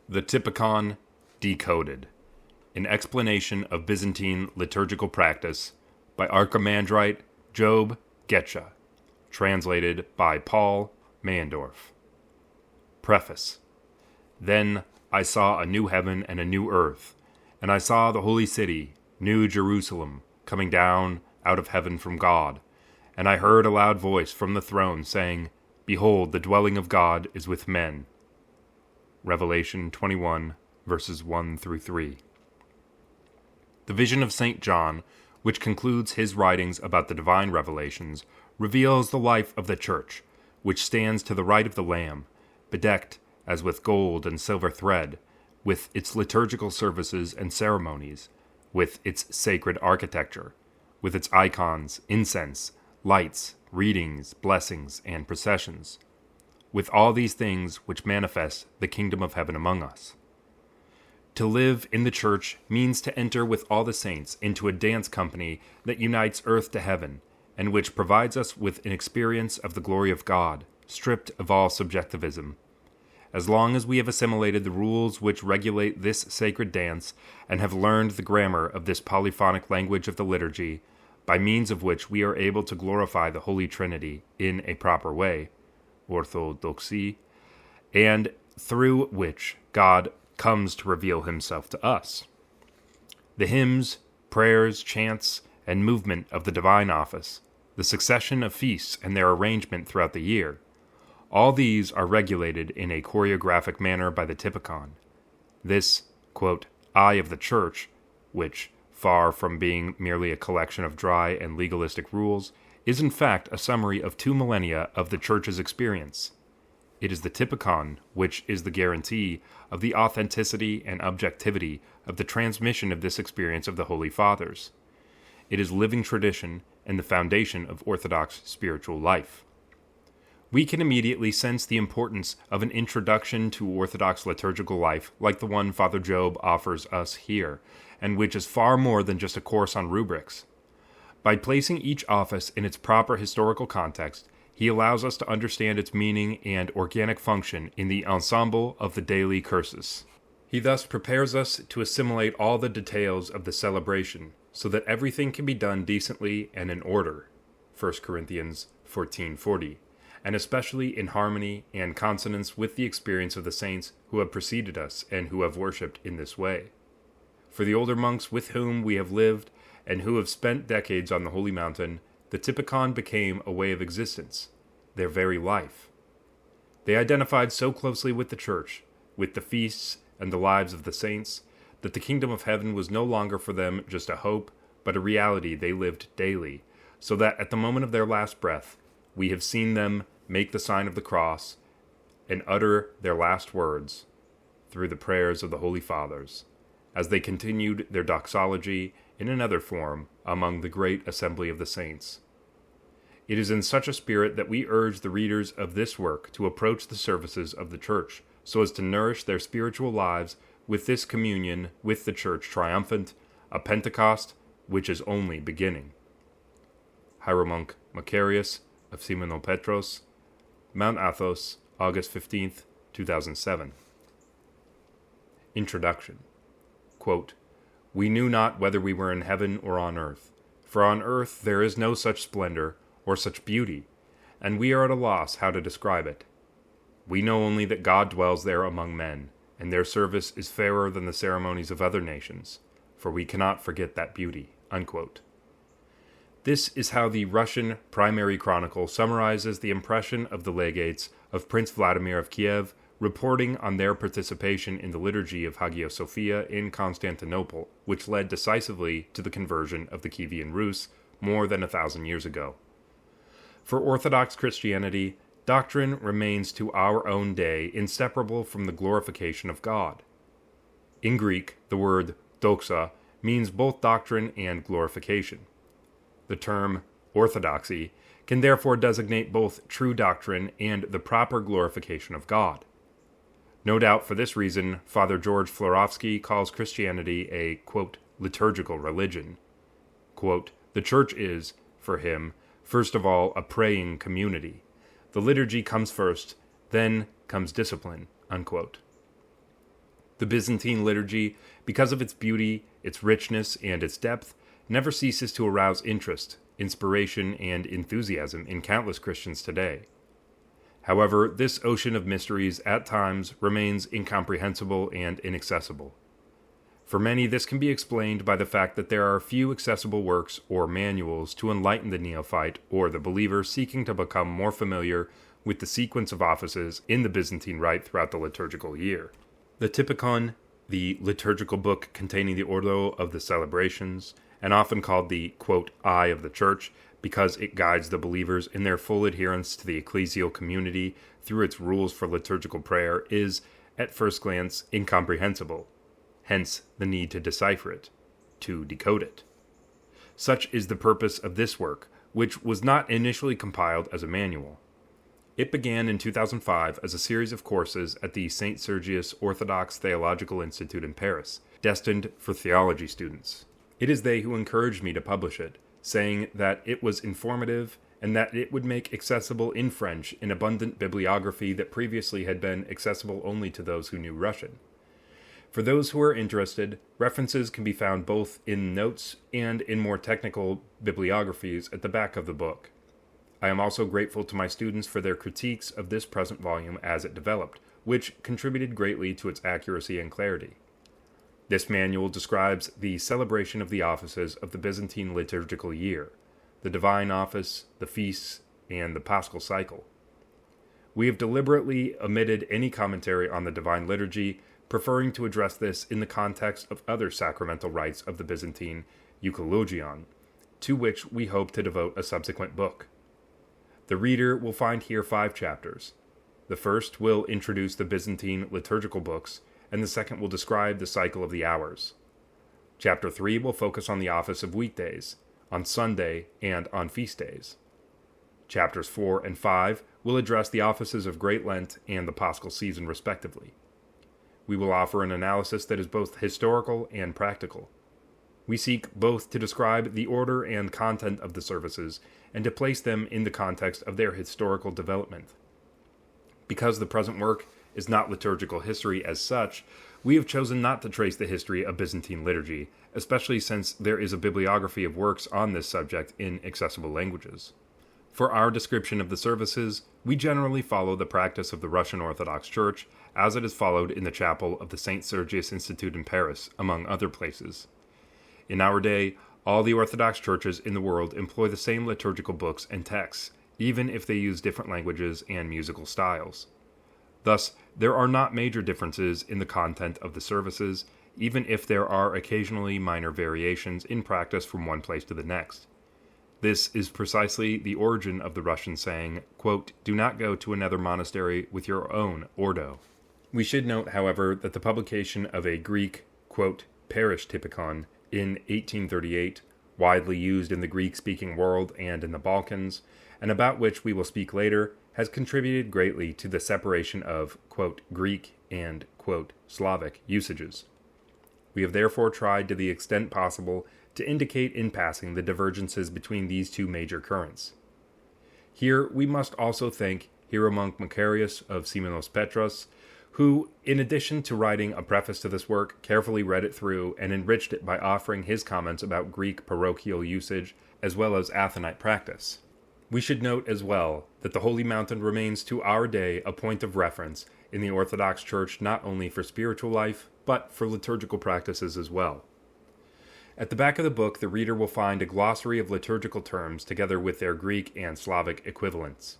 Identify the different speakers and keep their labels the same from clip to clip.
Speaker 1: The Typikon, Decoded, an explanation of Byzantine liturgical practice by Archimandrite Job Getcha, translated by Paul Mayendorf. Preface. Then I saw a new heaven and a new earth, and I saw the holy city, New Jerusalem, coming down out of heaven from God. And I heard a loud voice from the throne saying, Behold, the dwelling of God is with men. Revelation 21, verses 1 through 3. The vision of St. John, which concludes his writings about the divine revelations, reveals the life of the Church, which stands to the right of the Lamb, bedecked as with gold and silver thread, with its liturgical services and ceremonies, with its sacred architecture, with its icons, incense, lights, readings, blessings, and processions, with all these things which manifest the kingdom of heaven among us. To live in the Church means to enter with all the saints into a dance company that unites earth to heaven, and which provides us with an experience of the glory of God, stripped of all subjectivism. As long as we have assimilated the rules which regulate this sacred dance, and have learned the grammar of this polyphonic language of the liturgy, by means of which we are able to glorify the Holy Trinity in a proper way, orthodoxy, and through which God comes to reveal himself to us. The hymns, prayers, chants, and movement of the divine office, the succession of feasts and their arrangement throughout the year, all these are regulated in a choreographic manner by the Typikon. This, quote, eye of the Church, which, far from being merely a collection of dry and legalistic rules, is in fact a summary of 2 millennia of the Church's experience. It is the Typikon which is the guarantee of the authenticity and objectivity of the transmission of this experience of the Holy Fathers. It is living tradition and the foundation of Orthodox spiritual life. We can immediately sense the importance of an introduction to Orthodox liturgical life like the one Father Job offers us here, and which is far more than just a course on rubrics. By placing each office in its proper historical context, he allows us to understand its meaning and organic function in the ensemble of the daily cursus. He thus prepares us to assimilate all the details of the celebration, so that everything can be done decently and in order, 1 Corinthians 14:40, and especially in harmony and consonance with the experience of the saints who have preceded us and who have worshipped in this way. For the older monks with whom we have lived and who have spent decades on the Holy Mountain, the Typikon became a way of existence, their very life. They identified so closely with the Church, with the feasts and the lives of the saints, that the kingdom of heaven was no longer for them just a hope, but a reality they lived daily, so that at the moment of their last breath, we have seen them make the sign of the cross and utter their last words through the prayers of the Holy Fathers, as they continued their doxology in another form among the great assembly of the saints. It is in such a spirit that we urge the readers of this work to approach the services of the Church, so as to nourish their spiritual lives with this communion with the Church triumphant, a Pentecost which is only beginning. Hieromonk Macarius of Simonopetros, Mount Athos, August 15th, 2007. Introduction. Quote, We knew not whether we were in heaven or on earth, for on earth there is no such splendor or such beauty, and we are at a loss how to describe it. We know only that God dwells there among men, and their service is fairer than the ceremonies of other nations, for we cannot forget that beauty. Unquote. This is how the Russian Primary Chronicle summarizes the impression of the legates of Prince Vladimir of Kiev reporting on their participation in the liturgy of Hagia Sophia in Constantinople, which led decisively to the conversion of the Kievan Rus more than 1,000 years ago. For Orthodox Christianity, doctrine remains to our own day inseparable from the glorification of God. In Greek, the word doxa means both doctrine and glorification. The term orthodoxy can therefore designate both true doctrine and the proper glorification of God. No doubt for this reason, Father George Florovsky calls Christianity a, quote, liturgical religion. Quote, the Church is, for him, first of all, a praying community. The liturgy comes first, then comes discipline, unquote. The Byzantine liturgy, because of its beauty, its richness, and its depth, never ceases to arouse interest, inspiration, and enthusiasm in countless Christians today. However, this ocean of mysteries at times remains incomprehensible and inaccessible. For many, this can be explained by the fact that there are few accessible works or manuals to enlighten the neophyte or the believer seeking to become more familiar with the sequence of offices in the Byzantine rite throughout the liturgical year. The Typikon, the liturgical book containing the ordo of the celebrations, and often called the, quote, eye of the church, because it guides the believers in their full adherence to the ecclesial community through its rules for liturgical prayer, is, at first glance, incomprehensible. Hence the need to decipher it, to decode it. Such is the purpose of this work, which was not initially compiled as a manual. It began in 2005 as a series of courses at the Saint-Serge Orthodox Theological Institute in Paris, destined for theology students. It is they who encouraged me to publish it, saying that it was informative and that it would make accessible in French an abundant bibliography that previously had been accessible only to those who knew Russian. For those who are interested, references can be found both in notes and in more technical bibliographies at the back of the book. I am also grateful to my students for their critiques of this present volume as it developed, which contributed greatly to its accuracy and clarity. This manual describes the celebration of the offices of the Byzantine liturgical year, the divine office, the feasts, and the paschal cycle. We have deliberately omitted any commentary on the divine liturgy, preferring to address this in the context of other sacramental rites of the Byzantine euchologion, to which we hope to devote a subsequent book. The reader will find here 5 chapters. The first will introduce the Byzantine liturgical books, and the second will describe the cycle of the hours. Chapter 3 will focus on the office of weekdays, on Sunday, and on feast days. Chapters 4 and 5 will address the offices of Great Lent and the Paschal season, respectively. We will offer an analysis that is both historical and practical. We seek both to describe the order and content of the services and to place them in the context of their historical development. Because the present work is not liturgical history as such, we have chosen not to trace the history of Byzantine liturgy, especially since there is a bibliography of works on this subject in accessible languages. For our description of the services, we generally follow the practice of the Russian Orthodox Church as it is followed in the chapel of the Saint-Serge Institute in Paris, among other places. In our day, all the Orthodox churches in the world employ the same liturgical books and texts, even if they use different languages and musical styles. Thus, there are not major differences in the content of the services, even if there are occasionally minor variations in practice from one place to the next. This is precisely the origin of the Russian saying, quote, "Do not go to another monastery with your own ordo." We should note, however, that the publication of a Greek, quote, parish typikon in 1838, widely used in the Greek-speaking world and in the Balkans, and about which we will speak later, has contributed greatly to the separation of, quote, Greek and, quote, Slavic usages. We have therefore tried to the extent possible to indicate in passing the divergences between these two major currents. Here we must also thank Hieromonk Macarius of Simonos Petros, who, in addition to writing a preface to this work, carefully read it through and enriched it by offering his comments about Greek parochial usage as well as Athonite practice. We should note as well that the Holy Mountain remains to our day a point of reference in the Orthodox Church not only for spiritual life, but for liturgical practices as well. At the back of the book, the reader will find a glossary of liturgical terms together with their Greek and Slavic equivalents.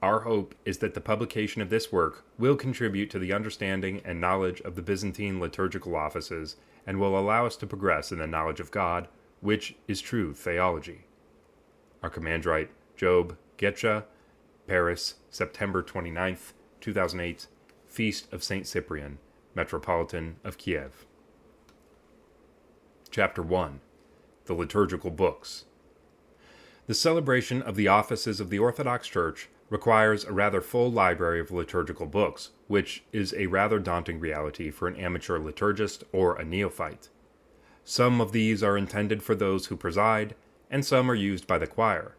Speaker 1: Our hope is that the publication of this work will contribute to the understanding and knowledge of the Byzantine liturgical offices and will allow us to progress in the knowledge of God, which is true theology. Archimandrite Job Getcha, Paris, September 29th, 2008, Feast of Saint Cyprian, Metropolitan of Kiev. Chapter 1. The Liturgical Books. The celebration of the offices of the Orthodox Church requires a rather full library of liturgical books, which is a rather daunting reality for an amateur liturgist or a neophyte. Some of these are intended for those who preside, and some are used by the choir.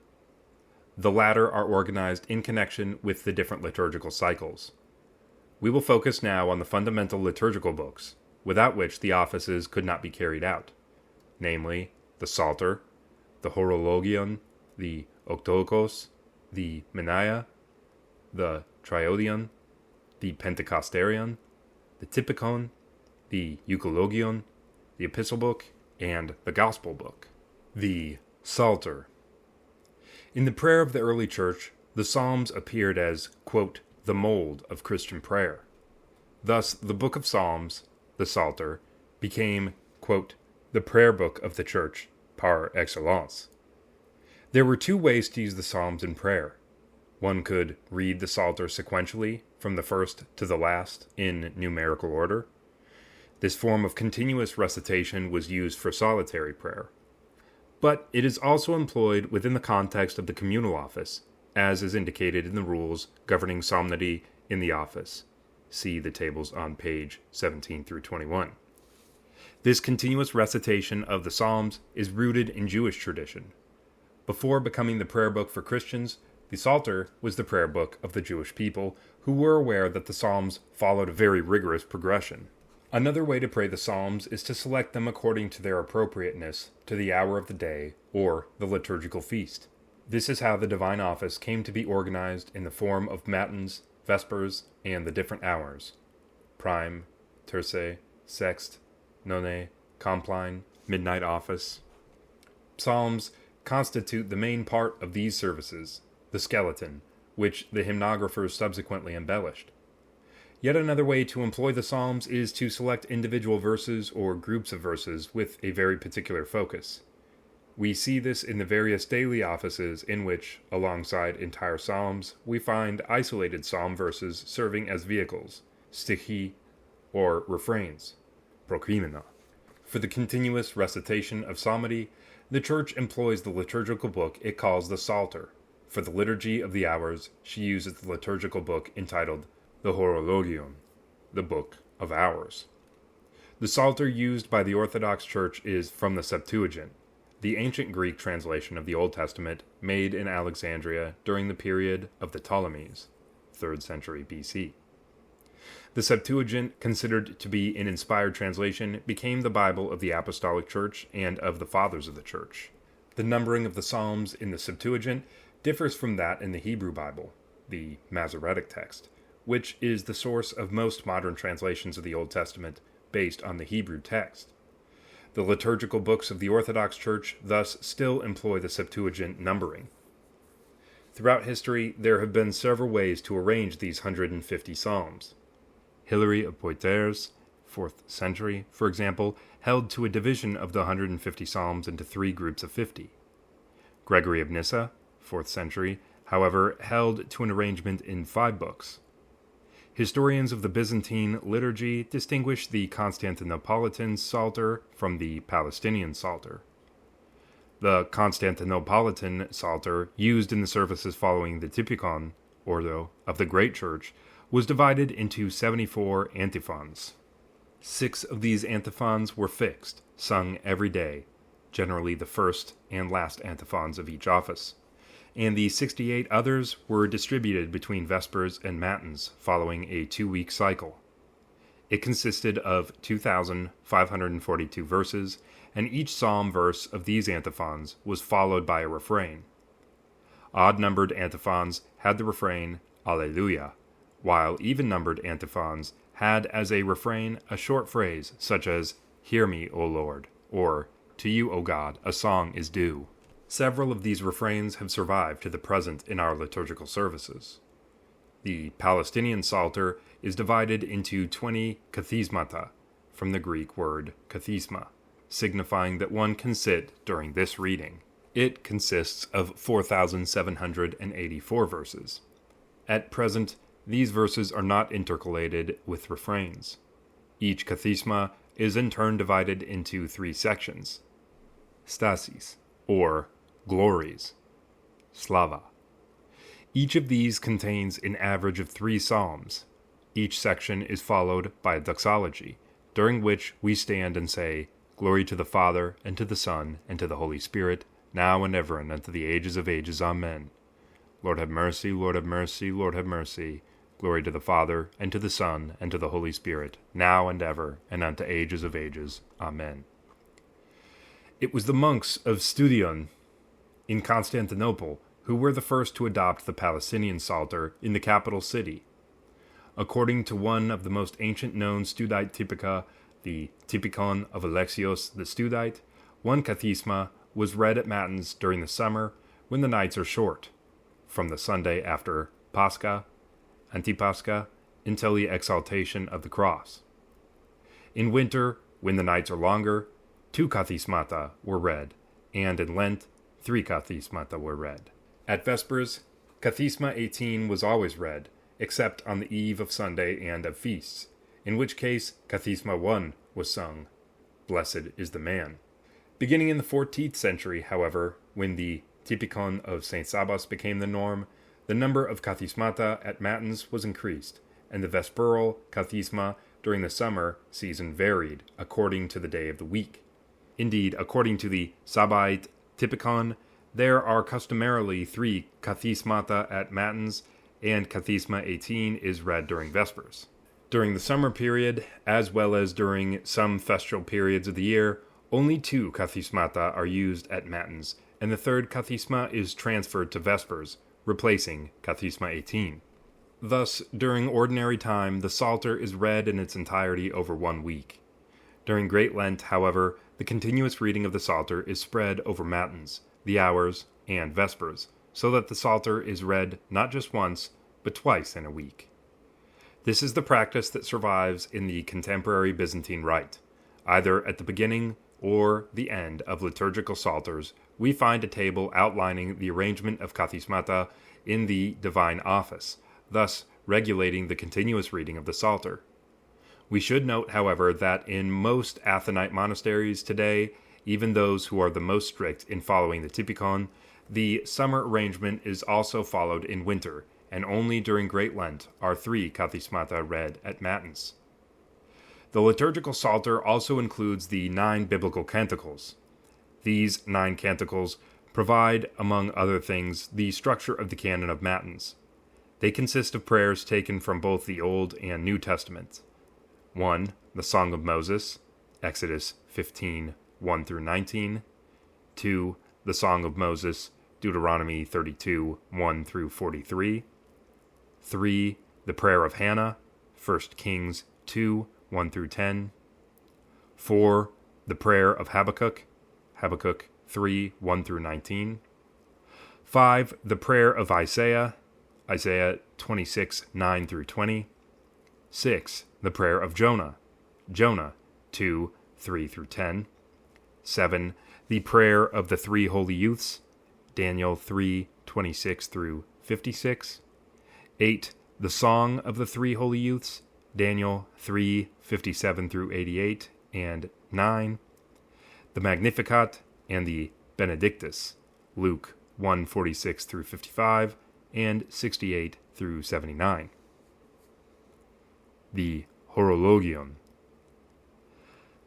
Speaker 1: The latter are organized in connection with the different liturgical cycles. We will focus now on the fundamental liturgical books, without which the offices could not be carried out, namely the Psalter, the Horologion, the Octologos, the Menaia, the Triodion, the Pentecosterion, the Typikon, the Euchologion, the Epistle Book, and the Gospel Book. The Psalter. In the prayer of the early Church, the Psalms appeared as, quote, the mold of Christian prayer. Thus, the Book of Psalms, the Psalter, became, quote, the prayer book of the Church, par excellence. There were two ways to use the Psalms in prayer. One could read the Psalter sequentially, from the first to the last, in numerical order. This form of continuous recitation was used for solitary prayer. But it is also employed within the context of the communal office, as is indicated in the rules governing psalmody in the office. See the tables on page 17 through 21. This continuous recitation of the Psalms is rooted in Jewish tradition. Before becoming the prayer book for Christians, the Psalter was the prayer book of the Jewish people, who were aware that the Psalms followed a very rigorous progression. Another way to pray the Psalms is to select them according to their appropriateness to the hour of the day or the liturgical feast. This is how the divine office came to be organized in the form of matins, vespers, and the different hours: prime, terce, sext, none, compline, midnight office. Psalms constitute the main part of these services, the skeleton, which the hymnographers subsequently embellished. Yet another way to employ the Psalms is to select individual verses or groups of verses with a very particular focus. We see this in the various daily offices in which, alongside entire psalms, we find isolated psalm verses serving as vehicles, stichi, or refrains, prokrimena. For the continuous recitation of psalmody, the Church employs the liturgical book it calls the Psalter. For the liturgy of the hours, she uses the liturgical book entitled the Horologion, the Book of Hours. The Psalter used by the Orthodox Church is from the Septuagint, the ancient Greek translation of the Old Testament made in Alexandria during the period of the Ptolemies, 3rd century BC. The Septuagint, considered to be an inspired translation, became the Bible of the Apostolic Church and of the Fathers of the Church. The numbering of the Psalms in the Septuagint differs from that in the Hebrew Bible, the Masoretic text, which is the source of most modern translations of the Old Testament based on the Hebrew text. The liturgical books of the Orthodox Church thus still employ the Septuagint numbering. Throughout history, there have been several ways to arrange these 150 psalms. Hilary of Poitiers, 4th century, for example, held to a division of the 150 psalms into 3 groups of 50. Gregory of Nyssa, 4th century, however, held to an arrangement in 5 books. Historians of the Byzantine liturgy distinguish the Constantinopolitan Psalter from the Palestinian Psalter. The Constantinopolitan Psalter, used in the services following the Typikon, Ordo, of the Great Church, was divided into 74 antiphons. 6 of these antiphons were fixed, sung every day, generally the first and last antiphons of each office, and the 68 others were distributed between Vespers and Matins following a 2-week cycle. It consisted of 2,542 verses, and each psalm verse of these antiphons was followed by a refrain. Odd-numbered antiphons had the refrain, Alleluia, while even-numbered antiphons had as a refrain a short phrase such as, Hear me, O Lord, or, To you, O God, a song is due. Several of these refrains have survived to the present in our liturgical services. The Palestinian Psalter is divided into 20 kathismata, from the Greek word kathisma, signifying that one can sit during this reading. It consists of 4,784 verses. At present, these verses are not intercalated with refrains. Each kathisma is in turn divided into 3 sections: stasis, or glories, slava. Each of these contains an average of 3 psalms. Each section is followed by a doxology, during which we stand and say, Glory to the Father, and to the Son, and to the Holy Spirit, now and ever, and unto the ages of ages. Amen. Lord have mercy, Lord have mercy, Lord have mercy. Glory to the Father, and to the Son, and to the Holy Spirit, now and ever, and unto ages of ages. Amen. It was the monks of Studion in Constantinople who were the first to adopt the Palestinian Psalter in the capital city. According to one of the most ancient known Studite Typica, the Typikon of Alexios the Studite, one kathisma was read at matins during the summer when the nights are short, from the Sunday after Pascha, Antipascha, until the exaltation of the cross. In winter, when the nights are longer, 2 kathismata were read, and in Lent, 3 kathismata were read. At Vespers, Kathisma 18 was always read, except on the eve of Sunday and of feasts, in which case Kathisma 1 was sung, Blessed is the man. Beginning in the 14th century, however, when the Typikon of St. Sabas became the norm, the number of kathismata at matins was increased, and the vesperal kathisma during the summer season varied according to the day of the week. Indeed, according to the Sabaite Typikon, there are customarily 3 kathismata at matins, and kathisma 18 is read during vespers. During the summer period, as well as during some festal periods of the year, only 2 kathismata are used at matins, and the 3rd kathisma is transferred to vespers, replacing kathisma 18. Thus, during ordinary time, the Psalter is read in its entirety over 1 week. During Great Lent, however, the continuous reading of the Psalter is spread over matins, the hours, and vespers, so that the Psalter is read not just once, but twice in a week. This is the practice that survives in the contemporary Byzantine Rite. Either at the beginning or the end of liturgical psalters, we find a table outlining the arrangement of kathismata in the divine office, thus regulating the continuous reading of the psalter. We should note, however, that in most Athonite monasteries today, even those who are the most strict in following the Typikon, the summer arrangement is also followed in winter, and only during Great Lent are 3 kathismata read at matins. The liturgical psalter also includes the 9 biblical canticles. These 9 canticles provide, among other things, the structure of the canon of matins. They consist of prayers taken from both the Old and New Testament. 1. The Song of Moses, Exodus 15, 1 through 19. 2. The Song of Moses, Deuteronomy 32, 1 through 43. 3. The Prayer of Hannah, 1 Kings 2, 1 through 10. 4. The Prayer of Habakkuk, Habakkuk 3, 1 through 19. 5. The Prayer of Isaiah, Isaiah 26, 9 through 20. 6. The Prayer of Jonah, Jonah 2, 3 through 10. 7. The Prayer of the 3 Holy Youths, Daniel 3, 26 through 56. 8. The Song of the 3 Holy Youths, Daniel 3, 57 through 88, and 9. The Magnificat and the Benedictus, Luke 1, 46 through 55, and 68 through 79. The Horologion.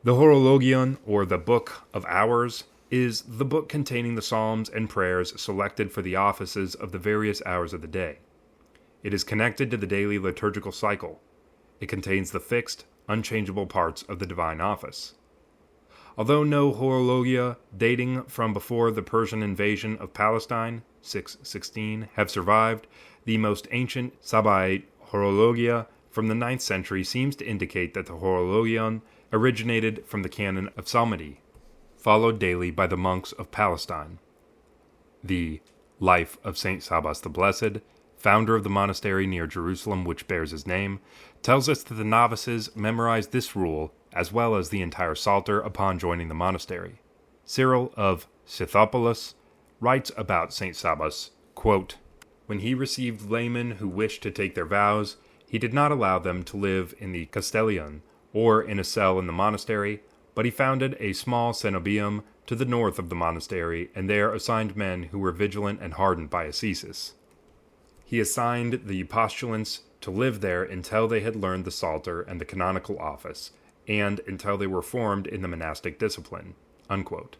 Speaker 1: The Horologion, or the Book of Hours, is the book containing the psalms and prayers selected for the offices of the various hours of the day. It is connected to the daily liturgical cycle. It contains the fixed, unchangeable parts of the divine office. Although no horologia dating from before the Persian invasion of Palestine, 616, have survived, the most ancient Sabaite horologia from the 9th century seems to indicate that the Horologion originated from the canon of Psalmody, followed daily by the monks of Palestine. The Life of Saint Sabas the Blessed, founder of the monastery near Jerusalem which bears his name, tells us that the novices memorized this rule as well as the entire Psalter upon joining the monastery. Cyril of Scythopolis writes about Saint Sabas, quote, "When he received laymen who wished to take their vows, he did not allow them to live in the castellion or in a cell in the monastery, but he founded a small cenobium to the north of the monastery, and there assigned men who were vigilant and hardened by ascesis. He assigned the postulants to live there until they had learned the Psalter and the canonical office, and until they were formed in the monastic discipline." Unquote.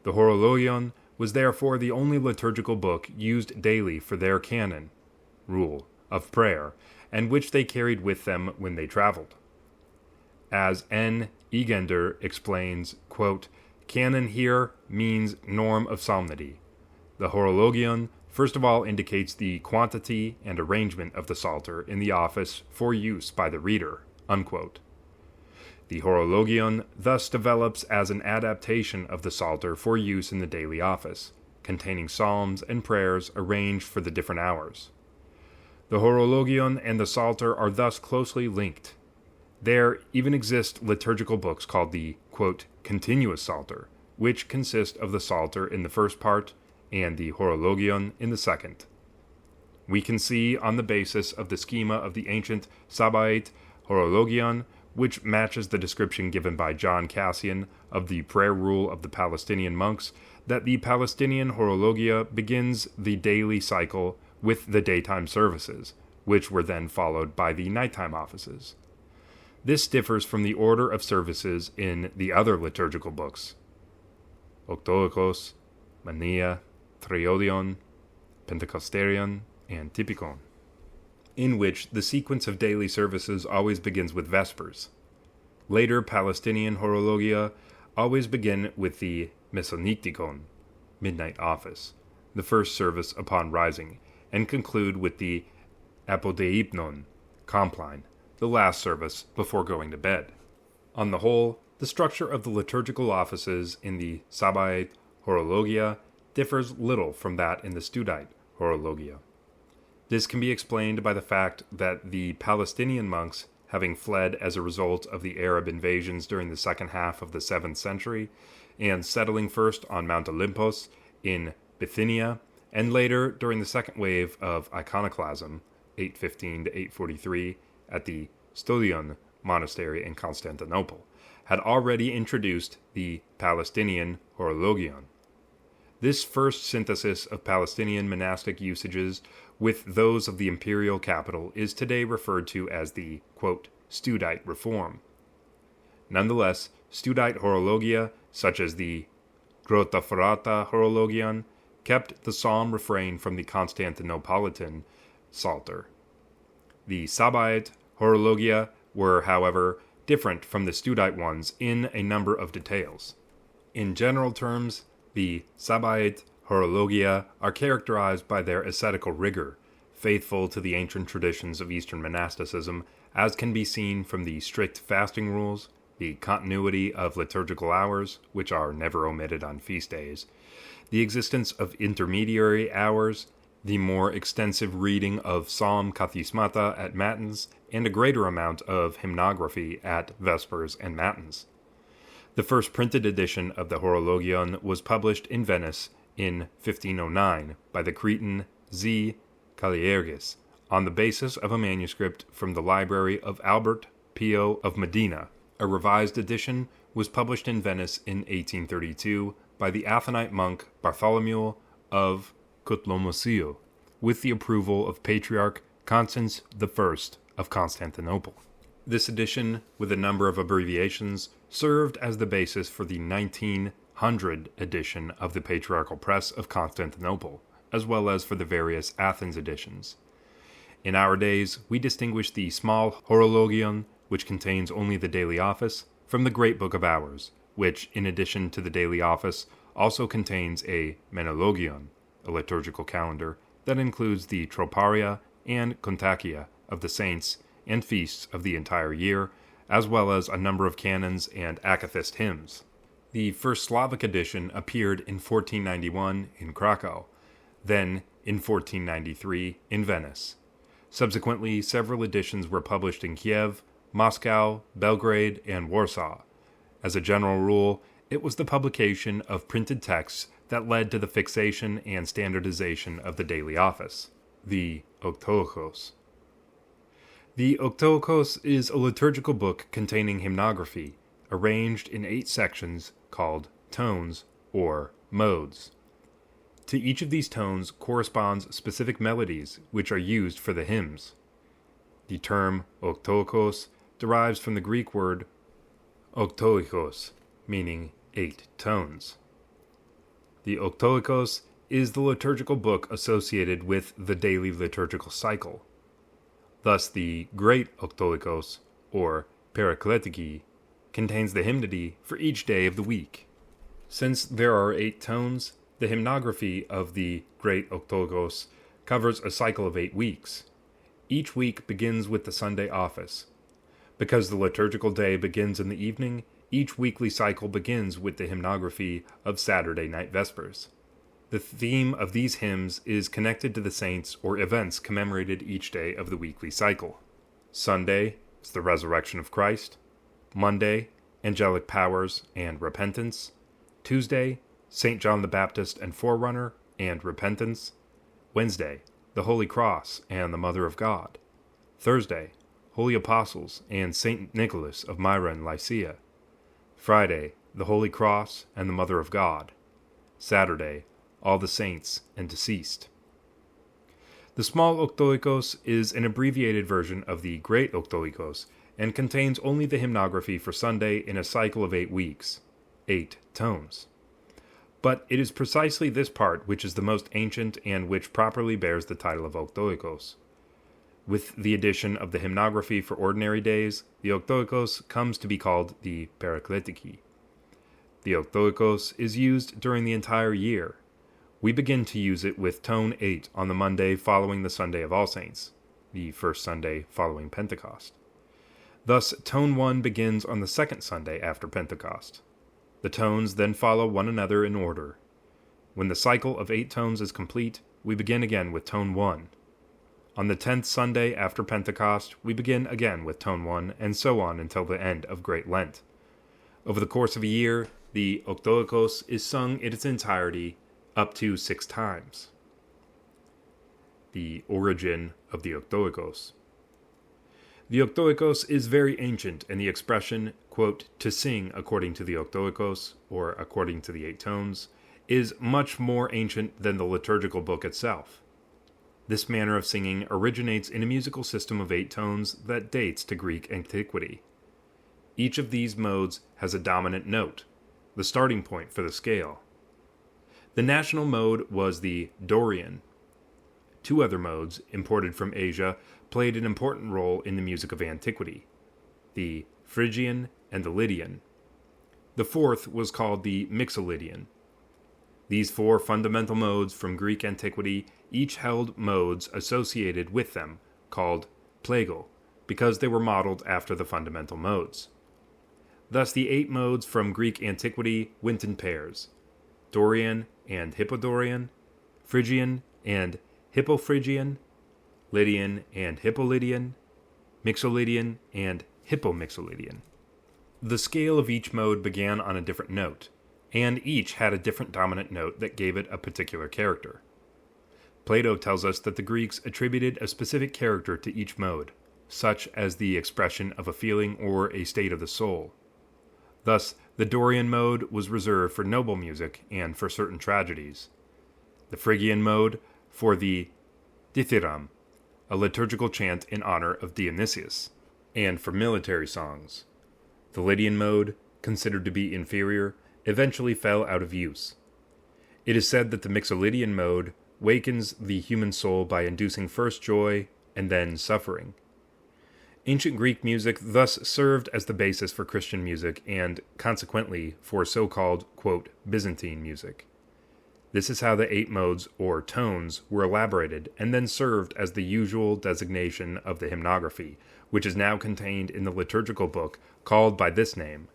Speaker 1: The Horologion was therefore the only liturgical book used daily for their canon. Rule: of prayer, and which they carried with them when they traveled. As N. Egender explains, quote, "Canon here means norm of psalmody. The horologion first of all indicates the quantity and arrangement of the psalter in the office for use by the reader," unquote. The horologion thus develops as an adaptation of the psalter for use in the daily office, containing psalms and prayers arranged for the different hours. The horologion and the psalter are thus closely linked. There even exist liturgical books called the, quote, continuous psalter, which consist of the psalter in the first part and the horologion in the second. We can see, on the basis of the schema of the ancient Sabaite horologion, which matches the description given by John Cassian of the prayer rule of the Palestinian monks, that the Palestinian horologia begins the daily cycle with the daytime services, which were then followed by the nighttime offices. This differs from the order of services in the other liturgical books, Octoikos, Mania, Triodion, Pentecosterion, and Typikon, in which the sequence of daily services always begins with Vespers. Later Palestinian horologia always begin with the Mesoniktikon, midnight office, the first service upon rising, and conclude with the Apodeipnon, compline, the last service before going to bed. On the whole, the structure of the liturgical offices in the Sabaite horologia differs little from that in the Studite horologia. This can be explained by the fact that the Palestinian monks, having fled as a result of the Arab invasions during the second half of the 7th century, and settling first on Mount Olympos in Bithynia, and later during the second wave of iconoclasm, 815 to 843, at the Stodion monastery in Constantinople, had already introduced the Palestinian horologion. This first synthesis of Palestinian monastic usages with those of the imperial capital is today referred to as the, quote, Studite reform. Nonetheless, Studite horologia, such as the Grotaferrata horologion, kept the psalm refrain from the Constantinopolitan psalter. The Sabaite horologia were, however, different from the Studite ones in a number of details. In general terms, the Sabaite horologia are characterized by their ascetical rigor, faithful to the ancient traditions of Eastern monasticism, as can be seen from the strict fasting rules, the continuity of liturgical hours, which are never omitted on feast days, the existence of intermediary hours, the more extensive reading of psalm kathismata at matins, and a greater amount of hymnography at vespers and matins. The first printed edition of the horologion was published in Venice in 1509 by the Cretan Z. Caliergis, on the basis of a manuscript from the library of Albert Pio of Medina. A revised edition was published in Venice in 1832 by the Athonite monk Bartholomew of Kutlomousio, with the approval of Patriarch Constans I of Constantinople. This edition, with a number of abbreviations, served as the basis for the 1900 edition of the Patriarchal Press of Constantinople, as well as for the various Athens editions. In our days, we distinguish the small horologion, which contains only the daily office, from the Great Book of Hours, which, in addition to the daily office, also contains a menologion, a liturgical calendar, that includes the troparia and kontakia of the saints and feasts of the entire year, as well as a number of canons and akathist hymns. The first Slavic edition appeared in 1491 in Krakow, then in 1493 in Venice. Subsequently, several editions were published in Kiev, Moscow, Belgrade, and Warsaw. As a general rule, it was the publication of printed texts that led to the fixation and standardization of the daily office, the Octoikos. The Octoikos is a liturgical book containing hymnography, arranged in 8 sections called tones or modes. To each of these tones corresponds specific melodies which are used for the hymns. The term Octoikos derives from the Greek word oktoikos, meaning 8 tones. The Octoikos is the liturgical book associated with the daily liturgical cycle, Thus, the Great Octoikos, or Parakletiki, contains the hymnody for each day of the week. Since there are 8 tones, the hymnography of the Great Octoikos covers a cycle of 8 weeks. Each week begins with the Sunday office. Because the liturgical day begins in the evening, each weekly cycle begins with the hymnography of Saturday night vespers. The theme of these hymns is connected to the saints or events commemorated each day of the weekly cycle. Sunday is the resurrection of Christ. Monday, angelic powers and repentance. Tuesday, St. John the Baptist and Forerunner and repentance. Wednesday, the Holy Cross and the Mother of God. Thursday, Holy Apostles and St. Nicholas of Myra and Lycia. Friday, the Holy Cross and the Mother of God. Saturday, all the saints and deceased. The small Octoikos is an abbreviated version of the Great Octoikos and contains only the hymnography for Sunday in a cycle of 8 weeks, 8 tones. But it is precisely this part which is the most ancient and which properly bears the title of Octoikos. With the addition of the hymnography for ordinary days, the Octoikos comes to be called the Parakletiki. The Octoikos is used during the entire year. We begin to use it with tone 8 on the Monday following the Sunday of All Saints, the first Sunday following Pentecost. Thus, tone 1 begins on the second Sunday after Pentecost. The tones then follow one another in order. When the cycle of 8 tones is complete, we begin again with tone 1. On the 10th Sunday after Pentecost, we begin again with tone 1, and so on until the end of Great Lent. Over the course of a year, the Octoikos is sung in its entirety up to 6 times. The origin of the Octoikos. The Octoikos is very ancient, and the expression, quote, to sing according to the Octoikos, or according to the 8 tones, is much more ancient than the liturgical book itself. This manner of singing originates in a musical system of 8 tones that dates to Greek antiquity. Each of these modes has a dominant note, the starting point for the scale. The national mode was the Dorian. 2 other modes, imported from Asia, played an important role in the music of antiquity, the Phrygian and the Lydian. The 4th was called the Mixolydian. These 4 fundamental modes from Greek antiquity each held modes associated with them, called plagal, because they were modeled after the fundamental modes. Thus the 8 modes from Greek antiquity went in pairs: Dorian and Hippodorian, Phrygian and Hippophrygian, Lydian and Hippolydian, Mixolydian and Hippomixolydian. The scale of each mode began on a different note, and each had a different dominant note that gave it a particular character. Plato tells us that the Greeks attributed a specific character to each mode, such as the expression of a feeling or a state of the soul. Thus, the Dorian mode was reserved for noble music and for certain tragedies. The Phrygian mode for the dithyramb, a liturgical chant in honor of Dionysius, and for military songs. The Lydian mode, considered to be inferior, eventually fell out of use. It is said that the Mixolydian mode wakens the human soul by inducing first joy and then suffering. Ancient Greek music thus served as the basis for Christian music and, consequently, for so-called, quote, Byzantine music. This is how the 8 modes, or tones, were elaborated and then served as the usual designation of the hymnography, which is now contained in the liturgical book called by this name.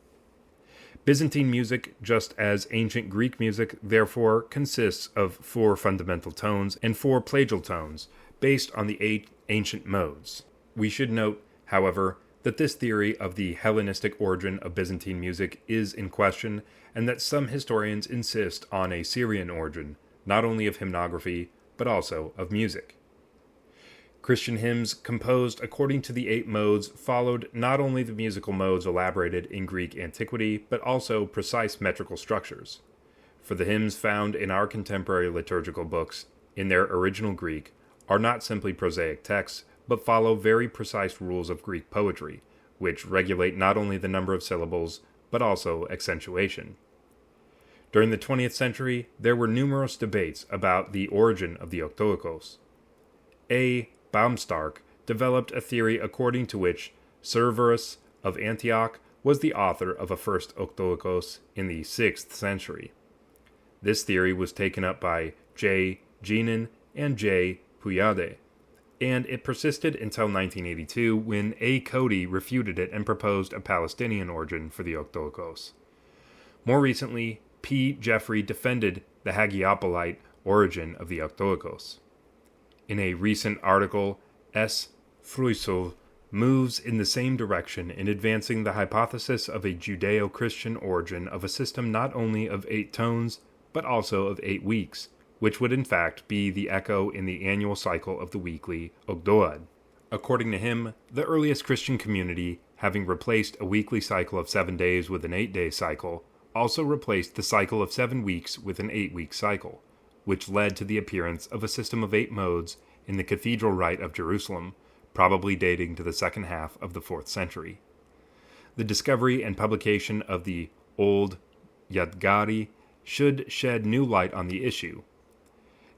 Speaker 1: Byzantine music, just as ancient Greek music, therefore, consists of 4 fundamental tones and 4 plagal tones, based on the 8 ancient modes. We should note, however, that this theory of the Hellenistic origin of Byzantine music is in question, and that some historians insist on a Syrian origin, not only of hymnography, but also of music. Christian hymns composed according to the 8 modes followed not only the musical modes elaborated in Greek antiquity, but also precise metrical structures. For the hymns found in our contemporary liturgical books, in their original Greek, are not simply prosaic texts, but follow very precise rules of Greek poetry, which regulate not only the number of syllables, but also accentuation. During the 20th century, there were numerous debates about the origin of the Octoikos. A. Baumstark developed a theory according to which Severus of Antioch was the author of a first Octoekos in the 6th century. This theory was taken up by J. Genin and J. Puyade, and it persisted until 1982 when A. Cody refuted it and proposed a Palestinian origin for the Octoekos. More recently, P. Jeffrey defended the Hagiopolite origin of the Octoekos. In a recent article, S. Fruisel moves in the same direction in advancing the hypothesis of a Judeo-Christian origin of a system not only of 8 tones, but also of 8 weeks, which would in fact be the echo in the annual cycle of the weekly Ogdoad. According to him, the earliest Christian community, having replaced a weekly cycle of 7 days with an 8-day cycle, also replaced the cycle of 7 weeks with an 8-week cycle, which led to the appearance of a system of 8 modes in the Cathedral Rite of Jerusalem, probably dating to the second half of the 4th century. The discovery and publication of the Old Yadgari should shed new light on the issue.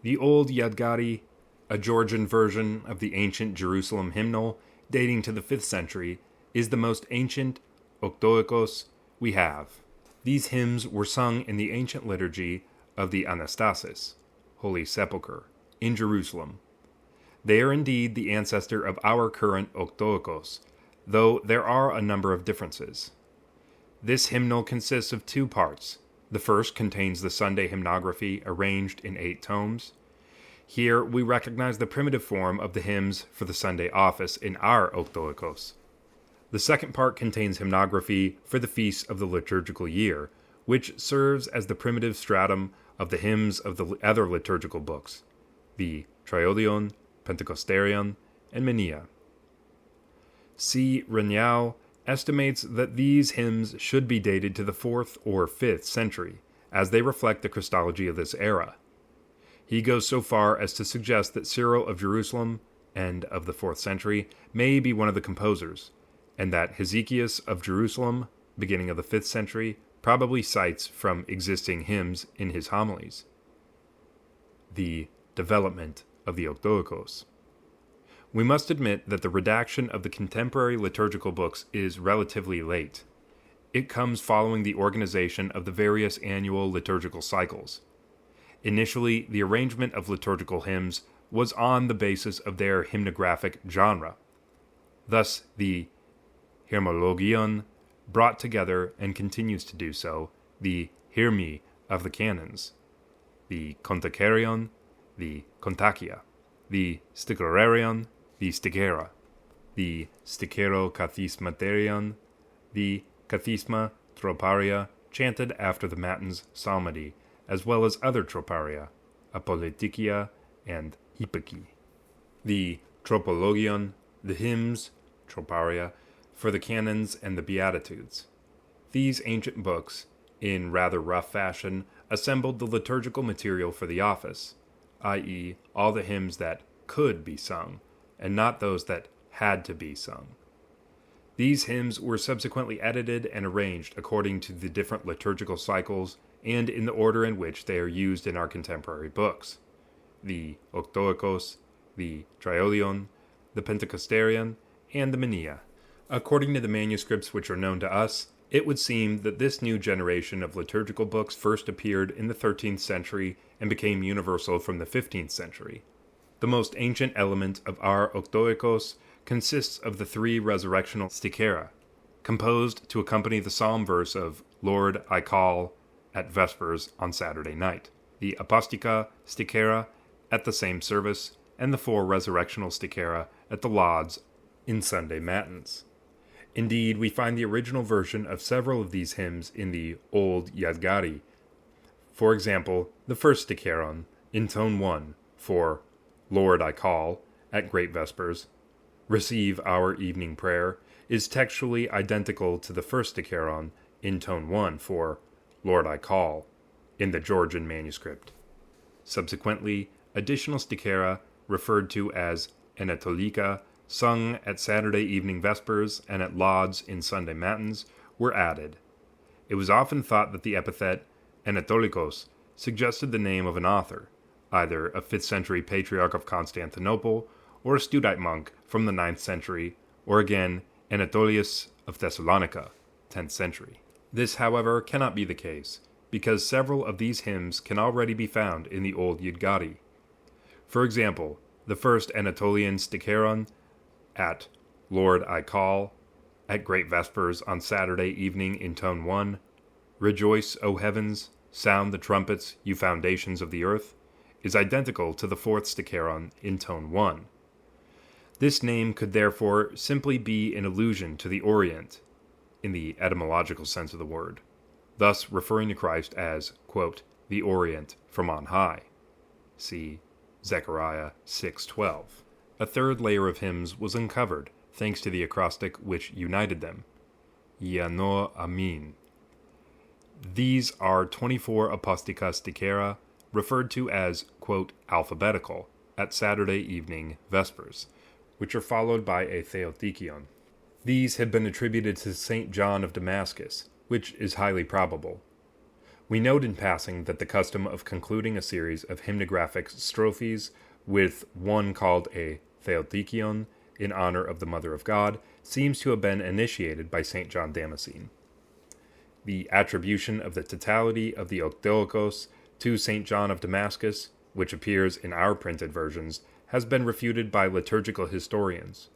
Speaker 1: The Old Yadgari, a Georgian version of the ancient Jerusalem hymnal dating to the 5th century, is the most ancient Octoekos we have. These hymns were sung in the ancient liturgy of the Anastasis, Holy Sepulchre, in Jerusalem. They are indeed the ancestor of our current Octoekos, though there are a number of differences. This hymnal consists of 2 parts. The first contains the Sunday hymnography arranged in 8 tomes. Here we recognize the primitive form of the hymns for the Sunday office in our Octoekos. The second part contains hymnography for the feasts of the liturgical year, which serves as the primitive stratum of the hymns of the other liturgical books, the Triodion, Pentecosterion, and Menia. C. Regnau estimates that these hymns should be dated to the 4th or 5th century, as they reflect the Christology of this era. He goes so far as to suggest that Cyril of Jerusalem, end of the 4th century, may be one of the composers, and that Hezekias of Jerusalem, beginning of the 5th century, probably cites from existing hymns in his homilies. The development of the Octoekos. We must admit that the redaction of the contemporary liturgical books is relatively late. It comes following the organization of the various annual liturgical cycles. Initially, the arrangement of liturgical hymns was on the basis of their hymnographic genre. Thus, the Hymnologion brought together, and continues to do so, the Hyrmi of the canons, the Kontakerion, the Kontakia, the Sticherarion, the Stichera, the Stichero-Kathismaterion, the Kathisma Troparia chanted after the Matins Psalmody, as well as other Troparia, Apoletikia, and Hypaki. The Tropologion, the hymns, Troparia, for the canons and the Beatitudes. These ancient books, in rather rough fashion, assembled the liturgical material for the office, i.e., all the hymns that could be sung, and not those that had to be sung. These hymns were subsequently edited and arranged according to the different liturgical cycles and in the order in which they are used in our contemporary books: the Octoekos, the Triodion, the Pentecosterion, and the Menia. According to the manuscripts which are known to us, it would seem that this new generation of liturgical books first appeared in the 13th century and became universal from the 15th century. The most ancient element of our Octoekos consists of the 3 resurrectional stichera, composed to accompany the psalm verse of "Lord, I call" at Vespers on Saturday night, the Apostica stichera at the same service, and the 4 resurrectional stichera at the Lauds in Sunday Matins. Indeed, we find the original version of several of these hymns in the Old Yadgari. For example, the first sticheron, in tone 1, for "Lord, I call" at Great Vespers, "Receive our evening prayer," is textually identical to the first sticheron in tone 1 for "Lord, I call" in the Georgian manuscript. Subsequently, additional stichera, referred to as Anatolika, sung at Saturday evening Vespers and at Lauds in Sunday Matins, were added. It was often thought that the epithet Anatolikos suggested the name of an author, either a 5th century patriarch of Constantinople or a Studite monk from the 9th century, or again, Anatolius of Thessalonica, 10th century. This, however, cannot be the case, because several of these hymns can already be found in the Old Yudgari. For example, the first Anatolian Stikeron at Lord I Call, at Great Vespers on Saturday evening in tone 1, Rejoice, O heavens, sound the trumpets, you foundations of the earth, is identical to the fourth Stikeron in tone 1. This name could therefore simply be an allusion to the Orient, in the etymological sense of the word, thus referring to Christ as, quote, the Orient from on high. See Zechariah 6:12. A third layer of hymns was uncovered, thanks to the acrostic which united them, Yano Amin. These are 24 Apostica Stikera, referred to as, quote, alphabetical, at Saturday evening Vespers, which are followed by a Theotikion. These have been attributed to St. John of Damascus, which is highly probable. We note in passing that the custom of concluding a series of hymnographic strophes with one called a Theotikion in honor of the Mother of God seems to have been initiated by St. John Damascene. The attribution of the totality of the Octoikos to St. John of Damascus, which appears in our printed versions, has been refuted by liturgical historians.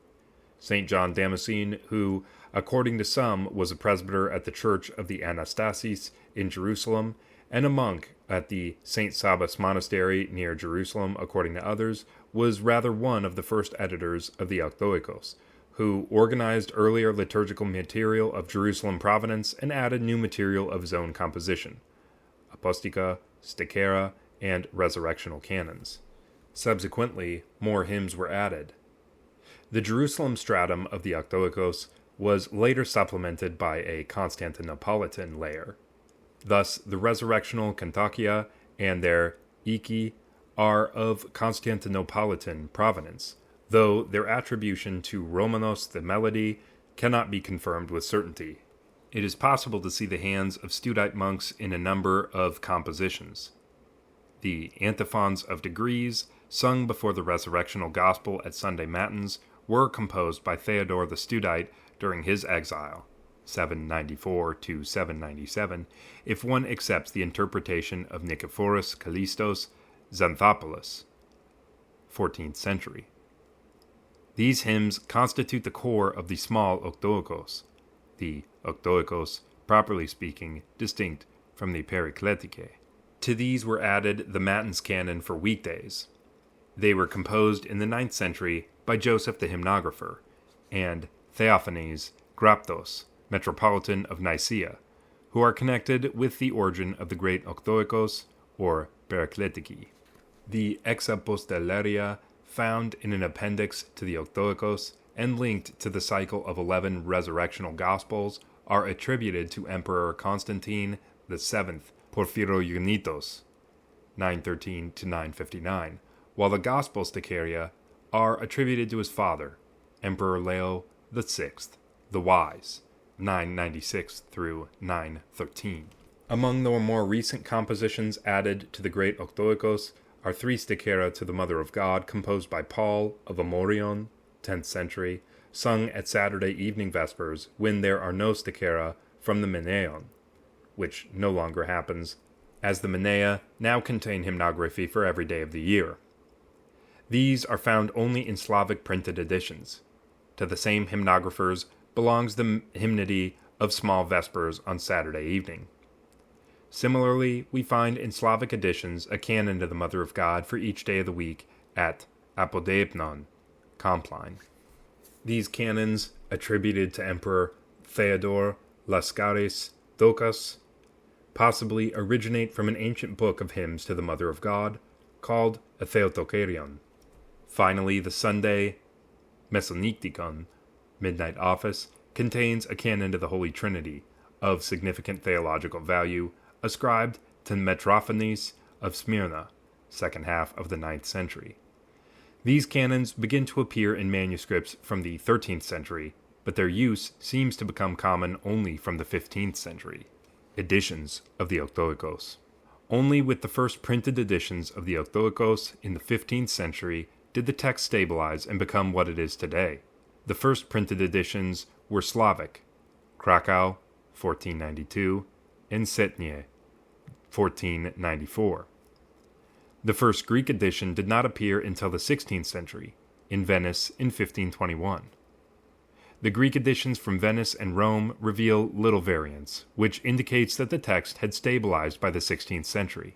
Speaker 1: St. John Damascene, who, according to some, was a presbyter at the Church of the Anastasis in Jerusalem, and a monk at the St. Sabas Monastery near Jerusalem, according to others, was rather one of the first editors of the Octoikos, who organized earlier liturgical material of Jerusalem provenance and added new material of his own composition, apostica, stikera, and resurrectional canons. Subsequently, more hymns were added. The Jerusalem stratum of the Octoikos was later supplemented by a Constantinopolitan layer. Thus, the resurrectional Kantakia and their Iki are of Constantinopolitan provenance, though their attribution to Romanos the melody cannot be confirmed with certainty. It is possible to see the hands of Studite monks in a number of compositions. The antiphons of degrees, sung before the resurrectional gospel at Sunday matins, were composed by Theodore the Studite during his exile, 794 to 797, if one accepts the interpretation of Nicephorus Callistos Xanthopoulos, 14th century. These hymns constitute the core of the small Octoikos, the Octoikos, properly speaking, distinct from the Perikletike. To these were added the Matins canon for weekdays. They were composed in the 9th century by Joseph the hymnographer, and Theophanes Graptos, metropolitan of Nicaea, who are connected with the origin of the great Octoikos, or Perikletiki. The Exapostellaria, found in an appendix to the Octoikos and linked to the cycle of 11 resurrectional gospels, are attributed to Emperor Constantine VII Porphyroeugenitos, 913 to 959, while the Gospel Sticheria are attributed to his father, Emperor Leo VI, the Wise, 996 through 913. Among the more recent compositions added to the Great Octoikos are 3 Stikera to the Mother of God composed by Paul of Amorion, 10th century, sung at Saturday evening Vespers when there are no Stikera from the Menaion, which no longer happens, as the Menaea now contain hymnography for every day of the year. These are found only in Slavic printed editions. To the same hymnographers belongs the hymnody of small Vespers on Saturday evening. Similarly, we find in Slavic editions a canon to the Mother of God for each day of the week at Apodeipnon, Compline. These canons, attributed to Emperor Theodore Lascaris Doukas, possibly originate from an ancient book of hymns to the Mother of God called a Theotokerion. Finally, the Sunday Mesoniktikon, Midnight Office, contains a canon to the Holy Trinity of significant theological value, ascribed to Metrophanes of Smyrna, second half of the 9th century. These canons begin to appear in manuscripts from the 13th century, but their use seems to become common only from the 15th century. Editions of the Octoikos. Only with the first printed editions of the Octoikos in the 15th century did the text stabilize and become what it is today. The first printed editions were Slavic, Krakow, 1492, and Setnie, 1494. The first Greek edition did not appear until the 16th century, in Venice in 1521. The Greek editions from Venice and Rome reveal little variance, which indicates that the text had stabilized by the 16th century.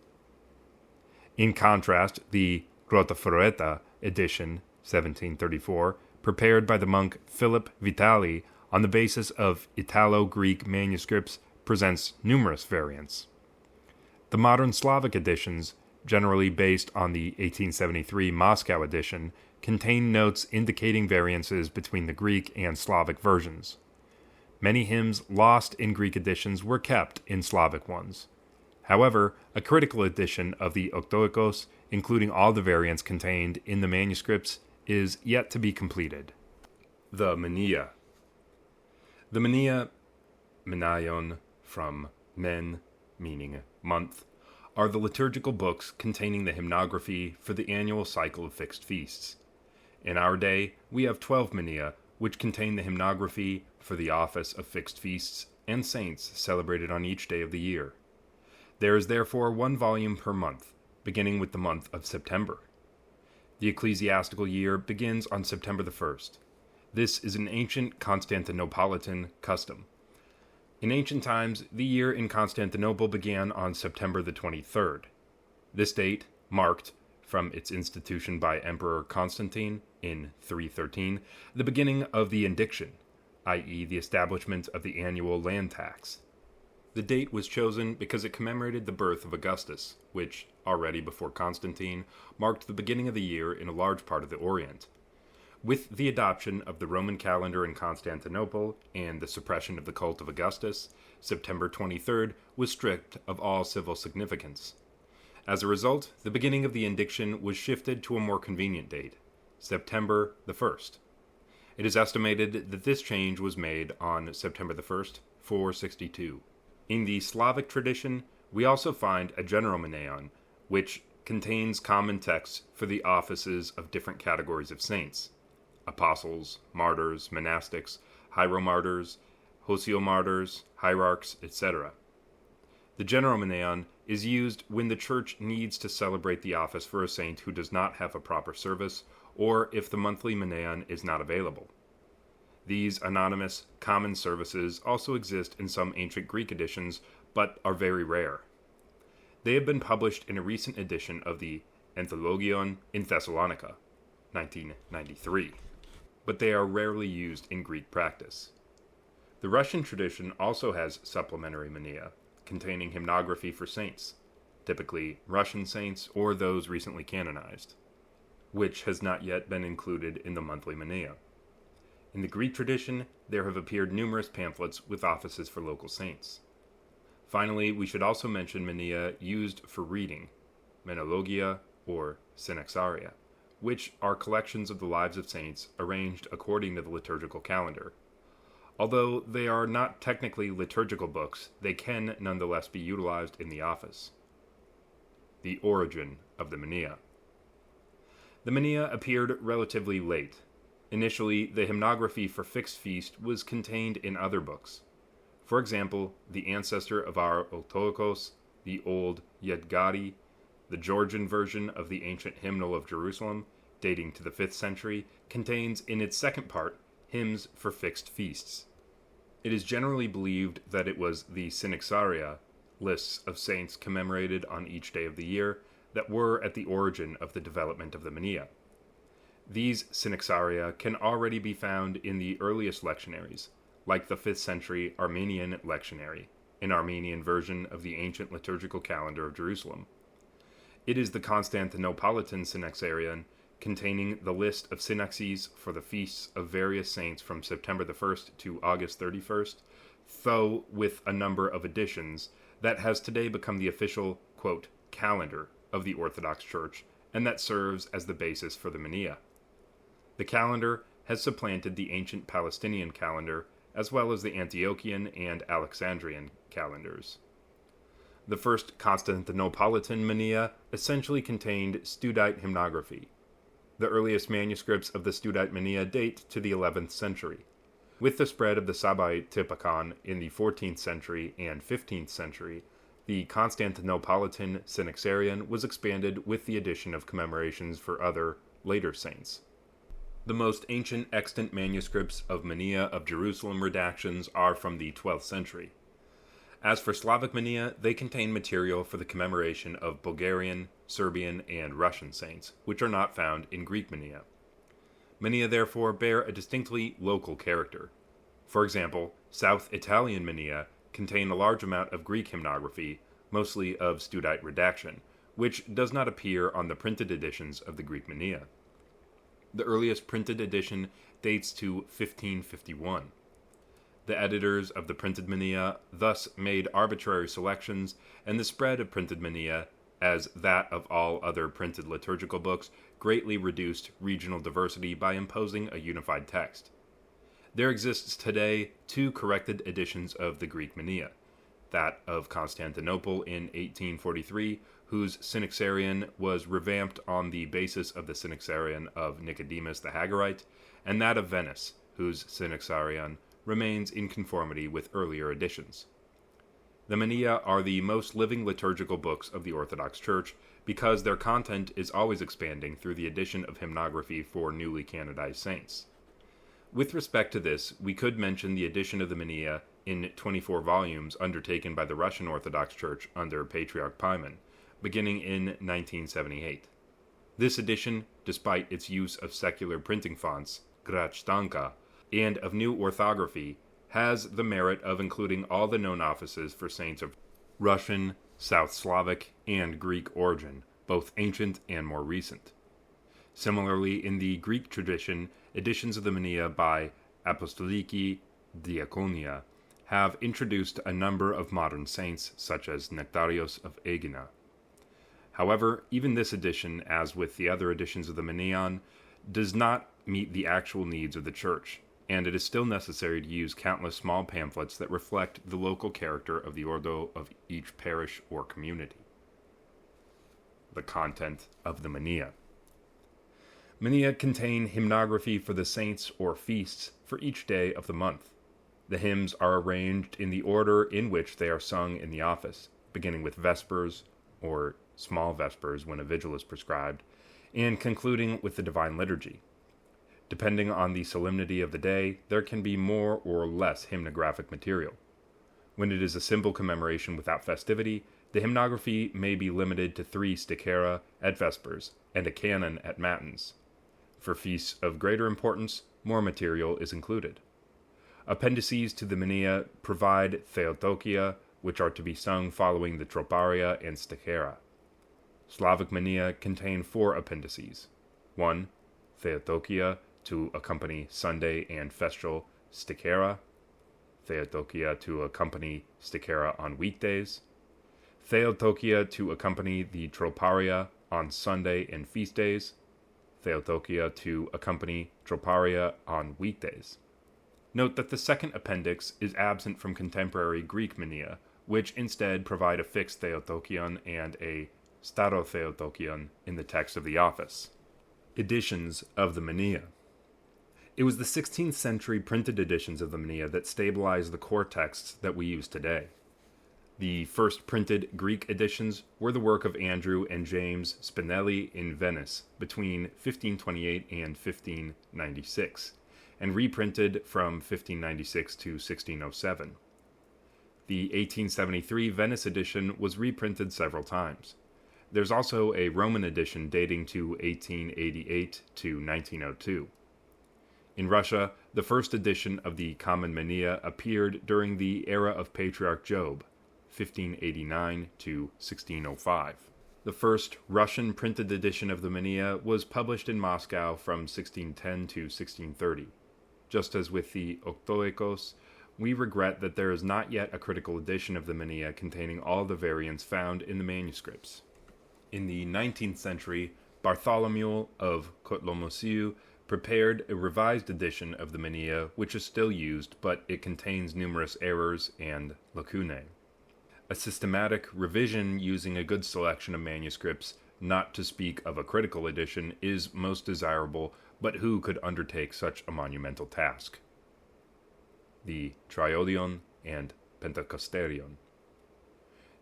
Speaker 1: In contrast, the Grottaferrata edition, 1734, prepared by the monk Philip Vitali on the basis of Italo-Greek manuscripts, presents numerous variants. The modern Slavic editions, generally based on the 1873 Moscow edition, contain notes indicating variances between the Greek and Slavic versions. Many hymns lost in Greek editions were kept in Slavic ones. However, a critical edition of the Octoikos, including all the variants contained in the manuscripts, is yet to be completed. The Menia. The Menia, menaion, from men, meaning month, are the liturgical books containing the hymnography for the annual cycle of fixed feasts. In our day, we have 12 Menia, which contain the hymnography for the office of fixed feasts and saints celebrated on each day of the year. There is therefore one volume per month, beginning with the month of September. The ecclesiastical year begins on September the 1st. This is an ancient Constantinopolitan custom. In ancient times, the year in Constantinople began on September the 23rd. This date marked, from its institution by Emperor Constantine in 313, the beginning of the indiction, i.e. the establishment of the annual land tax. The date was chosen because it commemorated the birth of Augustus, which, already before Constantine, marked the beginning of the year in a large part of the Orient. With the adoption of the Roman calendar in Constantinople and the suppression of the cult of Augustus, September 23rd was stripped of all civil significance. As a result, the beginning of the indiction was shifted to a more convenient date, September the 1st. It is estimated that this change was made on September the 1st, 462. In the Slavic tradition, we also find a general menaion, which contains common texts for the offices of different categories of saints: apostles, martyrs, monastics, hieromartyrs, hosiomartyrs, hierarchs, etc. The general menaion is used when the church needs to celebrate the office for a saint who does not have a proper service, or if the monthly menaion is not available. These anonymous, common services also exist in some ancient Greek editions, but are very rare. They have been published in a recent edition of the Anthologion in Thessalonica, 1993, but they are rarely used in Greek practice. The Russian tradition also has supplementary menia, containing hymnography for saints, typically Russian saints or those recently canonized, which has not yet been included in the monthly menia. In the Greek tradition, there have appeared numerous pamphlets with offices for local saints. Finally, we should also mention menia used for reading, menologia or synaxaria, which are collections of the lives of saints arranged according to the liturgical calendar. Although they are not technically liturgical books, they can nonetheless be utilized in the office. The origin of the menia. The menia appeared relatively late. Initially, the hymnography for fixed feast was contained in other books. For example, the ancestor of our Octoikos, the old Yedgari, the Georgian version of the ancient hymnal of Jerusalem, dating to the 5th century, contains in its second part hymns for fixed feasts. It is generally believed that it was the synaxaria, lists of saints commemorated on each day of the year, that were at the origin of the development of the menia. These synaxaria can already be found in the earliest lectionaries, like the 5th century Armenian lectionary, an Armenian version of the ancient liturgical calendar of Jerusalem. It is the Constantinopolitan synaxarion, containing the list of synaxes for the feasts of various saints from September the 1st to August 31st, though with a number of additions, that has today become the official, quote, calendar of the Orthodox Church, and that serves as the basis for the menia. The calendar has supplanted the ancient Palestinian calendar, as well as the Antiochian and Alexandrian calendars. The first Constantinopolitan menia essentially contained Studite hymnography. The earliest manuscripts of the Studite Mania date to the 11th century. With the spread of the Sabaite Typikon in the 14th century and 15th century, the Constantinopolitan Synaxarion was expanded with the addition of commemorations for other, later saints. The most ancient extant manuscripts of Mania of Jerusalem redactions are from the 12th century. As for Slavic Mania, they contain material for the commemoration of Bulgarian, Serbian, and Russian saints, which are not found in Greek Mania. Mania therefore bear a distinctly local character. For example, South Italian Mania contain a large amount of Greek hymnography, mostly of Studite redaction, which does not appear on the printed editions of the Greek Mania. The earliest printed edition dates to 1551. The editors of the printed Mania thus made arbitrary selections, and the spread of printed Mania, as that of all other printed liturgical books, greatly reduced regional diversity by imposing a unified text. There exists today two corrected editions of the Greek Mania, that of Constantinople in 1843, whose Synaxarion was revamped on the basis of the Synaxarion of Nicodemus the Hagarite, and that of Venice, whose Synaxarion remains in conformity with earlier editions. The Mania are the most living liturgical books of the Orthodox Church because their content is always expanding through the addition of hymnography for newly canonized saints. With respect to this, we could mention the edition of the Mania in 24 volumes undertaken by the Russian Orthodox Church under Patriarch Pimen, beginning in 1978. This edition, despite its use of secular printing fonts, grachtanka, and of new orthography, has the merit of including all the known offices for saints of Russian, South Slavic, and Greek origin, both ancient and more recent. Similarly, in the Greek tradition, editions of the Mania by Apostoliki Diakonia have introduced a number of modern saints, such as Nectarios of Aegina. However, even this edition, as with the other editions of the Manion, does not meet the actual needs of the Church, and it is still necessary to use countless small pamphlets that reflect the local character of the ordo of each parish or community. The content of the Mania. Mania contain hymnography for the saints or feasts for each day of the month. The hymns are arranged in the order in which they are sung in the office, beginning with Vespers, or small Vespers when a vigil is prescribed, and concluding with the Divine Liturgy. Depending on the solemnity of the day, there can be more or less hymnographic material. When it is a simple commemoration without festivity, the hymnography may be limited to 3 stichera at Vespers and a canon at Matins. For feasts of greater importance, more material is included. Appendices to the Mania provide Theotokia, which are to be sung following the Troparia and stichera. Slavic Mania contain 4 appendices. 1. Theotokia, to accompany Sunday and festal stichera, Theotokia to accompany stichera on weekdays, Theotokia to accompany the Troparia on Sunday and feast days, Theotokia to accompany Troparia on weekdays. Note that the second appendix is absent from contemporary Greek Mania, which instead provide a fixed Theotokion and a Starotheotokion in the text of the office. Editions of the Mania. It was the 16th century printed editions of the Mania that stabilized the core texts that we use today. The first printed Greek editions were the work of Andrew and James Spinelli in Venice between 1528 and 1596, and reprinted from 1596 to 1607. The 1873 Venice edition was reprinted several times. There's also a Roman edition dating to 1888 to 1902. In Russia, the first edition of the Common Mania appeared during the era of Patriarch Job, 1589 to 1605. The first Russian printed edition of the Mania was published in Moscow from 1610 to 1630. Just as with the Oktoikos, we regret that there is not yet a critical edition of the Mania containing all the variants found in the manuscripts. In the 19th century, Bartholomew of Kotlomoisiu prepared a revised edition of the Mania, which is still used, but it contains numerous errors and lacunae. A systematic revision using a good selection of manuscripts not to speak of a critical edition, is most desirable, but who could undertake such a monumental task? The Triodion and Pentecosterion.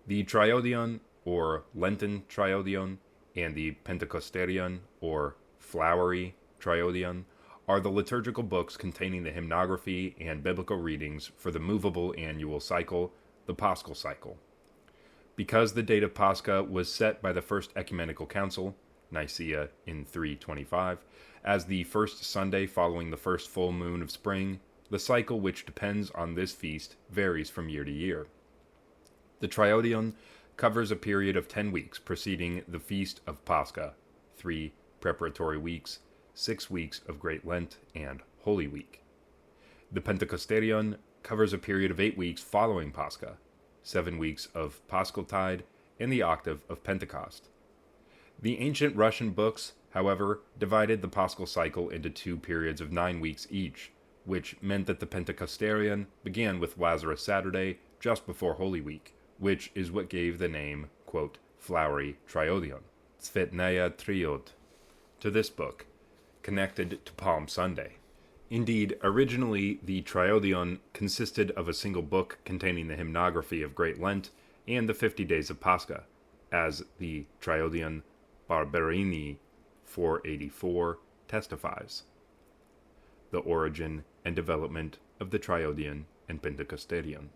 Speaker 1: The Triodion, or Lenten Triodion, and the Pentecosterion, or Flowery Triodion, are the liturgical books containing the hymnography and biblical readings for the movable annual cycle, the Paschal cycle. Because the date of Pascha was set by the First Ecumenical Council, Nicaea in 325, as the first Sunday following the first full moon of spring, the cycle which depends on this feast varies from year to year. The Triodion covers a period of 10 weeks preceding the Feast of Pascha, 3 preparatory weeks, 6 weeks of Great Lent, and Holy Week. The Pentecosterion covers a period of 8 weeks following Pascha, 7 weeks of Paschaltide, and the octave of Pentecost. The ancient Russian books, however, divided the Paschal cycle into 2 periods of 9 weeks each, which meant that the Pentecosterion began with Lazarus Saturday just before Holy Week, which is what gave the name, quote, Flowery Triodion, Tsvetnaya Triod, to this book, connected to Palm Sunday. Indeed, originally the Triodion consisted of a single book containing the hymnography of Great Lent and the 50 days of Pascha, as the Triodion Barberini 484 testifies. The origin and development of the Triodion and Pentecosterion.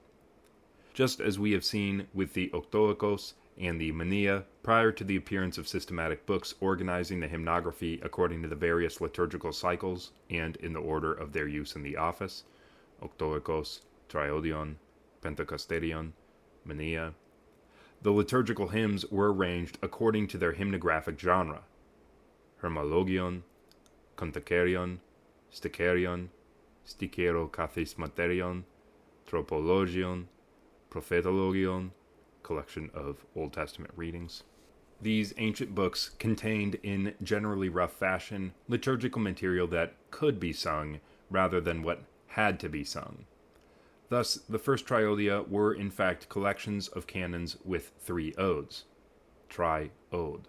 Speaker 1: Just as we have seen with the Octoikos and the Mania, prior to the appearance of systematic books organizing the hymnography according to the various liturgical cycles and in the order of their use in the office, Octoikos, Triodion, Pentecosterion, Mania, the liturgical hymns were arranged according to their hymnographic genre: Hermologion, Contakerion, Stikerion, Stikerokathismaterion, Tropologion, Prophetologion, collection of Old Testament readings. These ancient books contained, in generally rough fashion, liturgical material that could be sung rather than what had to be sung. Thus, the first Triodia were in fact collections of canons with 3 odes, tri-ode,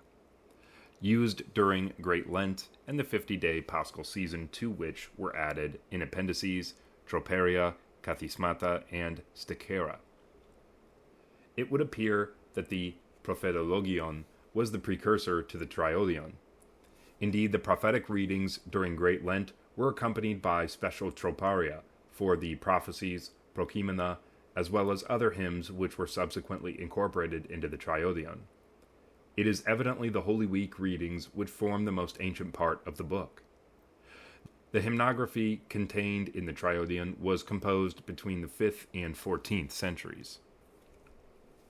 Speaker 1: used during Great Lent and the 50-day Paschal season, to which were added in appendices Troperia, Kathismata, and Stikera. It would appear that the Prophetologion was the precursor to the Triodion. Indeed, the prophetic readings during Great Lent were accompanied by special troparia for the prophecies, prokimena, as well as other hymns which were subsequently incorporated into the Triodion. It is evidently the Holy Week readings which form the most ancient part of the book. The hymnography contained in the Triodion was composed between the 5th and 14th centuries.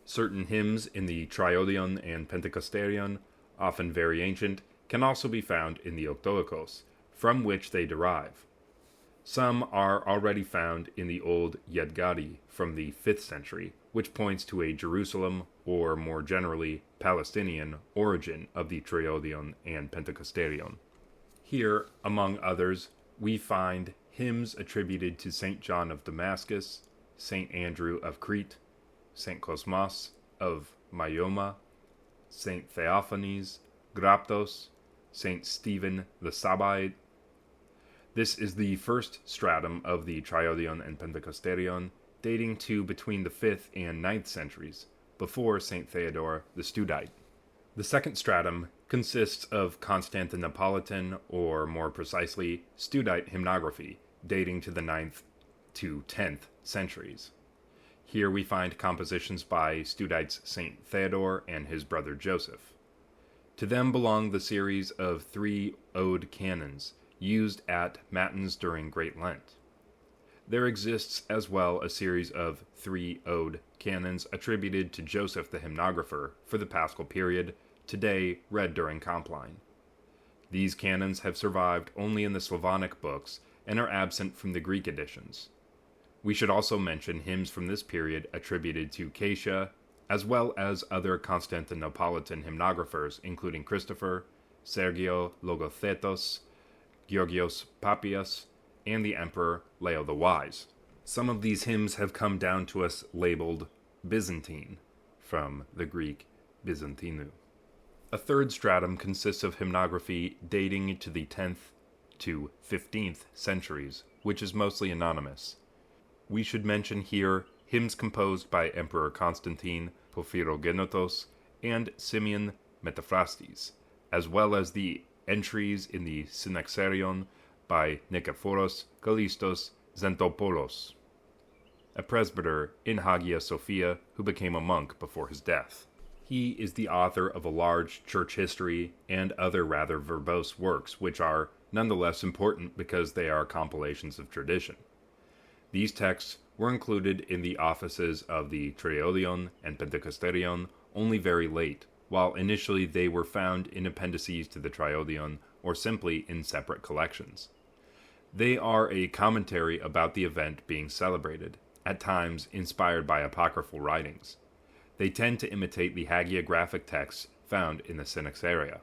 Speaker 1: Certain hymns in the Triodion and Pentecosterion, often very ancient, can also be found in the Octoikos, from which they derive. Some are already found in the old Yedgadi from the 5th century, which points to a Jerusalem, or more generally, Palestinian, origin of the Triodion and Pentecosterion. Here, among others, we find hymns attributed to St. John of Damascus, St. Andrew of Crete, St. Cosmas of Myoma, St. Theophanes, Graptos, St. Stephen the Sabaite. This is the first stratum of the Triodion and Pentecosterion, dating to between the 5th and 9th centuries, before St. Theodore the Studite. The second stratum consists of Constantinopolitan, or more precisely, Studite hymnography, dating to the 9th to 10th centuries. Here we find compositions by Studites St. Theodore and his brother Joseph. To them belong the series of 3 ode canons, used at Matins during Great Lent. There exists as well a series of 3 ode canons attributed to Joseph the hymnographer for the Paschal period, today read during Compline. These canons have survived only in the Slavonic books and are absent from the Greek editions. We should also mention hymns from this period attributed to Getcha, as well as other Constantinopolitan hymnographers, including Christopher, Sergio Logothetos, Georgios Papias, and the Emperor Leo the Wise. Some of these hymns have come down to us labeled Byzantine, from the Greek Byzantinu. A third stratum consists of hymnography dating to the 10th to 15th centuries, which is mostly anonymous. We should mention here hymns composed by Emperor Constantine Porphyrogenitos and Simeon Metaphrastes, as well as the entries in the Synaxarion by Nikephoros Kallistos Xanthopoulos, a presbyter in Hagia Sophia who became a monk before his death. He is the author of a large church history and other rather verbose works, which are nonetheless important because they are compilations of tradition. These texts were included in the offices of the Triodion and Pentecosterion only very late, while initially they were found in appendices to the Triodion or simply in separate collections. They are a commentary about the event being celebrated, at times inspired by apocryphal writings. They tend to imitate the hagiographic texts found in the Synaxaria,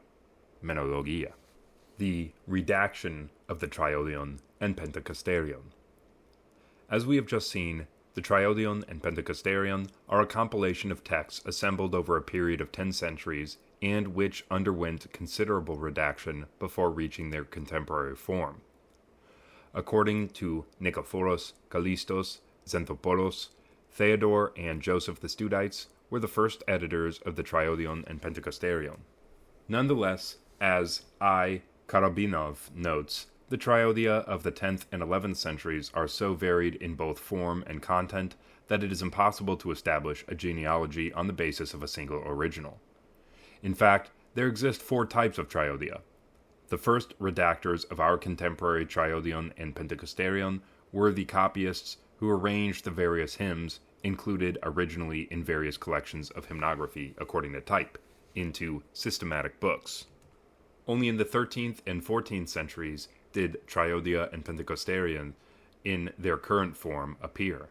Speaker 1: Menologia, the redaction of the Triodion and Pentecosterion. As we have just seen, the Triodion and Pentecosterion are a compilation of texts assembled over a period of 10 centuries and which underwent considerable redaction before reaching their contemporary form. According to Nikephoros Kallistos Xanthopoulos, Theodore and Joseph the Studites were the first editors of the Triodion and Pentecosterion. Nonetheless, as I. Karabinov notes, the Triodia of the 10th and 11th centuries are so varied in both form and content that it is impossible to establish a genealogy on the basis of a single original. In fact, there exist 4 types of Triodia. The first redactors of our contemporary Triodion and Pentecosterion were the copyists who arranged the various hymns included originally in various collections of hymnography according to type, into systematic books. Only in the 13th and 14th centuries did Triodia and Pentecosterion in their current form appear.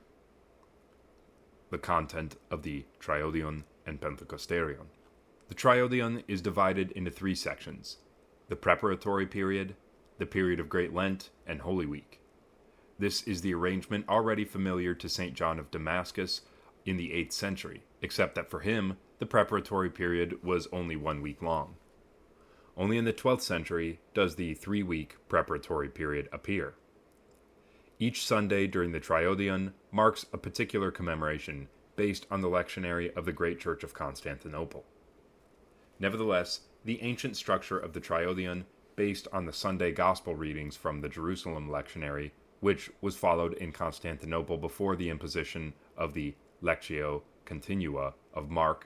Speaker 1: The content of the Triodion and Pentecosterion. The Triodion is divided into 3 sections: the preparatory period, the period of Great Lent, and Holy Week. This is the arrangement already familiar to St. John of Damascus in the 8th century, except that for him, the preparatory period was only 1 week long. Only in the 12th century does the 3-week preparatory period appear. Each Sunday during the Triodion marks a particular commemoration based on the lectionary of the Great Church of Constantinople. Nevertheless, the ancient structure of the Triodion, based on the Sunday Gospel readings from the Jerusalem lectionary, which was followed in Constantinople before the imposition of the Lectio Continua of Mark,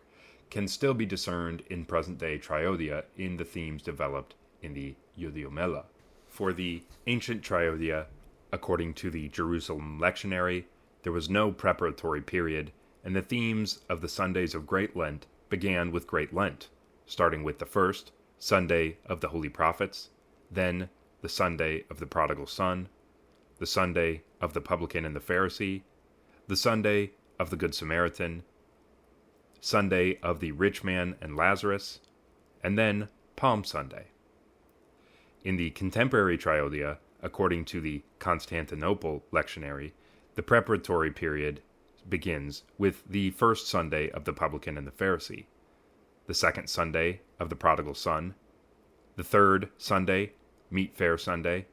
Speaker 1: can still be discerned in present-day Triodia in the themes developed in the Iudiomela. For the ancient Triodia, according to the Jerusalem lectionary, there was no preparatory period, and the themes of the Sundays of Great Lent began with Great Lent, starting with the first, Sunday of the Holy Prophets, then the Sunday of the Prodigal Son, the Sunday of the Publican and the Pharisee, the Sunday of the Good Samaritan, Sunday of the Rich Man and Lazarus, and then Palm Sunday. In the contemporary Triodia, according to the Constantinople lectionary, the preparatory period begins with the first Sunday of the Publican and the Pharisee, the second Sunday of the Prodigal Son, the third Sunday, Meat Fair Sunday,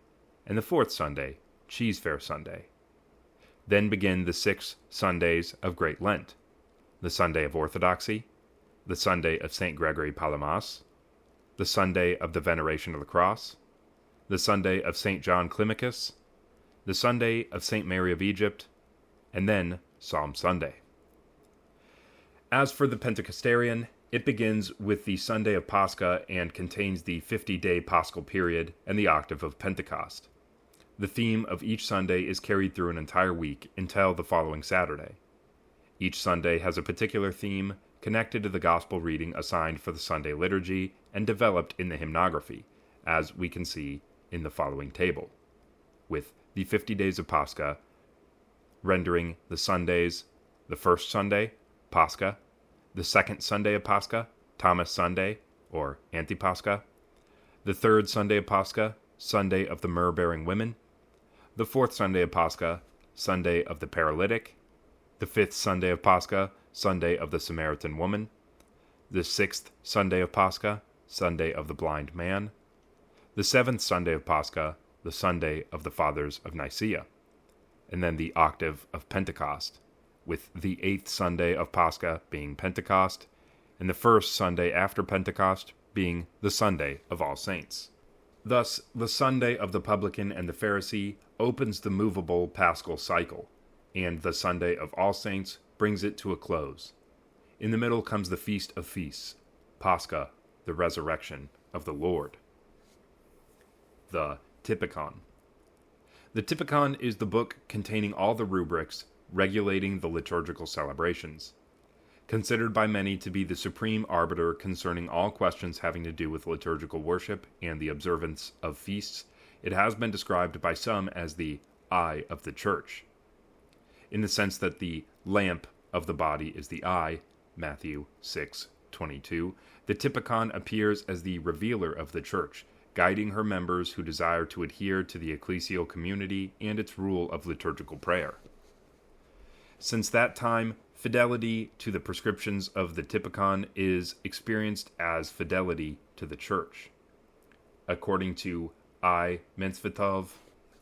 Speaker 1: and the fourth Sunday, Cheese Fair Sunday. Then begin the 6 Sundays of Great Lent, the Sunday of Orthodoxy, the Sunday of St. Gregory Palamas, the Sunday of the Veneration of the Cross, the Sunday of St. John Climacus, the Sunday of St. Mary of Egypt, and then Psalm Sunday. As for the Pentecosterian, it begins with the Sunday of Pascha and contains the 50-day Paschal period and the octave of Pentecost. The theme of each Sunday is carried through an entire week until the following Saturday. Each Sunday has a particular theme connected to the Gospel reading assigned for the Sunday liturgy and developed in the hymnography, as we can see in the following table, with the 50 days of Pascha rendering the Sundays: the first Sunday, Pascha; the second Sunday of Pascha, Thomas Sunday, or Antipascha; the third Sunday of Pascha, Sunday of the Myrrh-bearing Women; the fourth Sunday of Pascha, Sunday of the Paralytic; the fifth Sunday of Pascha, Sunday of the Samaritan Woman; the sixth Sunday of Pascha, Sunday of the Blind Man, the seventh Sunday of Pascha, the Sunday of the Fathers of Nicaea, and then the octave of Pentecost, with the eighth Sunday of Pascha being Pentecost, and the first Sunday after Pentecost being the Sunday of All Saints. Thus, the Sunday of the Publican and the Pharisee opens the movable Paschal cycle, and the Sunday of All Saints brings it to a close. In the middle comes the Feast of Feasts, Pascha, the resurrection of the Lord. The Typikon. The Typikon is the book containing all the rubrics regulating the liturgical celebrations. Considered by many to be the supreme arbiter concerning all questions having to do with liturgical worship and the observance of feasts, it has been described by some as the eye of the church, in the sense that the lamp of the body is the eye, Matthew 6:22. The Typikon appears as the revealer of the church, guiding her members who desire to adhere to the ecclesial community and its rule of liturgical prayer. Since that time, fidelity to the prescriptions of the Typikon is experienced as fidelity to the church. According to I. Mentzvitov,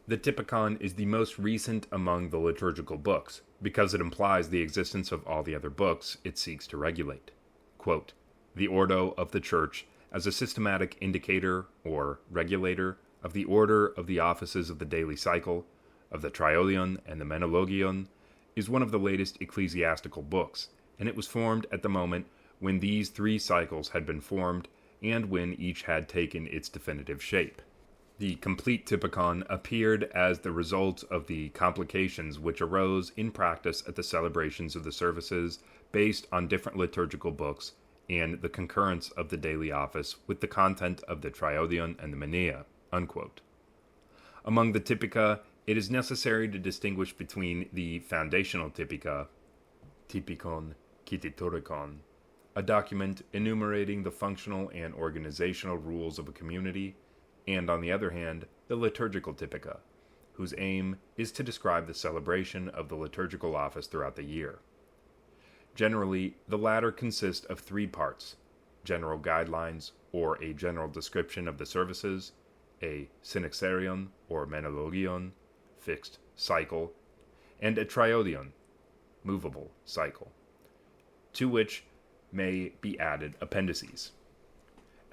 Speaker 1: the Typikon is the most recent among the liturgical books, because it implies the existence of all the other books it seeks to regulate. Quote, the Ordo of the Church, as a systematic indicator or regulator of the order of the offices of the daily cycle, of the Triodion and the Menologion, is one of the latest ecclesiastical books, and it was formed at the moment when these three cycles had been formed and when each had taken its definitive shape. The complete Typikon appeared as the result of the complications which arose in practice at the celebrations of the services based on different liturgical books and the concurrence of the daily office with the content of the Triodion and the Menea. Unquote. Among the Typica, it is necessary to distinguish between the foundational Typica, Typikon, Kittorikon, a document enumerating the functional and organizational rules of a community, and on the other hand, the liturgical Typica, whose aim is to describe the celebration of the liturgical office throughout the year. Generally, the latter consist of three parts: general guidelines, or a general description of the services, a synaxarion, or menologion, fixed cycle, and a triodion, movable cycle, to which may be added appendices.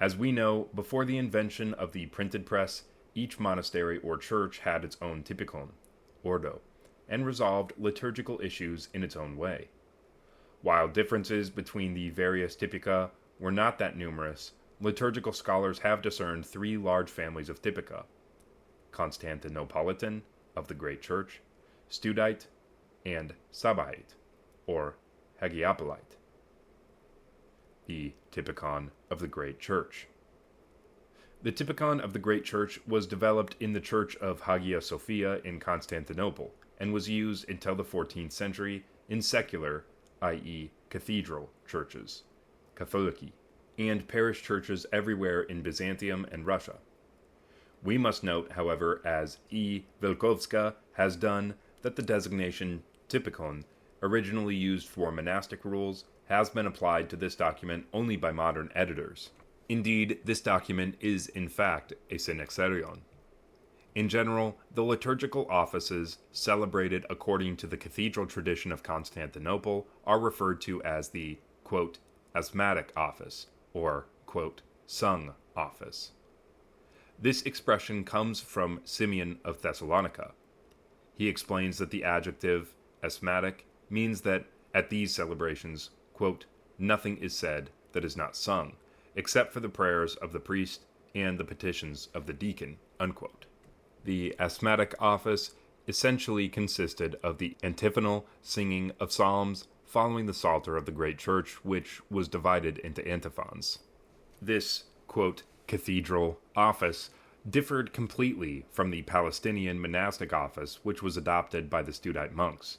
Speaker 1: As we know, before the invention of the printed press, each monastery or church had its own Typikon, Ordo, and resolved liturgical issues in its own way. While differences between the various Typica were not that numerous, liturgical scholars have discerned three large families of Typica: Constantinopolitan, of the Great Church, Studite, and Sabbaite, or Hagiopolite. The Typikon of the Great Church. The Typikon of the Great Church was developed in the Church of Hagia Sophia in Constantinople, and was used until the 14th century in secular, i.e. cathedral, churches, Katholiki, and parish churches everywhere in Byzantium and Russia. We must note, however, as E. Vilkovska has done, that the designation Typikon, originally used for monastic rules, has been applied to this document only by modern editors. Indeed, this document is in fact a synaxarion. In general, the liturgical offices celebrated according to the cathedral tradition of Constantinople are referred to as the, quote, asthmatic office, or, quote, sung office. This expression comes from Simeon of Thessalonica. He explains that the adjective asthmatic means that at these celebrations, quote, nothing is said that is not sung, except for the prayers of the priest and the petitions of the deacon, unquote. The asthmatic office essentially consisted of the antiphonal singing of psalms following the Psalter of the Great Church, which was divided into antiphons. This, quote, cathedral office differed completely from the Palestinian monastic office, which was adopted by the Studite monks.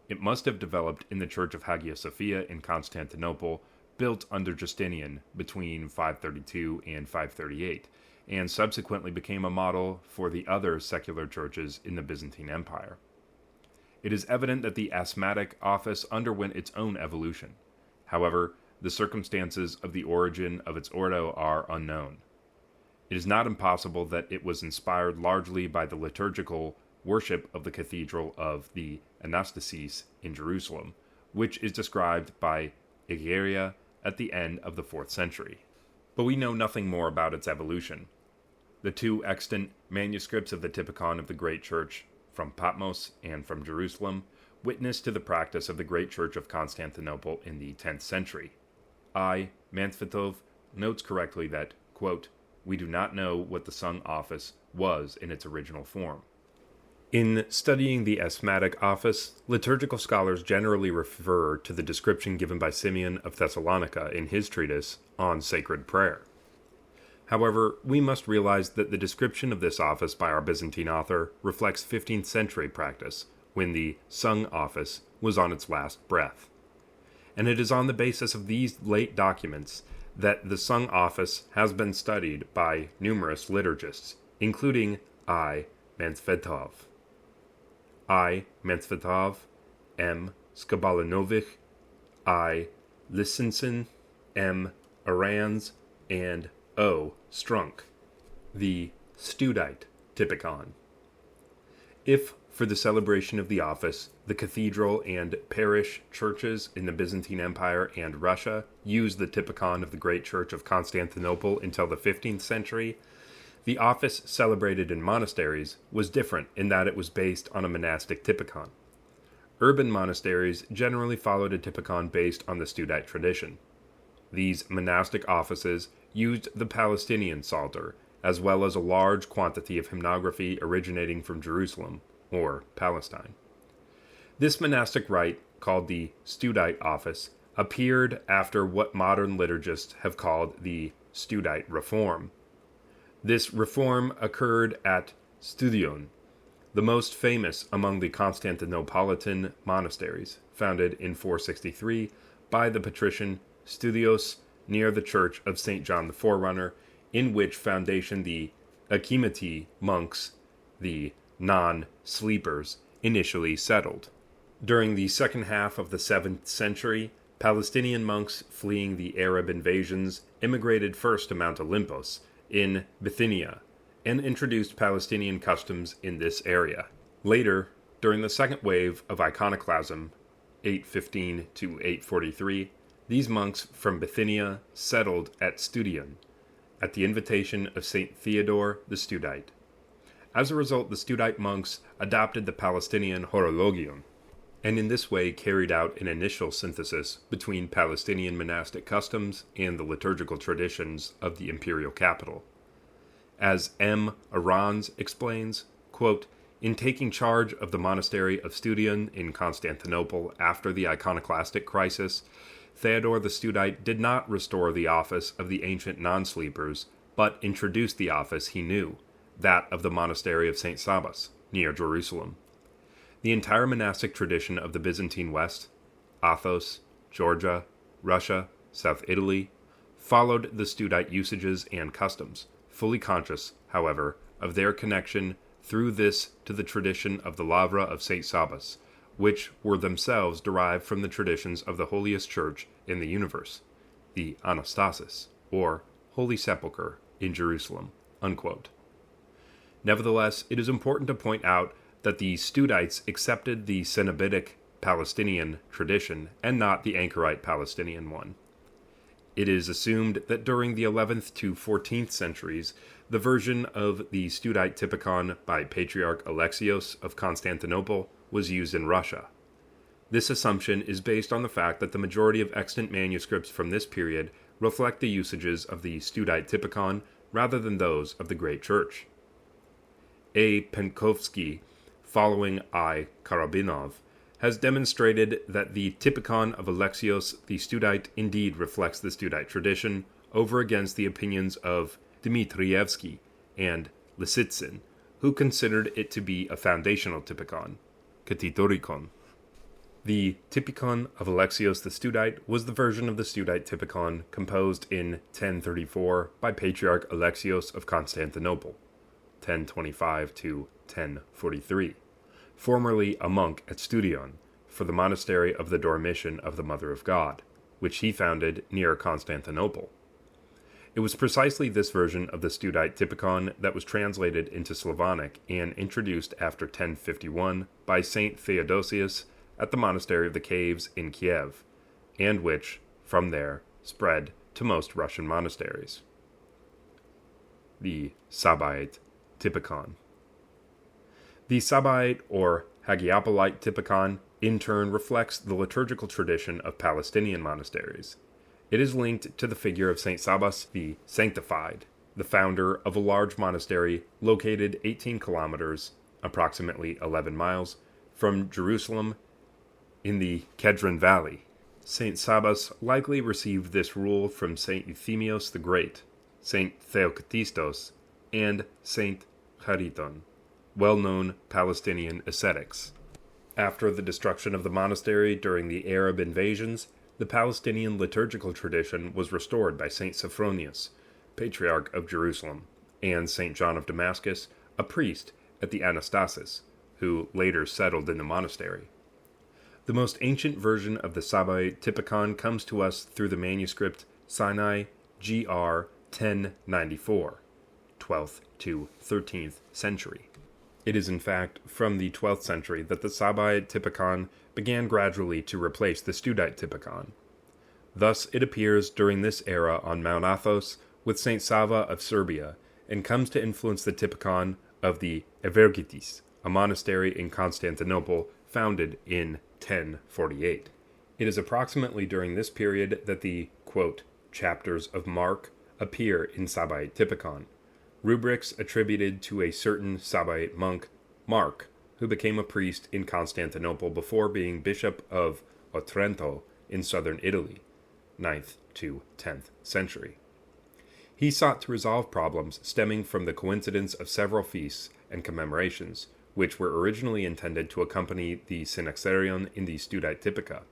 Speaker 1: It must have developed in the Church of Hagia Sophia in Constantinople, built under Justinian between 532 and 538, and subsequently became a model for the other secular churches in the Byzantine Empire. It is evident that the asthmatic office underwent its own evolution. However, the circumstances of the origin of its ordo are unknown. It is not impossible that it was inspired largely by the liturgical worship of the Cathedral of the Anastasis in Jerusalem, which is described by Egeria at the end of the 4th century. But we know nothing more about its evolution. The two extant manuscripts of the Typikon of the Great Church, from Patmos and from Jerusalem, witness to the practice of the Great Church of Constantinople in the 10th century. I. Manfitov notes correctly that, quote, "We do not know what the sung office was in its original form." In studying the asthmatic office, liturgical scholars generally refer to the description given by Simeon of Thessalonica in his treatise on sacred prayer. However, we must realize that the description of this office by our Byzantine author reflects 15th century practice, when the sung office was on its last breath. And it is on the basis of these late documents that the sung office has been studied by numerous liturgists, including I. Manfitov, I. Manfitov, M. Skabalinovich, I. Lisensen, M. Arans, and O. Strunk, the Studite Typikon. If, for the celebration of the office, the cathedral and parish churches in the Byzantine Empire and Russia used the Typikon of the Great Church of Constantinople until the 15th century, the office celebrated in monasteries was different in that it was based on a monastic Typikon. Urban monasteries generally followed a Typikon based on the Studite tradition. These monastic offices used the Palestinian Psalter, as well as a large quantity of hymnography originating from Jerusalem, or Palestine. This monastic rite, called the Studite office, appeared after what modern liturgists have called the Studite Reform. This reform occurred at Studion, the most famous among the Constantinopolitan monasteries, founded in 463 by the patrician Studios near the church of St. John the Forerunner, in which foundation the Archimandrite monks, the non-sleepers, initially settled. During the second half of the 7th century, Palestinian monks fleeing the Arab invasions immigrated first to Mount Olympus in Bithynia and introduced Palestinian customs in this area. Later, during the second wave of iconoclasm, 815 to 843, these monks from Bithynia settled at Studion, at the invitation of St. Theodore the Studite. As a result, the Studite monks adopted the Palestinian horologion, and in this way carried out an initial synthesis between Palestinian monastic customs and the liturgical traditions of the imperial capital. As M. Arans explains, quote, "In taking charge of the monastery of Studion in Constantinople after the iconoclastic crisis, Theodore the Studite did not restore the office of the ancient non-sleepers, but introduced the office he knew, that of the monastery of St. Sabas, near Jerusalem. The entire monastic tradition of the Byzantine West, Athos, Georgia, Russia, South Italy, followed the Studite usages and customs, fully conscious, however, of their connection through this to the tradition of the Lavra of St. Sabas, which were themselves derived from the traditions of the holiest church in the universe, the Anastasis, or Holy Sepulchre, in Jerusalem." Unquote. Nevertheless, it is important to point out that the Studites accepted the Cenobitic Palestinian tradition and not the Anchorite Palestinian one. It is assumed that during the 11th to 14th centuries, the version of the Studite Typikon by Patriarch Alexios of Constantinople was used in Russia. This assumption is based on the fact that the majority of extant manuscripts from this period reflect the usages of the Studite Typikon rather than those of the Great Church. A. Penkovsky, following I. Karabinov, has demonstrated that the Typikon of Alexios the Studite indeed reflects the Studite tradition over against the opinions of Dmitrievsky and Lisitsyn, who considered it to be a foundational Typikon, Katitorikon. The Typikon of Alexios the Studite was the version of the Studite Typikon composed in 1034 by Patriarch Alexios of Constantinople, 1025 to 1043, formerly a monk at Studion, for the monastery of the Dormition of the Mother of God, which he founded near Constantinople. It was precisely this version of the Studite Typikon that was translated into Slavonic and introduced after 1051 by Saint Theodosius at the Monastery of the Caves in Kiev, and which, from there, spread to most Russian monasteries. The Sabaite Typikon. The Sabaite or Hagiopolite Typikon in turn reflects the liturgical tradition of Palestinian monasteries. It is linked to the figure of Saint Sabas the Sanctified, the founder of a large monastery located 18 kilometers, approximately 11 miles, from Jerusalem in the Kedron Valley. Saint Sabas likely received this rule from Saint Euthemios the Great, Saint Theoktistos, and Saint Chariton, well-known Palestinian ascetics. After the destruction of the monastery during the Arab invasions, the Palestinian liturgical tradition was restored by Saint Sophronius, Patriarch of Jerusalem, and Saint John of Damascus, a priest at the Anastasis, who later settled in the monastery. The most ancient version of the Sabaite Typikon comes to us through the manuscript Sinai GR 1094, 12th to 13th century. It is in fact from the 12th century that the Sabaite Typikon began gradually to replace the Studite Typikon. Thus it appears during this era on Mount Athos with Saint Sava of Serbia, and comes to influence the Typikon of the Evergitis, a monastery in Constantinople founded in 1048. It is approximately during this period that the, quote, chapters of Mark appear in Sabaite Typikon, rubrics attributed to a certain Sabaite monk, Mark, who became a priest in Constantinople before being bishop of Otranto in southern Italy, 9th to 10th century. He sought to resolve problems stemming from the coincidence of several feasts and commemorations, which were originally intended to accompany the Synaxarion in the Studite Typica.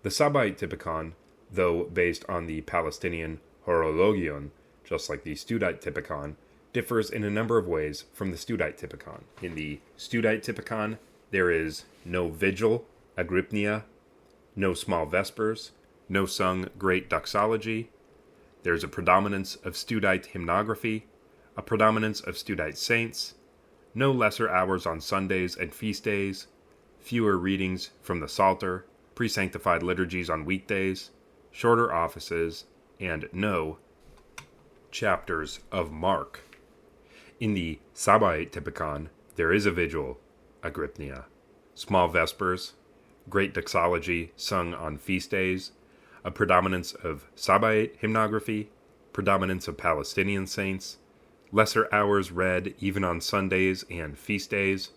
Speaker 1: The Sabaite Typikon, though based on the Palestinian Horologion, just like the Studite Typikon, differs in a number of ways from the Studite Typikon. In the Studite Typikon, there is no vigil, agrypnia, no small vespers, no sung great doxology. There's a predominance of Studite hymnography, a predominance of Studite saints, no lesser hours on Sundays and feast days, fewer readings from the Psalter, pre-sanctified liturgies on weekdays, shorter offices, and no chapters of Mark. In the Sabaite Typikon, there is a vigil, agrypnia, small vespers, great doxology sung on feast days, a predominance of Sabaite hymnography, predominance of Palestinian saints, lesser hours read even on Sundays and feast days,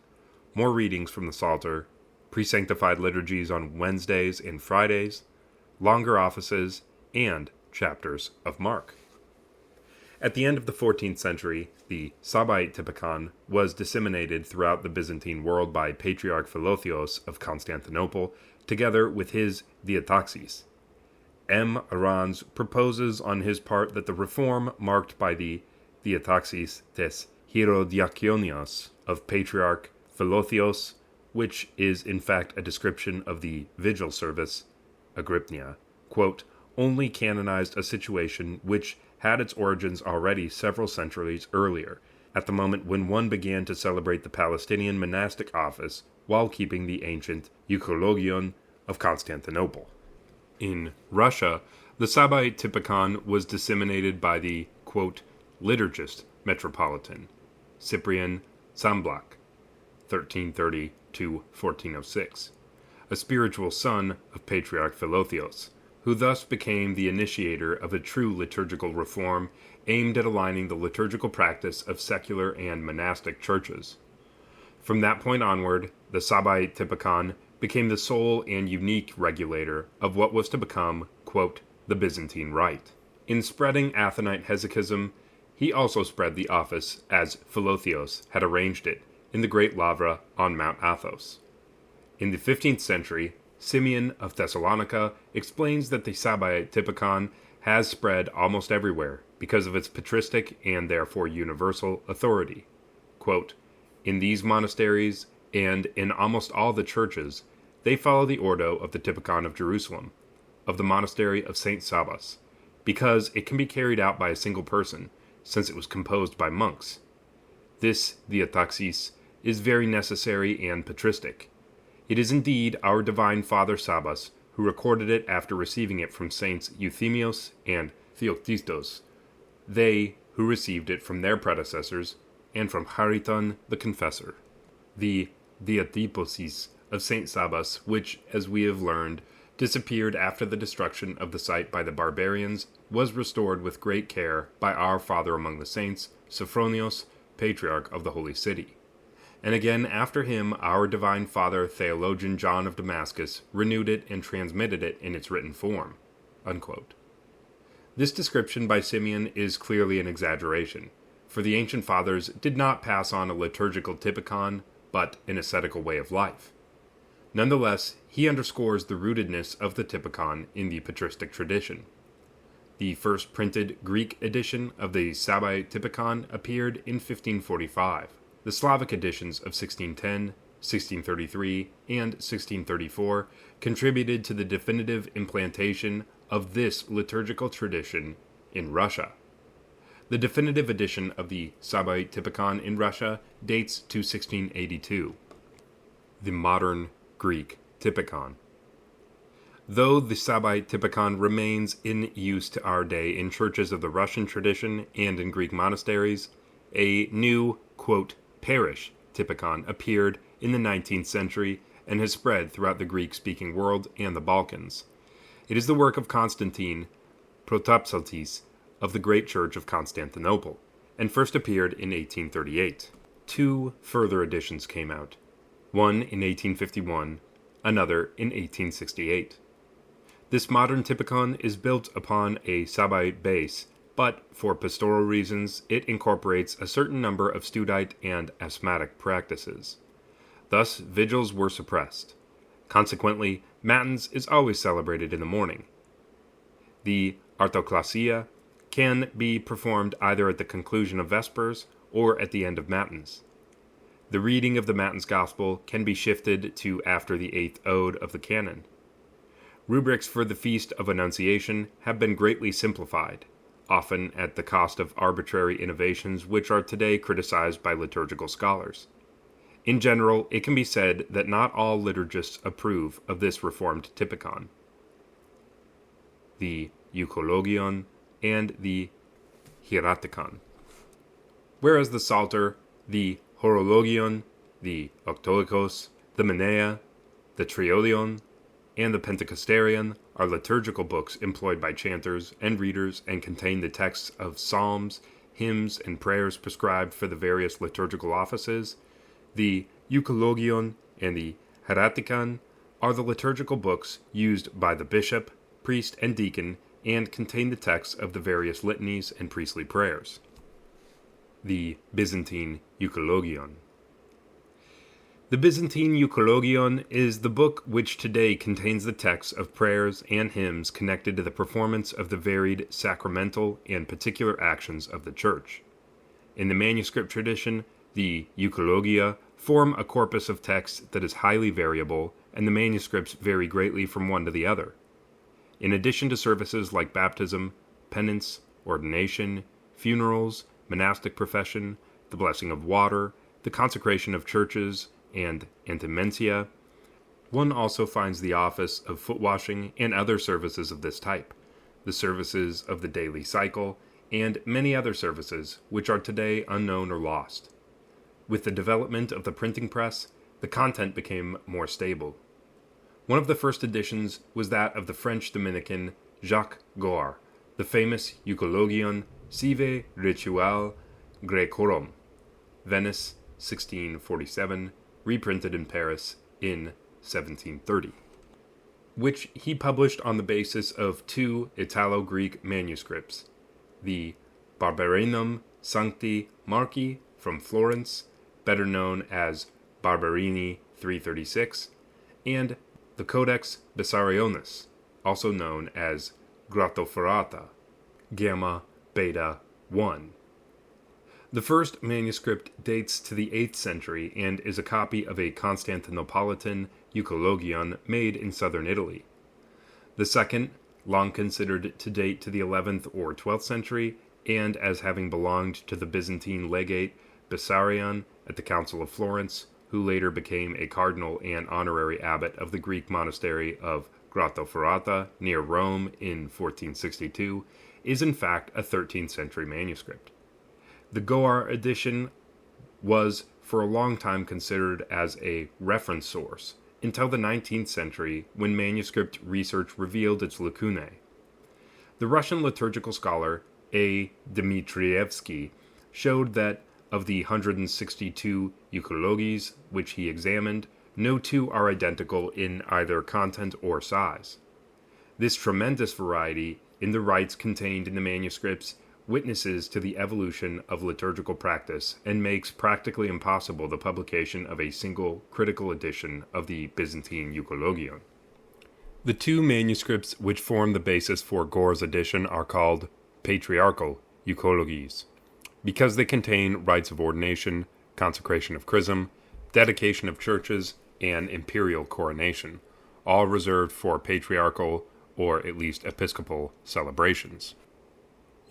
Speaker 1: more readings from the Psalter, pre-sanctified liturgies on Wednesdays and Fridays, longer offices, and chapters of Mark. At the end of the 14th century, the Sabaite Typikon was disseminated throughout the Byzantine world by Patriarch Philotheos of Constantinople, together with his Diataxis. M. Arans proposes on his part that the reform marked by the Diataxis des Hierodiakonios of Patriarch Philotheos, which is in fact a description of the vigil service, agrypnia, quote, only canonized a situation which had its origins already several centuries earlier, at the moment when one began to celebrate the Palestinian monastic office while keeping the ancient Euchologion of Constantinople. In Russia, the Sabaite Typikon was disseminated by the, quote, liturgist metropolitan, Cyprian Samblak, 1330 to 1406, a spiritual son of Patriarch Philotheos, who thus became the initiator of a true liturgical reform aimed at aligning the liturgical practice of secular and monastic churches. From that point onward, the Sabaite Typikon became the sole and unique regulator of what was to become, quote, the Byzantine Rite. In spreading Athonite hesychasm, he also spread the office as Philotheos had arranged it in the Great Lavra on Mount Athos. In the 15th century, Simeon of Thessalonica explains that the Sabaite Typikon has spread almost everywhere because of its patristic and therefore universal authority. Quote, in these monasteries and in almost all the churches, they follow the ordo of the Typikon of Jerusalem, of the monastery of St. Sabas, because it can be carried out by a single person, since it was composed by monks. This diataxis is very necessary and patristic. It is indeed our divine Father Sabas who recorded it after receiving it from Saints Euthemios and Theoctistos, they who received it from their predecessors, and from Chariton the Confessor. The diatyposis of St. Sabas, which, as we have learned, disappeared after the destruction of the site by the barbarians, was restored with great care by our Father among the Saints, Sophronios, Patriarch of the Holy City. And again after him our divine Father Theologian John of Damascus renewed it and transmitted it in its written form." Unquote. This description by Simeon is clearly an exaggeration, for the ancient fathers did not pass on a liturgical typikon, but an ascetical way of life. Nonetheless, he underscores the rootedness of the typikon in the patristic tradition. The first printed Greek edition of the Sabbae Typikon appeared in 1545. The Slavic editions of 1610, 1633, and 1634 contributed to the definitive implantation of this liturgical tradition in Russia. The definitive edition of the Sabbae Typikon in Russia dates to 1682. The modern Greek Typikon. Though the Sabbae Typikon remains in use to our day in churches of the Russian tradition and in Greek monasteries, a new, quote, parish Typikon appeared in the 19th century and has spread throughout the Greek-speaking world and the Balkans. It is the work of Constantine Protopsaltes of the Great Church of Constantinople, and first appeared in 1838. Two further editions came out, one in 1851, another in 1868. This modern Typikon is built upon a Sabbae base, but for pastoral reasons it incorporates a certain number of studite and asthmatic practices. Thus, vigils were suppressed. Consequently, Matins is always celebrated in the morning. The Artoklasia can be performed either at the conclusion of Vespers or at the end of Matins. The reading of the Matins Gospel can be shifted to after the 8th Ode of the Canon. Rubrics for the Feast of Annunciation have been greatly simplified, often at the cost of arbitrary innovations which are today criticized by liturgical scholars. In general, it can be said that not all liturgists approve of this reformed Typikon. The Euchologion and the Hieratikon. Whereas the Psalter, the Horologion, the Octoikos, the Menea, the Triodion, and the Pentecosterion are liturgical books employed by chanters and readers and contain the texts of psalms, hymns, and prayers prescribed for the various liturgical offices. The Euchologion and the Hieratikon are the liturgical books used by the bishop, priest, and deacon and contain the texts of the various litanies and priestly prayers. The Byzantine Euchologion. The Byzantine Euchologion is the book which today contains the texts of prayers and hymns connected to the performance of the varied sacramental and particular actions of the Church. In the manuscript tradition, the Euchologia form a corpus of texts that is highly variable, and the manuscripts vary greatly from one to the other. In addition to services like baptism, penance, ordination, funerals, monastic profession, the blessing of water, the consecration of churches, and antimensia, one also finds the office of foot washing and other services of this type, the services of the daily cycle, and many other services which are today unknown or lost. With the development of the printing press, the content became more stable. One of the first editions was that of the French Dominican Jacques Goar, the famous Euchologion Sive Ritual Graecorum, Venice, 1647, reprinted in Paris in 1730, which he published on the basis of two Italo-Greek manuscripts, the Barbarinum Sancti Marci from Florence, better known as Barberini 336, and the Codex Bessarionis, also known as Gratoferata, Gamma Beta 1. The first manuscript dates to the 8th century and is a copy of a Constantinopolitan Euchologion made in southern Italy. The second, long considered to date to the 11th or 12th century, and as having belonged to the Byzantine legate Bessarion at the Council of Florence, who later became a cardinal and honorary abbot of the Greek monastery of Grottoferrata near Rome in 1462, is in fact a 13th century manuscript. The Goar edition was for a long time considered as a reference source, until the 19th century when manuscript research revealed its lacunae. The Russian liturgical scholar A. Dmitrievsky showed that of the 162 euchologies which he examined, no two are identical in either content or size. This tremendous variety in the rites contained in the manuscripts witnesses to the evolution of liturgical practice and makes practically impossible the publication of a single critical edition of the Byzantine Euchologion. The two manuscripts which form the basis for Goar's edition are called patriarchal euchologies, because they contain rites of ordination, consecration of chrism, dedication of churches, and imperial coronation, all reserved for patriarchal or at least episcopal celebrations.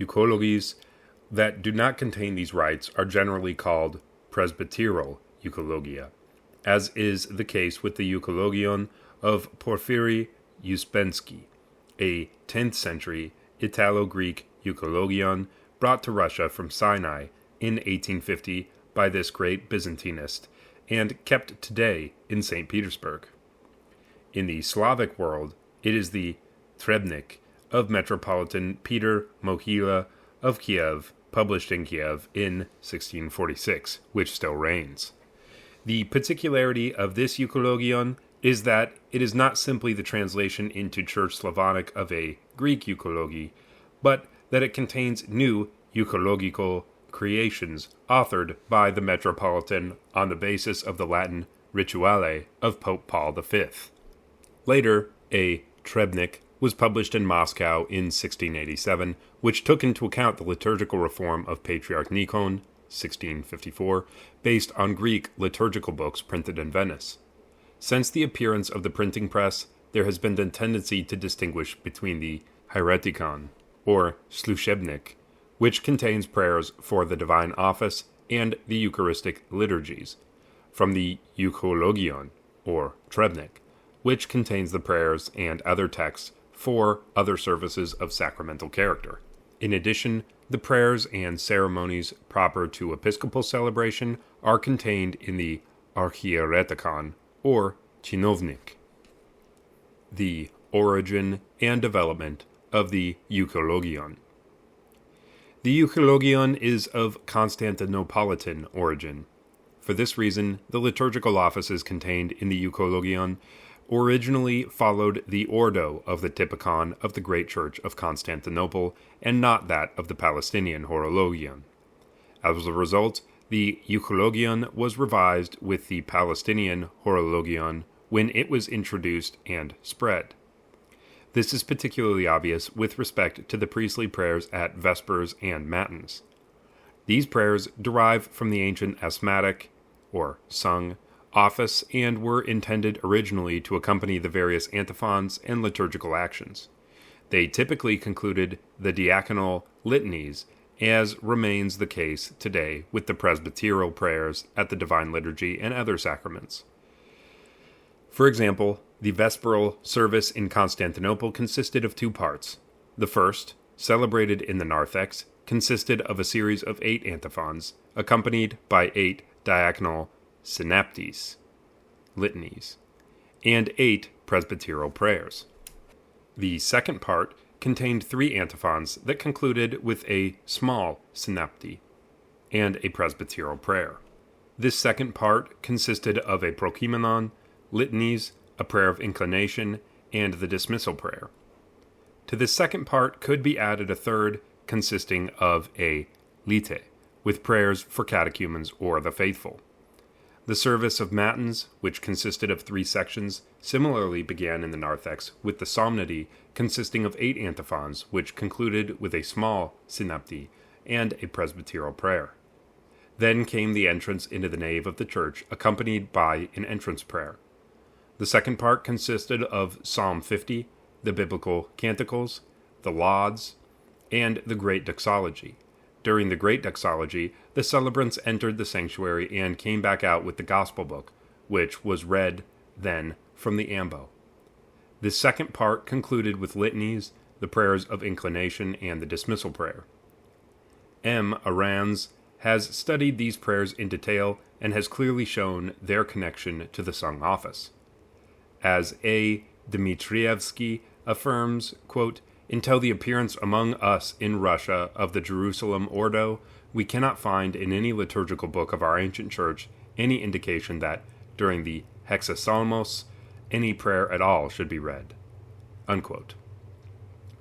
Speaker 1: Euchologies that do not contain these rites are generally called presbyteral euchologia, as is the case with the Euchologion of Porphyry Uspensky, a 10th century Italo-Greek euchologion brought to Russia from Sinai in 1850 by this great Byzantinist, and kept today in St. Petersburg. In the Slavic world, it is the Trebnik of Metropolitan Peter Mohyla of Kiev, published in Kiev in 1646, which still reigns. The particularity of this euchologion is that it is not simply the translation into Church Slavonic of a Greek euchology, but that it contains new euchological creations authored by the Metropolitan on the basis of the Latin Rituale of Pope Paul V. Later, a Trebnik was published in Moscow in 1687, which took into account the liturgical reform of Patriarch Nikon, 1654, based on Greek liturgical books printed in Venice. Since the appearance of the printing press, there has been the tendency to distinguish between the Hieretikon, or Slushebnik, which contains prayers for the divine office and the Eucharistic liturgies, from the Euchologion, or Trebnik, which contains the prayers and other texts for other services of sacramental character. In addition, the prayers and ceremonies proper to episcopal celebration are contained in the Archieretikon, or Chinovnik. The origin and development of the Euchologion. The Euchologion is of Constantinopolitan origin. For this reason, the liturgical offices contained in the Euchologion originally followed the ordo of the Typikon of the Great Church of Constantinople, and not that of the Palestinian Horologion. As a result, the Euchologion was revised with the Palestinian Horologion when it was introduced and spread. This is particularly obvious with respect to the priestly prayers at Vespers and Matins. These prayers derive from the ancient asthmatic, or sung, office and were intended originally to accompany the various antiphons and liturgical actions. They typically concluded the diaconal litanies, as remains the case today with the presbyteral prayers at the Divine Liturgy and other sacraments. For example, the vesperal service in Constantinople consisted of two parts. The first, celebrated in the narthex, consisted of a series of 8 antiphons, accompanied by 8 diaconal synaptes, litanies, and 8 presbyteral prayers. The second part contained 3 antiphons that concluded with a small synapte and a presbyteral prayer. This second part consisted of a prokimenon, litanies, a prayer of inclination, and the dismissal prayer. To this second part could be added a third consisting of a lite, with prayers for catechumens or the faithful. The service of Matins, which consisted of 3 sections, similarly began in the narthex, with the solemnity consisting of 8 antiphons, which concluded with a small synapte and a presbyteral prayer. Then came the entrance into the nave of the church, accompanied by an entrance prayer. The second part consisted of Psalm 50 the biblical canticles, the lauds, and the Great Doxology. During the Great Doxology, the celebrants entered the sanctuary and came back out with the Gospel book, which was read then from the ambo. The second part concluded with litanies, the prayers of inclination, and the dismissal prayer. M. Arans has studied these prayers in detail and has clearly shown their connection to the sung office. As A. Dmitrievsky affirms, quote, "Until the appearance among us in Russia of the Jerusalem Ordo, we cannot find in any liturgical book of our ancient church any indication that, during the hexapsalmos, any prayer at all should be read." Unquote.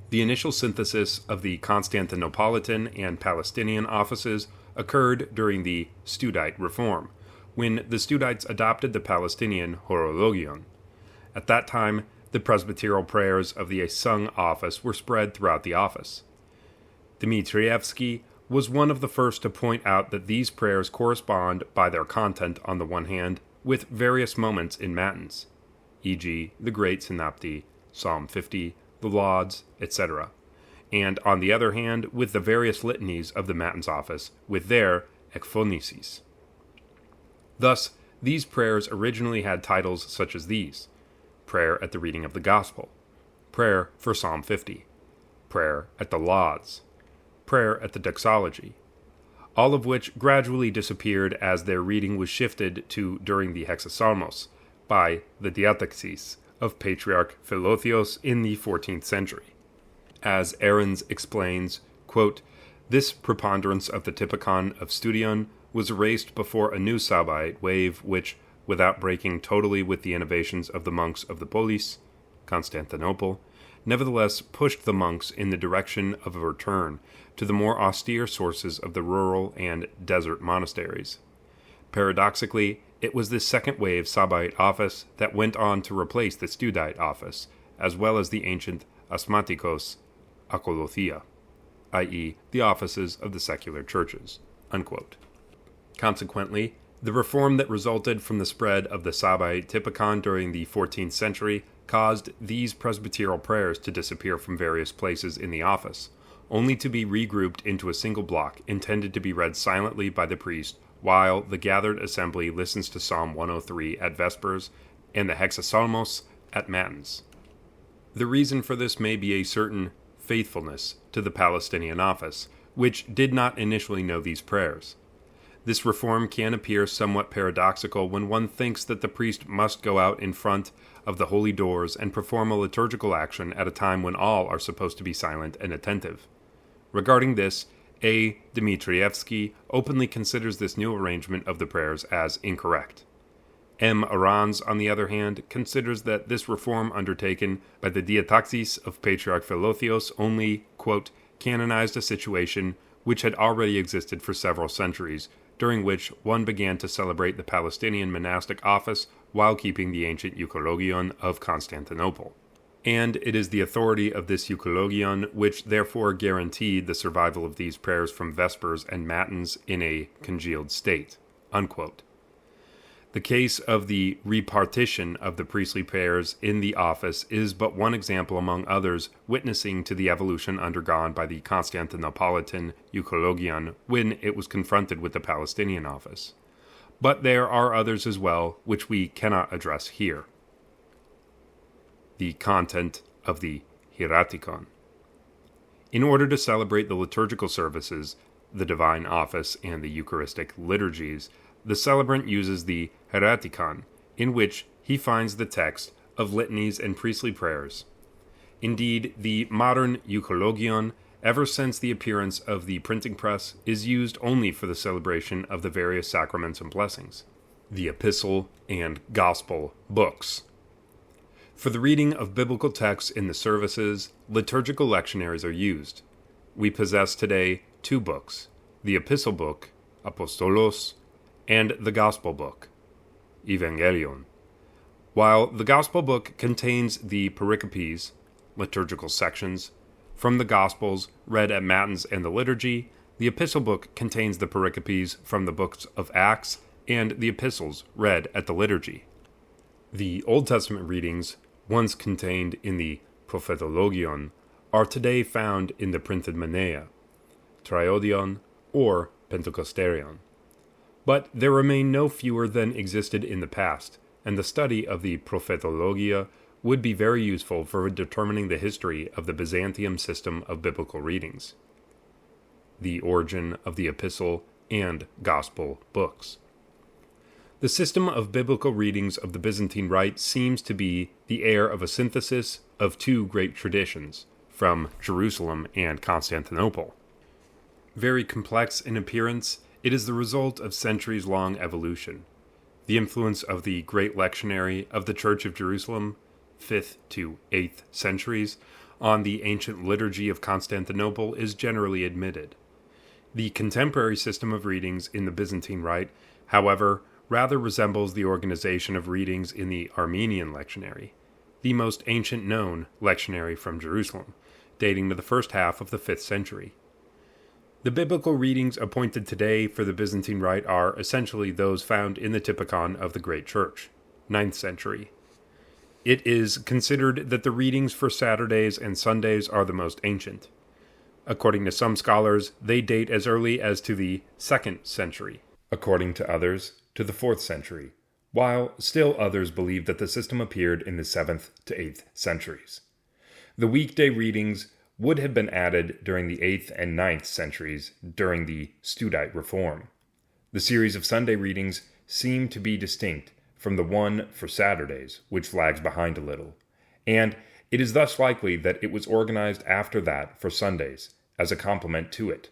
Speaker 1: The initial synthesis of the Constantinopolitan and Palestinian offices occurred during the Studite Reform, when the Studites adopted the Palestinian Horologion. At that time, the presbyteral prayers of the sung office were spread throughout the office. Dmitrievsky was one of the first to point out that these prayers correspond by their content on the one hand with various moments in matins, e.g. the Great Synopty, Psalm 50, the Lauds, etc., and on the other hand with the various litanies of the matins office with their ekphonisis. Thus, these prayers originally had titles such as these: Prayer at the Reading of the Gospel, Prayer for Psalm 50, Prayer at the Lauds, Prayer at the Doxology, all of which gradually disappeared as their reading was shifted to during the hexapsalmos by the diataxis of Patriarch Philotheos in the 14th century. As Ahrens explains, quote, "This preponderance of the Typikon of Studion was erased before a new Sabbaite wave which, without breaking totally with the innovations of the monks of the polis, Constantinople, nevertheless pushed the monks in the direction of a return to the more austere sources of the rural and desert monasteries. Paradoxically, it was this second wave Sabbaite office that went on to replace the Studite office, as well as the ancient asmatikos akolothia, i.e., the offices of the secular churches." Unquote. Consequently, the reform that resulted from the spread of the Sabbaite Typikon during the 14th century caused these presbyteral prayers to disappear from various places in the office, only to be regrouped into a single block intended to be read silently by the priest while the gathered assembly listens to Psalm 103 at Vespers and the hexapsalmos at Matins. The reason for this may be a certain faithfulness to the Palestinian office, which did not initially know these prayers. This reform can appear somewhat paradoxical when one thinks that the priest must go out in front of the holy doors and perform a liturgical action at a time when all are supposed to be silent and attentive. Regarding this, A. Dmitrievsky openly considers this new arrangement of the prayers as incorrect. M. Arans, on the other hand, considers that this reform undertaken by the diataxis of Patriarch Philotheos only, quote, canonized a situation which had already existed for several centuries, during which one began to celebrate the Palestinian monastic office while keeping the ancient euchologion of Constantinople. And it is the authority of this euchologion which therefore guaranteed the survival of these prayers from Vespers and Matins in a congealed state." Unquote. The case of the repartition of the priestly prayers in the office is but one example among others witnessing to the evolution undergone by the Constantinopolitan euchologion when it was confronted with the Palestinian office. But there are others as well which we cannot address here. The content of the hieratikon. In order to celebrate the liturgical services, the divine office, and the Eucharistic liturgies, the celebrant uses the hieratikon, in which he finds the text of litanies and priestly prayers. Indeed, the modern euchologion, ever since the appearance of the printing press, is used only for the celebration of the various sacraments and blessings, the epistle and gospel books. For the reading of biblical texts in the services, liturgical lectionaries are used. We possess today two books, the epistle book, Apostolos, and the gospel book, Evangelion. While the gospel book contains the pericopes, liturgical sections, from the gospels read at matins and the liturgy, the epistle book contains the pericopes from the books of Acts and the epistles read at the liturgy. The Old Testament readings, once contained in the prophetologion, are today found in the printed Manea, Triodion, or Pentecosterion. But there remain no fewer than existed in the past, and the study of the prophetologia would be very useful for determining the history of the Byzantium system of biblical readings, the origin of the epistle and gospel books. The system of biblical readings of the Byzantine Rite seems to be the heir of a synthesis of two great traditions, from Jerusalem and Constantinople. Very complex in appearance, it is the result of centuries-long evolution. The influence of the great lectionary of the Church of Jerusalem, 5th to 8th centuries, on the ancient liturgy of Constantinople is generally admitted. The contemporary system of readings in the Byzantine Rite, however, rather resembles the organization of readings in the Armenian lectionary, the most ancient known lectionary from Jerusalem, dating to the first half of the 5th century. The biblical readings appointed today for the Byzantine Rite are essentially those found in the Typikon of the Great Church, 9th century. It is considered that the readings for Saturdays and Sundays are the most ancient. According to some scholars, they date as early as to the 2nd century. According to others, to the 4th century, while still others believe that the system appeared in the 7th to 8th centuries. The weekday readings would have been added during the 8th and 9th centuries during the Studite Reform. The series of Sunday readings seem to be distinct from the one for Saturdays, which lags behind a little, and it is thus likely that it was organized after that for Sundays, as a complement to it.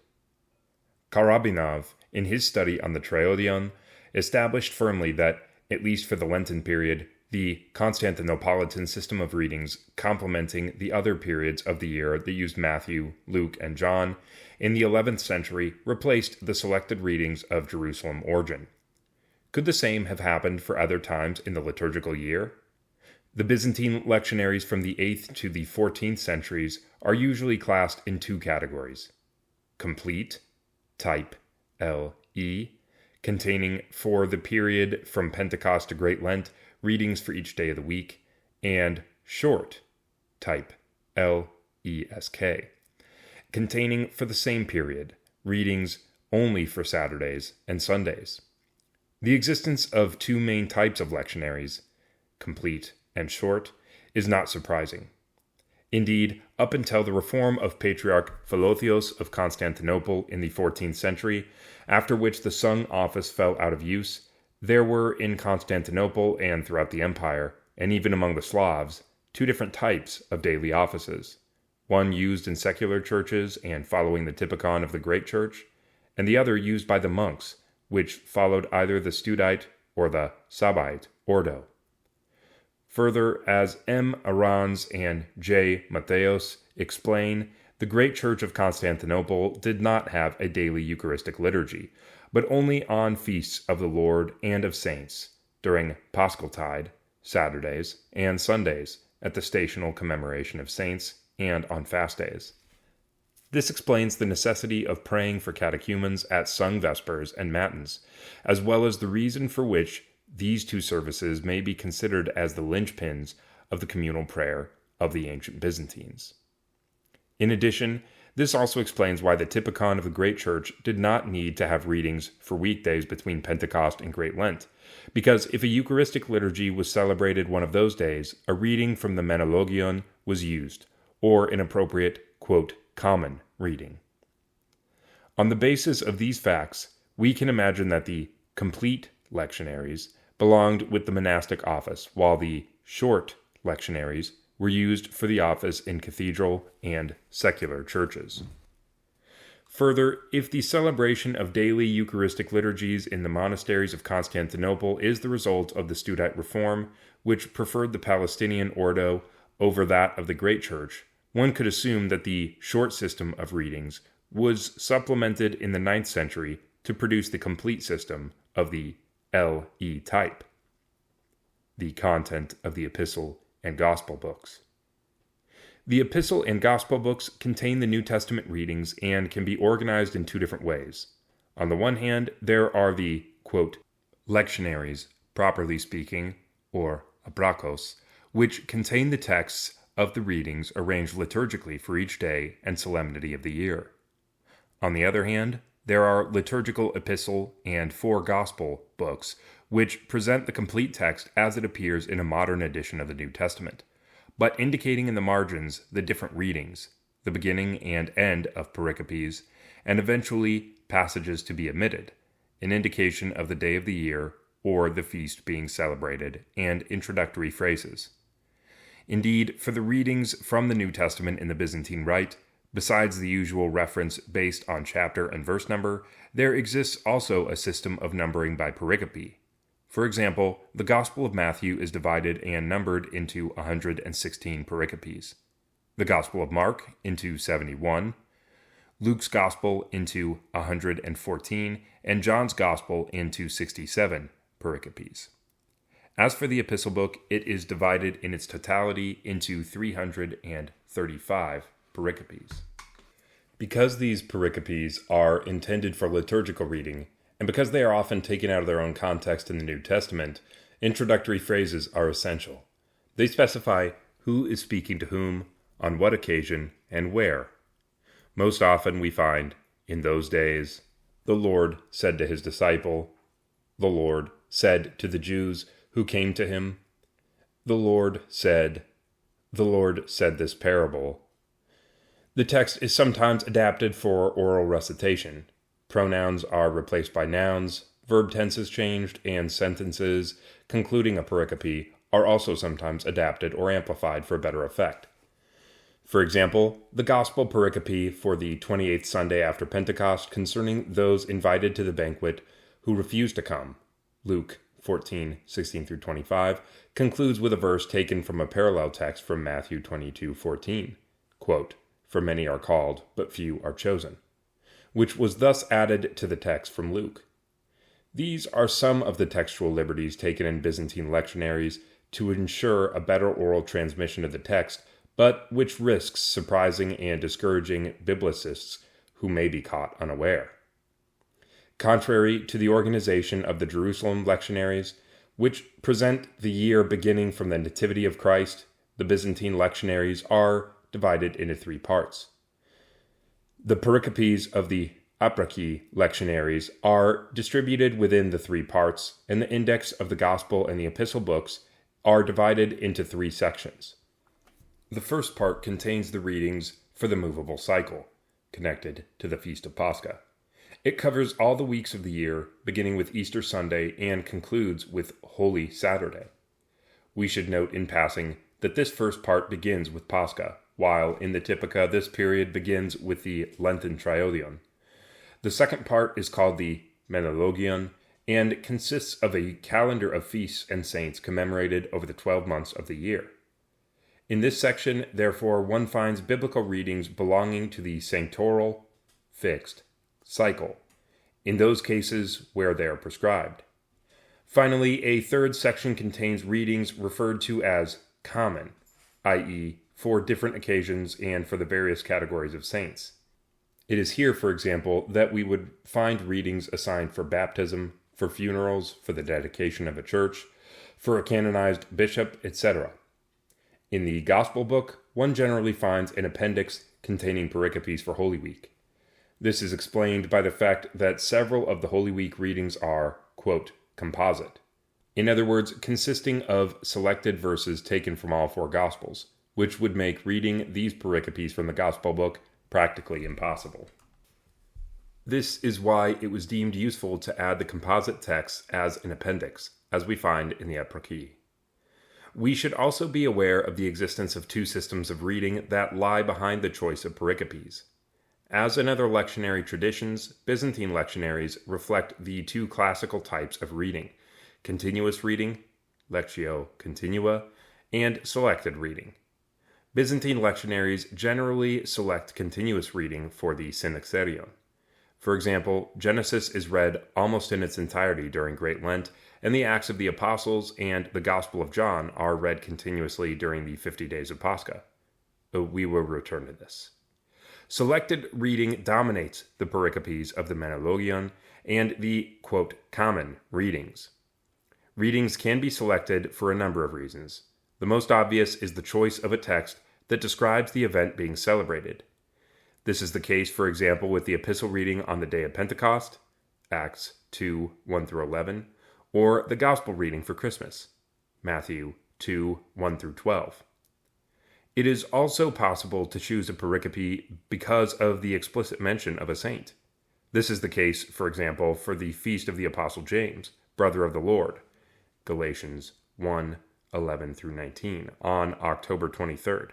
Speaker 1: Karabinov, in his study on the Triodion, established firmly that, at least for the Lenten period, the Constantinopolitan system of readings complementing the other periods of the year that used Matthew, Luke, and John, in the 11th century replaced the selected readings of Jerusalem origin. Could the same have happened for other times in the liturgical year? The Byzantine lectionaries from the 8th to the 14th centuries are usually classed in two categories: complete, type LE, containing for the period from Pentecost to Great Lent readings for each day of the week, and short, type LESK, containing for the same period readings only for Saturdays and Sundays. The existence of two main types of lectionaries, complete and short, is not surprising. Indeed, up until the reform of Patriarch Philotheos of Constantinople in the 14th century, after which the sung office fell out of use, there were in Constantinople and throughout the empire, and even among the Slavs, two different types of daily offices, one used in secular churches and following the Typikon of the Great Church, and the other used by the monks, which followed either the Studite or the Sabbaite ordo. Further, as M. Arans and J. Matthäus explain, the Great Church of Constantinople did not have a daily Eucharistic liturgy, but only on feasts of the Lord and of saints, during Paschaltide, Saturdays, and Sundays, at the stational commemoration of saints, and on fast days. This explains the necessity of praying for catechumens at sung vespers and matins, as well as the reason for which these two services may be considered as the linchpins of the communal prayer of the ancient Byzantines. In addition, this also explains why the Typikon of the Great Church did not need to have readings for weekdays between Pentecost and Great Lent, because if a Eucharistic liturgy was celebrated one of those days, a reading from the Menologion was used, or an appropriate, quote, common reading. On the basis of these facts, we can imagine that the complete lectionaries belonged with the monastic office, while the short lectionaries were used for the office in cathedral and secular churches. Further, if the celebration of daily Eucharistic liturgies in the monasteries of Constantinople is the result of the Studite Reform, which preferred the Palestinian Ordo over that of the Great Church, one could assume that the short system of readings was supplemented in the 9th century to produce the complete system of the LE type, the content of the Epistle and Gospel books. The Epistle and Gospel books contain the New Testament readings and can be organized in two different ways. On the one hand, there are the, quote, lectionaries, properly speaking, or abrakos, which contain the texts of the readings arranged liturgically for each day and solemnity of the year. On the other hand, there are liturgical epistle and 4 gospel books, which present the complete text as it appears in a modern edition of the New Testament, but indicating in the margins the different readings, the beginning and end of pericopes, and eventually passages to be omitted, an indication of the day of the year or the feast being celebrated, and introductory phrases. Indeed, for the readings from the New Testament in the Byzantine Rite, besides the usual reference based on chapter and verse number, there exists also a system of numbering by pericope. For example, the Gospel of Matthew is divided and numbered into 116 pericopes, the Gospel of Mark into 71, Luke's Gospel into 114, and John's Gospel into 67 pericopes. As for the epistle book, it is divided in its totality into 335 pericopes. Because these pericopes are intended for liturgical reading, and because they are often taken out of their own context in the New Testament, introductory phrases are essential. They specify who is speaking to whom, on what occasion, and where. Most often we find, in those days, the Lord said to his disciple, the Lord said to the Jews who came to him, the Lord said this parable. The text is sometimes adapted for oral recitation. Pronouns are replaced by nouns, verb tenses changed, and sentences concluding a pericope are also sometimes adapted or amplified for better effect. For example, the Gospel pericope for the 28th Sunday after Pentecost concerning those invited to the banquet who refused to come, Luke 14:16-25, concludes with a verse taken from a parallel text from Matthew 22:14, quote, "For many are called, but few are chosen," which was thus added to the text from Luke. These are some of the textual liberties taken in Byzantine lectionaries to ensure a better oral transmission of the text, but which risks surprising and discouraging biblicists who may be caught unaware. Contrary to the organization of the Jerusalem lectionaries, which present the year beginning from the Nativity of Christ, the Byzantine lectionaries are divided into 3 parts. The pericopes of the Apraki lectionaries are distributed within the 3 parts, and the index of the Gospel and the Epistle books are divided into 3 sections. The first part contains the readings for the movable cycle, connected to the Feast of Pascha. It covers all the weeks of the year, beginning with Easter Sunday and concludes with Holy Saturday. We should note in passing that this first part begins with Pascha, while in the Typika this period begins with the Lenten Triodion. The second part is called the Menologion and consists of a calendar of feasts and saints commemorated over the 12 months of the year. In this section, therefore, one finds biblical readings belonging to the sanctoral, fixed, cycle, in those cases where they are prescribed. Finally, a third section contains readings referred to as common, i.e., for different occasions and for the various categories of saints. It is here, for example, that we would find readings assigned for baptism, for funerals, for the dedication of a church, for a canonized bishop, etc. In the Gospel book, one generally finds an appendix containing pericopes for Holy Week. This is explained by the fact that several of the Holy Week readings are, quote, composite. In other words, consisting of selected verses taken from all 4 Gospels, which would make reading these pericopes from the Gospel book practically impossible. This is why it was deemed useful to add the composite text as an appendix, as we find in the Apraki. We should also be aware of the existence of 2 systems of reading that lie behind the choice of pericopes. As in other lectionary traditions, Byzantine lectionaries reflect the 2 classical types of reading: continuous reading, lectio continua, and selected reading. Byzantine lectionaries generally select continuous reading for the Synaxarion. For example, Genesis is read almost in its entirety during Great Lent, and the Acts of the Apostles and the Gospel of John are read continuously during the 50 days of Pascha. We will return to this. Selected reading dominates the pericopes of the Menologion and the, quote, common readings. Readings can be selected for a number of reasons. The The most obvious is the choice of a text that describes the event being celebrated. This is the case, for example, with the epistle reading on the day of Pentecost, Acts 2, 1-11, or the Gospel reading for Christmas, Matthew 2, 1-12. It is also possible to choose a pericope because of the explicit mention of a saint. This is the case, for example, for the feast of the Apostle James, brother of the Lord, Galatians 1, 11-19, on October 23rd,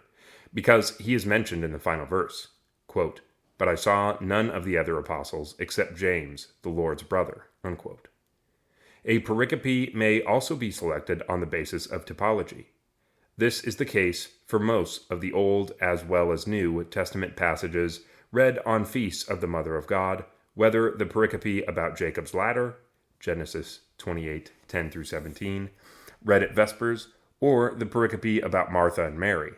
Speaker 1: because he is mentioned in the final verse, quote, "But I saw none of the other apostles except James, the Lord's brother," unquote. A pericope may also be selected on the basis of typology. This is the case for most of the Old as well as New Testament passages read on feasts of the Mother of God, whether the pericope about Jacob's ladder, Genesis 28, 10-17, read at Vespers, or the pericope about Martha and Mary,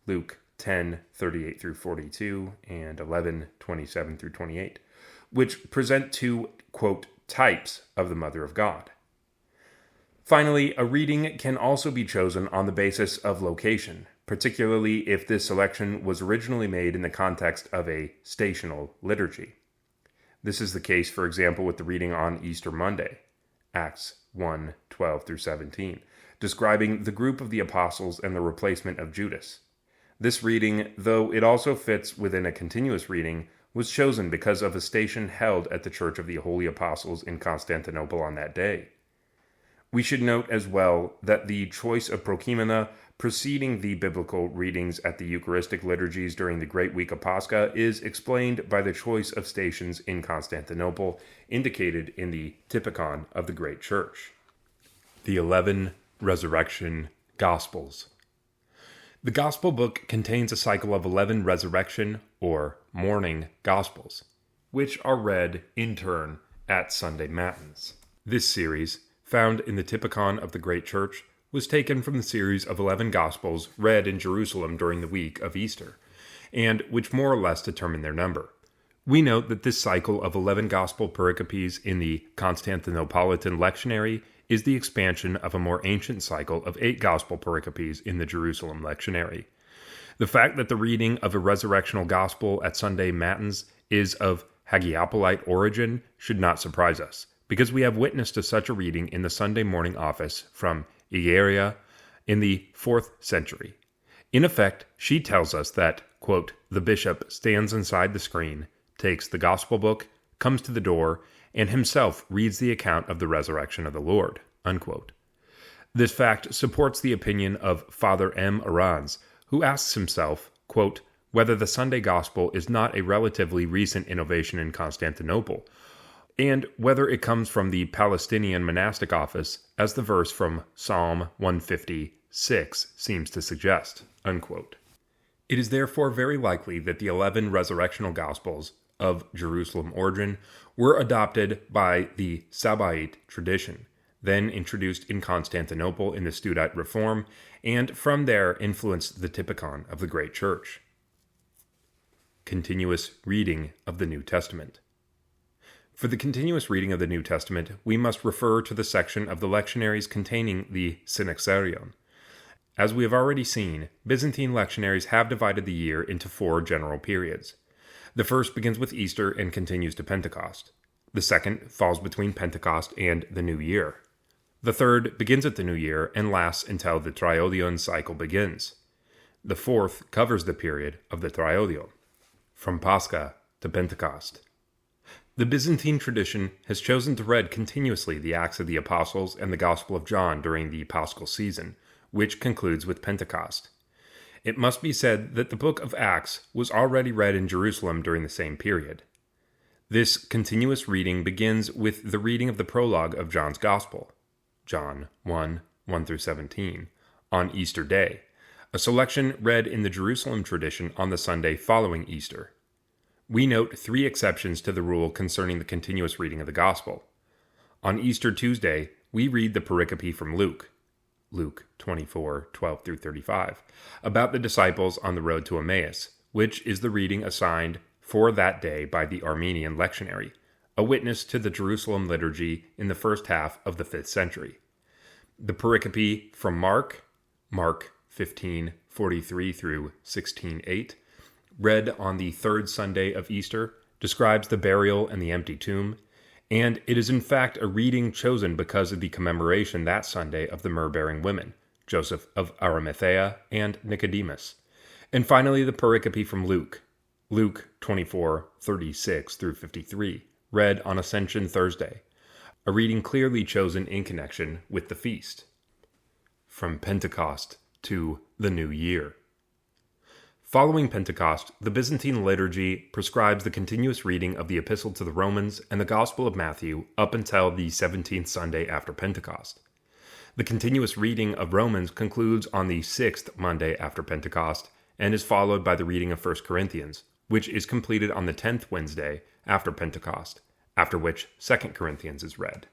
Speaker 1: Luke 10, 38-42, and 11, 27-28, which present two, quote, types of the Mother of God. Finally, a reading can also be chosen on the basis of location, particularly if this selection was originally made in the context of a stational liturgy. This is the case, for example, with the reading on Easter Monday, Acts 1, 12-17, describing the group of the apostles and the replacement of Judas. This reading, though it also fits within a continuous reading, was chosen because of a station held at the Church of the Holy Apostles in Constantinople on that day. We should note as well that the choice of prokimena preceding the biblical readings at the Eucharistic liturgies during the Great Week of Pascha is explained by the choice of stations in Constantinople indicated in the Typikon of the Great Church. The 11 Resurrection Gospels. The Gospel book contains a cycle of 11 resurrection or morning Gospels, which are read in turn at Sunday Matins. This series, found in the Typikon of the Great Church, was taken from the series of 11 Gospels read in Jerusalem during the week of Easter, and which more or less determine their number. We note that this cycle of 11 Gospel pericopes in the Constantinopolitan lectionary is the expansion of a more ancient cycle of 8 Gospel pericopes in the Jerusalem lectionary. The fact that the reading of a resurrectional Gospel at Sunday Matins is of Hagiopolite origin should not surprise us, because we have witness to such a reading in the Sunday morning office from Egeria in the 4th century. In effect, she tells us that, quote, the bishop stands inside the screen, takes the gospel book, comes to the door, and himself reads the account of the resurrection of the Lord, unquote. This fact supports the opinion of Father M. Arans, who asks himself, quote, whether the Sunday gospel is not a relatively recent innovation in Constantinople, and whether it comes from the Palestinian monastic office, as the verse from Psalm 156 seems to suggest, unquote. It is therefore very likely that the 11 resurrectional Gospels of Jerusalem origin were adopted by the Sabaite tradition, then introduced in Constantinople in the Studite Reform, and from there influenced the Typikon of the Great Church. Continuous reading of the New Testament. For the continuous reading of the New Testament, we must refer to the section of the lectionaries containing the Synaxarion. As we have already seen, Byzantine lectionaries have divided the year into 4 general periods. The first begins with Easter and continues to Pentecost. The second falls between Pentecost and the New Year. The third begins at the New Year and lasts until the Triodion cycle begins. The fourth covers the period of the Triodion, from Pascha to Pentecost. The Byzantine tradition has chosen to read continuously the Acts of the Apostles and the Gospel of John during the Paschal season, which concludes with Pentecost. It must be said that the book of Acts was already read in Jerusalem during the same period. This continuous reading begins with the reading of the prologue of John's Gospel, John 1, 1-17, on Easter Day, a selection read in the Jerusalem tradition on the Sunday following Easter. We note 3 exceptions to the rule concerning the continuous reading of the Gospel. On Easter Tuesday, we read the pericope from Luke 24, 12-35, about the disciples on the road to Emmaus, which is the reading assigned for that day by the Armenian lectionary, a witness to the Jerusalem liturgy in the first half of the 5th century. The pericope from Mark Mark 15:43 through 16:8, read on the third Sunday of Easter, describes the burial and the empty tomb, and it is in fact a reading chosen because of the commemoration that Sunday of the myrrh-bearing women, Joseph of Arimathea and Nicodemus. And finally, the pericope from Luke 24:36 through 53, read on Ascension Thursday, a reading clearly chosen in connection with the feast. From Pentecost to the New Year. Following Pentecost, the Byzantine liturgy prescribes the continuous reading of the Epistle to the Romans and the Gospel of Matthew up until the 17th Sunday after Pentecost. The continuous reading of Romans concludes on the 6th Monday after Pentecost and is followed by the reading of 1 Corinthians, which is completed on the 10th Wednesday after Pentecost, after which 2 Corinthians is read.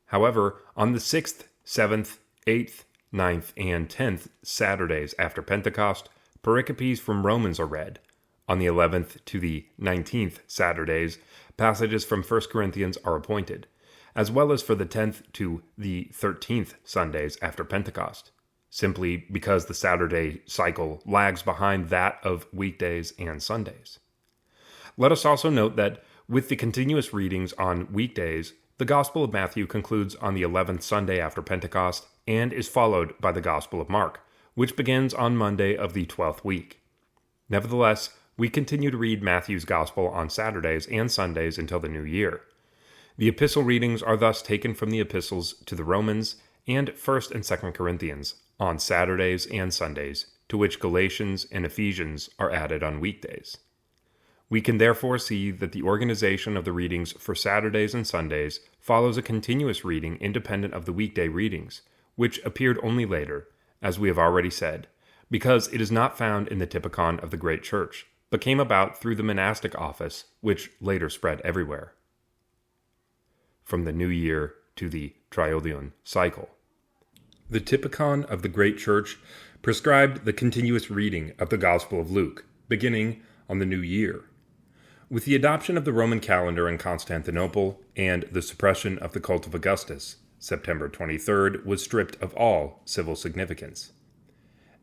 Speaker 1: However, on the 6th, 7th, 8th, 9th, and 10th Saturdays after Pentecost, pericopes from Romans are read. On the 11th to the 19th Saturdays, passages from 1 Corinthians are appointed, as well as for the 10th to the 13th Sundays after Pentecost, simply because the Saturday cycle lags behind that of weekdays and Sundays. Let us also note that with the continuous readings on weekdays, the Gospel of Matthew concludes on the 11th Sunday after Pentecost and is followed by the Gospel of Mark, which begins on Monday of the 12th week. Nevertheless, we continue to read Matthew's Gospel on Saturdays and Sundays until the New Year. The epistle readings are thus taken from the epistles to the Romans and 1st and 2nd Corinthians on Saturdays and Sundays, to which Galatians and Ephesians are added on weekdays. We can therefore see that the organization of the readings for Saturdays and Sundays follows a continuous reading independent of the weekday readings, which appeared only later, as we have already said, because it is not found in the Typikon of the Great Church, but came about through the monastic office, which later spread everywhere. From the New Year to the Triodion cycle. The Typikon of the Great Church prescribed the continuous reading of the Gospel of Luke, beginning on the New Year. With the adoption of the Roman calendar in Constantinople and the suppression of the cult of Augustus, September 23rd was stripped of all civil significance.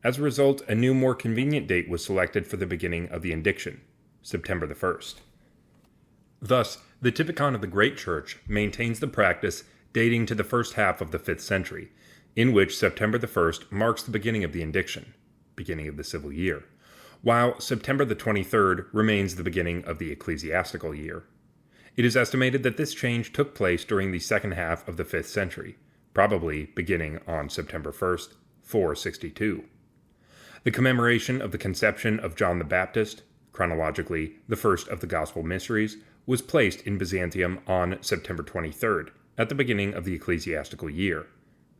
Speaker 1: As a result, a new, more convenient date was selected for the beginning of the indiction, September the 1st. Thus, the Typikon of the Great Church maintains the practice dating to the first half of the 5th century, in which September the 1st marks the beginning of the indiction, beginning of the civil year, while September the 23rd remains the beginning of the ecclesiastical year. It is estimated that this change took place during the second half of the 5th century, probably beginning on September 1st, 462. The commemoration of the conception of John the Baptist, chronologically the first of the Gospel mysteries, was placed in Byzantium on September 23rd, at the beginning of the ecclesiastical year,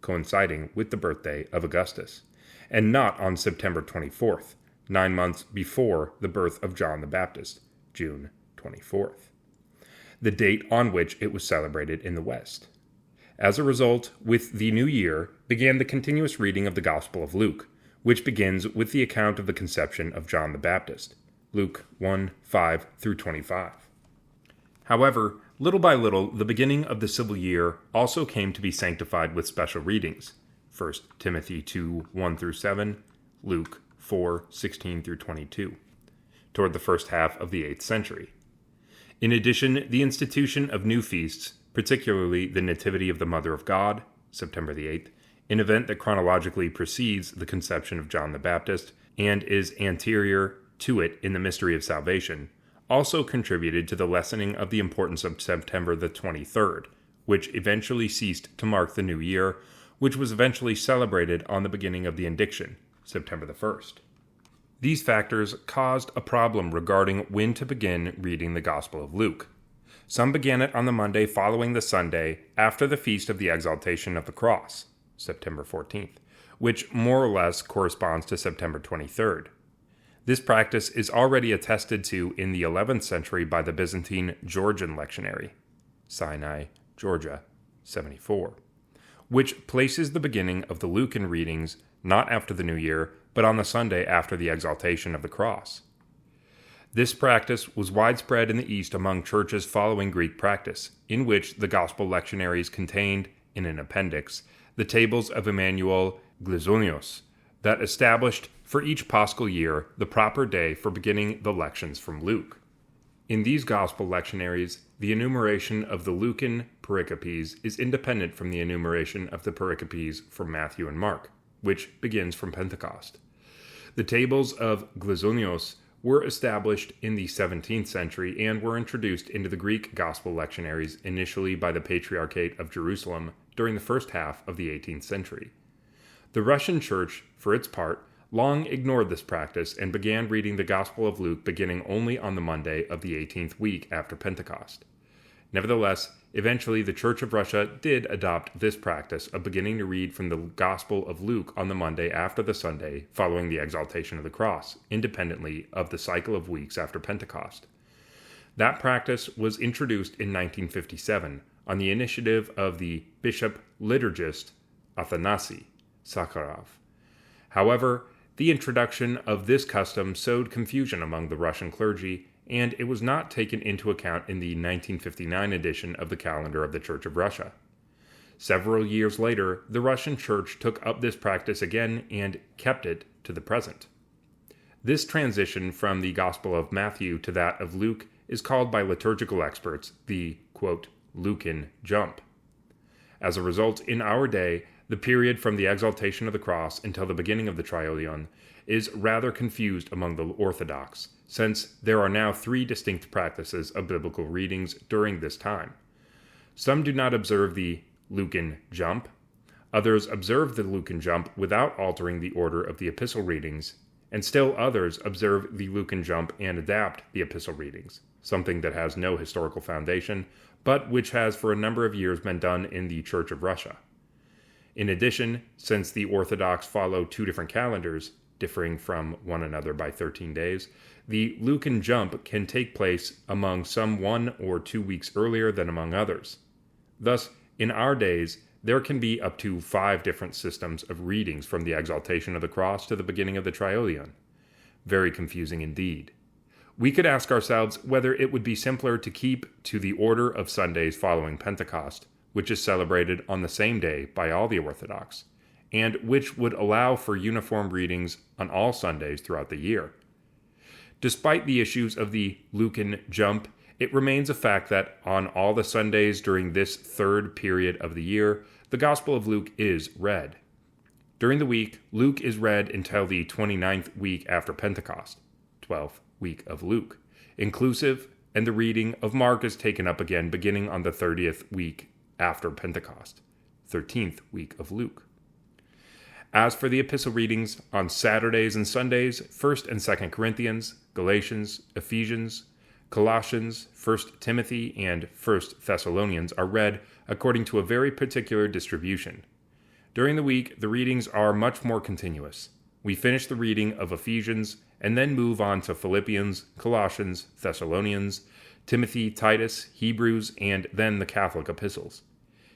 Speaker 1: coinciding with the birthday of Augustus, and not on September 24th, 9 months before the birth of John the Baptist, June 24th. The date on which it was celebrated in the West. As a result, with the New Year began the continuous reading of the Gospel of Luke, which begins with the account of the conception of John the Baptist, Luke 1:5 through 25. However, little by little, the beginning of the civil year also came to be sanctified with special readings, 1 Timothy 2:1 through 7, Luke 4:16 through 22, toward the first half of the 8th century. In addition, the institution of new feasts, particularly the Nativity of the Mother of God, September the 8th, an event that chronologically precedes the conception of John the Baptist and is anterior to it in the mystery of salvation, also contributed to the lessening of the importance of September the 23rd, which eventually ceased to mark the New Year, which was eventually celebrated on the beginning of the indiction, September the 1st. These factors caused a problem regarding when to begin reading the Gospel of Luke. Some began it on the Monday following the Sunday after the Feast of the Exaltation of the Cross, September 14th, which more or less corresponds to September 23rd. This practice is already attested to in the 11th century by the Byzantine Georgian lectionary, Sinai, Georgia, 74, which places the beginning of the Lucan readings not after the New Year, but on the Sunday after the Exaltation of the Cross. This practice was widespread in the East among churches following Greek practice, in which the Gospel lectionaries contained, in an appendix, the tables of Emmanuel glizonios, that established for each paschal year the proper day for beginning the lections from Luke. In these gospel lectionaries, the enumeration of the Lucan pericopes is independent from the enumeration of the pericopes from Matthew and Mark, which begins from Pentecost. The tables of glizonios were established in the 17th century and were introduced into the Greek gospel lectionaries initially by the Patriarchate of Jerusalem during the first half of the 18th century. The Russian Church, for its part, long ignored this practice and began reading the Gospel of Luke beginning only on the Monday of the 18th week after Pentecost. Nevertheless, eventually the Church of Russia did adopt this practice of beginning to read from the Gospel of Luke on the Monday after the Sunday following the exaltation of the cross, independently of the cycle of weeks after Pentecost. That practice was introduced in 1957 on the initiative of the Bishop Liturgist Athanasi Sakharov. However, the introduction of this custom sowed confusion among the Russian clergy, and it was not taken into account in the 1959 edition of the calendar of the Church of Russia. Several years later, the Russian Church took up this practice again and kept it to the present. This transition from the Gospel of Matthew to that of Luke is called by liturgical experts the, quote, Lucan jump. As a result, in our day, the period from the exaltation of the cross until the beginning of the Triodion is rather confused among the Orthodox, since there are now 3 distinct practices of biblical readings during this time. Some do not observe the Lucan jump. Others observe the Lucan jump without altering the order of the epistle readings, and still others observe the Lucan jump and adapt the epistle readings, something that has no historical foundation, but which has for a number of years been done in the Church of Russia. In addition, since the Orthodox follow 2 different calendars, differing from one another by 13 days, the Lucan jump can take place among some 1 or 2 weeks earlier than among others. Thus, in our days, there can be up to 5 different systems of readings from the exaltation of the cross to the beginning of the Triodion. Very confusing indeed. We could ask ourselves whether it would be simpler to keep to the order of Sundays following Pentecost, which is celebrated on the same day by all the Orthodox, and which would allow for uniform readings on all Sundays throughout the year. Despite the issues of the Lucan jump, it remains a fact that on all the Sundays during this 3rd period of the year, the Gospel of Luke is read. During the week, Luke is read until the 29th week after Pentecost, 12th week of Luke, inclusive, and the reading of Mark is taken up again beginning on the 30th week after Pentecost, 13th week of Luke. As for the epistle readings, on Saturdays and Sundays, 1st and 2nd Corinthians, Galatians, Ephesians, Colossians, 1st Timothy, and 1st Thessalonians are read according to a very particular distribution. During the week, the readings are much more continuous. We finish the reading of Ephesians and then move on to Philippians, Colossians, Thessalonians, Timothy, Titus, Hebrews, and then the Catholic epistles.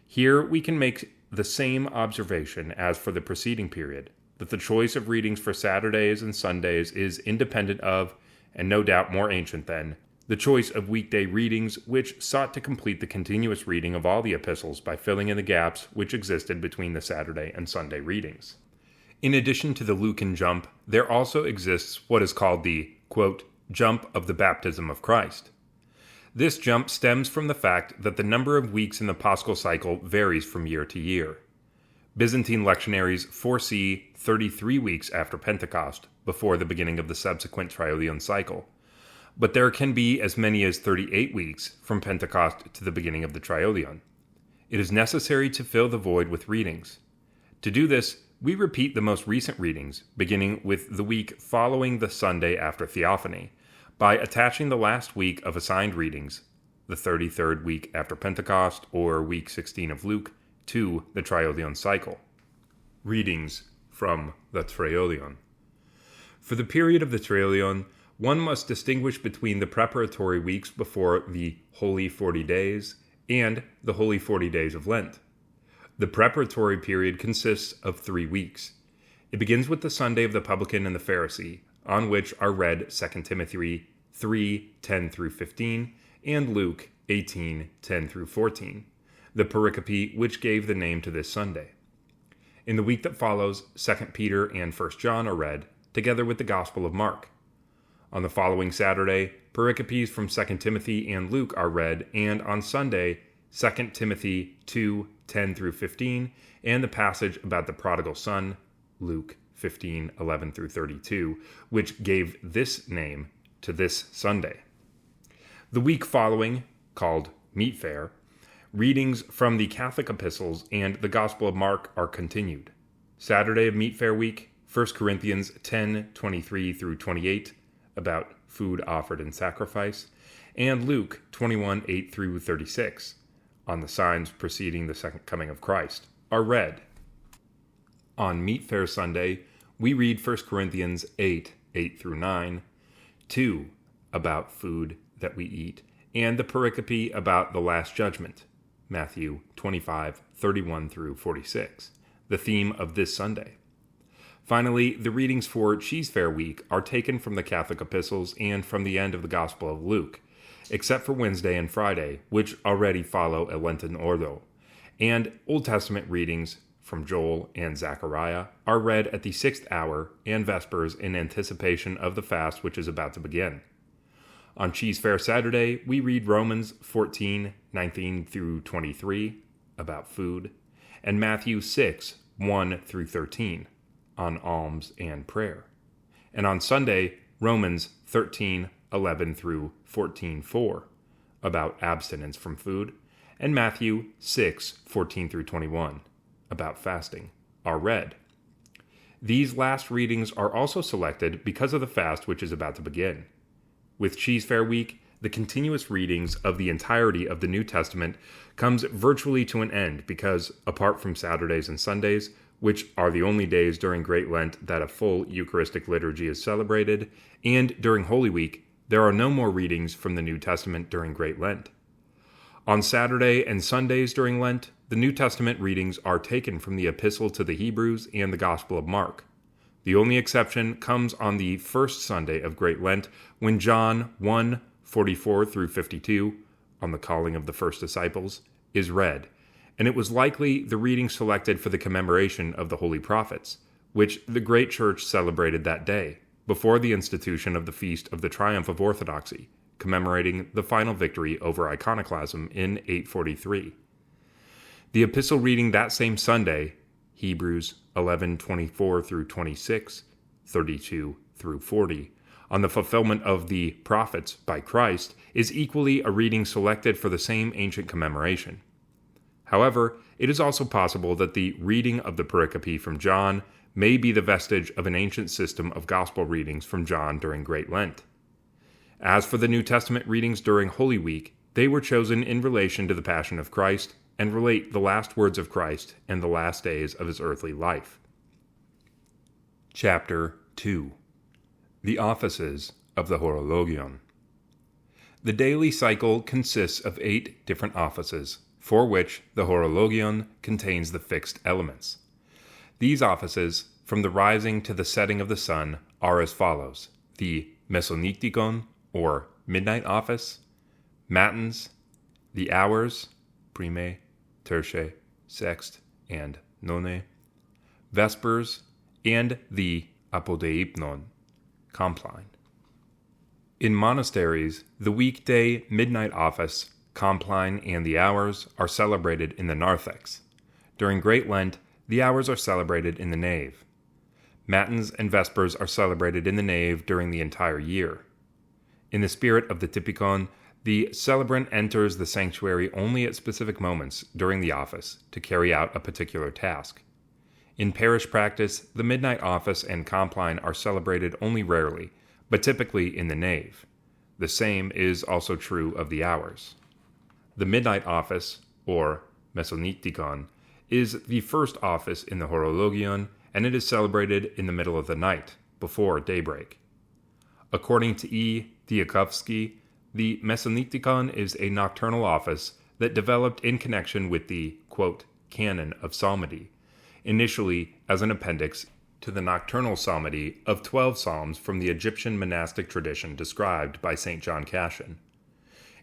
Speaker 1: Here we can make the same observation as for the preceding period, that the choice of readings for Saturdays and Sundays is independent of, and no doubt more ancient than, the choice of weekday readings which sought to complete the continuous reading of all the epistles by filling in the gaps which existed between the Saturday and Sunday readings. In addition to the Lucan jump, there also exists what is called the, quote, jump of the baptism of Christ. This jump stems from the fact that the number of weeks in the Paschal cycle varies from year to year. Byzantine lectionaries foresee 33 weeks after Pentecost, before the beginning of the subsequent Triodion cycle, but there can be as many as 38 weeks from Pentecost to the beginning of the Triodion. It is necessary to fill the void with readings. To do this, we repeat the most recent readings, beginning with the week following the Sunday after Theophany, by attaching the last week of assigned readings, the 33rd week after Pentecost or week 16 of Luke, to the Triodion cycle. Readings from the Triodion. For the period of the Triodion, one must distinguish between the preparatory weeks before the Holy 40 Days and the Holy 40 Days of Lent. The preparatory period consists of 3 weeks. It begins with the Sunday of the Publican and the Pharisee, on which are read 2 Timothy 3:10-15 and Luke 18:10-14, the pericope which gave the name to this Sunday. In the week that follows, 2 Peter and 1 John are read, together with the Gospel of Mark. On the following Saturday, pericopes from 2 Timothy and Luke are read, and on Sunday, 2 Timothy 2:10 through 15, and the passage about the prodigal son, Luke 15:11 through 32, which gave this name to this Sunday. The week following, called Meat Fair, readings from the Catholic epistles and the Gospel of Mark are continued. Saturday of Meat Fair week, 1 Corinthians 10:23 through 28, about food offered in sacrifice, and Luke 21:8 through 36, on the signs preceding the second coming of Christ, are read. On Meat Fair Sunday, we read 1 Corinthians 8:8 through 9, 2, about food that we eat, and the pericope about the Last Judgment, Matthew 25:31 through 46, the theme of this Sunday. Finally, the readings for Cheese Fair week are taken from the Catholic epistles and from the end of the Gospel of Luke, except for Wednesday and Friday, which already follow a Lenten ordo, and Old Testament readings from Joel and Zechariah are read at the 6th hour and Vespers in anticipation of the fast which is about to begin. On Cheese Fair Saturday, we read Romans 14:19 through 23, about food, and Matthew 6:1 through 13, on alms and prayer. And on Sunday, Romans 13:11 through 14:4, about abstinence from food, and Matthew 6:14 through 21, about fasting, are read. These last readings are also selected because of the fast which is about to begin. With Cheese Fair week, the continuous readings of the entirety of the New Testament comes virtually to an end because, apart from Saturdays and Sundays, which are the only days during Great Lent that a full Eucharistic liturgy is celebrated, and during Holy Week, there are no more readings from the New Testament during Great Lent. On Saturday and Sundays during Lent, the New Testament readings are taken from the Epistle to the Hebrews and the Gospel of Mark. The only exception comes on the first Sunday of Great Lent, when John 1:44 through 52, on the calling of the first disciples, is read, and it was likely the reading selected for the commemoration of the Holy Prophets, which the great Church celebrated that day, before the institution of the Feast of the Triumph of Orthodoxy, commemorating the final victory over iconoclasm in 843. The epistle reading that same Sunday, Hebrews 11:24 through 26, 32 through 40, on the fulfillment of the prophets by Christ, is equally a reading selected for the same ancient commemoration. However, it is also possible that the reading of the pericope from John may be the vestige of an ancient system of gospel readings from John during Great Lent. As for the New Testament readings during Holy Week, they were chosen in relation to the Passion of Christ and relate the last words of Christ and the last days of his earthly life. Chapter 2. The Offices of the Horologion. The daily cycle consists of 8 different offices, for which the Horologion contains the fixed elements. These offices, from the rising to the setting of the sun, are as follows: the Mesonychtikon, or midnight office, matins, the hours, prime, terce, sext, and none, vespers, and the apodeipnon, compline. In monasteries, the weekday midnight office, compline, and the hours are celebrated in the narthex. During Great Lent, the hours are celebrated in the nave. Matins and vespers are celebrated in the nave during the entire year. In the spirit of the Typikon, the celebrant enters the sanctuary only at specific moments during the office to carry out a particular task. In parish practice, the midnight office and compline are celebrated only rarely, but typically in the nave. The same is also true of the hours. The midnight office, or Mesonychtikon, is the first office in the Horologion, and it is celebrated in the middle of the night, before daybreak. According to E. Diakovsky, the Mesonychtikon is a nocturnal office that developed in connection with the, quote, canon of psalmody, initially as an appendix to the nocturnal psalmody of 12 psalms from the Egyptian monastic tradition described by St. John Cassian.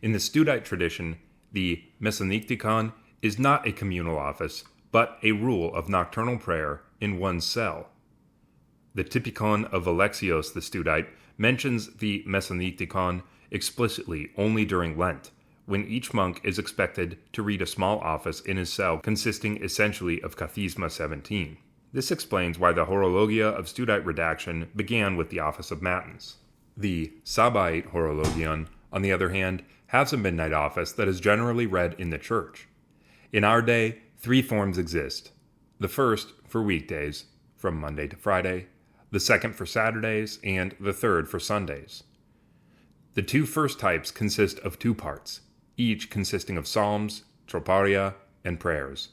Speaker 1: In the Studite tradition, the Mesonychtikon is not a communal office, but a rule of nocturnal prayer in one's cell. The Typikon of Alexios the Studite mentions the Mesonetikon explicitly only during Lent, when each monk is expected to read a small office in his cell consisting essentially of Kathisma 17. This explains why the Horologia of Studite redaction began with the office of Matins. The Sabbaite Horologion, on the other hand, has a midnight office that is generally read in the church. In our day, 3 forms exist. The first for weekdays, from Monday to Friday, the second for Saturdays, and the third for Sundays. The 2 first types consist of 2 parts, each consisting of psalms, troparia, and prayers.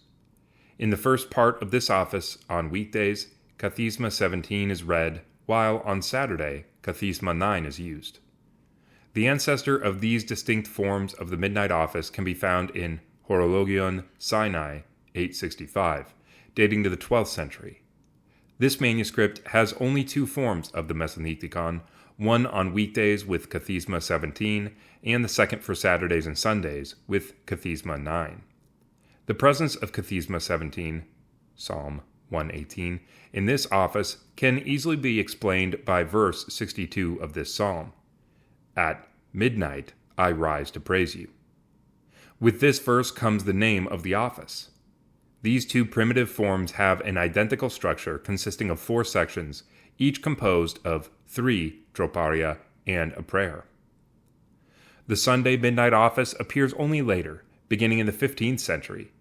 Speaker 1: In the first part of this office, on weekdays, Kathisma 17 is read, while on Saturday, Kathisma 9 is used. The ancestor of these distinct forms of the midnight office can be found in Horologion Sinai 865, dating to the 12th century. This manuscript has only 2 forms of the Mesonetikon, one on weekdays with Kathisma 17, and the second for Saturdays and Sundays with Kathisma 9. The presence of Kathisma 17, Psalm 118, in this office can easily be explained by verse 62 of this psalm. At midnight I rise to praise you. With this verse comes the name of the office. These 2 primitive forms have an identical structure consisting of 4 sections, each composed of 3 troparia and a prayer. The Sunday midnight office appears only later, beginning in the 15th century.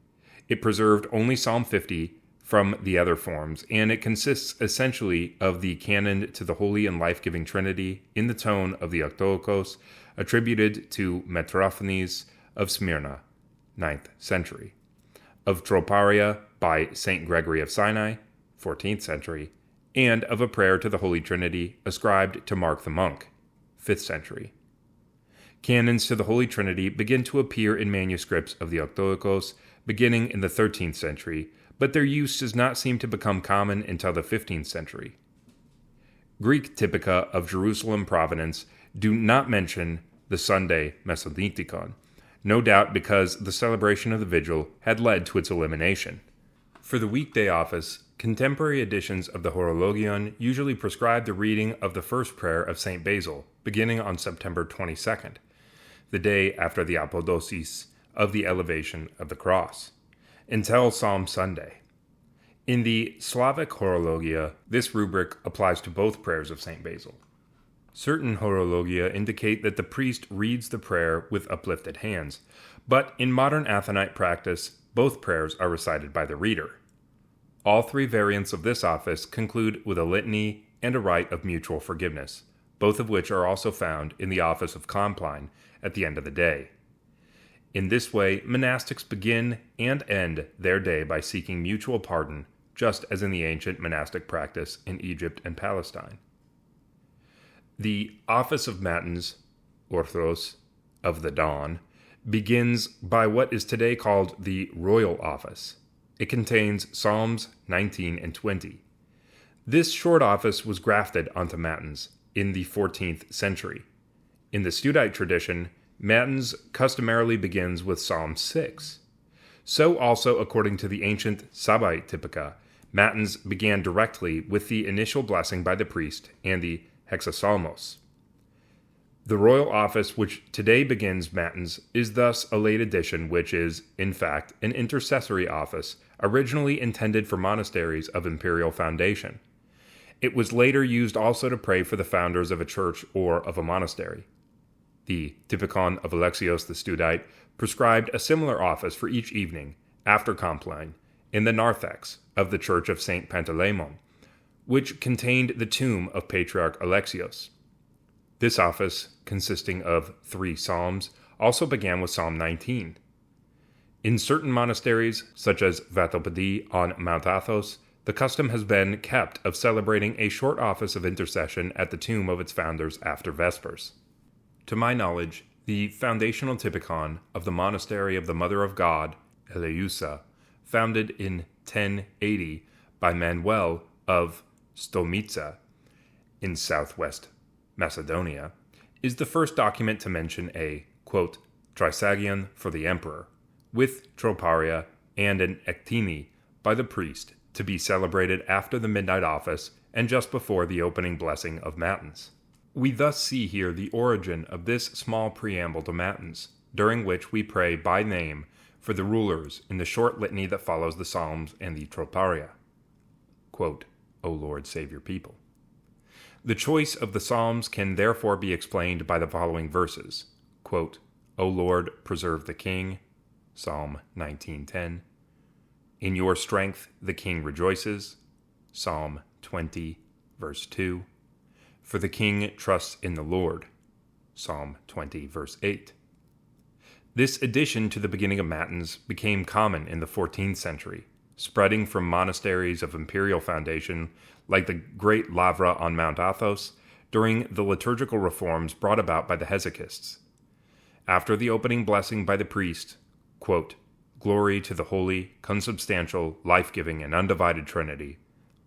Speaker 1: It preserved only Psalm 50 from the other forms, and it consists essentially of the canon to the Holy and Life-Giving Trinity in the tone of the Octoikos, attributed to Metrosthenes of Smyrna, 9th century, of troparia by St. Gregory of Sinai, 14th century, and of a prayer to the Holy Trinity ascribed to Mark the Monk, 5th century. Canons to the Holy Trinity begin to appear in manuscripts of the Octoikos beginning in the 13th century, but their use does not seem to become common until the 15th century. Greek Typica of Jerusalem provenance do not mention the Sunday Mesonetikon, no doubt because the celebration of the vigil had led to its elimination. For the weekday office, contemporary editions of the Horologion usually prescribe the reading of the first prayer of St. Basil, beginning on September 22nd, the day after the apodosis of the elevation of the cross, until Palm Sunday. In the Slavic Horologia, this rubric applies to both prayers of St. Basil. Certain Horologia indicate that the priest reads the prayer with uplifted hands, but in modern Athonite practice, both prayers are recited by the reader. All 3 variants of this office conclude with a litany and a rite of mutual forgiveness, both of which are also found in the office of Compline at the end of the day. In this way, monastics begin and end their day by seeking mutual pardon, just as in the ancient monastic practice in Egypt and Palestine. The office of Matins, Orthros, of the dawn, begins by what is today called the Royal Office. It contains Psalms 19 and 20. This short office was grafted onto Matins in the 14th century. In the Studite tradition, Matins customarily begins with Psalm 6. So also, according to the ancient Sabbaite Typica, Matins began directly with the initial blessing by the priest and the hexapsalmos. The royal office which today begins Matins is thus a late addition which is, in fact, an intercessory office originally intended for monasteries of imperial foundation. It was later used also to pray for the founders of a church or of a monastery. The Typikon of Alexios the Studite prescribed a similar office for each evening, after Compline, in the narthex of the Church of St. Panteleimon, which contained the tomb of Patriarch Alexios. This office, consisting of 3 psalms, also began with Psalm 19. In certain monasteries, such as Vatopedi on Mount Athos, the custom has been kept of celebrating a short office of intercession at the tomb of its founders after Vespers. To my knowledge, the foundational Typikon of the Monastery of the Mother of God, Eleusa, founded in 1080 by Manuel of Stomica in southwest Macedonia, is the first document to mention a, quote, trisagion for the emperor, with troparia and an ectini by the priest to be celebrated after the midnight office and just before the opening blessing of Matins. We thus see here the origin of this small preamble to Matins, during which we pray by name for the rulers in the short litany that follows the Psalms and the Troparia. Quote, O Lord, save your people. The choice of the Psalms can therefore be explained by the following verses. Quote, O Lord, preserve the king. Psalm 19:10. In your strength the king rejoices. Psalm 20, verse 2. For the king trusts in the Lord. Psalm 20, verse 8. This addition to the beginning of Matins became common in the 14th century, spreading from monasteries of imperial foundation like the great Lavra on Mount Athos during the liturgical reforms brought about by the Hesychists. After the opening blessing by the priest, quote, Glory to the holy, consubstantial, life-giving, and undivided Trinity,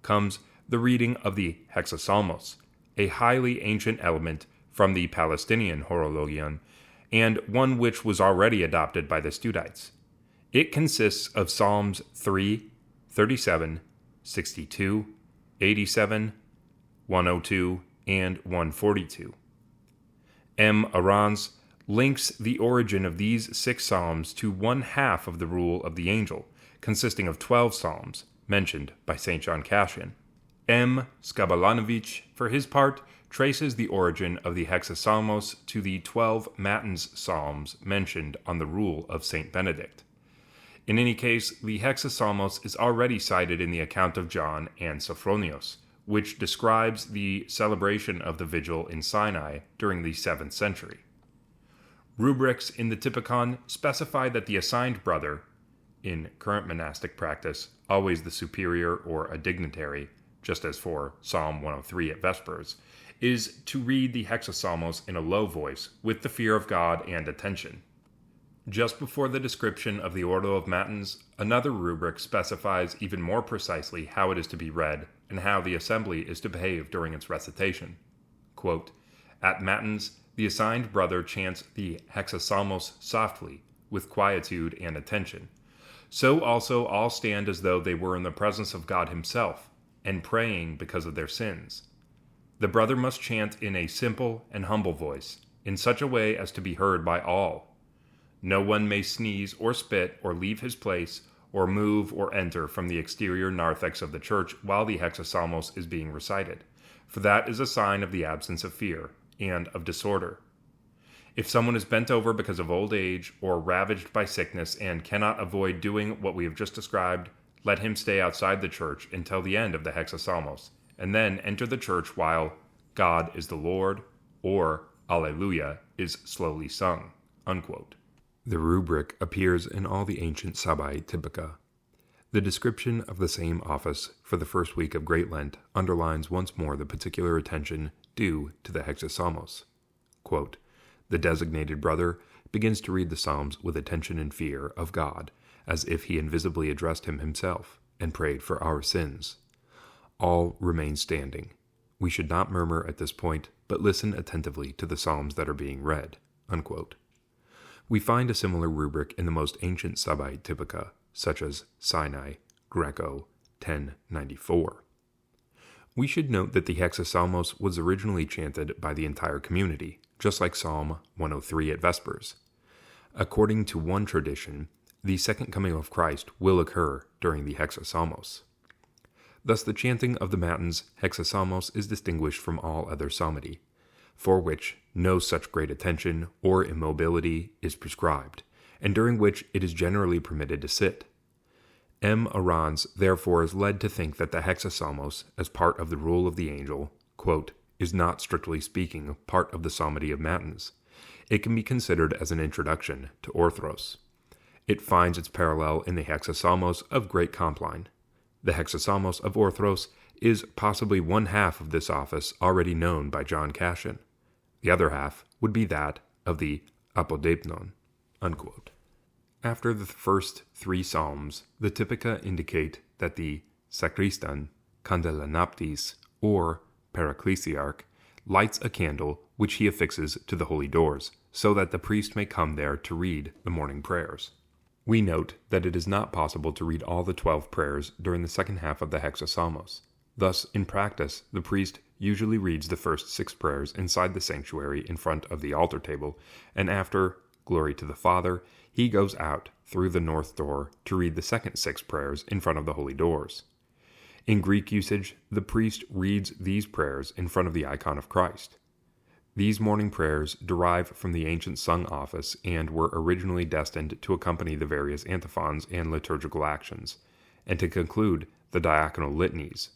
Speaker 1: comes the reading of the Hexapsalmos, a highly ancient element from the Palestinian Horologion, and one which was already adopted by the Studites. It consists of Psalms 3, 37, 62, 87, 102, and 142. M. Arans links the origin of these 6 psalms to one half of the rule of the angel, consisting of 12 psalms, mentioned by St. John Cassian. M. Skabalanovich, for his part, traces the origin of the Hexapsalmos to the 12 Matins psalms mentioned on the rule of St. Benedict. In any case, the Hexapsalmos is already cited in the account of John and Sophronios, which describes the celebration of the vigil in Sinai during the 7th century. Rubrics in the Typikon specify that the assigned brother, in current monastic practice, always the superior or a dignitary, just as for Psalm 103 at Vespers, is to read the Hexapsalmos in a low voice with the fear of God and attention. Just before the description of the Ordo of Matins, another rubric specifies even more precisely how it is to be read and how the assembly is to behave during its recitation. Quote, At Matins, the assigned brother chants the Hexapsalmos softly, with quietude and attention. So also all stand as though they were in the presence of God himself, and praying because of their sins. The brother must chant in a simple and humble voice, in such a way as to be heard by all. No one may sneeze or spit or leave his place, or move or enter from the exterior narthex of the church while the Hexapsalmos is being recited, for that is a sign of the absence of fear and of disorder. If someone is bent over because of old age or ravaged by sickness and cannot avoid doing what we have just described, let him stay outside the church until the end of the Hexapsalmos, and then enter the church while God is the Lord or Alleluia is slowly sung. Unquote. The rubric appears in all the ancient Sabbae Typica. The description of the same office for the first week of Great Lent underlines once more the particular attention due to the Hexapsalmos. Quote, The designated brother begins to read the Psalms with attention and fear of God, as if he invisibly addressed him himself and prayed for our sins. All remain standing. We should not murmur at this point, but listen attentively to the Psalms that are being read. Unquote. We find a similar rubric in the most ancient Sabbae Typica, such as Sinai, Greco, 1094. We should note that the Hexapsalmos was originally chanted by the entire community, just like Psalm 103 at Vespers. According to one tradition, the second coming of Christ will occur during the Hexapsalmos. Thus the chanting of the Matins Hexapsalmos is distinguished from all other psalmody, for which no such great attention or immobility is prescribed, and during which it is generally permitted to sit. M. Arans therefore is led to think that the Hexapsalmos, as part of the rule of the angel, quote, is not strictly speaking part of the psalmody of Matins. It can be considered as an introduction to Orthros. It finds its parallel in the Hexapsalmos of Great Compline. The Hexapsalmos of Orthros is possibly one half of this office already known by John Cassian. The other half would be that of the Apodepnon. Unquote. After the first 3 psalms, the Typica indicate that the sacristan, candelanaptis, or paraecclesiarch, lights a candle which he affixes to the holy doors, so that the priest may come there to read the morning prayers. We note that it is not possible to read all the 12 prayers during the second half of the hexapsalmos. Thus, in practice, the priest usually reads the first 6 prayers inside the sanctuary in front of the altar table, and after Glory to the Father, he goes out through the north door to read the second 6 prayers in front of the holy doors. In Greek usage, the priest reads these prayers in front of the icon of Christ. These morning prayers derive from the ancient sung office and were originally destined to accompany the various antiphons and liturgical actions, and to conclude the diaconal litanies,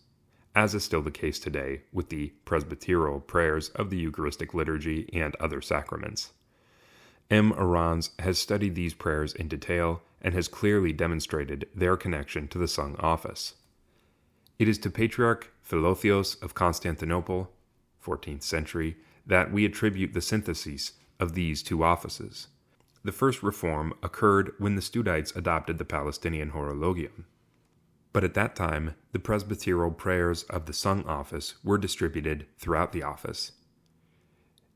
Speaker 1: as is still the case today with the presbyteral prayers of the Eucharistic liturgy and other sacraments. M. Arans has studied these prayers in detail and has clearly demonstrated their connection to the sung office. It is to Patriarch Philotheos of Constantinople, 14th century, that we attribute the synthesis of these 2 offices. The first reform occurred when the Studites adopted the Palestinian horologion. But at that time, the presbyteral prayers of the sung office were distributed throughout the office.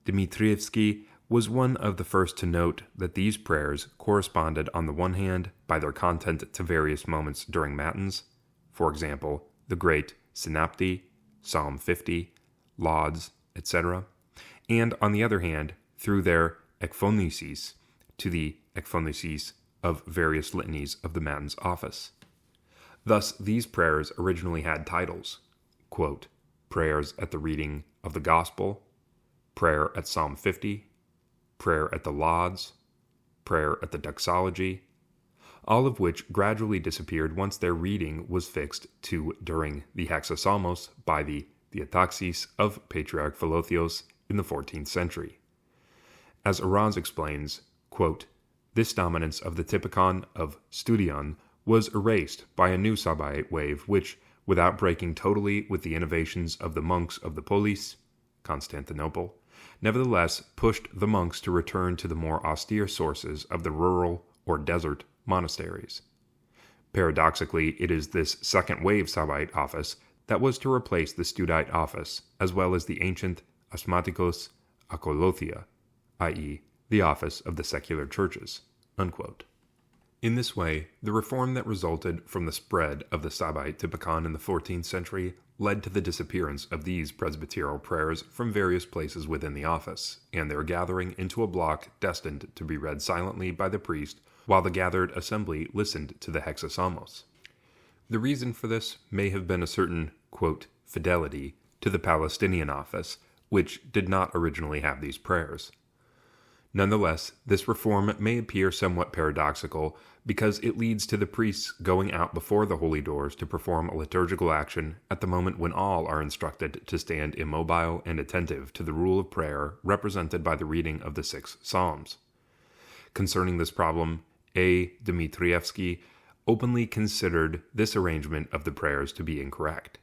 Speaker 1: Dmitrievsky was one of the first to note that these prayers corresponded on the one hand by their content to various moments during matins, for example, the great Synapti, Psalm 50, Lauds, etc., and on the other hand, through their ekphonisis to the ekphonisis of various litanies of the matins office. Thus, these prayers originally had titles, quote, Prayers at the reading of the Gospel, Prayer at Psalm 50, Prayer at the Lauds, Prayer at the Doxology, all of which gradually disappeared once their reading was fixed to during the hexapsalmos by the diataxis of Patriarch Philotheos in the 14th century. As Arans explains, quote, This dominance of the Typikon of Studion was erased by a new Sabaite wave which, without breaking totally with the innovations of the monks of the polis, Constantinople, nevertheless pushed the monks to return to the more austere sources of the rural or desert monasteries. Paradoxically, it is this second wave Sabaite office that was to replace the Studite office, as well as the ancient Asmatikos Akolothia, i.e., the office of the secular churches. Unquote. In this way, the reform that resulted from the spread of the Sabaite Typikon in the 14th century led to the disappearance of these presbyteral prayers from various places within the office, and their gathering into a block destined to be read silently by the priest while the gathered assembly listened to the hexapsalmos. The reason for this may have been a certain, quote, fidelity to the Palestinian office, which did not originally have these prayers. Nonetheless, this reform may appear somewhat paradoxical because it leads to the priests going out before the holy doors to perform a liturgical action at the moment when all are instructed to stand immobile and attentive to the rule of prayer represented by the reading of the 6 psalms. Concerning this problem, A. Dmitrievsky openly considered this arrangement of the prayers to be incorrect.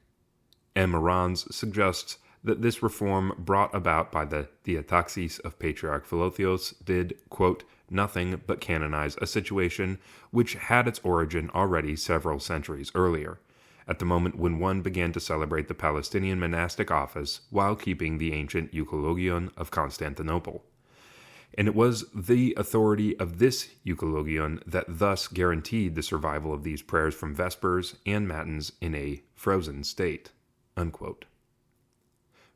Speaker 1: M. Arans suggests that this reform brought about by the diataxis of Patriarch Philotheos did, quote, nothing but canonize a situation which had its origin already several centuries earlier, at the moment when one began to celebrate the Palestinian monastic office while keeping the ancient euchologion of Constantinople. And it was the authority of this euchologion that thus guaranteed the survival of these prayers from Vespers and Matins in a frozen state. Unquote.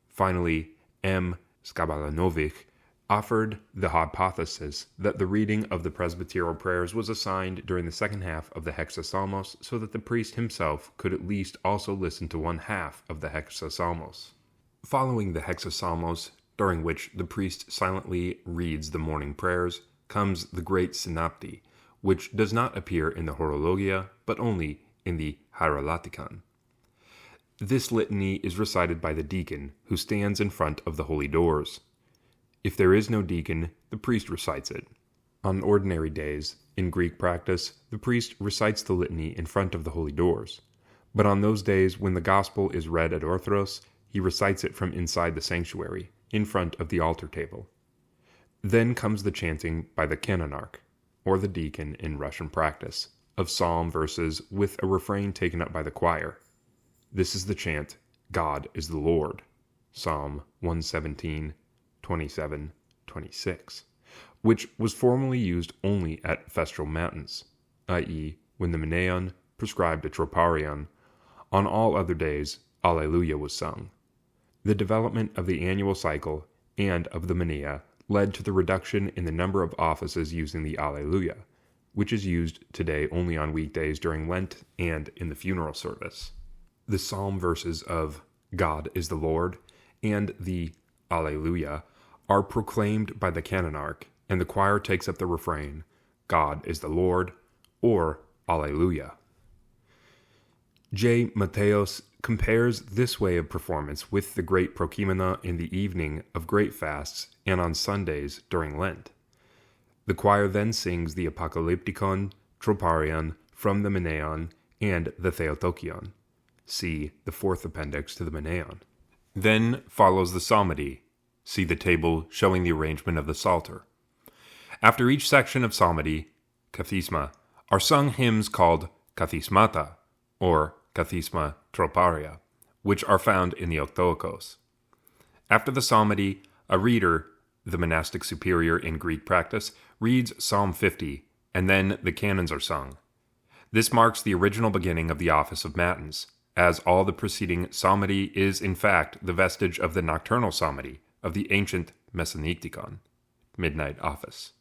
Speaker 1: Finally, M. Skabalanovic offered the hypothesis that the reading of the presbyteral prayers was assigned during the second half of the hexapsalmos so that the priest himself could at least also listen to one half of the hexapsalmos. Following the hexapsalmos, during which the priest silently reads the morning prayers, comes the great Synapti, which does not appear in the Horologia, but only in the Hierolaticon. This litany is recited by the deacon, who stands in front of the holy doors. If there is no deacon, the priest recites it. On ordinary days, in Greek practice, the priest recites the litany in front of the holy doors. But on those days when the gospel is read at Orthros, he recites it from inside the sanctuary, in front of the altar table. Then comes the chanting by the canonarch, or the deacon in Russian practice, of psalm verses with a refrain taken up by the choir. This is the chant, God is the Lord, Psalm 117, 27, 26, which was formerly used only at festal matins. i.e., when the Menaion prescribed a troparion, on all other days, Alleluia was sung. The development of the annual cycle and of the Menea led to the reduction in the number of offices using the Alleluia, which is used today only on weekdays during Lent and in the funeral service. The psalm verses of God is the Lord and the Alleluia are proclaimed by the canonarch, and the choir takes up the refrain, God is the Lord, or Alleluia. J. Matthäus compares this way of performance with the great prokimena in the evening of great fasts and on Sundays during Lent. The choir then sings the apocalyptikon troparion from the Menaion and the Theotokion. See the fourth appendix to the Menaion. Then follows the psalmody. See the table showing the arrangement of the Psalter. After each section of psalmody, kathisma, are sung hymns called kathismata, or kathisma troparia, which are found in the Octoikos. After the psalmody, a reader, the monastic superior in Greek practice, reads Psalm 50, and then the canons are sung. This marks the original beginning of the office of matins, as all the preceding psalmody is in fact the vestige of the nocturnal psalmody of the ancient Messiniktikon, midnight office.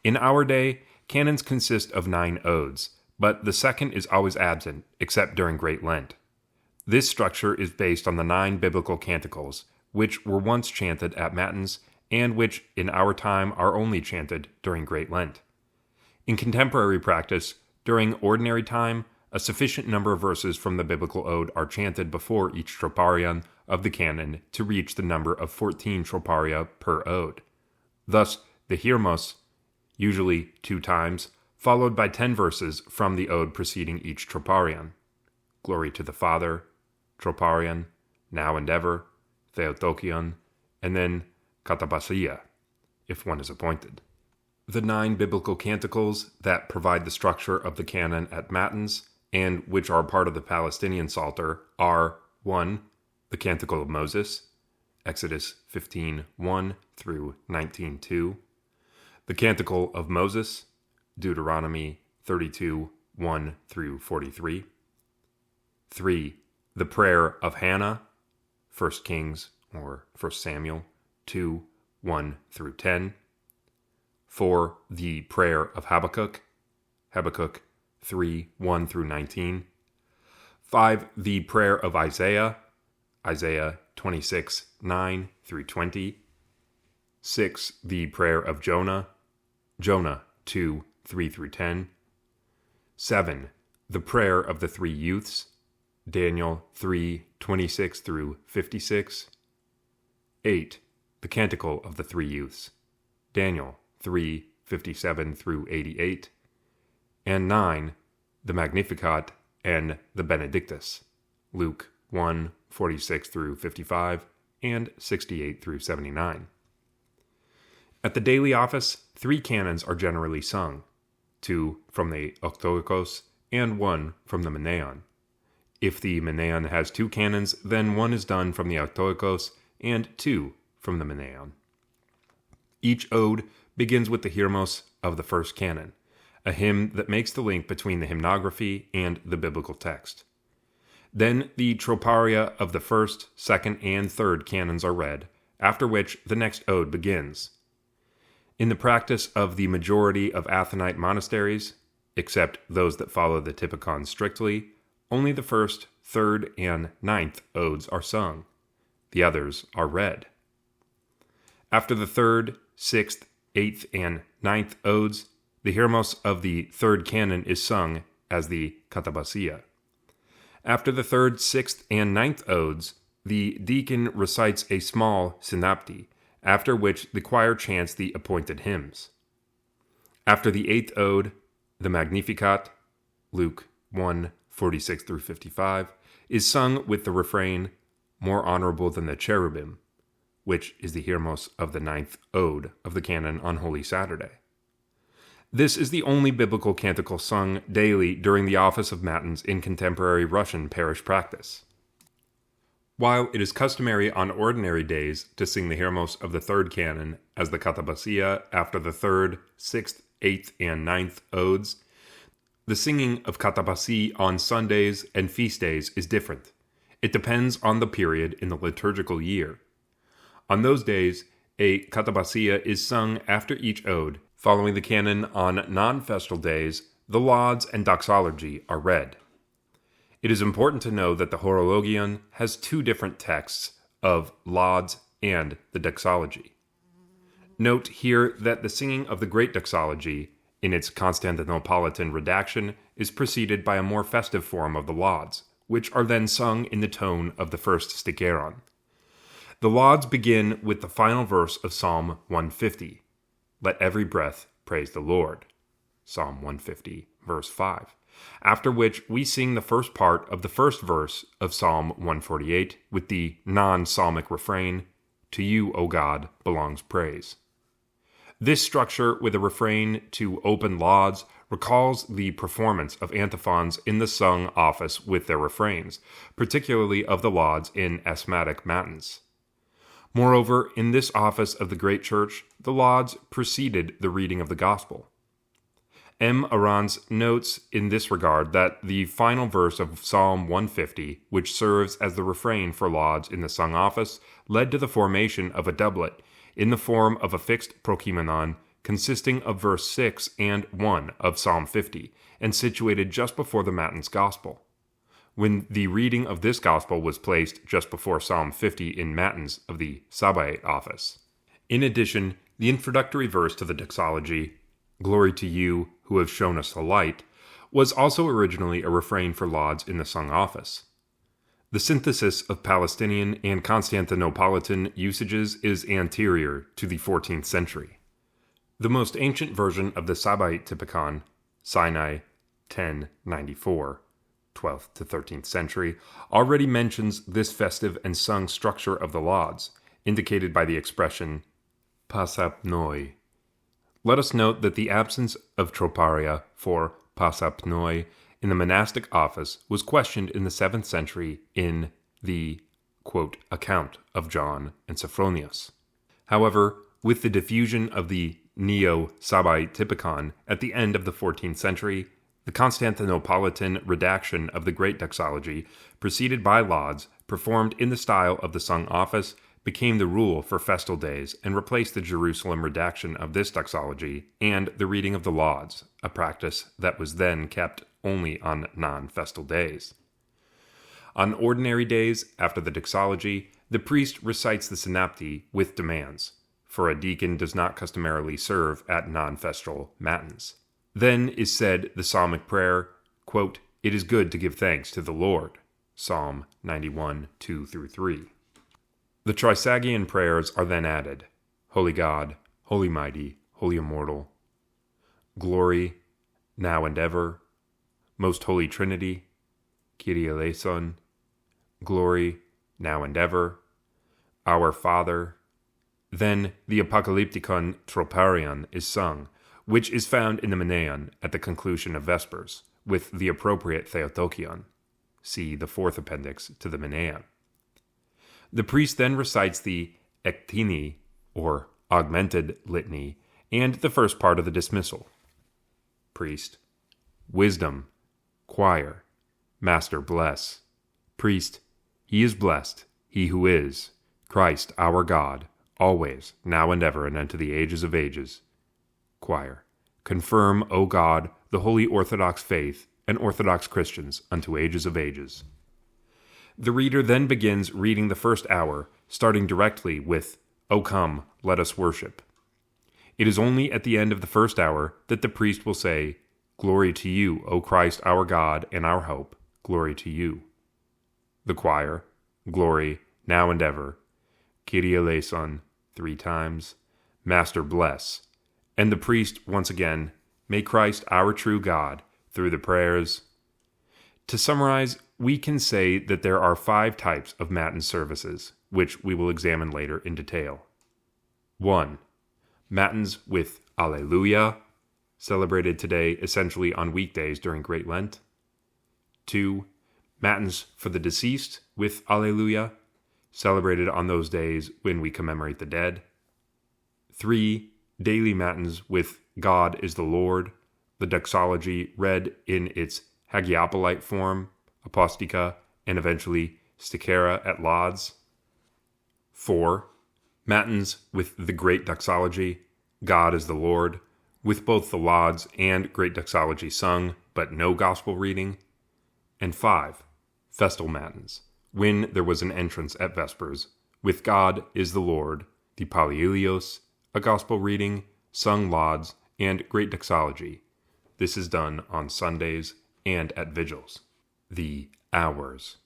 Speaker 1: In our day, canons consist of 9 odes, but the second is always absent, except during Great Lent. This structure is based on the 9 biblical canticles, which were once chanted at matins, and which in our time are only chanted during Great Lent. In contemporary practice, during ordinary time, a sufficient number of verses from the biblical ode are chanted before each troparion of the canon to reach the number of 14 troparia per ode. Thus, the hiermos, usually 2 times, followed by 10 verses from the ode preceding each troparion. Glory to the Father, troparion, now and ever, Theotokion, and then katabasia, if one is appointed. The 9 biblical canticles that provide the structure of the canon at matins, and which are part of the Palestinian Psalter, are 1. The Canticle of Moses, Exodus 15:1 through 19:2. The Canticle of Moses, Deuteronomy 32:1 through 43. 3. The Prayer of Hannah, 1 Kings or 1 Samuel 2:1 through 10. 4. The Prayer of Habakkuk, Habakkuk 3:1 through 19. 5. The Prayer of Isaiah, Isaiah 26:9 through 20. 6. The Prayer of Jonah, Jonah 2:3 through 10. 7. The Prayer of the 3 Youths, Daniel 3:26 through 56. 8. The Canticle of the 3 Youths, Daniel 3:57 through 88. And 9. The Magnificat and the Benedictus, Luke 1:46 through 55 and 68 through 79. At the daily office, 3 canons are generally sung, 2 from the Octoikos and 1 from the Menaion. If the Menaion has 2 canons, then 1 is done from the Octoikos and 2 from the Menaion. Each ode begins with the hiermos of the first canon, a hymn that makes the link between the hymnography and the biblical text. Then the troparia of the first, second, and third canons are read, after which the next ode begins. In the practice of the majority of Athonite monasteries, except those that follow the Typikon strictly, only the first, third, and 9th odes are sung. The others are read. After the 3rd, 6th, 8th, and 9th odes, the hiermos of the 3rd canon is sung as the katabasia. After the 3rd, 6th, and 9th odes, the deacon recites a small synapti, after which the choir chants the appointed hymns. After the 8th ode, the Magnificat, Luke 1:46 through 55, is sung with the refrain, more honorable than the cherubim, which is the hiermos of the 9th ode of the canon on Holy Saturday. This is the only biblical canticle sung daily during the office of matins in contemporary Russian parish practice. While it is customary on ordinary days to sing the hiermos of the 3rd canon as the katabasia after the 3rd, 6th, 8th, and 9th odes, The singing of katapasi on Sundays and feast days is different. It depends on the period in the liturgical year. On those days, a katabasia is sung after each ode. Following the canon on non-festal days, the lauds and doxology are read. It is important to know that the Horologion has two different texts of lauds and the doxology. Note here that the singing of the Great Doxology, in its Constantinopolitan redaction, is preceded by a more festive form of the lauds, which are then sung in the tone of the first stikeron. The lauds begin with the final verse of Psalm 150, "Let every breath praise the Lord," Psalm 150, verse 5, after which we sing the first part of the first verse of Psalm 148 with the non-psalmic refrain, "To you, O God, belongs praise." This structure with a refrain to open lauds recalls the performance of antiphons in the sung office with their refrains, particularly of the lauds in asthmatic matins. Moreover, in this office of the great church, the lauds preceded the reading of the gospel. M. Arans notes in this regard that the final verse of Psalm 150, which serves as the refrain for lauds in the sung office, led to the formation of a doublet in the form of a fixed prokimenon consisting of verse 6 and 1 of Psalm 50, and situated just before the Matins Gospel. When the reading of this Gospel was placed just before Psalm 50 in Matins of the Sabaite office. In addition, the introductory verse to the doxology, "Glory to you who have shown us the light," was also originally a refrain for lauds in the sung office. The synthesis of Palestinian and Constantinopolitan usages is anterior to the 14th century. The most ancient version of the Sabaite Typikon, Sinai 1094, 12th to 13th century, already mentions this festive and sung structure of the lauds, indicated by the expression pasapnoi. Let us note that the absence of troparia for pasapnoi in the monastic office was questioned in the 7th century in the, quote, account of John and Sophronius. However, with the diffusion of the Neo-Sabaite Typikon at the end of the 14th century, the Constantinopolitan redaction of the Great Doxology, preceded by lauds, performed in the style of the sung office, became the rule for festal days and replaced the Jerusalem redaction of this doxology and the reading of the lauds, a practice that was then kept only on non-festal days. On ordinary days, after the doxology, the priest recites the synapti with demands, for a deacon does not customarily serve at non-festal matins. Then is said the psalmic prayer, quote, "It is good to give thanks to the Lord," Psalm 91, 2-3. The Trisagian prayers are then added, Holy God, Holy Mighty, Holy Immortal, Glory, now and ever, Most Holy Trinity, Kyrie eleison, Glory, now and ever, Our Father. Then the Apocalypticon Troparion is sung, which is found in the Menaion at the conclusion of Vespers, with the appropriate Theotokion. See the fourth appendix to the Menaion. The priest then recites the Ektini, or augmented litany, and the first part of the dismissal. Priest, wisdom, choir, master bless. Priest, he is blessed, he who is, Christ our God, always, now and ever, and unto the ages of ages. Choir, confirm, O God, the holy Orthodox faith and Orthodox Christians unto ages of ages. The reader then begins reading the first hour, starting directly with, O come, let us worship. It is only at the end of the first hour that the priest will say, Glory to you, O Christ our God and our hope, glory to you. The choir, Glory, now and ever, Kyrie eleison, 3 times, Master bless, and the priest once again, May Christ our true God, through the prayers. To summarize, we can say that there are 5 types of Matin services, which we will examine later in detail. 1. Matins with Alleluia, celebrated today essentially on weekdays during Great Lent. 2. Matins for the deceased with Alleluia, celebrated on those days when we commemorate the dead. 3. Daily Matins with God is the Lord, the doxology read in its Hagiopolite form, apostica, and eventually stichera at lauds. 4. Matins with the great doxology, God is the Lord, with both the lauds and great doxology sung, but no gospel reading. And 5. Festal matins, when there was an entrance at vespers, with God is the Lord, the Palliolios, a gospel reading, sung lauds, and great doxology. This is done on Sundays and at vigils. The hours.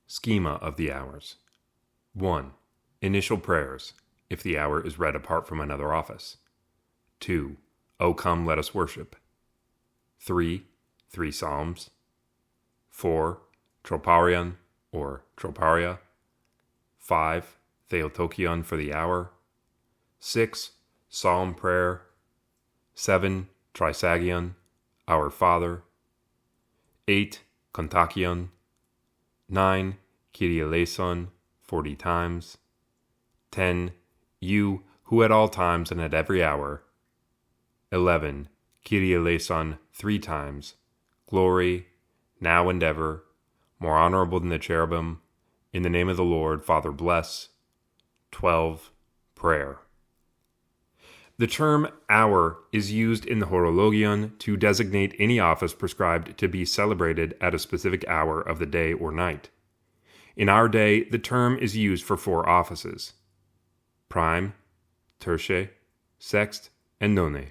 Speaker 1: Schema of the hours. 1. Initial prayers, if the hour is read apart from another office. 2. O come, let us worship. 3. 3 psalms. 4. Troparion, or troparia. 5. Theotokion for the hour. 6. Psalm prayer. 7. Trisagion, Our Father. 8. Kontakion. 9. Kyrie eleison, 40 times. 10. You, who at all times and at every hour. 11. Kyrie eleison, 3 times. Glory, now and ever, more honorable than the cherubim. In the name of the Lord, Father, bless. 12. Prayer. The term hour is used in the Horologion to designate any office prescribed to be celebrated at a specific hour of the day or night. In our day, the term is used for 4 offices: prime, terce, sext, and none.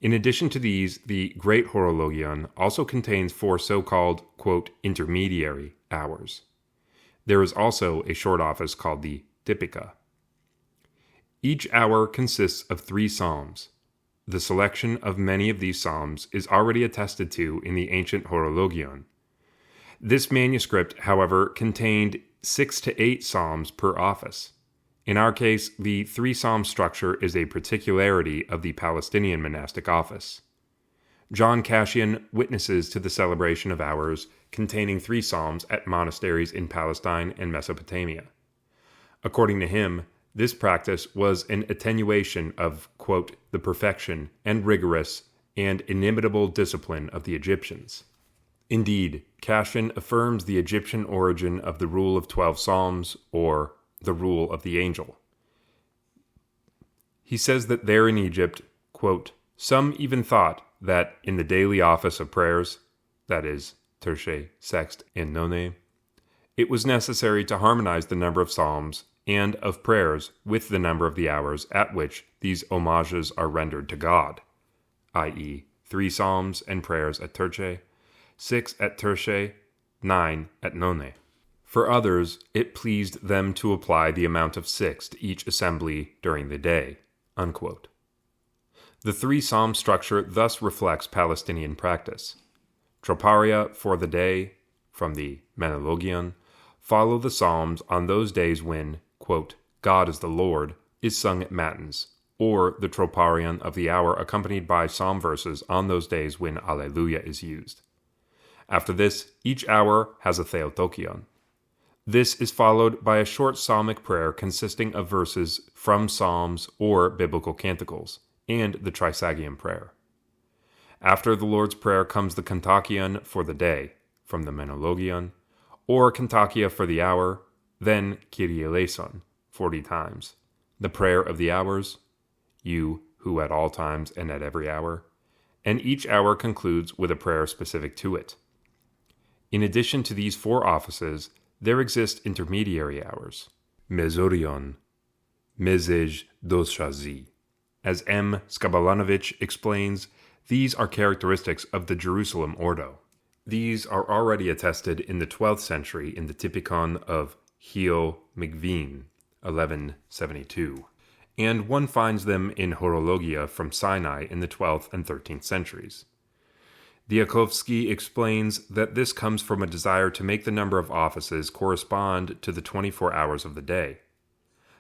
Speaker 1: In addition to these, the Great Horologion also contains 4 so-called, quote, intermediary hours. There is also a short office called the Typikon. Each hour consists of 3 psalms. The selection of many of these psalms is already attested to in the ancient Horologion. This manuscript, however, contained 6 to 8 psalms per office. In our case, the 3 psalm structure is a particularity of the Palestinian monastic office. John Cassian witnesses to the celebration of hours containing 3 psalms at monasteries in Palestine and Mesopotamia. According to him, this practice was an attenuation of, quote, the perfection and rigorous and inimitable discipline of the Egyptians. Indeed, Cassian affirms the Egyptian origin of the rule of 12 psalms, or the rule of the angel. He says that there in Egypt, quote, some even thought that in the daily office of prayers, that is, terce, sext, and none, it was necessary to harmonize the number of psalms and of prayers with the number of the hours at which these homages are rendered to God, i.e., 3 psalms and prayers at terce, 6 at terce, 9 at none. For others, it pleased them to apply the amount of 6 to each assembly during the day, unquote. The 3 psalm structure thus reflects Palestinian practice. Troparia for the day, from the Menologion, follow the psalms on those days when, quote, God is the Lord, is sung at matins, or the troparion of the hour accompanied by psalm verses on those days when Alleluia is used. After this, each hour has a Theotokion. This is followed by a short psalmic prayer consisting of verses from psalms or biblical canticles, and the Trisagion prayer. After the Lord's Prayer comes the Kontakion for the day, from the Menologion, or Kontakia for the hour, then Kyrie eleison, 40 times, the prayer of the hours, you who at all times and at every hour, and each hour concludes with a prayer specific to it. In addition to these 4 offices, there exist intermediary hours, mezorion, mezej doshazi. As M. Skabalanovich explains, these are characteristics of the Jerusalem Ordo. These are already attested in the 12th century in the Typikon of Hio Migvin, 1172, and one finds them in Horologia from Sinai in the 12th and 13th centuries. Diakovsky explains that this comes from a desire to make the number of offices correspond to the 24 hours of the day.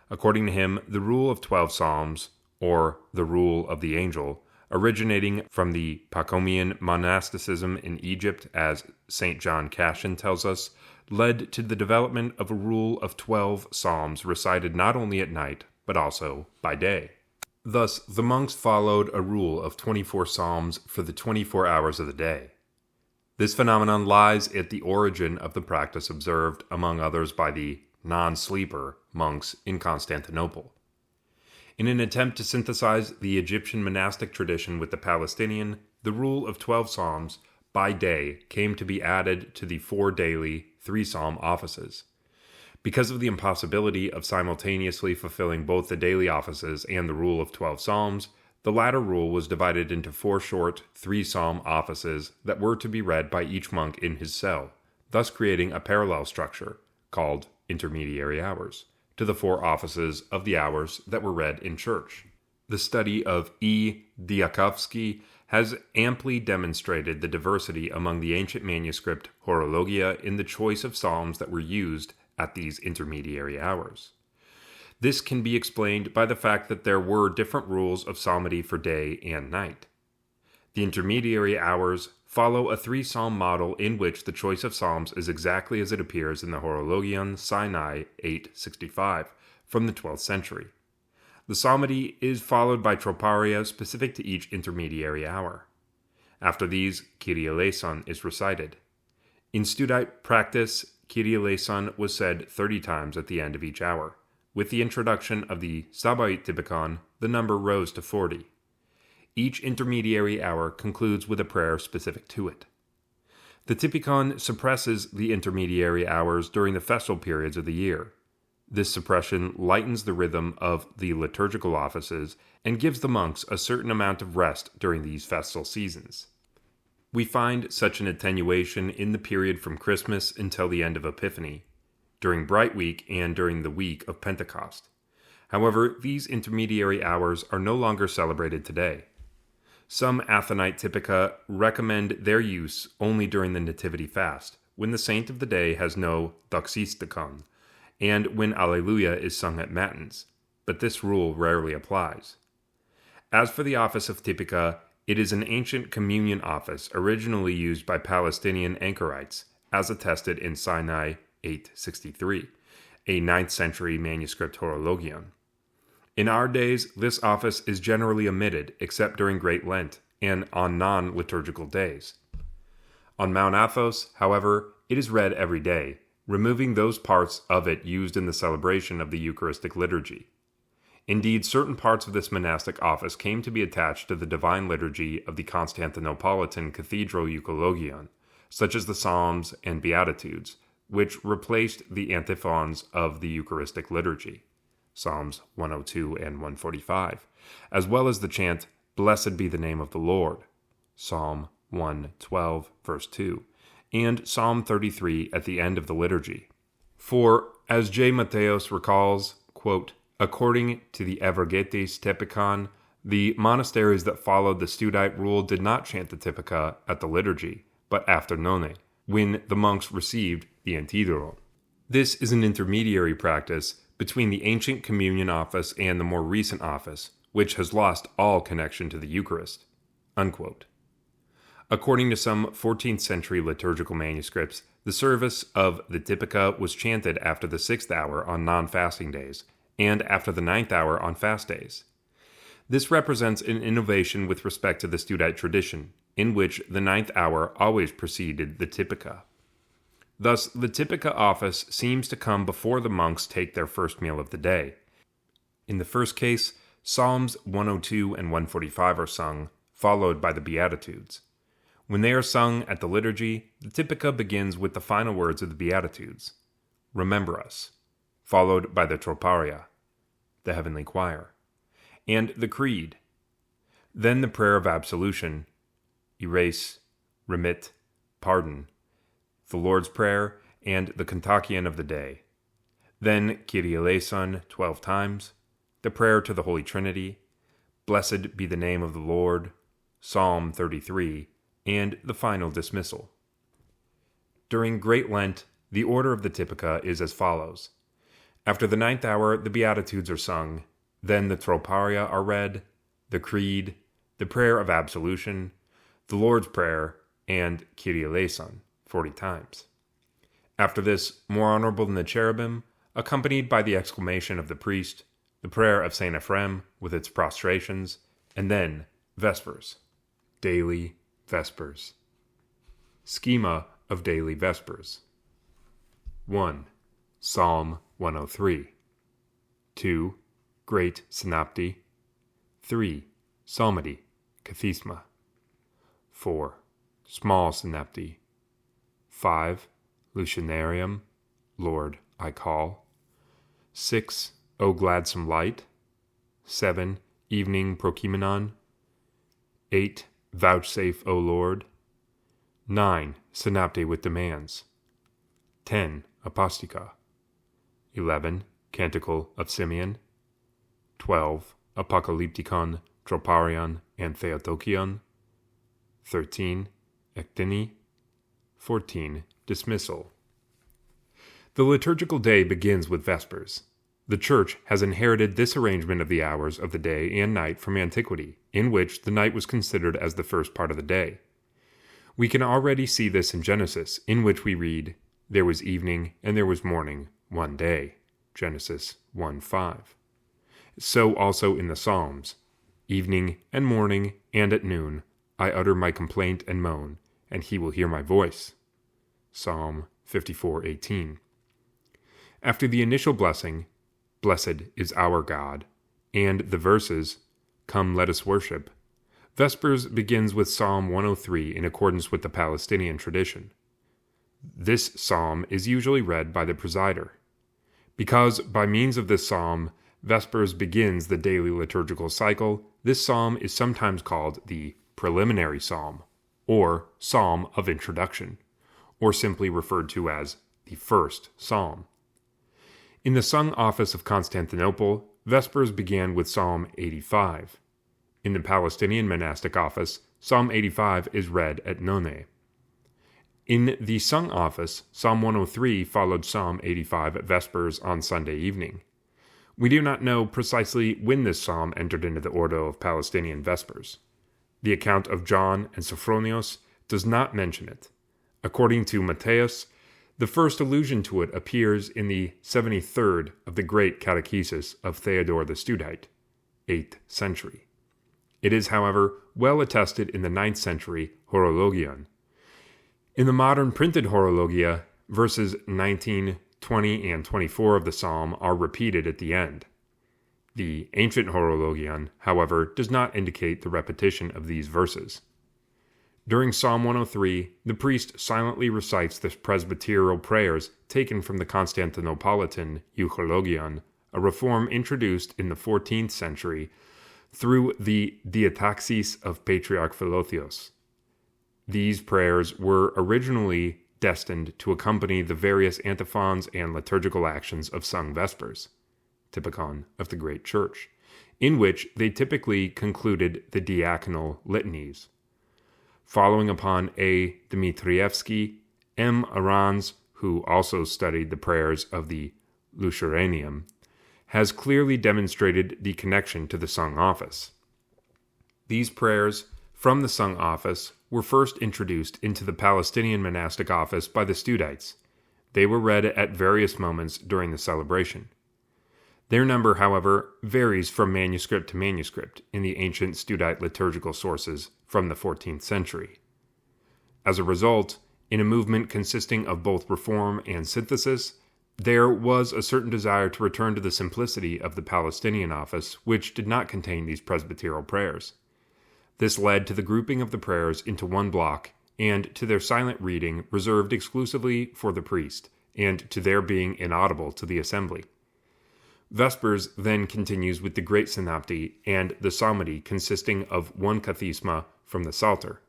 Speaker 1: According to him, the rule of 12 psalms, or the rule of the angel, originating from the Pachomian monasticism in Egypt, as St. John Cassian tells us, led to the development of a rule of 12 psalms recited not only at night, but also by day. Thus, the monks followed a rule of 24 psalms for the 24 hours of the day. This phenomenon lies at the origin of the practice observed, among others, by the non-sleeper monks in Constantinople. In an attempt to synthesize the Egyptian monastic tradition with the Palestinian, the rule of 12 psalms by day came to be added to the 4 daily 3-psalm offices. Because of the impossibility of simultaneously fulfilling both the daily offices and the rule of 12 psalms, the latter rule was divided into 4 short 3-psalm offices that were to be read by each monk in his cell, thus creating a parallel structure, called intermediary hours, to the 4 offices of the hours that were read in church. The study of E. Diakovsky has amply demonstrated the diversity among the ancient manuscript horologia in the choice of psalms that were used at these intermediary hours. This can be explained by the fact that there were different rules of psalmody for day and night. The intermediary hours follow a 3-psalm model in which the choice of psalms is exactly as it appears in the Horologion Sinai 865 from the 12th century. The psalmody is followed by troparia specific to each intermediary hour. After these, Kyrie eleison is recited. In Studite practice, Kyrie eleison was said 30 times at the end of each hour. With the introduction of the Sabaoth Typikon, the number rose to 40. Each intermediary hour concludes with a prayer specific to it. The Typikon suppresses the intermediary hours during the festal periods of the year. This suppression lightens the rhythm of the liturgical offices and gives the monks a certain amount of rest during these festal seasons. We find such an attenuation in the period from Christmas until the end of Epiphany, during Bright Week and during the week of Pentecost. However, these intermediary hours are no longer celebrated today. Some Athonite Typica recommend their use only during the Nativity fast, when the saint of the day has no doxistikon, and when Alleluia is sung at Matins, but this rule rarely applies. As for the office of Typica, it is an ancient communion office originally used by Palestinian anchorites, as attested in Sinai 863, a 9th century manuscript horologion. In our days, this office is generally omitted except during Great Lent and on non-liturgical days. On Mount Athos, however, it is read every day, removing those parts of it used in the celebration of the Eucharistic liturgy. Indeed, certain parts of this monastic office came to be attached to the divine liturgy of the Constantinopolitan Cathedral Euchologion, such as the Psalms and Beatitudes, which replaced the antiphons of the Eucharistic liturgy, Psalms 102 and 145, as well as the chant, "Blessed be the name of the Lord," Psalm 112, verse 2, and Psalm 33 at the end of the liturgy. For, as J. Matthäus recalls, quote, according to the Evergetes Typikon, the monasteries that followed the Studite rule did not chant the Typica at the liturgy, but after none, when the monks received the Antidoron. This is an intermediary practice between the ancient communion office and the more recent office, which has lost all connection to the Eucharist. Unquote. According to some 14th century liturgical manuscripts, the service of the Typica was chanted after the 6th hour on non-fasting days, and after the 9th hour on fast days. This represents an innovation with respect to the Studite tradition, in which the 9th hour always preceded the Typica. Thus, the Typica office seems to come before the monks take their first meal of the day. In the first case, Psalms 102 and 145 are sung, followed by the Beatitudes. When they are sung at the liturgy, the Typica begins with the final words of the Beatitudes, "Remember us," followed by the Troparia, the heavenly choir, and the Creed. Then the prayer of absolution, erase, remit, pardon, the Lord's Prayer, and the Kontakion of the day. Then Kyrie eleison 12 times, the prayer to the Holy Trinity, Blessed be the name of the Lord, Psalm 33, and the final dismissal. During Great Lent, the order of the Typica is as follows. After the 9th hour, the Beatitudes are sung, then the Troparia are read, the Creed, the prayer of absolution, the Lord's Prayer, and Kyrie eleison 40 times. After this, more honorable than the cherubim, accompanied by the exclamation of the priest, the prayer of St. Ephrem with its prostrations, and then Vespers, daily Vespers. Schema of daily Vespers. 1. Psalm 103. 2. Great Synopty. 3. Psalmody, Kathisma. 4. Small Synopty. 5. Lucianarium, Lord, I call. 6. O gladsome light. 7. Evening Prokimenon. 8. Vouchsafe, O Lord. 9. Synopte with demands. 10. Apostica. 11. Canticle of Simeon. 12. Apocalypticon, Troparion, and Theotokion. 13. Ectini. 14. Dismissal. The liturgical day begins with Vespers. The Church has inherited this arrangement of the hours of the day and night from antiquity, in which the night was considered as the first part of the day. We can already see this in Genesis, in which we read, "There was evening and there was morning, one day." Genesis 1:5. So also in the Psalms, "Evening and morning and at noon I utter my complaint and moan, and he will hear my voice." Psalm 54:18. After the initial blessing, "Blessed is our God," and the verses, "Come, let us worship," Vespers begins with Psalm 103 in accordance with the Palestinian tradition. This psalm is usually read by the presider. Because by means of this psalm, Vespers begins the daily liturgical cycle, this psalm is sometimes called the preliminary psalm, or psalm of introduction, or simply referred to as the first psalm. In the sung office of Constantinople, Vespers began with Psalm 85. In the Palestinian monastic office, Psalm 85 is read at none. In the sung office, Psalm 103 followed Psalm 85 at Vespers on Sunday evening. We do not know precisely when this psalm entered into the Ordo of Palestinian Vespers. The account of John and Sophronios does not mention it. According to Matthias, the first allusion to it appears in the 73rd of the Great Catechesis of Theodore the Studite, 8th century. It is, however, well attested in the 9th century Horologion. In the modern printed Horologia, verses 19, 20, and 24 of the psalm are repeated at the end. The ancient Horologion, however, does not indicate the repetition of these verses. During Psalm 103, the priest silently recites the presbyterial prayers taken from the Constantinopolitan Euchologion, a reform introduced in the 14th century through the diataxis of Patriarch Philotheos. These prayers were originally destined to accompany the various antiphons and liturgical actions of sung Vespers, Typikon of the Great Church, in which they typically concluded the diaconal litanies. Following upon A. Dmitrievsky, M. Arans, who also studied the prayers of the Lucianarium, has clearly demonstrated the connection to the sung office. These prayers from the sung office were first introduced into the Palestinian monastic office by the Studites. They were read at various moments during the celebration. Their number, however, varies from manuscript to manuscript in the ancient Studite liturgical sources from the 14th century. As a result, in a movement consisting of both reform and synthesis, there was a certain desire to return to the simplicity of the Palestinian office, which did not contain these presbyterial prayers. This led to the grouping of the prayers into one block and to their silent reading reserved exclusively for the priest, and to their being inaudible to the assembly. Vespers then continues with the Great Synopty and the Psalmody consisting of one kathisma from the Psalter.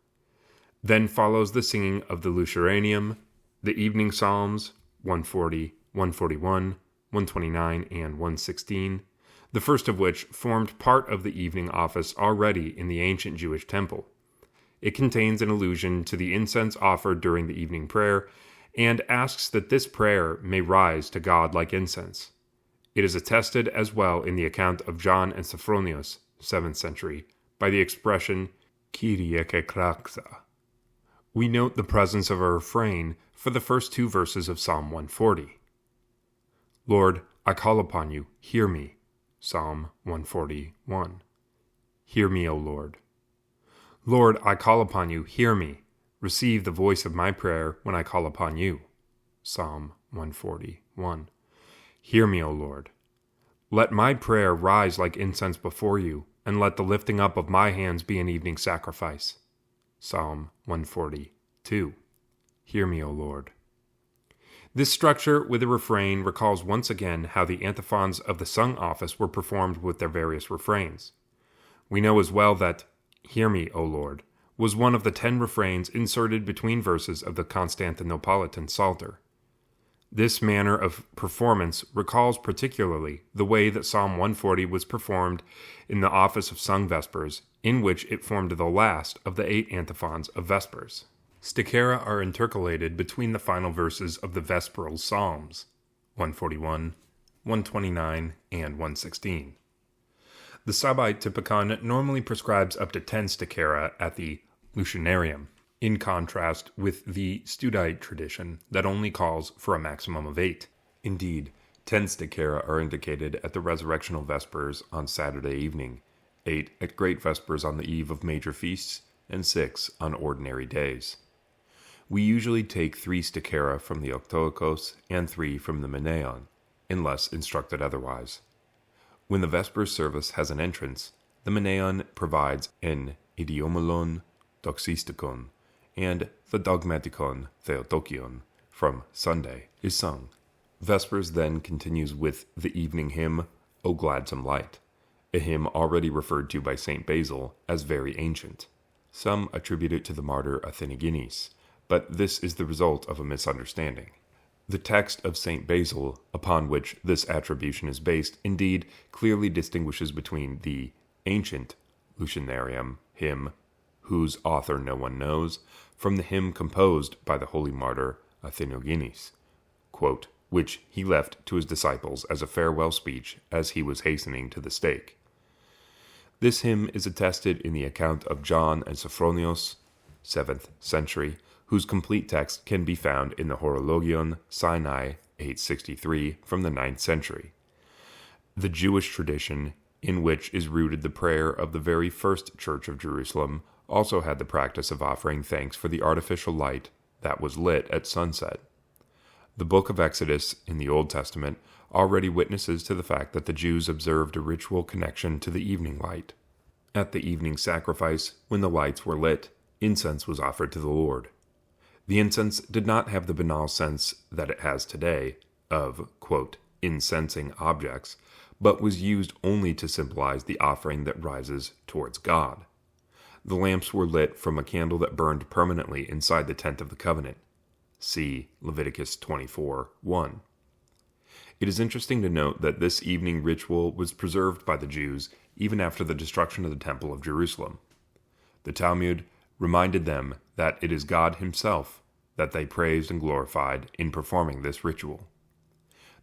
Speaker 1: Then follows the singing of the Lucianarium, the evening psalms, 140, 141, 129, and 116, the first of which formed part of the evening office already in the ancient Jewish temple. It contains an allusion to the incense offered during the evening prayer and asks that this prayer may rise to God like incense. It is attested as well in the account of John and Sophronios, 7th century, by the expression Kyrie kraxa. We note the presence of a refrain for the first two verses of Psalm 140. Lord, I call upon you, hear me. Psalm 141. Hear me, O Lord. Lord, I call upon you, hear me. Receive the voice of my prayer when I call upon you. Psalm 141. Hear me, O Lord. Let my prayer rise like incense before you, and let the lifting up of my hands be an evening sacrifice. Psalm 142. Hear me, O Lord. This structure with a refrain recalls once again how the antiphons of the sung office were performed with their various refrains. We know as well that Hear me, O Lord was one of the 10 refrains inserted between verses of the Constantinopolitan Psalter. This manner of performance recalls particularly the way that Psalm 140 was performed in the office of sung Vespers, in which it formed the last of the 8 antiphons of Vespers. Stichera are intercalated between the final verses of the Vesperal Psalms, 141, 129, and 116. The Sabbaite Typikon normally prescribes up to 10 stichera at the Lucianarium, in contrast with the Studite tradition that only calls for a maximum of 8. Indeed, 10 stichera are indicated at the Resurrectional Vespers on Saturday evening, 8 at Great Vespers on the eve of major feasts, and 6 on ordinary days. We usually take 3 stichera from the Octoikos and 3 from the Meneon, unless instructed otherwise. When the Vespers service has an entrance, the Meneon provides an idiomelon doxistikon, and the dogmatikon theotokion from Sunday is sung. Vespers then continues with the evening hymn, O Gladsome Light, a hymn already referred to by St. Basil as very ancient. Some attribute it to the martyr Athenigenes, but this is the result of a misunderstanding. The text of St. Basil, upon which this attribution is based, indeed clearly distinguishes between the ancient Lucianarium hymn, whose author no one knows, from the hymn composed by the holy martyr Athenogenes, quote, which he left to his disciples as a farewell speech as he was hastening to the stake. This hymn is attested in the account of John and Sophronios, 7th century, whose complete text can be found in the Horologion Sinai 863 from the 9th century. The Jewish tradition, in which is rooted the prayer of the very first Church of Jerusalem, also had the practice of offering thanks for the artificial light that was lit at sunset. The book of Exodus in the Old Testament already witnesses to the fact that the Jews observed a ritual connection to the evening light. At the evening sacrifice, when the lights were lit, incense was offered to the Lord. The incense did not have the banal sense that it has today of, quote, incensing objects, but was used only to symbolize the offering that rises towards God. The lamps were lit from a candle that burned permanently inside the tent of the covenant. See Leviticus 24:1. It is interesting to note that this evening ritual was preserved by the Jews even after the destruction of the Temple of Jerusalem. The Talmud reminded them that it is God himself that they praised and glorified in performing this ritual.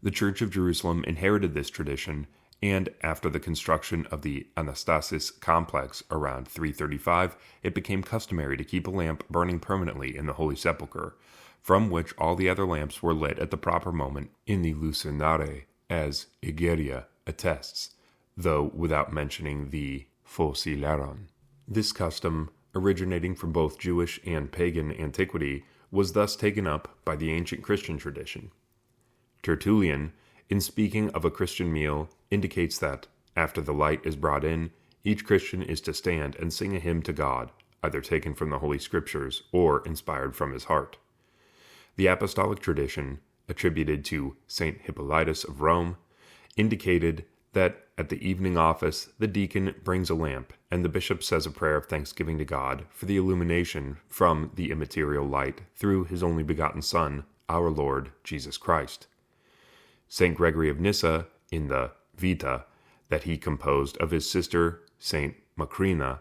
Speaker 1: The Church of Jerusalem inherited this tradition, and after the construction of the Anastasis complex around 335, it became customary to keep a lamp burning permanently in the Holy Sepulchre, from which all the other lamps were lit at the proper moment in the Lucinare, as Egeria attests, though without mentioning the Phosilaron. This custom, originating from both Jewish and pagan antiquity, was thus taken up by the ancient Christian tradition. Tertullian, in speaking of a Christian meal, indicates that, after the light is brought in, each Christian is to stand and sing a hymn to God, either taken from the Holy Scriptures or inspired from his heart. The apostolic tradition, attributed to St. Hippolytus of Rome, indicated that at the evening office the deacon brings a lamp, and the bishop says a prayer of thanksgiving to God for the illumination from the immaterial light through his only begotten Son, our Lord Jesus Christ. St. Gregory of Nyssa, in the Vita that he composed of his sister, St. Macrina,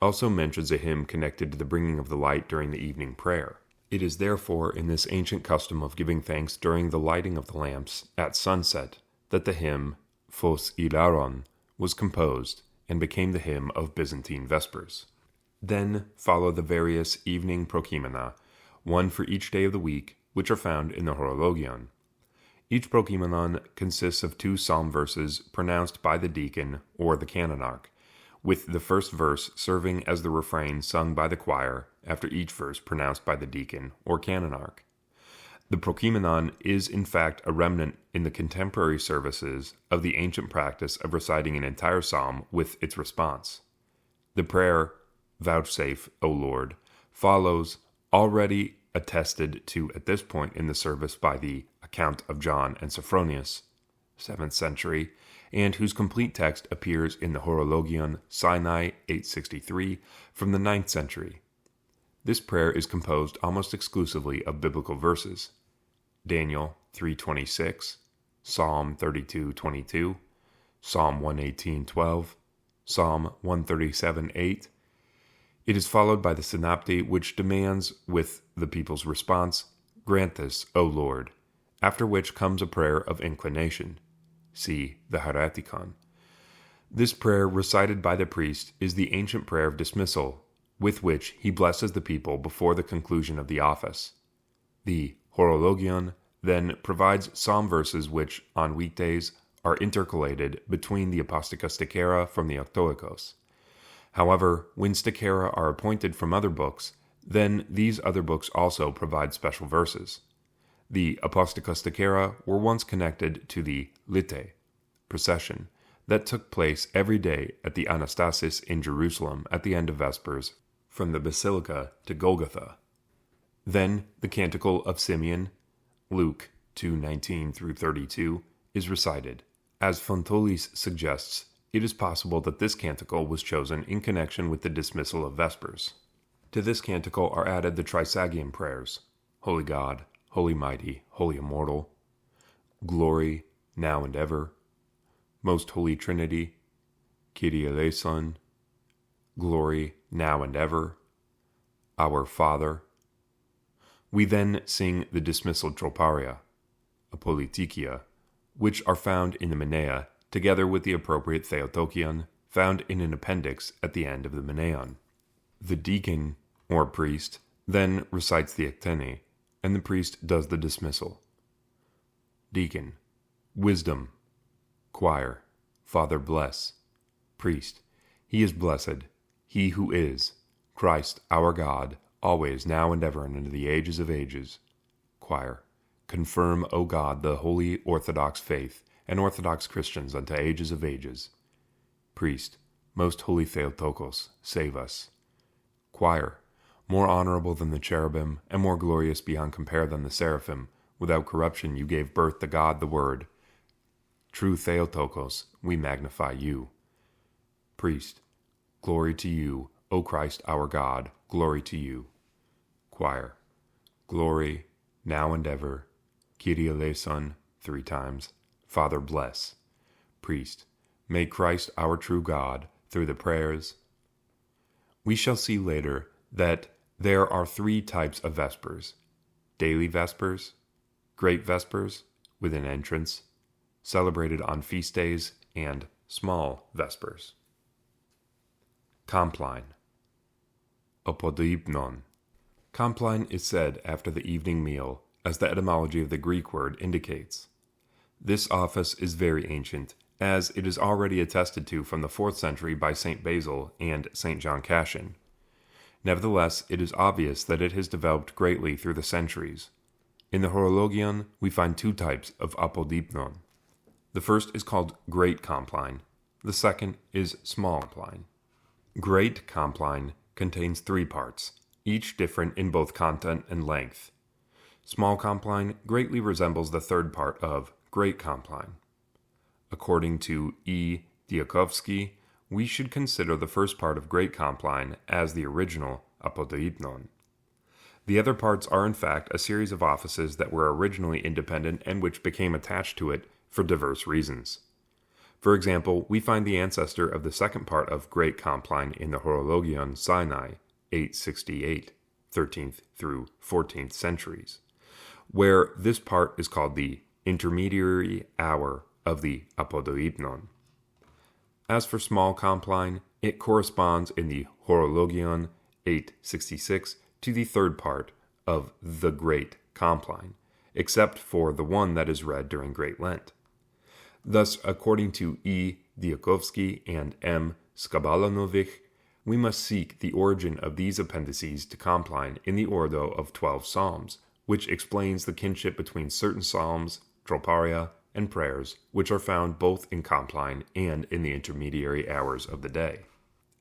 Speaker 1: also mentions a hymn connected to the bringing of the light during the evening prayer. It is therefore in this ancient custom of giving thanks during the lighting of the lamps at sunset that the hymn Phos Ilaron was composed and became the hymn of Byzantine Vespers. Then follow the various evening prokimena, one for each day of the week, which are found in the Horologion. Each prokimenon consists of 2 psalm verses pronounced by the deacon or the canonarch, with the first verse serving as the refrain sung by the choir after each verse pronounced by the deacon or canonarch. The prokimenon is in fact a remnant in the contemporary services of the ancient practice of reciting an entire psalm with its response. The prayer, "Vouchsafe, O Lord," follows, already attested to at this point in the service by the account of John and Sophronius, 7th century, and whose complete text appears in the Horologion Sinai 863 from the 9th century. This prayer is composed almost exclusively of biblical verses: Daniel 3:26, Psalm 32:22, Psalm 118:12, Psalm 137:8. It is followed by the synopty, which demands, with the people's response, "Grant this, O Lord," after which comes a prayer of inclination. See the Typikon. This prayer, recited by the priest, is the ancient prayer of dismissal, with which he blesses the people before the conclusion of the office. The Horologion then provides psalm verses which, on weekdays, are intercalated between the apostica stichera from the Octoikos. However, when stichera are appointed from other books, then these other books also provide special verses. The apostica stichera were once connected to the lite, procession, that took place every day at the Anastasis in Jerusalem at the end of Vespers, from the Basilica to Golgotha. Then the Canticle of Simeon, Luke 2:19-32, is recited. As Fontolis suggests, it is possible that this canticle was chosen in connection with the dismissal of Vespers. To this canticle are added the Trisagion prayers: Holy God, Holy Mighty, Holy Immortal, Glory, now and ever, Most Holy Trinity, Kyrie eleison, Glory, now and ever, Our Father. We then sing the dismissal troparia, Apolitikia, which are found in the Menea, together with the appropriate Theotokion, found in an appendix at the end of the Meneon. The deacon, or priest, then recites the Ectene, and the priest does the dismissal. Deacon: Wisdom. Choir: Father bless. Priest: He is blessed, He who is, Christ our God, always, now and ever, and into the ages of ages. Choir: Confirm, O God, the holy Orthodox faith, and Orthodox Christians unto ages of ages. Priest: Most holy Theotokos, save us. Choir: More honorable than the cherubim, and more glorious beyond compare than the seraphim, without corruption you gave birth to God the Word. True Theotokos, we magnify you. Priest: Glory to you, O Christ our God, glory to you. Choir: Glory, now and ever, Kyrie eleison, 3 times, Father bless. Priest: May Christ our true God, through the prayers. We shall see later that there are 3 types of Vespers: daily Vespers, great Vespers, with an entrance, celebrated on feast days, and small Vespers. Compline. Opodeipnon. Compline is said after the evening meal, as the etymology of the Greek word indicates. This office is very ancient, as it is already attested to from the 4th century by St. Basil and St. John Cassian. Nevertheless, it is obvious that it has developed greatly through the centuries. In the Horologion, we find 2 types of apodeipnon. The first is called Great Compline. The second is Small Compline. Great Compline contains 3 parts, each different in both content and length. Small Compline greatly resembles the 3rd part of Great Compline. According to E. Diakovsky, we should consider the first part of Great Compline as the original apodeipnon. The other parts are in fact a series of offices that were originally independent and which became attached to it for diverse reasons. For example, we find the ancestor of the second part of Great Compline in the Horologion Sinai, 868, 13th through 14th centuries, where this part is called the intermediary hour of the apodeipnon. As for Small Compline, it corresponds in the Horologion 866 to the 3rd part of the Great Compline, except for the one that is read during Great Lent. Thus, according to E. Diakovsky and M. Skabalanovich, we must seek the origin of these appendices to Compline in the Ordo of 12 Psalms, which explains the kinship between certain psalms, troparia, and prayers, which are found both in Compline and in the intermediary hours of the day.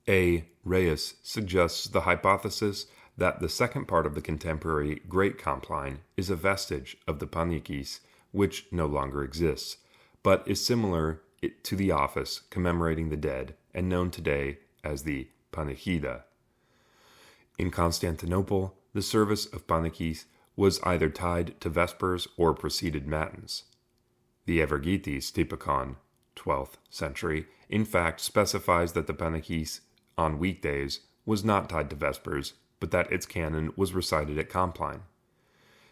Speaker 1: A. Reyes suggests the hypothesis that the second part of the contemporary Great Compline is a vestige of the Panikis, which no longer exists, but is similar to the office commemorating the dead and known today as the Panichida. In Constantinople, the service of Panikis was either tied to Vespers or preceded Matins. The Evergitis Typikon, 12th century, in fact specifies that the Panikis on weekdays was not tied to Vespers, but that its canon was recited at Compline.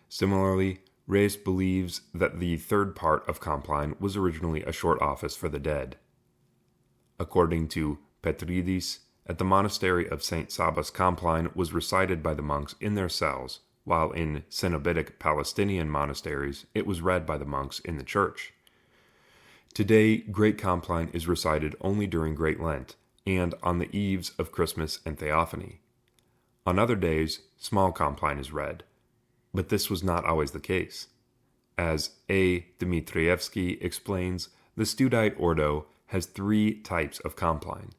Speaker 1: Similarly, Reyes believes that the third part of Compline was originally a short office for the dead. According to Petridis, at the monastery of St. Sabas, Compline was recited by the monks in their cells, while in Cenobitic Palestinian monasteries it was read by the monks in the church. Today, Great Compline is recited only during Great Lent and on the eves of Christmas and Theophany. On other days, Small Compline is read, but this was not always the case. As A. Dmitrievsky explains, the Studite Ordo has 3 types of Compline.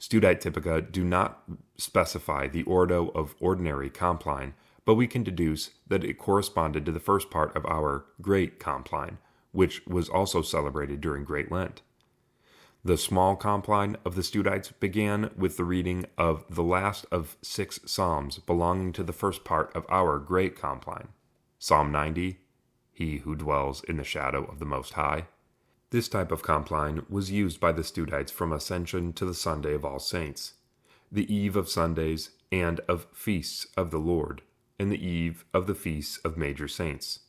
Speaker 1: Studite Typica do not specify the Ordo of ordinary Compline, but we can deduce that it corresponded to the first part of our Great Compline, which was also celebrated during Great Lent. The Small Compline of the Studites began with the reading of the last of 6 psalms belonging to the first part of our Great Compline. Psalm 90, He who dwells in the shadow of the Most High. This type of Compline was used by the Studites from Ascension to the Sunday of All Saints, the eve of Sundays and of feasts of the Lord, and the eve of the feasts of major saints.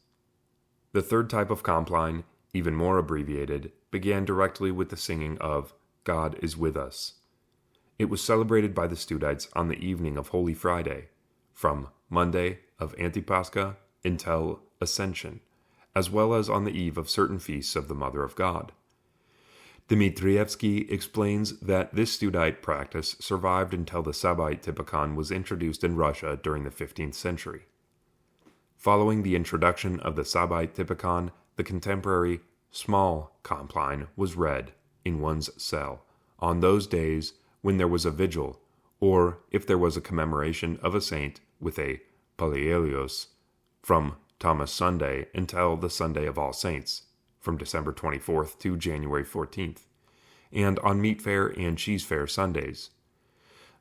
Speaker 1: The third type of Compline, even more abbreviated, began directly with the singing of God is with us. It was celebrated by the Studites on the evening of Holy Friday, from Monday of Antipascha until Ascension, as well as on the eve of certain feasts of the Mother of God. Dmitrievsky explains that this Studite practice survived until the Sabbaite Typikon was introduced in Russia during the 15th century. Following the introduction of the Sabbaite Typikon, the contemporary Small Compline was read in one's cell on those days when there was a vigil, or if there was a commemoration of a saint with a Palaiolios, from Thomas Sunday until the Sunday of All Saints, from December 24th to January 14th, and on Meat Fair and Cheese Fair Sundays.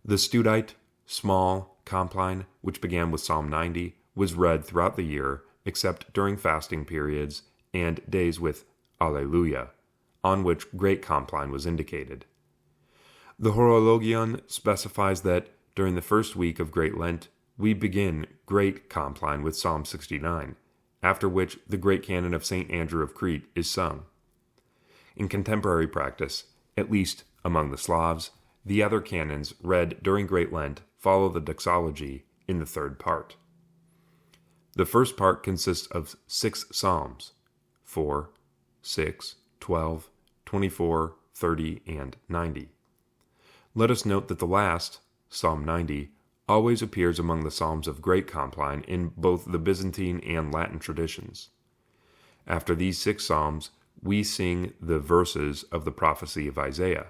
Speaker 1: The Studite Small Compline, which began with Psalm 90, was read throughout the year except during fasting periods and days with Alleluia, on which Great Compline was indicated. The Horologion specifies that during the first week of Great Lent, we begin Great Compline with Psalm 69, after which the Great Canon of St. Andrew of Crete is sung. In contemporary practice, at least among the Slavs, the other canons read during Great Lent follow the doxology in the third part. The first part consists of 6 psalms, 4, 6, 12, 24, 30, and 90. Let us note that the last, Psalm 90, always appears among the Psalms of Great Compline in both the Byzantine and Latin traditions. After these 6 psalms, we sing the verses of the prophecy of Isaiah,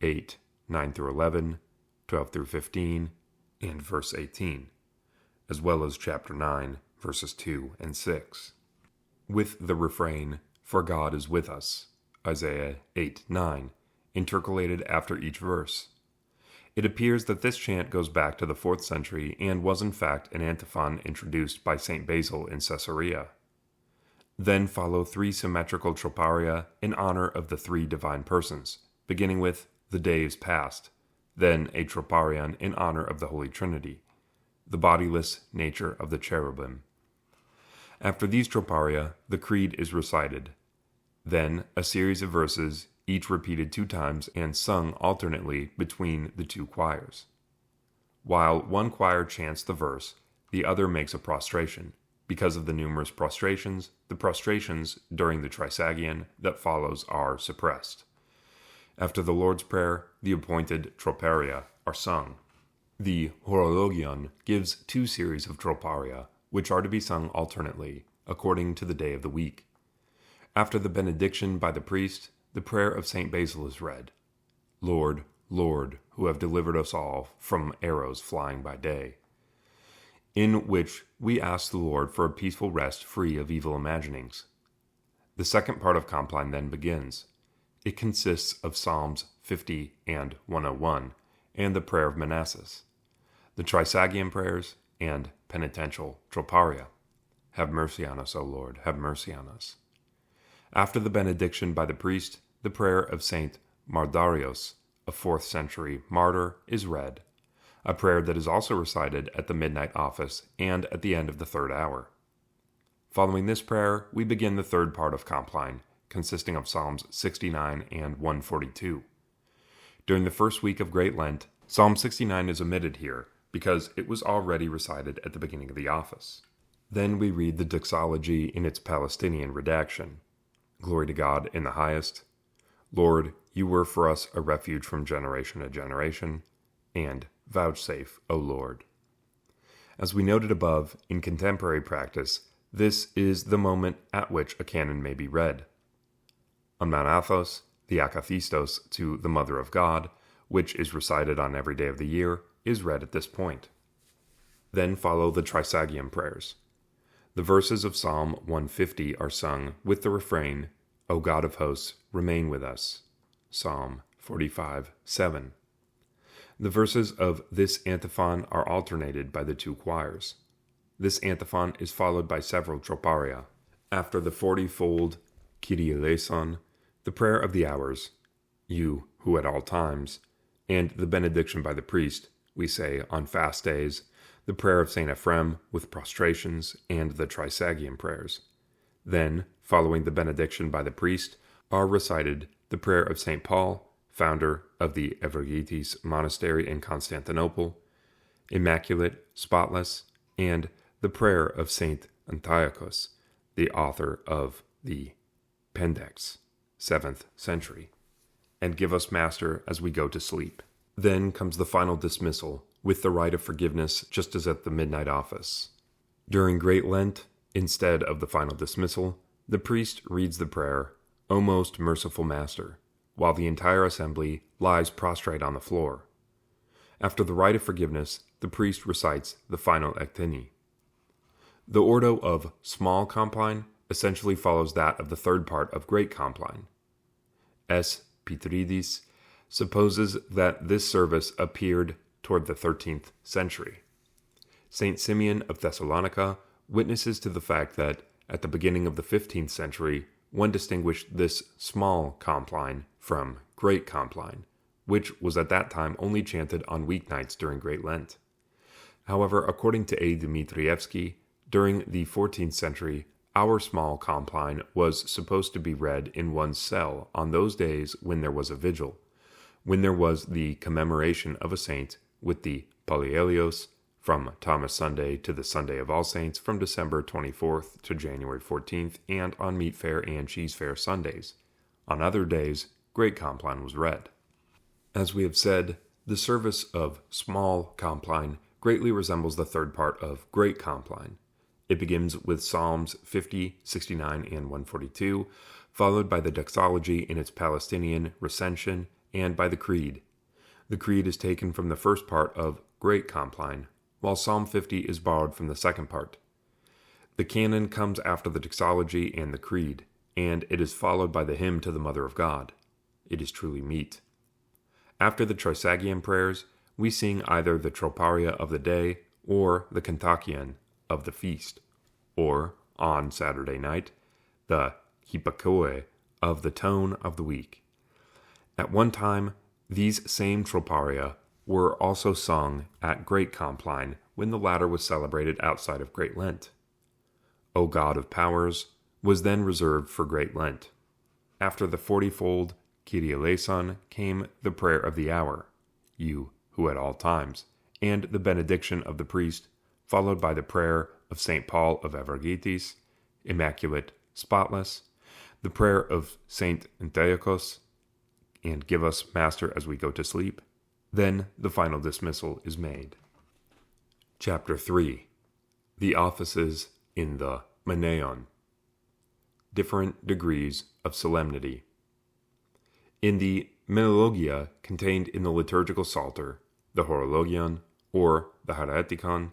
Speaker 1: 8, 9 through 11, 12 through 15, and verse 18, as well as chapter 9, verses 2 and 6, with the refrain, For God is with us, Isaiah 8, 9, intercalated after each verse. It appears that this chant goes back to the 4th century and was in fact an antiphon introduced by St. Basil in Caesarea. Then follow 3 symmetrical troparia in honor of the 3 divine persons, beginning with The Day is Past, then a troparion in honor of the Holy Trinity, the bodiless nature of the cherubim. After these troparia, the Creed is recited. Then a series of verses, each repeated 2 times and sung alternately between the 2 choirs. While one choir chants the verse, the other makes a prostration, Because of the numerous prostrations, the prostrations during the Trisagion that follows are suppressed. After the Lord's Prayer, the appointed troparia are sung. The Horologion gives 2 series of troparia, which are to be sung alternately, according to the day of the week. After the benediction by the priest, the prayer of St. Basil is read. Lord, Lord, who have delivered us all from arrows flying by day, in which we ask the Lord for a peaceful rest free of evil imaginings. The second part of Compline then begins. It consists of Psalms 50 and 101, and the prayer of Manasses, the Trisagion prayers, and penitential troparia. Have mercy on us, O Lord, have mercy on us. After the benediction by the priest, the prayer of Saint Mardarios, a 4th century martyr, is read, a prayer that is also recited at the midnight office and at the end of the 3rd hour. Following this prayer, we begin the 3rd part of Compline, consisting of Psalms 69 and 142. During the first week of Great Lent, Psalm 69 is omitted here because it was already recited at the beginning of the office. Then we read the doxology in its Palestinian redaction. Glory to God in the highest. Lord, you were for us a refuge from generation to generation, and vouchsafe, O Lord. As we noted above, in contemporary practice, this is the moment at which a canon may be read. On Mount Athos, the Akathistos to the Mother of God, which is recited on every day of the year, is read at this point. Then follow the Trisagion prayers. The verses of Psalm 150 are sung with the refrain, O God of hosts, remain with us. Psalm 45:7. The verses of this antiphon are alternated by the 2 choirs. This antiphon is followed by several troparia. After the 40-fold Kyrie eleison, the prayer of the hours, you who at all times, and the benediction by the priest, we say on fast days, the prayer of St. Ephrem with prostrations, and the Trisagion prayers. Then, following the benediction by the priest, are recited the prayer of St. Paul, founder of the Evagritis monastery in Constantinople, immaculate, spotless, and the prayer of St. Antiochus, the author of the Pendex, 7th century, and give us Master as we go to sleep. Then comes the final dismissal, with the rite of forgiveness just as at the midnight office. During Great Lent, instead of the final dismissal, the priest reads the prayer, O most merciful Master, while the entire assembly lies prostrate on the floor. After the rite of forgiveness, the priest recites the final ecteni. The ordo of small Compline essentially follows that of the 3rd part of Great Compline. S. Pitridis supposes that this service appeared toward the 13th century. St. Simeon of Thessalonica witnesses to the fact that, at the beginning of the 15th century, one distinguished this small Compline from Great Compline, which was at that time only chanted on weeknights during Great Lent. However, according to A. Dmitrievsky, during the 14th century, our small Compline was supposed to be read in one's cell on those days when there was a vigil, when there was the commemoration of a saint with the Pallielios from Thomas Sunday to the Sunday of All Saints from December 24th to January 14th, and on Meat Fair and Cheese Fair Sundays. On other days, Great Compline was read. As we have said, the service of small Compline greatly resembles the 3rd part of Great Compline. It begins with Psalms 50, 69, and 142, followed by the doxology in its Palestinian recension, and by the Creed. The Creed is taken from the 1st part of Great Compline, while Psalm 50 is borrowed from the 2nd part. The canon comes after the doxology and the Creed, and it is followed by the hymn to the Mother of God. It is truly meet. After the Trisagion prayers, we sing either the troparia of the day or the Kontakion of the feast, or, on Saturday night, the Hypakoe of the tone of the week. At one time, these same troparia were also sung at Great Compline when the latter was celebrated outside of Great Lent. O God of Powers was then reserved for Great Lent. After the 40-fold Kyrie eleison came the prayer of the hour, you who at all times, and the benediction of the priest, followed by the prayer of of St. Paul of Evagritis, Immaculate, Spotless, the prayer of St. Antiochus, and Give us, Master, as we go to sleep. Then the final dismissal is made. Chapter 3. The Offices in the Meneon. Different degrees of solemnity. In the Menologia contained in the liturgical psalter, the Horologion, or the Hieretikon,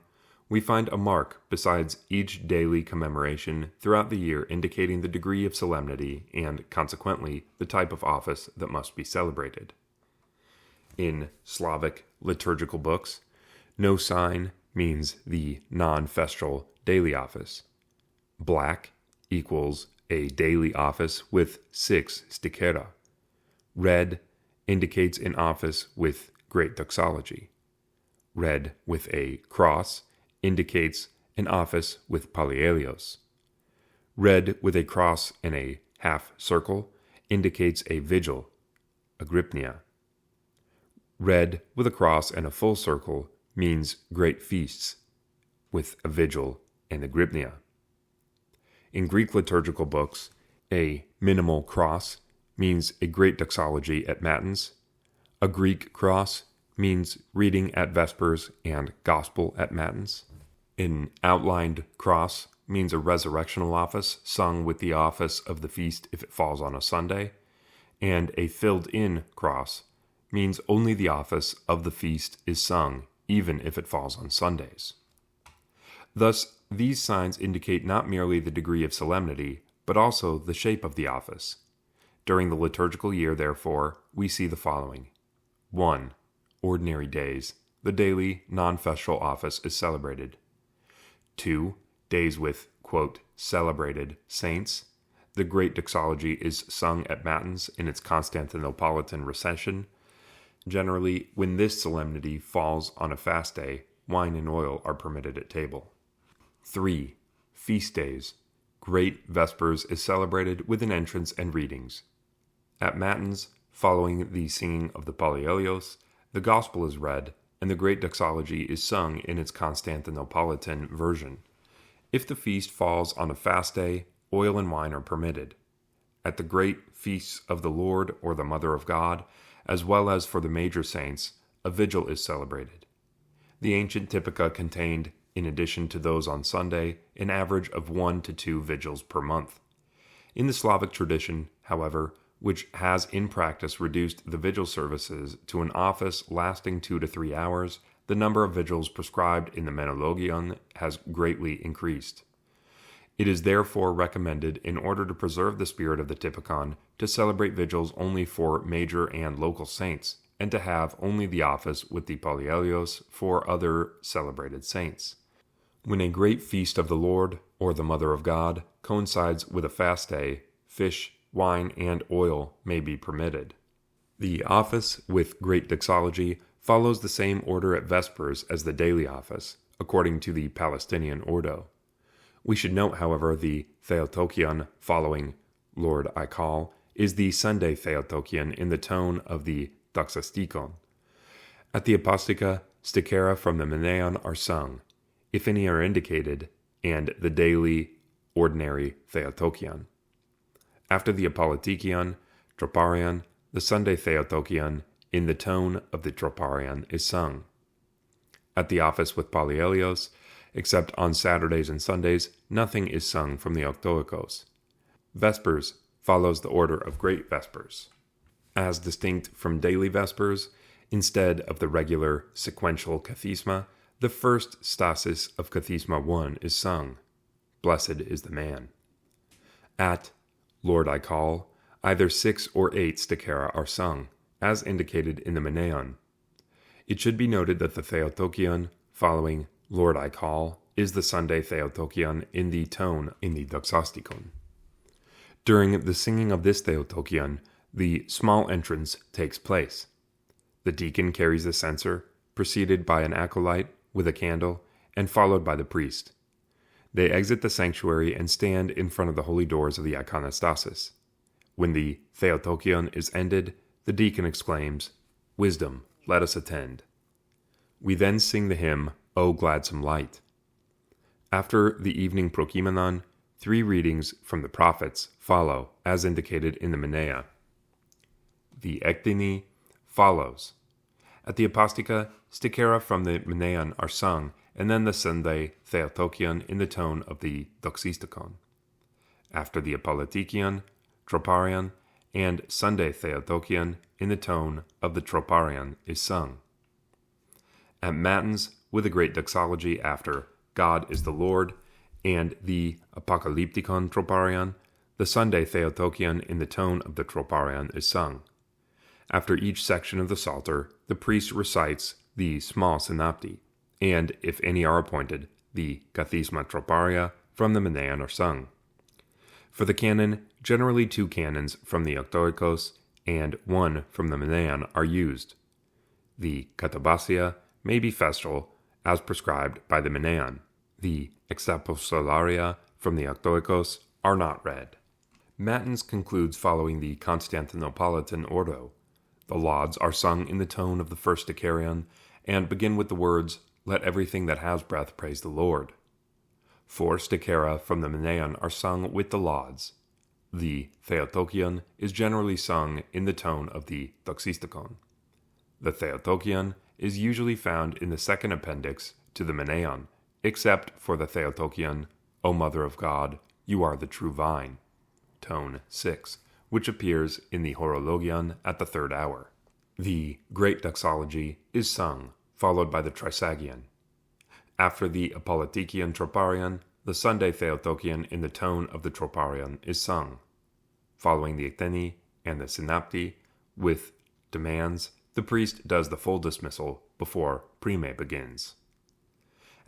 Speaker 1: we find a mark besides each daily commemoration throughout the year indicating the degree of solemnity and, consequently, the type of office that must be celebrated. In Slavic liturgical books, no sign means the non-festal daily office. Black equals a daily office with 6 stichera. Red indicates an office with great doxology. Red with a cross indicates an office with polyelios. Red with a cross and a half circle indicates a vigil, agrypnia. Red with a cross and a full circle means great feasts, with a vigil and agrypnia. In Greek liturgical books, a minimal cross means a great doxology at Matins. A Greek cross means reading at Vespers and Gospel at Matins. An outlined cross means a resurrectional office sung with the office of the feast if it falls on a Sunday, and a filled-in cross means only the office of the feast is sung even if it falls on Sundays. Thus, these signs indicate not merely the degree of solemnity, but also the shape of the office. During the liturgical year, therefore, we see the following. 1. Ordinary days. The daily, non-festal office is celebrated. 2. Days with, quote, celebrated saints. The great doxology is sung at Matins in its Constantinopolitan recension. Generally, when this solemnity falls on a fast day, wine and oil are permitted at table. 3. Feast days. Great Vespers is celebrated with an entrance and readings. At Matins, following the singing of the polyelios, the Gospel is read, and the great doxology is sung in its Constantinopolitan version. If the feast falls on a fast day, oil and wine are permitted. At the great feasts of the Lord or the Mother of God, as well as for the major saints, a vigil is celebrated. The ancient Typika contained, in addition to those on Sunday, an average of 1 to 2 vigils per month. In the Slavic tradition, however, which has in practice reduced the vigil services to an office lasting 2 to 3 hours, the number of vigils prescribed in the Menologion has greatly increased. It is therefore recommended, in order to preserve the spirit of the Typikon, to celebrate vigils only for major and local saints, and to have only the office with the polyelios for other celebrated saints. When a great feast of the Lord, or the Mother of God, coincides with a fast day, fish, wine, and oil may be permitted. The office with great doxology follows the same order at Vespers as the daily office, according to the Palestinian Ordo. We should note, however, the Theotokion following Lord I Call is the Sunday Theotokion in the tone of the Doxastikon. At the Apostica, stichera from the Meneon are sung, if any are indicated, and the daily, ordinary Theotokion. After the Apolitikion, Troparion, the Sunday Theotokion, in the tone of the Troparion, is sung. At the office with polyelios, except on Saturdays and Sundays, nothing is sung from the Octoikos. Vespers follows the order of Great Vespers. As distinct from daily Vespers, instead of the regular sequential kathisma, the first stasis of kathisma 1 is sung. Blessed is the man. At Lord I Call, either 6 or 8 stichera are sung, as indicated in the Meneon. It should be noted that the Theotokion following Lord I Call is the Sunday Theotokion in the tone in the Doxastikon. During the singing of this Theotokion, the small entrance takes place. The deacon carries the censer, preceded by an acolyte with a candle, and followed by the priest. They exit the sanctuary and stand in front of the holy doors of the iconostasis. When the Theotokion is ended, the deacon exclaims, "Wisdom, let us attend." We then sing the hymn, O Gladsome Light. After the evening prokimenon, 3 readings from the prophets follow, as indicated in the Menea. The Ektini follows. At the Apostica, stichera from the Menean are sung, and then the Sunday Theotokion in the tone of the Doxistikon. After the Apolitikion, Troparion, and Sunday Theotokion in the tone of the Troparion is sung. At Matins, with a great doxology after God is the Lord, and the Apocalyptikon Troparion, the Sunday Theotokion in the tone of the Troparion is sung. After each section of the Psalter, the priest recites the small synopti, and, if any are appointed, the Kathisma Troparia from the Menean are sung. For the canon, generally 2 canons from the Octoikos and 1 from the Menean are used. The Katabasia may be festal, as prescribed by the Menean. The Exapostolaria from the Octoikos are not read. Matins concludes following the Constantinopolitan Ordo. The lauds are sung in the tone of the first Decarion, and begin with the words, "Let everything that has breath praise the Lord." 4 stichera from the Menean are sung with the lauds. The Theotokion is generally sung in the tone of the Doxistikon. The Theotokion is usually found in the second appendix to the Menean, except for the Theotokion, O Mother of God, you are the true vine, tone 6, which appears in the Horologion at the 3rd hour. The Great Doxology is sung, followed by the Trisagion. After the Apolitikion Troparion, the Sunday Theotokion in the tone of the Troparion is sung. Following the Ekteni and the Synapti, with demands, the priest does the full dismissal before Prime begins.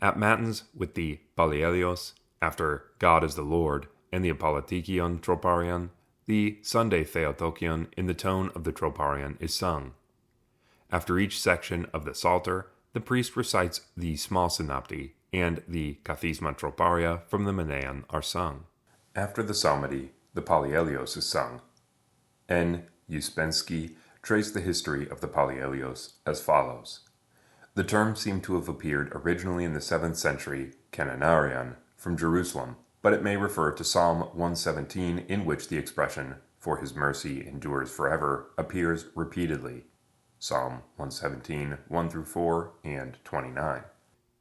Speaker 1: At Matins, with the Palielios, after God is the Lord, and the Apolitikion Troparion, the Sunday Theotokion in the tone of the Troparion is sung. After each section of the Psalter, the priest recites the small synopti, and the Kathisma Troparia from the Menean are sung. After the psalmody, the Palielios is sung. N. Uspensky traced the history of the Palielios as follows. The term seemed to have appeared originally in the 7th century Canonarion from Jerusalem, but it may refer to Psalm 117, in which the expression, "For his mercy endures forever," appears repeatedly. Psalm 117, 1-4, and 29.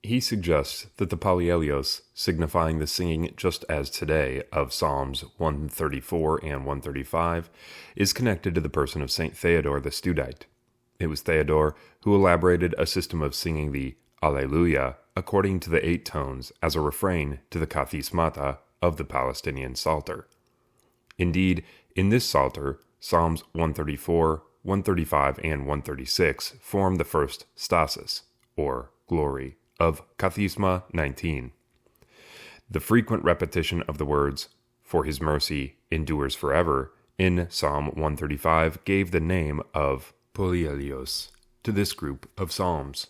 Speaker 1: He suggests that the Palielios, signifying the singing just as today of Psalms 134 and 135, is connected to the person of Saint Theodore the Studite. It was Theodore who elaborated a system of singing the Alleluia according to the 8 tones as a refrain to the Kathismata of the Palestinian Psalter. Indeed, in this Psalter, Psalms 134, 135, and 136 form the first stasis, or glory, of Kathisma 19. The frequent repetition of the words, "For his mercy endures forever," in Psalm 135 gave the name of Palielios to this group of psalms.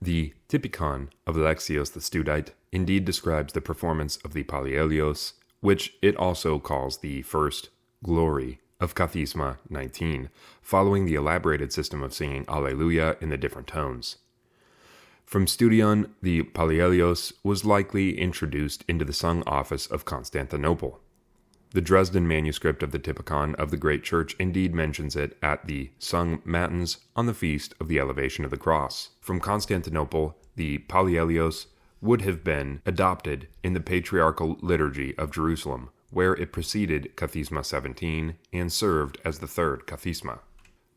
Speaker 1: The Typikon of Alexios the Studite indeed describes the performance of the Palielios, which it also calls the first glory of Kathisma 19, following the elaborated system of singing Alleluia in the different tones. From Studion, the Palielios was likely introduced into the sung office of Constantinople. The Dresden manuscript of the Typikon of the Great Church indeed mentions it at the sung matins on the feast of the Elevation of the Cross. From Constantinople, the Palielios would have been adopted in the Patriarchal Liturgy of Jerusalem, where it preceded Kathisma 17 and served as the 3rd Kathisma.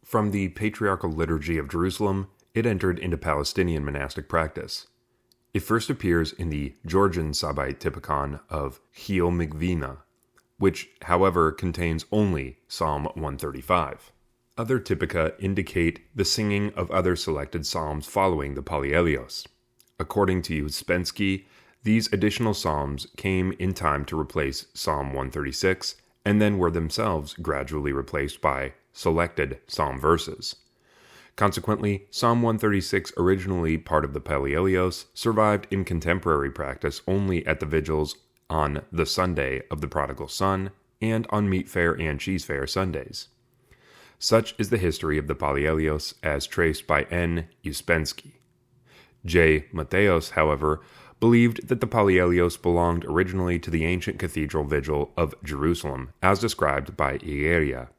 Speaker 1: From the Patriarchal Liturgy of Jerusalem, it entered into Palestinian monastic practice. It first appears in the Georgian Sabbaite Typikon of Chiomigvina, which, however, contains only Psalm 135. Other Typica indicate the singing of other selected psalms following the Palielios. According to Uspensky, these additional psalms came in time to replace Psalm 136, and then were themselves gradually replaced by selected psalm verses. Consequently, Psalm 136, originally part of the Palielios, survived in contemporary practice only at the vigils on the Sunday of the Prodigal Son and on Meat Fair and Cheese Fair Sundays. Such is the history of the Palielios as traced by N. Uspensky. J. Mateos, however, believed that the Polyelios belonged originally to the ancient cathedral vigil of Jerusalem, as described by Igeria.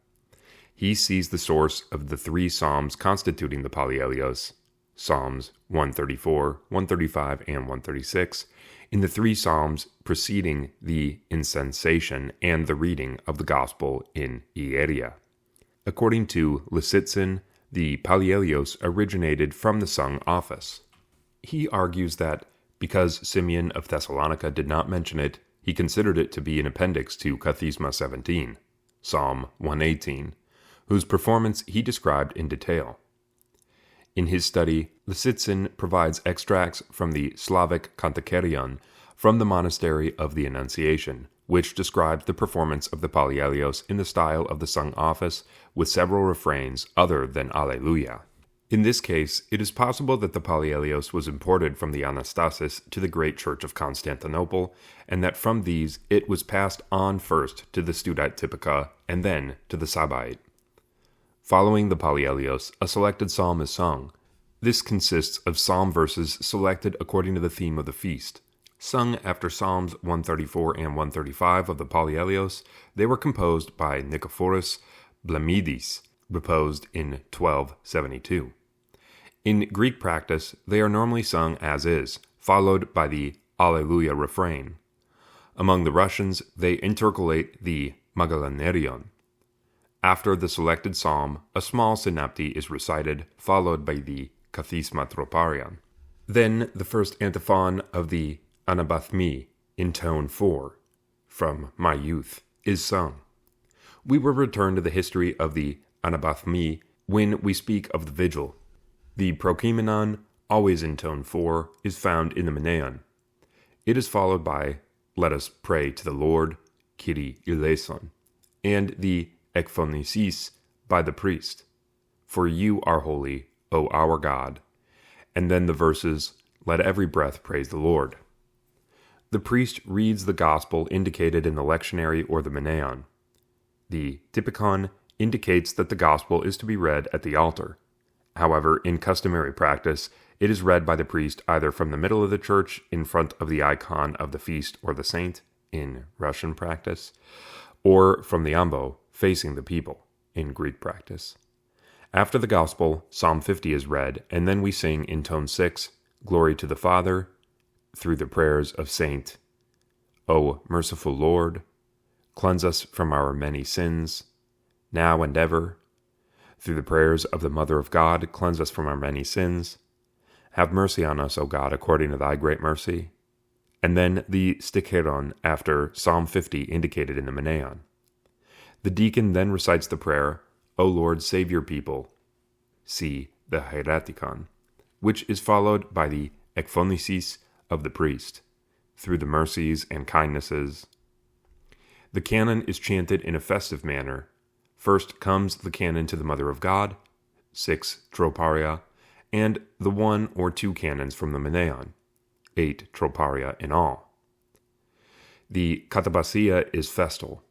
Speaker 1: He sees the source of the three psalms constituting the Polyelios, Psalms 134, 135, and 136, in the three psalms preceding the incensation and the reading of the gospel in Igeria. According to Lisitzin, the Polyelios originated from the sung office. He argues that because Simeon of Thessalonica did not mention it, he considered it to be an appendix to Kathisma 17, Psalm 118, whose performance he described in detail. In his study, Lisitzin provides extracts from the Slavic Kantakerion from the Monastery of the Annunciation, which describes the performance of the Polyelios in the style of the sung office with several refrains other than Alleluia. In this case, it is possible that the Polyelios was imported from the Anastasis to the great church of Constantinople, and that from these it was passed on first to the Studite Typica and then to the Sabaite. Following the Polyelios, a selected psalm is sung. This consists of psalm verses selected according to the theme of the feast. Sung after Psalms 134 and 135 of the Polyelios, they were composed by Nicephorus Blamidis, deposed in 1272. In Greek practice, they are normally sung as is, followed by the Alleluia refrain. Among the Russians, they intercalate the Magallanerion. After the selected psalm, a small synapti is recited, followed by the Kathisma Troparion. Then the first antiphon of the Anabathmi, in tone 4, from My Youth, is sung. We will return to the history of the Anabathmi when we speak of the vigil. The Prokeimenon, always in tone 4, is found in the Meneon. It is followed by Let Us Pray to the Lord, Kyrie eleison, and the Ekphonisis by the priest, For you are holy, O our God, and then the verses, Let every breath praise the Lord. The priest reads the gospel indicated in the lectionary or the Meneon. The Typikon indicates that the gospel is to be read at the altar. However, in customary practice, it is read by the priest either from the middle of the church in front of the icon of the feast or the saint, in Russian practice, or from the ambo, facing the people, in Greek practice. After the gospel, Psalm 50 is read, and then we sing in tone 6, Glory to the Father, through the prayers of Saint, O merciful Lord, cleanse us from our many sins, now and ever. Through the prayers of the Mother of God, cleanse us from our many sins. Have mercy on us, O God, according to thy great mercy. And then the Sticheron after Psalm 50 indicated in the Meneon. The deacon then recites the prayer, O Lord, save your people. See the Hieratikon, which is followed by the Ekphonisis of the priest, through the mercies and kindnesses. The canon is chanted in a festive manner. First comes the canon to the Mother of God, 6 troparia, and the 1 or 2 canons from the Meneon, 8 troparia in all. The katabasia is festal.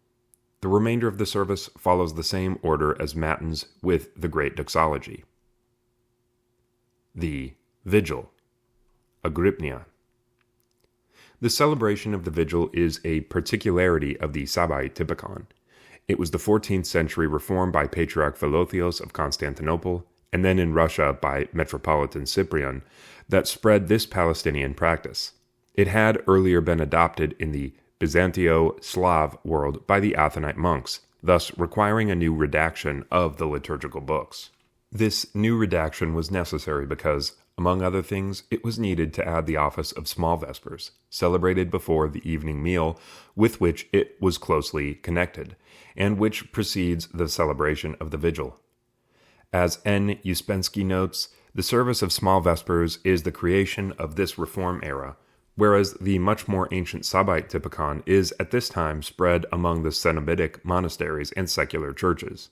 Speaker 1: The remainder of the service follows the same order as matins with the great doxology. The Vigil, Agrypnia. The celebration of the vigil is a particularity of the Sabaite Typikon. It was the 14th century reform by Patriarch Philotheos of Constantinople, and then in Russia by Metropolitan Cyprian, that spread this Palestinian practice. It had earlier been adopted in the Byzantio-Slav world by the Athenite monks, thus requiring a new redaction of the liturgical books. This new redaction was necessary because, among other things, it was needed to add the office of small vespers, celebrated before the evening meal, with which it was closely connected, and which precedes the celebration of the vigil. As N. Uspensky notes, the service of small vespers is the creation of this reform era, whereas the much more ancient Sabaite Typikon is at this time spread among the Cenobitic monasteries and secular churches.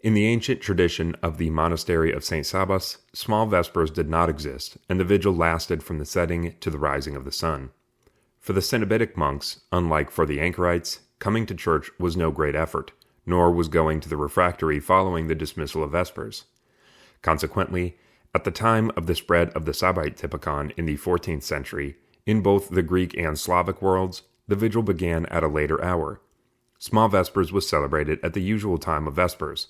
Speaker 1: In the ancient tradition of the monastery of St. Sabas, small vespers did not exist, and the vigil lasted from the setting to the rising of the sun. For the Cenobitic monks, unlike for the anchorites, coming to church was no great effort, nor was going to the refectory following the dismissal of vespers. Consequently, At the time of the spread of the Sabbath Typikon in the 14th century, in both the Greek and Slavic worlds, the vigil began at a later hour. Small Vespers was celebrated at the usual time of Vespers,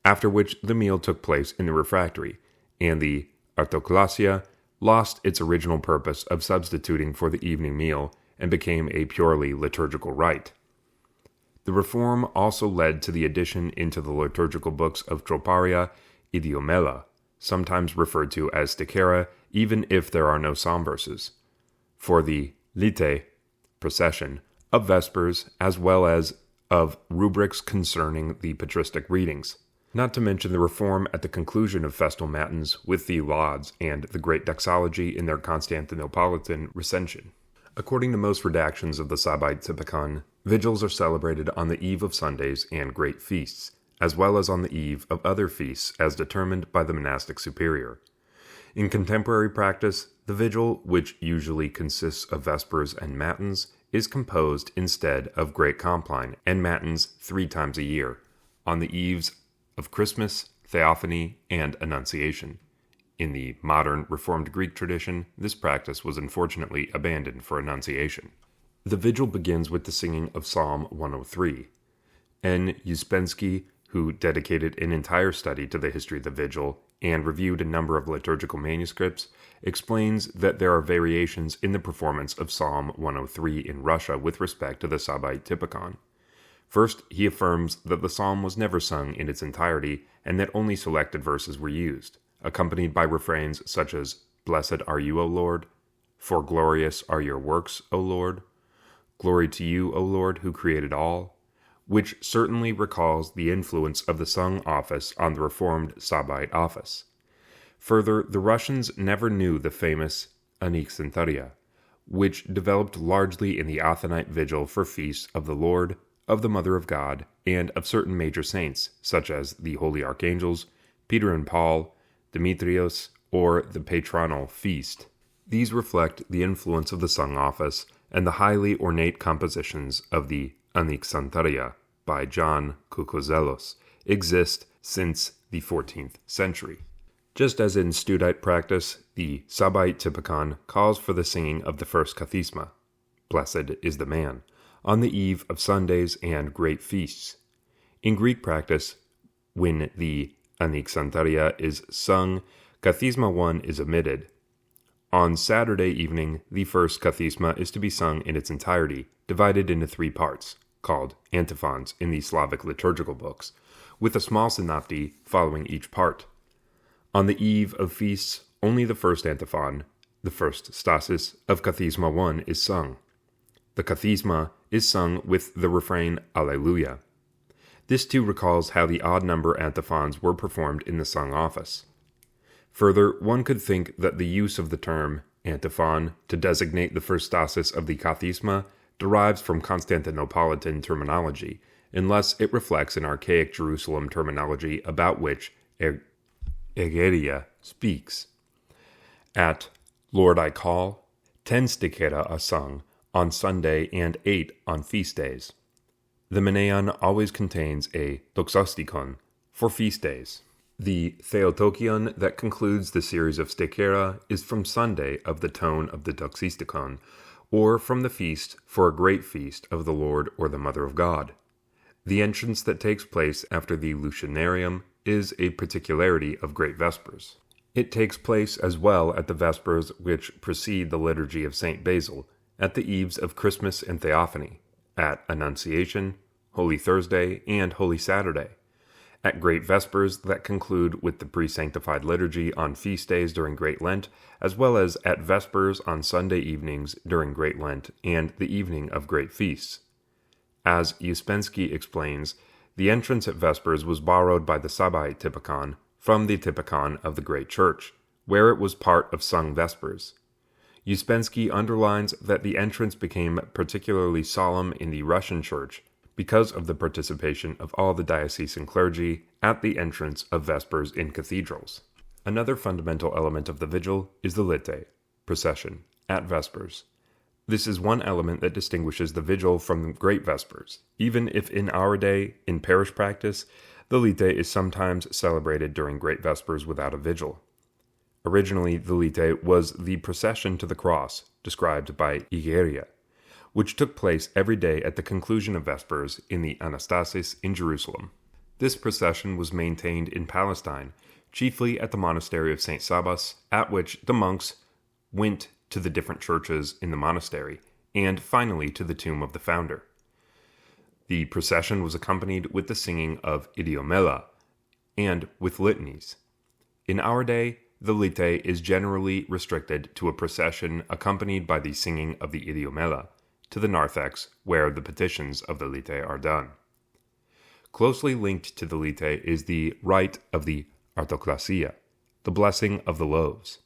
Speaker 1: after which the meal took place in the refectory, and the artoclasia lost its original purpose of substituting for the evening meal and became a purely liturgical rite. The reform also led to the addition into the liturgical books of Troparia Idiomela, sometimes referred to as Decoded, even if there are no psalm verses, for the lite, procession, of Vespers, as well as of rubrics concerning the patristic readings, not to mention the reform at the conclusion of festal matins with the lauds and the great doxology in their Constantinopolitan recension. According to most redactions of the Sabbath Typikon, vigils are celebrated on the eve of Sundays and great feasts, as well as on the eve of other feasts as determined by the monastic superior. In contemporary practice, the vigil, which usually consists of Vespers and Matins, is composed instead of Great Compline and Matins 3 times a year, on the eves of Christmas, Theophany, and Annunciation. In the modern Reformed Greek tradition, this practice was unfortunately abandoned for Annunciation. The vigil begins with the singing of Psalm 103. N. Uspensky, who dedicated an entire study to the history of the vigil and reviewed a number of liturgical manuscripts, explains that there are variations in the performance of Psalm 103 in Russia with respect to the Sabbath Typikon. First, he affirms that the psalm was never sung in its entirety and that only selected verses were used, accompanied by refrains such as, "Blessed are you, O Lord," "For glorious are your works, O Lord," "Glory to you, O Lord, who created all," which certainly recalls the influence of the sung office on the Reformed Sabbath office. Further, the Russians never knew the famous inaccessible, which developed largely in the Athonite vigil for feasts of the Lord, of the Mother of God, and of certain major saints, such as the Holy Archangels, Peter and Paul, Demetrius, or the Patronal Feast. These reflect the influence of the sung office and the highly ornate compositions of the inaccessible by John Kukuzelos exist since the 14th century. Just as in Studite practice, the Sabbath Typikon calls for the singing of the first kathisma, "Blessed is the man," on the eve of Sundays and great feasts. In Greek practice, when the inaccessible is sung, kathisma 1 is omitted. On Saturday evening, the first kathisma is to be sung in its entirety, divided into 3 parts, called antiphons in the Slavic liturgical books, with a small synopty following each part. On the eve of feasts, only the first antiphon, the first stasis, of kathisma 1 is sung. The kathisma is sung with the refrain Alleluia. This too recalls how the odd number antiphons were performed in the sung office. Further, one could think that the use of the term antiphon to designate the first stasis of the kathisma derives from Constantinopolitan terminology, unless it reflects an archaic Jerusalem terminology about which Egeria speaks. At Lord I Call, 10 stikera are sung on Sunday and 8 on feast days. The Meneon always contains a doxostikon for feast days. The Theotokion that concludes the series of stikera is from Sunday of the tone of the doxistikon, or from the feast for a great feast of the Lord or the Mother of God. The entrance that takes place after the Lucianarium is a particularity of Great Vespers. It takes place as well at the Vespers which precede the liturgy of St. Basil, at the eves of Christmas and Theophany, at Annunciation, Holy Thursday, and Holy Saturday, at Great Vespers that conclude with the pre-sanctified liturgy on feast days during Great Lent, as well as at Vespers on Sunday evenings during Great Lent and the evening of great feasts. As Uspensky explains, the entrance at Vespers was borrowed by the Sabbath Typikon from the Typikon of the Great Church, where it was part of sung Vespers. Uspensky underlines that the entrance became particularly solemn in the Russian Church because of the participation of all the diocesan clergy at the entrance of Vespers in cathedrals. Another fundamental element of the vigil is the lite, procession, at Vespers. This is one element that distinguishes the vigil from Great Vespers, even if in our day, in parish practice, the lite is sometimes celebrated during Great Vespers without a vigil. Originally, the Lite was the procession to the cross, described by Igeria, which took place every day at the conclusion of Vespers in the Anastasis in Jerusalem. This procession was maintained in Palestine, chiefly at the monastery of St. Sabas, at which the monks went to the different churches in the monastery, and finally to the tomb of the founder. The procession was accompanied with the singing of idiomela and with litanies. In our day, the Lite is generally restricted to a procession accompanied by the singing of the idiomela to the narthex, where the petitions of the Lite are done. Closely linked to the Lite is the rite of the Artoklasia, the blessing of the loaves.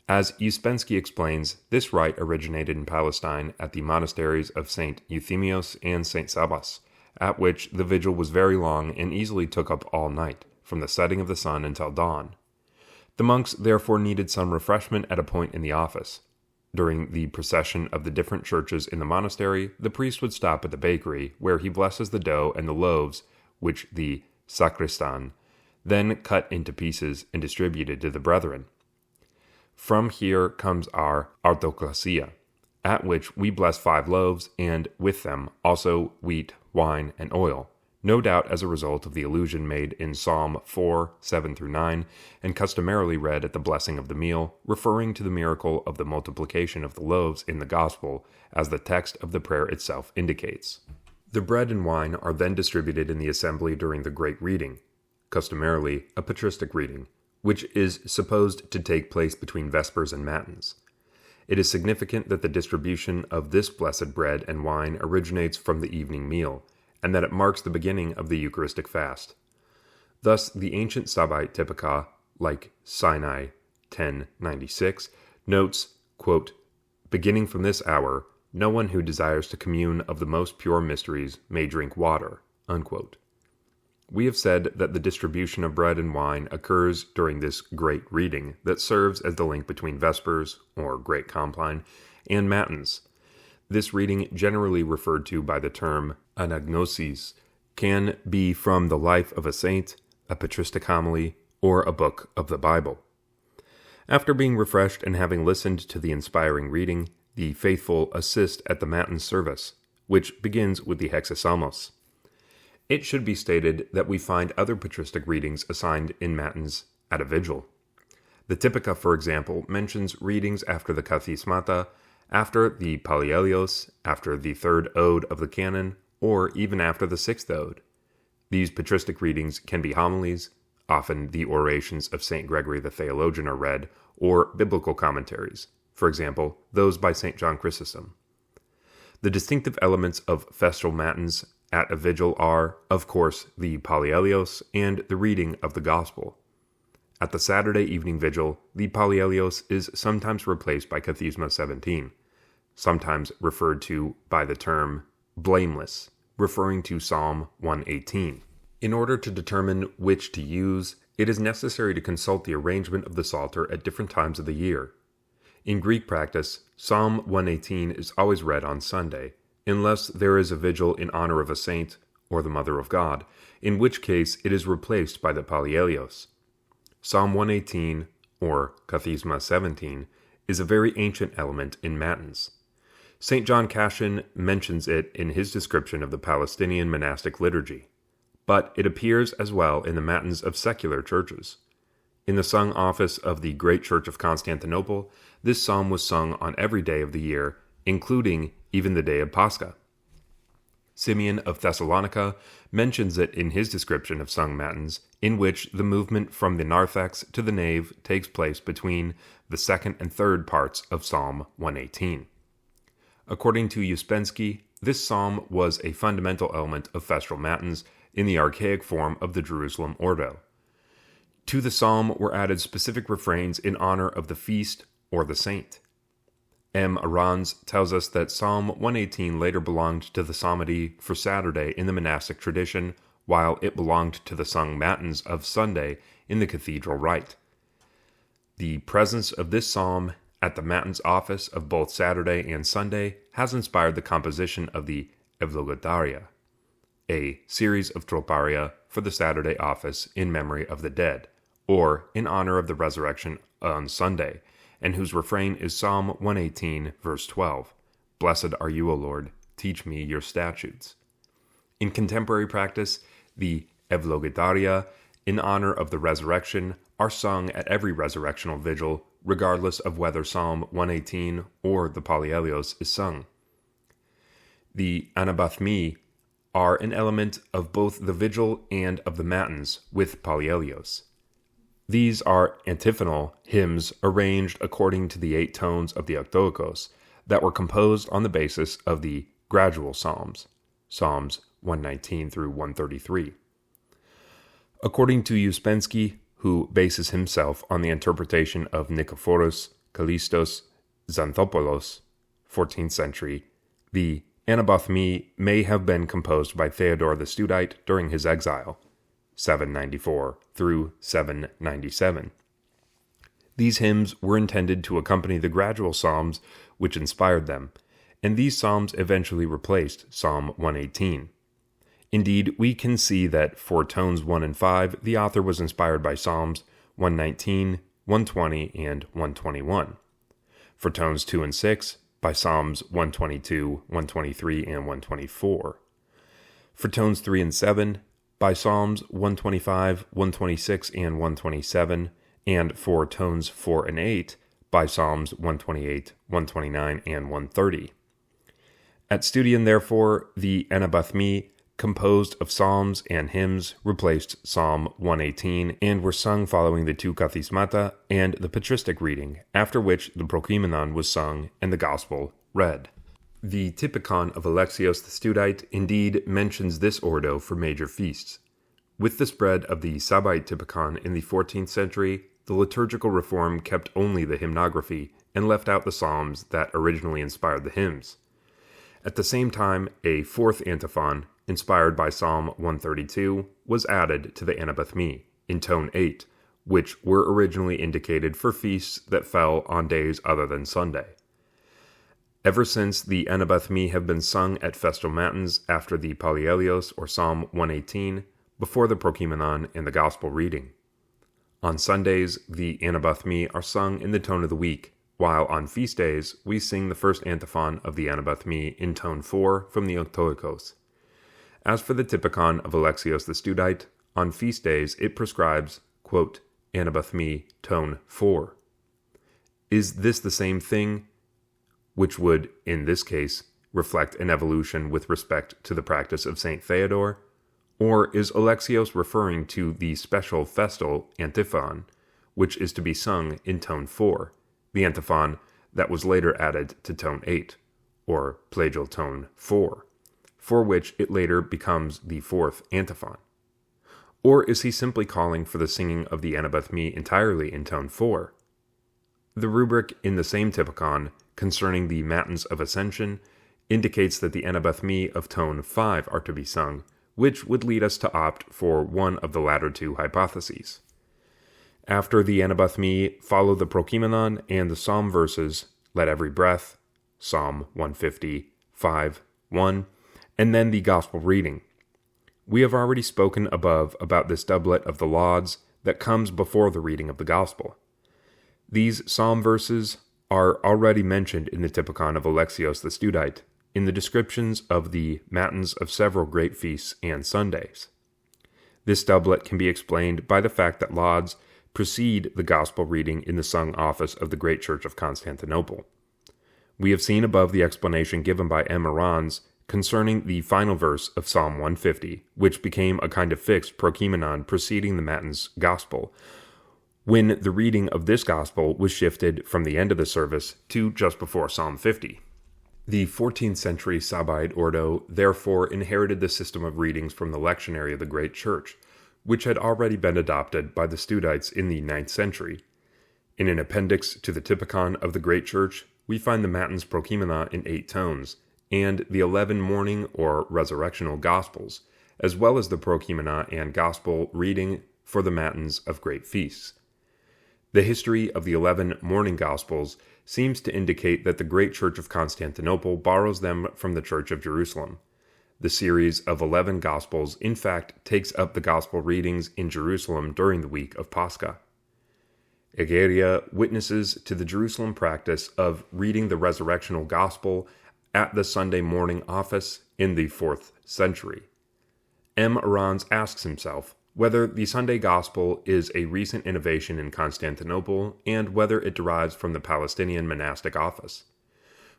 Speaker 1: As Uspensky explains, this rite originated in Palestine at the monasteries of St. Euthemios and St. Sabas, at which the vigil was very long and easily took up all night, from the setting of the sun until dawn. The monks therefore needed some refreshment at a point in the office. During the procession of the different churches in the monastery, the priest would stop at the bakery, where he blesses the dough and the loaves, which the sacristan then cut into pieces and distributed to the brethren. From here comes our Artoklasia, at which we bless 5 loaves, and with them also wheat, wine, and oil, no doubt as a result of the allusion made in Psalm 4, 7-9, and customarily read at the blessing of the meal, referring to the miracle of the multiplication of the loaves in the Gospel, as the text of the prayer itself indicates. The bread and wine are then distributed in the assembly during the Great Reading, customarily a patristic reading, which is supposed to take place between Vespers and Matins. It is significant that the distribution of this blessed bread and wine originates from the evening meal, and that it marks the beginning of the Eucharistic fast. Thus, the ancient Sabbaite Typikon, like Sinai 1096, notes, quote, "Beginning from this hour, no one who desires to commune of the most pure mysteries may drink water," unquote. We have said that the distribution of bread and wine occurs during this great reading that serves as the link between Vespers, or Great Compline, and Matins. This reading, generally referred to by the term anagnosis, can be from the life of a saint, a patristic homily, or a book of the Bible. After being refreshed and having listened to the inspiring reading, the faithful assist at the Matin service, which begins with the Hexapsalmos. It should be stated that we find other patristic readings assigned in Matins at a vigil. The Typikon, for example, mentions readings after the Kathismata, after the Pallielios, after the 3rd ode of the canon, or even after the 6th ode. These patristic readings can be homilies, often the orations of St. Gregory the Theologian are read, or biblical commentaries, for example, those by St. John Chrysostom. The distinctive elements of festal matins at a vigil are, of course, the Pallielios and the reading of the Gospel. At the Saturday evening vigil, the Pallielios is sometimes replaced by Kathisma 17, sometimes referred to by the term blameless, referring to Psalm 118. In order to determine which to use, it is necessary to consult the arrangement of the Psalter at different times of the year. In Greek practice, Psalm 118 is always read on Sunday, unless there is a vigil in honor of a saint or the Mother of God, in which case it is replaced by the Pallielios. Psalm 118, or Kathisma 17, is a very ancient element in Matins. St. John Cassian mentions it in his description of the Palestinian monastic liturgy, but it appears as well in the Matins of secular churches. In the sung office of the Great Church of Constantinople, this psalm was sung on every day of the year, including even the day of Pascha. Simeon of Thessalonica mentions it in his description of sung matins, in which the movement from the narthex to the nave takes place between the 2nd and 3rd parts of Psalm 118. According to Uspensky, this psalm was a fundamental element of festal matins in the archaic form of the Jerusalem Ordo. To the psalm were added specific refrains in honor of the feast or the saint. M. Arans tells us that Psalm 118 later belonged to the psalmody for Saturday in the monastic tradition, while it belonged to the sung matins of Sunday in the cathedral rite. The presence of this psalm at the matins office of both Saturday and Sunday has inspired the composition of the Evlogodaria, a series of troparia for the Saturday office in memory of the dead, or in honor of the resurrection on Sunday, and whose refrain is Psalm 118, verse 12. Blessed are you, O Lord, teach me your statutes. In contemporary practice, the Evlogitaria, in honor of the resurrection, are sung at every resurrectional vigil, regardless of whether Psalm 118 or the Pallielios is sung. The Anabathmi are an element of both the vigil and of the matins with Pallielios. These are antiphonal hymns arranged according to the 8 tones of the Octoikos that were composed on the basis of the gradual psalms, Psalms 119 through 133. According to Uspensky, who bases himself on the interpretation of Nikephoros Kallistos Xanthopoulos, 14th century, the Anabathmi may have been composed by Theodore the Studite during his exile, 794 through 797. These hymns were intended to accompany the gradual psalms which inspired them, and these psalms eventually replaced Psalm 118. Indeed, we can see that for tones 1 and 5, the author was inspired by Psalms 119, 120, and 121. For tones 2 and 6, by Psalms 122, 123, and 124. For tones 3 and 7, by Psalms 125, 126, and 127, and for tones 4 and 8, by Psalms 128, 129, and 130. At Studian, therefore, the Anabathmi, composed of psalms and hymns, replaced Psalm 118 and were sung following the 2 Kathismata and the patristic reading, after which the Prokeimenon was sung and the Gospel read. The Typikon of Alexios the Studite indeed mentions this ordo for major feasts. With the spread of the Sabbaite Typikon in the 14th century, the liturgical reform kept only the hymnography and left out the psalms that originally inspired the hymns. At the same time, a 4th antiphon, inspired by Psalm 132, was added to the Anabathmi, in tone 8, which were originally indicated for feasts that fell on days other than Sunday. Ever since, the Anabathmi have been sung at festal matins after the Pallielios or Psalm 118, before the Prokeimenon and the Gospel reading. On Sundays, the Anabathmi are sung in the tone of the week, while on feast days, we sing the first antiphon of the Anabathmi in tone 4 from the Octoikos. As for the Typikon of Alexios the Studite, on feast days it prescribes, quote, Anabathmi, tone 4. Is this the same thing, which would, in this case, reflect an evolution with respect to the practice of St. Theodore? Or is Alexios referring to the special festal antiphon, which is to be sung in tone 4, the antiphon that was later added to tone 8, or plagial tone 4, for which it later becomes the 4th antiphon? Or is he simply calling for the singing of the Anabathmi entirely in tone 4? The rubric in the same Typikon concerning the Matins of Ascension indicates that the Anabathmi of tone 5 are to be sung, which would lead us to opt for one of the latter 2 hypotheses. After the Anabathmi follow the Prokeimenon and the psalm verses, Let Every Breath, Psalm 150, 5, 1, and then the Gospel reading. We have already spoken above about this doublet of the lauds that comes before the reading of the Gospel. These psalm verses are already mentioned in the Typikon of Alexios the Studite, in the descriptions of the matins of several great feasts and Sundays. This doublet can be explained by the fact that lauds precede the Gospel reading in the sung office of the Great Church of Constantinople. We have seen above the explanation given by M. Morans concerning the final verse of Psalm 150, which became a kind of fixed Prokeimenon preceding the Matins Gospel, when the reading of this Gospel was shifted from the end of the service to just before Psalm 50. The 14th century Sabbaite Ordo therefore inherited the system of readings from the lectionary of the Great Church, which had already been adopted by the Studites in the 9th century. In an appendix to the Typikon of the Great Church, we find the Matins Prokeimenon in 8 tones, and the 11 morning or resurrectional Gospels, as well as the Prokeimenon and Gospel reading for the Matins of great feasts. The history of the 11 morning Gospels seems to indicate that the Great Church of Constantinople borrows them from the Church of Jerusalem. The series of 11 Gospels, in fact, takes up the Gospel readings in Jerusalem during the week of Pascha. Egeria witnesses to the Jerusalem practice of reading the resurrectional Gospel at the Sunday morning office in the 4th century. M. Arans asks himself whether the Sunday Gospel is a recent innovation in Constantinople and whether it derives from the Palestinian monastic office.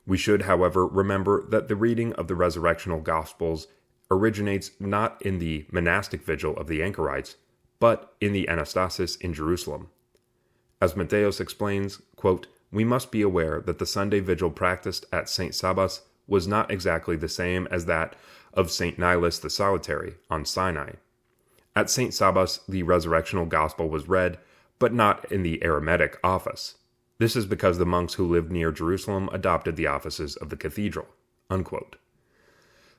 Speaker 1: We should, however, remember that the reading of the resurrectional Gospels originates not in the monastic vigil of the anchorites, but in the Anastasis in Jerusalem. As Matthäus explains, quote, "We must be aware that the Sunday vigil practiced at St. Sabas was not exactly the same as that of St. Nilus the Solitary on Sinai. At St. Sabas, the resurrectional Gospel was read, but not in the Aromatic office. This is because the monks who lived near Jerusalem adopted the offices of the cathedral." Unquote.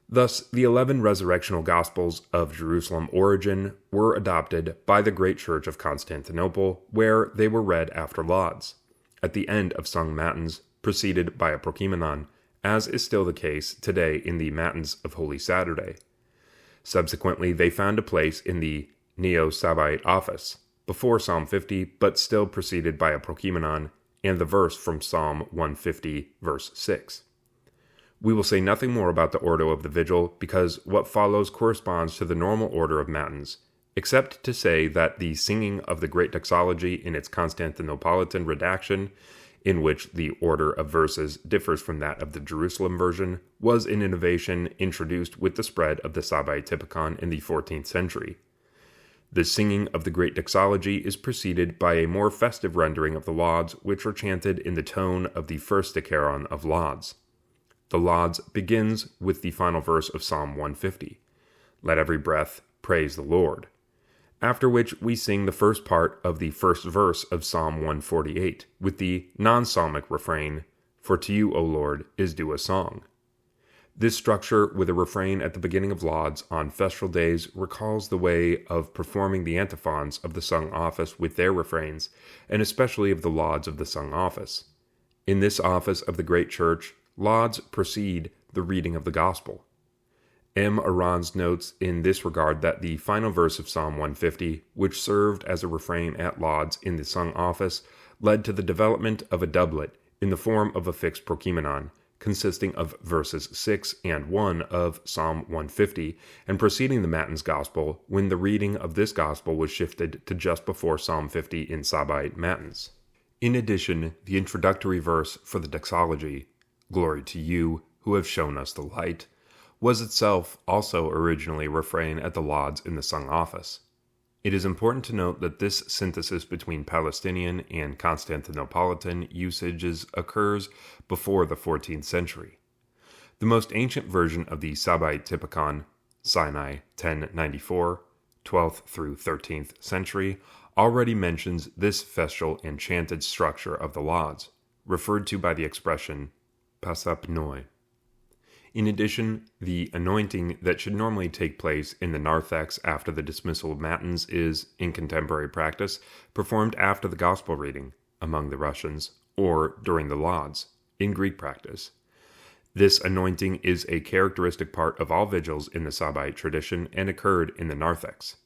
Speaker 1: Thus, the 11 resurrectional Gospels of Jerusalem origin were adopted by the great church of Constantinople, where they were read after lauds, at the end of sung matins, preceded by a prokimenon, as is still the case today in the matins of Holy Saturday. Subsequently, they found a place in the Neo-Sabbaite office, before Psalm 50, but still preceded by a prokimenon, and the verse from Psalm 150, verse 6. We will say nothing more about the order of the vigil, because what follows corresponds to the normal order of matins, except to say that the singing of the Great Doxology in its Constantinopolitan redaction, in which the order of verses differs from that of the Jerusalem version, was an innovation introduced with the spread of the Sabbaite Typikon in the 14th century. The singing of the Great Doxology is preceded by a more festive rendering of the lauds, which are chanted in the tone of the first Decaron of lauds. The lauds begins with the final verse of Psalm 150, "Let every breath praise the Lord," after which we sing the first part of the first verse of Psalm 148, with the non-psalmic refrain, "For to you, O Lord, is due a song." This structure, with a refrain at the beginning of lauds on festal days, recalls the way of performing the antiphons of the sung office with their refrains, and especially of the lauds of the sung office. In this office of the great church, lauds precede the reading of the Gospel. M. Arans notes in this regard that the final verse of Psalm 150, which served as a refrain at lauds in the sung office, led to the development of a doublet in the form of a fixed prokimenon, consisting of verses 6 and 1 of Psalm 150, and preceding the Matins Gospel, when the reading of this Gospel was shifted to just before Psalm 50 in Sabbaite Matins. In addition, the introductory verse for the Doxology, "Glory to you, who have shown us the light," was itself also originally refrain at the lauds in the sung office. It is important to note that this synthesis between Palestinian and Constantinopolitan usages occurs before the 14th century. The most ancient version of the Sabbaite Typikon, Sinai 1094, 12th through 13th century, already mentions this festal and chanted structure of the lauds, referred to by the expression pasapnoi. In addition, the anointing that should normally take place in the narthex after the dismissal of matins is, in contemporary practice, performed after the gospel reading, among the Russians, or during the lauds, in Greek practice. This anointing is a characteristic part of all vigils in the Sabbaite tradition and occurred in the narthex.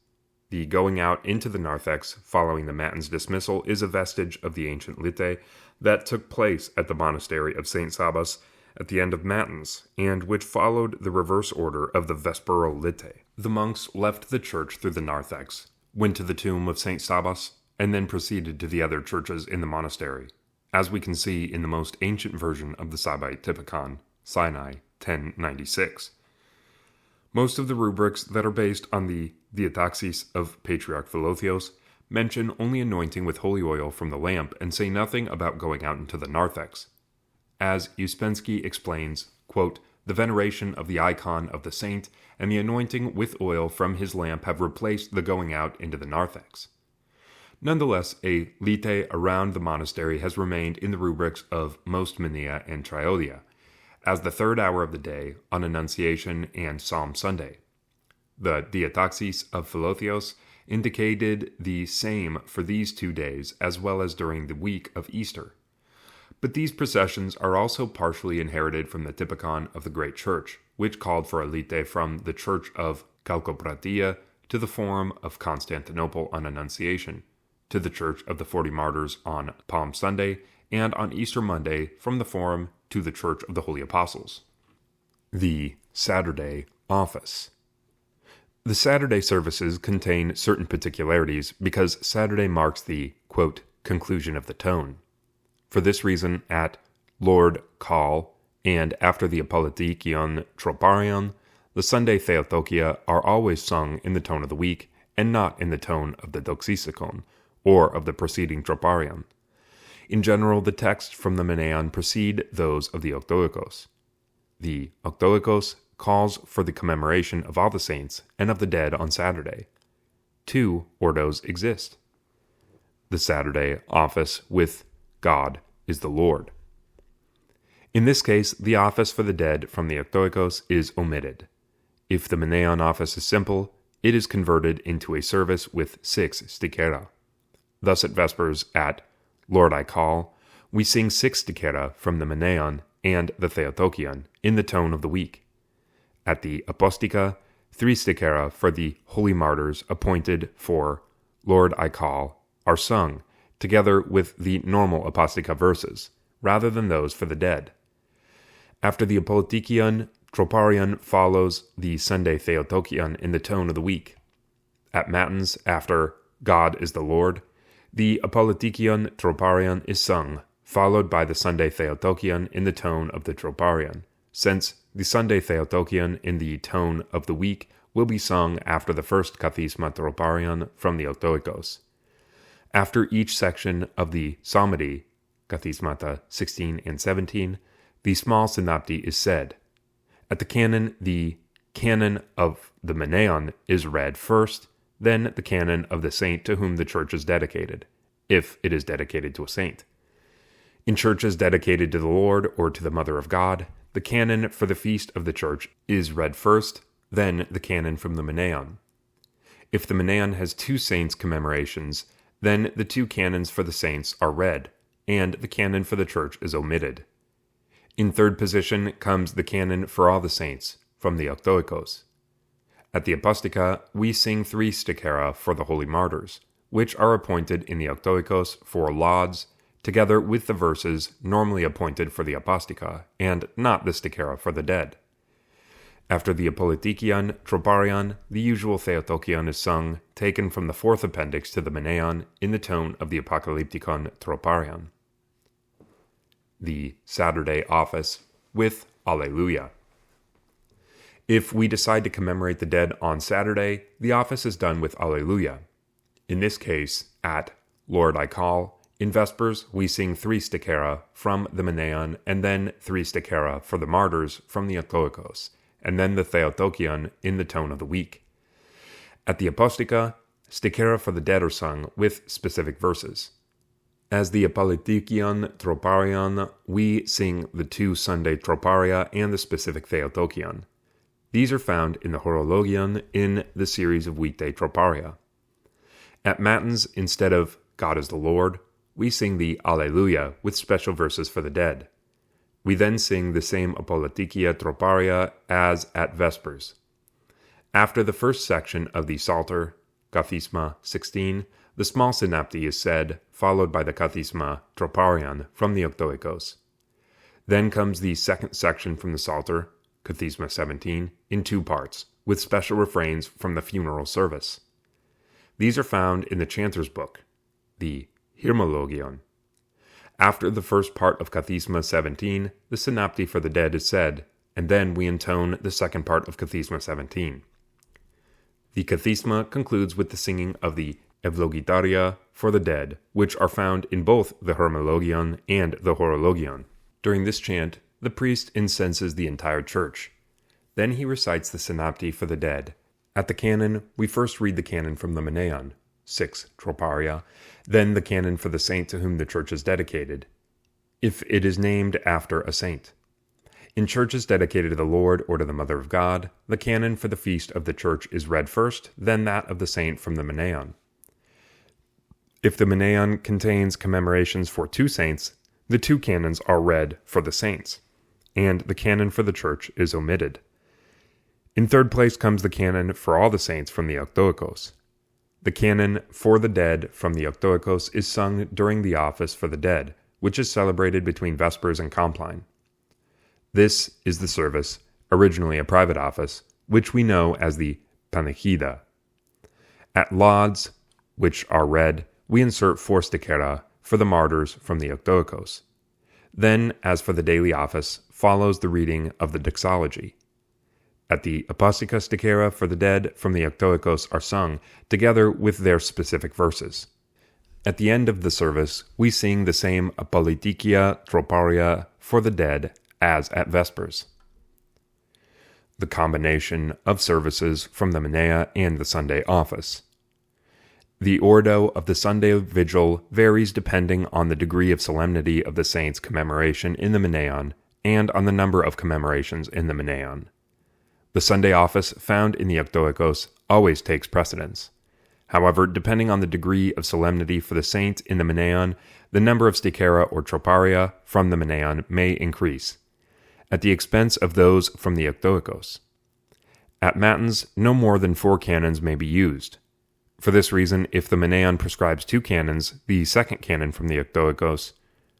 Speaker 1: The going out into the narthex following the matins dismissal is a vestige of the ancient lite that took place at the monastery of St. Sabas at the end of matins, and which followed the reverse order of the vesperal lite. The monks left the church through the narthex, went to the tomb of St. Sabas, and then proceeded to the other churches in the monastery, as we can see in the most ancient version of the Sabbaite Typikon, Sinai 1096. Most of the rubrics that are based on the diataxis of Patriarch Philotheos mention only anointing with holy oil from the lamp and say nothing about going out into the narthex. As Uspensky explains, quote, "The veneration of the icon of the saint and the anointing with oil from his lamp have replaced the going out into the narthex." Nonetheless, a lite around the monastery has remained in the rubrics of most Mania and Triodia, as the third hour of the day on Annunciation and Psalm Sunday. The diataxis of Philotheos indicated the same for these 2 days as well as during the week of Easter. But these processions are also partially inherited from the Typikon of the Great Church, which called for a lite from the Church of Chalcopratia to the Forum of Constantinople on Annunciation, to the Church of the 40 Martyrs on Palm Sunday, and on Easter Monday from the Forum to the Church of the Holy Apostles. The Saturday Office. The Saturday services contain certain particularities because Saturday marks the, quote, conclusion of the tone. For this reason, at Lord Call and after the Apollytikion Troparion, the Sunday Theotokia are always sung in the tone of the week and not in the tone of the Doxisicon or of the preceding Troparion. In general, the texts from the Meneon precede those of the Octoikos. The Octoikos calls for the commemoration of all the saints and of the dead on Saturday. 2 ordos exist. The Saturday office with God is the Lord. In this case, the office for the dead from the Octoikos is omitted. If the Meneon office is simple, it is converted into a service with 6 stichera. Thus at Vespers, at Lord I Call, we sing 6 stichera from the Meneon and the Theotokion in the tone of the week. At the Apostica, 3 stichera for the Holy Martyrs appointed for Lord I Call are sung, together with the normal Apostica verses, rather than those for the dead. After the Apollytikion, Troparion follows the Sunday Theotokion in the tone of the week. At Matins, after God is the Lord, the Apollytikion Troparion is sung, followed by the Sunday Theotokion in the tone of the Troparion, since the Sunday Theotokion in the tone of the week will be sung after the first Kathisma Troparion from the Octoikos. After each section of the Psalmody, Kathismata 16 and 17, the small synopty is said. At the canon of the Meneon is read first, then the canon of the saint to whom the church is dedicated, if it is dedicated to a saint. In churches dedicated to the Lord or to the Mother of God, the canon for the feast of the church is read first, then the canon from the Meneon. If the Meneon has 2 saints' commemorations, then the 2 canons for the saints are read, and the canon for the church is omitted. In third position comes the canon for all the saints, from the Octoikos. At the Apostica, we sing 3 stichera for the Holy Martyrs, which are appointed in the Octoikos for lauds, together with the verses normally appointed for the Apostica, and not the stichera for the dead. After the Apollytikion Troparion, the usual Theotokion is sung, taken from the 4th appendix to the Meneon, in the tone of the Apocalypticon Troparion. The Saturday Office with Alleluia. If we decide to commemorate the dead on Saturday, the office is done with Alleluia. In this case, at Lord I Call, in Vespers we sing 3 stichera from the Meneon, and then 3 stichera for the Martyrs from the Octoikos, and then the Theotokion in the tone of the week. At the Apostica, stichera for the dead are sung with specific verses. As the Apollytikion Troparion, we sing the 2 Sunday Troparia and the specific Theotokion. These are found in the Horologion in the series of weekday Troparia. At Matins, instead of God is the Lord, we sing the Alleluia with special verses for the dead. We then sing the same Apollytikia Troparia as at Vespers. After the first section of the Psalter, Kathisma 16, the small synopty is said, followed by the Kathisma Troparion from the Octoikos. Then comes the second section from the Psalter, Kathisma 17, in 2 parts, with special refrains from the funeral service. These are found in the Chanter's Book, the Hymnologion. After the first part of Kathisma 17, the synopty for the dead is said, and then we intone the second part of Kathisma 17. The Kathisma concludes with the singing of the Eulogitaria for the dead, which are found in both the Hymnologion and the Horologion. During this chant, the priest incenses the entire church. Then he recites the synopty for the dead. At the canon, we first read the canon from the Meneon, 6 Troparia, then the canon for the saint to whom the church is dedicated, if it is named after a saint. In churches dedicated to the Lord or to the Mother of God, the canon for the feast of the church is read first, then that of the saint from the Meneon. If the Meneon contains commemorations for 2 saints, The 2 canons are read for the saints, and the canon for the church is omitted. In third place comes the canon for all the saints from the Octoikos. The canon for the dead from the Octoikos is sung during the office for the dead, which is celebrated between Vespers and Compline. This is the service, originally a private office, which we know as the Panechida. At lauds, which are read, we insert 4 stichera for the martyrs from the Octoikos. Then, as for the daily office, follows the reading of the doxology. At the Apostica stichera for the dead from the Octoikos are sung, together with their specific verses. At the end of the service, we sing the same Apolitikia troparia for the dead as at Vespers. The combination of services from the Menea and the Sunday office. The ordo of the Sunday vigil varies depending on the degree of solemnity of the saint's commemoration in the Meneon and on the number of commemorations in the Meneon. The Sunday office found in the Octoikos always takes precedence. However, depending on the degree of solemnity for the saint in the Meneon, the number of stichera or troparia from the Meneon may increase, at the expense of those from the Octoikos. At Matins, no more than 4 canons may be used. For this reason, if the Meneon prescribes 2 canons, the second canon from the Octoikos,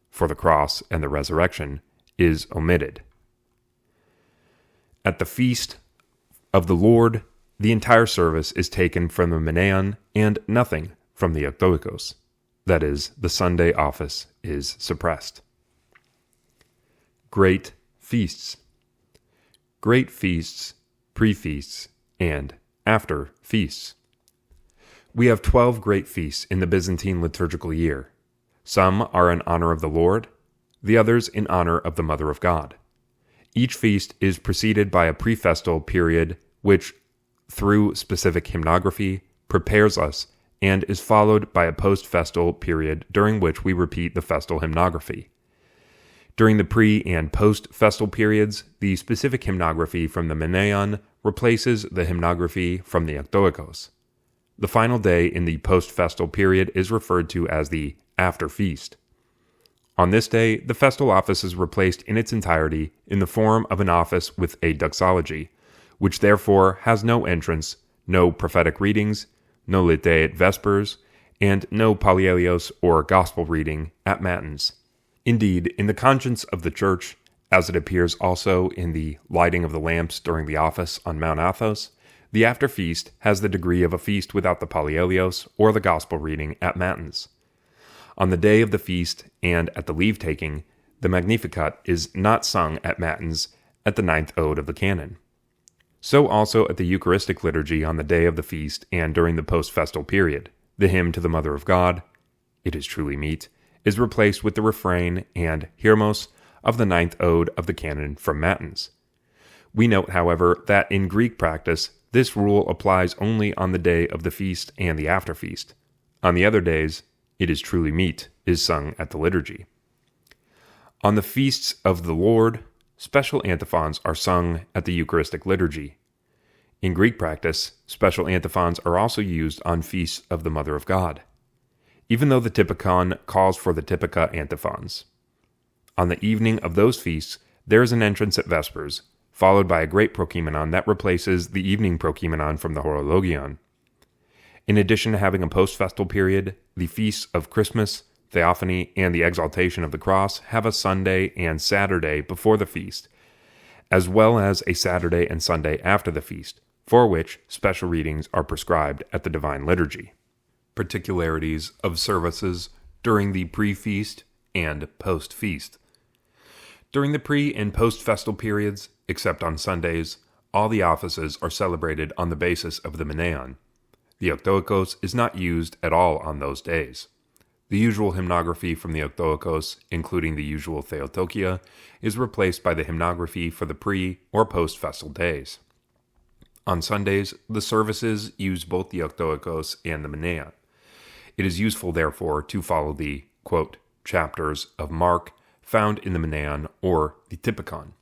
Speaker 1: for the cross and the resurrection, is omitted. At the feast of the Lord, the entire service is taken from the Meneon and nothing from the Octoikos. That is, the Sunday office is suppressed. Great feasts. Great feasts, pre-feasts, and after feasts. We have 12 great feasts in the Byzantine liturgical year. Some are in honor of the Lord, the others in honor of the Mother of God. Each feast is preceded by a pre-festal period which, through specific hymnography, prepares us, and is followed by a post-festal period during which we repeat the festal hymnography. During the pre- and post-festal periods, the specific hymnography from the Meneon replaces the hymnography from the Octoikos. The final day in the post-festal period is referred to as the after-feast. On this day, the festal office is replaced in its entirety in the form of an office with a doxology, which therefore has no entrance, no prophetic readings, no lite at Vespers, and no pallielios or gospel reading at Matins. Indeed, in the conscience of the Church, as it appears also in the lighting of the lamps during the office on Mount Athos, the after-feast has the degree of a feast without the pallielios or the gospel reading at Matins. On the day of the feast and at the leave-taking, the Magnificat is not sung at Matins at the 9th ode of the canon. So also at the Eucharistic liturgy on the day of the feast and during the post-festal period, the hymn to the Mother of God, "It is truly meet," is replaced with the refrain and hiermos of the 9th ode of the canon from Matins. We note, however, that in Greek practice, this rule applies only on the day of the feast and the after-feast. On the other days, "It is truly meet" is sung at the liturgy. On the feasts of the Lord, special antiphons are sung at the Eucharistic liturgy. In Greek practice, special antiphons are also used on feasts of the Mother of God, even though the Typikon calls for the Typica antiphons. On the evening of those feasts, there is an entrance at Vespers, followed by a great prokimenon that replaces the evening prokimenon from the Horologion. In addition to having a post-festal period, the feasts of Christmas, Theophany, and the Exaltation of the Cross have a Sunday and Saturday before the feast, as well as a Saturday and Sunday after the feast, for which special readings are prescribed at the Divine Liturgy. Particularities of services during the pre-feast and post-feast. During the pre- and post-festal periods, except on Sundays, all the offices are celebrated on the basis of the Meneon. The Octoikos is not used at all on those days. The usual hymnography from the Octoikos, including the usual Theotokia, is replaced by the hymnography for the pre- or post-festal days. On Sundays, the services use both the Octoikos and the Menea. It is useful, therefore, to follow the, quote, chapters of Mark found in the Meneon or the Typikon.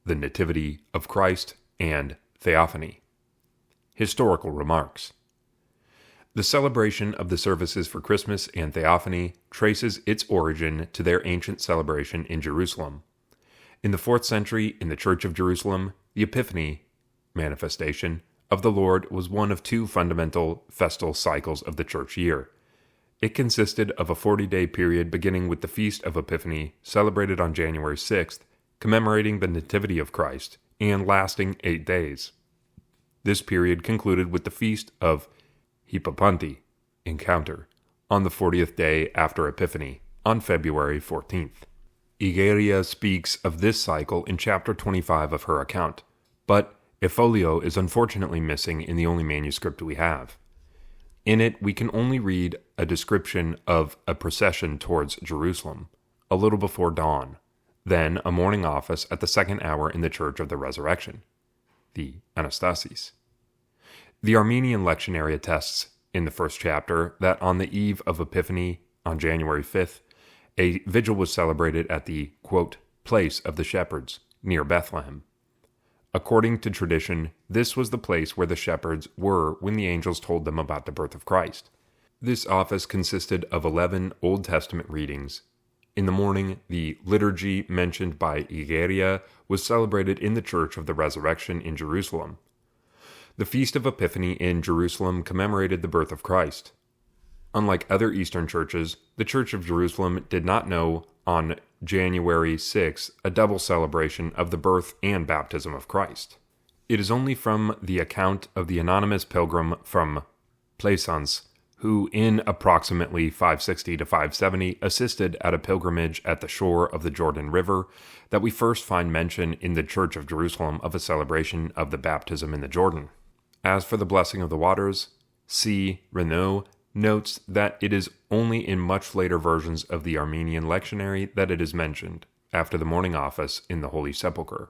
Speaker 1: The Nativity of Christ and Theophany. Historical remarks. The celebration of the services for Christmas and Theophany traces its origin to their ancient celebration in Jerusalem. In the 4th century, in the Church of Jerusalem, the Epiphany manifestation of the Lord was one of two fundamental festal cycles of the church year. It consisted of a 40-day period beginning with the Feast of Epiphany, celebrated on January 6th, commemorating the Nativity of Christ, and lasting 8 days. This period concluded with the Feast of Hippopanti, Encounter, on the 40th day after Epiphany, on February 14th. Egeria speaks of this cycle in chapter 25 of her account, but a folio is unfortunately missing in the only manuscript we have. In it, we can only read a description of a procession towards Jerusalem, a little before dawn, then a morning office at the 2nd hour in the Church of the Resurrection, the Anastasis. The Armenian lectionary attests in the 1st chapter that on the eve of Epiphany, on January 5th, a vigil was celebrated at the, quote, place of the shepherds, near Bethlehem. According to tradition, this was the place where the shepherds were when the angels told them about the birth of Christ. This office consisted of 11 Old Testament readings. In the morning, the liturgy mentioned by Egeria was celebrated in the Church of the Resurrection in Jerusalem. The Feast of Epiphany in Jerusalem commemorated the birth of Christ. Unlike other Eastern churches, the Church of Jerusalem did not know on January 6 a double celebration of the birth and baptism of Christ. It is only from the account of the anonymous pilgrim from Plaisance, who in approximately 560 to 570 assisted at a pilgrimage at the shore of the Jordan River, that we first find mention in the Church of Jerusalem of a celebration of the baptism in the Jordan. As for the blessing of the waters, C. Renaud notes that it is only in much later versions of the Armenian lectionary that it is mentioned, after the morning office in the Holy Sepulchre.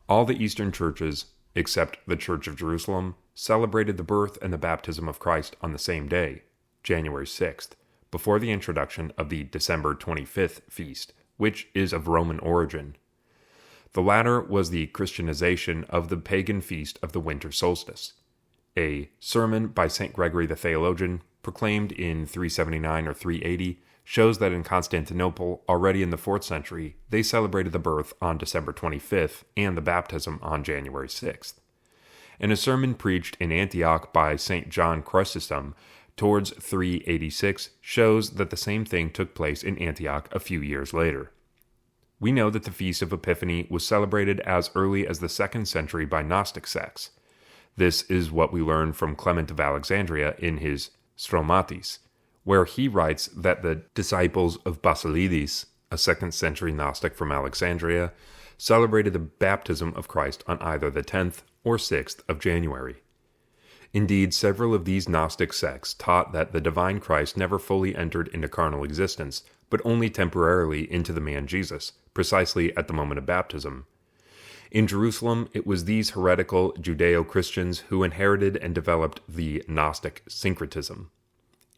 Speaker 1: All the Eastern churches, except the Church of Jerusalem, celebrated the birth and the baptism of Christ on the same day, January 6th, before the introduction of the December 25th feast, which is of Roman origin. The latter was the Christianization of the pagan feast of the winter solstice. A sermon by St. Gregory the Theologian, proclaimed in 379 or 380, shows that in Constantinople, already in the 4th century, they celebrated the birth on December 25th and the baptism on January 6th. And a sermon preached in Antioch by St. John Chrysostom towards 386 shows that the same thing took place in Antioch a few years later. We know that the Feast of Epiphany was celebrated as early as the 2nd century by Gnostic sects. This is what we learn from Clement of Alexandria in his Stromatis, where he writes that the disciples of Basilides, a 2nd century Gnostic from Alexandria, celebrated the baptism of Christ on either the 10th or 6th of January. Indeed, several of these Gnostic sects taught that the divine Christ never fully entered into carnal existence, but only temporarily into the man Jesus, precisely at the moment of baptism. In Jerusalem, it was these heretical Judeo-Christians who inherited and developed the Gnostic syncretism.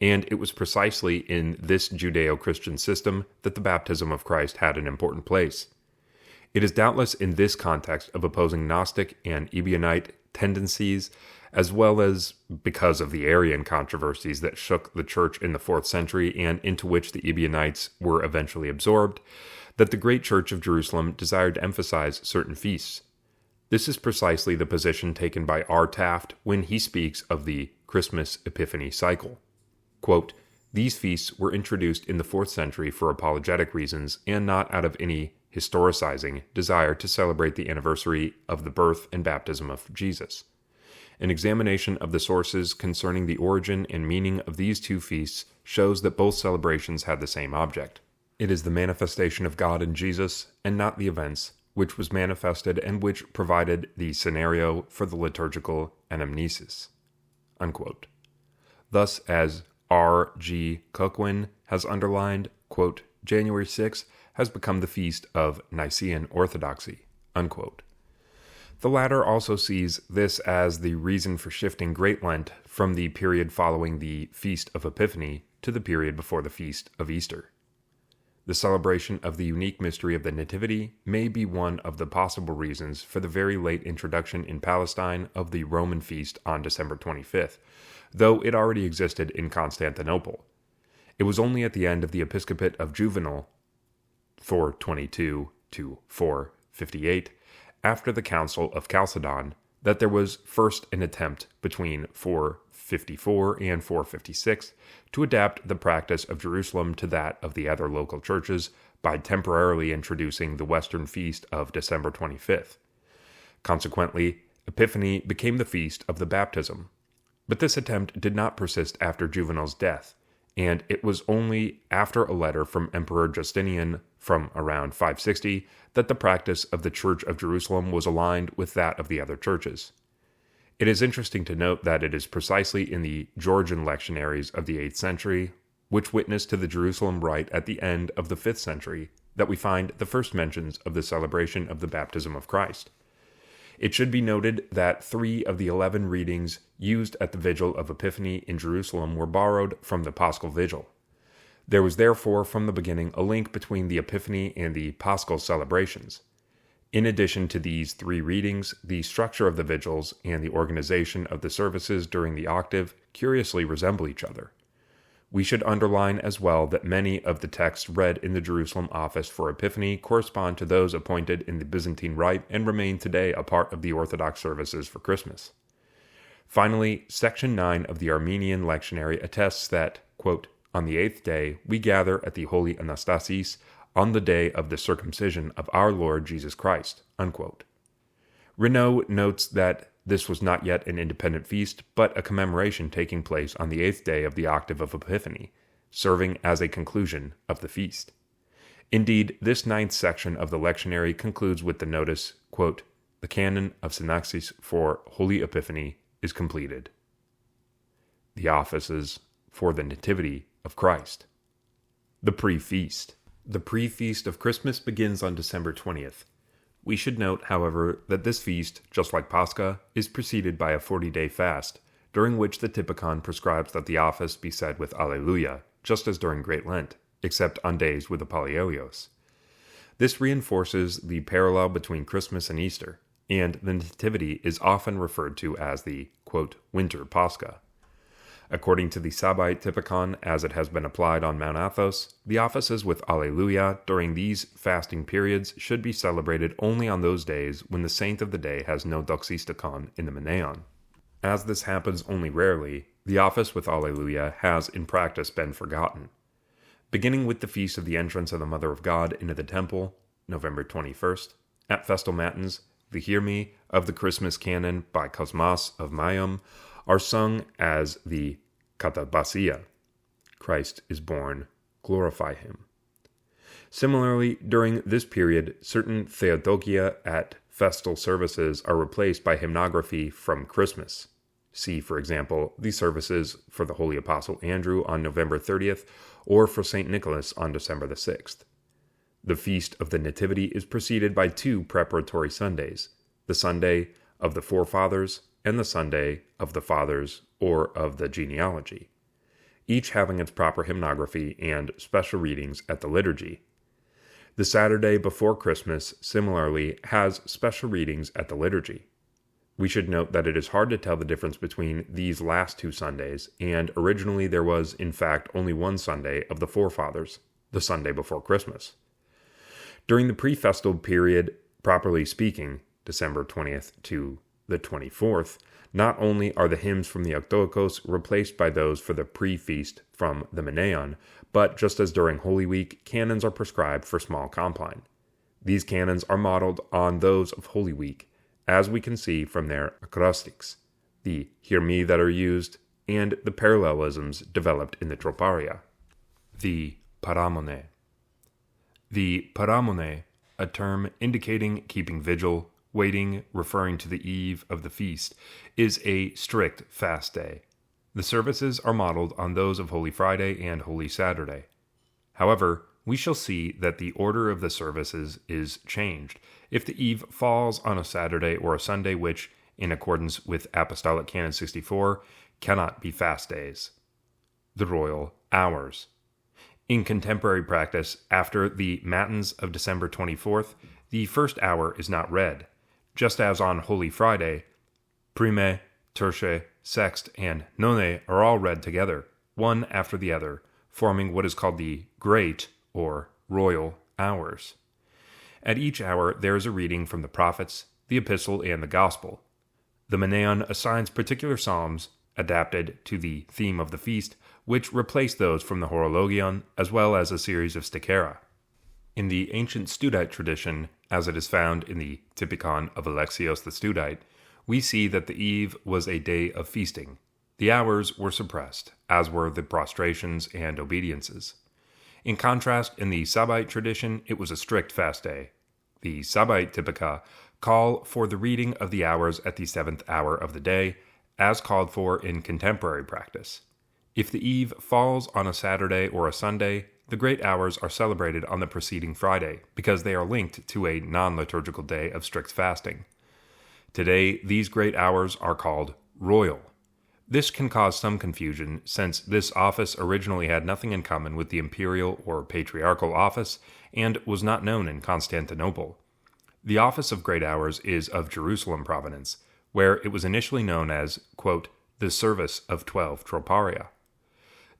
Speaker 1: And it was precisely in this Judeo-Christian system that the baptism of Christ had an important place. It is doubtless in this context of opposing Gnostic and Ebionite tendencies, as well as because of the Arian controversies that shook the church in the 4th century and into which the Ebionites were eventually absorbed, that the great Church of Jerusalem desired to emphasize certain feasts. This is precisely the position taken by R. Taft when he speaks of the Christmas Epiphany cycle. Quote, "These feasts were introduced in the 4th century for apologetic reasons and not out of any historicizing desire to celebrate the anniversary of the birth and baptism of Jesus. An examination of the sources concerning the origin and meaning of these two feasts shows that both celebrations had the same object. It is the manifestation of God in Jesus, and not the events, which was manifested and which provided the scenario for the liturgical anamnesis." Unquote. Thus, as R. G. Coquin has underlined, quote, "January 6 has become the feast of Nicene Orthodoxy." Unquote. The latter also sees this as the reason for shifting Great Lent from the period following the Feast of Epiphany to the period before the Feast of Easter. The celebration of the unique mystery of the Nativity may be one of the possible reasons for the very late introduction in Palestine of the Roman feast on December 25th, though it already existed in Constantinople. It was only at the end of the episcopate of Juvenal, 422 to 458, after the Council of Chalcedon, that there was first an attempt between 454 and 456 to adapt the practice of Jerusalem to that of the other local churches by temporarily introducing the Western feast of December 25th. Consequently, Epiphany became the feast of the baptism. But this attempt did not persist after Juvenal's death, and it was only after a letter from Emperor Justinian from around 560 that the practice of the Church of Jerusalem was aligned with that of the other churches. It is interesting to note that it is precisely in the Georgian lectionaries of the 8th century, which witnessed to the Jerusalem Rite at the end of the 5th century, that we find the first mentions of the celebration of the baptism of Christ. It should be noted that 3 of the 11 readings used at the Vigil of Epiphany in Jerusalem were borrowed from the Paschal Vigil. There was therefore from the beginning a link between the Epiphany and the Paschal celebrations. In addition to these 3 readings, the structure of the vigils and the organization of the services during the octave curiously resemble each other. We should underline as well that many of the texts read in the Jerusalem office for Epiphany correspond to those appointed in the Byzantine Rite and remain today a part of the Orthodox services for Christmas. Finally, Section 9 of the Armenian lectionary attests that, quote, "On the 8th day we gather at the Holy Anastasis on the day of the circumcision of our Lord Jesus Christ," unquote. Renaud notes that this was not yet an independent feast, but a commemoration taking place on the 8th day of the octave of Epiphany, serving as a conclusion of the feast. Indeed, this 9th section of the lectionary concludes with the notice, quote, "The canon of synaxis for Holy Epiphany is completed." The offices for the Nativity of Christ. The pre-feast. The pre-feast of Christmas begins on December 20th. We should note, however, that this feast, just like Pascha, is preceded by a 40-day fast, during which the Typikon prescribes that the office be said with Alleluia, just as during Great Lent, except on days with the Palaiolios. This reinforces the parallel between Christmas and Easter, and the Nativity is often referred to as the, quote, winter Pascha. According to the Sabbaite Typikon, as it has been applied on Mount Athos, the offices with Alleluia during these fasting periods should be celebrated only on those days when the saint of the day has no doxistikon in the Meneon. As this happens only rarely, the office with Alleluia has in practice been forgotten. Beginning with the feast of the entrance of the Mother of God into the temple, November 21st, at festal matins, the Hear Me of the Christmas canon by Cosmas of Mayum are sung as the Katabasia, Christ is born, glorify him. Similarly, during this period, certain Theotokia at festal services are replaced by hymnography from Christmas. See, for example, the services for the Holy Apostle Andrew on November 30th, or for St. Nicholas on December the 6th. The Feast of the Nativity is preceded by 2 preparatory Sundays, the Sunday of the Forefathers and the Sunday of the Fathers or of the Genealogy, each having its proper hymnography and special readings at the liturgy. The Saturday before Christmas similarly has special readings at the liturgy. We should note that it is hard to tell the difference between these last 2 Sundays, and originally there was, in fact, only one Sunday of the Forefathers, the Sunday before Christmas. During the pre-festal period, properly speaking, December 20th to the 24th, not only are the hymns from the Octoikos replaced by those for the pre-feast from the Meneon, but just as during Holy Week, canons are prescribed for small compline. These canons are modeled on those of Holy Week, as we can see from their acrostics, the Hear Me that are used, and the parallelisms developed in the Troparia. The Paramone. The Paramone, a term indicating keeping vigil, waiting, referring to the eve of the feast, is a strict fast day. The services are modeled on those of Holy Friday and Holy Saturday. However, we shall see that the order of the services is changed if the eve falls on a Saturday or a Sunday which, in accordance with Apostolic Canon 64, cannot be fast days. The Royal Hours. In contemporary practice, after the Matins of December 24th, the first hour is not read, just as on Holy Friday, prime, terce, sext, and none are all read together, one after the other, forming what is called the great, or royal, hours. At each hour there is a reading from the prophets, the epistle, and the gospel. The Maneon assigns particular psalms adapted to the theme of the feast, which replace those from the Horologion, as well as a series of stichera. In the ancient Studite tradition, as it is found in the Typikon of Alexios the Studite, we see that the eve was a day of feasting. The hours were suppressed, as were the prostrations and obediences. In contrast, in the Sabbaite tradition, it was a strict fast day. The Sabbaite Typica call for the reading of the hours at the 7th hour of the day, as called for in contemporary practice. If the eve falls on a Saturday or a Sunday, the great hours are celebrated on the preceding Friday, because they are linked to a non-liturgical day of strict fasting. Today, these great hours are called royal. This can cause some confusion, since this office originally had nothing in common with the imperial or patriarchal office, and was not known in Constantinople. The office of great hours is of Jerusalem provenance, where it was initially known as, quote, the service of 12 troparia.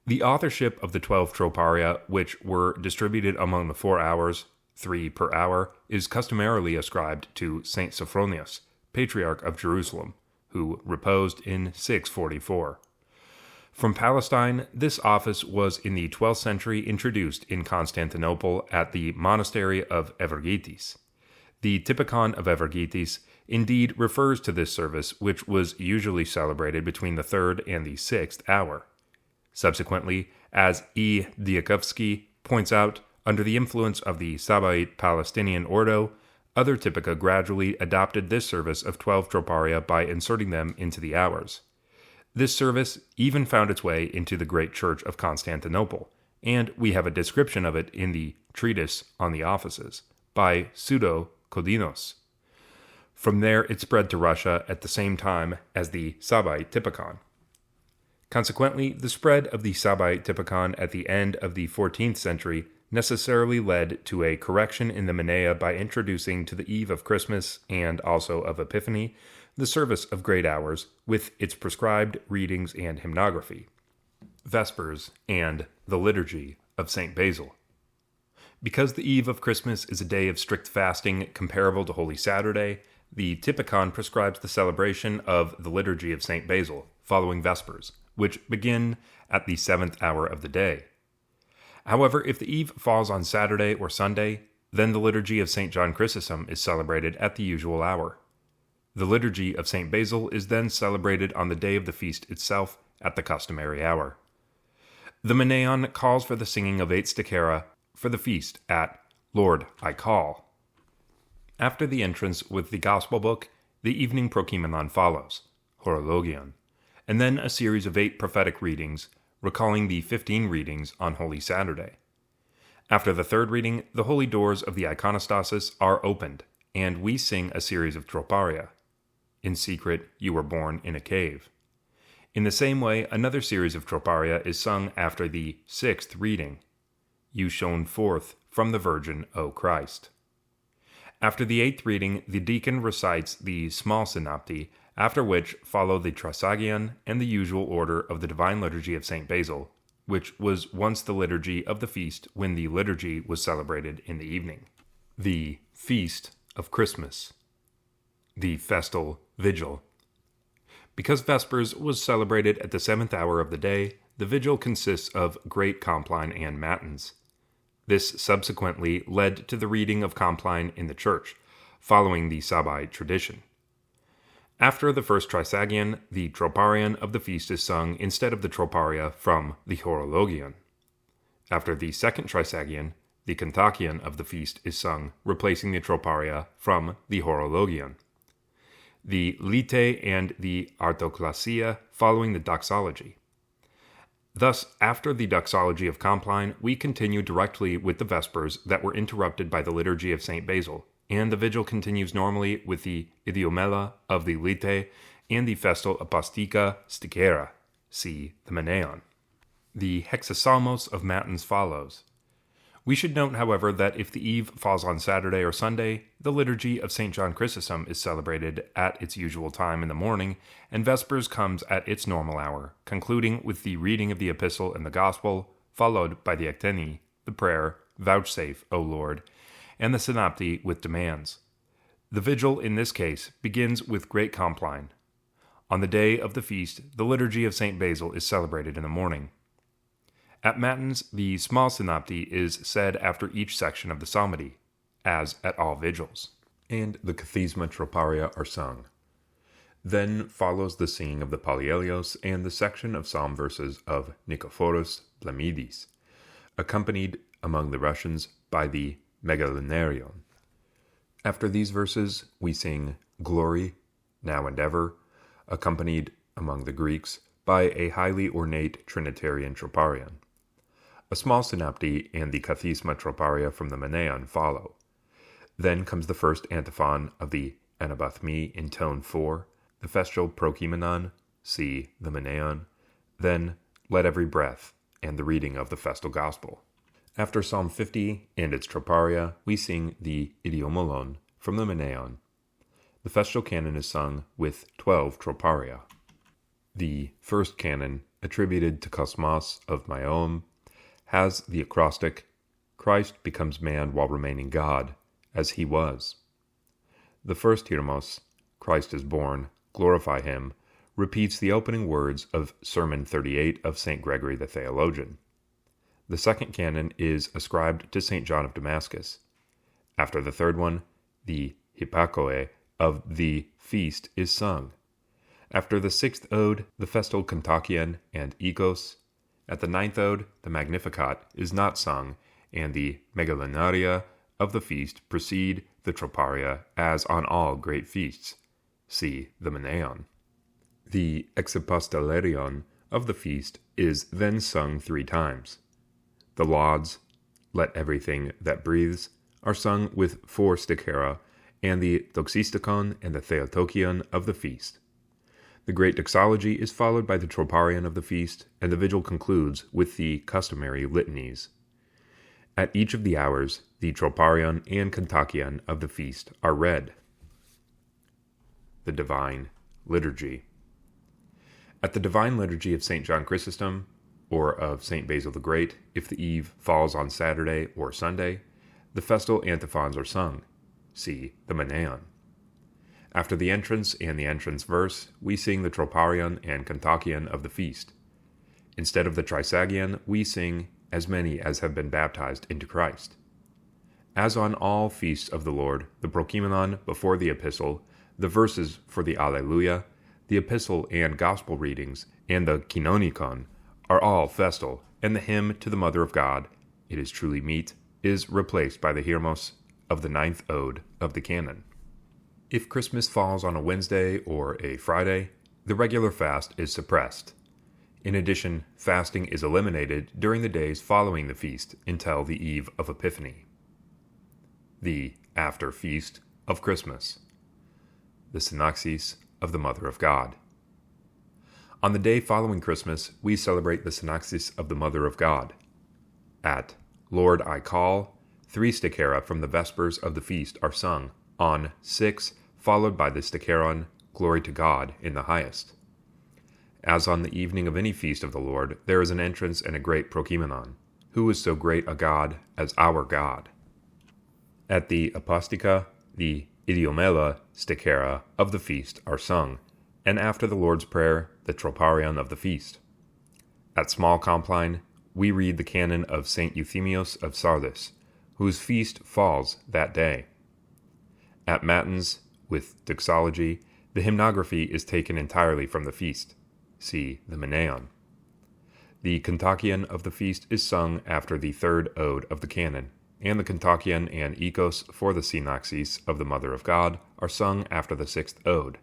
Speaker 1: The authorship of the 12 troparia, which were distributed among the 4 hours, 3 per hour, is customarily ascribed to Saint Sophronius, Patriarch of Jerusalem, who reposed in 644. From Palestine, this office was in the 12th century introduced in Constantinople at the monastery of Evergitis. The Typikon of Evergitis indeed refers to this service, which was usually celebrated between the 3rd and the 6th hour. Subsequently, as E. Diakovsky points out, under the influence of the Sabbaite Palestinian Ordo, other Typica gradually adopted this service of 12 troparia by inserting them into the hours. This service even found its way into the great church of Constantinople, and we have a description of it in the Treatise on the Offices by Pseudo-Codinos. From there it spread to Russia at the same time as the Sabbaite Typikon. Consequently, the spread of the Sabbaite Typikon at the end of the 14th century necessarily led to a correction in the Manea by introducing to the eve of Christmas, and also of Epiphany, the service of great hours, with its prescribed readings and hymnography, Vespers, and the liturgy of St. Basil. Because the eve of Christmas is a day of strict fasting comparable to Holy Saturday, the Typikon prescribes the celebration of the liturgy of St. Basil, following Vespers, which begin at the 7th hour of the day. However, if the eve falls on Saturday or Sunday, then the liturgy of St. John Chrysostom is celebrated at the usual hour. The liturgy of St. Basil is then celebrated on the day of the feast itself at the customary hour. The Maneon calls for the singing of 8 stichera for the feast at Lord, I Call. After the entrance with the Gospel book, the evening prokimenon follows, Horologion, and then a series of 8 prophetic readings, recalling the 15 readings on Holy Saturday. After the 3rd reading, the holy doors of the iconostasis are opened, and we sing a series of troparia. In secret, you were born in a cave. In the same way, another series of troparia is sung after the 6th reading. You shone forth from the Virgin, O Christ. After the 8th reading, the deacon recites the small synopty, after which follow the Trisagion and the usual order of the Divine Liturgy of St. Basil, which was once the liturgy of the feast when the liturgy was celebrated in the evening. The Feast of Christmas. The Festal Vigil. Because Vespers was celebrated at the 7th hour of the day, the vigil consists of Great Compline and Matins. This subsequently led to the reading of Compline in the church, following the Sabbaite tradition. After the first Trisagion, the Troparion of the feast is sung instead of the Troparia from the Horologion. After the second Trisagion, the Kontakion of the feast is sung, replacing the Troparia from the Horologion. The Lite and the Artoclasia following the Doxology. Thus, after the Doxology of Compline, we continue directly with the Vespers that were interrupted by the Liturgy of St. Basil, and the vigil continues normally with the Idiomela of the Lite and the Festal Apostica Stichera, see the Maneon. The Hexasalmos of Matins follows. We should note, however, that if the eve falls on Saturday or Sunday, the liturgy of St. John Chrysostom is celebrated at its usual time in the morning, and Vespers comes at its normal hour, concluding with the reading of the Epistle and the Gospel, followed by the Ecteni, the prayer, Vouchsafe, O Lord, and the Synopti with demands. The vigil, in this case, begins with great compline. On the day of the feast, the liturgy of St. Basil is celebrated in the morning. At Matins, the small synopty is said after each section of the psalmody, as at all vigils, and the Kathisma Troparia are sung. Then follows the singing of the Pallielios and the section of psalm verses of Nikephoros Blamidis, accompanied among the Russians by the Megalinarion. After these verses, we sing Glory, Now and Ever, accompanied among the Greeks by a highly ornate Trinitarian Troparion. A small synopty and the Kathisma Troparia from the Meneon follow. Then comes the first antiphon of the Anabathmi in tone 4, the festal Prokeimenon, see the Meneon, then Let Every Breath, and the reading of the festal Gospel. After Psalm 50 and its Troparia, we sing the Idiomolon from the Meneon. The festal canon is sung with 12 Troparia. The first canon, attributed to Cosmas of Maom, has the acrostic, Christ becomes man while remaining God, as he was. The first Hiermos, Christ is born, glorify him, repeats the opening words of Sermon 38 of St. Gregory the Theologian. The second canon is ascribed to St. John of Damascus. After the third one, the Hypakoe of the feast is sung. After the sixth ode, the festal Kontakion and Ikos. At the ninth ode, the Magnificat is not sung, and the Megalinaria of the feast precede the Troparia as on all great feasts. See the Meneon. The Exapostolarion of the feast is then sung 3 times. The lauds, Let Everything That Breathes, are sung with 4 stichera, and the Doxistikon and the Theotokion of the feast. The great doxology is followed by the Troparion of the feast, and the vigil concludes with the customary litanies. At each of the hours, the Troparion and Kontakion of the feast are read. The Divine Liturgy. At the Divine Liturgy of St. John Chrysostom, or of St. Basil the Great, if the eve falls on Saturday or Sunday, the festal antiphons are sung. See the Meneon. After the entrance and the entrance verse, we sing the Troparion and Kontakion of the feast. Instead of the Trisagion, we sing as many as have been baptized into Christ. As on all feasts of the Lord, the Prokeimenon before the epistle, the verses for the Alleluia, the epistle and gospel readings, and the Kinonikon are all festal, and the hymn to the Mother of God, It is truly meet, is replaced by the Hiermos of the 9th ode of the canon. If Christmas falls on a Wednesday or a Friday, the regular fast is suppressed. In addition, fasting is eliminated during the days following the feast until the eve of Epiphany. The after feast of Christmas. The Synaxis of the Mother of God. On the day following Christmas, we celebrate the Synaxis of the Mother of God. At Lord I Call, 3 stichera from the Vespers of the feast are sung, on 6, followed by the sticheron, Glory to God in the highest. As on the evening of any feast of the Lord, there is an entrance and a great Prokeimenon. Who is so great a God as our God? At the Apostica, the Idiomela stichera of the feast are sung, and after the Lord's Prayer, the Troparion of the feast. At small compline, we read the canon of St. Euthemios of Sardis, whose feast falls that day. At Matins, with doxology, the hymnography is taken entirely from the feast. See the Meneon. The Kontakion of the feast is sung after the 3rd ode of the canon, and the Kontakion and Ikos for the Synaxis of the Mother of God are sung after the 6th ode.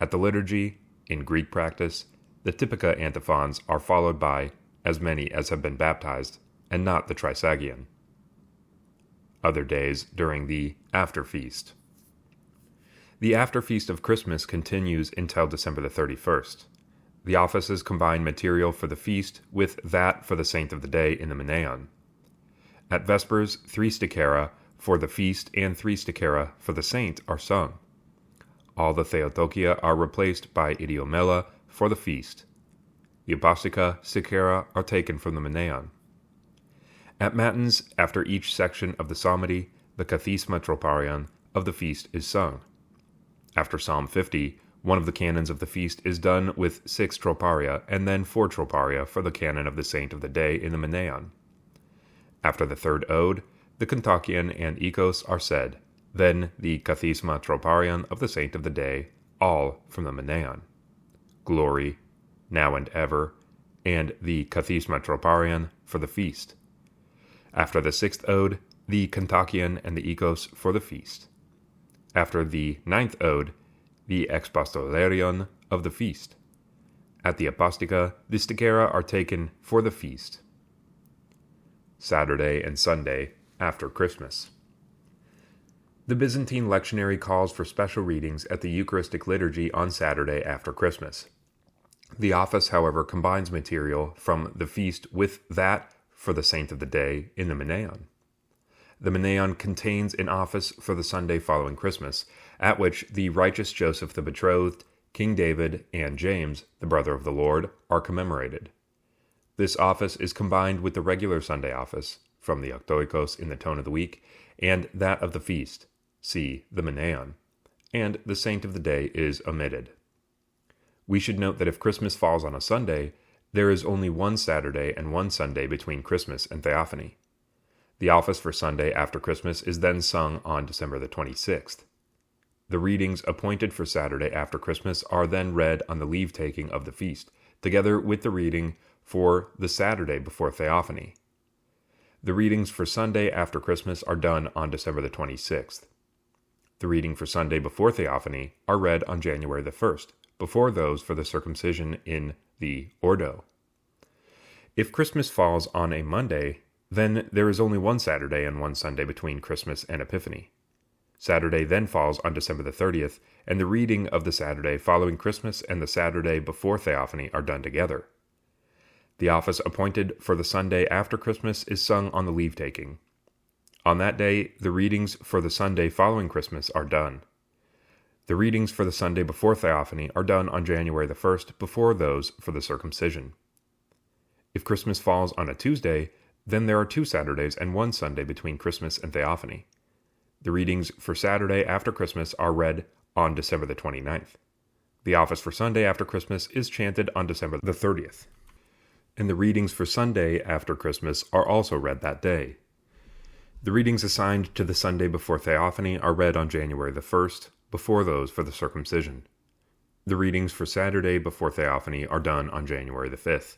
Speaker 1: At the liturgy, in Greek practice, the Typika antiphons are followed by as many as have been baptized, and not the Trisagion. Other days during the after feast. The after feast of Christmas continues until December the 31st. The offices combine material for the feast with that for the saint of the day in the Meneon. At Vespers, 3 Stichera for the feast and 3 Stichera for the saint are sung. All the Theotokia are replaced by Idiomela for the feast. The Apostica Stichera are taken from the Meneon. At Matins, after each section of the psalmody, the Kathisma Troparion of the feast is sung. After Psalm 50, one of the canons of the feast is done with 6 troparia and then 4 troparia for the canon of the saint of the day in the Meneon. After the third ode, the Kontakion and Ikos are said, then the Kathisma Troparion of the saint of the day, all from the Meneon. Glory, now and ever, and the Kathisma Troparion for the feast. After the 6th ode, the Kontakion and the Ikos for the feast. After the 9th ode, the Expostolarion of the feast. At the Apostica, the Stichera are taken for the feast. Saturday and Sunday after Christmas. The Byzantine lectionary calls for special readings at the Eucharistic liturgy on Saturday after Christmas. The office, however, combines material from the feast with that for the saint of the day in the Meneon. The Meneon contains an office for the Sunday following Christmas, at which the righteous Joseph the betrothed, King David, and James, the brother of the Lord, are commemorated. This office is combined with the regular Sunday office, from the Octoikos in the tone of the week, and that of the feast, see the Meneon, and the saint of the day is omitted. We should note that if Christmas falls on a Sunday, there is only one Saturday and one Sunday between Christmas and Theophany. The office for Sunday after Christmas is then sung on December the 26th. The readings appointed for Saturday after Christmas are then read on the leave-taking of the feast, together with the reading for the Saturday before Theophany. The readings for Sunday after Christmas are done on December the 26th. The reading for Sunday before Theophany are read on January the 1st, before those for the circumcision in the Ordo. If Christmas falls on a Monday, then there is only one Saturday and one Sunday between Christmas and Epiphany. Saturday then falls on December the 30th, and the reading of the Saturday following Christmas and the Saturday before Theophany are done together. The office appointed for the Sunday after Christmas is sung on the leave-taking. On that day, the readings for the Sunday following Christmas are done. The readings for the Sunday before Theophany are done on January the 1st before those for the circumcision. If Christmas falls on a Tuesday, then there are 2 Saturdays and 1 Sunday between Christmas and Theophany. The readings for Saturday after Christmas are read on December the 29th. The office for Sunday after Christmas is chanted on December the 30th. And the readings for Sunday after Christmas are also read that day. The readings assigned to the Sunday before Theophany are read on January the 1st, before those for the circumcision. The readings for Saturday before Theophany are done on January the 5th.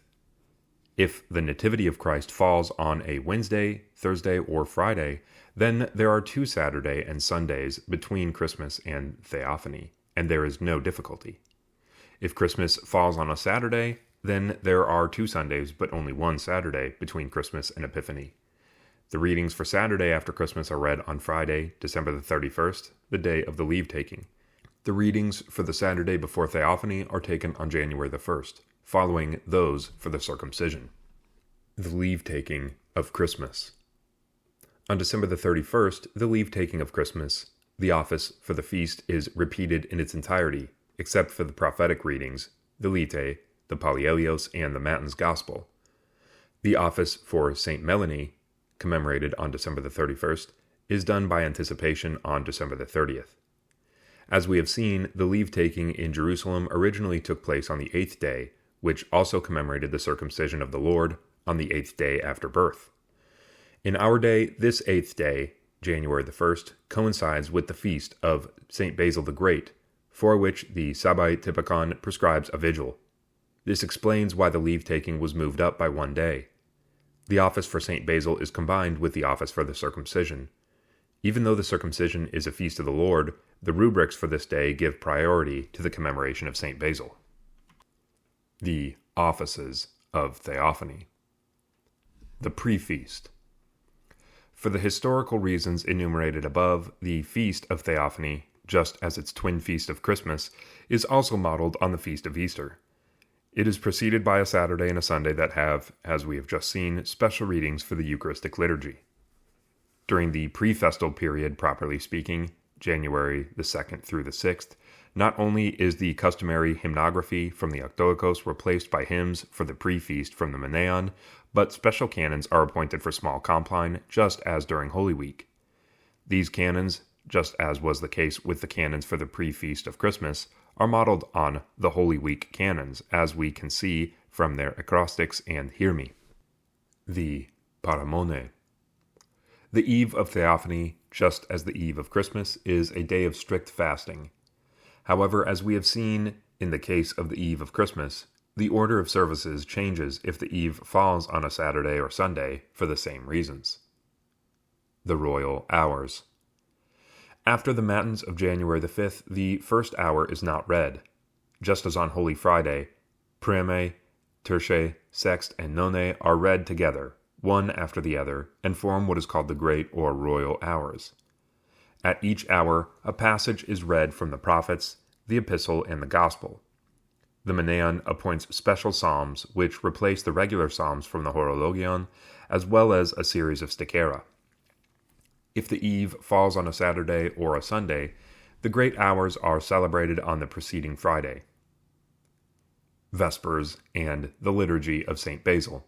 Speaker 1: If the Nativity of Christ falls on a Wednesday, Thursday, or Friday, then there are 2 Saturday and Sundays between Christmas and Theophany, and there is no difficulty. If Christmas falls on a Saturday, then there are 2 Sundays but only 1 Saturday between Christmas and Epiphany. The readings for Saturday after Christmas are read on Friday, December the 31st, the day of the leave-taking. The readings for the Saturday before Theophany are taken on January the 1st, following those for the circumcision. The leave-taking of Christmas. On December the 31st, the leave-taking of Christmas, the office for the feast is repeated in its entirety, except for the prophetic readings, the Lite, the Pallielios, and the Matins Gospel. The office for St. Melanie, commemorated on December the 31st, is done by anticipation on December the 30th. As we have seen, the leave-taking in Jerusalem originally took place on the 8th day, which also commemorated the circumcision of the Lord on the 8th day after birth. In our day, this 8th day, January the 1st, coincides with the feast of St. Basil the Great, for which the Sabbath Typikon prescribes a vigil. This explains why the leave-taking was moved up by 1 day. The office for St. Basil is combined with the office for the circumcision. Even though the circumcision is a feast of the Lord, the rubrics for this day give priority to the commemoration of St. Basil. The offices of Theophany. The pre-feast. For the historical reasons enumerated above, the feast of Theophany, just as its twin feast of Christmas, is also modeled on the feast of Easter. It is preceded by a Saturday and a Sunday that have, as we have just seen, special readings for the Eucharistic liturgy. During the pre-festal period, properly speaking, January the 2nd through the 6th, not only is the customary hymnography from the Octoikos replaced by hymns for the pre-feast from the Menaion, but special canons are appointed for small compline, just as during Holy Week. These canons, just as was the case with the canons for the pre-feast of Christmas, are modeled on the Holy Week canons, as we can see from their acrostics and hear me. The Paramone. The Eve of Theophany, just as the Eve of Christmas, is a day of strict fasting. However, as we have seen in the case of the Eve of Christmas, the order of services changes if the Eve falls on a Saturday or Sunday for the same reasons. The Royal Hours. After the Matins of January the 5th, the first hour is not read. Just as on Holy Friday, Prime, Terce, Sext, and None are read together, one after the other, and form what is called the Great or Royal Hours. At each hour, a passage is read from the prophets, the epistle, and the gospel. The Menaion appoints special psalms which replace the regular psalms from the Horologion, as well as a series of stichera. If the eve falls on a Saturday or a Sunday, the great hours are celebrated on the preceding Friday. Vespers and the Liturgy of St. Basil.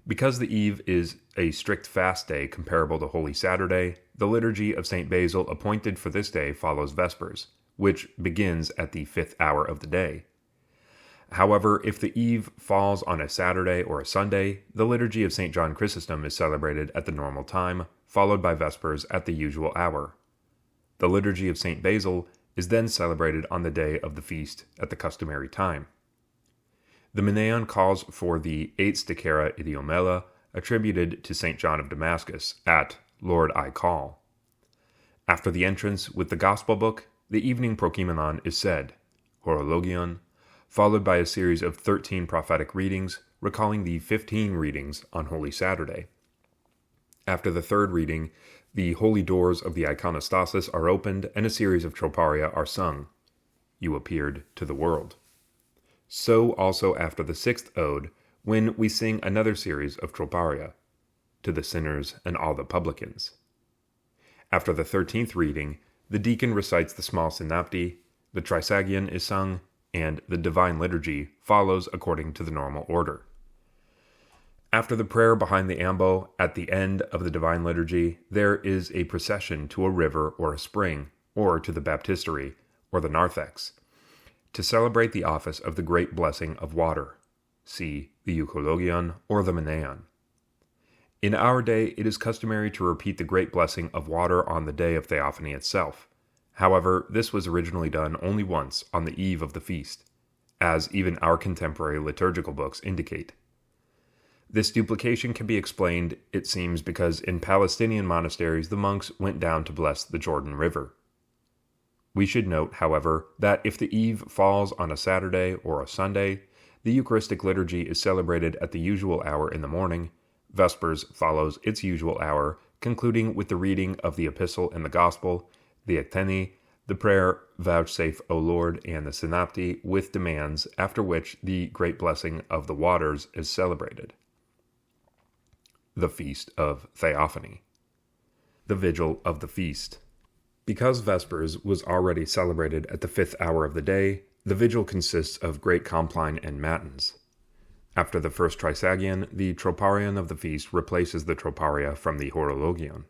Speaker 1: Because the eve is a strict fast day comparable to Holy Saturday, the Liturgy of St. Basil appointed for this day follows Vespers, which begins at the 5th hour of the day. However, if the eve falls on a Saturday or a Sunday, the Liturgy of St. John Chrysostom is celebrated at the normal time, followed by Vespers at the usual hour. The Liturgy of St. Basil is then celebrated on the day of the feast at the customary time. The Menaion calls for the 8 stichera idiomela attributed to St. John of Damascus at Lord, I call. After the entrance with the Gospel book, the evening Prokeimenon is said, Horologion, followed by a series of 13 prophetic readings, recalling the 15 readings on Holy Saturday. After the third reading, the holy doors of the iconostasis are opened and a series of troparia are sung. You appeared to the world. So also after the 6th ode, when we sing another series of troparia, to the sinners and all the publicans. After the 13th reading, the deacon recites the small synapti, the trisagion is sung, and the divine liturgy follows according to the normal order. After the prayer behind the ambo, at the end of the divine liturgy, there is a procession to a river or a spring, or to the baptistery, or the narthex, to celebrate the office of the great blessing of water. See the euchologion or the Menaion. In our day, it is customary to repeat the great blessing of water on the day of Theophany itself. However, this was originally done only once on the eve of the feast, as even our contemporary liturgical books indicate. This duplication can be explained, it seems, because in Palestinian monasteries the monks went down to bless the Jordan River. We should note, however, that if the eve falls on a Saturday or a Sunday, the Eucharistic liturgy is celebrated at the usual hour in the morning. Vespers follows its usual hour, concluding with the reading of the Epistle and the Gospel, the Ecteni, the prayer, Vouchsafe, O Lord, and the Synapti with demands, after which the great blessing of the waters is celebrated. The Feast of Theophany. The Vigil of the Feast. Because Vespers was already celebrated at the 5th hour of the day, the vigil consists of great compline and matins. After the first trisagion, the troparion of the feast replaces the troparia from the Horologion.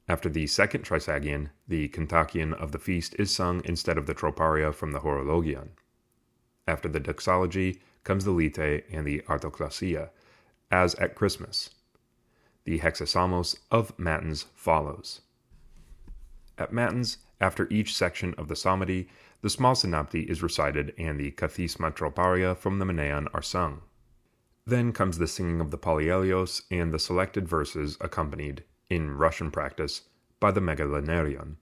Speaker 1: After the second trisagion, the kontakion of the feast is sung instead of the troparia from the Horologion. After the doxology comes the lite and the artoklasia, as at Christmas. The hexasamos of matins follows. At matins, after each section of the psalmody, the small synapti is recited and the kathisma troparia from the Menaion are sung. Then comes the singing of the Polyelios and the selected verses accompanied, in Russian practice, by the Megalenarion.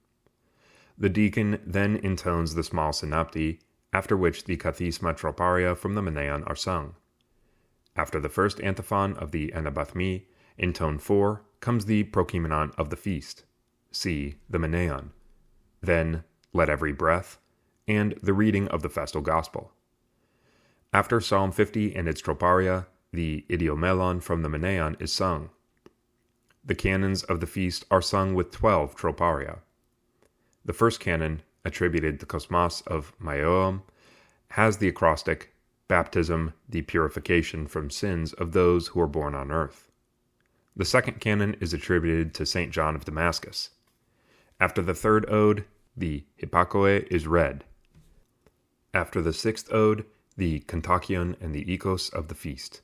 Speaker 1: The deacon then intones the small synapti, after which the kathisma troparia from the Menaion are sung. After the first antiphon of the Anabathmi, in tone 4, comes the Prokeimenon of the feast. See the Menaion. Then, Let Every Breath, and the reading of the festal gospel. After Psalm 50 and its troparia, the idiomelon from the Menaion is sung. The canons of the feast are sung with 12 troparia. The first canon, attributed to Cosmas of Maioum, has the acrostic, "Baptism, the purification from sins of those who are born on earth." The second canon is attributed to St. John of Damascus. After the third ode, the Hypakoe is read. After the sixth ode, the Kontakion and the Ikos of the feast.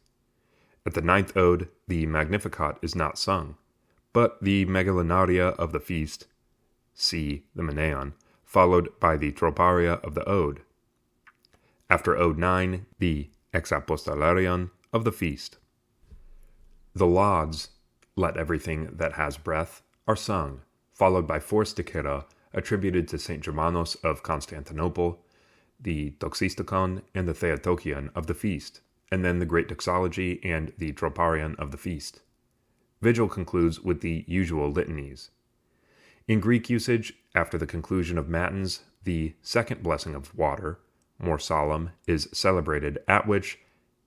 Speaker 1: At the ninth ode, the Magnificat is not sung, but the Megalinaria of the feast, see the Meneon, followed by the Troparia of the ode. After ode 9, the Exapostolarion of the feast. The lauds, "Let everything that has breath," are sung, followed by 4 stichera attributed to St. Germanos of Constantinople, the Doxistikon and the Theotokion of the feast, and then the Great Doxology and the Troparion of the feast. Vigil concludes with the usual litanies. In Greek usage, after the conclusion of matins, the second blessing of water, more solemn, is celebrated, at which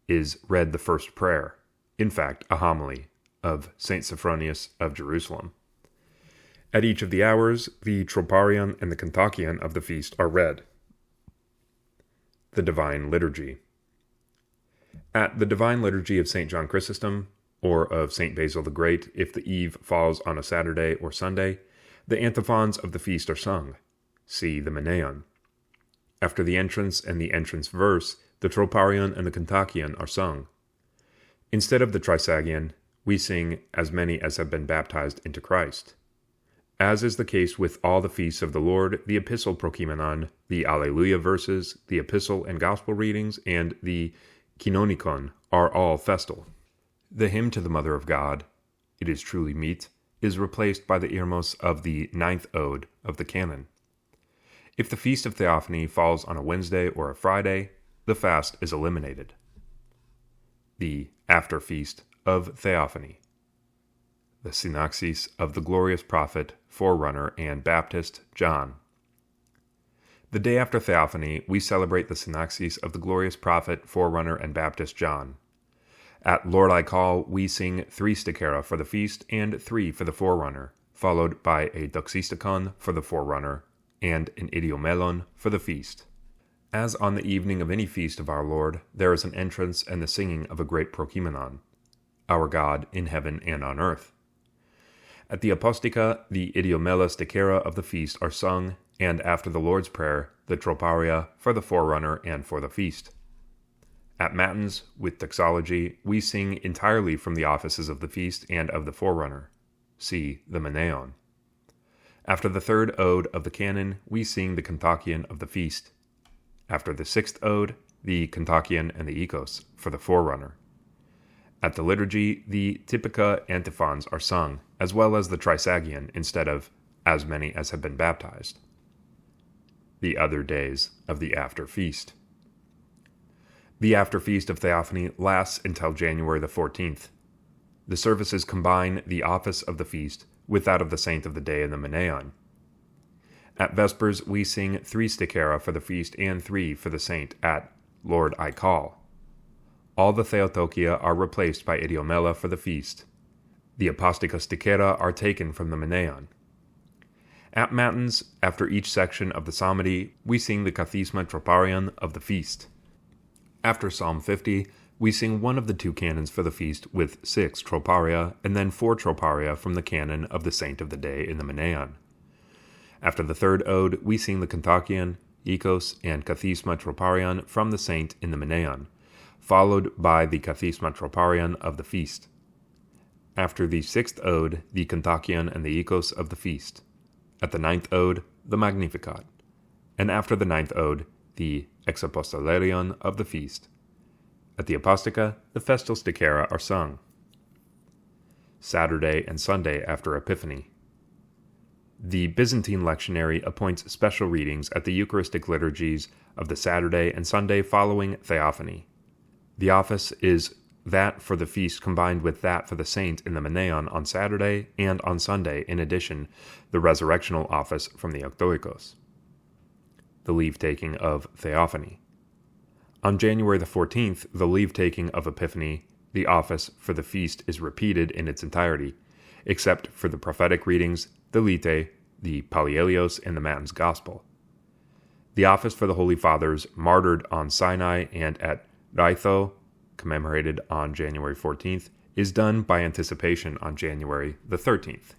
Speaker 1: is read the first prayer, in fact, a homily, of St. Sophronius of Jerusalem. At each of the hours, the Troparion and the Kontakion of the feast are read. The Divine Liturgy. At the Divine Liturgy of St. John Chrysostom, or of St. Basil the Great, if the eve falls on a Saturday or Sunday, the antiphons of the feast are sung. See the Meneon. After the entrance and the entrance verse, the Troparion and the Kontakion are sung. Instead of the Trisagion, we sing as many as have been baptized into Christ. As is the case with all the feasts of the Lord, the Epistle Prokimenon, the Alleluia verses, the Epistle and Gospel readings, and the Kinonikon are all festal. The hymn to the Mother of God, "It is truly meet," is replaced by the Irmos of the 9th ode of the canon. If the Feast of Theophany falls on a Wednesday or a Friday, the fast is eliminated. The After Feast of Theophany. The Synaxis of the glorious prophet, forerunner, and Baptist, John. The day after Theophany, we celebrate the Synaxis of the glorious prophet, forerunner, and Baptist, John. At Lord I Call, we sing 3 stichera for the feast and 3 for the forerunner, followed by a Doxistikon for the forerunner and an idiomelon for the feast. As on the evening of any feast of our Lord, there is an entrance and the singing of a great prokimenon, our God in heaven and on earth. At the Apostica, the idiomela stichera of the feast are sung, and after the Lord's Prayer, the Troparia for the forerunner and for the feast. At matins, with doxology, we sing entirely from the offices of the feast and of the forerunner. See the Meneon. After the third ode of the canon, we sing the Kontakion of the feast. After the 6th ode, the Kontakion and the Ikos for the forerunner. At the liturgy, the Typika antiphons are sung, as well as the Trisagion, instead of "as many as have been baptized." The other days of the after feast. The after feast of Theophany lasts until January the 14th. The services combine the office of the feast with that of the saint of the day in the Meneon. At Vespers, we sing 3 stichera for the feast and 3 for the saint at Lord I Call. All the Theotokia are replaced by idiomela for the feast. The Apostica stichera are taken from the Meneon. At matins, after each section of the psalmody, we sing the Kathisma Troparion of the feast. After Psalm 50, we sing one of the 2 canons for the feast with 6 troparia, and then 4 troparia from the canon of the saint of the day in the Meneon. After the third ode, we sing the Kontakion, Ikos, and Kathisma Troparion from the saint in the Meneon, followed by the Kathisma Troparion of the feast. After the 6th ode, the Kontakion and the Ikos of the feast. At the 9th ode, the Magnificat. And after the 9th ode, the Exapostolarion of the feast. At the Apostica, the festal stichera are sung. Saturday and Sunday after Epiphany. The Byzantine lectionary appoints special readings at the Eucharistic liturgies of the Saturday and Sunday following Theophany. The office is that for the feast combined with that for the saint in the Meneon on Saturday and on Sunday, in addition, the resurrectional office from the Octoikos. The leave-taking of Theophany. On January the 14th, the leave-taking of Epiphany, the office for the feast is repeated in its entirety, except for the prophetic readings, the Lite, the Pallielios, and the Matins Gospel. The office for the Holy Fathers martyred on Sinai and at Raitho, commemorated on January 14th, is done by anticipation on January the 13th.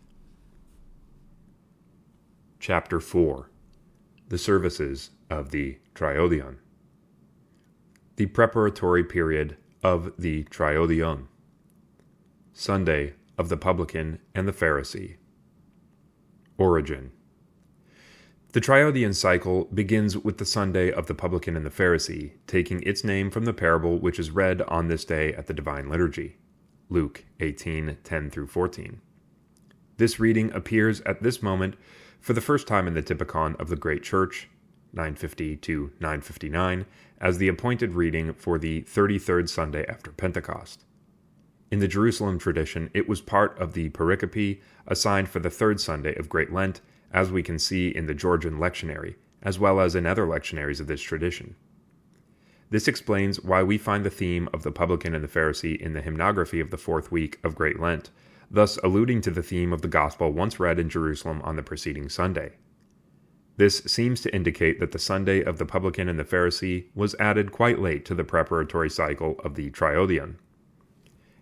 Speaker 1: Chapter 4. The Services of the Triodion. The preparatory period of the Triodion. Sunday of the Publican and the Pharisee. Origin. The Triodion cycle begins with the Sunday of the Publican and the Pharisee, taking its name from the parable which is read on this day at the Divine Liturgy. Luke 18:10-14. This reading appears at this moment for the first time in the Typikon of the Great Church, 950 to 959, as the appointed reading for the 33rd Sunday after Pentecost. In the Jerusalem tradition, it was part of the pericope assigned for the third Sunday of Great Lent, as we can see in the Georgian lectionary, as well as in other lectionaries of this tradition. This explains why we find the theme of the Publican and the Pharisee in the hymnography of the fourth week of Great Lent, thus alluding to the theme of the Gospel once read in Jerusalem on the preceding Sunday. This seems to indicate that the Sunday of the Publican and the Pharisee was added quite late to the preparatory cycle of the Triodion.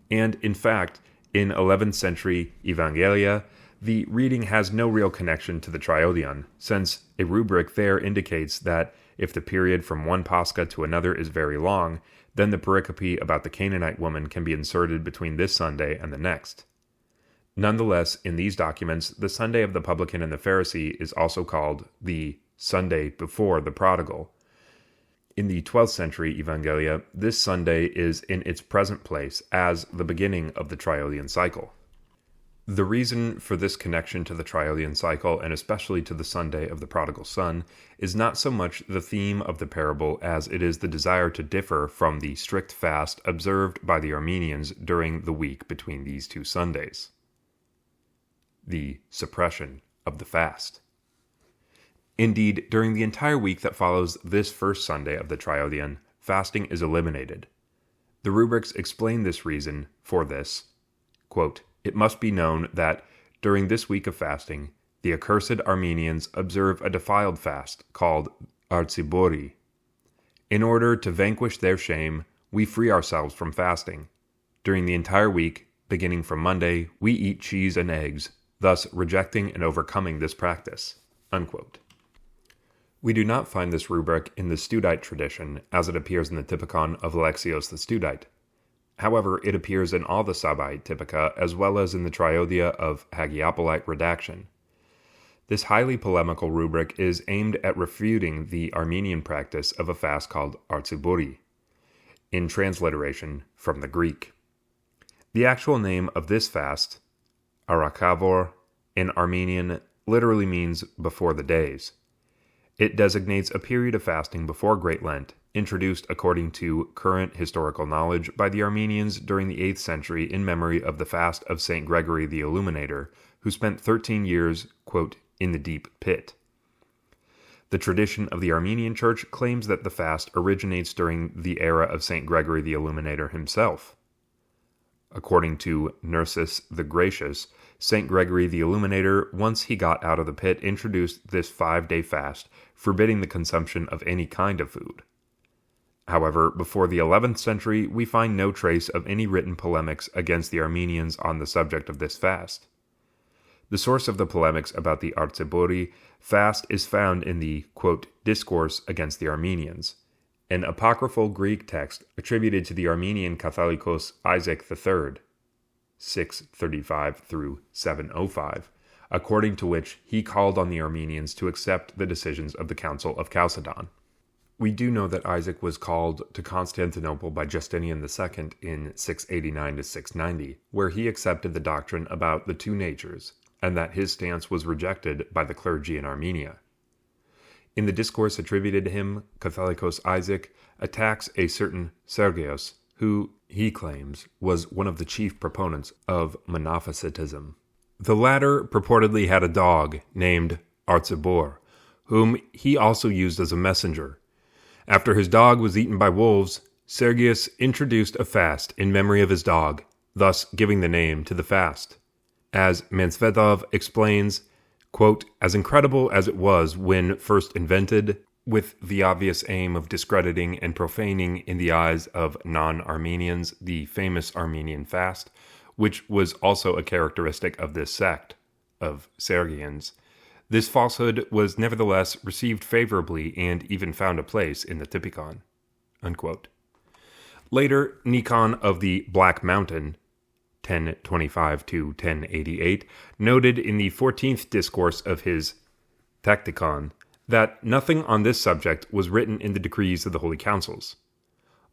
Speaker 1: And, in fact, in 11th century Evangelia, the reading has no real connection to the Triodion, since a rubric there indicates that if the period from one Pascha to another is very long, then the pericope about the Canaanite woman can be inserted between this Sunday and the next. Nonetheless, in these documents, the Sunday of the Publican and the Pharisee is also called the Sunday before the Prodigal. In the 12th century Evangelia, this Sunday is in its present place as the beginning of the Triodion cycle. The reason for this connection to the Triodion cycle, and especially to the Sunday of the Prodigal Son, is not so much the theme of the parable as it is the desire to differ from the strict fast observed by the Armenians during the week between these two Sundays. The suppression of the fast. Indeed, during the entire week that follows this first Sunday of the Triodion, fasting is eliminated. The rubrics explain this reason for this. Quote, "It must be known that, during this week of fasting, the accursed Armenians observe a defiled fast called Archibori. In order to vanquish their shame, we free ourselves from fasting. During the entire week, beginning from Monday, we eat cheese and eggs, thus rejecting and overcoming this practice." Unquote. We do not find this rubric in the Studite tradition, as it appears in the Typikon of Alexios the Studite. However, it appears in all the Sabbaite Typica, as well as in the Triodia of Hagiopolite redaction. This highly polemical rubric is aimed at refuting the Armenian practice of a fast called Archibori, in transliteration from the Greek. The actual name of this fast, Arakavor, in Armenian, literally means before the days. It designates a period of fasting before Great Lent, introduced according to current historical knowledge by the Armenians during the 8th century in memory of the fast of St. Gregory the Illuminator, who spent 13 years, quote, in the deep pit. The tradition of the Armenian Church claims that the fast originates during the era of St. Gregory the Illuminator himself. According to Nerses the Gracious, St. Gregory the Illuminator, once he got out of the pit, introduced this 5-day fast, forbidding the consumption of any kind of food. However, before the 11th century, we find no trace of any written polemics against the Armenians on the subject of this fast. The source of the polemics about the Archibori fast is found in the, quote, Discourse against the Armenians, an apocryphal Greek text attributed to the Armenian Catholicos Isaac III, 635 through 705, according to which he called on the Armenians to accept the decisions of the Council of Chalcedon. We do know that Isaac was called to Constantinople by Justinian II in 689 to 690, where he accepted the doctrine about the two natures, and that his stance was rejected by the clergy in Armenia. In the discourse attributed to him, Catholicos Isaac attacks a certain Sergius, who, he claims, was one of the chief proponents of Monophysitism. The latter purportedly had a dog named Archibor, whom he also used as a messenger. After his dog was eaten by wolves, Sergius introduced a fast in memory of his dog, thus giving the name to the fast. As Mansvedov explains, quote, as incredible as it was when first invented, with the obvious aim of discrediting and profaning in the eyes of non-Armenians the famous Armenian fast, which was also a characteristic of this sect, of Sergians, this falsehood was nevertheless received favorably and even found a place in the Typikon. Unquote. Later, Nikon of the Black Mountain, 1025 to 1088, noted in the 14th discourse of his Tacticon that nothing on this subject was written in the decrees of the Holy Councils.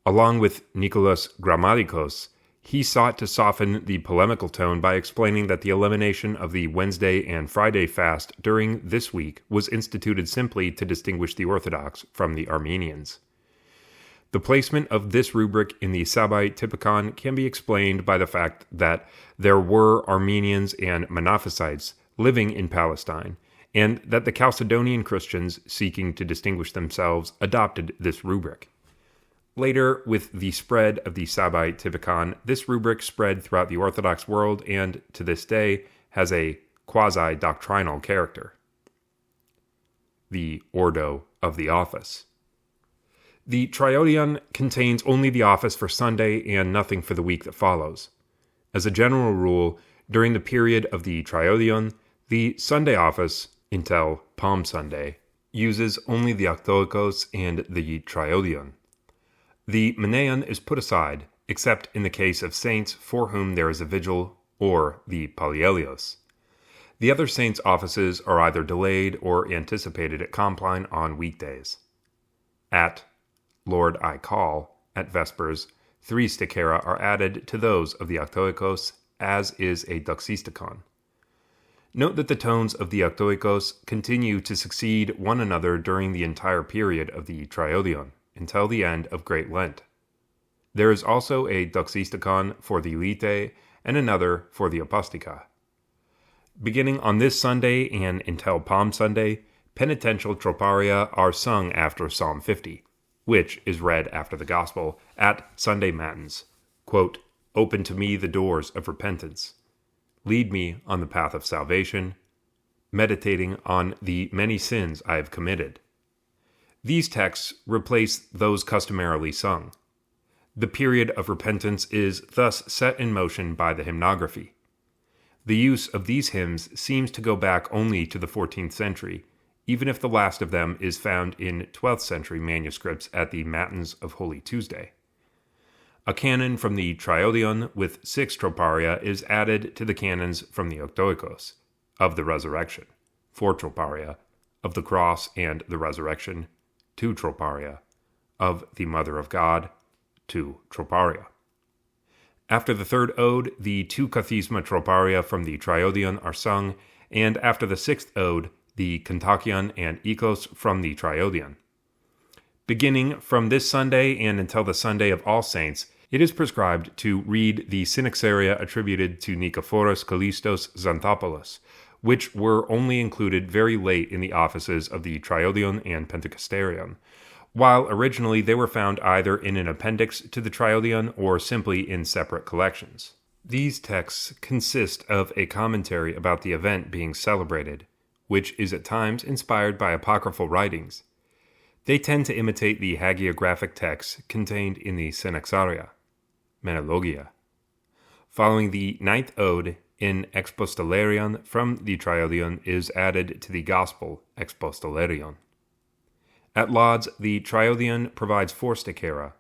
Speaker 1: Along with Nicholas Grammaticos, he sought to soften the polemical tone by explaining that the elimination of the Wednesday and Friday fast during this week was instituted simply to distinguish the Orthodox from the Armenians. The placement of this rubric in the Sabbaite Typikon can be explained by the fact that there were Armenians and Monophysites living in Palestine, and that the Chalcedonian Christians, seeking to distinguish themselves, adopted this rubric. Later, with the spread of the Sabbaite Typikon, this rubric spread throughout the Orthodox world and, to this day, has a quasi-doctrinal character. The Ordo of the Office. The Triodion contains only the office for Sunday and nothing for the week that follows. As a general rule, during the period of the Triodion, the Sunday office, until Palm Sunday, uses only the Octoikos and the Triodion. The Menaion is put aside, except in the case of saints for whom there is a vigil, or the Palielios. The other saints' offices are either delayed or anticipated at Compline on weekdays. At Lord I Call, at Vespers, 3 stichera are added to those of the Octoikos, as is a doxistikon. Note that the tones of the Octoikos continue to succeed one another during the entire period of the Triodion, until the end of Great Lent. There is also a doxistikon for the Lite and another for the Apostica. Beginning on this Sunday and until Palm Sunday, penitential troparia are sung after Psalm 50, which is read after the Gospel at Sunday Matins. Quote, open to me the doors of repentance. Lead me on the path of salvation, meditating on the many sins I have committed. These texts replace those customarily sung. The period of repentance is thus set in motion by the hymnography. The use of these hymns seems to go back only to the 14th century, even if the last of them is found in 12th century manuscripts at the Matins of Holy Tuesday. A canon from the Triodion with 6 troparia is added to the canons from the Octoikos, of the Resurrection, 4 troparia, of the Cross and the Resurrection, 2 troparia, of the Mother of God, 2 troparia. After the 3rd ode, the 2 kathisma troparia from the Triodion are sung, and after the 6th ode, the Kontakion and Ikos from the Triodion. Beginning from this Sunday and until the Sunday of All Saints, it is prescribed to read the Synaxaria attributed to Nikephoros Kallistos Xanthopoulos, which were only included very late in the offices of the Triodion and Pentecosterion, while originally they were found either in an appendix to the Triodion or simply in separate collections. These texts consist of a commentary about the event being celebrated, which is at times inspired by apocryphal writings. They tend to imitate the hagiographic texts contained in the Synaxaria, Menologia. Following the 9th ode, in Expostolarion from the Triodion is added to the Gospel Expostolarion. At Lauds, the Triodion provides 4 stichera,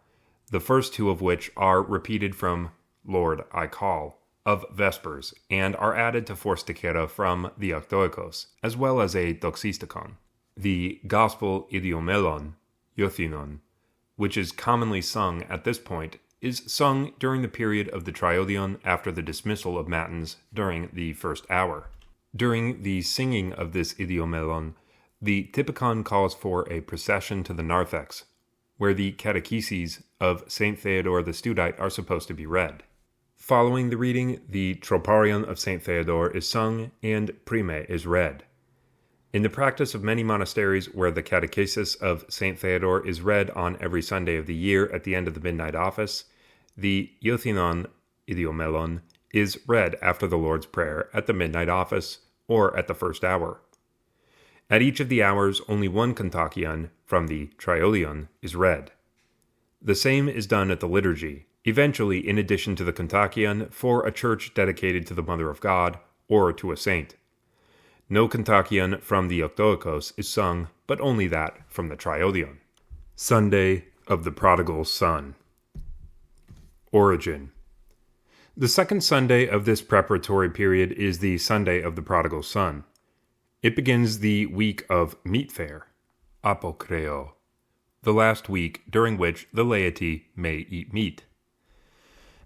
Speaker 1: the first 2 of which are repeated from Lord I Call, of Vespers, and are added to 4 stichera from the Octoikos, as well as a doxistikon. The Gospel Idiomelon, Iothinon, which is commonly sung at this point, is sung during the period of the Triodion after the dismissal of Matins during the first hour. During the singing of this Idiomelon, the Typikon calls for a procession to the narthex, where the catecheses of St. Theodore the Studite are supposed to be read. Following the reading, the Troparion of St. Theodore is sung and Prime is read. In the practice of many monasteries where the catechesis of St. Theodore is read on every Sunday of the year at the end of the midnight office, the Iothinon Idiomelon is read after the Lord's Prayer at the midnight office or at the first hour. At each of the hours, only one kontakion from the triodion is read. The same is done at the liturgy, eventually in addition to the kontakion for a church dedicated to the Mother of God or to a saint. No kontakion from the Orthodox is sung, but only that from the triodion. Sunday of the Prodigal Son. Origin. The second Sunday of this preparatory period is the Sunday of the Prodigal Son. It begins the week of meat fair, apokreo, the last week during which the laity may eat meat.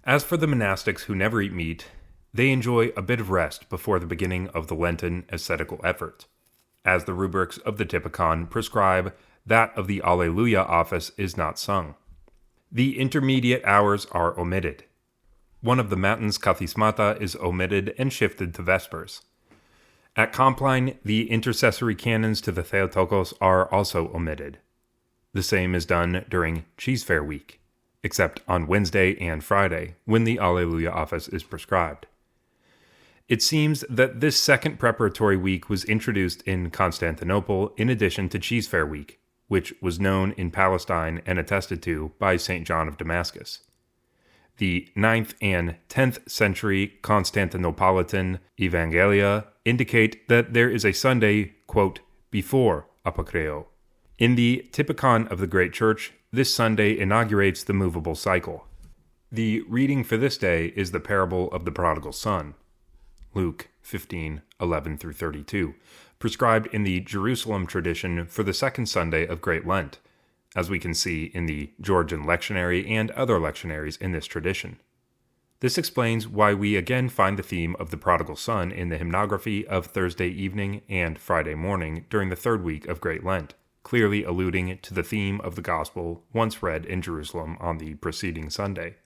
Speaker 1: As for the monastics who never eat meat, they enjoy a bit of rest before the beginning of the Lenten ascetical effort, as the rubrics of the Typikon prescribe that of the Alleluia office is not sung. The intermediate hours are omitted. One of the matins kathismata is omitted and shifted to Vespers. At Compline, the intercessory canons to the Theotokos are also omitted. The same is done during Cheese Fair week, except on Wednesday and Friday, when the Alleluia office is prescribed. It seems that this second preparatory week was introduced in Constantinople in addition to Cheese Fair week, which was known in Palestine and attested to by St. John of Damascus. The 9th and 10th century Constantinopolitan Evangelia indicate that there is a Sunday, quote, before apokreo. In the Typikon of the Great Church, this Sunday inaugurates the movable cycle. The reading for this day is the parable of the prodigal son, Luke 15:11-32, prescribed in the Jerusalem tradition for the second Sunday of Great Lent, as we can see in the Georgian lectionary and other lectionaries in this tradition. This explains why we again find the theme of the prodigal son in the hymnography of Thursday evening and Friday morning during the third week of Great Lent, clearly alluding to the theme of the Gospel once read in Jerusalem on the preceding Sunday.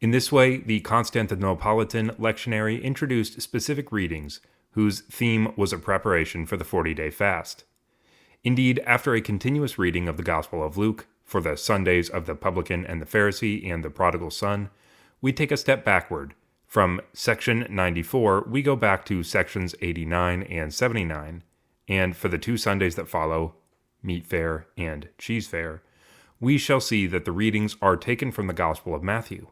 Speaker 1: In this way, the Constantinopolitan lectionary introduced specific readings whose theme was a preparation for the 40-day fast. Indeed, after a continuous reading of the Gospel of Luke, for the Sundays of the publican and the Pharisee and the prodigal son, we take a step backward. From section 94, we go back to sections 89 and 79, and for the 2 Sundays that follow, Meat Fair and Cheese Fair, we shall see that the readings are taken from the Gospel of Matthew.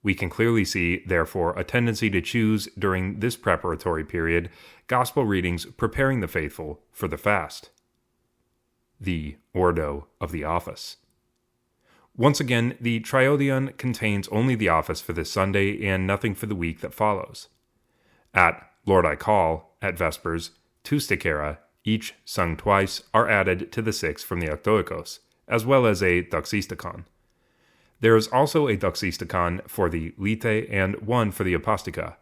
Speaker 1: We can clearly see, therefore, a tendency to choose during this preparatory period Gospel readings preparing the faithful for the fast. The Ordo of the Office. Once again, the Triodion contains only the office for this Sunday and nothing for the week that follows. At Lord I Call, at Vespers, 2 Stichera, each sung twice, are added to the 6 from the Octoikos, as well as a Doxistikon. There is also a Doxistikon for the Lite and one for the Apostica.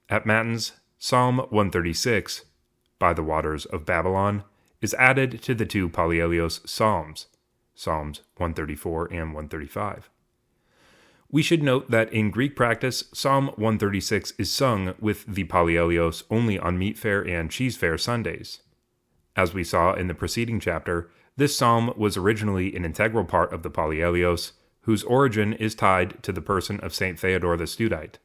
Speaker 1: At Matins, Psalm 136, By the Waters of Babylon, is added to the 2 Pallielios Psalms, Psalms 134 and 135. We should note that in Greek practice, Psalm 136 is sung with the Pallielios only on Meat Fair and Cheese Fair Sundays. As we saw in the preceding chapter, this psalm was originally an integral part of the Pallielios, whose origin is tied to the person of St. Theodore the Studite.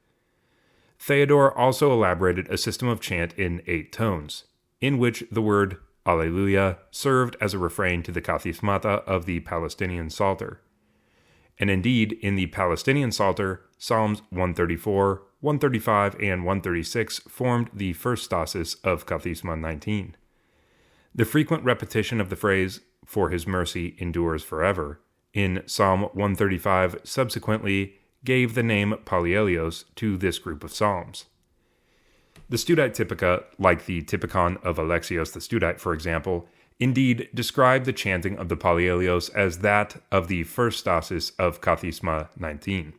Speaker 1: Theodore also elaborated a system of chant in 8 tones, in which the word Alleluia served as a refrain to the kathismata of the Palestinian Psalter. And indeed, in the Palestinian Psalter, Psalms 134, 135, and 136 formed the first stasis of Kathisma 19. The frequent repetition of the phrase, "For his mercy endures forever," in Psalm 135 subsequently gave the name Pallielios to this group of psalms. The Studite Typica, like the Typikon of Alexios the Studite, for example, indeed describe the chanting of the Pallielios as that of the first stasis of Kathisma 19.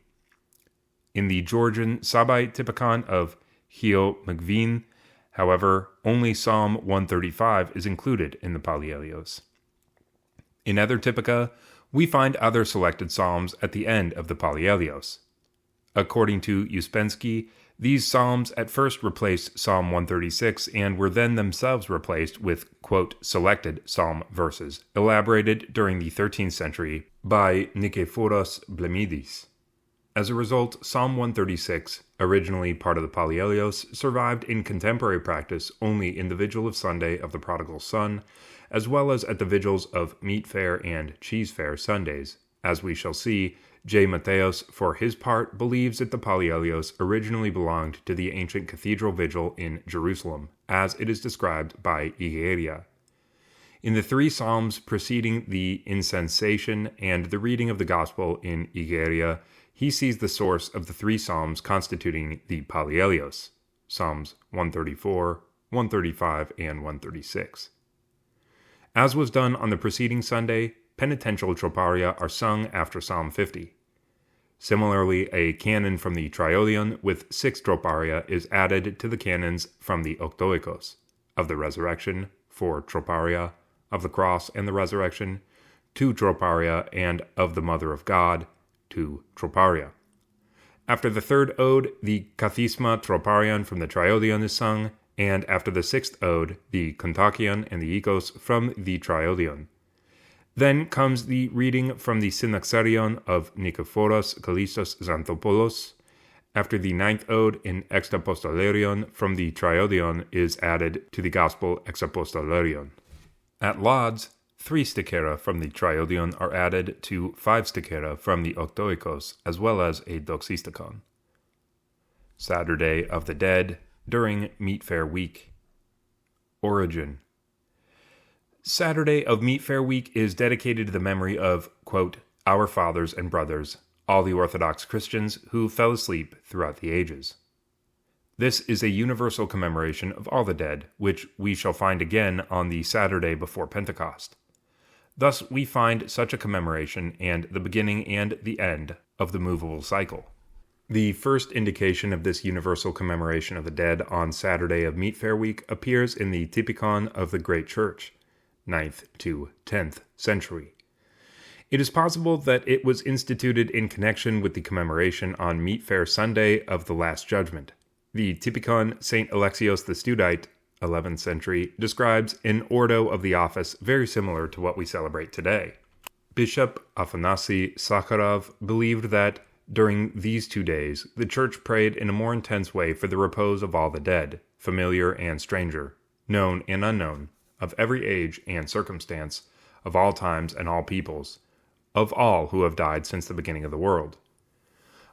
Speaker 1: In the Georgian Sabbaite Typikon of Hio Mgvin, however, only Psalm 135 is included in the Pallielios. In other Typica, we find other selected psalms at the end of the Pallielios. According to Uspensky, these psalms at first replaced Psalm 136 and were then themselves replaced with, quote, selected psalm verses, elaborated during the 13th century by Nikephoros Blemidis. As a result, Psalm 136, originally part of the Pallielios, survived in contemporary practice only in the Vigil of Sunday of the Prodigal Son, as well as at the vigils of Meat Fair and Cheese Fair Sundays. As we shall see, J. Matthäus, for his part, believes that the Pallielios originally belonged to the ancient cathedral vigil in Jerusalem, as it is described by Igeria. In the three psalms preceding the incensation and the reading of the Gospel in Igeria, he sees the source of the three psalms constituting the Pallielios, Psalms 134, 135, and 136. As was done on the preceding Sunday, penitential troparia are sung after Psalm 50. Similarly, a canon from the Triodion with 6 troparia is added to the canons from the Octoikos, of the Resurrection, 4 troparia, of the Cross and the Resurrection, 2 troparia, and of the Mother of God, 2 troparia. After the third ode, the Kathisma troparion from the Triodion is sung, and after the sixth ode, the Kontakion and the Ikos from the Triodion. Then comes the reading from the Synaxarion of Nikephoros Kallistos Xanthopoulos. After the ninth ode, an Exapostolarion from the Triodion is added to the Gospel Exapostolarion. At Lauds, 3 stichera from the Triodion are added to 5 stichera from the Octoikos, as well as a doxistikon. Saturday of the Dead, during Meat Fair Week. Origin. Saturday of Meat Fair Week is dedicated to the memory of, quote, our fathers and brothers, all the Orthodox Christians who fell asleep throughout the ages. This is a universal commemoration of all the dead, which we shall find again on the Saturday before Pentecost. Thus we find such a commemoration and the beginning and the end of the movable cycle. The first indication of this universal commemoration of the dead on Saturday of Meat Fair Week appears in the Typikon of the Great Church, 9th to 10th century. It is possible that it was instituted in connection with the commemoration on Meat Fair Sunday of the Last Judgment. The Typikon St. Alexios the Studite, 11th century, describes an ordo of the office very similar to what we celebrate today. Bishop Afanasi Sakharov believed that during these 2 days, the Church prayed in a more intense way for the repose of all the dead, familiar and stranger, known and unknown, of every age and circumstance, of all times and all peoples, of all who have died since the beginning of the world.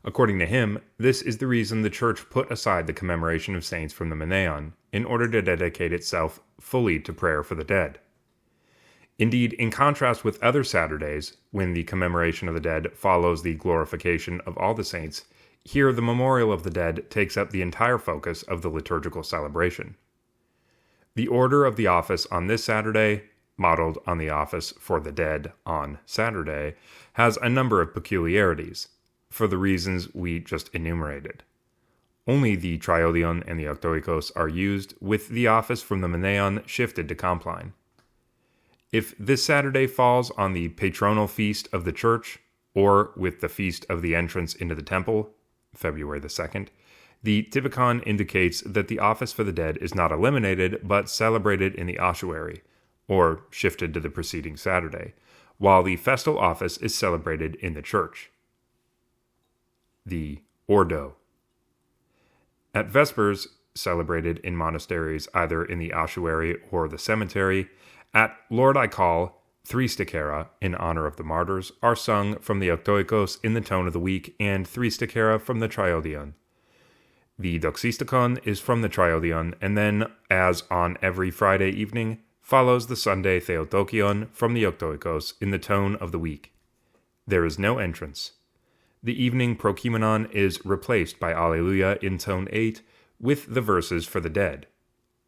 Speaker 1: According to him, this is the reason the Church put aside the commemoration of saints from the Menaion, in order to dedicate itself fully to prayer for the dead. Indeed, in contrast with other Saturdays, when the commemoration of the dead follows the glorification of all the saints, here the memorial of the dead takes up the entire focus of the liturgical celebration. The order of the office on this Saturday, modeled on the office for the dead on Saturday, has a number of peculiarities, for the reasons we just enumerated. Only the Triodion and the Octoikos are used, with the office from the Menaion shifted to Compline. If this Saturday falls on the patronal feast of the Church, or with the feast of the entrance into the temple, February the 2nd, the Typikon indicates that the office for the dead is not eliminated, but celebrated in the ossuary, or shifted to the preceding Saturday, while the festal office is celebrated in the church. The Ordo. At Vespers, celebrated in monasteries either in the ossuary or the cemetery, at Lord I Call, 3 stichera, in honor of the martyrs, are sung from the Octoikos in the tone of the week, and 3 stichera from the Triodion. The doxistikon is from the Triodion, and then, as on every Friday evening, follows the Sunday Theotokion from the Octoikos in the tone of the week. There is no entrance. The evening prokimenon is replaced by Alleluia in tone 8, with the verses for the dead.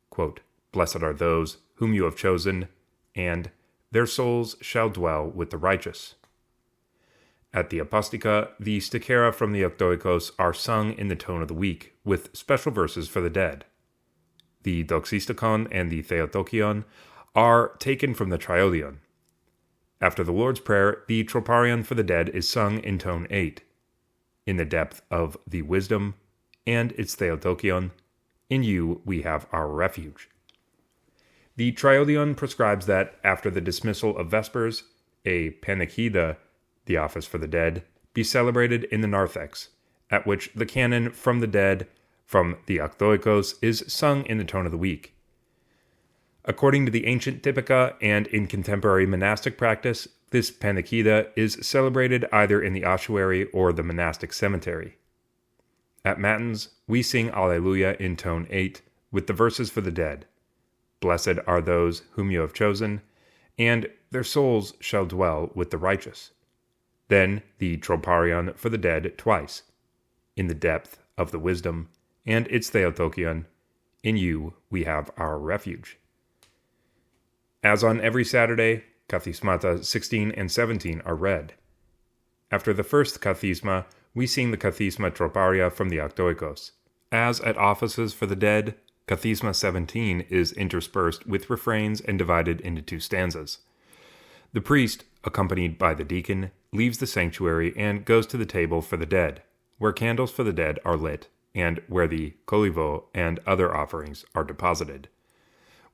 Speaker 1: Quote, Blessed are those whom you have chosen, and their souls shall dwell with the righteous. At the Apostica, the stichera from the Octoikos are sung in the tone of the week, with special verses for the dead. The doxistikon and the Theotokion are taken from the Triodion. After the Lord's Prayer, the troparion for the dead is sung in tone 8. In the depth of the wisdom, and its Theotokion, in you we have our refuge. The Triodion prescribes that after the dismissal of Vespers, a panechida, the office for the dead, be celebrated in the narthex, at which the canon from the dead from the Octoikos is sung in the tone of the week. According to the ancient Typika and in contemporary monastic practice, this pannikida is celebrated either in the ossuary or the monastic cemetery. At Matins, we sing Alleluia in tone 8 with the verses for the dead. Blessed are those whom you have chosen, and their souls shall dwell with the righteous. Then the troparion for the dead twice, in the depth of the wisdom, and its theotokion, in you we have our refuge. As on every Saturday, Kathismata 16 and 17 are read. After the first Kathisma, we sing the Kathisma troparia from the Octoikos. As at offices for the dead, Kathisma 17 is interspersed with refrains and divided into 2 stanzas. The priest, accompanied by the deacon, leaves the sanctuary and goes to the table for the dead, where candles for the dead are lit, and where the kolivo and other offerings are deposited,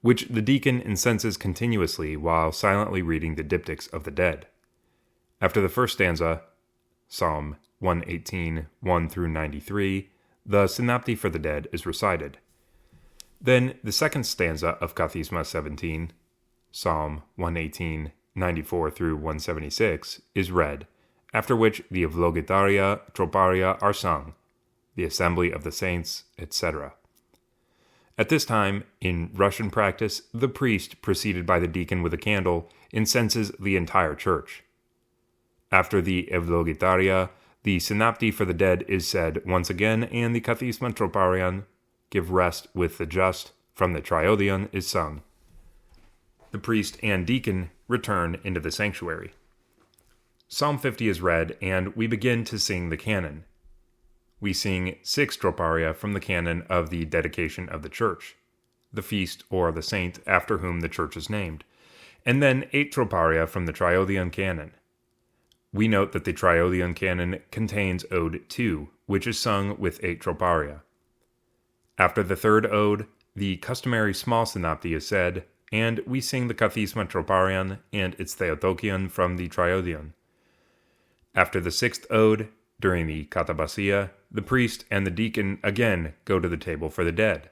Speaker 1: which the deacon incenses continuously while silently reading the diptychs of the dead. After the first stanza, Psalm 118, 1 through 93, the synopty for the dead is recited. Then the second stanza of Kathisma 17, Psalm 118, 94 through 176, is read, after which the Evlogitaria troparia are sung, the assembly of the saints, etc. At this time, in Russian practice, the priest, preceded by the deacon with a candle, incenses the entire church. After the Evlogitaria, the synopty for the dead is said once again, and the Kathisma troparion, give rest with the just, from the triodion is sung. The priest and deacon return into the sanctuary. Psalm 50 is read, and we begin to sing the canon. We sing 6 troparia from the canon of the dedication of the church, the feast or the saint after whom the church is named, and then 8 troparia from the triodion canon. We note that the triodion canon contains Ode 2, which is sung with 8 troparia. After the third ode, the customary small synopty is said, and we sing the Kathisma troparion and its theotokion from the triodion. After the 6th ode, during the katabasia, the priest and the deacon again go to the table for the dead.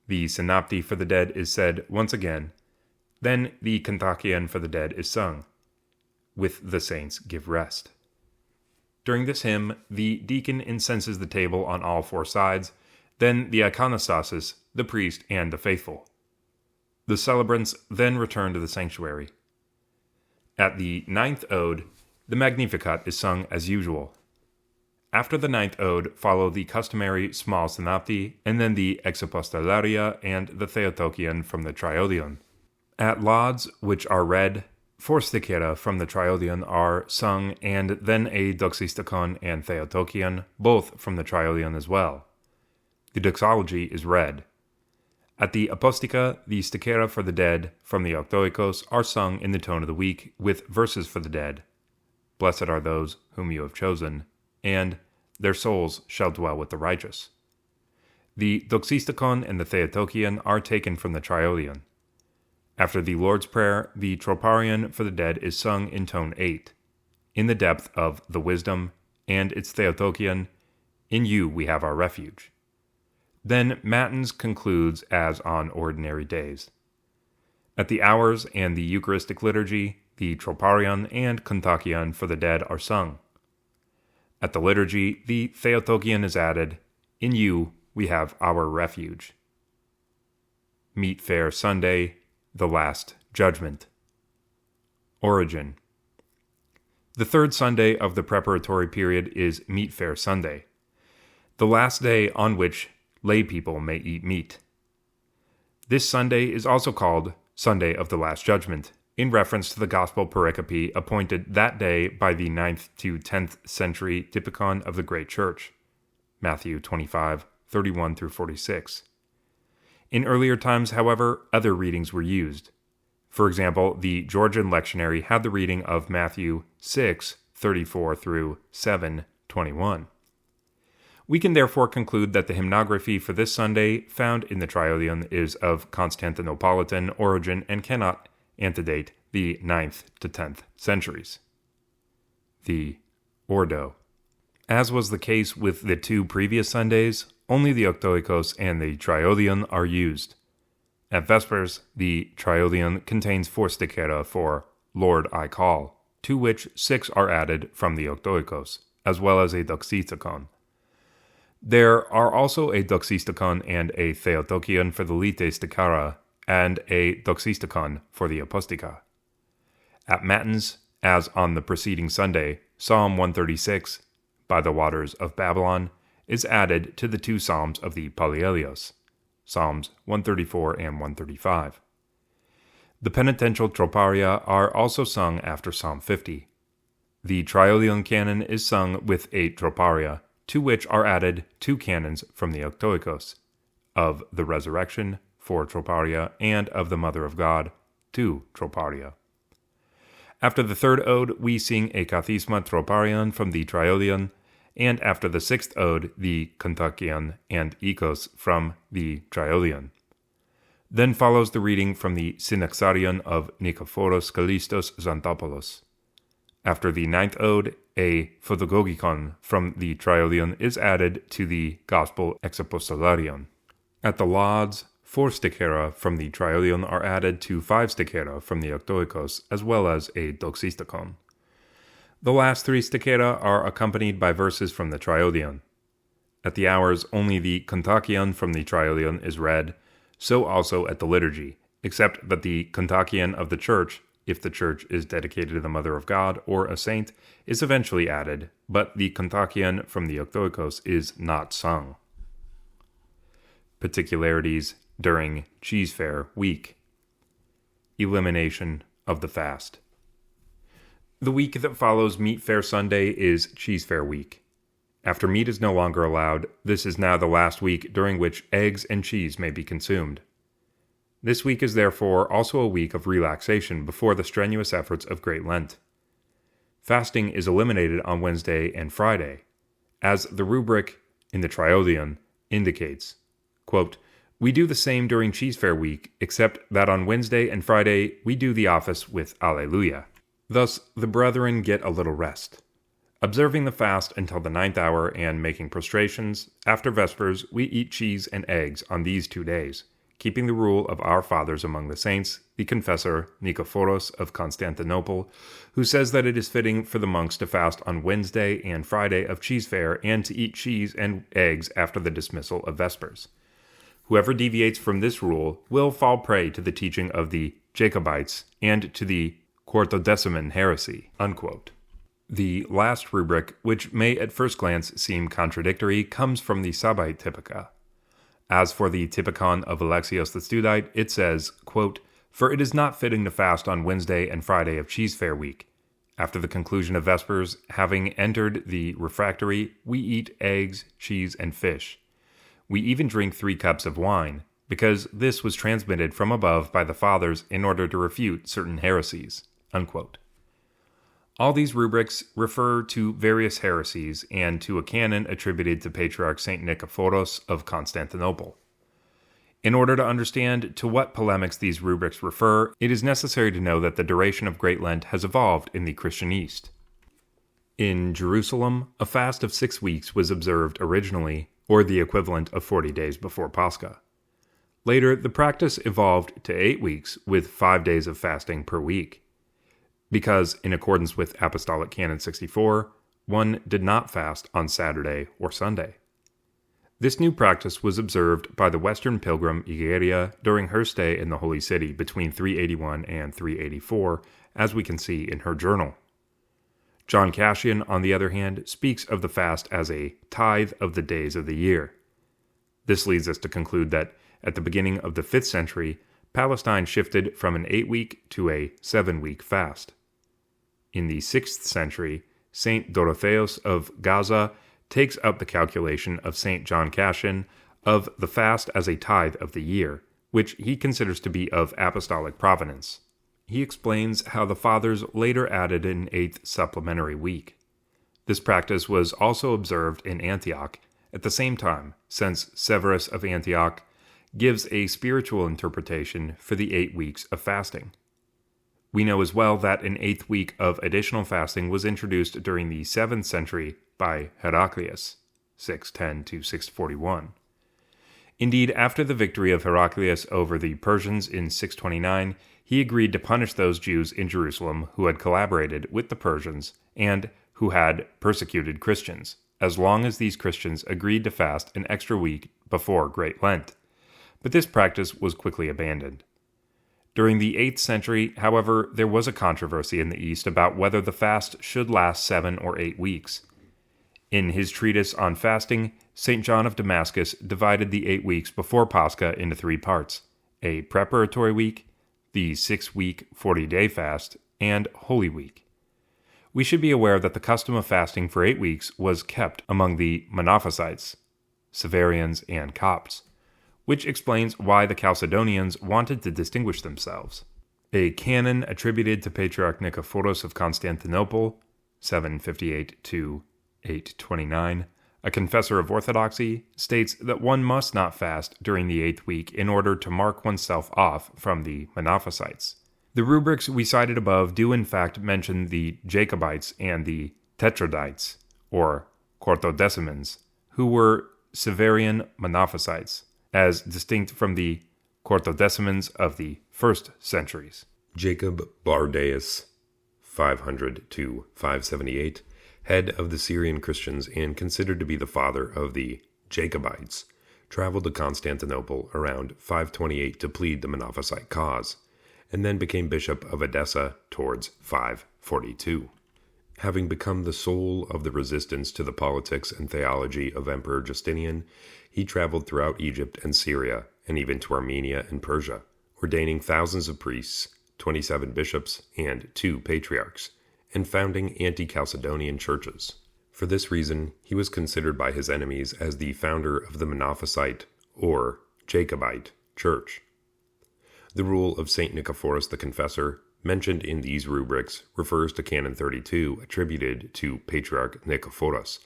Speaker 1: The synopty for the dead is said once again, then the kontakion for the dead is sung. With the saints give rest. During this hymn, the deacon incenses the table on all 4 sides, then the iconostasis, the priest, and the faithful. The celebrants then return to the sanctuary. At the 9th ode, the Magnificat is sung as usual. After the 9th ode follow the customary small synopty, and then the exapostolaria and the theotokion from the triodion. At lauds, which are read, 4 stichera from the triodion are sung, and then a doxistikon and theotokion, both from the triodion as well. The doxology is read. At the apostica, the stichera for the dead from the Octoikos are sung in the tone of the week with verses for the dead. Blessed are those whom you have chosen, and their souls shall dwell with the righteous. The doxistikon and the theotokion are taken from the triodion. After the Lord's Prayer, the troparion for the dead is sung in tone 8, in the depth of the wisdom, and its theotokion, in you we have our refuge. Then Matins concludes as on ordinary days. At the hours and the Eucharistic liturgy, the troparion and kontakion for the dead are sung. At the liturgy, the theotokion is added, in you we have our refuge. Meet Fair Sunday, the Last Judgment. Origin. The 3rd Sunday of the preparatory period is Meat Fair Sunday, the last day on which lay people may eat meat. This Sunday is also called Sunday of the Last Judgment, in reference to the Gospel pericope appointed that day by the 9th to 10th century Typikon of the Great Church, Matthew 25, 31 through 46. In earlier times, however, other readings were used. For example, the Georgian lectionary had the reading of Matthew 6, 34 through 7, 21. We can therefore conclude that the hymnography for this Sunday found in the Triodion is of Constantinopolitan origin and cannot antedate the 9th to 10th centuries. The ordo. As was the case with the 2 previous Sundays, only the octoikos and the triodion are used. At Vespers, the triodion contains 4 stichera for Lord I call, to which 6 are added from the octoikos, as well as a doxistikon. There are also a doxistikon and a theotokion for the lite stichara, and a doxistikon for the apostica. At Matins, as on the preceding Sunday, Psalm 136, by the waters of Babylon, is added to the 2 Psalms of the Pallielios, Psalms 134 and 135. The penitential troparia are also sung after Psalm 50. The triodion canon is sung with 8 troparia, to which are added 2 canons from the octoikos, of the resurrection, 4 troparia, and of the Mother of God, 2 troparia. After the 3rd ode, we sing a kathisma troparion from the triodion, and after the 6th ode, the kontakion and ikos from the triodion. Then follows the reading from the synaxarion of Nikephoros Kallistos Xanthopoulos. After the 9th ode, a photogogikon from the triodion is added to the Gospel exapostolarion. At the lauds, 4 stichera from the triodion are added to 5 stichera from the octoikos, as well as a doxistikon. The last 3 stichera are accompanied by verses from the triodion. At the hours, only the kontakion from the triodion is read, so also at the liturgy, except that the kontakion of the church, if the church is dedicated to the Mother of God or a saint, is eventually added, but the kontakion from the octoikos is not sung. Particularities during Cheese Fair week. Elimination of the fast. The week that follows Meat Fair Sunday is Cheese Fair week. After meat is no longer allowed, this is now the last week during which eggs and cheese may be consumed. This week is therefore also a week of relaxation before the strenuous efforts of Great Lent. Fasting is eliminated on Wednesday and Friday, as the rubric in the triodion indicates. Quote, "We do the same during Cheese Fair week, except that on Wednesday and Friday we do the office with Alleluia. Thus the brethren get a little rest. Observing the fast until the 9th hour and making prostrations, after Vespers we eat cheese and eggs on these 2 days, keeping the rule of our fathers among the saints, the confessor Nikephoros of Constantinople, who says that it is fitting for the monks to fast on Wednesday and Friday of Cheese Fair and to eat cheese and eggs after the dismissal of Vespers. Whoever deviates from this rule will fall prey to the teaching of the Jacobites and to the Quartodeciman heresy." Unquote. The last rubric, which may at first glance seem contradictory, comes from the Sabbaite Typica. As for the Typikon of Alexios the Studite, it says, quote, "For it is not fitting to fast on Wednesday and Friday of Cheese Fair week. After the conclusion of Vespers, having entered the refractory, we eat eggs, cheese, and fish. We even drink 3 cups of wine, because this was transmitted from above by the fathers in order to refute certain heresies." Unquote. All these rubrics refer to various heresies and to a canon attributed to Patriarch St. Nikephoros of Constantinople. In order to understand to what polemics these rubrics refer, it is necessary to know that the duration of Great Lent has evolved in the Christian East. In Jerusalem, a fast of 6 weeks was observed originally, or the equivalent of 40 days before Pascha. Later, the practice evolved to 8 weeks with 5 days of fasting per week, because, in accordance with Apostolic Canon 64, one did not fast on Saturday or Sunday. This new practice was observed by the Western pilgrim Egeria during her stay in the Holy City between 381 and 384, as we can see in her journal. John Cassian, on the other hand, speaks of the fast as a tithe of the days of the year. This leads us to conclude that, at the beginning of the 5th century, Palestine shifted from an 8-week to a 7-week fast. In the 6th century, Saint Dorotheus of Gaza takes up the calculation of Saint John Cassian of the fast as a tithe of the year, which he considers to be of apostolic provenance. He explains how the Fathers later added an 8th supplementary week. This practice was also observed in Antioch at the same time, since Severus of Antioch gives a spiritual interpretation for the 8 weeks of fasting. We know as well that an 8th week of additional fasting was introduced during the 7th century by Heraclius, 610 to 641. Indeed, after the victory of Heraclius over the Persians in 629, he agreed to punish those Jews in Jerusalem who had collaborated with the Persians and who had persecuted Christians, as long as these Christians agreed to fast an extra week before Great Lent. But this practice was quickly abandoned. During the 8th century, however, there was a controversy in the East about whether the fast should last 7 or 8 weeks. In his treatise on fasting, St. John of Damascus divided the 8 weeks before Pascha into 3 parts: a preparatory week, the 6-week 40-day fast, and Holy Week. We should be aware that the custom of fasting for 8 weeks was kept among the Monophysites, Severians, and Copts, which explains why the Chalcedonians wanted to distinguish themselves. A canon attributed to Patriarch Nikephoros of Constantinople, 758 to 829, a confessor of orthodoxy, states that one must not fast during the 8th week in order to mark oneself off from the Monophysites. The rubrics we cited above do in fact mention the Jacobites and the Tetradites, or Quartodecimans, who were Severian Monophysites, as distinct from the Quartodecimans of the 1st centuries.
Speaker 2: Jacob Bardaeus, 500 to 578, head of the Syrian Christians and considered to be the father of the Jacobites, traveled to Constantinople around 528 to plead the Monophysite cause, and then became bishop of Edessa towards 542. Having become the soul of the resistance to the politics and theology of Emperor Justinian, he traveled throughout Egypt and Syria, and even to Armenia and Persia, ordaining thousands of priests, 27 bishops, and 2 patriarchs, and founding anti-Chalcedonian churches. For this reason, he was considered by his enemies as the founder of the Monophysite, or Jacobite, church. The rule of St. Nicephorus the Confessor, mentioned in these rubrics, refers to Canon 32, attributed to Patriarch Nicephorus,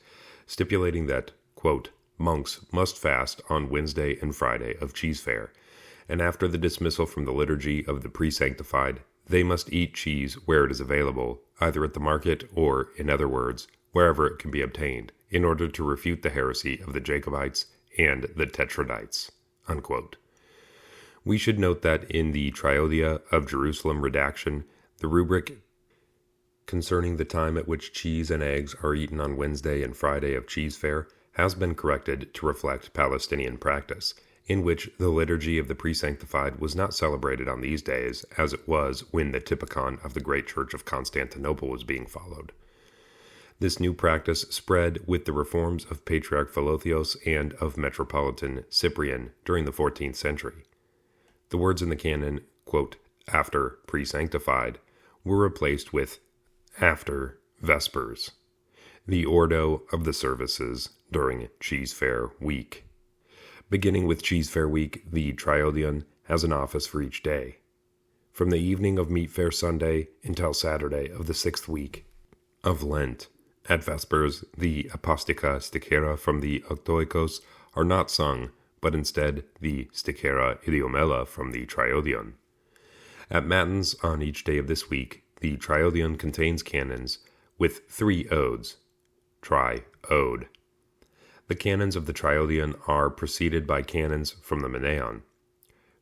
Speaker 2: stipulating that, quote, monks must fast on Wednesday and Friday of cheese fair, and after the dismissal from the liturgy of the pre-sanctified, they must eat cheese where it is available, either at the market or, in other words, wherever it can be obtained, in order to refute the heresy of the Jacobites and the Tetradites, unquote. We should note that in the Triodia of Jerusalem redaction, the rubric concerning the time at which cheese and eggs are eaten on Wednesday and Friday of cheese fair has been corrected to reflect Palestinian practice, in which the liturgy of the pre-sanctified was not celebrated on these days as it was when the Typikon of the great church of Constantinople was being followed. This new practice spread with the reforms of Patriarch Philotheos and of Metropolitan Cyprian during the 14th century. The words in the canon, quote, after pre-sanctified, were replaced with after Vespers, the ordo of the services during Cheese Fair week. Beginning with Cheese Fair week, the Triodion has an office for each day. From the evening of Meat Fair Sunday until Saturday of the 6th week of Lent, at Vespers, the apostica stichera from the Octoikos are not sung, but instead the stichera idiomela from the Triodion. At Matins on each day of this week, the Triodion contains canons with 3 odes, tri-ode. The canons of the Triodion are preceded by canons from the Menaion.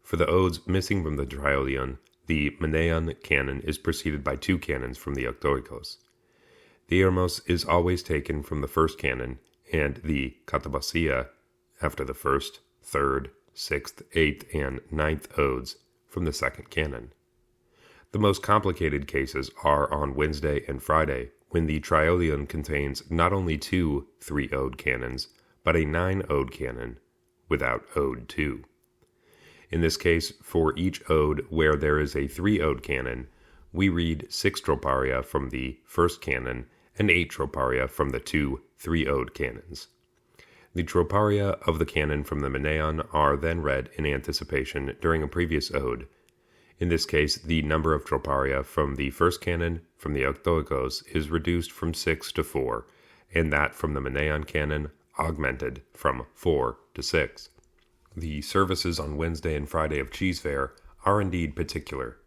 Speaker 2: For the odes missing from the Triodion, the Menaion canon is preceded by 2 canons from the Octoikos. The Irmos is always taken from the first canon, and the Katabasia, after the 1st, 3rd, 6th, 8th, and 9th odes, from the second canon. The most complicated cases are on Wednesday and Friday, when the Triodion contains not only 2 3-ode canons, but a 9-ode canon, without ode 2. In this case, for each ode where there is a 3-ode canon, we read 6 troparia from the first canon and 8 troparia from the 2 3-ode canons. The troparia of the canon from the Menaion are then read in anticipation during a previous ode. In this case, the number of troparia from the first canon from the Octoikos is reduced from 6 to 4, and that from the Menaion canon augmented from 4 to 6. The services on Wednesday and Friday of Cheese Fair are indeed particular.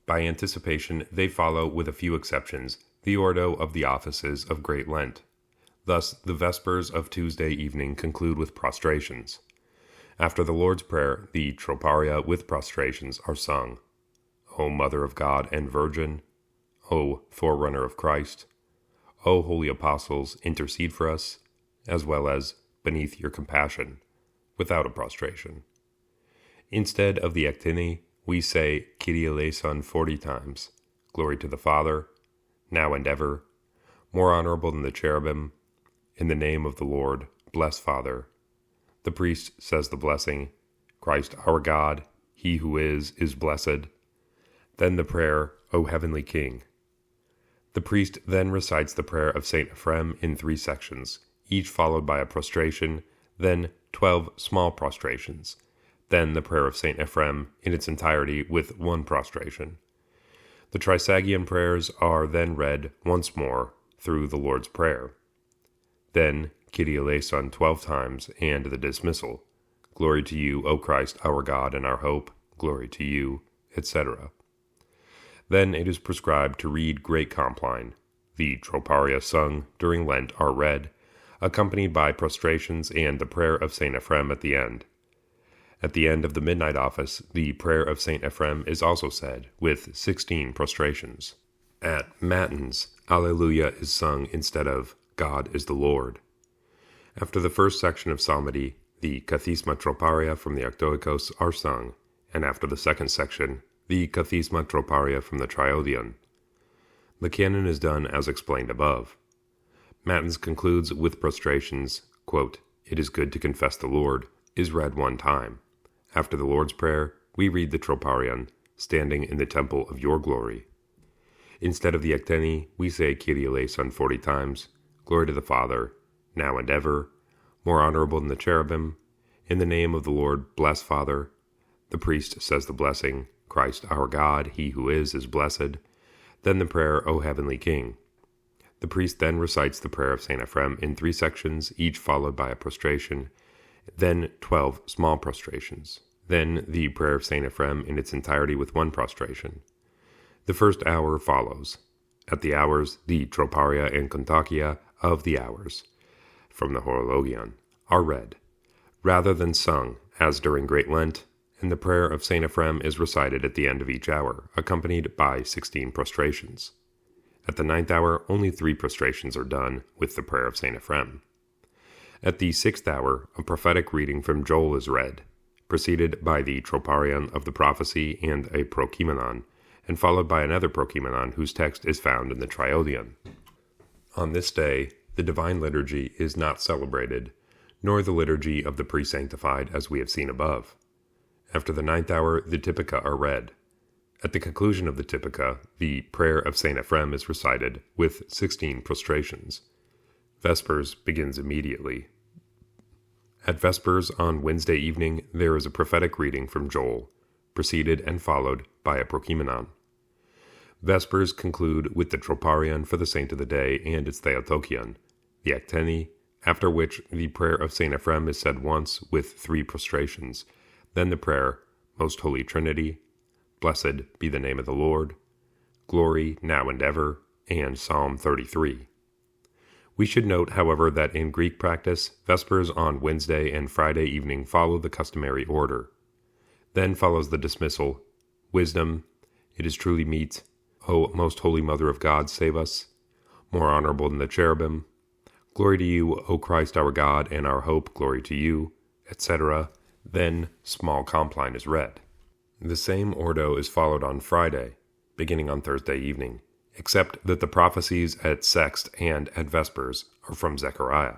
Speaker 2: By anticipation, they follow, with a few exceptions, the ordo of the offices of Great Lent. Thus, the Vespers of Tuesday evening conclude with prostrations. After the Lord's Prayer, the Troparia with prostrations are sung. O Mother of God and Virgin, O Forerunner of Christ, O Holy Apostles, intercede for us, as well as beneath your compassion, without a prostration. Instead of the Ectini, we say Kyrie eleison 40 times, glory to the Father, now and ever, more honorable than the cherubim, in the name of the Lord, bless Father. The priest says the blessing, Christ our God, he who is blessed. Then the prayer, O heavenly King. The priest then recites the prayer of Saint Ephrem in 3 sections, each followed by a prostration, then 12 small prostrations, then the prayer of Saint Ephrem in its entirety with 1 prostration. The Trisagion prayers are then read once more through the Lord's Prayer. Then Kyrie eleison 12 times and the dismissal, glory to you, O Christ, our God and our hope, glory to you, etc. Then it is prescribed to read Great Compline. The Troparia sung during Lent are read, accompanied by prostrations and the prayer of Saint Ephrem at the end. At the end of the midnight office, the prayer of Saint Ephrem is also said, with 16 prostrations. At Matins, Alleluia is sung instead of God is the Lord. After the first section of psalmody, the Kathisma Troparia from the Octoikos are sung, and after the second section, the Kathisma Troparia from the Triodion. The canon is done as explained above. Matins concludes with prostrations, quote, It is good to confess the Lord, is read 1 time. After the Lord's Prayer, we read the Troparion, standing in the temple of your glory. Instead of the Ecteni, we say Kyrie eleison 40 times, glory to the Father, now and ever, more honorable than the cherubim, in the name of the Lord, bless Father. The priest says the blessing, Christ our God, he who is blessed. Then the prayer, O heavenly King. The priest then recites the prayer of Saint Ephrem in 3 sections, each followed by a prostration, then 12 small prostrations, then the prayer of Saint Ephrem in its entirety with 1 prostration. The first hour follows. At the hours, the Troparia and Kontakia of the hours, from the Horologion, are read, rather than sung, as during Great Lent, and the prayer of Saint Ephrem is recited at the end of each hour, accompanied by 16 prostrations. At the 9th hour, only 3 prostrations are done with the prayer of Saint Ephrem. At the 6th hour, a prophetic reading from Joel is read, preceded by the Troparion of the prophecy and a prokimenon, and followed by another prokimenon whose text is found in the Triodion. On this day, the Divine Liturgy is not celebrated, nor the liturgy of the pre-sanctified as we have seen above. After the 9th hour, the Typika are read. At the conclusion of the Typika, the prayer of Saint Ephrem is recited with 16 prostrations. Vespers begins immediately. At Vespers on Wednesday evening, there is a prophetic reading from Joel, preceded and followed by a prokimenon. Vespers conclude with the Troparion for the Saint of the Day and its Theotokion, the Ecteni, after which the prayer of Saint Ephrem is said once with 3 prostrations, then the prayer, Most Holy Trinity, Blessed be the name of the Lord, Glory now and ever, and Psalm 33. We should note, however, that in Greek practice, Vespers on Wednesday and Friday evening follow the customary order. Then follows the dismissal, Wisdom, it is truly meet, O most holy Mother of God, save us, more honorable than the cherubim, glory to you, O Christ our God and our hope, glory to you, etc. Then small compline is read. The same ordo is followed on Friday, beginning on Thursday evening, except that the prophecies at Sext and at Vespers are from Zechariah.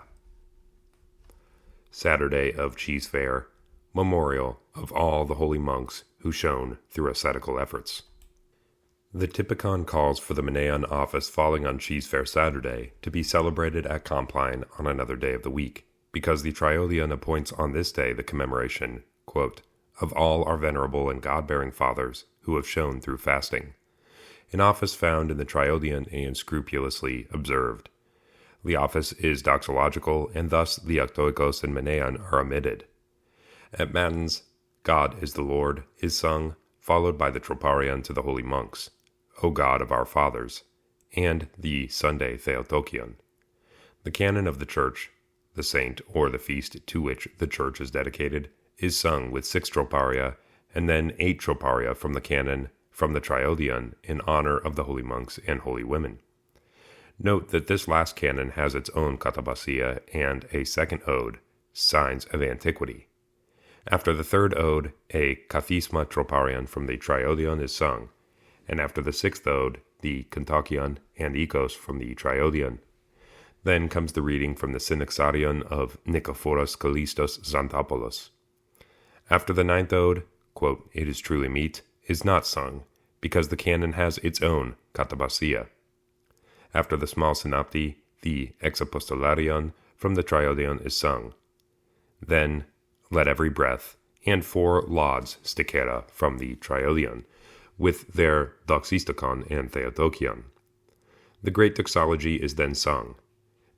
Speaker 2: Saturday of Cheese Fair, memorial of all the holy monks who shone through ascetical efforts. The Typikon calls for the Menaion office falling on Cheese Fair Saturday to be celebrated at Compline on another day of the week, because the Triodion appoints on this day the commemoration, quote, of all our venerable and God-bearing fathers who have shone through fasting, an office found in the Triodion and scrupulously observed. The office is doxological, and thus the Octoikos and Menaion are omitted. At Matins, God is the Lord is sung, followed by the Troparion to the holy monks, O God of our fathers, and the Sunday Theotokion. The canon of the church, the saint or the feast to which the church is dedicated, is sung with 6 troparia and then 8 troparia from the canon from the Triodion in honor of the holy monks and holy women. Note that this last canon has its own katabasia and a second ode, Signs of Antiquity. After the third ode, a kathisma troparion from the Triodion is sung, and after the 6th ode, the kontakion and ikos from the Triodion. Then comes the reading from the Synaxarion of Nikephoros Kallistos Xanthopoulos. After the 9th ode, quote, it is truly meet, is not sung, because the canon has its own katabasia. After the small synopty, the exapostolarion from the Triodion is sung. Then, let every breath, and 4 lauds stikera from the Triodion, with their doxistikon and theotokion. The great doxology is then sung.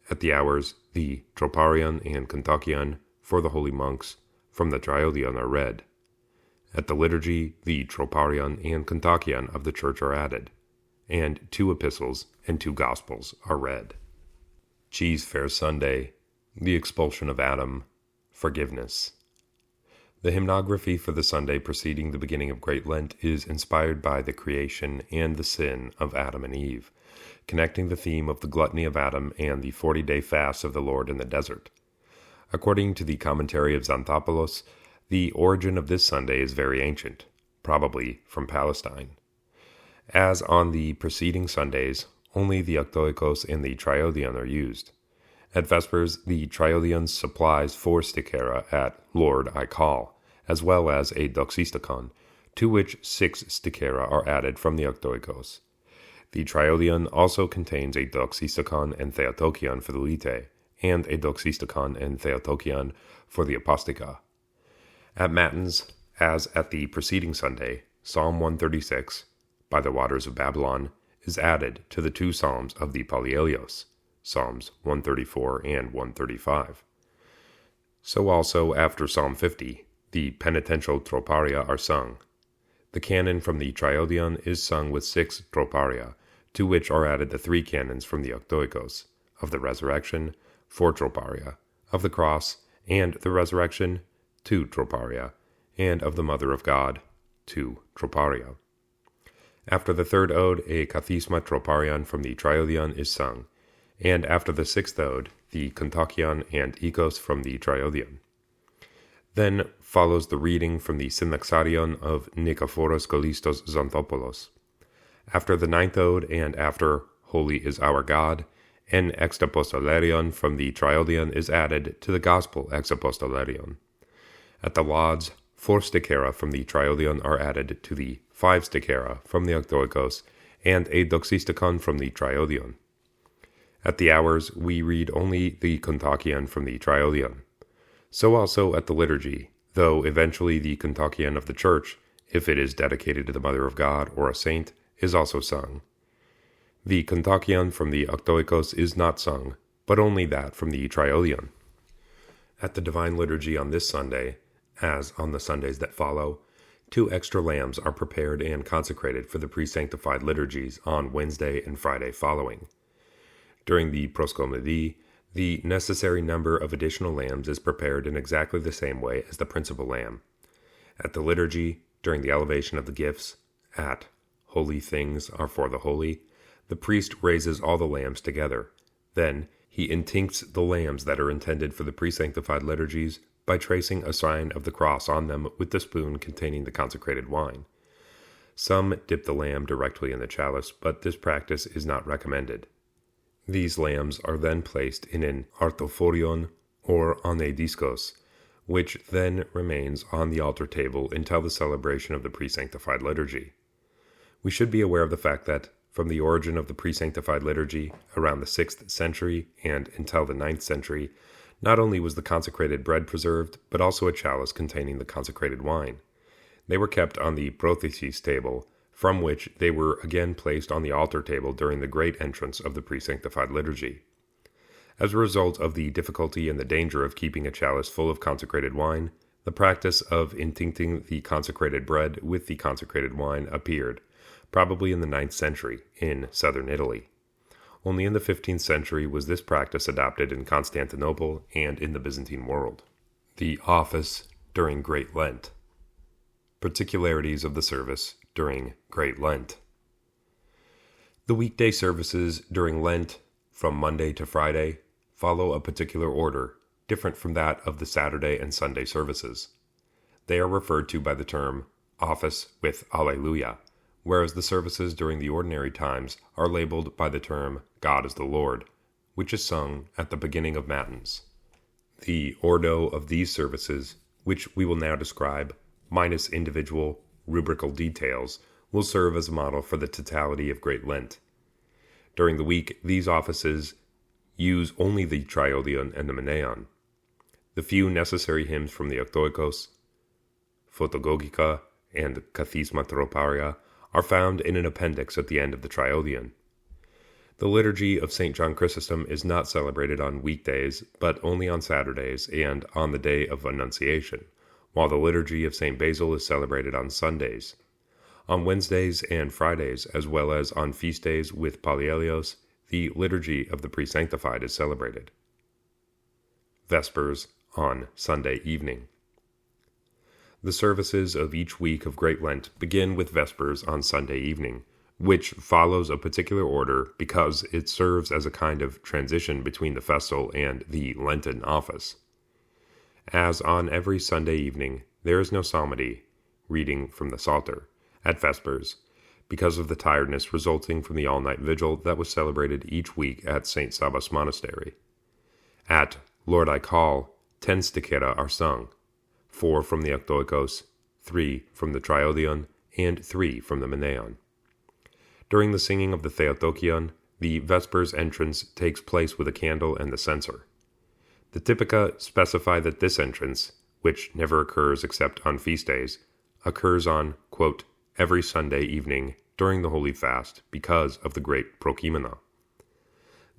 Speaker 2: At the hours, the troparion and kontakion for the holy monks from the Triodion are read. At the liturgy, the troparion and kontakion of the church are added, and 2 epistles and 2 gospels are read. Cheese Fair Sunday, the expulsion of Adam, forgiveness. The hymnography for the Sunday preceding the beginning of Great Lent is inspired by the creation and the sin of Adam and Eve, connecting the theme of the gluttony of Adam and the 40-day fast of the Lord in the desert. According to the commentary of Xanthopoulos, the origin of this Sunday is very ancient, probably from Palestine. As on the preceding Sundays, only the octoikos and the Triodion are used. At Vespers, the Triodion supplies 4 stikera at Lord, I call, as well as a doxistikon, to which 6 stikera are added from the octoikos. The Triodion also contains a doxistikon and theotokion for the lite, and a doxistikon and theotokion for the apostika. At Matins, as at the preceding Sunday, Psalm 136, by the waters of Babylon, is added to the 2 psalms of the Polyelios, Psalms 134 and 135. So also after Psalm 50, the penitential troparia are sung. The canon from the Triodion is sung with 6 troparia, to which are added the 3 canons from the octoikos, of the resurrection, 4 troparia, of the cross, and the resurrection, 2 troparia, and of the Mother of God, 2 troparia. After the 3rd ode, a kathisma troparion from the Triodion is sung, and after the 6th ode, the kontakion and ikos from the Triodion. Then follows the reading from the Synaxarion of Nikephoros Kallistos Xanthopoulos. After the 9th ode, and after Holy is our God, an exapostolarion from the Triodion is added to the Gospel exapostolarion. At the lauds, 4 stikera from the Triodion are added to the 5 stikera from the octoikos, and a doxistikon from the Triodion. At the hours, we read only the kontakion from the Triodion. So also at the liturgy, though eventually the kontakion of the church, if it is dedicated to the Mother of God or a saint, is also sung. The kontakion from the octoikos is not sung, but only that from the Triodion. At the Divine Liturgy on this Sunday, as on the Sundays that follow, 2 extra lambs are prepared and consecrated for the pre-sanctified liturgies on Wednesday and Friday following. During the proskomedie, the necessary number of additional lambs is prepared in exactly the same way as the principal lamb. At the liturgy, during the elevation of the gifts, at Holy Things are for the Holy, the priest raises all the lambs together. Then he intincts the lambs that are intended for the pre-sanctified liturgies by tracing a sign of the cross on them with the spoon containing the consecrated wine. Some dip the lamb directly in the chalice, but this practice is not recommended. These lambs are then placed in an artophorion or on a discos, which then remains on the altar table until the celebration of the pre-sanctified liturgy. We should be aware of the fact that, from the origin of the pre-sanctified liturgy, around the 6th century and until the 9th century, not only was the consecrated bread preserved, but also a chalice containing the consecrated wine. They were kept on the prothesis table, from which they were again placed on the altar table during the great entrance of the pre-sanctified liturgy. As a result of the difficulty and the danger of keeping a chalice full of consecrated wine, The practice of intincting the consecrated bread with the consecrated wine appeared, probably in the 9th century, in southern Italy. Only in the 15th century was this practice adopted in Constantinople and in the Byzantine world. The office during Great Lent. Particularities of the service during Great Lent. The weekday services during Lent, from Monday to Friday, follow a particular order, different from that of the Saturday and Sunday services. They are referred to by the term office with Alleluia, whereas the services during the ordinary times are labeled by the term God is the Lord, which is sung at the beginning of Matins. The ordo of these services, which we will now describe, minus individual rubrical details, will serve as a model for the totality of Great Lent. During the week, these offices use only the Triodion and the Meneon. The few necessary hymns from the Octoikos, Photogogica, and Kathisma Troparia are found in an appendix at the end of the Triodion. The liturgy of St. John Chrysostom is not celebrated on weekdays, but only on Saturdays and on the day of Annunciation, while the liturgy of St. Basil is celebrated on Sundays. On Wednesdays and Fridays, as well as on feast days with Pallielios, the liturgy of the Presanctified is celebrated. Vespers on Sunday evening. The services of each week of Great Lent begin with Vespers on Sunday evening, which follows a particular order because it serves as a kind of transition between the festal and the Lenten office. As on every Sunday evening, there is no psalmody, reading from the Psalter, at Vespers, because of the tiredness resulting from the all-night vigil that was celebrated each week at St. Sabas Monastery. At Lord I Call, 10 stichera are sung, 4 from the Octoikos, 3 from the Triodion, and 3 from the Meneon. During the singing of the Theotokion, the Vespers entrance takes place with a candle and the censer. The Typica specify that this entrance, which never occurs except on feast days, occurs on, quote, every Sunday evening during the Holy Fast because of the great Prokimena.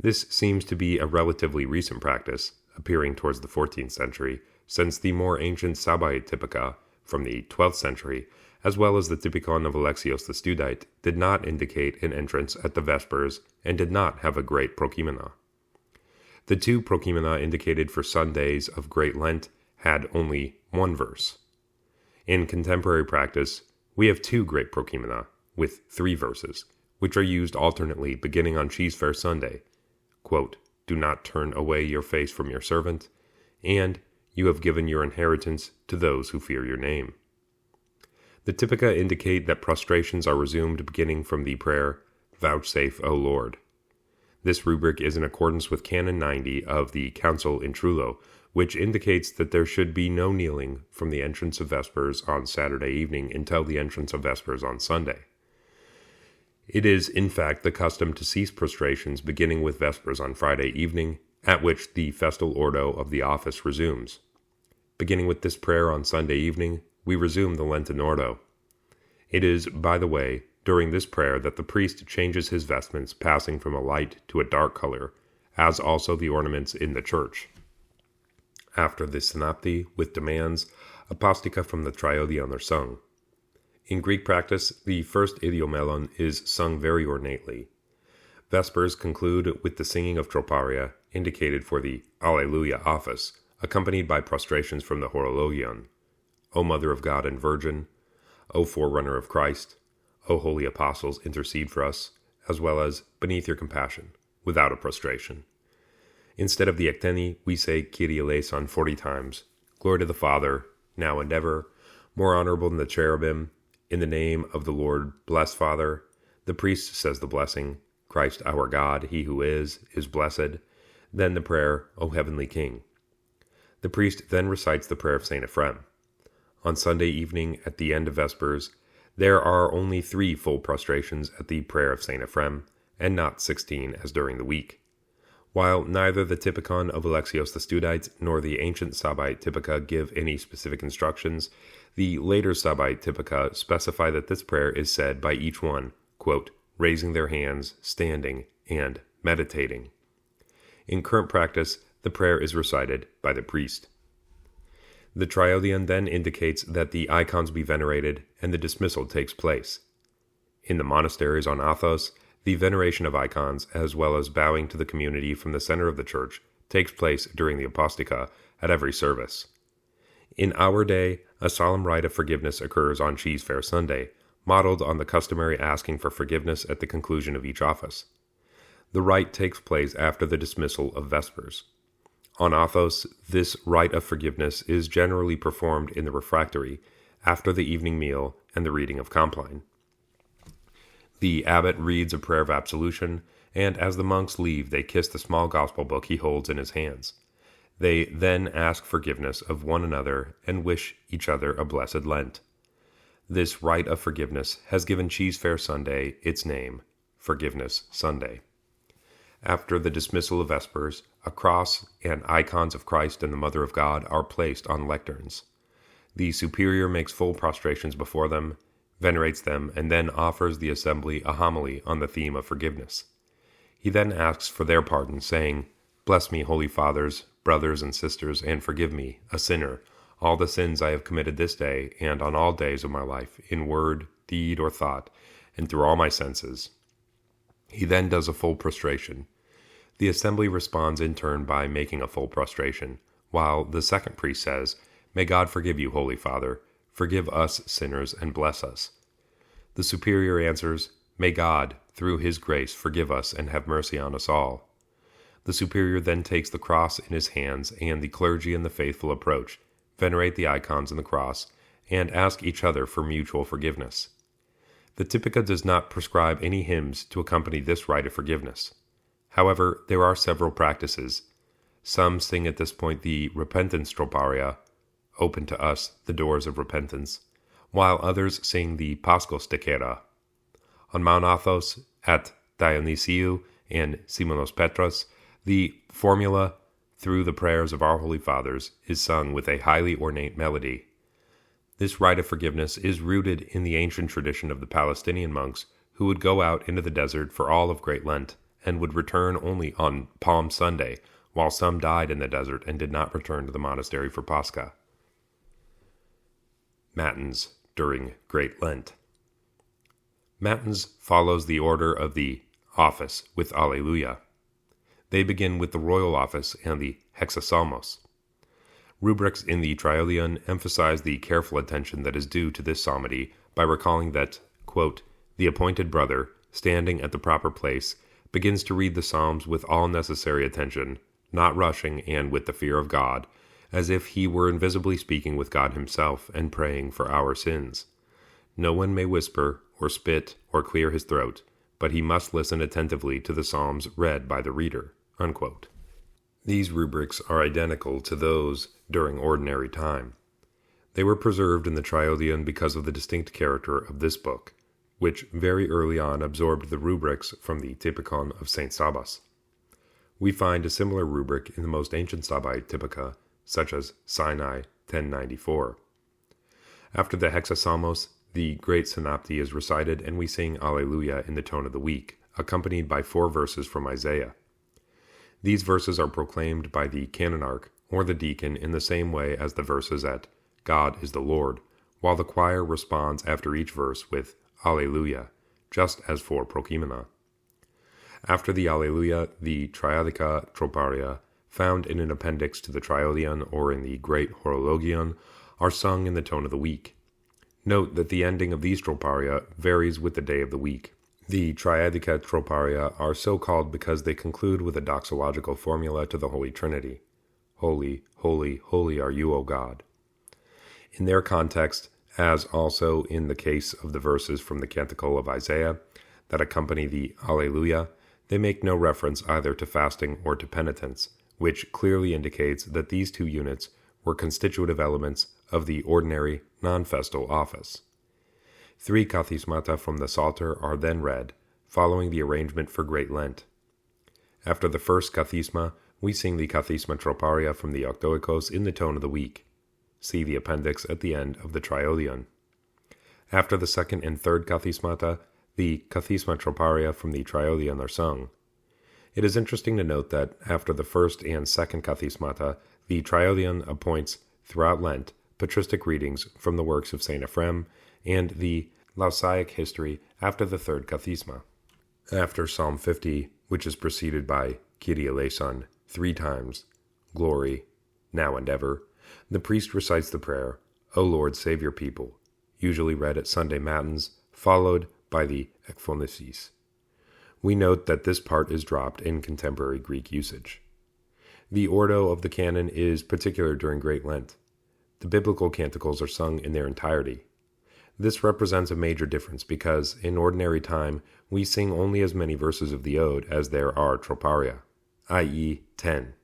Speaker 2: This seems to be a relatively recent practice, appearing towards the 14th century, since the more ancient Sabbaite Typica from the 12th century, as well as the Typikon of Alexios the Studite, did not indicate an entrance at the Vespers and did not have a great Prokimena. The 2 Prokimena indicated for Sundays of Great Lent had only 1 verse. In contemporary practice, we have 2 great Prokimena, with 3 verses, which are used alternately beginning on Cheese Fair Sunday, quote, do not turn away your face from your servant, and you have given your inheritance to those who fear your name. The Typica indicate that prostrations are resumed beginning from the prayer, Vouchsafe, O Lord. This rubric is in accordance with Canon 90 of the Council in Trullo, which indicates that there should be no kneeling from the entrance of Vespers on Saturday evening until the entrance of Vespers on Sunday. It is, in fact, the custom to cease prostrations beginning with Vespers on Friday evening, at which the festal ordo of the office resumes. Beginning with this prayer on Sunday evening, we resume the Lenten ordo. It is, by the way, during this prayer that the priest changes his vestments, passing from a light to a dark color, as also the ornaments in the church. After the synopty, with demands, apostica from the Triodion are sung. In Greek practice, the first idiomelon is sung very ornately. Vespers conclude with the singing of Troparia, indicated for the Alleluia office, accompanied by prostrations from the Horologion. O Mother of God and Virgin, O Forerunner of Christ, O Holy Apostles, intercede for us, as well as beneath your compassion, without a prostration. Instead of the Ecteni, we say Kyrie eleison 40 times. Glory to the Father, now and ever, more honorable than the cherubim. In the name of the Lord, bless Father. The priest says the blessing. Christ our God, he who is blessed. Then the prayer, O Heavenly King. The priest then recites the prayer of St. Ephrem. On Sunday evening, at the end of Vespers, there are only 3 full prostrations at the prayer of St. Ephrem, and not 16 as during the week. While neither the Typikon of Alexios the Studite nor the ancient Sabbaite Typica give any specific instructions, the later Sabbaite Typica specify that this prayer is said by each one, quote, raising their hands, standing, and meditating. In current practice, the prayer is recited by the priest. The triodion then indicates that the icons be venerated, and the dismissal takes place. In the monasteries on Athos, the veneration of icons, as well as bowing to the community from the center of the church, takes place during the Apostica at every service. In our day, a solemn rite of forgiveness occurs on Cheese Fair Sunday, modeled on the customary asking for forgiveness at the conclusion of each office. The rite takes place after the dismissal of Vespers. On Athos, this rite of forgiveness is generally performed in the refectory after the evening meal and the reading of Compline. The abbot reads a prayer of absolution, and as the monks leave, they kiss the small gospel book he holds in his hands. They then ask forgiveness of one another and wish each other a blessed Lent. This rite of forgiveness has given Cheese Fair Sunday its name, Forgiveness Sunday. After the dismissal of Vespers, a cross and icons of Christ and the Mother of God are placed on lecterns. The superior makes full prostrations before them, venerates them, and then offers the assembly a homily on the theme of forgiveness. He then asks for their pardon, saying, "Bless me, Holy Fathers, brothers and sisters, and forgive me, a sinner, all the sins I have committed this day and on all days of my life, in word, deed, or thought, and through all my senses." He then does a full prostration. The assembly responds in turn by making a full prostration, while the second priest says, "May God forgive you, Holy Father, forgive us sinners, and bless us." The superior answers, "May God, through his grace, forgive us and have mercy on us all." The superior then takes the cross in his hands, and the clergy and the faithful approach, venerate the icons and the cross, and ask each other for mutual forgiveness. The Typikon does not prescribe any hymns to accompany this rite of forgiveness. However, there are several practices. Some sing at this point the repentance troparia, "Open to us the doors of repentance," while others sing the Paschal Stikera. On Mount Athos, at Dionysiou and Simonos Petros, the formula, "Through the prayers of our Holy Fathers," is sung with a highly ornate melody. This rite of forgiveness is rooted in the ancient tradition of the Palestinian monks who would go out into the desert for all of Great Lent and would return only on Palm Sunday, while some died in the desert and did not return to the monastery for Pascha. Matins during Great Lent. Matins follows the order of the office with Alleluia. They begin with the royal office and the hexapsalmos. Rubrics in the triodion emphasize the careful attention that is due to this psalmody by recalling that, quote, "The appointed brother, standing at the proper place, begins to read the psalms with all necessary attention, not rushing and with the fear of God, as if he were invisibly speaking with God himself and praying for our sins. No one may whisper or spit or clear his throat, but he must listen attentively to the psalms read by the reader." Unquote. These rubrics are identical to those during ordinary time. They were preserved in the triodion because of the distinct character of this book, which very early on absorbed the rubrics from the Typikon of St. Sabas. We find a similar rubric in the most ancient Sabbaite Typica, such as Sinai 1094. After the hexapsalmos, the great synopty is recited, and we sing Alleluia in the tone of the week, accompanied by 4 verses from Isaiah. These verses are proclaimed by the canonarch or the deacon in the same way as the verses at "God is the Lord," while the choir responds after each verse with Alleluia, just as for Prokimena. After the Alleluia, the triadica troparia, found in an appendix to the triodion or in the Great Horologion, are sung in the tone of the week. Note that the ending of these troparia varies with the day of the week. The triadica troparia are so called because they conclude with a doxological formula to the Holy Trinity. Holy, holy, holy are you, O God. In their context, as also in the case of the verses from the Canticle of Isaiah that accompany the Alleluia, they make no reference either to fasting or to penitence, which clearly indicates that these two units were constitutive elements of the ordinary non-festal office. 3 kathismata from the Psalter are then read, following the arrangement for Great Lent. After the first kathisma, we sing the kathisma troparia from the Octoikos in the tone of the week. See the appendix at the end of the triodion. After the second and third kathismata, the kathisma troparia from the triodion are sung. It is interesting to note that after the first and second kathismata, the triodion appoints throughout Lent, patristic readings from the works of St. Ephrem and the Lausaic history after the third Kathisma. After Psalm 50, which is preceded by Kyrie eleison 3 times, Glory, now and ever, the priest recites the prayer, O Lord, save your people, usually read at Sunday Matins, followed by the Ekphonisis. We note that this part is dropped in contemporary Greek usage. The ordo of the canon is particular during Great Lent. The biblical canticles are sung in their entirety. This represents a major difference because, in ordinary time, we sing only as many verses of the ode as there are troparia, i.e., 10.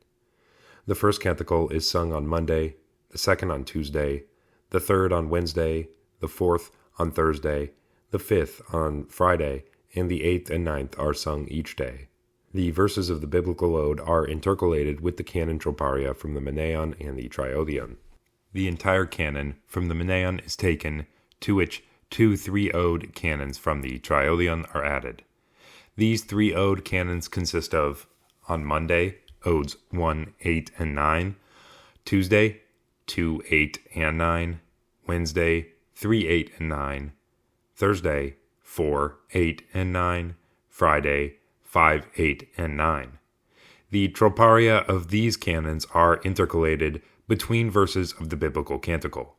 Speaker 2: The first canticle is sung on Monday, the second on Tuesday, the third on Wednesday, the fourth on Thursday, the fifth on Friday, and the 8th and 9th are sung each day. The verses of the biblical ode are intercalated with the canon troparia from the Menaion and the Triodion. The entire canon from the Menaion is taken, to which 2 3-ode canons from the Triodion are added. These 3 ode canons consist of, on Monday, odes 1, 8, and 9, Tuesday, 2, 8, and 9, Wednesday, 3, 8, and 9, Thursday, 4, 8, and 9, Friday, 5, 8, and 9. The troparia of these canons are intercalated between verses of the biblical canticle.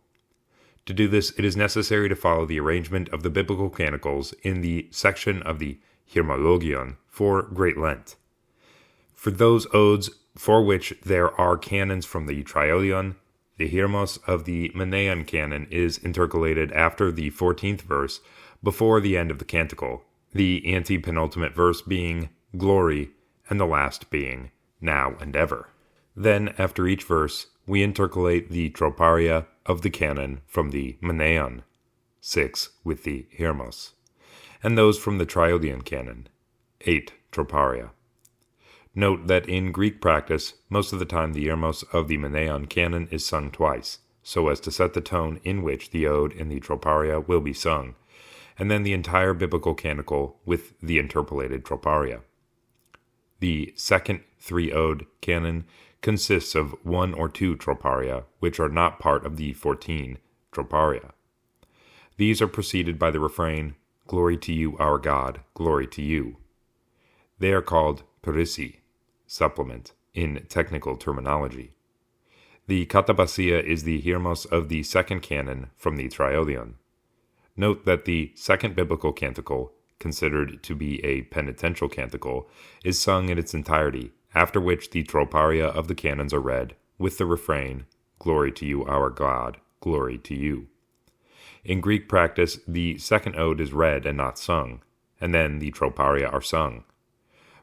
Speaker 2: To do this, it is necessary to follow the arrangement of the biblical canticles in the section of the Hiermologion for Great Lent. For those odes for which there are canons from the Triodion, the Hiermos of the Menaion canon is intercalated after the 14th verse before the end of the canticle, the antepenultimate verse being Glory and the last being Now and Ever. Then, after each verse, we intercalate the troparia of the canon from the Menaion, 6 with the Hiermos, and those from the Triodion canon, 8 troparia. Note that in Greek practice, most of the time the Hiermos of the Menaion canon is sung twice, so as to set the tone in which the ode and the troparia will be sung, and then the entire biblical canticle with the interpolated troparia. The second 3-ode canon consists of 1 or 2 troparia, which are not part of the 14 troparia. These are preceded by the refrain, Glory to you, our God, glory to you. They are called perisi, supplement, in technical terminology. The katabasia is the Hiermos of the second canon from the Triodion. Note that the second biblical canticle, considered to be a penitential canticle, is sung in its entirety, after which the troparia of the canons are read, with the refrain, Glory to you, our God, glory to you. In Greek practice, the second ode is read and not sung, and then the troparia are sung.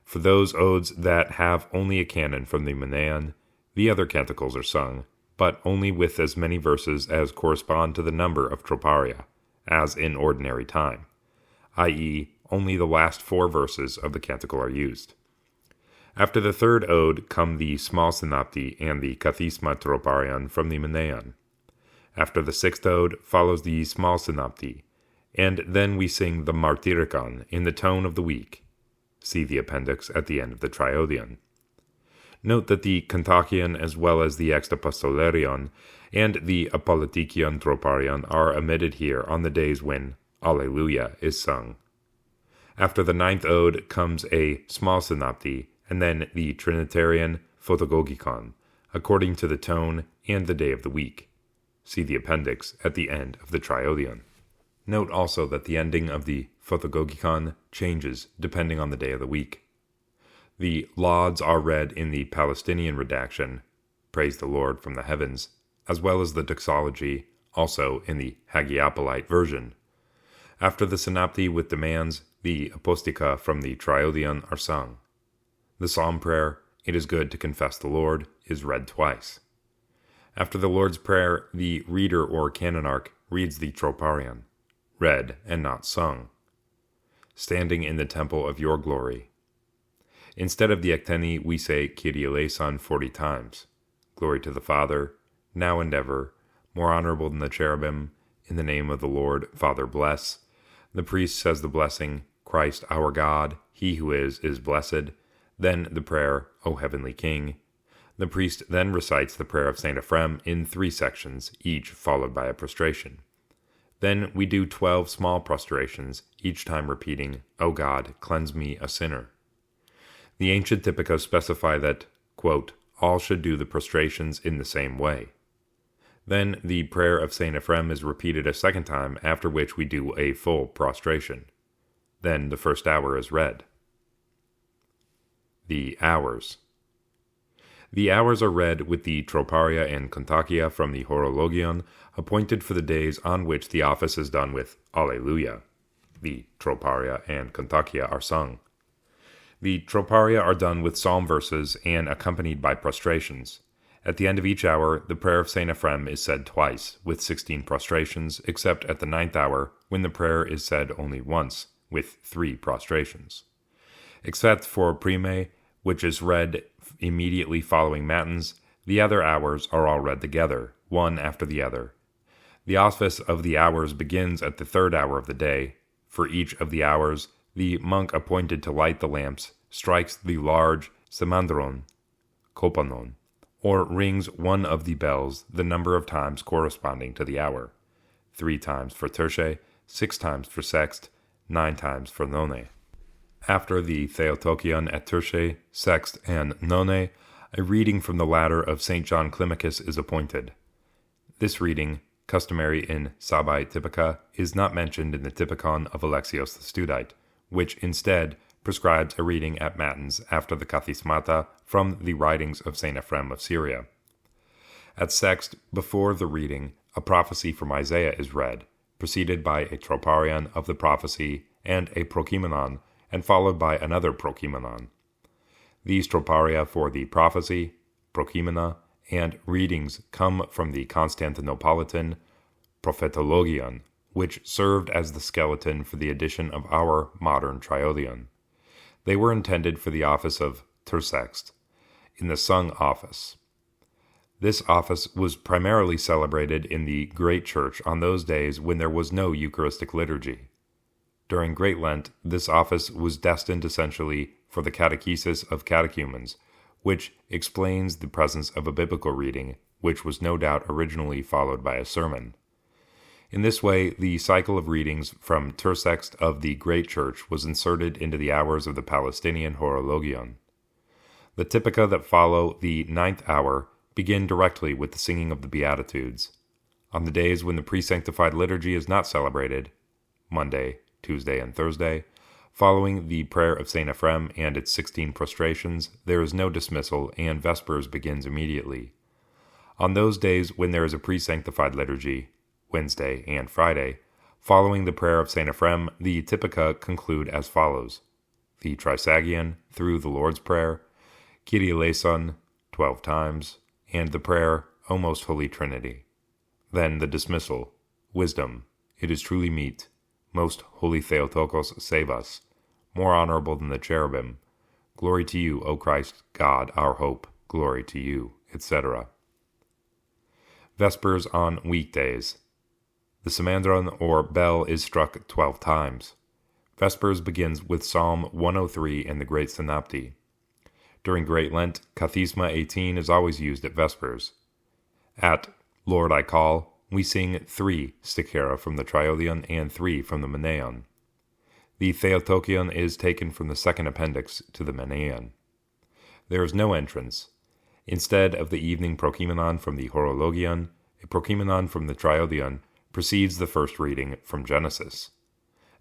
Speaker 2: For those odes that have only a canon from the Menaion, the other canticles are sung, but only with as many verses as correspond to the number of troparia, as in ordinary time, i.e., only the last 4 verses of the canticle are used. After the third ode come the small synopti and the kathisma troparion from the Menaion. After the 6th ode follows the small synopti, and then we sing the martyricon in the tone of the week. See the appendix at the end of the Triodion. Note that the Kontakion as well as the extrapostolarion and the apolitikion troparion are omitted here on the days when Alleluia is sung. After the 9th ode comes a small synopti, and then the Trinitarian photogogikon, according to the tone and the day of the week. See the appendix at the end of the Triodion. Note also that the ending of the photogogikon changes depending on the day of the week. The lauds are read in the Palestinian redaction, Praise the Lord from the heavens, as well as the doxology, also in the Hagiopolite version. After the synopti with demands, the apostica from the Triodion are sung. The psalm prayer, It is good to confess the Lord, is read twice. After the Lord's Prayer, the reader or canonarch reads the troparion, read and not sung. Standing in the temple of your glory. Instead of the ecteni, we say Kyrie eleison 40 times. Glory to the Father, now and ever, more honorable than the cherubim, in the name of the Lord, Father bless. The priest says the blessing, Christ our God, he who is blessed. Then the prayer, O heavenly King. The priest then recites the prayer of Saint Ephrem in 3 sections, each followed by a prostration. Then we do 12 small prostrations, each time repeating, "O God, cleanse me, a sinner." The ancient Typika specify that, quote, all should do the prostrations in the same way. Then the prayer of Saint Ephrem is repeated a second time, after which we do a full prostration. Then the first hour is read. The hours. The hours are read with the troparia and kontakia from the horologion, appointed for the days on which the office is done with Alleluia. The troparia and kontakia are sung. The troparia are done with psalm verses and accompanied by prostrations. At the end of each hour, the prayer of Saint Ephrem is said twice, with 16 prostrations, except at the 9th hour, when the prayer is said only once, with 3 prostrations. Except for prime, which is read immediately following matins, the other hours are all read together, one after the other. The office of the hours begins at the 3rd hour of the day. For each of the hours, the monk appointed to light the lamps strikes the large semandron, kopanon, or rings one of the bells the number of times corresponding to the hour. 3 times for terce, 6 times for sext, 9 times for none. After the Theotokion at terce, sext, and none, a reading from the ladder of St. John Climacus is appointed. This reading, customary in Sabbae Typica, is not mentioned in the Typikon of Alexios the Studite, which instead prescribes a reading at matins after the Kathismata from the writings of St. Ephrem of Syria. At sext, before the reading, a prophecy from Isaiah is read, preceded by a troparion of the prophecy and a prokimenon, and followed by another prokimenon. These troparia for the prophecy, prokimena, and readings come from the Constantinopolitan prophetologion, which served as the skeleton for the edition of our modern triodion. They were intended for the office of tersext, in the sung office. This office was primarily celebrated in the Great Church on those days when there was no Eucharistic liturgy. During Great Lent, this office was destined essentially for the catechesis of catechumens, which explains the presence of a biblical reading, which was no doubt originally followed by a sermon. In this way, the cycle of readings from tersext of the Great Church was inserted into the hours of the Palestinian horologion. The Typica that follow the 9th hour begin directly with the singing of the Beatitudes. On the days when the pre-sanctified liturgy is not celebrated, Monday, Tuesday, and Thursday, following the prayer of St. Ephrem and its 16 prostrations, there is no dismissal, and Vespers begins immediately. On those days when there is a pre-sanctified liturgy, Wednesday and Friday, following the prayer of St. Ephrem, the Typica conclude as follows: the Trisagion through the Lord's Prayer, Kyrie eleison 12 times, and the prayer, O Most Holy Trinity. Then the dismissal: Wisdom, it is truly meet. Most Holy Theotokos, save us. More honorable than the cherubim. Glory to you, O Christ, God, our hope. Glory to you, etc. Vespers on weekdays. The semandron or bell is struck 12 times. Vespers begins with Psalm 103 and the Great Synopty. During Great Lent, Kathisma 18 is always used at Vespers. At Lord I Call, we sing 3 stichera from the Triodion and 3 from the Meneon. The Theotokion is taken from the second appendix to the Meneon. There is no entrance. Instead of the evening prokimenon from the Horologion, a prokimenon from the Triodion precedes the first reading from Genesis.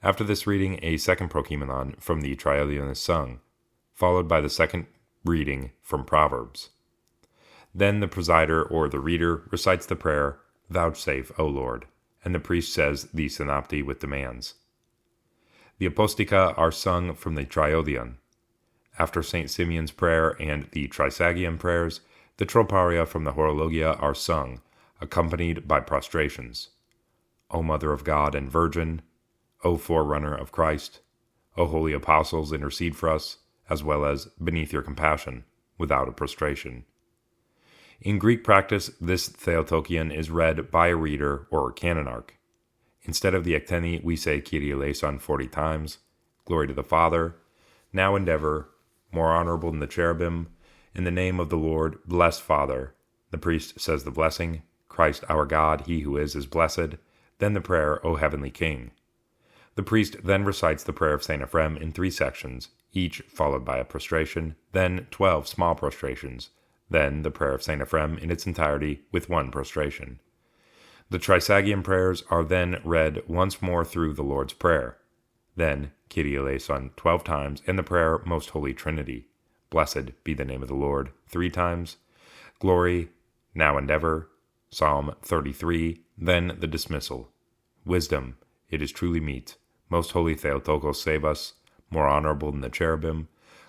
Speaker 2: After this reading, a second prokimenon from the Triodion is sung, followed by the second reading from Proverbs. Then the presider or the reader recites the prayer, Vouchsafe, O Lord, and the priest says the synopty with demands. The apostica are sung from the Triodion. After St. Simeon's prayer and the Trisagion prayers, the troparia from the Horologia are sung, accompanied by prostrations. O Mother of God and Virgin, O Forerunner of Christ, O Holy Apostles, intercede for us, as well as beneath your compassion, without a prostration. In Greek practice, this Theotokion is read by a reader or canonarch. Instead of the Ecteni, we say Kyrie eleison 40 times, Glory to the Father, Now and Ever, More honorable than the cherubim,
Speaker 1: In the name of the Lord, bless Father. The priest says the blessing. Christ our God, he who is blessed. Then the prayer, O heavenly King. The priest then recites the prayer of St. Ephrem in 3 sections, each followed by a prostration, then 12 small prostrations, then the prayer of St. Ephrem in its entirety with 1 prostration. The Trisagion prayers are then read once more through the Lord's Prayer. Then Kyrie eleison 12 times, and the prayer Most Holy Trinity. Blessed be the name of the Lord 3 times. Glory, now and ever. Psalm 33, then the dismissal. Wisdom, it is truly meet. Most holy Theotokos, save us, more honorable than the cherubim.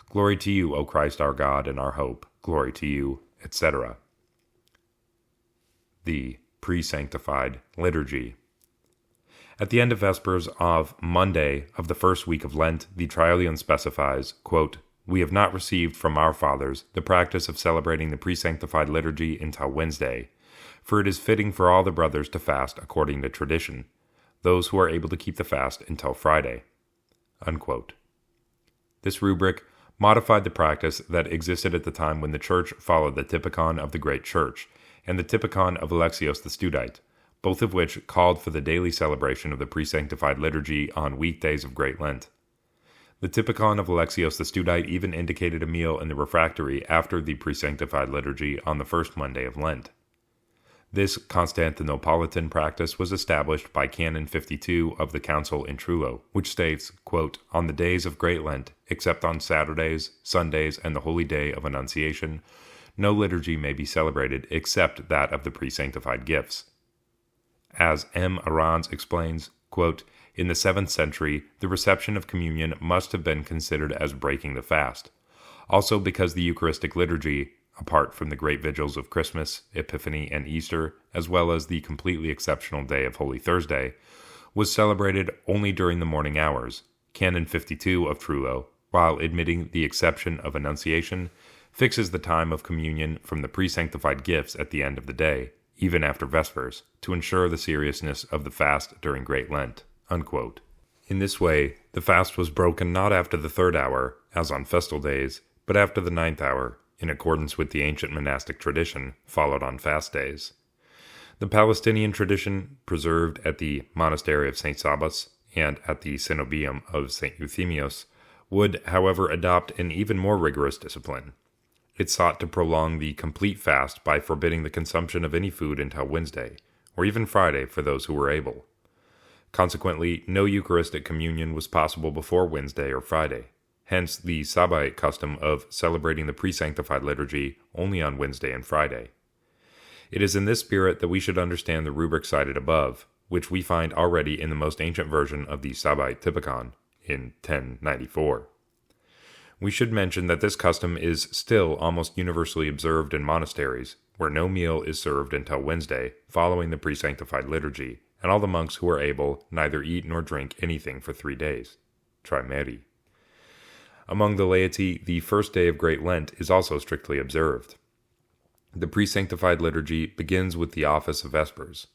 Speaker 1: Glory to you, O Christ our God and our hope. Glory to you, etc. The pre-sanctified liturgy. At the end of Vespers of Monday of the first week of Lent, the Trialion specifies, quote, "We have not received from our fathers the practice of celebrating the pre-sanctified liturgy until Wednesday, for it is fitting for all the brothers to fast according to tradition, those who are able to keep the fast until Friday." Unquote. This rubric modified the practice that existed at the time when the Church followed the Typikon of the Great Church and the Typikon of Alexios the Studite, both of which called for the daily celebration of the pre-sanctified liturgy on weekdays of Great Lent. The Typikon of Alexios the Studite even indicated a meal in the refectory after the pre-sanctified liturgy on the first Monday of Lent. This Constantinopolitan practice was established by Canon 52 of the Council in Trullo, which states, quote, "On the days of Great Lent, except on Saturdays, Sundays, and the Holy Day of Annunciation, no liturgy may be celebrated except that of the pre-sanctified gifts." As M. Arans explains, quote, "In the 7th century, the reception of communion must have been considered as breaking the fast. Also because the Eucharistic liturgy, apart from the great vigils of Christmas, Epiphany, and Easter, as well as the completely exceptional day of Holy Thursday, was celebrated only during the morning hours. Canon 52 of Trullo, while admitting the exception of Annunciation, fixes the time of communion from the pre-sanctified gifts at the end of the day, even after Vespers, to ensure the seriousness of the fast during Great Lent." Unquote. In this way, the fast was broken not after the 3rd hour, as on festal days, but after the 9th hour, in accordance with the ancient monastic tradition followed on fast days. The Palestinian tradition, preserved at the monastery of St. Sabas and at the cenobium of St. Euthemios, would, however, adopt an even more rigorous discipline. It sought to prolong the complete fast by forbidding the consumption of any food until Wednesday, or even Friday for those who were able. Consequently, no Eucharistic communion was possible before Wednesday or Friday. Hence the Sabbaite custom of celebrating the pre-sanctified liturgy only on Wednesday and Friday. It is in this spirit that we should understand the rubric cited above, which we find already in the most ancient version of the Sabbaite Typikon, in 1094. We should mention that this custom is still almost universally observed in monasteries, where no meal is served until Wednesday, following the pre-sanctified liturgy, and all the monks who are able neither eat nor drink anything for 3 days. Trimeri. Among the laity, the first day of Great Lent is also strictly observed. The pre-sanctified liturgy begins with the office of Vespers.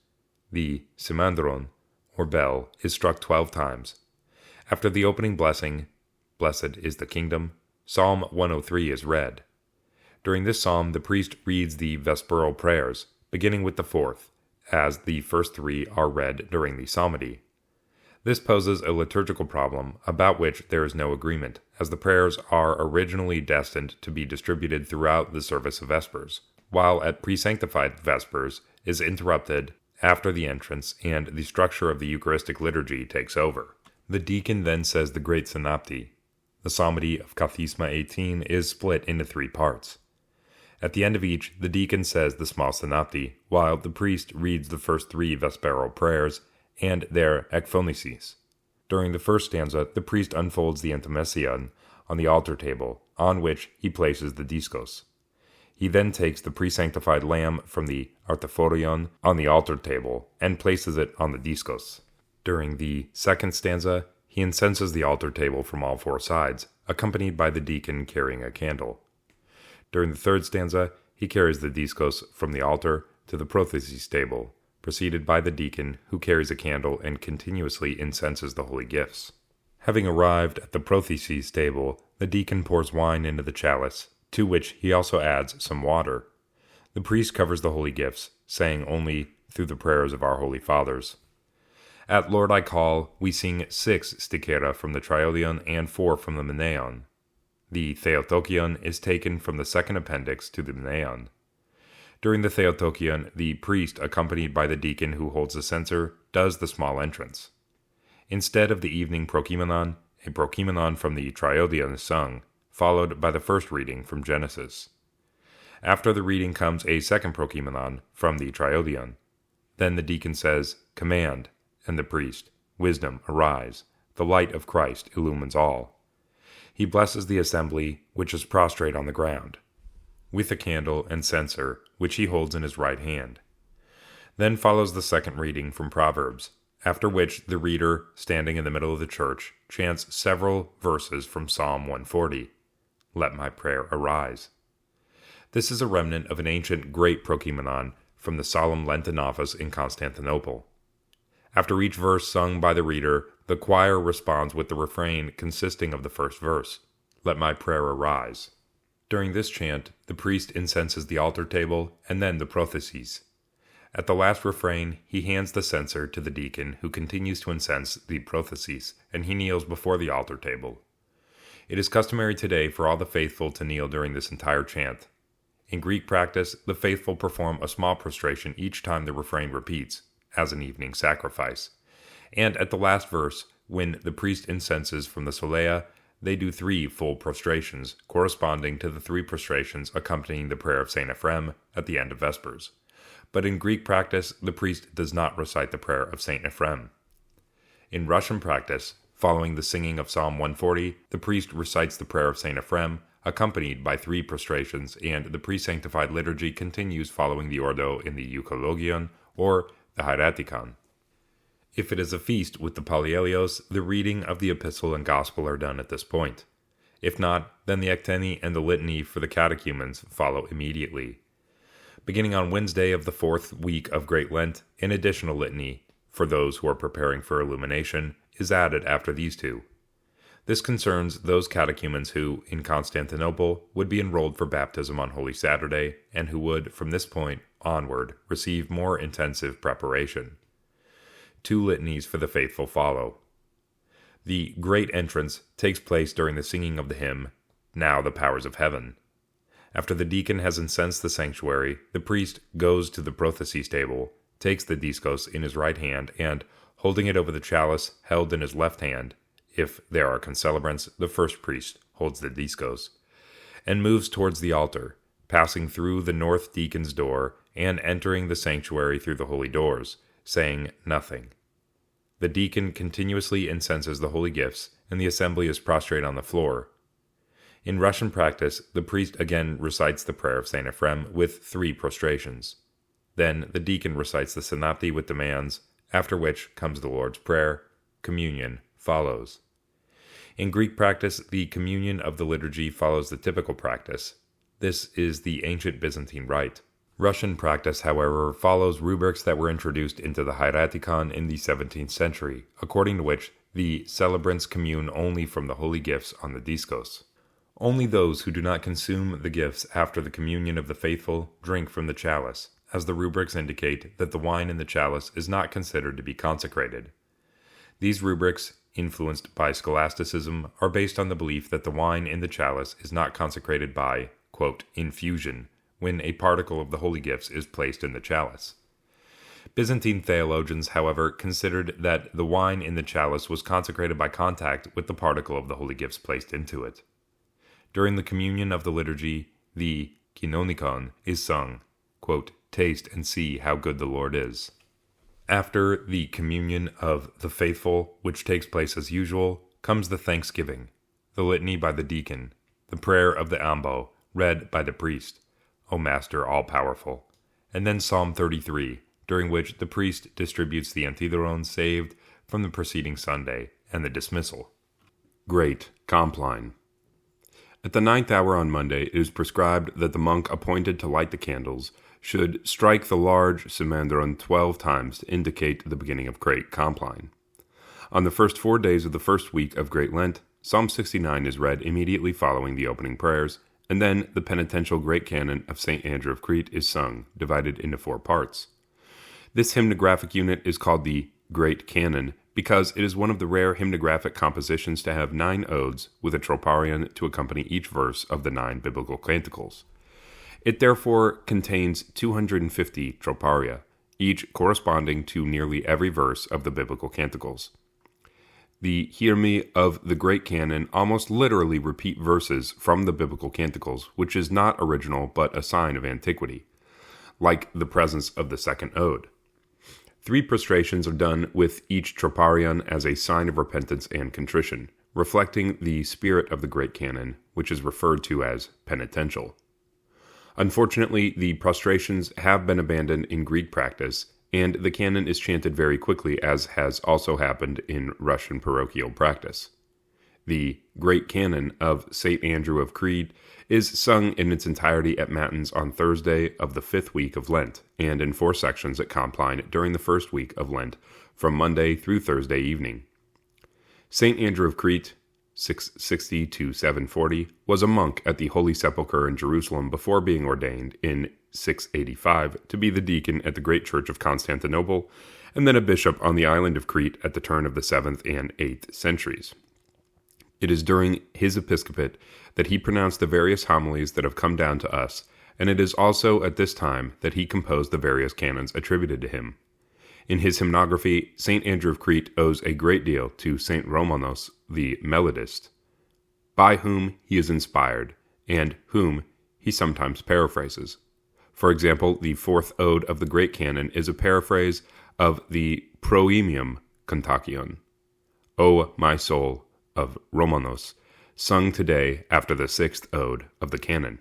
Speaker 1: The Simandron, or bell, is struck 12 times. After the opening blessing, "Blessed is the kingdom," Psalm 103 is read. During this psalm, the priest reads the vesperal prayers, beginning with the 4th, as the first 3 are read during the psalmody. This poses a liturgical problem about which there is no agreement, as the prayers are originally destined to be distributed throughout the service of Vespers, while at pre-sanctified Vespers is interrupted after the entrance and the structure of the Eucharistic liturgy takes over. The deacon then says the Great Synopty. The psalmody of Kathisma 18 is split into 3 parts. At the end of each, the deacon says the small synopty, while the priest reads the first 3 vesperal prayers and their ekphonices. During the first stanza, the priest unfolds the entomesian on the altar table, on which he places the diskos. He then takes the pre-sanctified lamb from the artephorion on the altar table and places it on the diskos. During the second stanza, he incenses the altar table from all 4 sides, accompanied by the deacon carrying a candle. During the third stanza, he carries the diskos from the altar to the prothesis table, preceded by the deacon, who carries a candle and continuously incenses the holy gifts. Having arrived at the prothesis table, the deacon pours wine into the chalice, to which he also adds some water. The priest covers the holy gifts, saying only through the prayers of our holy fathers. At Lord I Call, we sing 6 stichera from the Triodion and 4 from the Meneon. The Theotokion is taken from the second appendix to the Meneon. During the Theotokion, the priest, accompanied by the deacon who holds the censer, does the small entrance. Instead of the evening prokimenon, a prokimenon from the Triodion is sung, followed by the first reading from Genesis. After the reading comes a second prokimenon from the Triodion. Then the deacon says, "Command," and the priest, "Wisdom, arise. The light of Christ illumines all." He blesses the assembly, which is prostrate on the ground, with a candle and censer, which he holds in his right hand. Then follows the second reading from Proverbs, after which the reader, standing in the middle of the church, chants several verses from Psalm 140, "Let my prayer arise." This is a remnant of an ancient great prokimenon from the solemn Lenten office in Constantinople. After each verse sung by the reader, the choir responds with the refrain consisting of the first verse, "Let my prayer arise." During this chant, the priest incenses the altar table and then the protheses. At the last refrain, he hands the censer to the deacon, who continues to incense the protheses, and he kneels before the altar table. It is customary today for all the faithful to kneel during this entire chant. In Greek practice, the faithful perform a small prostration each time the refrain repeats, as an evening sacrifice. And at the last verse, when the priest incenses from the solea, they do 3 full prostrations, corresponding to the 3 prostrations accompanying the prayer of St. Ephrem at the end of Vespers. But in Greek practice, the priest does not recite the prayer of St. Ephrem. In Russian practice, following the singing of Psalm 140, the priest recites the prayer of St. Ephrem, accompanied by 3 prostrations, and the pre-sanctified liturgy continues following the Ordo in the Euchologion or the Hieretikon. If it is a feast with the Pallielios, the reading of the Epistle and Gospel are done at this point. If not, then the Ecteni and the Litany for the catechumens follow immediately. Beginning on Wednesday of the 4th week of Great Lent, an additional litany, for those who are preparing for illumination, is added after these 2. This concerns those catechumens who, in Constantinople, would be enrolled for baptism on Holy Saturday, and who would, from this point onward, receive more intensive preparation. 2 litanies for the faithful follow. The Great Entrance takes place during the singing of the hymn, "Now the Powers of Heaven." After the deacon has incensed the sanctuary, the priest goes to the protheses table, takes the diskos in his right hand, and, holding it over the chalice held in his left hand, if there are concelebrants, the first priest holds the diskos, and moves towards the altar, passing through the north deacon's door and entering the sanctuary through the holy doors, saying nothing. The deacon continuously incenses the holy gifts, and the assembly is prostrate on the floor. In Russian practice, the priest again recites the prayer of St. Ephrem with 3 prostrations. Then the deacon recites the Synopty with demands, after which comes the Lord's Prayer. Communion follows. In Greek practice, the communion of the liturgy follows the typical practice. This is the ancient Byzantine rite. Russian practice, however, follows rubrics that were introduced into the Hieretikon in the 17th century, according to which the celebrants commune only from the holy gifts on the diskos. Only those who do not consume the gifts after the communion of the faithful drink from the chalice, as the rubrics indicate that the wine in the chalice is not considered to be consecrated. These rubrics, influenced by scholasticism, are based on the belief that the wine in the chalice is not consecrated by, quote, infusion, when a particle of the holy gifts is placed in the chalice. Byzantine theologians, however, considered that the wine in the chalice was consecrated by contact with the particle of the holy gifts placed into it. During the communion of the liturgy, the kinonikon is sung, quote, "Taste and see how good the Lord is." After the communion of the faithful, which takes place as usual, comes the thanksgiving, the litany by the deacon, the prayer of the ambo, read by the priest, O Master all-powerful, and then Psalm 33, during which the priest distributes the antitheron saved from the preceding Sunday and the dismissal. Great Compline. At the 9th hour on Monday, it is prescribed that the monk appointed to light the candles should strike the large simandron 12 times to indicate the beginning of Great Compline. On the first 4 days of the first week of Great Lent, Psalm 69 is read immediately following the opening prayers,
Speaker 2: and then the penitential Great Canon of St. Andrew of Crete is sung, divided into 4 parts. This hymnographic unit is called the Great Canon because it is one of the rare hymnographic compositions to have 9 odes with a troparion to accompany each verse of the 9 biblical canticles. It therefore contains 250 troparia, each corresponding to nearly every verse of the biblical canticles. The hiermi of the Great Canon almost literally repeat verses from the biblical canticles, which is not original but a sign of antiquity, like the presence of the second ode. 3 prostrations are done with each troparion as a sign of repentance and contrition, reflecting the spirit of the Great Canon, which is referred to as penitential. Unfortunately, the prostrations have been abandoned in Greek practice, and the canon is chanted very quickly, as has also happened in Russian parochial practice. The Great Canon of St. Andrew of Crete is sung in its entirety at Matins on Thursday of the 5th week of Lent, and in 4 sections at Compline during the 1st week of Lent, from Monday through Thursday evening. St. Andrew of Crete, 660 to 740, was a monk at the Holy Sepulchre in Jerusalem before being ordained in 685 to be the deacon at the Great Church of Constantinople, and then a bishop on the island of Crete at the turn of the 7th and 8th centuries. It is during his episcopate that he pronounced the various homilies that have come down to us, and it is also at this time that he composed the various canons attributed to him. In his hymnography, St. Andrew of Crete owes a great deal to St. Romanos, the melodist, by whom he is inspired, and whom he sometimes paraphrases. For example, the 4th ode of the Great Canon is a paraphrase of the Proemium Kontakion, O my soul, of Romanos, sung today after the 6th ode of the canon.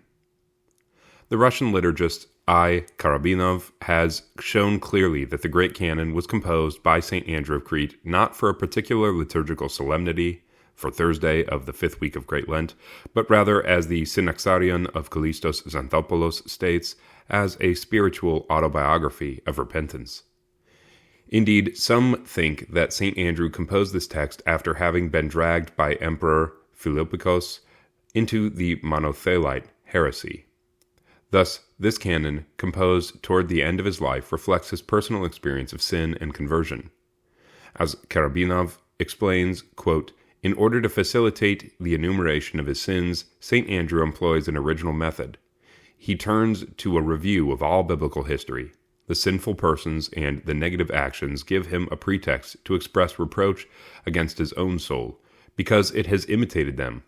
Speaker 2: The Russian liturgist I. Karabinov has shown clearly that the Great Canon was composed by St. Andrew of Crete not for a particular liturgical solemnity, for Thursday of the 5th week of Great Lent, but rather, as the Synaxarion of Kallistos Xanthopoulos states, as a spiritual autobiography of repentance. Indeed, some think that St. Andrew composed this text after having been dragged by Emperor Philippikos into the Monothelite heresy. Thus, this canon, composed toward the end of his life, reflects his personal experience of sin and conversion. As Karabinov explains, quote, in order to facilitate the enumeration of his sins, St. Andrew employs an original method. He turns to a review of all biblical history. The sinful persons and the negative actions give him a pretext to express reproach against his own soul, because it has imitated them.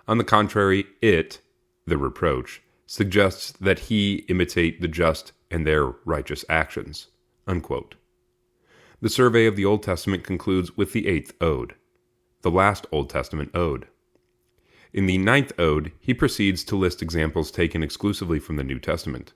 Speaker 2: On the contrary, it, the reproach, suggests that he imitate the just and their righteous actions. Unquote. The survey of the Old Testament concludes with the 8th ode, the last Old Testament ode. In the 9th ode, he proceeds to list examples taken exclusively from the New Testament.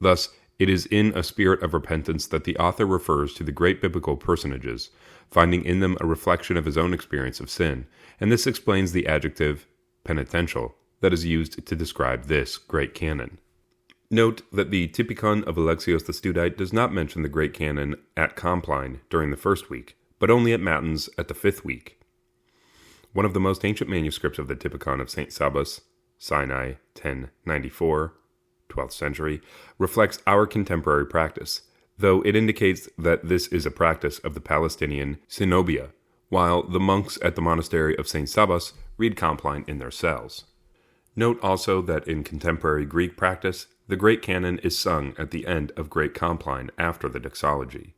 Speaker 2: Thus, it is in a spirit of repentance that the author refers to the great biblical personages, finding in them a reflection of his own experience of sin, and this explains the adjective penitential that is used to describe this great canon. Note that the Typikon of Alexios the Studite does not mention the great canon at Compline during the 1st week, but only at Matins at the 5th week. One of the most ancient manuscripts of the Typikon of St. Sabas, Sinai 1094, 12th century, reflects our contemporary practice, though it indicates that this is a practice of the Palestinian Cenobia, while the monks at the monastery of St. Sabas read Compline in their cells. Note also that in contemporary Greek practice, the Great Canon is sung at the end of Great Compline after the doxology.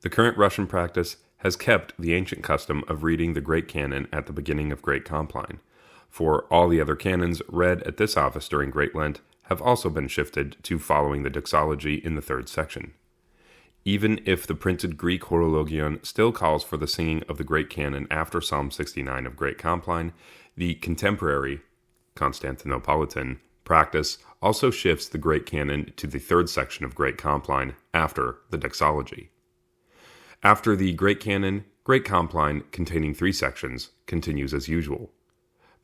Speaker 2: The current Russian practice has kept the ancient custom of reading the Great Canon at the beginning of Great Compline, for all the other canons read at this office during Great Lent have also been shifted to following the doxology in the 3rd section. Even if the printed Greek horologion still calls for the singing of the Great Canon after Psalm 69 of Great Compline, the contemporary Constantinopolitan practice also shifts the Great Canon to the 3rd section of Great Compline after the doxology. After the Great Canon, Great Compline, containing 3 sections, continues as usual.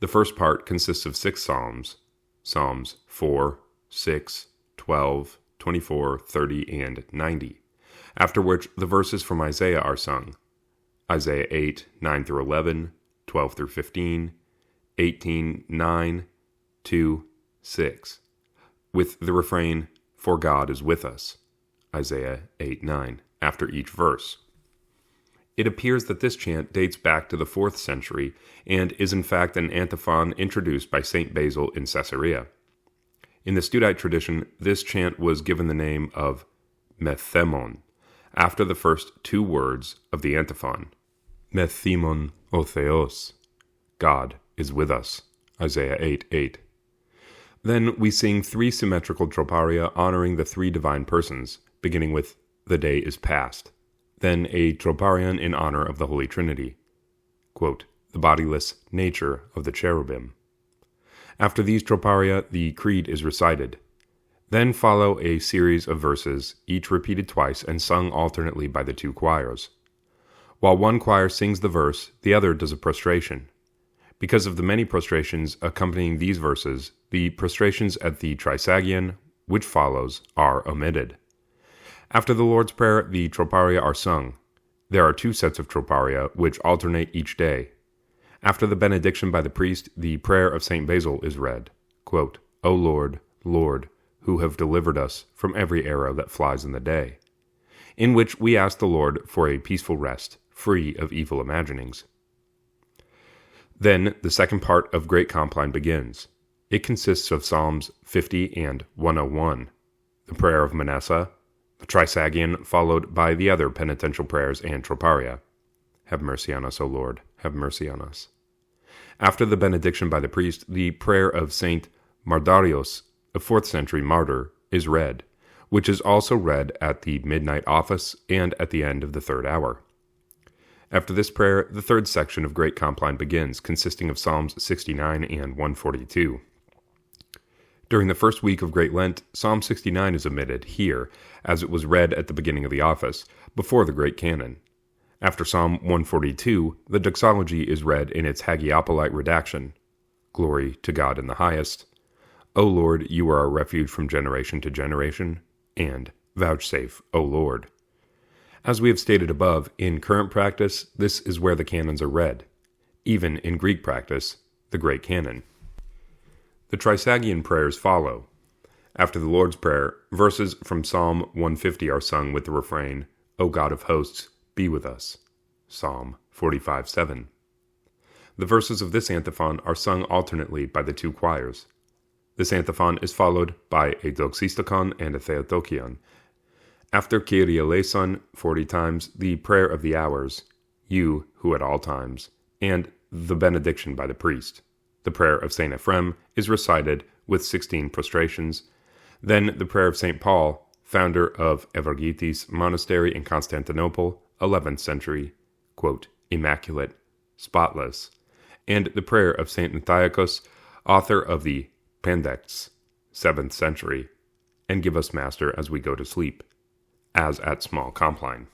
Speaker 2: The first part consists of 6 psalms, Psalms 4, 6, 12, 24, 30, and 90, after which the verses from Isaiah are sung, Isaiah 8, 9 through 11, 12 through 15, 18, 9, 2, 6, with the refrain, "For God is with us," Isaiah 8:9, after each verse. It appears that this chant dates back to the 4th century and is in fact an antiphon introduced by St. Basil in Caesarea. In the Studite tradition, this chant was given the name of methemon, after the first 2 words of the antiphon. Methemon o Theos, God is with us, Isaiah 8:8. Then we sing 3 symmetrical troparia honoring the 3 divine persons, beginning with "The day is past," then a troparion in honor of the Holy Trinity, quote, "the bodiless nature of the cherubim." After these troparia, the creed is recited. Then follow a series of verses, each repeated twice and sung alternately by the 2 choirs. While one choir sings the verse, the other does a prostration. Because of the many prostrations accompanying these verses, the prostrations at the Trisagion, which follows, are omitted. After the Lord's Prayer, the troparia are sung. There are 2 sets of troparia, which alternate each day. After the benediction by the priest, the prayer of St. Basil is read, quote, "O Lord, Lord, who have delivered us from every arrow that flies in the day," in which we ask the Lord for a peaceful rest, free of evil imaginings. Then the second part of Great Compline begins. It consists of Psalms 50 and 101, the prayer of Manasseh, the Trisagion, followed by the other penitential prayers and troparia. Have mercy on us, O Lord, have mercy on us. After the benediction by the priest, the prayer of Saint Mardarios, a 4th century martyr, is read, which is also read at the midnight office and at the end of the 3rd hour. After this prayer, the 3rd section of Great Compline begins, consisting of Psalms 69 and 142. During the first week of Great Lent, Psalm 69 is omitted here, as it was read at the beginning of the office, before the Great Canon. After Psalm 142, the doxology is read in its Hagiopolite redaction. Glory to God in the highest. O Lord, you are our refuge from generation to generation, and vouchsafe, O Lord. As we have stated above, in current practice, this is where the canons are read. Even in Greek practice, the Great Canon. The Trisagion prayers follow. After the Lord's Prayer, verses from Psalm 150 are sung with the refrain, O God of hosts, be with us. Psalm 45:7. The verses of this antiphon are sung alternately by the 2 choirs. This antiphon is followed by a doxistikon and a theotokion. After Kyrie eleison 40 times, the prayer of the hours, you who at all times, and the benediction by the priest. The prayer of St. Ephrem is recited with 16 prostrations. Then the prayer of St. Paul, founder of Evergitis Monastery in Constantinople, 11th century, quote, immaculate, spotless, and the prayer of St. Antiochus, author of the Pandects, 7th century, and give us, Master, as we go to sleep, as at Small Compline.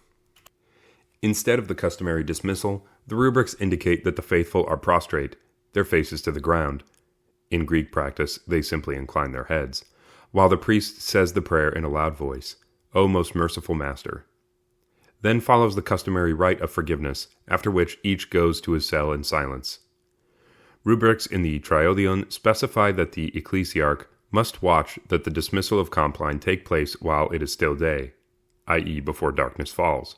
Speaker 2: Instead of the customary dismissal, the rubrics indicate that the faithful are prostrate, their faces to the ground. In Greek practice, they simply incline their heads, while the priest says the prayer in a loud voice, O most merciful Master. Then follows the customary rite of forgiveness, after which each goes to his cell in silence. Rubrics in the Triodion specify that the ecclesiarch must watch that the dismissal of Compline take place while it is still day, i.e. before darkness falls,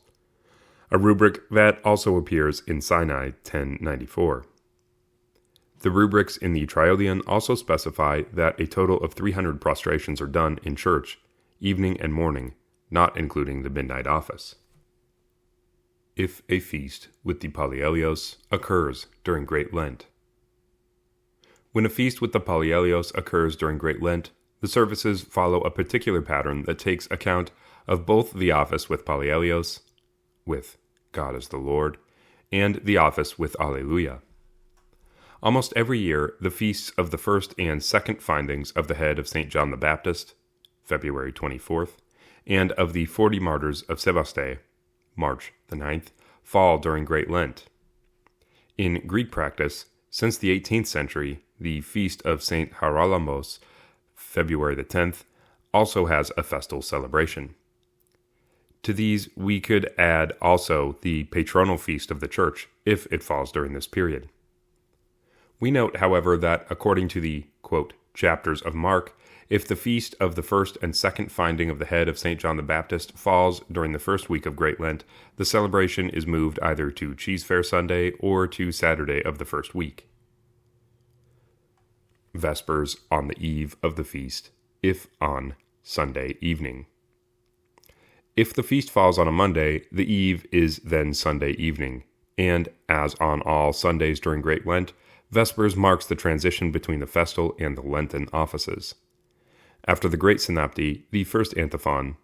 Speaker 2: a rubric that also appears in Sinai 1094. The rubrics in the Triodion also specify that a total of 300 prostrations are done in church, evening and morning, not including the midnight office. If a feast with the Polyelios occurs during Great Lent. When a feast with the Polyelios occurs during Great Lent, the services follow a particular pattern that takes account of both the office with Polyelios, with God as the Lord, and the office with Alleluia. Almost every year, the feasts of the first and second findings of the head of St. John the Baptist, February 24th, and of the 40 martyrs of Sebaste, March the 9th, fall during Great Lent. In Greek practice, since the 18th century, the feast of St. Haralambos, February the 10th, also has a festal celebration. To these, we could add also the patronal feast of the Church, if it falls during this period. We note, however, that according to the, quote,
Speaker 1: chapters of Mark, if the feast of the first and second finding of the head of St. John the Baptist falls during the first week of Great Lent, the celebration is moved either to Cheese Fair Sunday or to Saturday of the first week. Vespers on the eve of the feast, if on Sunday evening. If the feast falls on a Monday, the eve is then Sunday evening, and, as on all Sundays during Great Lent, Vespers marks the transition between the festal and the Lenten offices. After the Great Synopty, the first antiphon,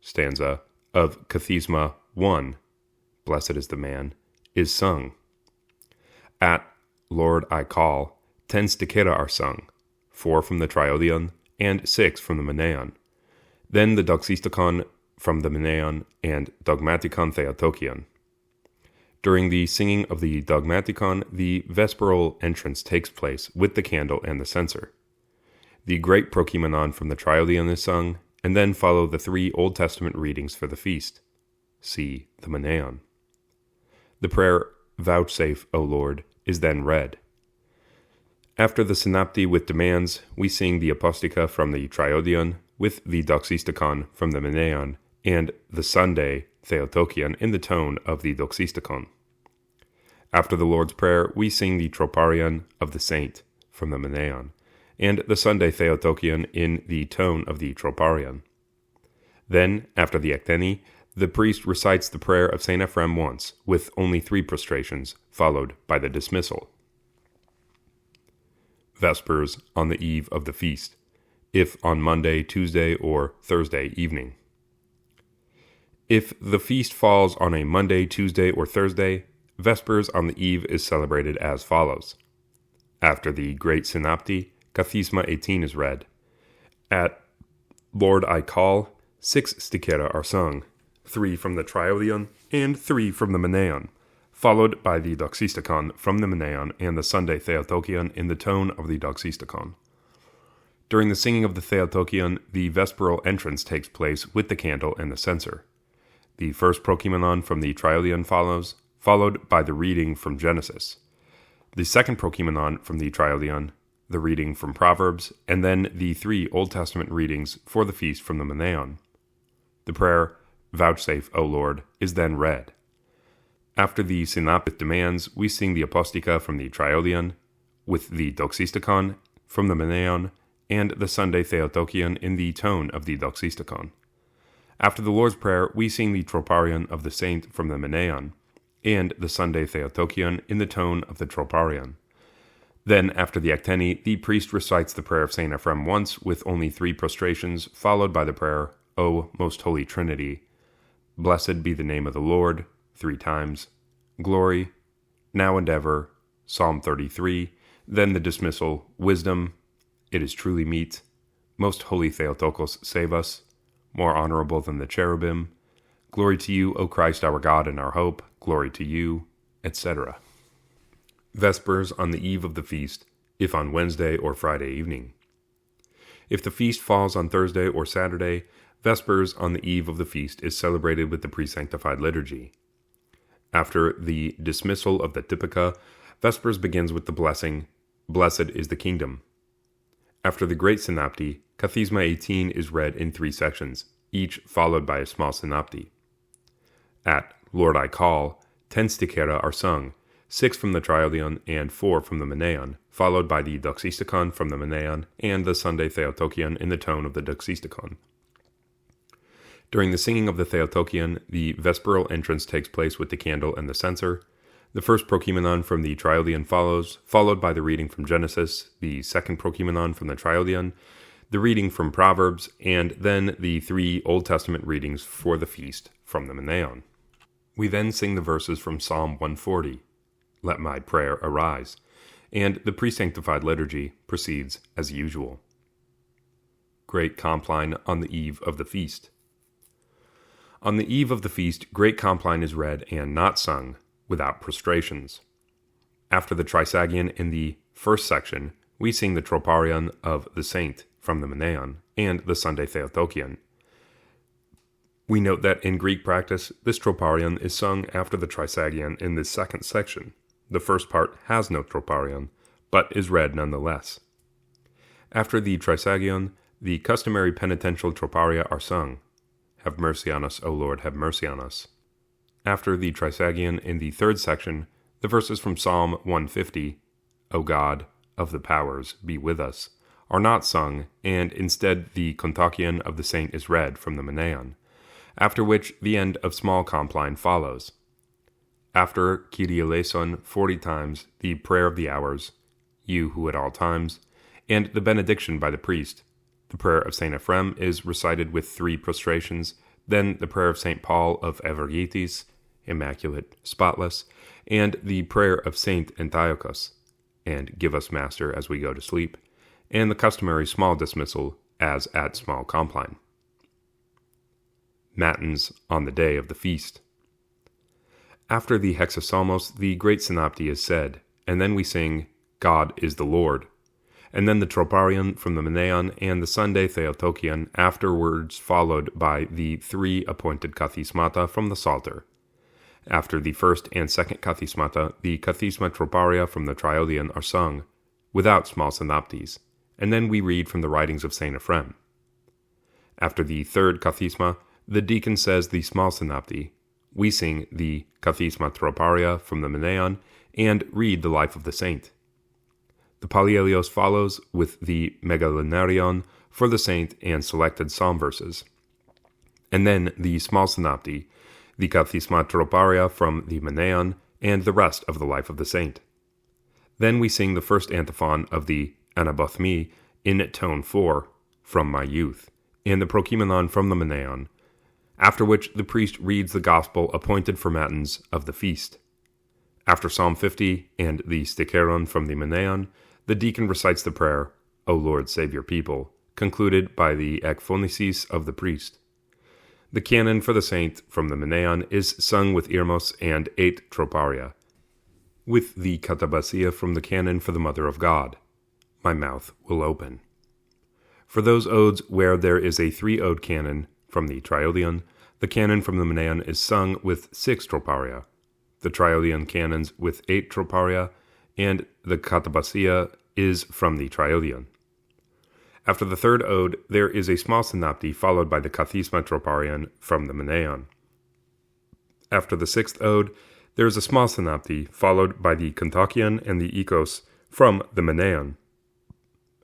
Speaker 1: stanza, of Kathisma 1, Blessed is the man, is sung. At Lord I Call, 10 stichera are sung, 4 from the Triodion and 6 from the Meneon. Then the Doxistikon from the Meneon and Dogmatikon Theotokion. During the singing of the Dogmatikon, the vesperal entrance takes place with the candle and the censer. The great Prokeimenon from the Triodion is sung, and then follow the 3 Old Testament readings for the feast. See the Meneon. The prayer, Vouchsafe, O Lord, is then read. After the Synopty with demands, we sing the Apostica from the Triodion, with the Doxistikon from the Meneon, and the Sunday Theotokion in the tone of the Doxistikon. After the Lord's Prayer, we sing the Troparion of the Saint from the Meneon, and the Sunday Theotokion in the tone of the Troparion. Then, after the Ecteni, the priest recites the prayer of St. Ephrem once, with only 3 prostrations, followed by the dismissal. Vespers on the eve of the feast, if on Monday, Tuesday, or Thursday evening. If the feast falls on a Monday, Tuesday, or Thursday, Vespers on the eve is celebrated as follows. After the Great Synopty, Kathisma 18 is read. At Lord I Call, 6 stichera are sung, 3 from the Triodion and 3 from the Meneon, followed by the Doxistikon from the Meneon and the Sunday Theotokion in the tone of the Doxistikon. During the singing of the Theotokion, the vesperal entrance takes place with the candle and the censer. The first Prokeimenon from the Triodion follows, followed by the reading from Genesis. The second Prokeimenon from the Triodion, the reading from Proverbs, and then the 3 Old Testament readings for the feast from the Meneon. The prayer, Vouchsafe, O Lord, is then read. After the Synoptic demands, we sing the Apostica from the Triodion, with the Doxistikon from the Meneon, and the Sunday Theotokion in the tone of the Doxistikon. After the Lord's Prayer, we sing the Troparion of the Saint from the Meneon, and the Sunday Theotokion in the tone of the Troparion. Then, after the Ecteni, the priest recites the prayer of St. Ephrem once, with only 3 prostrations, followed by the prayer, O Most Holy Trinity, Blessed be the name of the Lord, 3 times, Glory, now and ever, Psalm 33, then the dismissal, Wisdom, it is truly meet, Most Holy Theotokos, save us, more honorable than the cherubim, Glory to you, O Christ, our God and our hope, glory to you, etc. Vespers on the eve of the feast, if on Wednesday or Friday evening. If the feast falls on Thursday or Saturday, Vespers on the eve of the feast is celebrated with the pre-sanctified liturgy. After the dismissal of the Typika, Vespers begins with the blessing, Blessed is the kingdom. After the Great Synopty, Kathisma 18 is read in 3 sections, each followed by a small synopty. At Lord I Call, 10 stichera are sung, 6 from the Triodion and 4 from the Meneon, followed by the Doxistikon from the Meneon and the Sunday Theotokion in the tone of the Doxistikon. During the singing of the Theotokion, the vesperal entrance takes place with the candle and the censer. The first Prokeimenon from the Triodion follows, followed by the reading from Genesis, the second Prokeimenon from the Triodion, the reading from Proverbs, and then the 3 Old Testament readings for the feast from the Meneon. We then sing the verses from Psalm 140, Let my prayer arise, and the pre-sanctified liturgy proceeds as usual. Great Compline on the eve of the feast. On the eve of the feast, Great Compline is read and not sung, without prostrations. After the Trisagion in the first section, we sing the Troparion of the Saint from the Meneon and the Sunday Theotokion. We note that in Greek practice, this Troparion is sung after the Trisagion in the second section. The first part has no Troparion, but is read nonetheless.
Speaker 2: After the Trisagion, the customary penitential troparia are sung. Have mercy on us, O Lord, have mercy on us. After the Trisagion, in the third section, the verses from Psalm 150, O God of the powers, be with us, are not sung, and instead the kontakion of the saint is read from the Meneon, after which the end of small compline follows. After Kyrie eleison 40 times, the prayer of the hours, you who at all times, and the benediction by the priest. The prayer of Saint Ephrem is recited with 3 prostrations, then the prayer of Saint Paul of Evergetes, immaculate, spotless, and the prayer of Saint Antiochus, and give us, Master, as we go to sleep, and the customary small dismissal, as at small compline. Matins on the day of the feast. After the hexapsalmos, the great synopty is said, and then we sing, God is the Lord, and then the troparion from the Meneon and the Sunday Theotokion, afterwards followed by the 3 appointed kathismata from the Psalter. After the first and second kathismata, the kathisma troparia from the Triodion are sung, without small synoptes, and then we read from the writings of Saint Ephrem. After the third kathisma, the deacon says the small synopty. We sing the kathisma troparia from the Meneon and read the life of the saint. The Pallielios follows with the megalinarion for the saint and selected psalm verses, and then the small synopty, the kathisma troparia from the Meneon, and the rest of the life of the saint. Then we sing the first antiphon of the Anabothmi in tone 4, from my youth, and the prokimenon from the Meneon, after which the priest reads the gospel appointed for matins of the feast. After Psalm 50 and the stikeron from the Meneon, the deacon recites the prayer, O Lord, save your people, concluded by the ekphonisis of the priest. The canon for the saint from the Meneon is sung with irmos and 8 troparia, with the katabasia from the canon for the Mother of God. My mouth will open. For those odes where there is a 3-ode canon from the Triodion, the canon from the Meneon is sung with 6 troparia, the Triodion canons with 8 troparia, and the katabasia is from the Triodion. After the third ode, there is a small synopty followed by the kathisma troparion from the Meneon. After the 6th ode, there is a small synopty followed by the kontakion and the ikos from the Meneon.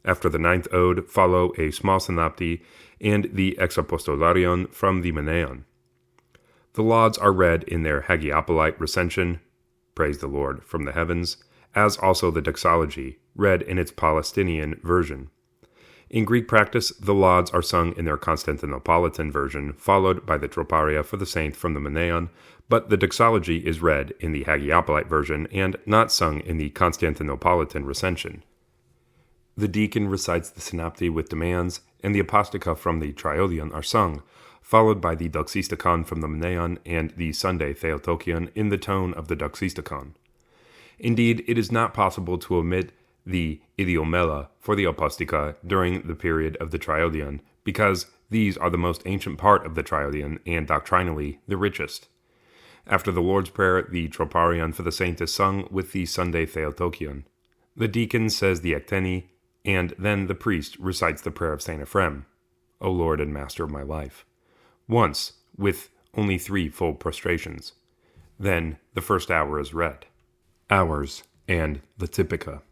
Speaker 2: After the 9th ode, follow a small synopty and the exapostolarion from the Meneon. The lauds are read in their Hagiopolite recension, praise the Lord, from the heavens, as also the doxology, read in its Palestinian version. In Greek practice, the lauds are sung in their Constantinopolitan version, followed by the troparia for the saint from the Meneon, but the doxology is read in the Hagiopolite version and not sung in the Constantinopolitan recension. The deacon recites the synopty with demands, and the apostica from the Triodion are sung, followed by the doxistikon from the Meneon and the Sunday Theotokion in the tone of the doxistikon. Indeed, it is not possible to omit the idiomela for the apostica during the period of the Triodion, because these are the most ancient part of the Triodion and doctrinally the richest. After the Lord's Prayer, the troparion for the saint is sung with the Sunday Theotokion. The deacon says the ecteni, and then the priest recites the prayer of Saint Ephrem, O Lord and Master of my life, once with only 3 full prostrations. Then the first hour is read. Hours and the Typica.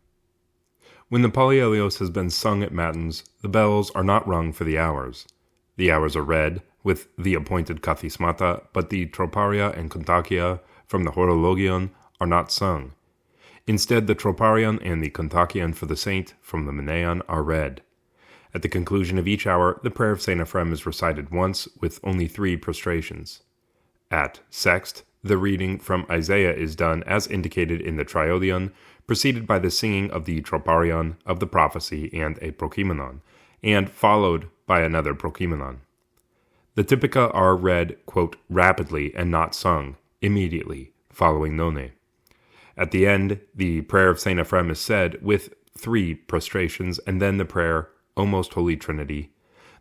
Speaker 2: When the Pallielios has been sung at matins, the bells are not rung for the hours. The hours are read with the appointed kathismata, but the troparia and kontakia from the horologion are not sung. Instead, the troparion and the kontakion for the saint from the Meneon are read. At the conclusion of each hour, the prayer of Saint Ephrem is recited once with only 3 prostrations. At sext, the reading from Isaiah is done as indicated in the Triodion, preceded by the singing of the troparion of the prophecy and a prokimenon, and followed by another prokimenon. The Typica are read, quote, rapidly and not sung, immediately, following none. At the end, the prayer of Saint Ephrem is said with 3 prostrations, and then the prayer, O Most Holy Trinity.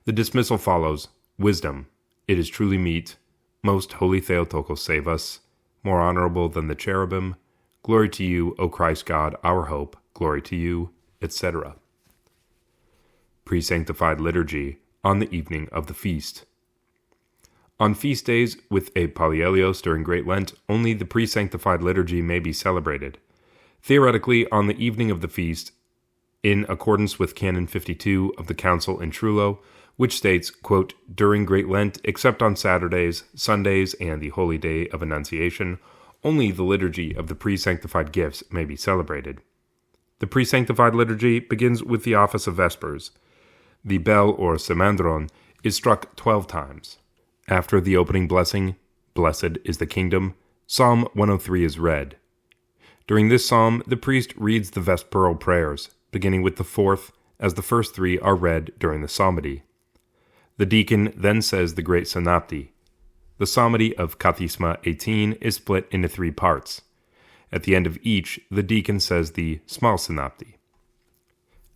Speaker 2: The dismissal follows, Wisdom, it is truly meet, Most Holy Theotokos, save us, more honorable than the cherubim, glory to you, O Christ God, our hope, glory to you, etc.
Speaker 1: pre-sanctified liturgy on the evening of the feast. On feast days with a Pallielios during Great Lent, only the pre-sanctified liturgy may be celebrated. Theoretically, on the evening of the feast, in accordance with Canon 52 of the Council in Trullo, which states, quote, "During Great Lent, except on Saturdays, Sundays, and the Holy Day of Annunciation, only the liturgy of the pre-sanctified gifts may be celebrated." The pre-sanctified liturgy begins with the office of Vespers. The bell, or semandron, is struck 12 times. After the opening blessing, "Blessed is the kingdom," Psalm 103 is read. During this psalm, the priest reads the vesperal prayers, beginning with the fourth, as the first three are read during the psalmody. The deacon then says the great synopty. The psalmody of Kathisma 18 is split into 3 parts. At the end of each, the deacon says the small synopty.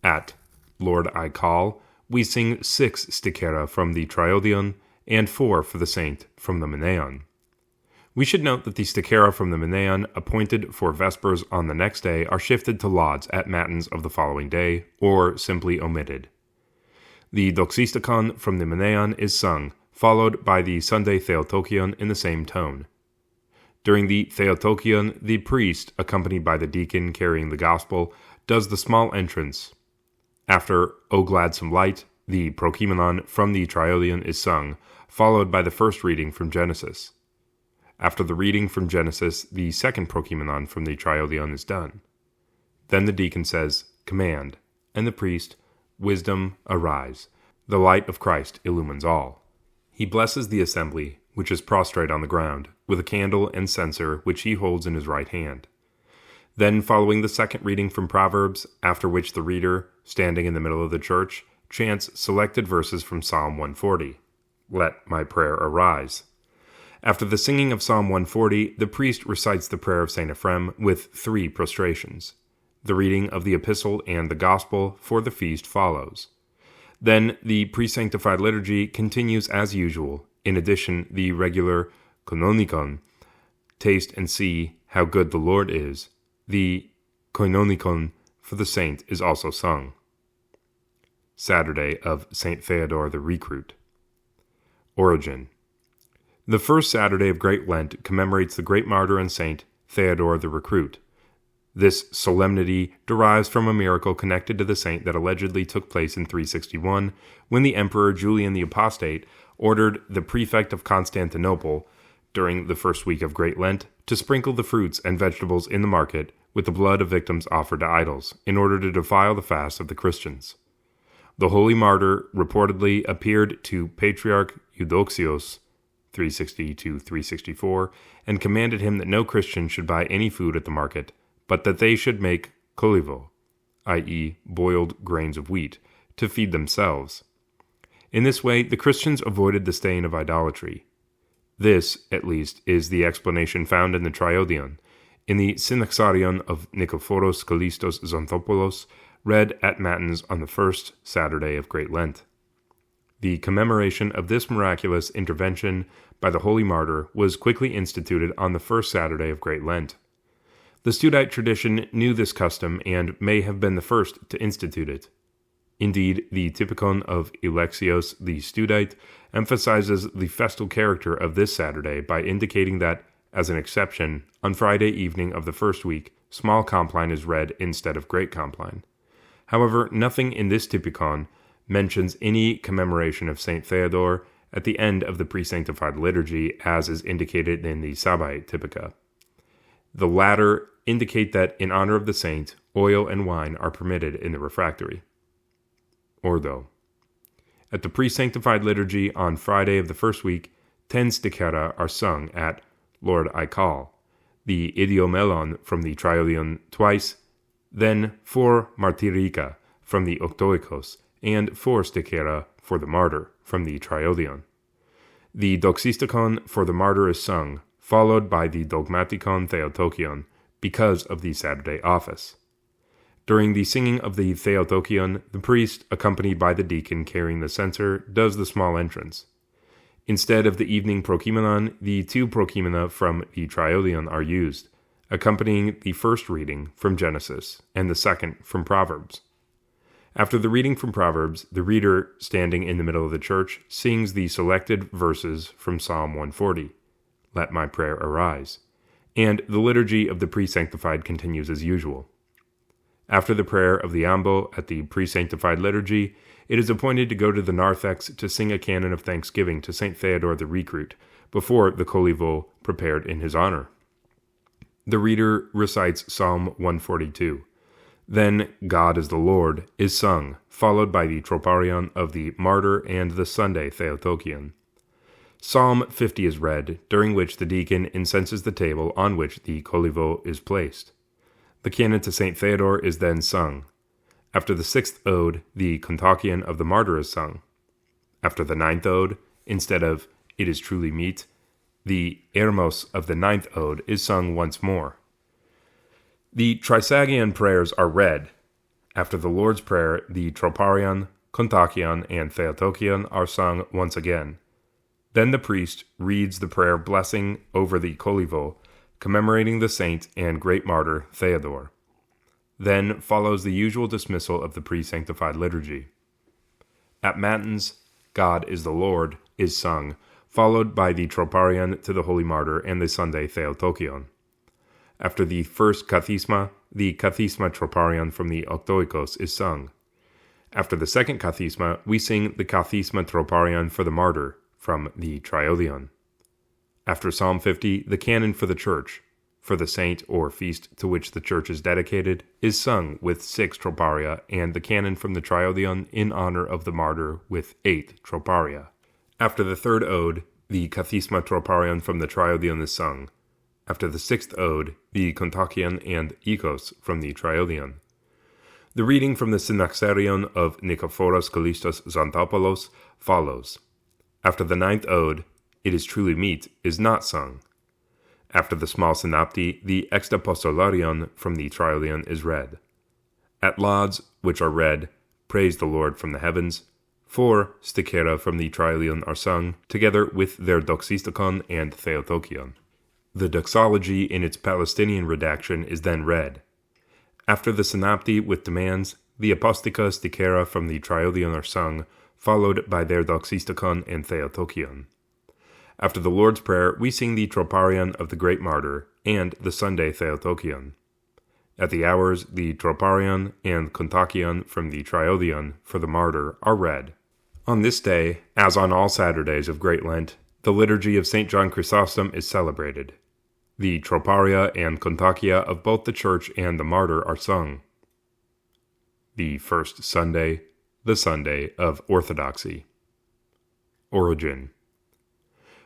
Speaker 1: At Lord I Call, we sing 6 stichera from the Triodion and 4 for the saint from the Meneon. We should note that the stichera from the Meneon appointed for Vespers on the next day are shifted to lauds at matins of the following day, or simply omitted. The Doxistikon from the Meneon is sung, followed by the Sunday Theotokion in the same tone. During the Theotokion, the priest, accompanied by the deacon carrying the gospel, does the small entrance. After O Gladsome Light, the Prokeimenon from the Triodion is sung, followed by the first reading from Genesis. After the reading from Genesis, the second Prokeimenon from the Triodion is done. Then the deacon says, "Command," and the priest, "Wisdom, arise. The light of Christ illumines all." He blesses the assembly, which is prostrate on the ground, with a candle and censer which he holds in his right hand. Then, following the second reading from Proverbs, after which the reader, standing in the middle of the church, chants selected verses from Psalm 140. "Let my prayer arise." After the singing of Psalm 140, the priest recites the prayer of St. Ephrem with 3 prostrations. The reading of the epistle and the gospel for the feast follows. Then the pre-sanctified liturgy continues as usual. In addition, the regular koinonikon, "Taste and see how good the Lord is." The koinonikon for the saint is also sung. Saturday of St. Theodore the Recruit. Origin. The first Saturday of Great Lent commemorates the great martyr and saint Theodore the Recruit. This solemnity derives from a miracle connected to the saint that allegedly took place in 361, when the Emperor Julian the Apostate ordered the prefect of Constantinople, during the first week of Great Lent, to sprinkle the fruits and vegetables in the market with the blood of victims offered to idols, in order to defile the fast of the Christians. The holy martyr reportedly appeared to Patriarch Eudoxios 360-364, and commanded him that no Christian should buy any food at the market, but that they should make kolivo, i.e. boiled grains of wheat, to feed themselves. In this way, the Christians avoided the stain of idolatry. This, at least, is the explanation found in the Triodion, in the Synaxarion of Nikephoros Kallistos Xanthopoulos, read at Matins on the first Saturday of Great Lent. The commemoration of this miraculous intervention by the holy martyr was quickly instituted on the first Saturday of Great Lent. The Studite tradition knew this custom and may have been the first to institute it. Indeed, the Typikon of Alexios the Studite emphasizes the festal character of this Saturday by indicating that, as an exception, on Friday evening of the first week, small compline is read instead of great compline. However, nothing in this Typikon mentions any commemoration of St. Theodore at the end of the pre-sanctified liturgy, as is indicated in the Sabbaite Typica. The latter indicate that, in honor of the saint, oil and wine are permitted in the refectory. Ordo. At the pre-sanctified liturgy on Friday of the first week, 10 stichera are sung at Lord I Call, the idiomelon from the Triodion twice, then 4 martyrica from the Octoikos, and 4 stichera for the martyr from the Triodion. The Doxistikon for the martyr is sung, followed by the Dogmatikon Theotokion, because of the Saturday office. During the singing of the Theotokion, the priest, accompanied by the deacon carrying the censer, does the small entrance. Instead of the evening Prokeimenon, the 2 Prokeimena from the Triodion are used, accompanying the first reading from Genesis and the second from Proverbs. After the reading from Proverbs, the reader, standing in the middle of the church, sings the selected verses from Psalm 140, "Let my prayer arise," and the liturgy of the pre-sanctified continues as usual. After the prayer of the ambo at the pre-sanctified liturgy, it is appointed to go to the narthex to sing a canon of thanksgiving to St. Theodore the Recruit, before the coliveau prepared in his honor. The reader recites Psalm 142. Then God is the Lord is sung, followed by the troparion of the martyr and the Sunday Theotokion. Psalm 50 is read, during which the deacon incenses the table on which the coliveau is placed. The canon to St. Theodore is then sung. After the 6th ode, the kontakion of the martyr is sung. After the 9th ode, instead of "It is truly meet," the ermos of the 9th ode is sung once more. The Trisagion prayers are read. After the Lord's Prayer, the troparion, kontakion, and theotokion are sung once again. Then the priest reads the prayer blessing over the coliveau, commemorating the saint and great martyr Theodore. Then follows the usual dismissal of the pre-sanctified liturgy. At Matins, God is the Lord is sung, followed by the troparion to the Holy Martyr and the Sunday Theotokion. After the first kathisma, the kathisma troparion from the Octoikos is sung. After the second kathisma, we sing the kathisma troparion for the martyr from the triodion. After Psalm 50, the canon for the church, for the saint or feast to which the church is dedicated, is sung with 6 troparia, and the canon from the triodion in honor of the martyr with 8 troparia. After the 3rd ode, the kathisma troparion from the triodion is sung. After the 6th ode, the kontakion and ikos from the triodion. The reading from the synaxarion of Nikephoros Kallistos Xanthopoulos follows. After the 9th ode, "It is truly meet," is not sung. After the small synopty, the extapostolarion from the triodion is read. At lauds, which are read, "Praise the Lord from the heavens," 4 stikera from the triodion are sung, together with their doxistikon and theotokion. The doxology in its Palestinian redaction is then read. After the synopty with demands, the apostica stikera from the triodion are sung, followed by their doxistikon and theotokion. After the Lord's Prayer, we sing the troparion of the great martyr and the Sunday Theotokion. At the hours, the troparion and kontakion from the triodion for the martyr are read. On this day, as on all Saturdays of Great Lent, the liturgy of St. John Chrysostom is celebrated. The troparia and kontakia of both the church and the martyr are sung. The first Sunday, the Sunday of Orthodoxy. Origin.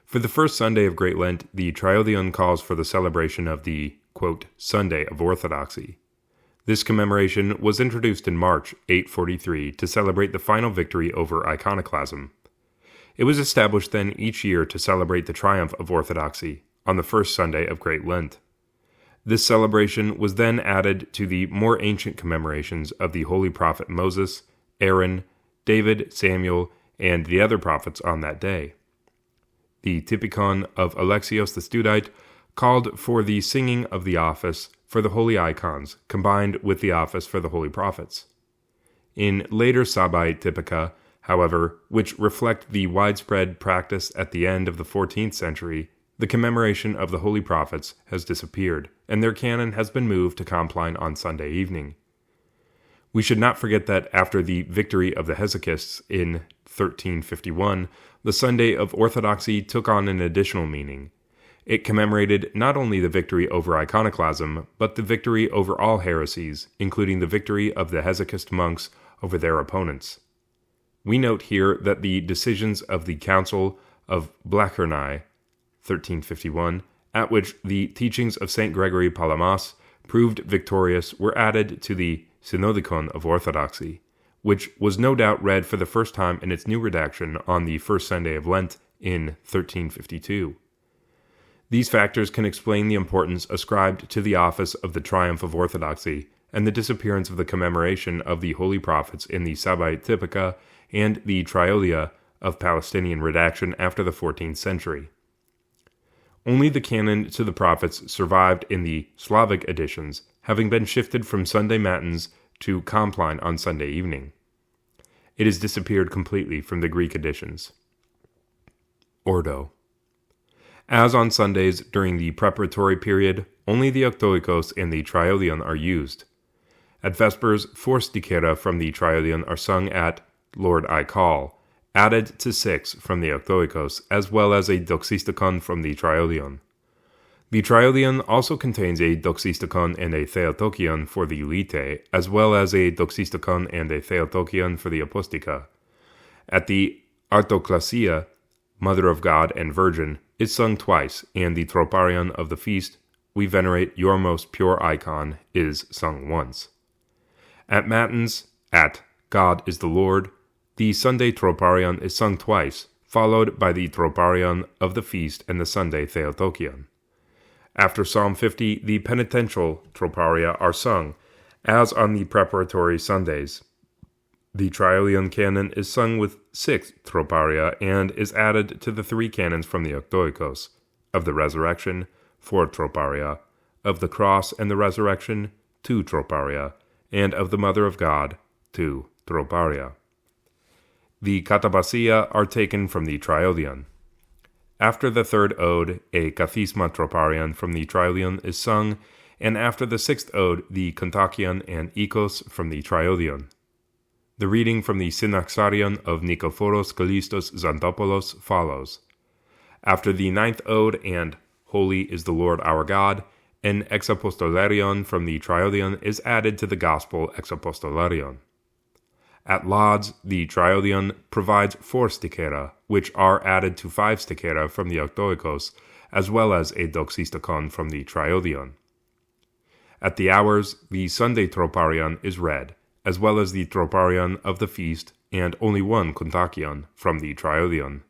Speaker 1: For the first Sunday of Great Lent, the triodion calls for the celebration of the, quote, Sunday of Orthodoxy. This commemoration was introduced in March 843 to celebrate the final victory over iconoclasm. It was established then each year to celebrate the triumph of Orthodoxy on the first Sunday of Great Lent. This celebration was then added to the more ancient commemorations of the holy prophet Moses, Aaron, David, Samuel, and the other prophets on that day. The Typikon of Alexios the Studite called for the singing of the office for the holy icons, combined with the office for the holy prophets. In later Sabbaite Typica, however, which reflect the widespread practice at the end of the 14th century, the commemoration of the holy prophets has disappeared, and their canon has been moved to Compline on Sunday evening. We should not forget that after the victory of the Hesychists in 1351, the Sunday of Orthodoxy took on an additional meaning. It commemorated not only the victory over iconoclasm, but the victory over all heresies, including the victory of the Hesychist monks over their opponents. We note here that the decisions of the Council of Blachernai, 1351, at which the teachings of St. Gregory Palamas proved victorious, were added to the Synodicon of Orthodoxy, which was no doubt read for the first time in its new redaction on the first Sunday of Lent in 1352. These factors can explain the importance ascribed to the office of the triumph of Orthodoxy and the disappearance of the commemoration of the holy prophets in the Sabbaite Typica and the Triolia of Palestinian redaction after the 14th century. Only the canon to the prophets survived in the Slavic editions, having been shifted from Sunday Matins to Compline on Sunday evening. It has disappeared completely from the Greek editions. Ordo. As on Sundays during the preparatory period, only the Octoikos and the Triodion are used. At Vespers, 4 stichera from the Triodion are sung at Lord I Call, added to 6 from the Octoikos, as well as a doxistikon from the Triodion. The Triodion also contains a doxistikon and a theotokion for the Lite, as well as a doxistikon and a theotokion for the Apostica. At the Artoklasia, Mother of God and Virgin, is sung twice, and the Troparion of the feast, We Venerate Your Most Pure Icon, is sung once. At Matins, at God is the Lord, the Sunday Troparion is sung twice, followed by the Troparion of the feast and the Sunday Theotokion. After Psalm 50, the penitential Troparia are sung, as on the preparatory Sundays. The Triodion canon is sung with 6 Troparia and is added to the 3 canons from the Octoikos, of the Resurrection, 4 Troparia, of the Cross and the Resurrection, 2 Troparia, and of the Mother of God, 2 Troparia. The Catabasia are taken from the Triodion. After the 3rd ode, a Kathisma Troparion from the Triodion is sung, and after the 6th ode, the Kontakion and Ikos from the Triodion. The reading from the Synaxarion of Nikephoros Kallistos Xanthopoulos follows. After the 9th ode and Holy is the Lord our God, an Exapostolarion from the Triodion is added to the Gospel Exapostolarion. At Lauds, the Triodion provides 4 stichera, which are added to 5 stichera from the Octoikos, as well as a doxistikon from the Triodion. At the Hours, the Sunday Troparion is read, as well as the Troparion of the feast, and only 1 Kontakion from the Triodion.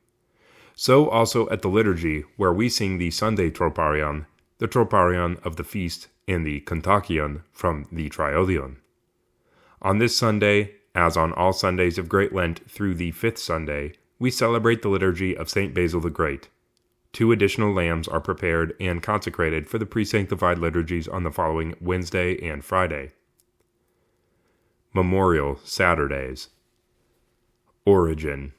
Speaker 1: So also at the Liturgy, where we sing the Sunday Troparion, the Troparion of the feast, and the Kontakion from the Triodion. On this Sunday, as on all Sundays of Great Lent through the 5th Sunday, we celebrate the liturgy of St. Basil the Great. 2 additional lambs are prepared and consecrated for the pre-sanctified liturgies on the following Wednesday and Friday. Memorial Saturdays. Origin.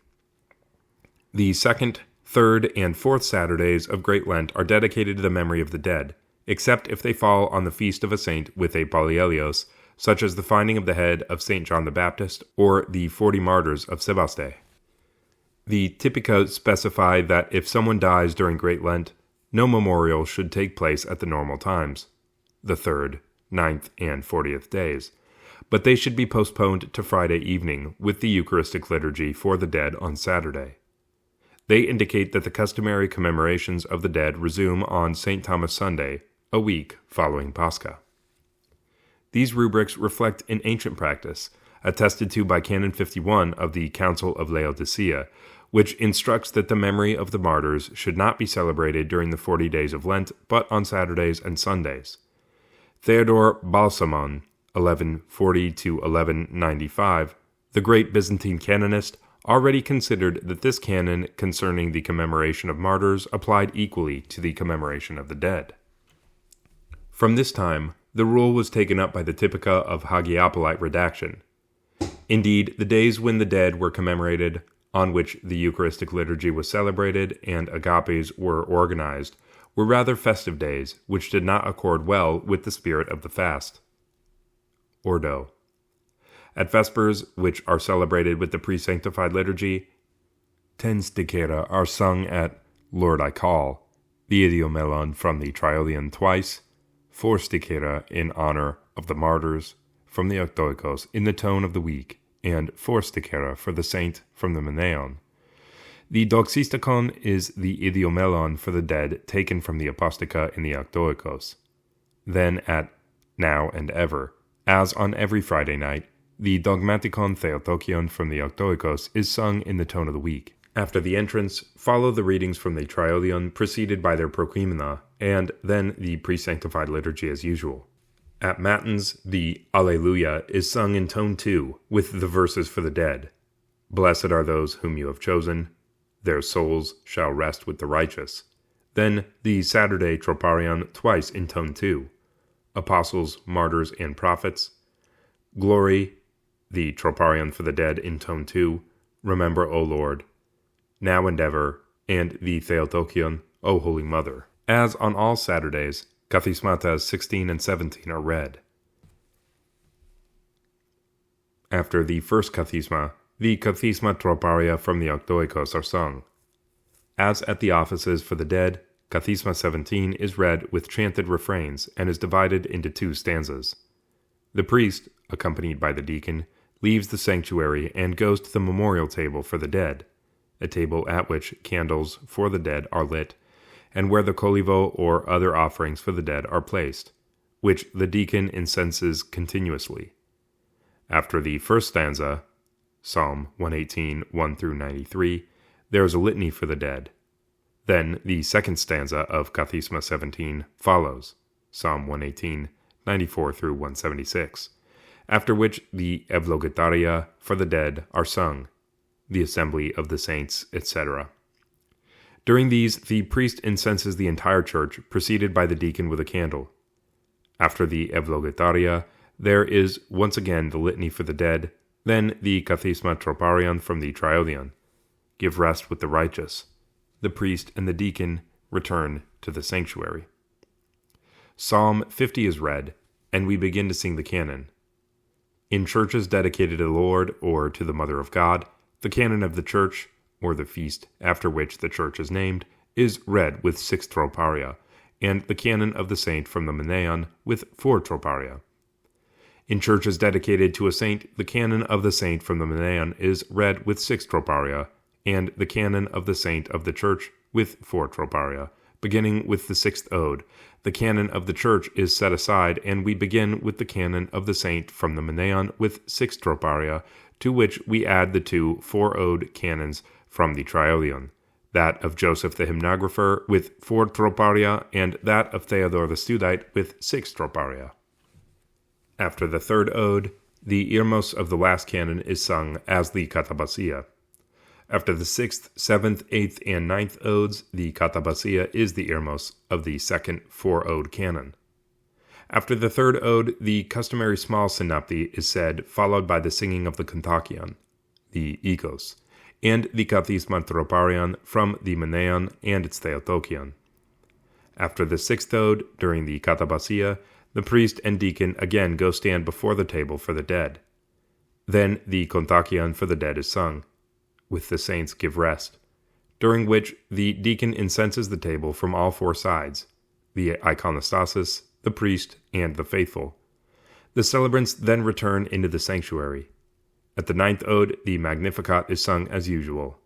Speaker 1: The 2nd, 3rd, and 4th Saturdays of Great Lent are dedicated to the memory of the dead, except if they fall on the feast of a saint with a Polyelios, such as the finding of the head of St. John the Baptist or the 40 martyrs of Sebaste. The Typika specify that if someone dies during Great Lent, no memorial should take place at the normal times, the 3rd, 9th, and 40th days, but they should be postponed to Friday evening with the Eucharistic liturgy for the dead on Saturday. They indicate that the customary commemorations of the dead resume on St. Thomas Sunday, a week following Pascha. These rubrics reflect an ancient practice, attested to by Canon 51 of the Council of Laodicea, which instructs that the memory of the martyrs should not be celebrated during the 40 days of Lent, but on Saturdays and Sundays. Theodore Balsamon, 1140 to 1195, the great Byzantine canonist, already considered that this canon concerning the commemoration of martyrs applied equally to the commemoration of the dead. From this time, the rule was taken up by the Typica of Hagiopolite redaction. Indeed, the days when the dead were commemorated, on which the Eucharistic liturgy was celebrated and agapes were organized, were rather festive days, which did not accord well with the spirit of the fast. Ordo. At Vespers, which are celebrated with the pre-sanctified liturgy, 10 stichera are sung at Lord I Call, the idiomelon from the Triodion twice, 4 stichera in honor of the martyrs from the Octoikos in the tone of the week, and 4 stichera for the saint from the Meneon. The doxistikon is the idiomelon for the dead taken from the Apostica in the Octoikos. Then at Now and Ever, as on every Friday night, the dogmatikon theotokion from the Octoikos is sung in the tone of the week. After the entrance, follow the readings from the Triodion preceded by their proquimena, and then the pre-sanctified liturgy as usual. At Matins, the Alleluia is sung in tone 2, with the verses for the dead. Blessed are those whom you have chosen. Their souls shall rest with the righteous. Then the Saturday Troparion twice in tone 2. Apostles, martyrs, and prophets. Glory, the troparion for the dead in tone 2, Remember, O Lord, Now and Ever, and the Theotokion, O Holy Mother. As on all Saturdays, Kathismatas 16 and 17 are read. After the first kathisma, the kathisma troparia from the Octoikos are sung. As at the offices for the dead, Kathisma 17 is read with chanted refrains and is divided into 2 stanzas. The priest, accompanied by the deacon, leaves the sanctuary and goes to the memorial table for the dead, a table at which candles for the dead are lit, and where the colivo or other offerings for the dead are placed, which the deacon incenses continuously. After the first stanza, Psalm 118, 1-93, there is a litany for the dead. Then the second stanza of Kathisma 17 follows, Psalm 118, 94-176, after which the Evlogetaria for the dead are sung, the assembly of the saints, etc. During these, the priest incenses the entire church, preceded by the deacon with a candle. After the Evlogetaria, there is once again the litany for the dead, then the Kathisma troparion from the Triodion, Give rest with the righteous. The priest and the deacon return to the sanctuary. Psalm 50 is read, and we begin to sing the canon. In churches dedicated to the Lord or to the Mother of God, the canon of the church, or the feast after which the church is named, is read with 6 troparia, and the canon of the saint from the Menaion with 4 troparia. In churches dedicated to a saint, the canon of the saint from the Menaion is read with 6 troparia, and the canon of the saint of the church with 4 troparia, beginning with the 6th ode. The canon of the church is set aside, and we begin with the canon of the saint from the Menaion with 6 troparia, to which we add the 2 4-ode canons from the Triodion, that of Joseph the hymnographer with 4 troparia, and that of Theodore the Studite with 6 troparia. After the 3rd ode, the irmos of the last canon is sung as the katabasia. After the 6th, 7th, 8th, and 9th odes, the katabasia is the irmos of the 2nd 4-ode canon. After the 3rd ode, the customary small synopty is said, followed by the singing of the kontakion, the ikos, and the kathisma troparion from the Menaion and its theotokion. After the 6th ode, during the katabasia, the priest and deacon again go stand before the table for the dead. Then the kontakion for the dead is sung, with the saints give rest, during which the deacon incenses the table from all 4 sides, the iconostasis, the priest, and the faithful. The celebrants then return into the sanctuary. At the 9th ode, the Magnificat is sung as usual.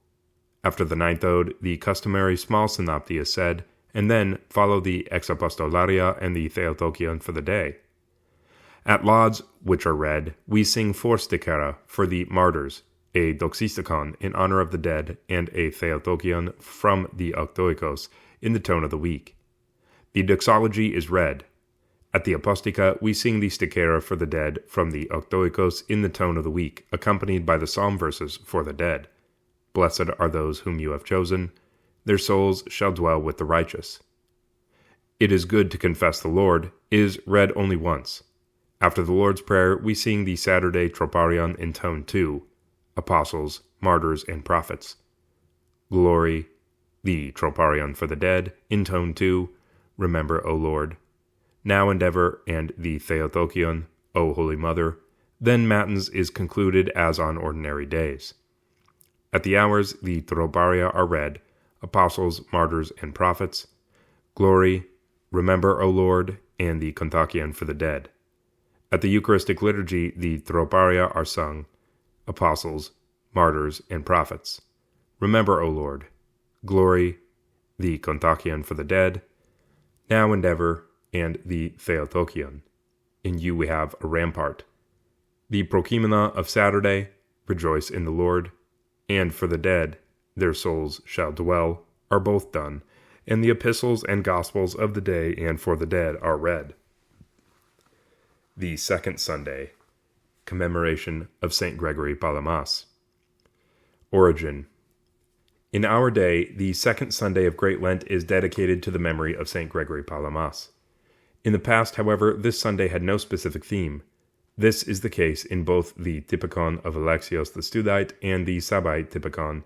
Speaker 1: After the 9th ode, the customary small synopty is said, and then follow the exapostolaria and the Theotokion for the day. At lauds, which are read, we sing 4 stikera for the martyrs, a doxistikon in honor of the dead, and a Theotokion from the Octoikos in the tone of the week. The doxology is read. At the apostica, we sing the stikera for the dead from the Octoikos in the tone of the week, accompanied by the psalm verses for the dead. Blessed are those whom you have chosen. Their souls shall dwell with the righteous. It is good to confess the Lord is read only once. After the Lord's Prayer, we sing the Saturday troparion in tone 2, Apostles, Martyrs, and Prophets. Glory, the troparion for the dead, in tone 2, Remember, O Lord, Now and Ever, and the Theotokion, O Holy Mother. Then Matins is concluded as on ordinary days. At the hours, the troparia are read, Apostles, Martyrs, and Prophets. Glory, Remember, O Lord, and the kontakion for the dead. At the Eucharistic liturgy, the troparia are sung, Apostles, Martyrs, and Prophets. Remember, O Lord. Glory, the kontakion for the dead. Now and Ever, and the Theotokion. In you we have a rampart. The prokimena of Saturday, Rejoice in the Lord, and for the dead, Their souls shall dwell, are both done, and the epistles and gospels of the day and for the dead are read. The 2nd Sunday, Commemoration of St. Gregory Palamas. Origin. In our day, the 2nd Sunday of Great Lent is dedicated to the memory of St. Gregory Palamas. In the past, however, this Sunday had no specific theme. This is the case in both the Typikon of Alexios the Studite and the Sabbaite Typikon,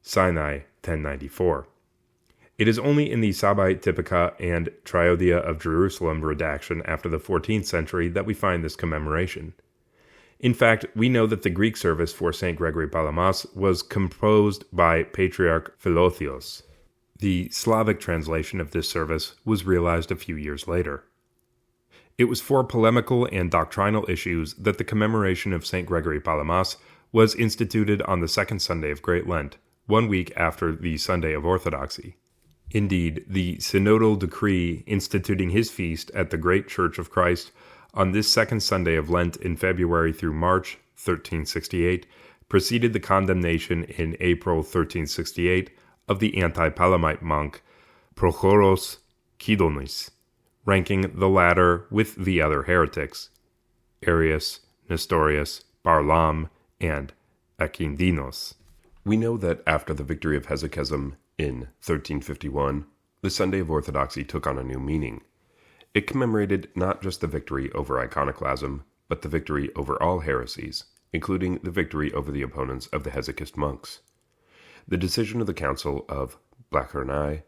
Speaker 1: Sinai 1094. It is only in the Sabbaite Typica and Triodia of Jerusalem redaction after the 14th century that we find this commemoration. In fact, we know that the Greek service for St. Gregory Palamas was composed by Patriarch Philotheos. The Slavic translation of this service was realized a few years later. It was for polemical and doctrinal issues that the commemoration of St. Gregory Palamas was instituted on the second Sunday of Great Lent, 1 week after the Sunday of Orthodoxy. Indeed, the synodal decree instituting his feast at the Great Church of Christ on this second Sunday of Lent in February through March 1368 preceded the condemnation in April 1368 of the anti-Palamite monk Prochoros Kidonis, ranking the latter with the other heretics, Arius, Nestorius, Barlaam, and Akindinos.
Speaker 2: We know that after the victory of Hesychism in 1351, the Sunday of Orthodoxy took on a new meaning. It commemorated not just the victory over iconoclasm, but the victory over all heresies, including the victory over the opponents of the Hesychist monks. The decision of the Council of Blachernai,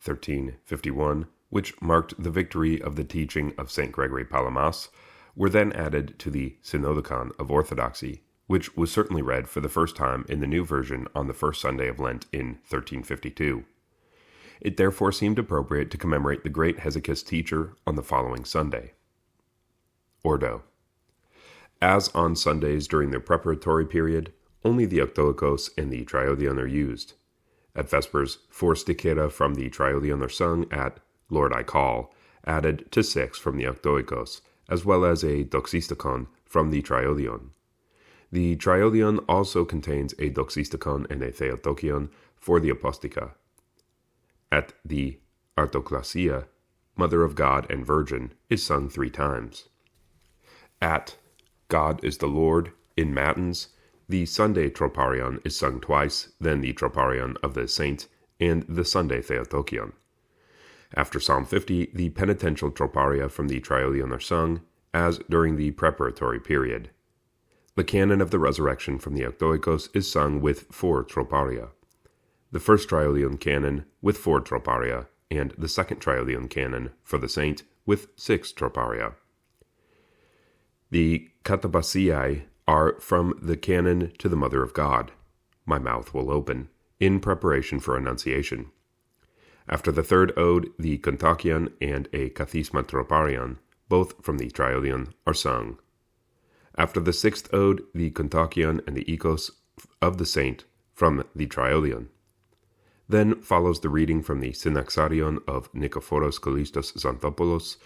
Speaker 2: 1351, which marked the victory of the teaching of St. Gregory Palamas, were then added to the Synodicon of Orthodoxy, which was certainly read for the first time in the new version on the first Sunday of Lent in 1352. It therefore seemed appropriate to commemorate the great Hesychist teacher on the following Sunday. Ordo. As on Sundays during their preparatory period, only the Octoikos and the Triodion are used. At Vespers, 4 stichera from the Triodion are sung at Lord I Call, added to 6 from the Octoikos, as well as a doxistikon from the Triodion. The Triodion also contains a doxistikon and a theotokion for the Apostica. At the Artoklasia, Mother of God and Virgin, is sung 3 times. At God is the Lord, in Matins, the Sunday Troparion is sung twice, then the Troparion of the Saint, and the Sunday Theotokion. After Psalm 50, the penitential Troparia from the Triodion are sung, as during the preparatory period. The Canon of the Resurrection from the Octoikos is sung with 4 Troparia. The first Triodion Canon with 4 Troparia, and the second Triodion Canon for the Saint with 6 Troparia. The Katabasiae are from the Canon to the Mother of God, My mouth will open, in preparation for Annunciation. After the third ode, the Kontakion and a Kathisma Troparion, both from the Triodion, are sung. After the sixth ode, the Kontakion and the Ikos of the Saint from the Triodion. Then follows the reading from the Synaxarion of Nikephoros Kallistos Xanthopoulos,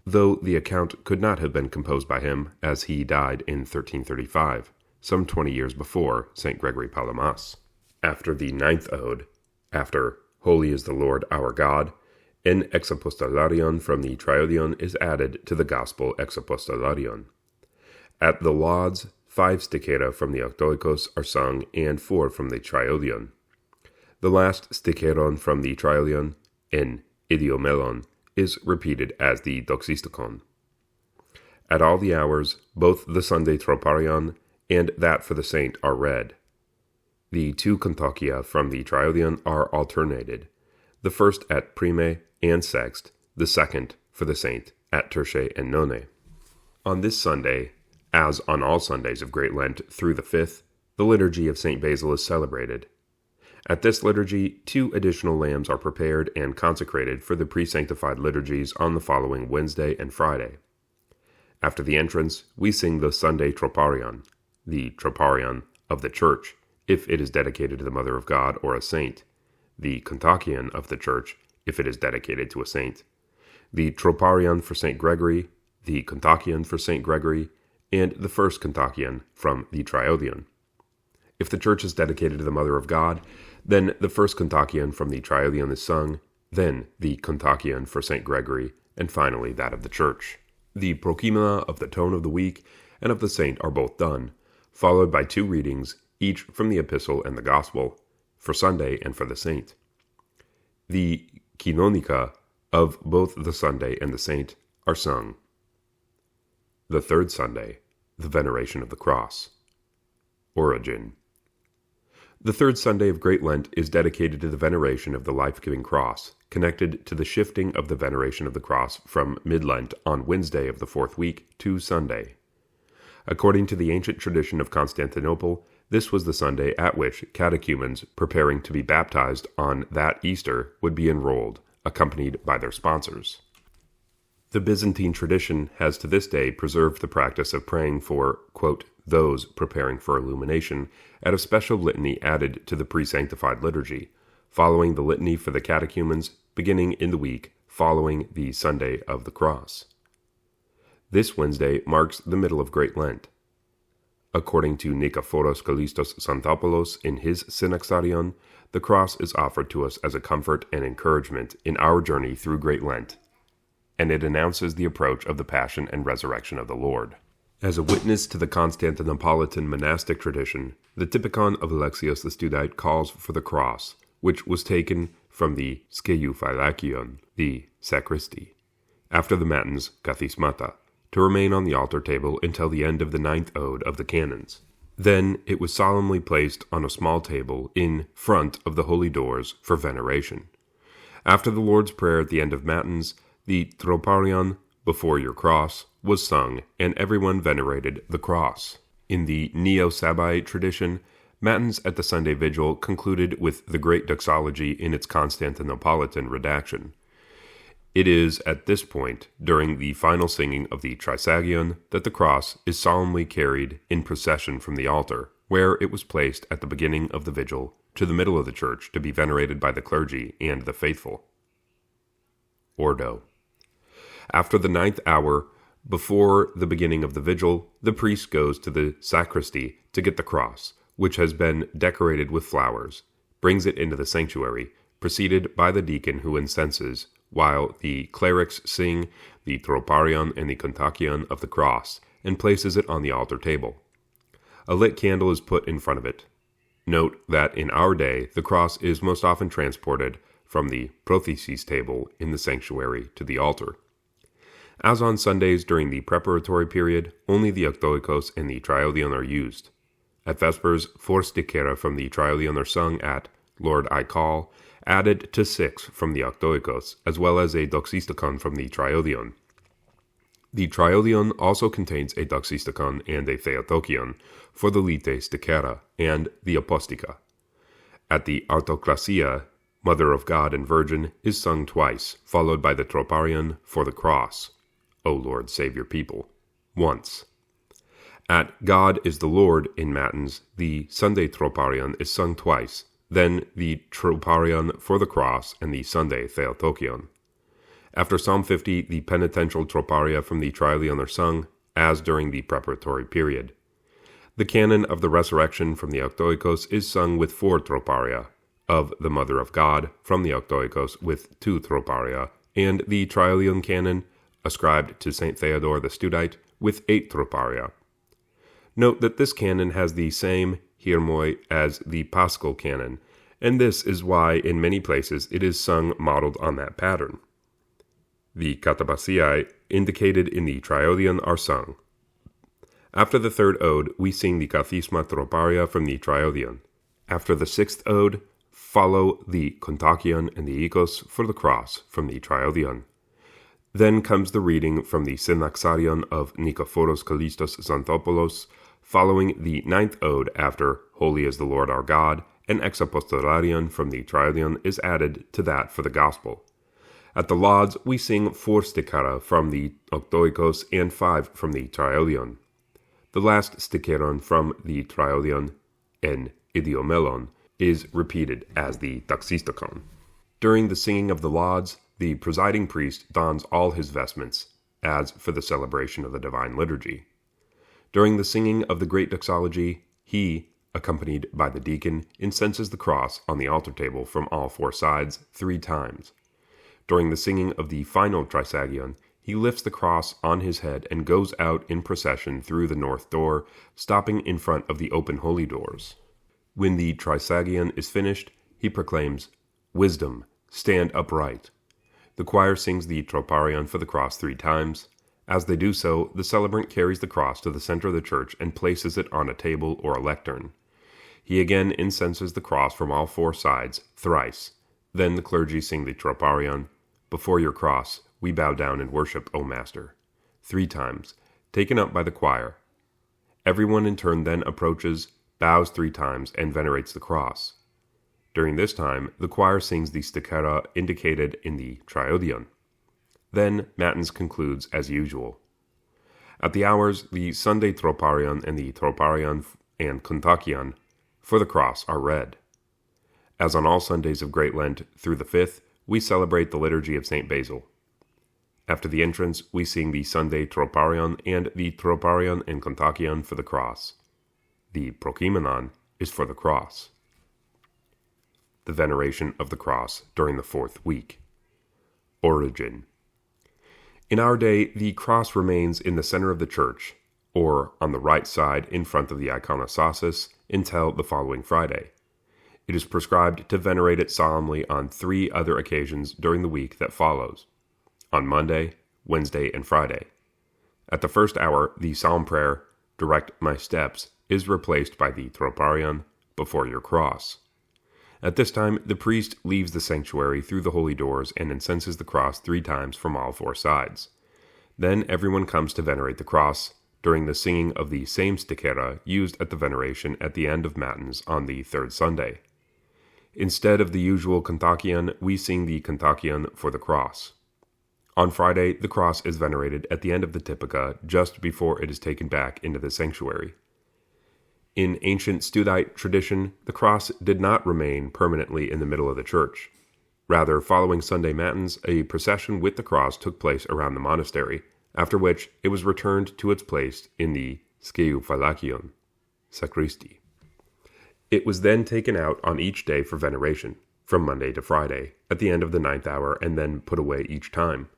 Speaker 2: though the account could not have been composed by him, as he died in 1335, some 20 years before St. Gregory Palamas. After the ninth ode, after Holy is the Lord our God, an Exapostolarion from the Triodion is added to the Gospel Exapostolarion. At the Lauds, 5 stichera from the Octoikos are sung and 4 from the Triodion. The last sticheron from the Triodion, en idiomelon, is repeated as the doxistikon. At all the hours, both the Sunday Troparion and that for the Saint are read. The 2 Kontakia from the Triodion are alternated, the first at prime and sext, the second for the Saint at terce and none. On this Sunday, as on all Sundays of Great Lent through the 5th, the liturgy of St. Basil is celebrated. At this liturgy, 2 additional lambs are prepared and consecrated for the pre-sanctified liturgies on the following Wednesday and Friday. After the entrance, we sing the Sunday Troparion, the Troparion of the Church, if it is dedicated to the Mother of God or a saint, the Kontakion of the Church, if it is dedicated to a saint, the Troparion for St. Gregory, the Kontakion for St. Gregory, and the first Kontakion from the Triodion. If the Church is dedicated to the Mother of God, then the first Kontakion from the Triodion is sung, then the Kontakion for St. Gregory, and finally that of the Church. The Prokimena of the Tone of the Week and of the Saint are both done, followed by 2 readings, each from the Epistle and the Gospel, for Sunday and for the Saint. The Kinonika of both the Sunday and the Saint are sung. The third Sunday, the veneration of the cross. Origin. The third Sunday of Great Lent is dedicated to the veneration of the life-giving cross, connected to the shifting of the veneration of the cross from mid-Lent on Wednesday of the fourth week to Sunday. According to the ancient tradition of Constantinople, this was the Sunday at which catechumens preparing to be baptized on that Easter would be enrolled, accompanied by their sponsors. The Byzantine tradition has to this day preserved the practice of praying for, quote, those preparing for illumination at a special litany added to the pre-sanctified liturgy, following the litany for the catechumens beginning in the week following the Sunday of the Cross. This Wednesday marks the middle of Great Lent. According to Nikephoros Kallistos Xanthopoulos in his Synaxarion, the cross is offered to us as a comfort and encouragement in our journey through Great Lent, and it announces the approach of the Passion and Resurrection of the Lord. As a witness to the Constantinopolitan monastic tradition, the Typikon of Alexios the Studite calls for the cross, which was taken from the skeuphylakeion, the sacristy, after the matins kathismata, to remain on the altar table until the end of the 9th ode of the canons. Then it was solemnly placed on a small table in front of the holy doors for veneration. After the Lord's Prayer at the end of matins, the troparion, before your cross, was sung, and everyone venerated the cross. In the Neo-Sabbaite tradition, matins at the Sunday Vigil concluded with the great doxology in its Constantinopolitan redaction. It is at this point, during the final singing of the Trisagion, that the cross is solemnly carried in procession from the altar, where it was placed at the beginning of the vigil, to the middle of the church to be venerated by the clergy and the faithful. Ordo. After the 9th hour, before the beginning of the vigil, the priest goes to the sacristy to get the cross, which has been decorated with flowers, brings it into the sanctuary, preceded by the deacon who incenses, while the clerics sing the troparion and the kontakion of the cross, and places it on the altar table. A lit candle is put in front of it. Note that in our day, the cross is most often transported from the prothesis table in the sanctuary to the altar. As on Sundays during the preparatory period, only the octoikos and the triodion are used. At Vespers, 4 stikera from the triodion are sung at Lord I Call, added to 6 from the octoikos, as well as a doxistikon from the triodion. The triodion also contains a doxistikon and a theotokion for the lite stikera and the apostica. At the autokrasia, Mother of God and Virgin, is sung twice, followed by the troparion for the cross, O Lord, save your people, once. At God is the Lord in matins, the Sunday troparion is sung twice, then the troparion for the cross and the Sunday theotokion. After Psalm 50, the penitential troparia from the triodion are sung, as during the preparatory period. The canon of the resurrection from the octoikos is sung with 4 troparia, of the Mother of God from the octoikos with 2 troparia, and the triodion canon, ascribed to St. Theodore the Studite, with 8 troparia. Note that this canon has the same hirmoi as the Paschal canon, and this is why in many places it is sung modeled on that pattern. The katabasiae indicated in the triodion are sung. After the 3rd ode, we sing the kathisma troparia from the triodion. After the 6th ode, follow the kontakion and the ikos for the cross from the triodion. Then comes the reading from the Synaxarion of Nikephoros Kallistos Xanthopoulos, following the 9th ode after Holy is the Lord our God, an ex-apostolarion from the triodion is added to that for the gospel. At the lauds, we sing 4 stikera from the octoikos and 5 from the triodion. The last stikeron from the triodion, en idiomelon, is repeated as the doxistikon. During the singing of the lauds, the presiding priest dons all his vestments, as for the celebration of the divine liturgy. During the singing of the great doxology, he, accompanied by the deacon, incenses the cross on the altar table from all 4 sides 3 times. During the singing of the final Trisagion, he lifts the cross on his head and goes out in procession through the north door, stopping in front of the open holy doors. When the Trisagion is finished, he proclaims, "Wisdom, stand upright." The choir sings the troparion for the cross 3 times. As they do so, the celebrant carries the cross to the center of the church and places it on a table or a lectern. He again incenses the cross from all four sides, thrice. Then the clergy sing the troparion, "Before your cross, we bow down and worship, O Master," 3 times, taken up by the choir. Everyone in turn then approaches, bows 3 times, and venerates the cross. During this time, the choir sings the stichera indicated in the triodion. Then Matins concludes as usual. At the hours, the Sunday troparion and the troparion and kontakion for the cross are read. As on all Sundays of Great Lent through the 5th, we celebrate the liturgy of St. Basil. After the entrance, we sing the Sunday troparion and the troparion and kontakion for the cross. The prokimenon is for the cross. The veneration of the cross during the 4th week. Origin. In our day, the cross remains in the center of the church, or on the right side in front of the iconostasis, until the following Friday. It is prescribed to venerate it solemnly on 3 other occasions during the week that follows: on Monday, Wednesday, and Friday. At the first hour, the psalm prayer, "Direct my steps," is replaced by the troparion, "Before your cross." At this time, the priest leaves the sanctuary through the holy doors and incenses the cross 3 times from all 4 sides. Then everyone comes to venerate the cross, during the singing of the same stichera used at the veneration at the end of Matins on the 3rd Sunday. Instead of the usual kontakion, we sing the kontakion for the cross. On Friday, the cross is venerated at the end of the Typikon just before it is taken back into the sanctuary. In ancient Studite tradition, the cross did not remain permanently in the middle of the church. Rather, following Sunday Matins, a procession with the cross took place around the monastery, after which it was returned to its place in the skeuphalakion, sacristy. It was then taken out on each day for veneration, from Monday to Friday, at the end of the 9th hour, and then put away each time.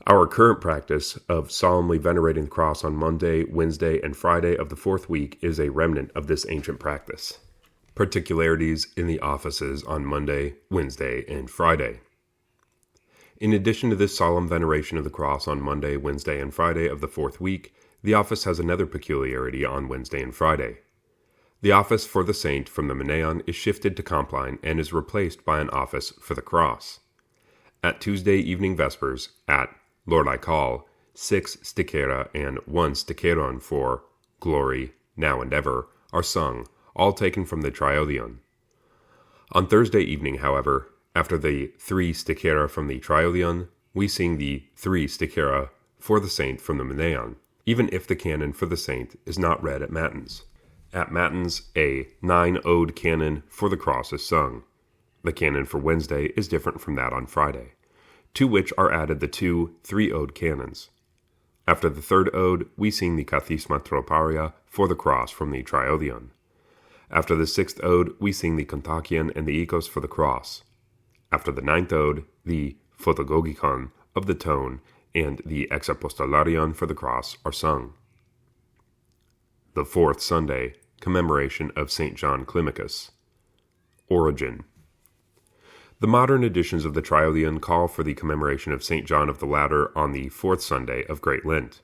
Speaker 2: Our current practice of solemnly venerating the cross on Monday, Wednesday, and Friday of the 4th week is a remnant of this ancient practice. Particularities in the offices on Monday, Wednesday, and Friday. In addition to this solemn veneration of the cross on Monday, Wednesday, and Friday of the 4th week, the office has another peculiarity on Wednesday and Friday. The office for the saint from the Meneon is shifted to Compline and is replaced by an office for the cross. At Tuesday evening vespers, at Lord I Call, 6 stichera and 1 sticheron for Glory, Now and Ever are sung, all taken from the triodion. On Thursday evening, however, after the 3 stichera from the triodion, we sing the 3 stichera for the saint from the Meneon, even if the canon for the saint is not read at Matins. At Matins, a 9-ode canon for the cross is sung. The canon for Wednesday is different from that on Friday, to which are added the 2 3-ode canons. After the 3rd ode, we sing the kathisma troparia for the cross from the triodion. After the 6th ode, we sing the kontakion and the ikos for the cross. After the 9th ode, the photogogikon of the tone and the exapostolarion for the cross are sung. The 4th Sunday, commemoration of St. John Climacus. Origin. The modern editions of the triodion call for the commemoration of St. John of the Ladder on the 4th Sunday of Great Lent.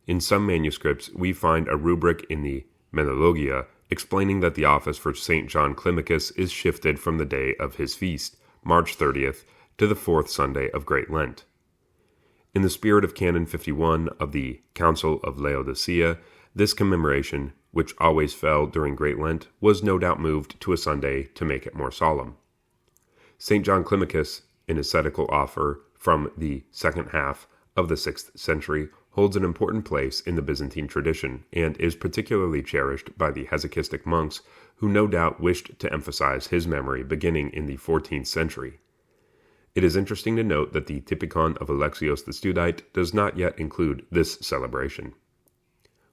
Speaker 2: In some manuscripts, we find a rubric in the Menologia explaining that the office for St. John Climacus is shifted from the day of his feast, March 30th, to the 4th Sunday of Great Lent. In the spirit of Canon 51 of the Council of Laodicea, this commemoration, which always fell during Great Lent, was no doubt moved to a Sunday to make it more solemn. St. John Climacus, an ascetical author from the second half of the 6th century, holds an important place in the Byzantine tradition and is particularly cherished by the Hesychistic monks who no doubt wished to emphasize his memory beginning in the 14th century. It is interesting to note that the Typikon of Alexios the Studite does not yet include this celebration.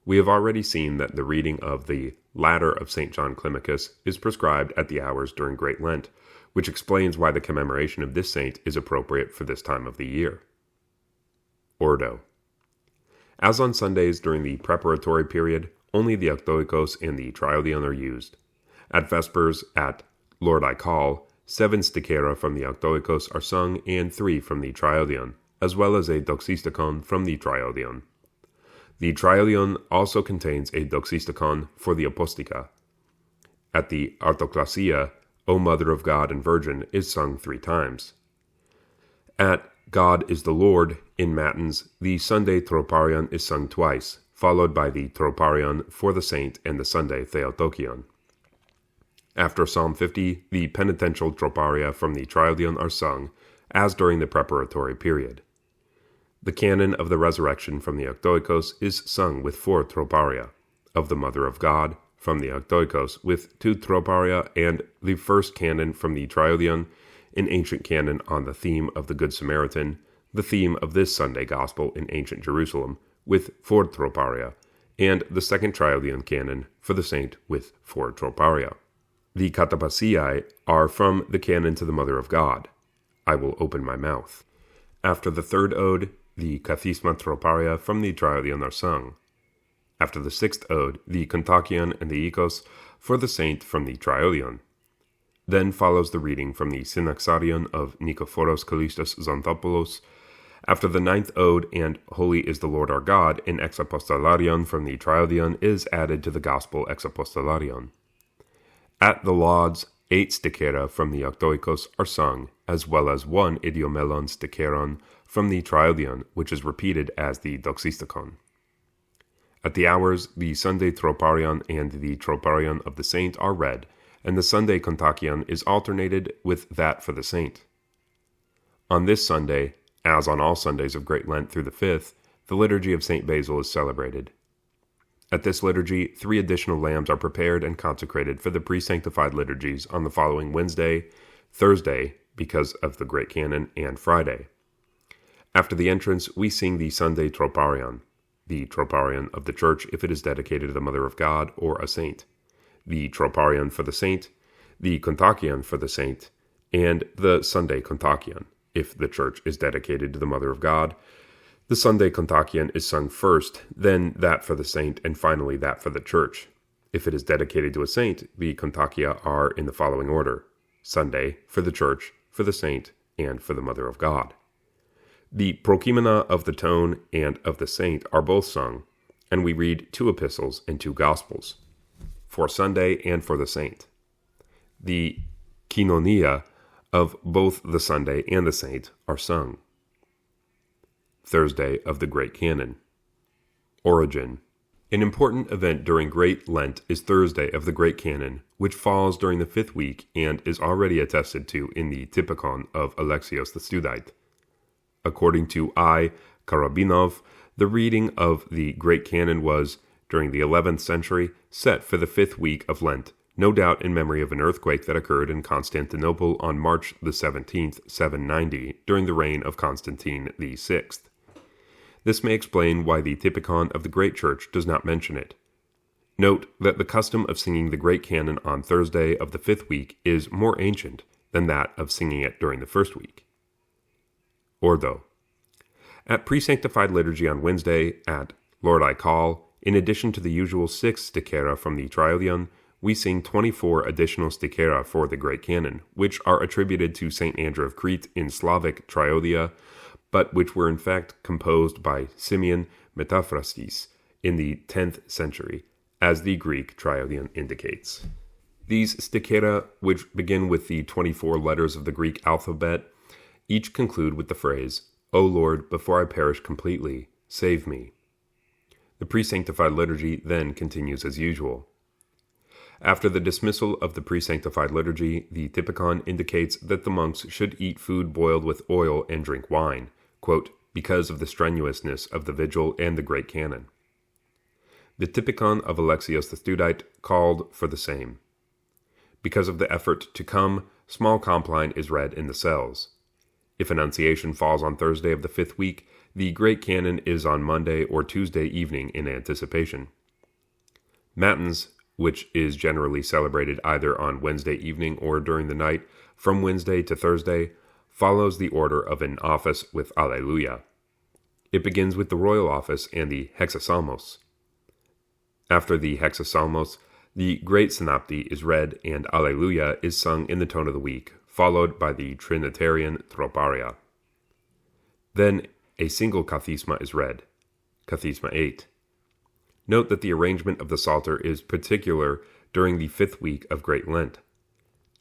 Speaker 2: We have already seen that the reading of the Ladder of St. John Climacus is prescribed at the hours during Great Lent, which explains why the commemoration of this saint is appropriate for this time of the year. Ordo. As on Sundays during the preparatory period, only the octoikos and the triodion are used. At Vespers, at Lord I Call, 7 stichera from the octoikos are sung and 3 from the triodion, as well as a doxisticon from the triodion. The triodion also contains a doxisticon for the apostica. At the artoklasia, O Mother of God and Virgin, is sung 3 times. At God is the Lord, in Matins, the Sunday troparion is sung twice, followed by the troparion for the saint and the Sunday theotokion. After Psalm 50, the penitential troparia from the triodion are sung, as during the preparatory period. The canon of the resurrection from the Octoikos is sung with 4 troparia, of the Mother of God, from the Octoikos, with 2 troparia, and the first canon from the triodion, an ancient canon on the theme of the Good Samaritan, the theme of this Sunday Gospel in ancient Jerusalem, with 4 troparia, and the second triodion canon for the saint with 4 troparia. The katapasiae are from the canon to the Mother of God, I will open my mouth. After the 3rd ode, the kathisma troparia from the triodion are sung. After the 6th ode, the kontakion and the ikos for the saint from the triodion. Then follows the reading from the synaxarion of Nikephoros Kallistos Xanthopoulos. After the 9th ode and Holy is the Lord our God, an exapostolarion from the triodion is added to the Gospel exapostolarion. At the lauds, 8 stichera from the Octoikos are sung, as well as 1 idiomelon sticheron from the triodion, which is repeated as the doxisticon. At the hours, the Sunday troparion and the troparion of the saint are read, and the Sunday kontakion is alternated with that for the saint. On this Sunday, as on all Sundays of Great Lent through the 5th, the liturgy of St. Basil is celebrated. At this liturgy, 3 additional lambs are prepared and consecrated for the pre-sanctified liturgies on the following Wednesday, Thursday, because of the Great Canon, and Friday. After the entrance, we sing the Sunday troparion, the troparion of the Church if it is dedicated to the Mother of God or a saint, the troparion for the saint, the kontakion for the saint, and the Sunday kontakion, if the Church is dedicated to the Mother of God. The Sunday kontakion is sung first, then that for the saint, and finally that for the Church. If it is dedicated to a saint, the kontakia are in the following order: Sunday, for the Church, for the saint, and for the Mother of God. The prokimena of the tone and of the saint are both sung, and we read 2 epistles and 2 gospels, for Sunday and for the saint. The kinonia of both the Sunday and the saint are sung. Thursday of the Great Canon. Origin. An important event during Great Lent is Thursday of the Great Canon, which falls during the 5th week and is already attested to in the Typikon of Alexios the Studite. According to I. Karabinov, the reading of the Great Canon was, during the 11th century, set for the 5th week of Lent, no doubt in memory of an earthquake that occurred in Constantinople on March the 17th, 790, during the reign of Constantine VI. This may explain why the Typikon of the Great Church does not mention it. Note that the custom of singing the Great Canon on Thursday of the 5th week is more ancient than that of singing it during the 1st week. Ordo. At pre-sanctified liturgy on Wednesday, at Lord I Call, in addition to the usual 6 stichera from the triodion, we sing 24 additional stichera for the Great Canon, which are attributed to St. Andrew of Crete in Slavic triodia, but which were in fact composed by Simeon Metaphrastes in the 10th century, as the Greek triodion indicates. These stichera, which begin with the 24 letters of the Greek alphabet, each conclude with the phrase, O Lord, before I perish completely, save me. The pre-sanctified liturgy then continues as usual. After the dismissal of the pre-sanctified liturgy, the Typikon indicates that the monks should eat food boiled with oil and drink wine, quote, because of the strenuousness of the vigil and the Great Canon. The Typikon of Alexios the Studite called for the same. Because of the effort to come, small compline is read in the cells. If Annunciation falls on Thursday of the 5th week, the Great Canon is on Monday or Tuesday evening in anticipation. Matins, which is generally celebrated either on Wednesday evening or during the night, from Wednesday to Thursday, follows the order of an office with Alleluia. It begins with the royal office and the hexasalmos. After the hexasalmos, the Great Synopty is read and Alleluia is sung in the tone of the week, followed by the Trinitarian troparia. Then a single kathisma is read, Kathisma 8. Note that the arrangement of the Psalter is particular during the 5th week of Great Lent.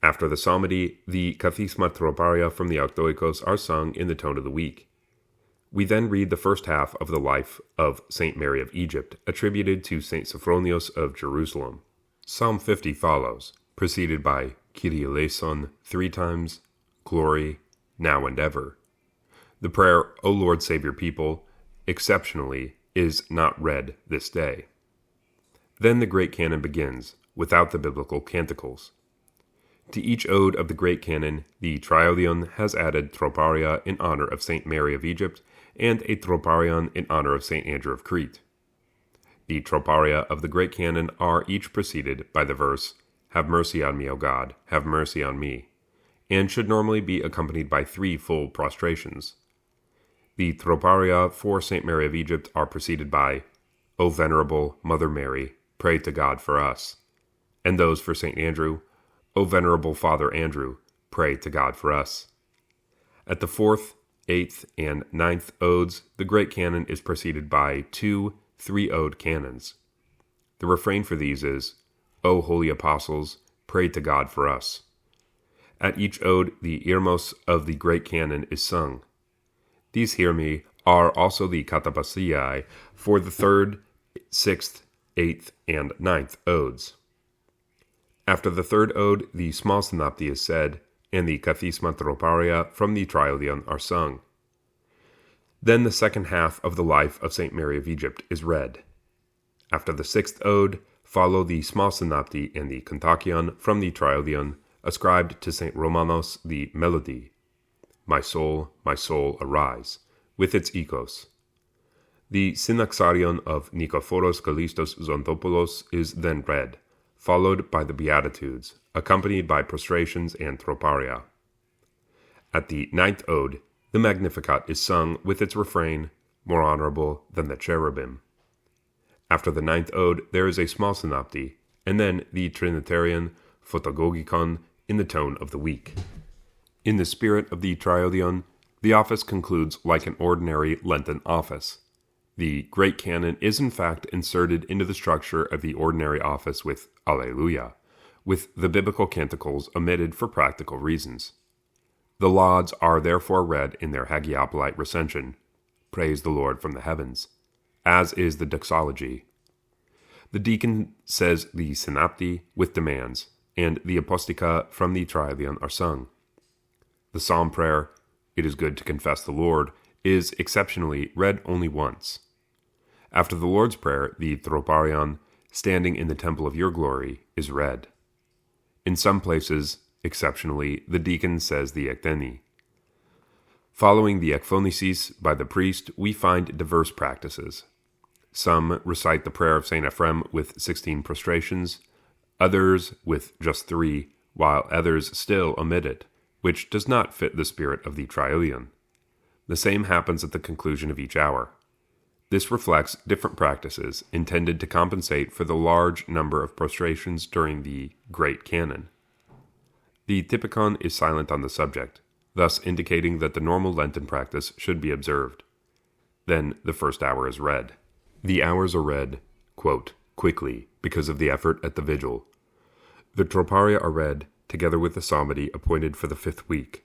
Speaker 2: After the psalmody, the Kathisma troparia from the Archdoikos are sung in the tone of the week. We then read the first half of the life of Saint Mary of Egypt, attributed to Saint Sophronios of Jerusalem. Psalm 50 follows, preceded by Kyrie eleison 3 times, Glory, now and ever. The prayer, O Lord, save your people, exceptionally, is not read this day. Then the Great Canon begins, without the biblical canticles. To each ode of the Great Canon, the Triodion has added troparia in honor of Saint Mary of Egypt and a troparion in honor of Saint Andrew of Crete. The troparia of the Great Canon are each preceded by the verse, Have mercy on me, O God, have mercy on me, and should normally be accompanied by 3 full prostrations. The troparia for Saint Mary of Egypt are preceded by, O Venerable Mother Mary, pray to God for us, and those for Saint Andrew, O Venerable Father Andrew, pray to God for us. At the 4th, 8th, and 9th odes, the Great Canon is preceded by 2 3-ode canons. The refrain for these is, O Holy Apostles, pray to God for us. At each ode, the irmos of the Great Canon is sung. These hirmi are also the katapasiae for the 3rd, 6th, 8th, and 9th odes. After the 3rd ode, the small synopty is said, and the kathisma troparia from the Triodion are sung. Then the second half of the life of Saint Mary of Egypt is read. After the 6th ode, follow the small synopty and the kontakion from the Triodion, ascribed to Saint Romanos the melody, my soul, arise, with its echos. The synaxarion of Nikephoros Kallistos Zontopoulos is then read, followed by the Beatitudes, accompanied by prostrations and troparia. At the 9th ode, the Magnificat is sung with its refrain, more honorable than the cherubim. After the 9th ode, there is a small synopty, and then the Trinitarian photagogikon in the tone of the week. In the spirit of the Triodion, the office concludes like an ordinary Lenten office. The Great Canon is in fact inserted into the structure of the ordinary office with Alleluia, with the biblical canticles omitted for practical reasons. The lauds are therefore read in their Hagiopolite recension, Praise the Lord from the heavens, as is the doxology. The deacon says the synapti with demands, and the apostica from the Triodion are sung. The psalm prayer, It is good to confess the Lord, is exceptionally read only once. After the Lord's Prayer, the troparion, Standing in the temple of your glory, is read. In some places, exceptionally, the deacon says the ekteni. Following the ekphonisis by the priest, we find diverse practices. Some recite the prayer of St. Ephrem with 16 prostrations, others with just 3, while others still omit it, which does not fit the spirit of the Triodion. The same happens at the conclusion of each hour. This reflects different practices intended to compensate for the large number of prostrations during the Great Canon. The Typikon is silent on the subject, thus indicating that the normal Lenten practice should be observed. Then the first hour is read. The hours are read, quote, quickly, because of the effort at the vigil. The troparia are read, together with the psalmody appointed for the 5th week.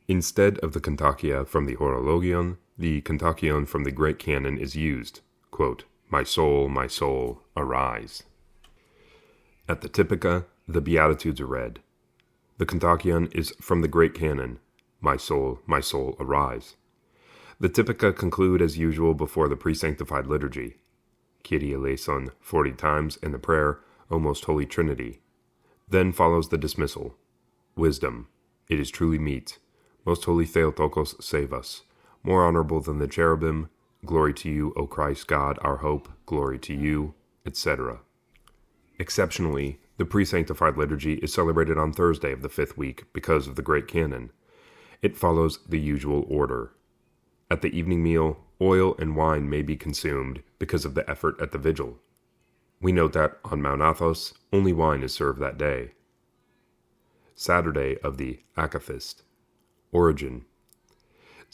Speaker 2: Instead of the kontakia from the Horologion, the kontakion from the Great Canon is used, quote, my soul, arise. At the Typica, the Beatitudes are read. The kontakion is from the Great Canon, my soul, arise. The Typica conclude as usual before the pre-sanctified liturgy. Kyrie eleison 40 times and the prayer, O Most Holy Trinity. Then follows the dismissal. Wisdom, it is truly meet. Most Holy Theotokos, save us. More honorable than the cherubim, glory to you, O Christ God, our hope, glory to you, etc. Exceptionally, the pre-sanctified liturgy is celebrated on Thursday of the 5th week because of the Great Canon. It follows the usual order. At the evening meal, oil and wine may be consumed because of the effort at the vigil. We note that on Mount Athos, only wine is served that day. Saturday of the Akathist. Origin.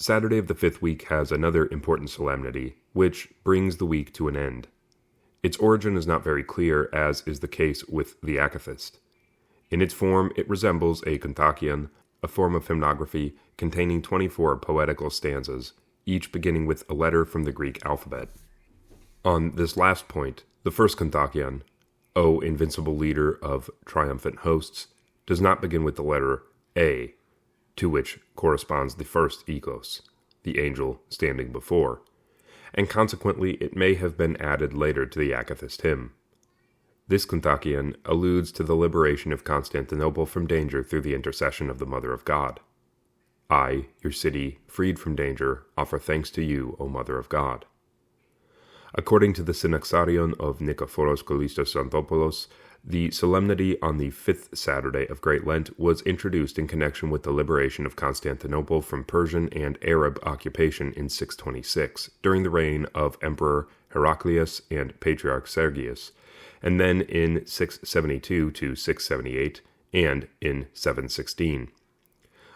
Speaker 2: Saturday of the fifth week has another important solemnity, which brings the week to an end. Its origin is not very clear, as is the case with the akathist. In its form, it resembles a kontakion, a form of hymnography containing 24 poetical stanzas, each beginning with a letter from the Greek alphabet. On this last point, the first kontakion, O invincible leader of triumphant hosts, does not begin with the letter A, to which corresponds the first ikos, the angel standing before, and consequently it may have been added later to the akathist hymn. This kontakion alludes to the liberation of Constantinople from danger through the intercession of the Mother of God. I, your city, freed from danger, offer thanks to you, O Mother of God. According to the Synaxarion of Nikephoros Kallistos Xanthopoulos, the solemnity on the fifth Saturday of Great Lent was introduced in connection with the liberation of Constantinople from Persian and Arab occupation in 626, during the reign of Emperor Heraclius and Patriarch Sergius, and then in 672 to 678, and in 716.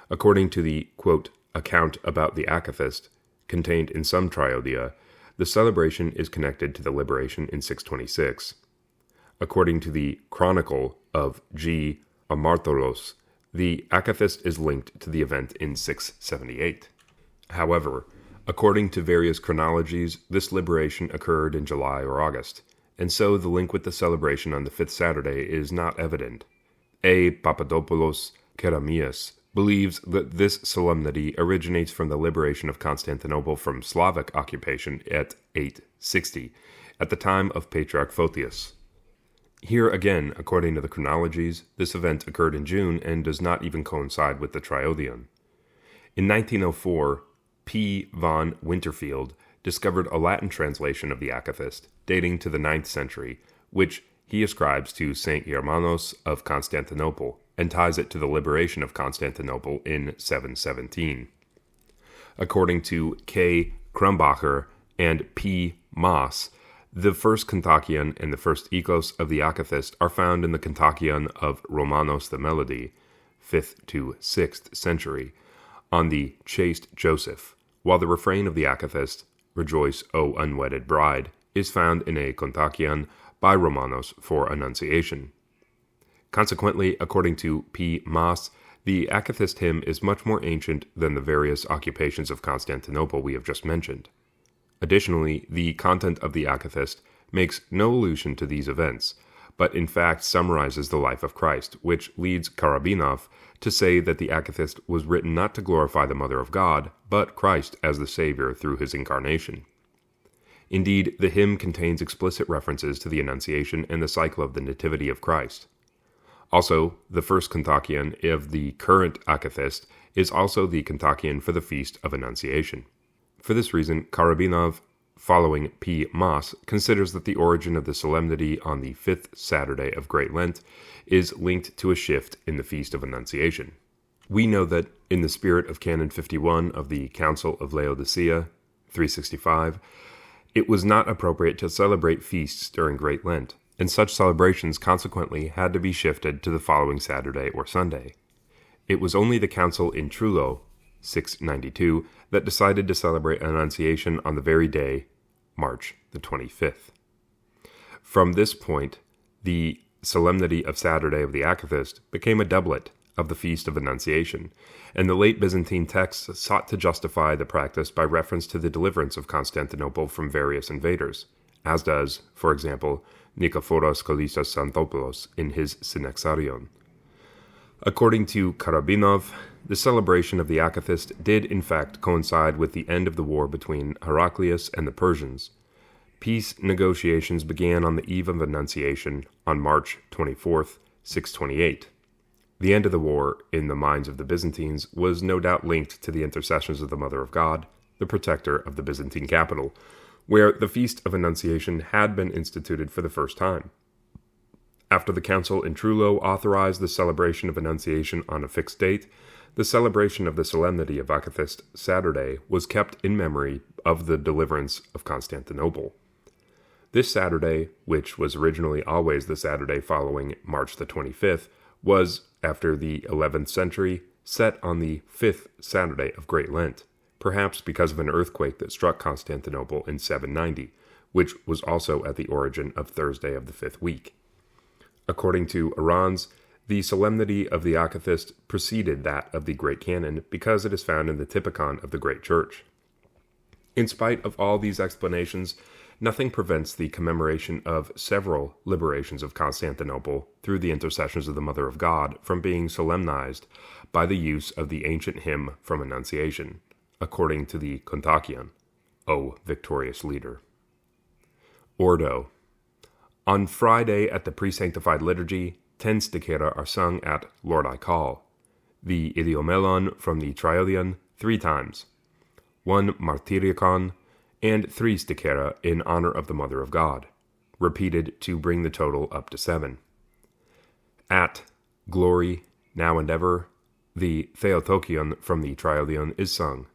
Speaker 2: According to the, quote, account about the akathist, contained in some triodia, the celebration is connected to the liberation in 626. According to the Chronicle of G. Amartolos, the akathist is linked to the event in 678. However, according to various chronologies, this liberation occurred in July or August, and so the link with the celebration on the fifth Saturday is not evident. A. Papadopoulos Keramias believes that this solemnity originates from the liberation of Constantinople from Slavic occupation at 860, at the time of Patriarch Photius. Here again, according to the chronologies, this event occurred in June and does not even coincide with the Triodion. In 1904, P. von Winterfield discovered a Latin translation of the akathist, dating to the 9th century, which he ascribes to Saint Germanos of Constantinople, and ties it to the liberation of Constantinople in 717. According to K. Krumbacher and P. Maas, the first kontakion and the first ikos of the akathist are found in the kontakion of Romanos the Melody, 5th to 6th century, on the chaste Joseph, while the refrain of the akathist, Rejoice, O unwedded bride, is found in a kontakion by Romanos for Annunciation. Consequently, according to P. Maas, the akathist hymn is much more ancient than the various occupations of Constantinople we have just mentioned. Additionally, the content of the akathist makes no allusion to these events, but in fact summarizes the life of Christ, which leads Karabinov to say that the akathist was written not to glorify the Mother of God, but Christ as the Savior through his incarnation. Indeed, the hymn contains explicit references to the Annunciation and the cycle of the Nativity of Christ. Also, the first kontakion of the current akathist is also the kontakion for the Feast of Annunciation. For this reason, Karabinov, following P. Maas, considers that the origin of the solemnity on the fifth Saturday of Great Lent is linked to a shift in the Feast of Annunciation. We know that, in the spirit of Canon 51 of the Council of Laodicea, 365, it was not appropriate to celebrate feasts during Great Lent, and such celebrations consequently had to be shifted to the following Saturday or Sunday. It was only the council in Trullo, 692, that decided to celebrate Annunciation on the very day, March the 25th. From this point, the solemnity of Saturday of the akathist became a doublet of the Feast of Annunciation, and the late Byzantine texts sought to justify the practice by reference to the deliverance of Constantinople from various invaders, as does, for example, Nikephoros Kallistos Xanthopoulos in his Synaxarion. According to Karabinov, the celebration of the akathist did in fact coincide with the end of the war between Heraclius and the Persians. Peace negotiations began on the eve of Annunciation on March 24th, 628. The end of the war, in the minds of the Byzantines, was no doubt linked to the intercessions of the Mother of God, the protector of the Byzantine capital, where the Feast of Annunciation had been instituted for the first time. After the council in Trullo authorized the celebration of Annunciation on a fixed date, the celebration of the solemnity of Akathist Saturday was kept in memory of the deliverance of Constantinople. This Saturday, which was originally always the Saturday following March the 25th, was, after the 11th century, set on the 5th Saturday of Great Lent, perhaps because of an earthquake that struck Constantinople in 790, which was also at the origin of Thursday of the fifth week. According to Arans, the solemnity of the Akathist preceded that of the Great Canon because it is found in the Typikon of the Great Church. In spite of all these explanations, nothing prevents the commemoration of several liberations of Constantinople through the intercessions of the Mother of God from being solemnized by the use of the ancient hymn from Annunciation, according to the Kontakion, O victorious leader. Ordo. On Friday at the pre-sanctified liturgy, 10 stichera are sung at Lord I Call, the idiomelon from the Triodion 3 times, 1 martyricon, and 3 stichera in honor of the Mother of God, repeated to bring the total up to 7. At Glory, Now and Ever, the Theotokion from the Triodion is sung.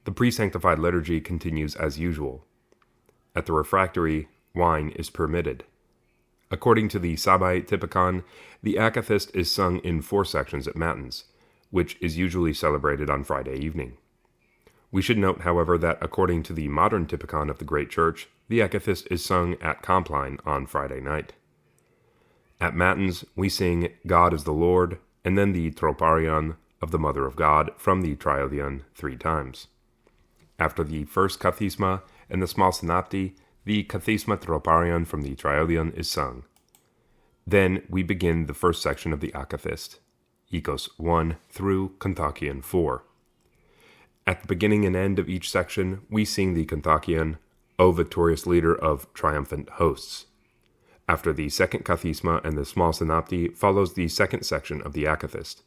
Speaker 2: The pre-sanctified liturgy continues as usual. At the refractory, wine is permitted. According to the Sabbaite Typikon, the Akathist is sung in 4 sections at Matins, which is usually celebrated on Friday evening. We should note, however, that according to the modern Typikon of the Great Church, the Akathist is sung at Compline on Friday night. At Matins, we sing God is the Lord, and then the Troparion of the Mother of God from the Triodion 3 times. After the first Kathisma and the small synopti, the Kathisma Troparion from the Triodion is sung. Then we begin the first section of the Akathist, Ikos 1 through Kontakion 4. At the beginning and end of each section, we sing the Kontakion, O victorious leader of triumphant hosts. After the second Kathisma and the small synopti follows the second section of the Akathist,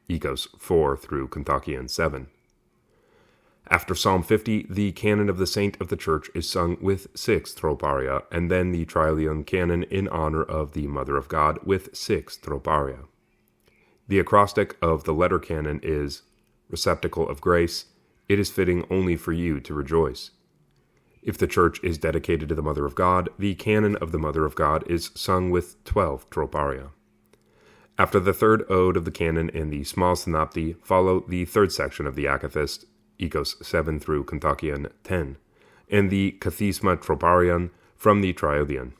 Speaker 2: Ikos 4 through Kontakion 7. After Psalm 50, the canon of the Saint of the Church is sung with 6 troparia, and then the Triodion canon in honor of the Mother of God with 6 troparia. The acrostic of the letter canon is, Receptacle of grace, it is fitting only for you to rejoice. If the church is dedicated to the Mother of God, the canon of the Mother of God is sung with 12 troparia. After the third ode of the canon and the small synopti follow the third section of the Akathist, Ikos 7 through Kontakion 10, and the Kathisma Troparion from the Triodion.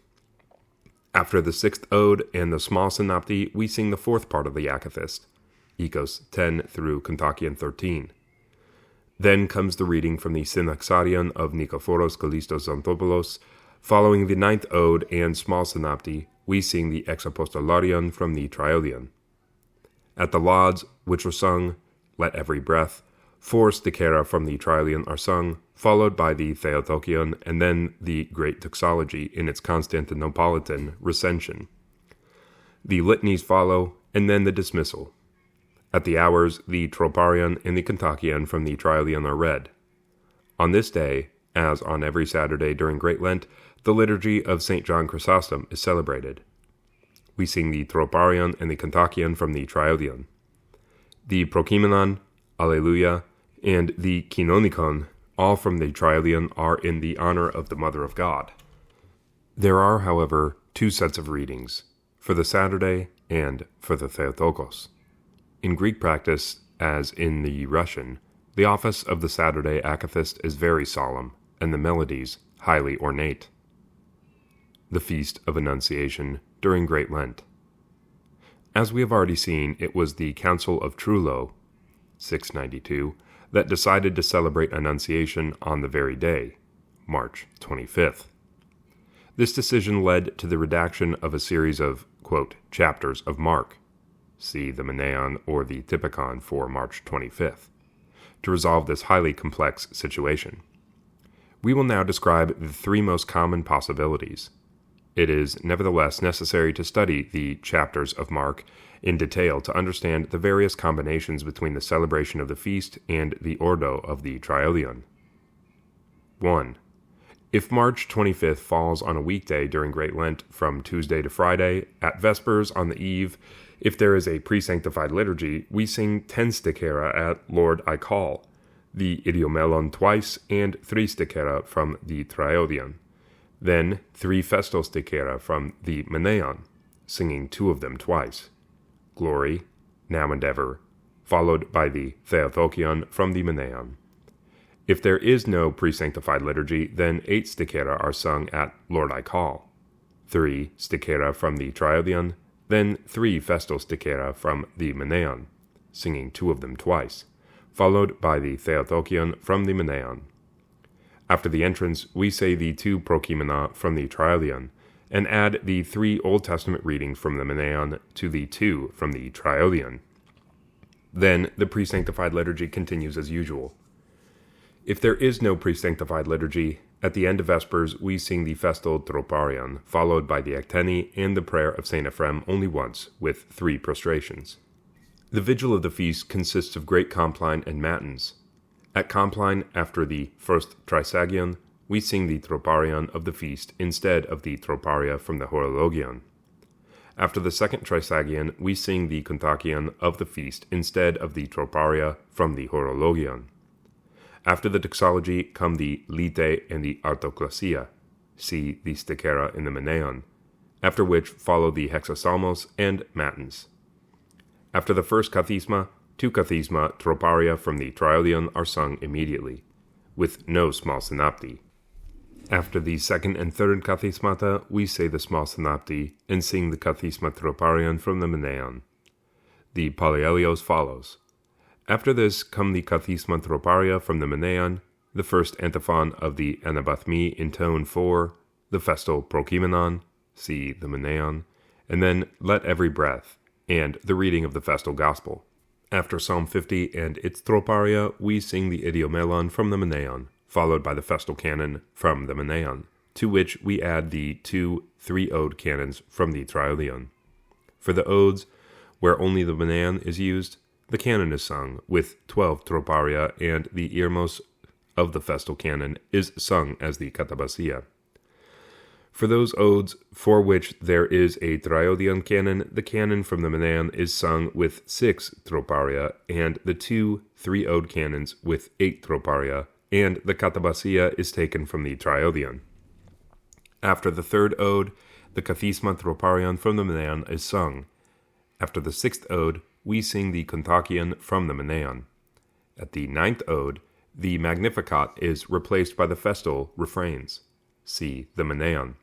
Speaker 2: After the sixth ode and the small synopti, we sing the fourth part of the Akathist, Ikos 10 through Kontakion 13. Then comes the reading from the Synaxarion of Nikephoros Kallistos Xanthopoulos. Following the ninth ode and small synopti, we sing the Exapostolarion from the Triodion. At the lauds, which were sung, Let every breath, 4 stichera from the Triodion are sung, followed by the Theotokion, and then the Great Doxology in its Constantinopolitan recension. The litanies follow, and then the dismissal. At the hours, the Troparion and the Kontakion from the Triodion are read. On this day, as on every Saturday during Great Lent, the liturgy of St. John Chrysostom is celebrated. We sing the Troparion and the Kontakion from the Triodion. The Prokimenon, Alleluia, and the Kinonikon, all from the Triodion, are in the honor of the Mother of God. There are, however, 2 sets of readings, for the Saturday and for the Theotokos. In Greek practice, as in the Russian, the office of the Saturday Akathist is very solemn, and the melodies highly ornate. The Feast of Annunciation during Great Lent. As we have already seen, it was the Council of Trullo, 692, that decided to celebrate Annunciation on the very day, March 25th. This decision led to the redaction of a series of, quote, chapters of Mark, see the Meneon or the Typikon for March 25th, to resolve this highly complex situation. We will now describe the 3 most common possibilities. It is nevertheless necessary to study the chapters of Mark in detail to understand the various combinations between the celebration of the feast and the Ordo of the Triodion. 1. If March 25th falls on a weekday during Great Lent from Tuesday to Friday, at Vespers on the eve, if there is a pre-sanctified liturgy, we sing 10 stichera at Lord I Call, the idiomelon twice, and 3 stichera from the Triodion. Then 3 festal stichera from the Meneon, singing 2 of them twice. Glory, Now and Ever, followed by the Theotokion from the Meneon. If there is no pre-sanctified liturgy, then 8 stichera are sung at Lord I Call, 3 stichera from the Triodion, then 3 festal stichera from the Meneon, singing 2 of them twice, followed by the Theotokion from the Meneon. After the entrance, we say the 2 prokimena from the Triodion, and add the 3 Old Testament readings from the Meneon to the 2 from the Triodion. Then the pre-sanctified liturgy continues as usual. If there is no pre-sanctified liturgy, at the end of Vespers we sing the festal Troparion, followed by the Acteni and the prayer of St. Ephrem only once, with 3 prostrations. The vigil of the feast consists of great compline and matins. At compline, after the first Trisagion, we sing the Troparion of the feast instead of the Troparia from the Horologion. After the second Trisagion, we sing the Kontakion of the feast instead of the Troparia from the Horologion. After the doxology come the Lite and the Artoklasia, see the Stichera in the Meneon, after which follow the Hexasalmos and Matins. After the first Kathisma, 2 Kathisma Troparia from the Triodion are sung immediately, with no small synopti. After the second and third Kathismata, we say the small synopti and sing the Kathisma Troparion from the Meneon. The Polyelios follows. After this come the Kathisma Troparia from the Meneon, the first antiphon of the Anabathmi in tone 4, the festal Prokimenon, see the Meneon, and then Let Every Breath, and the reading of the festal Gospel. After Psalm 50 and its Troparia, we sing the Idiomelon from the Meneon, followed by the festal canon from the Meneon, to which we add the 2 3-ode canons from the Triodion. For the odes, where only the Meneon is used, the canon is sung with 12 Troparia, and the Irmos of the festal canon is sung as the Katabasia. For those odes for which there is a Triodion canon, the canon from the Meneon is sung with 6 Troparia, and the 2 3-ode canons with 8 Troparia, and the Katabasia is taken from the Triodion. After the 3rd ode, the Kathisma Troparion from the Meneon is sung. After the 6th ode, we sing the Kontakion from the Meneon. At the 9th ode, the Magnificat is replaced by the festal refrains. See the Meneon.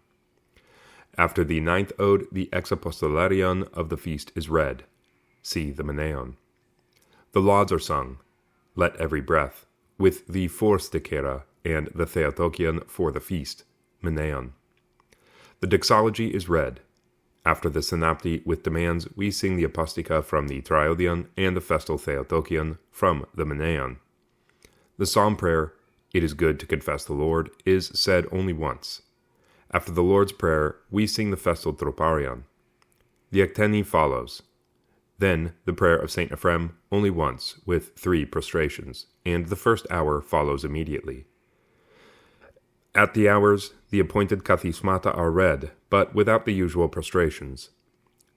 Speaker 2: After the 9th ode, the Exapostolarion of the feast is read. See the Meneon. The lauds are sung. Let Every Breath, with the 4 stichera and the Theotokion for the feast, Meneon. The doxology is read. After the synopti with demands, we sing the Apostica from the Triodion and the festal Theotokion from the Meneon. The psalm prayer, It is good to confess the Lord, is said only once. After the Lord's Prayer, we sing the festal Troparion. The Acteni follows. Then the prayer of St. Ephrem only once, with 3 prostrations, and the first hour follows immediately. At the hours, the appointed Kathismata are read, but without the usual prostrations.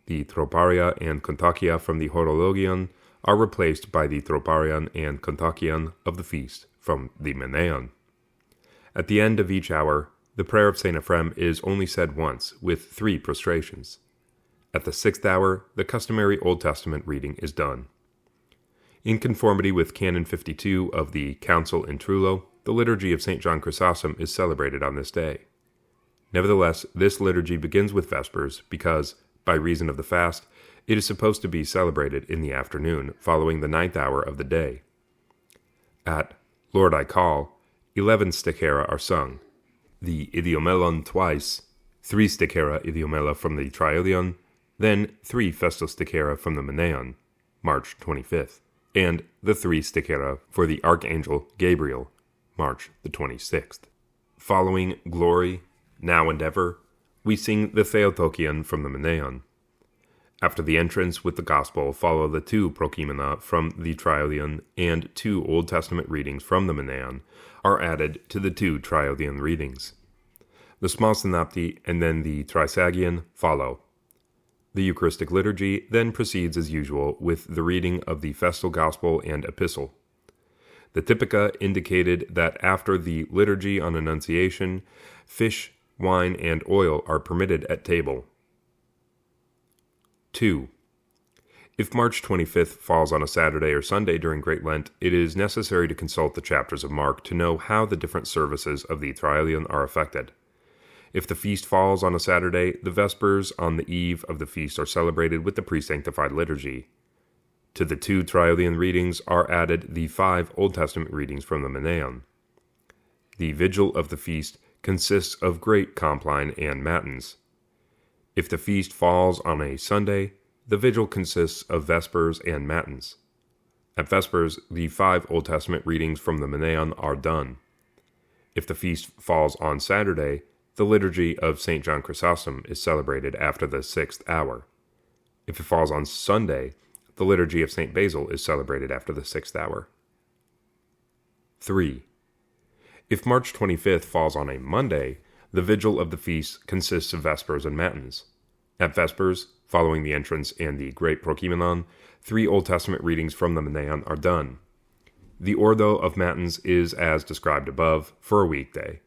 Speaker 2: The Troparia and Kontakia from the Horologion are replaced by the Troparion and Kontakion of the feast from the Meneon. At the end of each hour, the prayer of St. Ephrem is only said once, with 3 prostrations. At the 6th hour, the customary Old Testament reading is done. In conformity with Canon 52 of the Council in Trullo, the liturgy of St. John Chrysostom is celebrated on this day. Nevertheless, this liturgy begins with Vespers because, by reason of the fast, it is supposed to be celebrated in the afternoon, following the 9th hour of the day. At Lord I Call, 11 stichera are sung. The Idiomelon twice, 3 stichera Idiomela from the Triodion, then 3 festal stichera from the Meneon, March 25th, and the 3 stichera for the Archangel Gabriel, March the 26th. Following Glory, Now and Ever, we sing the Theotokion from the Meneon. After the entrance with the Gospel follow the 2 Prokimena from the Triodion, and 2 Old Testament readings from the Meneon are added to the 2 Triodion readings. The small synopti and then the Trisagion follow. The Eucharistic liturgy then proceeds as usual with the reading of the festal Gospel and Epistle. The Typica indicated that after the liturgy on Annunciation, fish, wine, and oil are permitted at table. 2. If March 25th falls on a Saturday or Sunday during Great Lent, it is necessary to consult the chapters of Mark to know how the different services of the Triodion are affected. If the feast falls on a Saturday, the Vespers on the eve of the feast are celebrated with the pre-sanctified liturgy. To the 2 Triodion readings are added the 5 Old Testament readings from the Menaion. The vigil of the feast consists of great compline and matins. If the feast falls on a Sunday, the vigil consists of vespers and matins. At vespers, the 5 Old Testament readings from the Menaion are done. If the feast falls on Saturday, the liturgy of St. John Chrysostom is celebrated after the 6th hour. If it falls on Sunday, the liturgy of St. Basil is celebrated after the 6th hour. 3. If March 25th falls on a Monday, the vigil of the feast consists of vespers and matins. At vespers, following the entrance and the great Prokeimenon, 3 Old Testament readings from the Menaion are done. The ordo of matins is as described above for a weekday.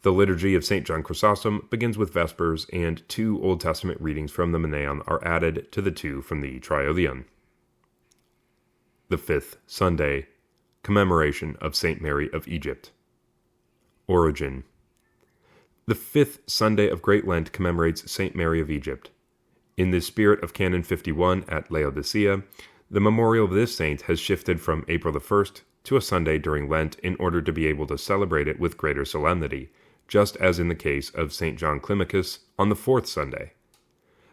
Speaker 2: The liturgy of St. John Chrysostom begins with vespers, and 2 Old Testament readings from the Menaion are added to the 2 from the Triodion. The 5th Sunday, commemoration of St. Mary of Egypt. Origin. The 5th Sunday of Great Lent commemorates St. Mary of Egypt. In the spirit of Canon 51 at Laodicea, the memorial of this saint has shifted from April the 1st to a Sunday during Lent in order to be able to celebrate it with greater solemnity, just as in the case of St. John Climacus on the 4th Sunday.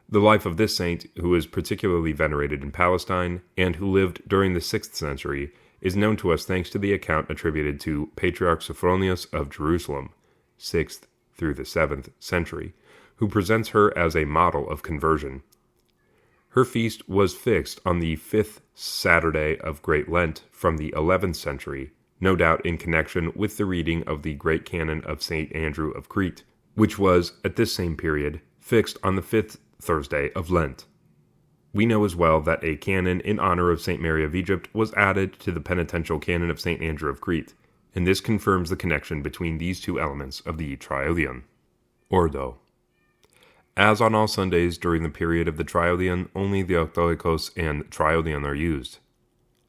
Speaker 2: The life of this saint, who is particularly venerated in Palestine and who lived during the 6th century, is known to us thanks to the account attributed to Patriarch Sophronius of Jerusalem, 6th through the 7th century, who presents her as a model of conversion. Her feast was fixed on the 5th Saturday of Great Lent from the 11th century, no doubt in connection with the reading of the Great Canon of St. Andrew of Crete, which was, at this same period, fixed on the 5th Thursday of Lent. We know as well that a canon in honor of St. Mary of Egypt was added to the penitential canon of St. Andrew of Crete, and this confirms the connection between these 2 elements of the Triodion. Ordo. As on all Sundays during the period of the Triodion, only the Octoikos and Triodion are used.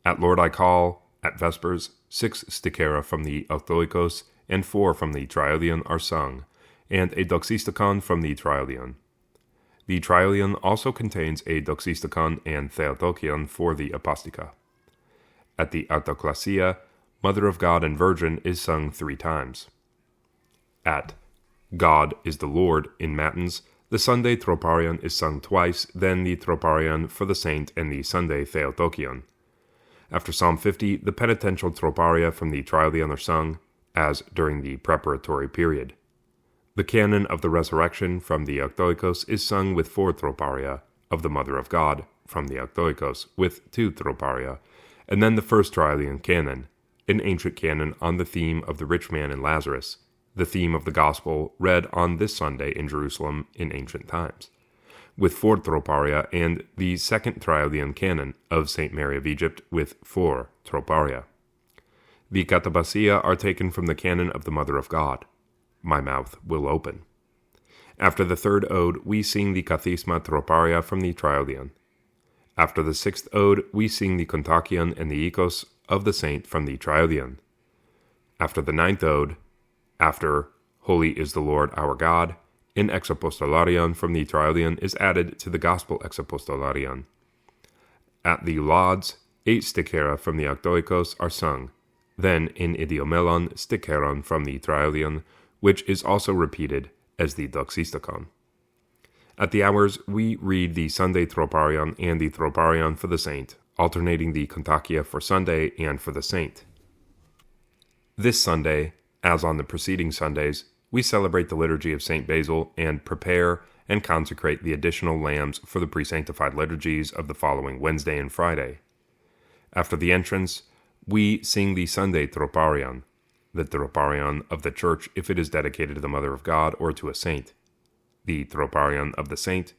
Speaker 2: At Lord I Call, at Vespers, 6 stichera from the Octoikos and 4 from the Triodion are sung, and a doxistikon from the Triodion. The Triodion also contains a doxistikon and theotokion for the Apostica. At the Autoklasia, Mother of God and Virgin is sung 3 times. At God is the Lord in Matins, the Sunday Troparion is sung twice, then the Troparion for the Saint and the Sunday Theotokion. After Psalm 50, the penitential Troparia from the Triodion are sung, as during the preparatory period. The canon of the Resurrection from the Octoikos is sung with 4 Troparia, of the Mother of God from the Octoikos with 2 Troparia, and then the first Triodion canon, an ancient canon on the theme of the rich man and Lazarus, the theme of the Gospel read on this Sunday in Jerusalem in ancient times, with 4 Troparia, and the second Triodion canon of St. Mary of Egypt with 4 Troparia. The Catabasia are taken from the canon of the Mother of God. My mouth will open. After the 3rd ode, we sing the Kathisma Troparia from the Triodion. After the 6th ode, we sing the Kontakion and the Ikos of the Saint from the Triodion. After the 9th ode, after Holy is the Lord our God, an exapostolarion from the Triodion is added to the Gospel exapostolarion. At the Lauds, 8 stichera from the Octoikos are sung, then in idiomelon sticheron from the Triodion, which is also repeated as the doxistikon. At the hours, we read the Sunday Troparion and the Troparion for the Saint, alternating the Kontakia for Sunday and for the Saint. This Sunday, as on the preceding Sundays, we celebrate the liturgy of St. Basil and prepare and consecrate the additional lambs for the pre-sanctified liturgies of the following Wednesday and Friday. After the entrance, we sing the Sunday Troparion, the Troparion of the Church if it is dedicated to the Mother of God or to a saint, the Troparion of the Saint,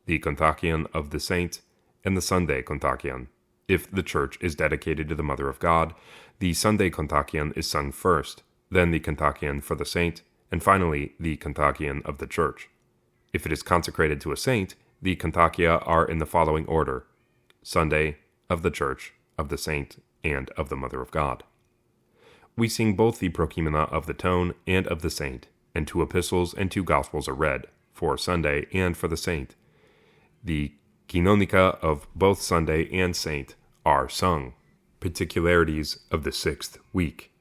Speaker 2: the Kontakion of the Saint, and the Sunday Kontakion. If the Church is dedicated to the Mother of God, the Sunday Kontakion is sung first, then the Kontakion for the Saint, and finally the Kontakion of the Church. If it is consecrated to a saint, the Kontakia are in the following order:
Speaker 1: Sunday, of the Church, of the Saint, and of the Mother of God. We sing both the Prokimena of the Tone and of the Saint, and 2 epistles and 2 gospels are read, for Sunday and for the Saint. The Canonica of both Sunday and Saint are sung. Particularities of the 6th week.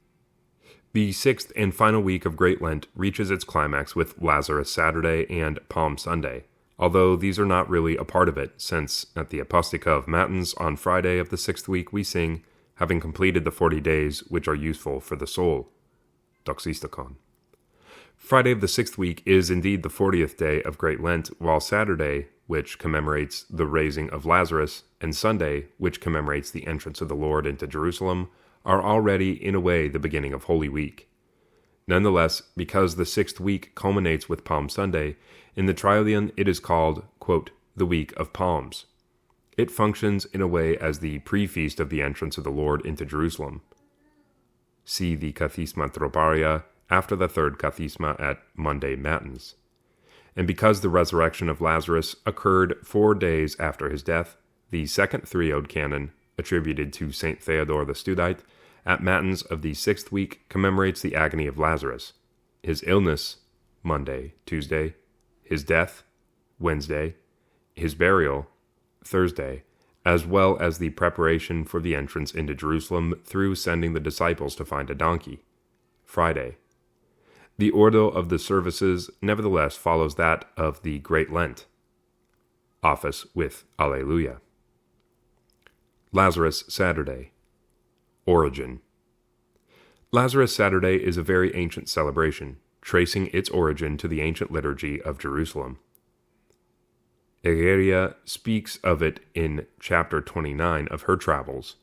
Speaker 1: The 6th and final week of Great Lent reaches its climax with Lazarus Saturday and Palm Sunday, although these are not really a part of it, since at the Apostica of Matins on Friday of the 6th week we sing, having completed the 40 days which are useful for the soul. Doxistikon. Friday of the 6th week is indeed the 40th day of Great Lent, while Saturday, which commemorates the raising of Lazarus, and Sunday, which commemorates the entrance of the Lord into Jerusalem, are already, in a way, the beginning of Holy Week. Nonetheless, because the 6th week culminates with Palm Sunday, in the Triodion it is called, quote, the Week of Palms. It functions in a way as the pre-feast of the entrance of the Lord into Jerusalem. See the Kathisma Troparia after the 3rd Kathisma at Monday Matins. And because the resurrection of Lazarus occurred 4 days after his death, the 2nd Threeode Canon, attributed to St. Theodore the Studite, at Matins of the 6th week commemorates the agony of Lazarus, his illness, Monday, Tuesday, his death, Wednesday, his burial, Thursday, as well as the preparation for the entrance into Jerusalem through sending the disciples to find a donkey, Friday. The ordo of the services nevertheless follows that of the Great Lent, office with Alleluia. Lazarus Saturday. Origin. Lazarus Saturday is a very ancient celebration, tracing its origin to the ancient liturgy of Jerusalem. Egeria speaks of it in chapter 29 of her travels,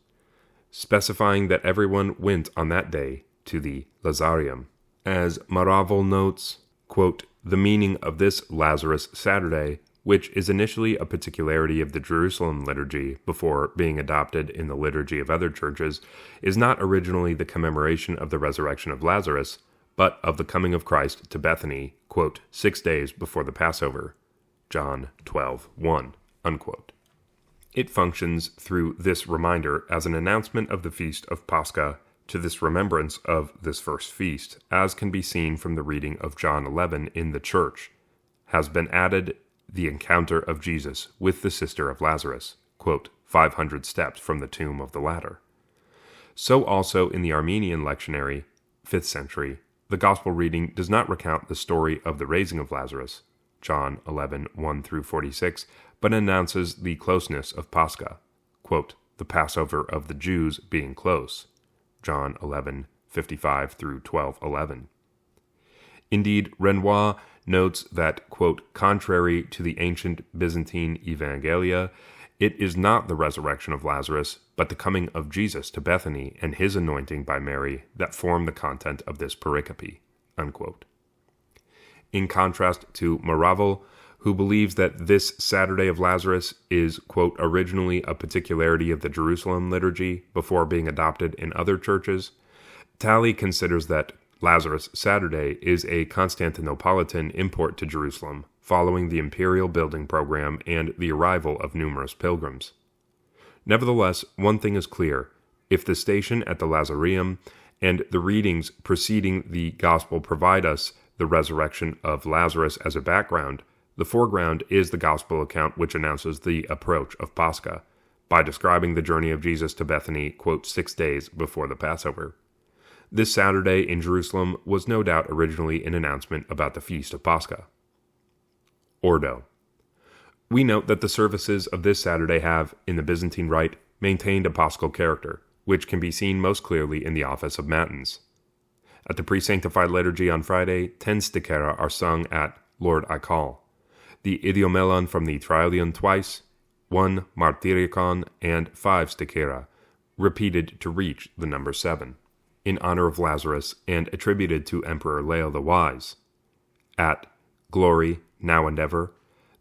Speaker 1: specifying that everyone went on that day to the Lazarium. As Maraval notes, quote, the meaning of this Lazarus Saturday, which is initially a particularity of the Jerusalem liturgy before being adopted in the liturgy of other churches, is not originally the commemoration of the resurrection of Lazarus, but of the coming of Christ to Bethany, quote, 6 days before the Passover, John 12:1, unquote. It functions through this reminder as an announcement of the feast of Pascha to this remembrance of this first feast, as can be seen from the reading of John 11 in the church, has been added the encounter of Jesus with the sister of Lazarus, quote, 500 steps from the tomb of the latter. So also in the Armenian lectionary, 5th century, the Gospel reading does not recount the story of the raising of Lazarus, John 11:1-46, but announces the closeness of Pascha, quote, the Passover of the Jews being close, John 11:55-12:11. Indeed, Renoir notes that, quote, contrary to the ancient Byzantine Evangelia, it is not the resurrection of Lazarus, but the coming of Jesus to Bethany and his anointing by Mary that form the content of this pericope, unquote. In contrast to Maraval, who believes that this Saturday of Lazarus is, quote, originally a particularity of the Jerusalem liturgy before being adopted in other churches, Talley considers that Lazarus Saturday is a Constantinopolitan import to Jerusalem, following the imperial building program and the arrival of numerous pilgrims. Nevertheless, one thing is clear. If the station at the Lazarium and the readings preceding the Gospel provide us the resurrection of Lazarus as a background, the foreground is the Gospel account which announces the approach of Pascha, by describing the journey of Jesus to Bethany, quote, 6 days before the Passover. This Saturday in Jerusalem was no doubt originally an announcement about the feast of Pascha. Ordo. We note that the services of this Saturday have, in the Byzantine Rite, maintained a Paschal character, which can be seen most clearly in the office of Matins. At the pre-sanctified liturgy on Friday, 10 stichera are sung at Lord I Call, the idiomelon from the Triodion twice, 1 martyricon, and 5 stichera, repeated to reach the number 7, in honor of Lazarus and attributed to Emperor Leo the Wise. At Glory, Now and Ever,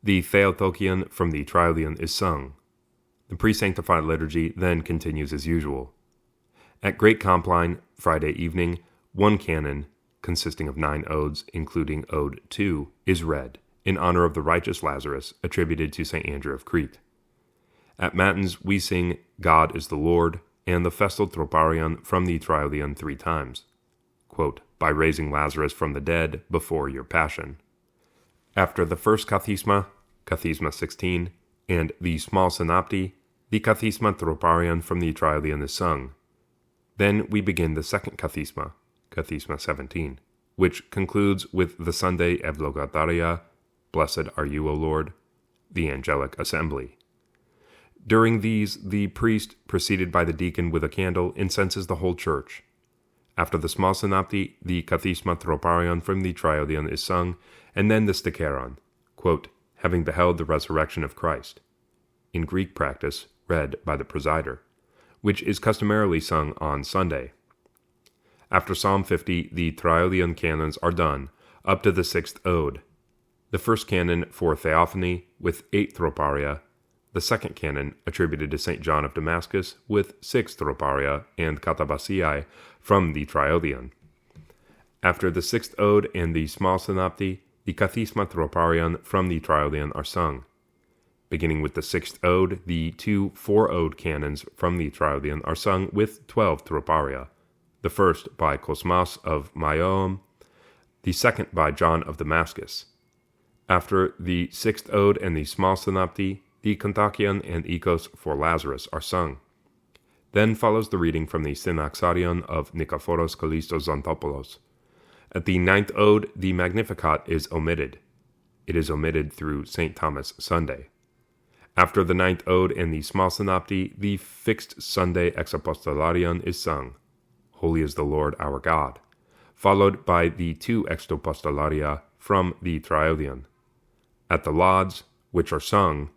Speaker 1: the Theotokion from the Triodion is sung. The pre-sanctified liturgy then continues as usual. At Great Compline, Friday evening, 1 canon, consisting of 9 odes, including Ode 2, is read, in honor of the righteous Lazarus, attributed to St. Andrew of Crete.
Speaker 2: At Matins, we sing God is the Lord and the Festal Troparion from the Triodion 3 times, quote, by raising Lazarus from the dead before your passion. After the first Kathisma, Kathisma 16, and the small Synopty, the Kathisma Troparion from the Triodion is sung. Then we begin the second Kathisma, Kathisma 17, which concludes with the Sunday Evlogataria, Blessed are you, O Lord, the angelic assembly. During these, the priest, preceded by the deacon with a candle, incenses the whole church. After the small Synopty, the Kathisma Troparion from the Triodion is sung, and then the Sticheron, quote, having beheld the resurrection of Christ, in Greek practice read by the presider, which is customarily sung on Sunday. After Psalm 50, the Triodion canons are done, up to the 6th Ode. The first canon for Theophany, with 8 Troparia, the second canon, attributed to St. John of Damascus, with 6 Troparia and Katabasiae from the Triodion. After the 6th Ode and the small Synopty, the Kathisma Troparion from the Triodion are sung. Beginning with the 6th Ode, the 2 4-Ode canons from the Triodion are sung with 12 Troparia, the first by Cosmas of Maioum, the second by John of Damascus. After the 6th Ode and the small Synopty, the Kontakion and Ecos for Lazarus are sung. Then follows the reading from the Synaxarion of Nikephoros Kallistos Xanthopoulos. At the 9th Ode, the Magnificat is omitted. It is omitted through St. Thomas Sunday. After the 9th Ode and the small Synopty, the fixed Sunday Exapostolarion is sung. Holy is the Lord our God, followed by the 2 Extopostolaria from the Triodion. At the Lauds, which are sung,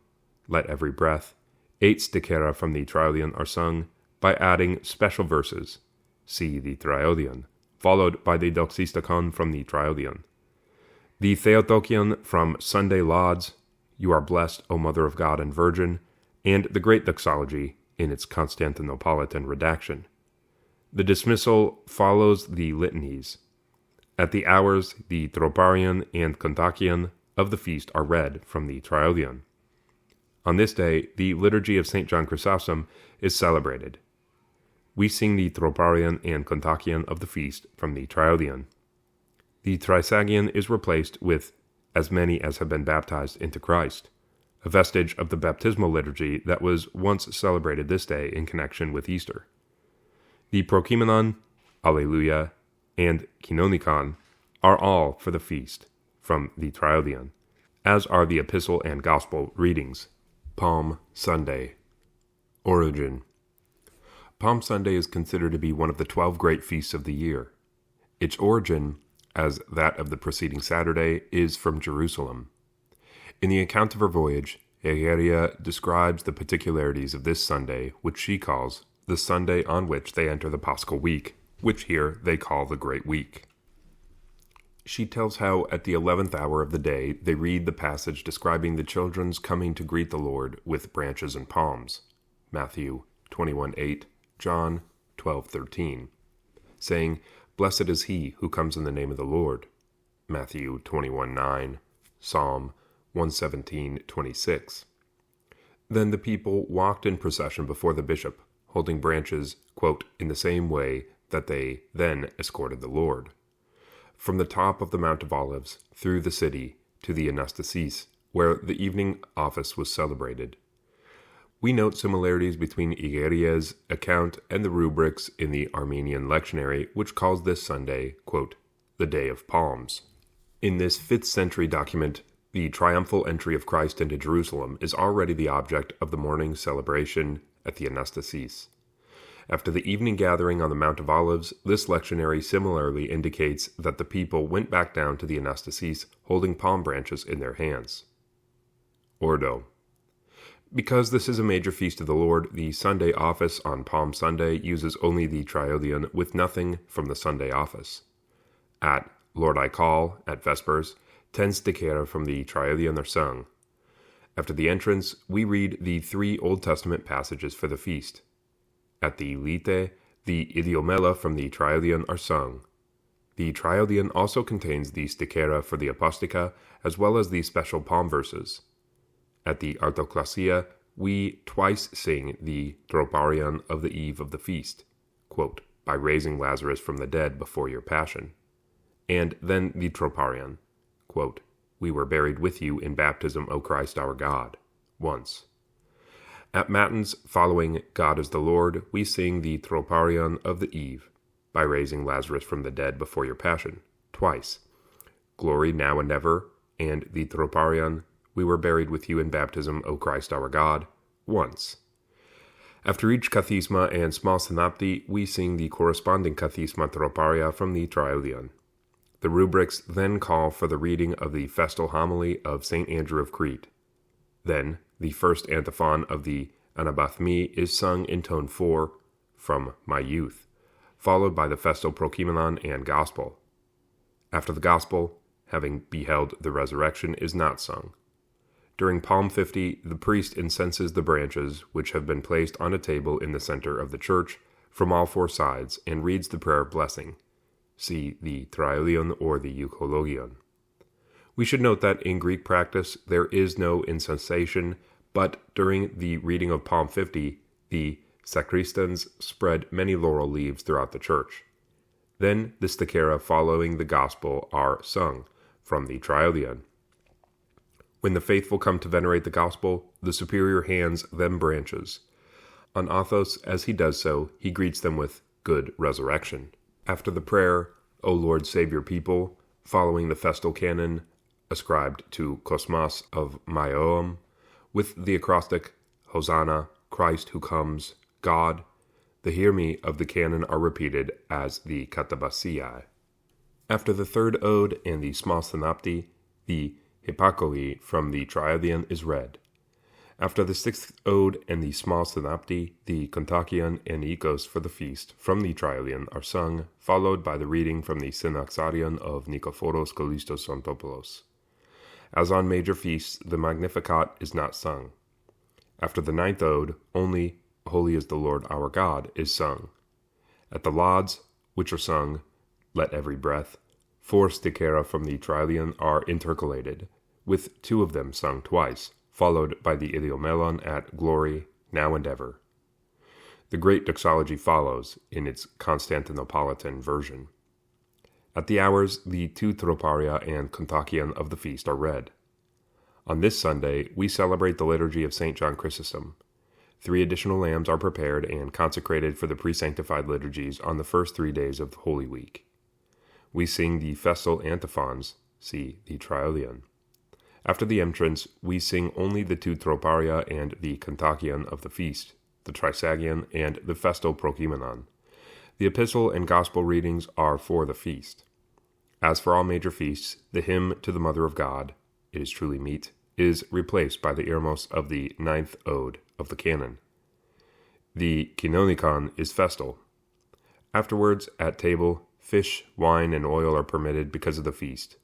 Speaker 2: let every breath, 8 Stichera from the Triodion are sung by adding special verses, see the Triodion, followed by the Doxistakon from the Triodion. The Theotokion from Sunday Lauds, You are blessed, O Mother of God and Virgin, and the Great Doxology in its Constantinopolitan redaction. The dismissal follows the litanies. At the hours, the Troparion and Kontakion of the feast are read from the Triodion. On this day, the liturgy of St. John Chrysostom is celebrated. We sing the Troparion and Kontakion of the feast from the Triodion. The Trisagion is replaced with as many as have been baptized into Christ, a vestige of the baptismal liturgy that was once celebrated this day in connection with Easter. The Prokimenon, Alleluia, and Kinonikon are all for the feast from the Triodion, as are the epistle and gospel readings. Palm Sunday. Origin. Palm Sunday is considered to be one of the 12 great feasts of the year. Its origin, as that of the preceding Saturday, is from Jerusalem. In the account of her voyage, Egeria describes the particularities of this Sunday, which she calls the Sunday on which they enter the Paschal week, which here they call the Great Week. She tells how at the 11th hour of the day they read the passage describing the children's coming to greet the Lord with branches and palms, Matthew 21:8, John 12:13, saying, Blessed is he who comes in the name of the Lord, Matthew 21:9, Psalm 117:26. Then the people walked in procession before the bishop, holding branches, quote, in the same way that they then escorted the Lord, from the top of the Mount of Olives through the city to the Anastasis, where the evening office was celebrated. We note similarities between Egeria's account and the rubrics in the Armenian lectionary, which calls this Sunday, quote, the Day of Palms. In this 5th century document, the triumphal entry of Christ into Jerusalem is already the object of the morning celebration at the Anastasis. After the evening gathering on the Mount of Olives, this lectionary similarly indicates that the people went back down to the Anastasis holding palm branches in their hands. Ordo. Because this is a major feast of the Lord, the Sunday office on Palm Sunday uses only the Triodion with nothing from the Sunday office. At Lord I Call, at Vespers, 10 Stichera from the Triodion are sung. After the entrance, we read the 3 Old Testament passages for the feast. At the Lite, the Idiomela from the Triodion are sung. The Triodion also contains the Stichera for the Apostica, as well as the special palm verses. At the Artoclasia, we twice sing the troparion of the eve of the feast, quote, by raising Lazarus from the dead before your passion, and then the troparion, quote, we were buried with you in baptism, O Christ our God, once. At Matins, following God is the Lord, we sing the troparion of the eve, by raising Lazarus from the dead before your passion, twice. Glory now and ever, and the troparion, we were buried with you in baptism, O Christ our God, once. After each kathisma and small synopty, we sing the corresponding kathisma troparia from the triodion. The rubrics then call for the reading of the festal homily of St. Andrew of Crete. Then, the first antiphon of the Anabathmi is sung in tone 4, from My Youth, followed by the festal prokimenon and gospel. After the gospel, having beheld the resurrection, is not sung. During Palm 50, the priest incenses the branches which have been placed on a table in the center of the church from all four sides and reads the prayer of blessing. See the Triodion or the Euchologion. We should note that in Greek practice there is no incensation, but during the reading of Palm 50, the sacristans spread many laurel leaves throughout the church. Then the stichera following the gospel are sung from the Triodion. When the faithful come to venerate the gospel, the superior hands them branches. On Athos, as he does so, he greets them with good resurrection. After the prayer, O Lord, save your people, following the festal canon ascribed to Cosmas of Myoum, with the acrostic, Hosanna, Christ who comes, God, the hear me of the canon are repeated as the katabasiae. After the third ode and the small synopty, the Hippakoi from the Triodion is read. After the sixth ode and the small synopty, the Kontakion and Ikos for the feast from the Triodion are sung, followed by the reading from the Synaxarion of Nikephoros Kallistos Xantopoulos. As on major feasts, the Magnificat is not sung. After the ninth ode, only Holy is the Lord our God is sung. At the lauds, which are sung, Let every breath, 4 stichera from the Triodion are intercalated, with 2 of them sung twice, followed by the Iliomelon at Glory, now and ever. The great doxology follows in its Constantinopolitan version. At the hours, the 2 troparia and kontakion of the feast are read. On this Sunday, we celebrate the liturgy of St. John Chrysostom. 3 additional lambs are prepared and consecrated for the pre-sanctified liturgies on the first 3 days of Holy Week. We sing the festal antiphons, see the Triodion. After the entrance, we sing only the 2 troparia and the kontakion of the feast, the trisagion and the festal prokimenon. The epistle and gospel readings are for the feast. As for all major feasts, the hymn to the Mother of God, It is truly meet, is replaced by the Irmos of the 9th ode of the canon. The Kinonikon is festal. Afterwards, at table, fish, wine, and oil are permitted because of the feast.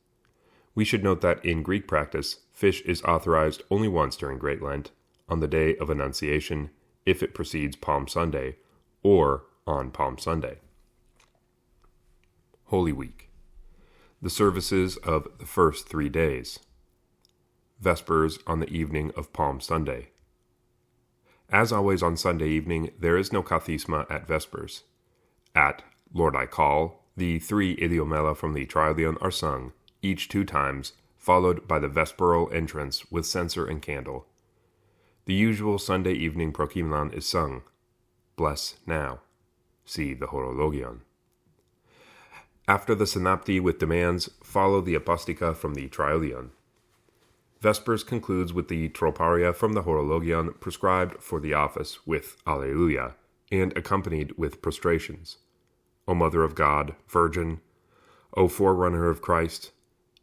Speaker 2: We should note that in Greek practice, fish is authorized only once during Great Lent, on the day of Annunciation, if it precedes Palm Sunday, or on Palm Sunday. Holy Week. The services of the first 3 days. Vespers on the evening of Palm Sunday. As always on Sunday evening, there is no kathisma at Vespers. At Lord I Call, the 3 idiomela from the Triodion are sung, each 2 times, followed by the vesperal entrance with censer and candle. The usual Sunday evening prokimenon is sung. Bless now. See the Horologion. After the synopty with demands, follow the apostica from the Triodion. Vespers concludes with the troparia from the Horologion prescribed for the office with Alleluia, and accompanied with prostrations. O Mother of God, Virgin, O Forerunner of Christ,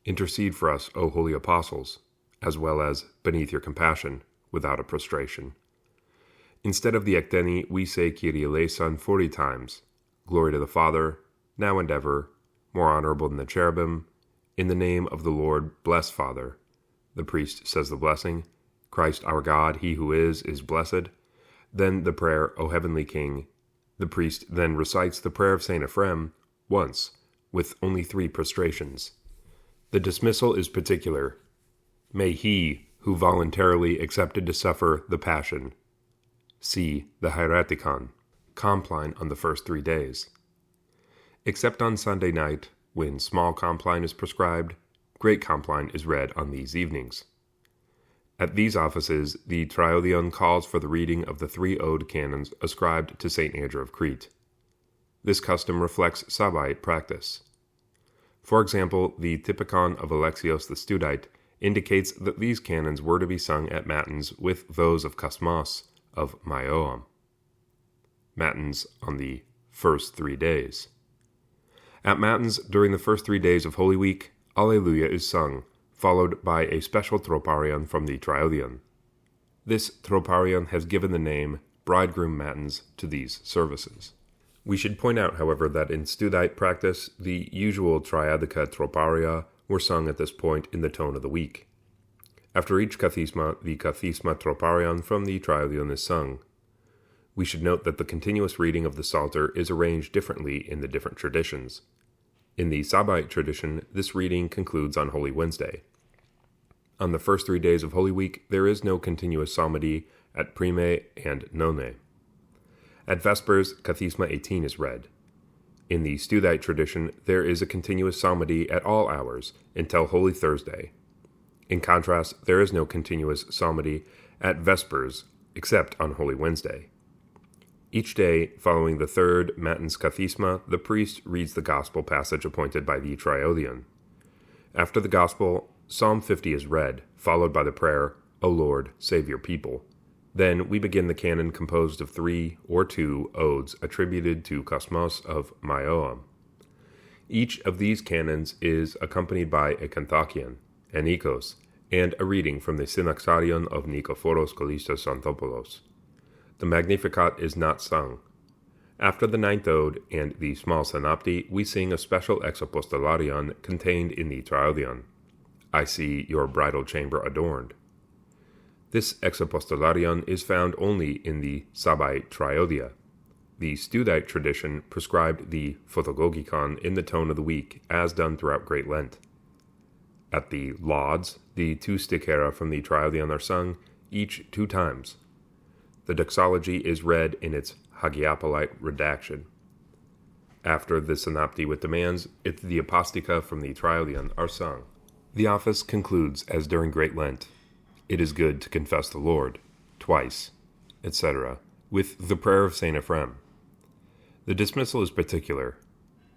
Speaker 2: intercede for us, O Holy Apostles, as well as, beneath your compassion, without a prostration. Instead of the Ecteni, we say Kyrie eleison 40 times. Glory to the Father, now and ever, more honorable than the cherubim. In the name of the Lord, bless Father. The priest says the blessing. Christ our God, he who is blessed. Then the prayer, O heavenly King. The priest then recites the prayer of St. Ephrem, once, with only 3 prostrations. The dismissal is particular. May he, who voluntarily accepted to suffer the Passion. See the Hieretikon, Compline on the first 3 days. Except on Sunday night, when small Compline is prescribed, great Compline is read on these evenings. At these offices, the Triodion calls for the reading of the 3 ode canons ascribed to St. Andrew of Crete. This custom reflects Sabbaite practice. For example, the Typikon of Alexios the Studite indicates that these canons were to be sung at matins with those of Cosmos of Myoam. Matins on the first 3 days. At matins during the first 3 days of Holy Week, Alleluia is sung, followed by a special troparion from the Triodion. This troparion has given the name Bridegroom Matins to these services. We should point out, however, that in Studite practice, the usual triadica troparia were sung at this point in the tone of the week. After each kathisma, the kathisma troparion from the Triodion is sung. We should note that the continuous reading of the Psalter is arranged differently in the different traditions. In the Sabbaite tradition, this reading concludes on Holy Wednesday. On the first 3 days of Holy Week, there is no continuous psalmody at Prime and None. At Vespers, Kathisma 18 is read. In the Studite tradition, there is a continuous psalmody at all hours until Holy Thursday. In contrast, there is no continuous psalmody at Vespers except on Holy Wednesday. Each day, following the third Matins Kathisma, the priest reads the Gospel passage appointed by the Triodion. After the Gospel, Psalm 50 is read, followed by the prayer, O Lord, save your people. Then we begin the canon composed of 3 or 2 odes attributed to Cosmos of Myoam. Each of these canons is accompanied by a Kanthakion, an Nikos, and a reading from the Synaxarion of Nikephoros Kallistos Anthopoulos. The Magnificat is not sung. After the 9th ode and the small synopty, we sing a special exapostolarion contained in the Triodion. I see your bridal chamber adorned. This exapostolarion is found only in the Sabbaite Triodia. The Studite tradition prescribed the Photogogikon in the tone of the week, as done throughout Great Lent. At the Lauds, the 2 stichera from the Triodion are sung, each 2 times. The doxology is read in its Hagiopolite redaction. After the synopty with demands, the apostica from the Triodion are sung. The office concludes as during Great Lent. It is good to confess the Lord, twice, etc., with the prayer of St. Ephrem. The dismissal is particular.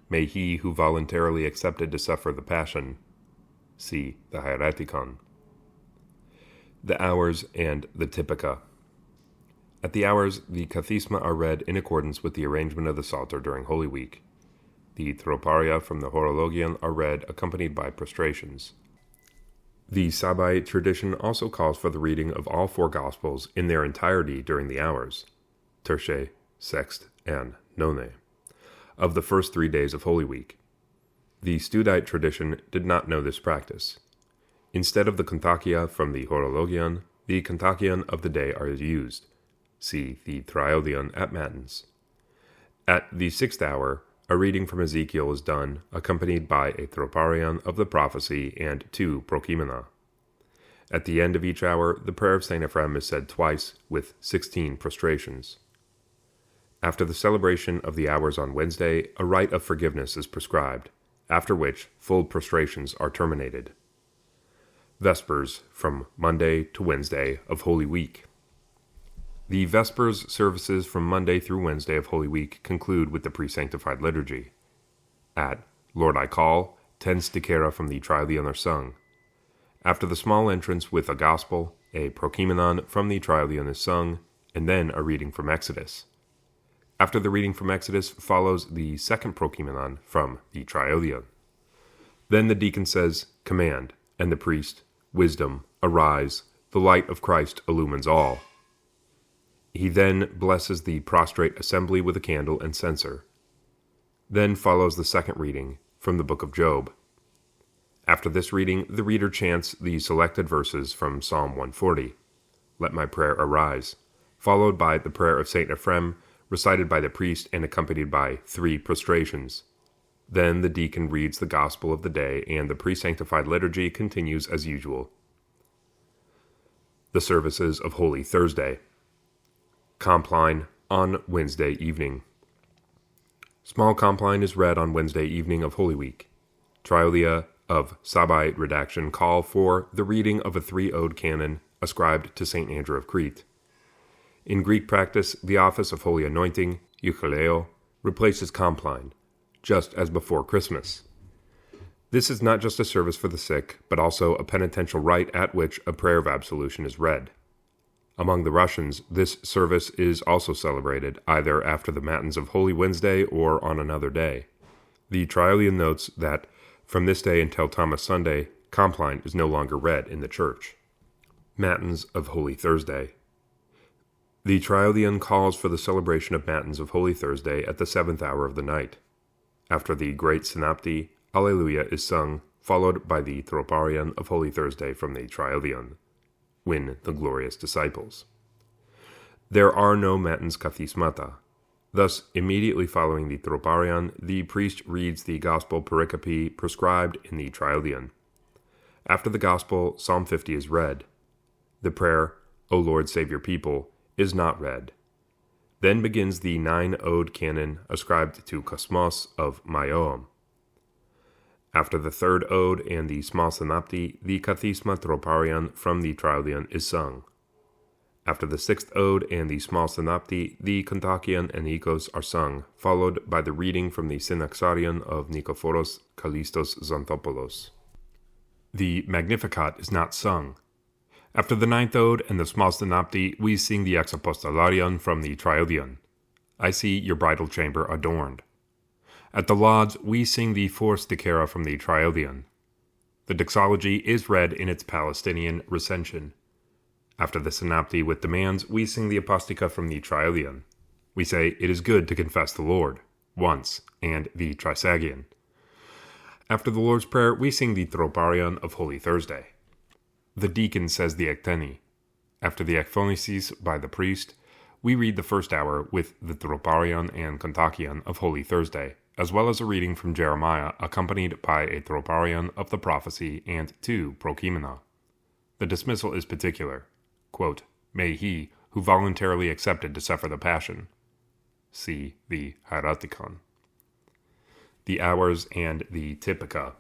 Speaker 2: May he who voluntarily accepted to suffer the Passion. See the Hieretikon. The hours and the Typica. At the hours, the Kathisma are read in accordance with the arrangement of the Psalter during Holy Week. The Troparia from the Horologion are read accompanied by prostrations. The Sabbaite tradition also calls for the reading of all 4 Gospels in their entirety during the hours, Terce, Sext, and None, of the first 3 days of Holy Week. The Studite tradition did not know this practice. Instead of the Kanthakia from the Horologion, the Kanthakion of the day are used. See the Triodion at Matins. At the 6th hour, a reading from Ezekiel is done, accompanied by a troparion of the prophecy and 2 prokimena. At the end of each hour, the prayer of St. Ephrem is said twice, with 16 prostrations. After the celebration of the hours on Wednesday, a rite of forgiveness is prescribed, after which full prostrations are terminated. Vespers, from Monday to Wednesday of Holy Week. The Vespers services from Monday through Wednesday of Holy Week conclude with the pre-sanctified liturgy. At Lord I Call, 10 stichera from the Triodion are sung. After the small entrance with a Gospel, a prokimenon from the Triodion is sung, and then a reading from Exodus. After the reading from Exodus follows the 2nd prokimenon from the Triodion. Then the deacon says, Command, and the priest, Wisdom, arise, the light of Christ illumines all. He then blesses the prostrate assembly with a candle and censer. Then follows the 2nd reading from the book of Job. After this reading, the reader chants the selected verses from Psalm 140, Let my prayer arise, followed by the prayer of St. Ephrem, recited by the priest and accompanied by 3 prostrations. Then the deacon reads the Gospel of the day, and the pre-sanctified liturgy continues as usual. The services of Holy Thursday. Compline on Wednesday evening. Small Compline is read on Wednesday evening of Holy Week. Trialia of Sabbaite redaction call for the reading of a 3-ode canon ascribed to St. Andrew of Crete. In Greek practice, the office of Holy Anointing, euchaleo, replaces Compline, just as before Christmas. This is not just a service for the sick, but also a penitential rite at which a prayer of absolution is read. Among the Russians, this service is also celebrated either after the Matins of Holy Wednesday or on another day. The Trialian notes that from this day until Thomas Sunday, Compline is no longer read in the church. Matins of Holy Thursday. The Trialian calls for the celebration of Matins of Holy Thursday at the 7th hour of the night. After the Great Synopty, Alleluia is sung, followed by the Troparion of Holy Thursday from the Trialian, Win the Glorious Disciples. There are no Matins Kathismata. Thus, immediately following the Troparion, the priest reads the Gospel pericope prescribed in the Trialian. After the Gospel, Psalm 50 is read. The prayer, O Lord, save your people, is not read. Then begins the 9-ode canon ascribed to Cosmos of Maiom. After the 3rd ode and the small synopty, the Kathisma Troparion from the Trialian is sung. After the 6th ode and the small synopty, the Kontakion and Nikos are sung, followed by the reading from the Synaxarion of Nikephoros Kallistos Xanthopoulos. The Magnificat is not sung. After the 9th ode and the small synopty, we sing the Exapostolarion from the Trialian. I see your bridal chamber adorned. At the Lauds, we sing the Fors Dicera from the Trialian. The Doxology is read in its Palestinian recension. After the synopty with demands, we sing the Apostica from the Trialian. We say, it is good to confess the Lord, once, and the Trisagion. After the Lord's Prayer, we sing the Troparion of Holy Thursday. The deacon says the Ecteni. After the Ekphonisis by the priest, we read the first hour with the Troparion and Kontakion of Holy Thursday, as well as a reading from Jeremiah accompanied by a Troparion of the prophecy and 2 prokimena. The dismissal is particular. Quote, may he who voluntarily accepted to suffer the passion. See the Hierotikon. The hours and the Typika.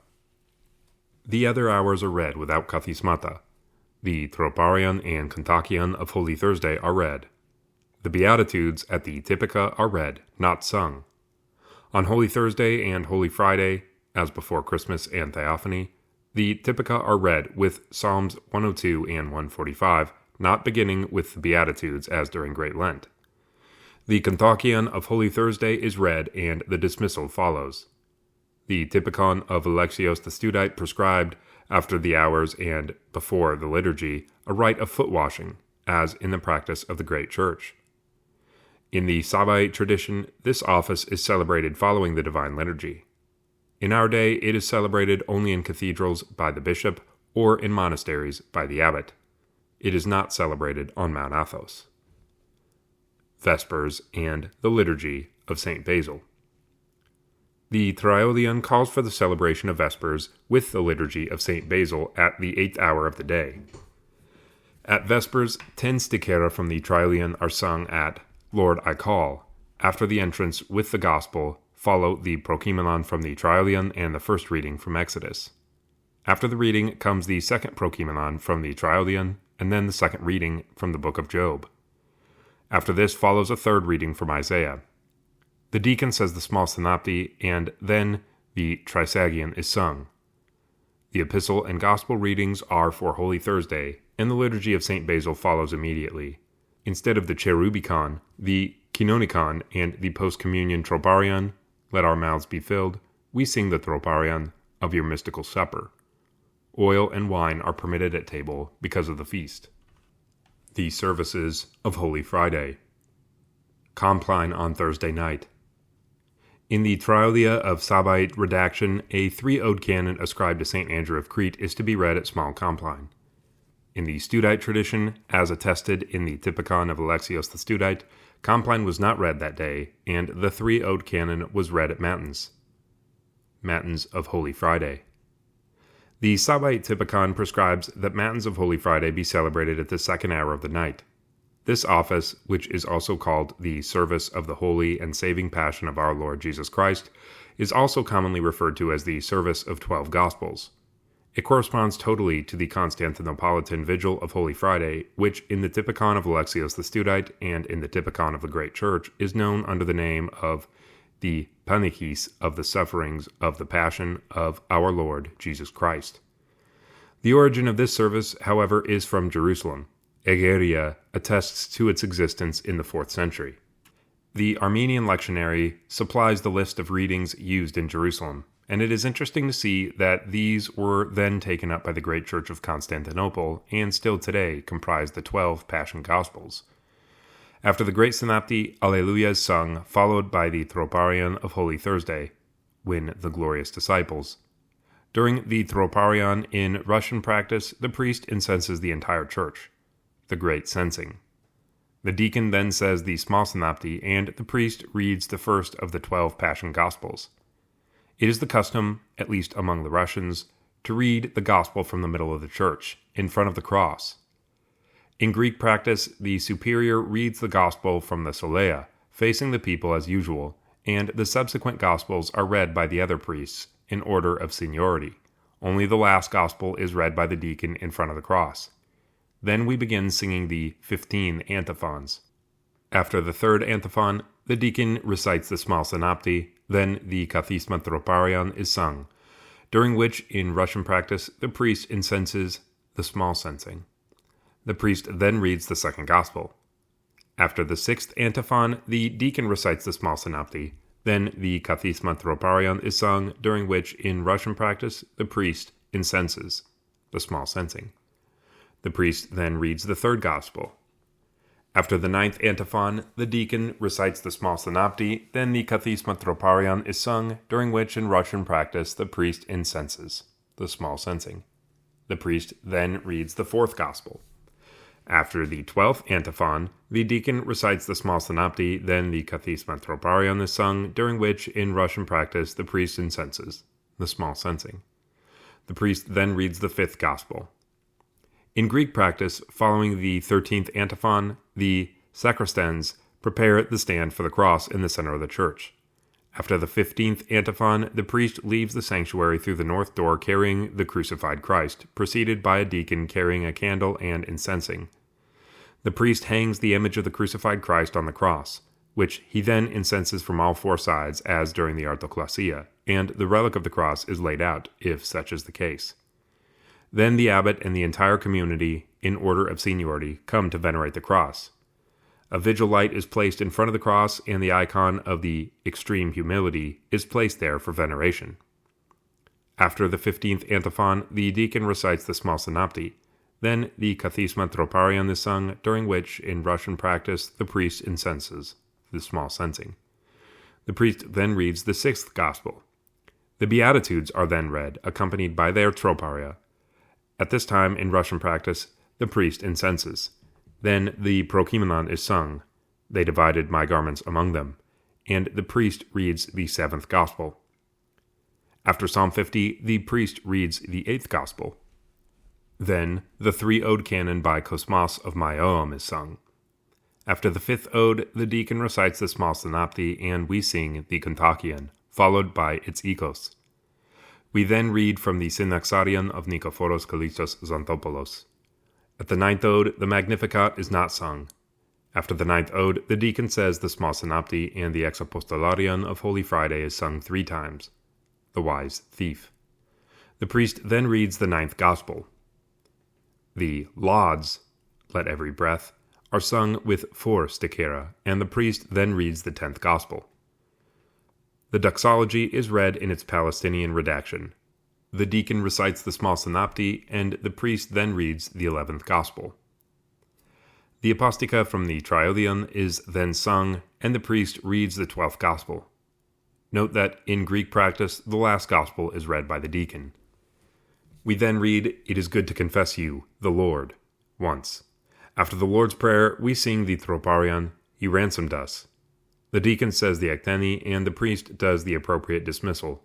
Speaker 2: The other hours are read without Kathismata. The Troparion and Kontakion of Holy Thursday are read. The Beatitudes at the Typika are read, not sung. On Holy Thursday and Holy Friday, as before Christmas and Theophany, the Typika are read with Psalms 102 and 145, not beginning with the Beatitudes as during Great Lent. The Kontakion of Holy Thursday is read and the dismissal follows. The Typikon of Alexios the Studite prescribed, after the hours and before the liturgy, a rite of foot washing, as in the practice of the great church. In the Sabbaite tradition, this office is celebrated following the Divine Liturgy. In our day, it is celebrated only in cathedrals by the bishop or in monasteries by the abbot. It is not celebrated on Mount Athos. Vespers and the Liturgy of St. Basil. The Trialian calls for the celebration of Vespers with the Liturgy of St. Basil at the 8th hour of the day. At Vespers, 10 Dicera from the Trialian are sung at Lord, I call. After the entrance with the Gospel, follow the Prokimenon from the Trialian and the first reading from Exodus. After the reading comes the second Prokimenon from the Trialian, and then the second reading from the book of Job. After this follows a third reading from Isaiah. The deacon says the small synopty, and then the Trisagion is sung. The epistle and gospel readings are for Holy Thursday, and the liturgy of St. Basil follows immediately. Instead of the Cherubicon, the Kinonikon, and the post-communion Troparion, let our mouths be filled, we sing the Troparion of your mystical supper. Oil and wine are permitted at table because of the feast. The services of Holy Friday. Compline on Thursday night. In the Trialia of Sabbaite redaction, a 3-ode canon ascribed to St. Andrew of Crete is to be read at small Compline. In the Studite tradition, as attested in the Typikon of Alexios the Studite, Compline was not read that day, and the 3-ode canon was read at Matins. Matins of Holy Friday.
Speaker 1: The Sabbaite Typikon prescribes that Matins of Holy Friday be celebrated at the second hour of the night. This office, which is also called the Service of the Holy and Saving Passion of our Lord Jesus Christ, is also commonly referred to as the Service of 12 Gospels. It corresponds totally to the Constantinopolitan Vigil of Holy Friday, which in the Typikon of Alexios the Studite and in the Typikon of the Great Church is known under the name of the Panichis of the Sufferings of the Passion of our Lord Jesus Christ. The origin of this service, however, is from Jerusalem. Egeria attests to its existence in the 4th century. The Armenian lectionary supplies the list of readings used in Jerusalem, and it is interesting to see that these were then taken up by the Great Church of Constantinople and still today comprise the 12 Passion Gospels. After the Great Synopty, Alleluia is sung, followed by the Troparion of Holy Thursday, Win the Glorious Disciples. During the Troparion in Russian practice, the priest incenses the entire church, the Great Censing. The deacon then says the Small Synopty, and the priest reads the first of the 12 Passion Gospels. It is the custom, at least among the Russians, to read the Gospel from the middle of the church, in front of the cross. In Greek practice, the superior reads the Gospel from the Solea, facing the people as usual, and the subsequent Gospels are read by the other priests, in order of seniority. Only the last Gospel is read by the deacon in front of the cross. Then we begin singing the 15 antiphons. After the third antiphon, the deacon recites the Small Synopty, then the Kathisma Troparion is sung, during which, in Russian practice, the priest incenses the Small Censing. The priest then reads the second Gospel. After the sixth antiphon, the deacon recites the Small Synopty, then the Kathisma Troparion is sung, during which, in Russian practice, the priest incenses the Small Censing. The priest then reads the third Gospel. After the ninth antiphon, the deacon recites the Small Synopty, then the Kathisma Troparion is sung, during which, in Russian practice, the priest incenses the Small Censing. The priest then reads the fourth Gospel. After the 12th antiphon, the deacon recites the Small Synopty, then the Kathisma Troparion is sung, during which, in Russian practice, the priest incenses the Small Censing. The priest then reads the fifth Gospel. In Greek practice, following the 13th antiphon, the sacristans prepare the stand for the cross in the center of the church. After the 15th antiphon, the priest leaves the sanctuary through the north door carrying the crucified Christ, preceded by a deacon carrying a candle and incensing. The priest hangs the image of the crucified Christ on the cross, which he then incenses from all four sides as during the Artoclasia, and the relic of the cross is laid out, if such is the case. Then the abbot and the entire community, in order of seniority, come to venerate the cross. A vigil light is placed in front of the cross, and the icon of the extreme humility is placed there for veneration. After the 15th antiphon, the deacon recites the Small Synopty. Then the Kathisma Troparion is sung, during which, in Russian practice, the priest incenses the Small Censing. The priest then reads the sixth Gospel. The Beatitudes are then read, accompanied by their Troparia. At this time, in Russian practice, the priest incenses. Then the Prokimenon is sung. They divided my garments among them. And the priest reads the seventh Gospel. After Psalm 50, the priest reads the eighth Gospel. Then the 3-ode canon by Cosmas of Maiom is sung. After the 5th ode, the deacon recites the Small Synopty, and we sing the Kontakion, followed by its Ikos. We then read from the Synaxarion of Nikephoros Kallistos Xanthopoulos. At the 9th ode, the Magnificat is not sung. After the 9th ode, the deacon says the Small Synopty, and the Exapostolarion of Holy Friday is sung 3 times. The Wise Thief. The priest then reads the 9th Gospel. The Lauds, Let Every Breath, are sung with 4 stichera, and the priest then reads the 10th Gospel. The doxology is read in its Palestinian redaction. The deacon recites the Small Synopty, and the priest then reads the 11th Gospel. The Apostica from the Triodion is then sung, and the priest reads the 12th Gospel. Note that in Greek practice, the last Gospel is read by the deacon. We then read, It is good to confess you, the Lord, once. After the Lord's Prayer, we sing the Troparion, He ransomed us. The deacon says the Ecteni, and the priest does the appropriate dismissal.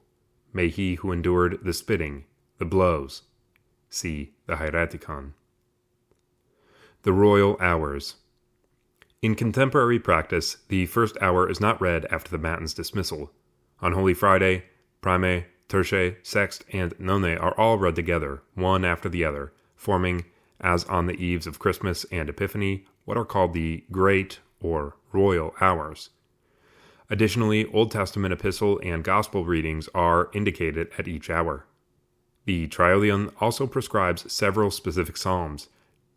Speaker 1: May he who endured the spitting the blows. See the Hieretikon. The royal hours. In contemporary practice, the first hour is not read after the Matins dismissal. On Holy Friday, Prime, Terce, Sext, and None are all read together, one after the other, forming, as on the eves of Christmas and Epiphany, what are called the Great or Royal Hours. Additionally, Old Testament epistle and gospel readings are indicated at each hour. The Triodion also prescribes several specific psalms,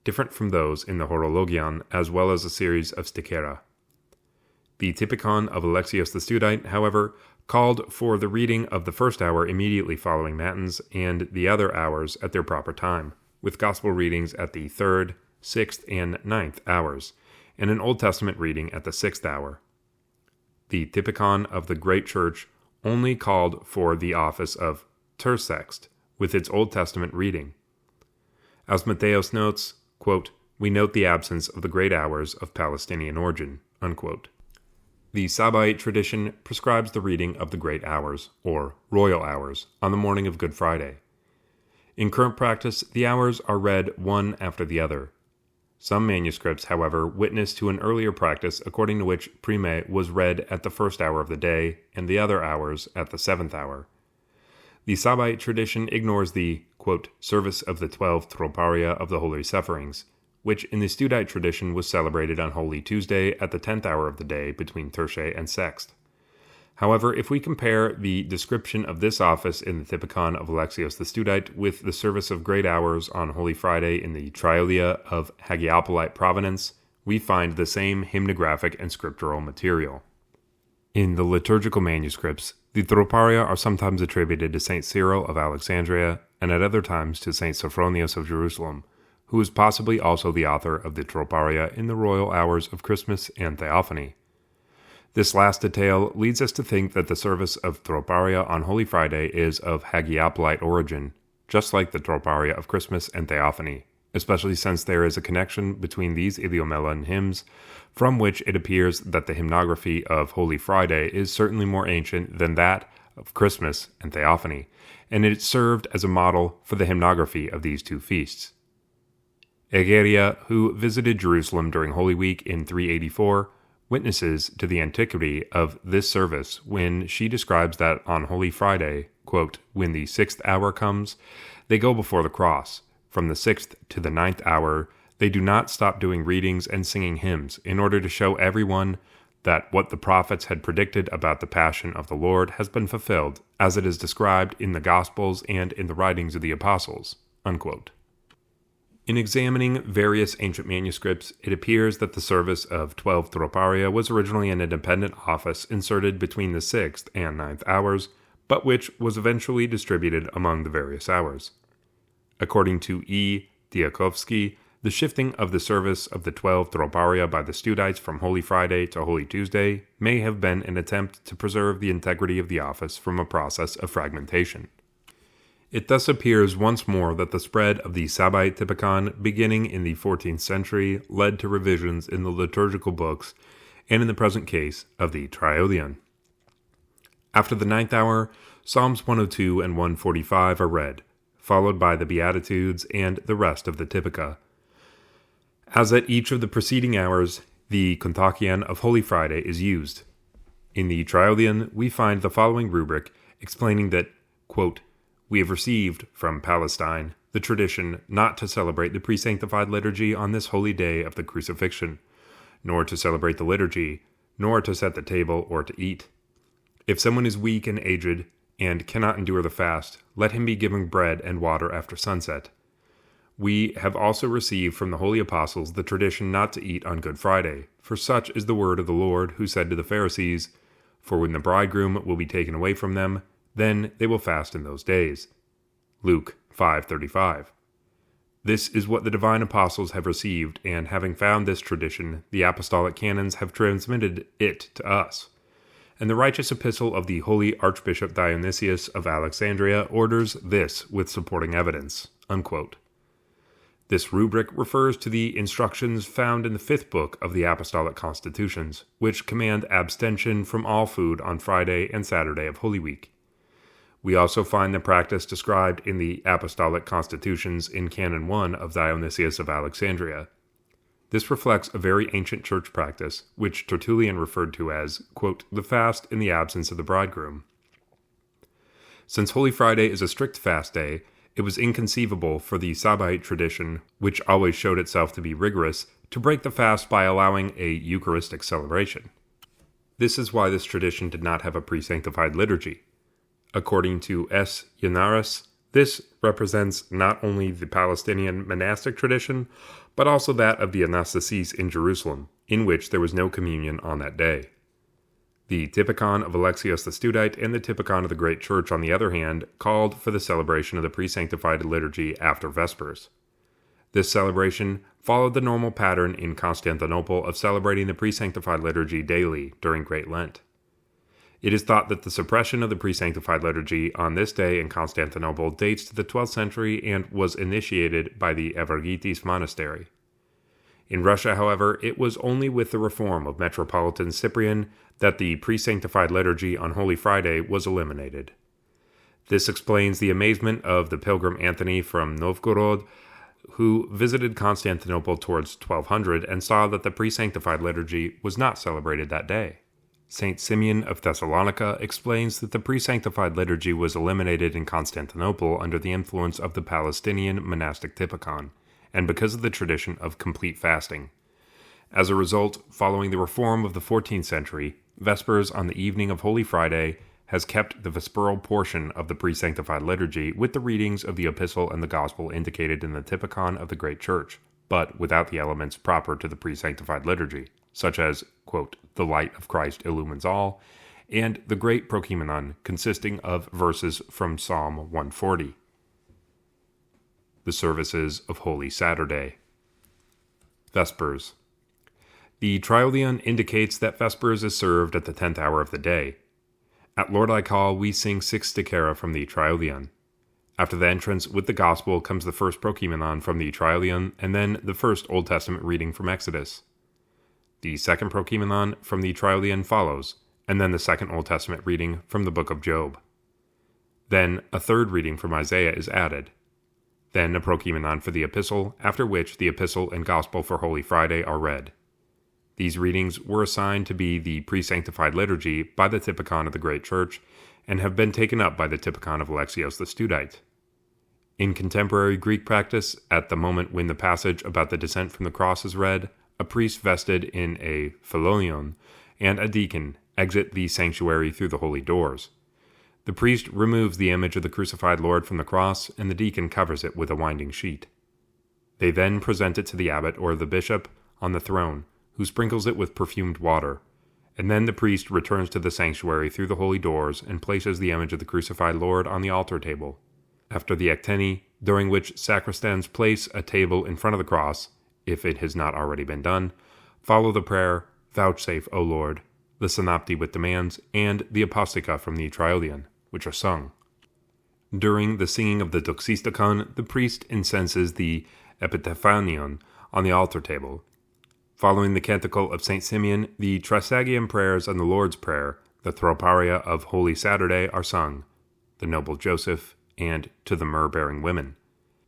Speaker 1: different from those in the Horologion, as well as a series of stichera. The Typikon of Alexios the Studite, however, called for the reading of the first hour immediately following Matins and the other hours at their proper time, with gospel readings at the 3rd, 6th, and 9th hours, and an Old Testament reading at the 6th hour. The Typikon of the Great Church only called for the office of tersext, with its Old Testament reading. As Matthäus notes, quote, "We note the absence of the great hours of Palestinian origin," unquote. The Sabbaite tradition prescribes the reading of the great hours, or royal hours, on the morning of Good Friday. In current practice, the hours are read one after the other. Some manuscripts, however, witness to an earlier practice according to which Prime was read at the first hour of the day, and the other hours at the 7th hour. The Sabbaite tradition ignores the, quote, service of the 12 Troparia of the Holy Sufferings, which in the Studite tradition was celebrated on Holy Tuesday at the 10th hour of the day between Terce and Sext. However, if we compare the description of this office in the Typikon of Alexios the Studite with the service of great hours on Holy Friday in the Triolia of Hagiopolite Provenance, we find the same hymnographic and scriptural material. In the liturgical manuscripts, the Troparia are sometimes attributed to St. Cyril of Alexandria, and at other times to St. Sophronius of Jerusalem, who is possibly also the author of the Troparia in the royal hours of Christmas and Theophany. This last detail leads us to think that the service of Troparia on Holy Friday is of Hagiopolite origin, just like the Troparia of Christmas and Theophany, especially since there is a connection between these Idiomelan hymns, from which it appears that the hymnography of Holy Friday is certainly more ancient than that of Christmas and Theophany, and it served as a model for the hymnography of these two feasts. Egeria, who visited Jerusalem during Holy Week in 384, witnesses to the antiquity of this service when she describes that on Holy Friday, quote, when the 6th hour comes, they go before the cross. From the 6th to the 9th hour, they do not stop doing readings and singing hymns in order to show everyone that what the prophets had predicted about the passion of the Lord has been fulfilled, as it is described in the Gospels and in the writings of the Apostles, unquote. In examining various ancient manuscripts, it appears that the service of 12 Troparia was originally an independent office inserted between the 6th and 9th hours, but which was eventually distributed among the various hours. According to E. Diakovsky, the shifting of the service of the 12 Troparia by the Studites from Holy Friday to Holy Tuesday may have been an attempt to preserve the integrity of the office from a process of fragmentation. It thus appears once more that the spread of the Sabbaite Typikon beginning in the 14th century led to revisions in the liturgical books and in the present case of the Triodion. After the 9th hour, Psalms 102 and 145 are read, followed by the Beatitudes and the rest of the Typica. As at each of the preceding hours, the Kontakion of Holy Friday is used. In the Triodion, we find the following rubric explaining that, quote, we have received from Palestine the tradition not to celebrate the pre-sanctified liturgy on this holy day of the crucifixion, nor to celebrate the liturgy, nor to set the table or to eat. If someone is weak and aged and cannot endure the fast, let him be given bread and water after sunset. We have also received from the holy apostles the tradition not to eat on Good Friday, for such is the word of the Lord, who said to the Pharisees, "For when the bridegroom will be taken away from them, then they will fast in those days." Luke 5:35. This is what the divine apostles have received, and having found this tradition, the apostolic canons have transmitted it to us. And the righteous epistle of the holy Archbishop Dionysius of Alexandria orders this with supporting evidence, unquote. This rubric refers to the instructions found in the 5th book of the Apostolic Constitutions, which command abstention from all food on Friday and Saturday of Holy Week. We also find the practice described in the Apostolic Constitutions in Canon 1 of Dionysius of Alexandria. This reflects a very ancient church practice, which Tertullian referred to as, quote, the fast in the absence of the bridegroom. Since Holy Friday is a strict fast day, it was inconceivable for the Sabbaite tradition, which always showed itself to be rigorous, to break the fast by allowing a Eucharistic celebration. This is why this tradition did not have a pre-sanctified liturgy. According to S. Yanaris, this represents not only the Palestinian monastic tradition, but also that of the Anastasis in Jerusalem, in which there was no communion on that day. The Typikon of Alexios the Studite and the Typikon of the Great Church, on the other hand, called for the celebration of the pre-sanctified liturgy after Vespers. This celebration followed the normal pattern in Constantinople of celebrating the pre-sanctified liturgy daily during Great Lent. It is thought that the suppression of the pre-sanctified liturgy on this day in Constantinople dates to the 12th century and was initiated by the Evergitis monastery. In Russia, however, it was only with the reform of Metropolitan Cyprian that the pre-sanctified liturgy on Holy Friday was eliminated. This explains the amazement of the pilgrim Anthony from Novgorod, who visited Constantinople towards 1200 and saw that the pre-sanctified liturgy was not celebrated that day. Saint Simeon of Thessalonica explains that the pre-sanctified liturgy was eliminated in Constantinople under the influence of the Palestinian monastic Typikon, and because of the tradition of complete fasting. As a result, following the reform of the 14th century, Vespers on the evening of Holy Friday has kept the vesperal portion of the pre-sanctified liturgy with the readings of the Epistle and the Gospel indicated in the Typikon of the Great Church, but without the elements proper to the pre-sanctified liturgy, such as, quote, the light of Christ illumines all, and the great prokimenon consisting of verses from Psalm 140. The services of Holy Saturday. Vespers. The Triodion indicates that Vespers is served at the 10th hour of the day. At Lord I Call, we sing 6 stichera from the Triodion. After the entrance with the Gospel comes the first prokimenon from the Triodion, and then the first Old Testament reading from Exodus. The second prokimenon from the Triodion follows, and then the second Old Testament reading from the book of Job. Then a third reading from Isaiah is added. Then a prokimenon for the Epistle, after which the Epistle and Gospel for Holy Friday are read. These readings were assigned to be the pre-sanctified liturgy by the Typikon of the Great Church, and have been taken up by the Typikon of Alexios the Studite. In contemporary Greek practice, at the moment when the passage about the descent from the cross is read, a priest vested in a philonion and a deacon exit the sanctuary through the holy doors. The priest removes the image of the crucified Lord from the cross, and the deacon covers it with a winding sheet. They then present it to the abbot or the bishop on the throne, who sprinkles it with perfumed water, and then the priest returns to the sanctuary through the holy doors and places the image of the crucified Lord on the altar table. After the ecteni, during which sacristans place a table in front of the cross, if it has not already been done, follow the prayer, Vouchsafe, O Lord, the synopty with demands, and the apostica from the Triodion, which are sung. During the singing of the doxistikon, the priest incenses the epitaphanion on the altar table. Following the canticle of St. Simeon, the Trisagion prayers and the Lord's Prayer, the Troparia of Holy Saturday, are sung, the Noble Joseph, and To the Myrrh-Bearing Women.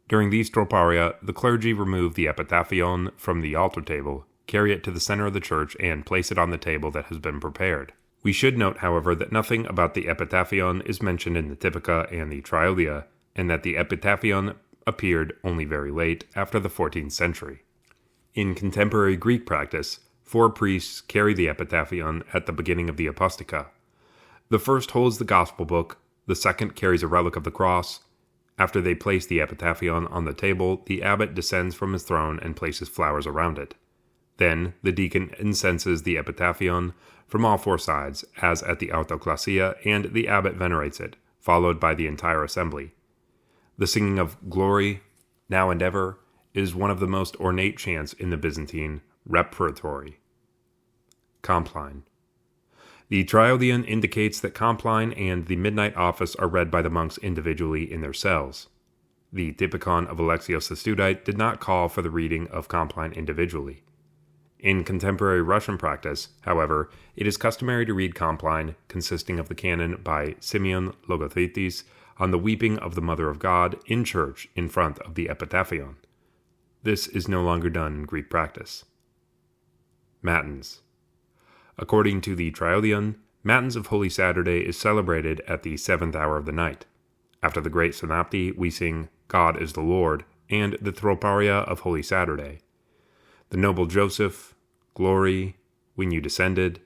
Speaker 1: During these Troparia, the clergy remove the epitaphion from the altar table, carry it to the center of the church, and place it on the table that has been prepared. We should note, however, that nothing about the epitaphion is mentioned in the Typica and the Triodia, and that the epitaphion appeared only very late, after the 14th century. In contemporary Greek practice, 4 priests carry the epitaphion at the beginning of the apostica. The first holds the Gospel book, the second carries a relic of the cross. After they place the epitaphion on the table, the abbot descends from his throne and places flowers around it. Then the deacon incenses the epitaphion from all 4 sides, as at the autoclasia, and the abbot venerates it, followed by the entire assembly. The singing of Glory, Now and Ever, is one of the most ornate chants in the Byzantine repertory. Compline. The Triodion indicates that Compline and the Midnight Office are read by the monks individually in their cells. The Typikon of Alexios the Studite did not call for the reading of Compline individually. In contemporary Russian practice, however, it is customary to read Compline, consisting of the canon by Simeon Logothetes, on the weeping of the Mother of God in church in front of the Epitaphion. This is no longer done in Greek practice. Matins. According to the Triodion, Matins of Holy Saturday is celebrated at the 7th hour of the night. After the Great Synopty, we sing God is the Lord and the Troparia of Holy Saturday. The noble Joseph, Glory, When You Descended,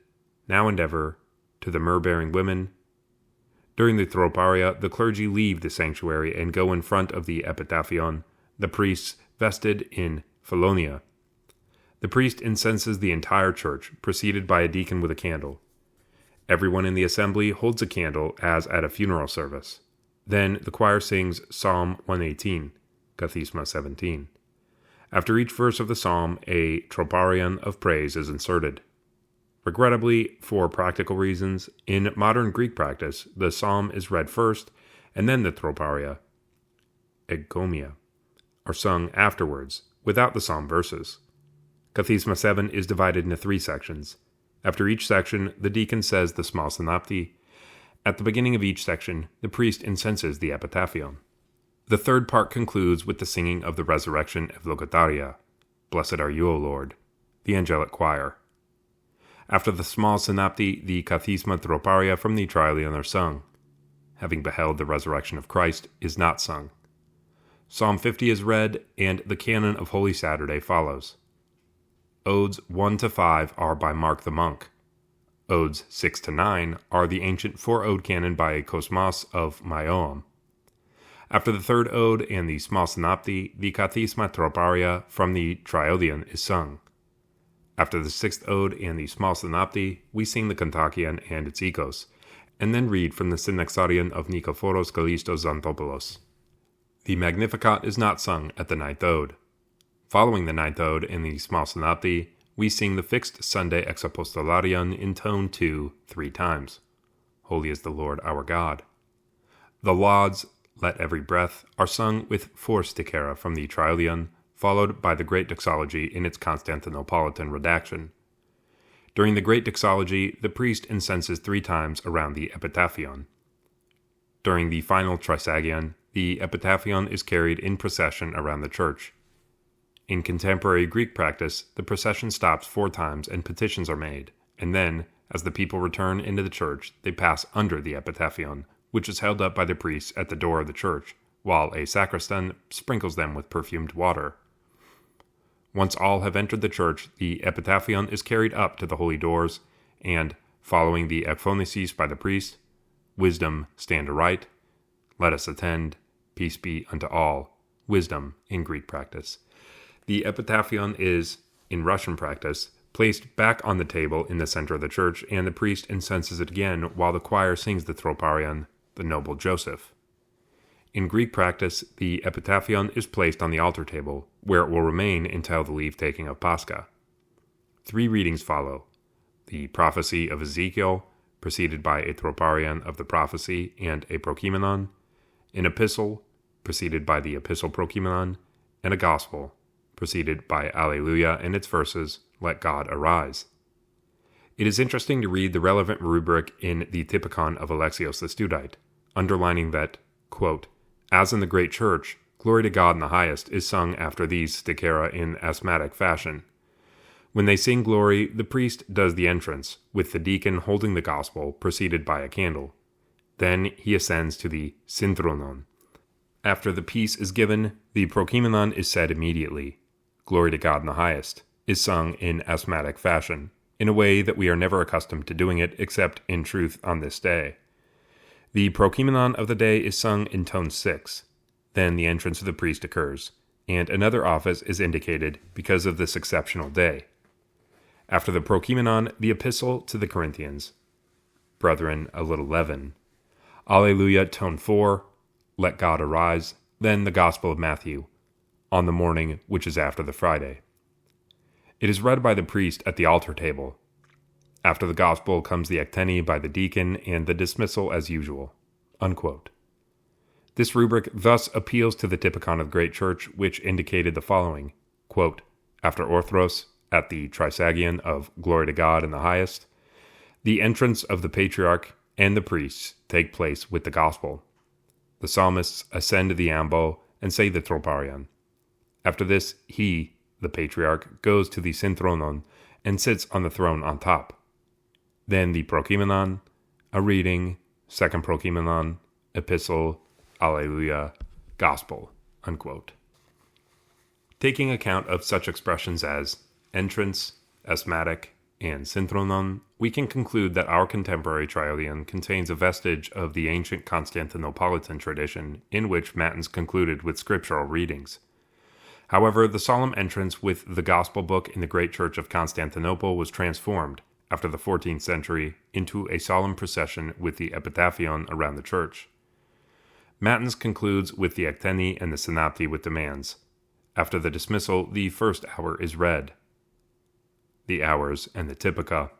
Speaker 1: Now and Ever, to the myrrh-bearing women. During the Troparia, the clergy leave the sanctuary and go in front of the Epitaphion, the priests vested in Phallonia. The priest incenses the entire church, preceded by a deacon with a candle. Everyone in the assembly holds a candle as at a funeral service. Then the choir sings Psalm 118, Kathisma 17. After each verse of the psalm, a troparion of praise is inserted. Regrettably, for practical reasons, in modern Greek practice, the psalm is read first, and then the troparia, egomia, are sung afterwards, without the psalm verses. Kathisma 7 is divided into 3 sections. After each section, the deacon says the small synopty. At the beginning of each section, the priest incenses the epitaphion. The third part concludes with the singing of the resurrection Evlogataria, Blessed are you, O Lord, the angelic choir. After the small synopty, the Kathisma Troparia from the Triodion are sung. Having beheld the resurrection of Christ is not sung. Psalm 50 is read, and the canon of Holy Saturday follows. Odes 1-5 are by Mark the Monk. Odes 6-9 are the ancient 4-ode canon by Cosmas of Myoam. After the third ode and the small synopty, the Kathisma Troparia from the Triodion is sung. After the 6th ode and the small synopty, we sing the Kontakion and its ecos, and then read from the Synaxarion of Nikephoros Kallistos Xanthopoulos. The Magnificat is not sung at the 9th ode. Following the 9th ode and the small synopty, we sing the fixed Sunday Exapostolarion in tone 2 3 times. Holy is the Lord our God. The lauds, Let Every Breath, are sung with 4 stichera from the Triodion, followed by the Great Doxology in its Constantinopolitan redaction. During the Great Doxology, the priest incenses 3 times around the Epitaphion. During the final Trisagion, the Epitaphion is carried in procession around the church. In contemporary Greek practice, the procession stops 4 times and petitions are made, and then, as the people return into the church, they pass under the Epitaphion, which is held up by the priests at the door of the church, while a sacristan sprinkles them with perfumed water. Once all have entered the church, the Epitaphion is carried up to the holy doors, and, following the ekphonesis by the priest, Wisdom, stand aright, Let us attend, Peace be unto all, Wisdom in Greek practice. The Epitaphion is, in Russian practice, placed back on the table in the center of the church, and the priest incenses it again while the choir sings the Troparion, the noble Joseph. In Greek practice, the Epitaphion is placed on the altar table, where it will remain until the leave-taking of Pascha. 3 readings follow: the prophecy of Ezekiel, preceded by a Troparion of the prophecy and a Prokimenon, an epistle, preceded by the epistle Prokimenon, and a gospel, preceded by Alleluia and its verses, Let God Arise. It is interesting to read the relevant rubric in the Typikon of Alexios the Studite, underlining that, quote, as in the great church, Glory to God in the highest is sung after these stichera in asthmatic fashion. When they sing glory, the priest does the entrance, with the deacon holding the gospel, preceded by a candle. Then he ascends to the synthronon. After the peace is given, the prokimenon is said immediately. Glory to God in the highest is sung in asthmatic fashion, in a way that we are never accustomed to doing it except in truth on this day. The prokimenon of the day is sung in tone 6. Then the entrance of the priest occurs, and another office is indicated because of this exceptional day. After the prokimenon, the epistle to the Corinthians. Brethren, a little leaven. Alleluia, tone 4. Let God arise. Then the Gospel of Matthew, on the morning which is after the Friday. It is read by the priest at the altar table. After the Gospel comes the ecteni by the deacon and the dismissal as usual. Unquote. This rubric thus appeals to the Typikon of the Great Church, which indicated the following, quote, after orthros, at the Trisagion of Glory to God in the highest, the entrance of the patriarch and the priests take place with the gospel. The psalmists ascend the ambo and say the troparion. After this, he, the patriarch, goes to the synthronon and sits on the throne on top. Then the prokimenon, a reading, second prokimenon, epistle, alleluia, gospel, unquote. Taking account of such expressions as entrance, asthmatic, and synthronon, we can conclude that our contemporary triodion contains a vestige of the ancient Constantinopolitan tradition in which matins concluded with scriptural readings. However, the solemn entrance with the Gospel book in the great church of Constantinople was transformed, after the 14th century, into a solemn procession with the epitaphion around the church. Matins concludes with the Acteni and the Senati with demands. After the dismissal, the first hour is read. The hours and the Typica.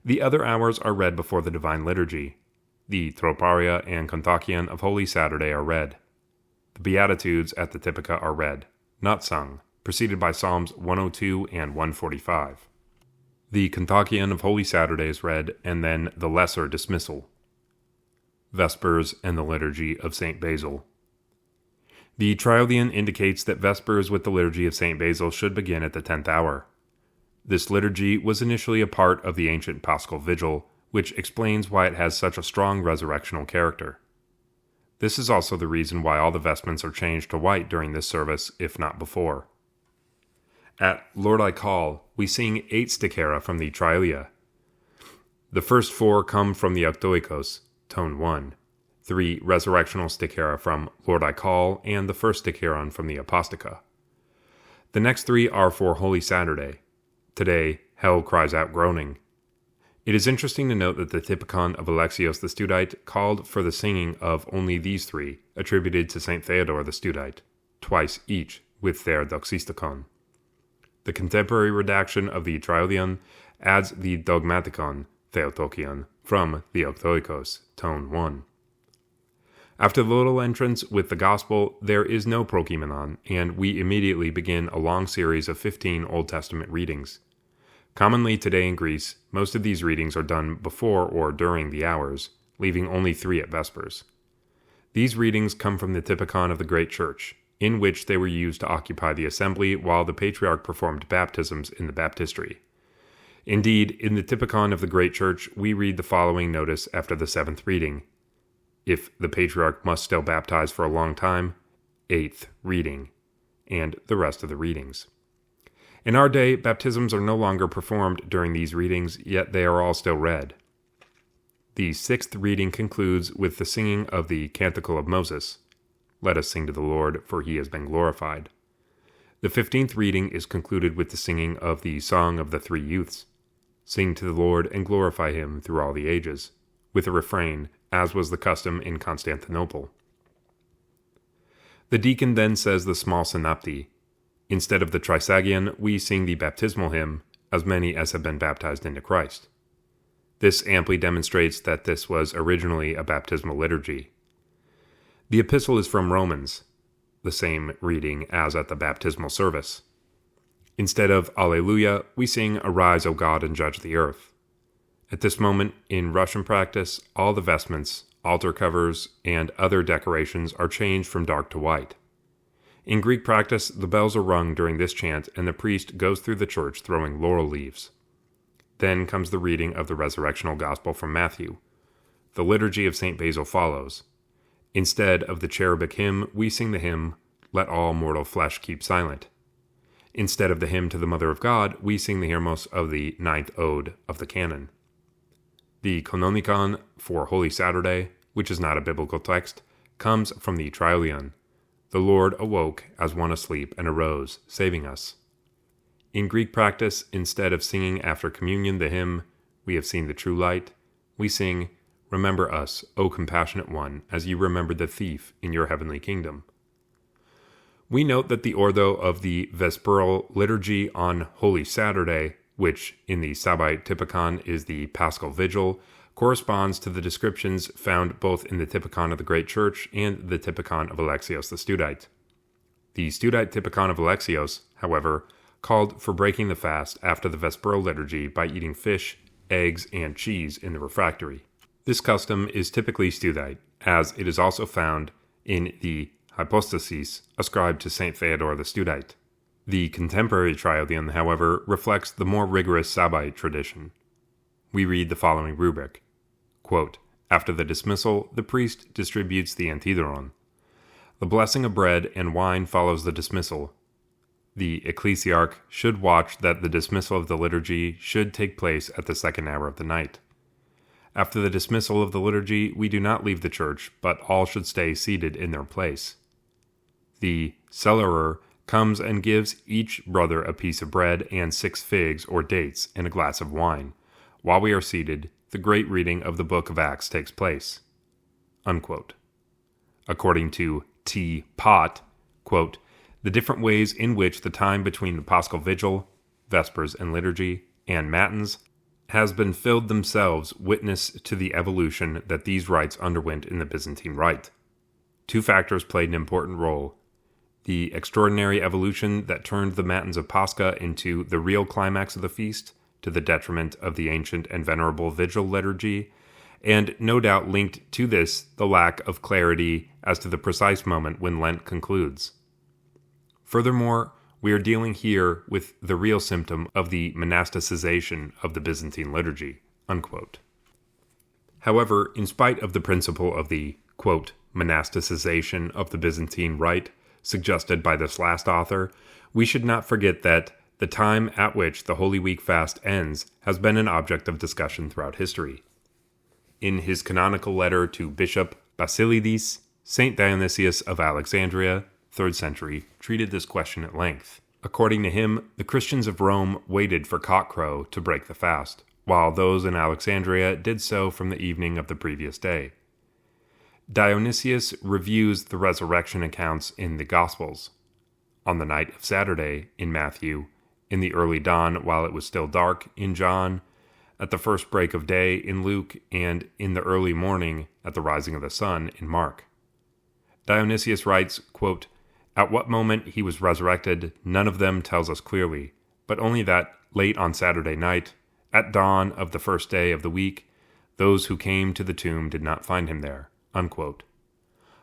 Speaker 1: The other hours are read before the Divine Liturgy. The Troparia and Kontakion of Holy Saturday are read. The Beatitudes at the Typica are read, not sung, preceded by Psalms 102 and 145. The Kontakion of Holy Saturday is read, and then the Lesser Dismissal. Vespers and the Liturgy of St. Basil. The Triodion indicates that Vespers with the Liturgy of St. Basil should begin at the 10th hour. This liturgy was initially a part of the ancient Paschal Vigil, which explains why it has such a strong resurrectional character. This is also the reason why all the vestments are changed to white during this service, if not before. At Lord I Call, we sing 8 stichera from the Trialia. The first 4 come from the Octoikos, tone 1, 3 resurrectional stichera from Lord I Call, and the first sticheron from the Apostica. The next 3 are for Holy Saturday. Today, hell cries out groaning. It is interesting to note that the Typikon of Alexios the Studite called for the singing of only these 3, attributed to St. Theodore the Studite, twice each with their doxistikon. The contemporary redaction of the Triodion adds the dogmatikon, Theotokion, from the Octoikos, tone 1. After the little entrance with the Gospel, there is no prokimenon, and we immediately begin a long series of 15 Old Testament readings. Commonly today in Greece, most of these readings are done before or during the hours, leaving only 3 at Vespers. These readings come from the Typikon of the Great Church, in which they were used to occupy the assembly while the Patriarch performed baptisms in the baptistry. Indeed, in the Typikon of the Great Church, we read the following notice after the 7th reading. If the Patriarch must still baptize for a long time, 8th reading, and the rest of the readings. In our day, baptisms are no longer performed during these readings, yet they are all still read. The 6th reading concludes with the singing of the Canticle of Moses. Let us sing to the Lord, for he has been glorified. The 15th reading is concluded with the singing of the Song of the 3 Youths. Sing to the Lord and glorify him through all the ages, with a refrain, as was the custom in Constantinople. The deacon then says the small synopty. Instead of the Trisagion, we sing the baptismal hymn, as many as have been baptized into Christ. This amply demonstrates that this was originally a baptismal liturgy. The epistle is from Romans, the same reading as at the baptismal service. Instead of Alleluia, we sing Arise, O God, and judge the earth. At this moment, in Russian practice, all the vestments, altar covers, and other decorations are changed from dark to white. In Greek practice, the bells are rung during this chant, and the priest goes through the church throwing laurel leaves. Then comes the reading of the resurrectional gospel from Matthew. The liturgy of St. Basil follows. Instead of the cherubic hymn, we sing the hymn, Let all mortal flesh keep silent. Instead of the hymn to the Mother of God, we sing the hymnos of the 9th ode of the canon. The Kononikon for Holy Saturday, which is not a biblical text, comes from the Triodion. The Lord awoke as one asleep and arose, saving us. In Greek practice, instead of singing after communion the hymn, We have seen the true light, we sing, Remember us, O compassionate one, as you remembered the thief in your heavenly kingdom. We note that the ordo of the Vesperal liturgy on Holy Saturday, which in the Sabbaite Typikon is the Paschal Vigil, corresponds to the descriptions found both in the Typikon of the Great Church and the Typikon of Alexios the Studite. The Studite Typikon of Alexios, however, called for breaking the fast after the vesperal liturgy by eating fish, eggs, and cheese in the refectory. This custom is typically Studite, as it is also found in the hypostases ascribed to St. Theodore the Studite. The contemporary triodion, however, reflects the more rigorous Sabbaite tradition. We read the following rubric. Quote, after the dismissal, the priest distributes the antidoron. The blessing of bread and wine follows the dismissal. The ecclesiarch should watch that the dismissal of the liturgy should take place at the second hour of the night. After the dismissal of the liturgy, we do not leave the church, but all should stay seated in their place. The cellarer comes and gives each brother a piece of bread and 6 figs or dates and a glass of wine. While we are seated, the great reading of the book of Acts takes place. Unquote. According to T. Pott, quote, the different ways in which the time between the Paschal Vigil, Vespers and Liturgy, and Matins has been filled themselves witness to the evolution that these rites underwent in the Byzantine Rite. 2 factors played an important role. The extraordinary evolution that turned the Matins of Pascha into the real climax of the feast, to the detriment of the ancient and venerable Vigil liturgy, and no doubt linked to this the lack of clarity as to the precise moment when Lent concludes. Furthermore, we are dealing here with the real symptom of the monasticization of the Byzantine liturgy. Unquote. However, in spite of the principle of the, quote, monasticization of the Byzantine rite suggested by this last author, we should not forget that the time at which the Holy Week fast ends has been an object of discussion throughout history. In his canonical letter to Bishop Basilides, St. Dionysius of Alexandria, 3rd century, treated this question at length. According to him, the Christians of Rome waited for cockcrow to break the fast, while those in Alexandria did so from the evening of the previous day. Dionysius reviews the resurrection accounts in the Gospels. On the night of Saturday, in Matthew, in the early dawn while it was still dark, in John, at the first break of day, in Luke, and in the early morning, at the rising of the sun, in Mark. Dionysius writes, quote, at what moment he was resurrected, none of them tells us clearly, but only that, late on Saturday night, at dawn of the first day of the week, those who came to the tomb did not find him there. Unquote.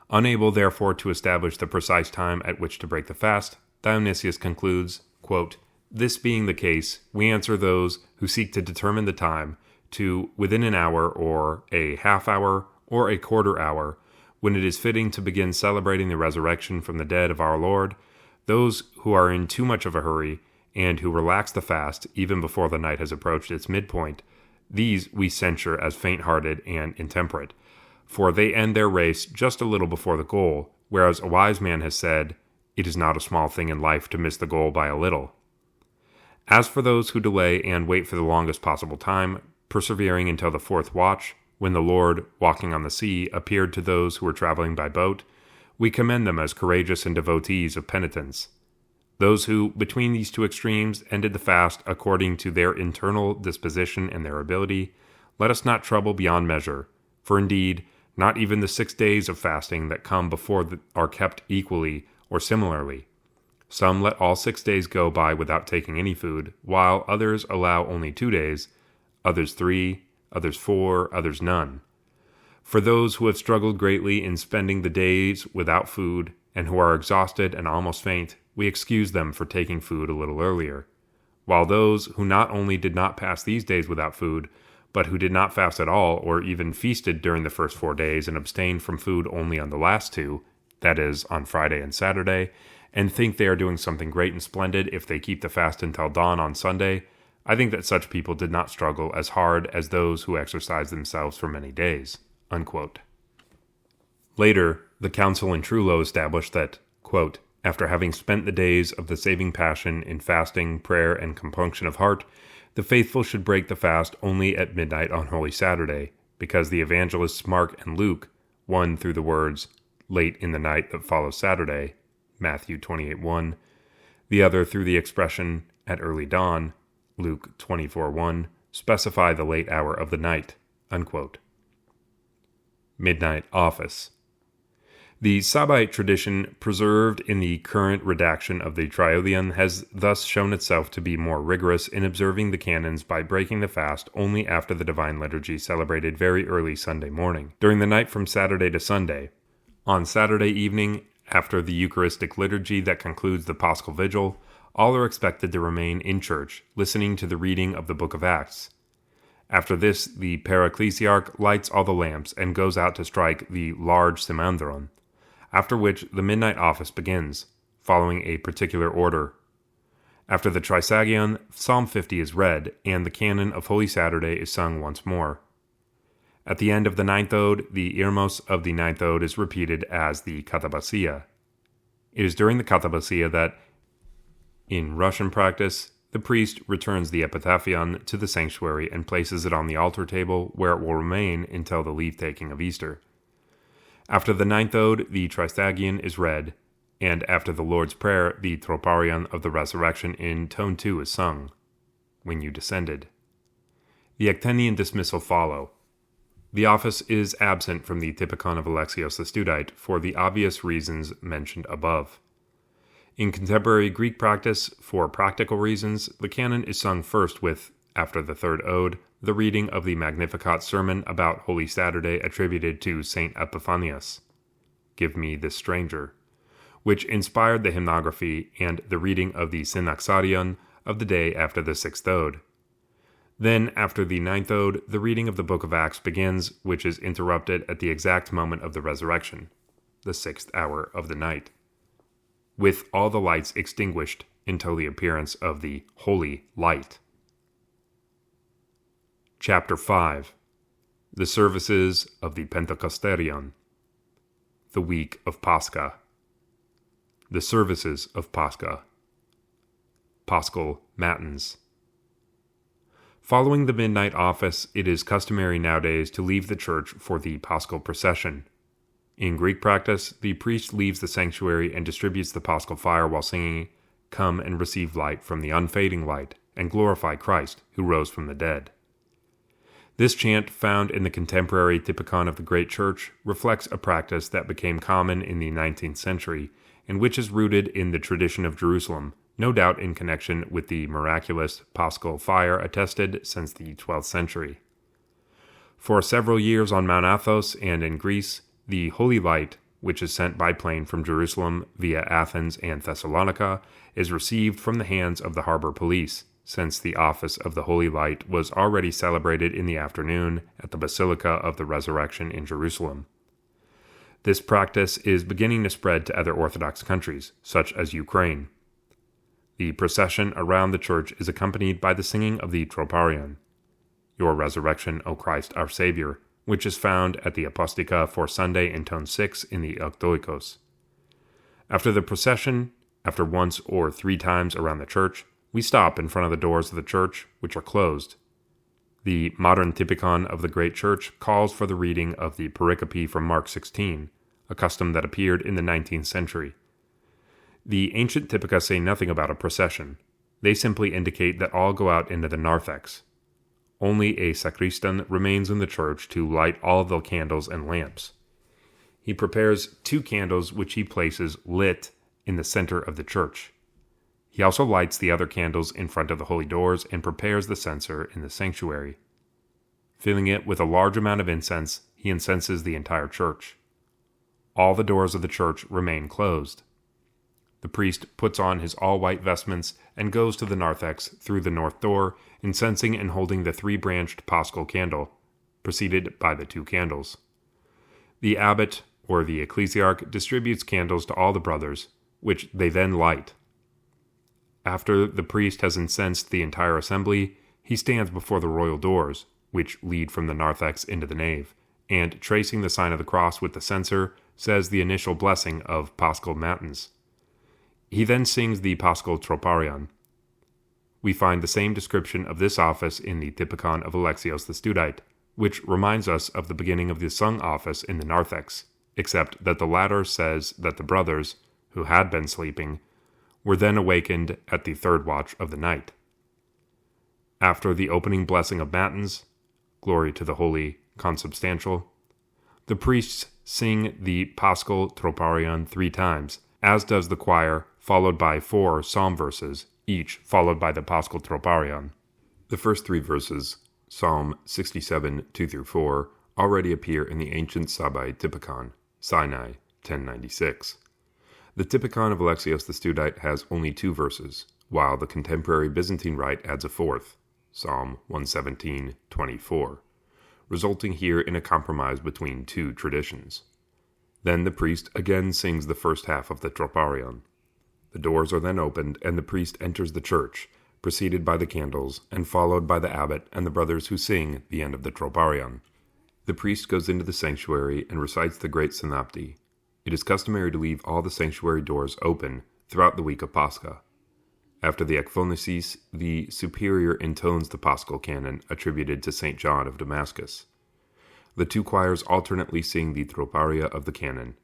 Speaker 1: Unable, therefore, to establish the precise time at which to break the fast, Dionysius concludes, quote, this being the case, we answer those who seek to determine the time to within an hour or a half hour or a quarter hour, when it is fitting to begin celebrating the resurrection from the dead of our Lord. Those who are in too much of a hurry and who relax the fast even before the night has approached its midpoint, these we censure as faint-hearted and intemperate, for they end their race just a little before the goal, whereas a wise man has said, it is not a small thing in life to miss the goal by a little. As for those who delay and wait for the longest possible time, persevering until the 4th watch, when the Lord, walking on the sea, appeared to those who were traveling by boat, we commend them as courageous and devotees of penitence. Those who, between these 2 extremes, ended the fast according to their internal disposition and their ability, let us not trouble beyond measure, for indeed, not even the 6 days of fasting that come before are kept equally or similarly. Some let all 6 days go by without taking any food, while others allow only 2 days, others 3, others 4, others none. For those who have struggled greatly in spending the days without food, and who are exhausted and almost faint, we excuse them for taking food a little earlier. While those who not only did not pass these days without food, but who did not fast at all or even feasted during the first 4 days and abstained from food only on the last 2, that is, on Friday and Saturday, and think they are doing something great and splendid if they keep the fast until dawn on Sunday, I think that such people did not struggle as hard as those who exercised themselves for many days. Unquote. Later, the Council in Trullo established that, quote, after having spent the days of the saving passion in fasting, prayer, and compunction of heart, the faithful should break the fast only at midnight on Holy Saturday, because the evangelists Mark and Luke, one through the words, late in the night that follows Saturday, Matthew 28:1, the other through the expression, at early dawn, Luke 24:1, specify the late hour of the night. Unquote. Midnight Office. The Sabbaite tradition, preserved in the current redaction of the Triodion, has thus shown itself to be more rigorous in observing the canons by breaking the fast only after the Divine Liturgy celebrated very early Sunday morning, during the night from Saturday to Sunday. On Saturday evening, after the Eucharistic liturgy that concludes the Paschal Vigil, all are expected to remain in church, listening to the reading of the Book of Acts. After this, the Parecclesiarch lights all the lamps and goes out to strike the large Simandron, after which the midnight office begins, following a particular order. After the Trisagion, Psalm 50 is read, and the canon of Holy Saturday is sung once more. At the end of the ninth ode, the Irmos of the ninth ode is repeated as the Katabasia. It is during the Katabasia that, in Russian practice, the priest returns the epitaphion to the sanctuary and places it on the altar table, where it will remain until the leave-taking of Easter. After the ninth ode, the Trisagion is read, and after the Lord's Prayer, the Troparion of the Resurrection in tone 2 is sung, when you descended. The Actenian dismissal follow. The office is absent from the Typikon of Alexios the Studite for the obvious reasons mentioned above. In contemporary Greek practice, for practical reasons, the canon is sung first with, after the third ode, the reading of the Magnificat sermon about Holy Saturday attributed to Saint Epiphanius, Give Me This Stranger, which inspired the hymnography, and the reading of the Synaxarion of the day after the sixth ode. Then, after the ninth ode, the reading of the Book of Acts begins, which is interrupted at the exact moment of the resurrection, the 6th hour of the night, with all the lights extinguished until the appearance of the Holy Light. Chapter 5. The Services of the Pentecosterion. The Week of Pascha. The Services of Pascha. Paschal Matins. Following the midnight office, it is customary nowadays to leave the church for the Paschal procession. In Greek practice, the priest leaves the sanctuary and distributes the Paschal fire while singing, "Come and receive light from the unfading light, and glorify Christ, who rose from the dead." This chant, found in the contemporary Typikon of the Great Church, reflects a practice that became common in the 19th century, and which is rooted in the tradition of Jerusalem, no doubt in connection with the miraculous Paschal fire attested since the 12th century. For several years on Mount Athos and in Greece, the Holy Light, which is sent by plane from Jerusalem via Athens and Thessalonica, is received from the hands of the harbor police, since the office of the Holy Light was already celebrated in the afternoon at the Basilica of the Resurrection in Jerusalem. This practice is beginning to spread to other Orthodox countries, such as Ukraine. The procession around the church is accompanied by the singing of the Troparion, Your Resurrection, O Christ our Savior, which is found at the Apostica for Sunday in tone 6 in the Octoikos. After the procession, after once or 3 times around the church, we stop in front of the doors of the church, which are closed. The modern Typikon of the Great Church calls for the reading of the pericope from Mark 16, a custom that appeared in the 19th century. The ancient Typica say nothing about a procession. They simply indicate that all go out into the narthex. Only a sacristan remains in the church to light all the candles and lamps. He prepares 2 candles which he places lit in the center of the church. He also lights the other candles in front of the holy doors and prepares the censer in the sanctuary. Filling it with a large amount of incense, he incenses the entire church. All the doors of the church remain closed. The priest puts on his all-white vestments and goes to the narthex through the north door, incensing and holding the 3-branched paschal candle, preceded by the 2 candles. The abbot, or the ecclesiarch, distributes candles to all the brothers, which they then light. After the priest has incensed the entire assembly, he stands before the royal doors, which lead from the narthex into the nave, and, tracing the sign of the cross with the censer, says the initial blessing of Paschal Matins. He then sings the Paschal Troparion. We find the same description of this office in the Typikon of Alexios the Studite, which reminds us of the beginning of the sung office in the narthex, except that the latter says that the brothers, who had been sleeping, were then awakened at the 3rd watch of the night. After the opening blessing of Matins, glory to the Holy Consubstantial, the priests sing the Paschal Troparion 3 times, as does the choir, followed by 4 psalm verses, each followed by the Paschal Troparion.
Speaker 2: The first 3 verses, Psalm 67, 2-4, already appear in the ancient Sabbae Typikon, Sinai, 1096. The Typikon of Alexios the Studite has only 2 verses, while the contemporary Byzantine rite adds a 4th, Psalm 117, 24, resulting here in a compromise between 2 traditions. Then the priest again sings the first half of the Troparion. The doors are then opened, and the priest enters the church, preceded by the candles, and followed by the abbot and the brothers who sing the end of the Troparion. The priest goes into the sanctuary and recites the Great Synopty. It is customary to leave all the sanctuary doors open throughout the week of Pascha. After the ekphonesis, the superior intones the Paschal canon attributed to St. John of Damascus. The 2 choirs alternately sing the troparia of the canon.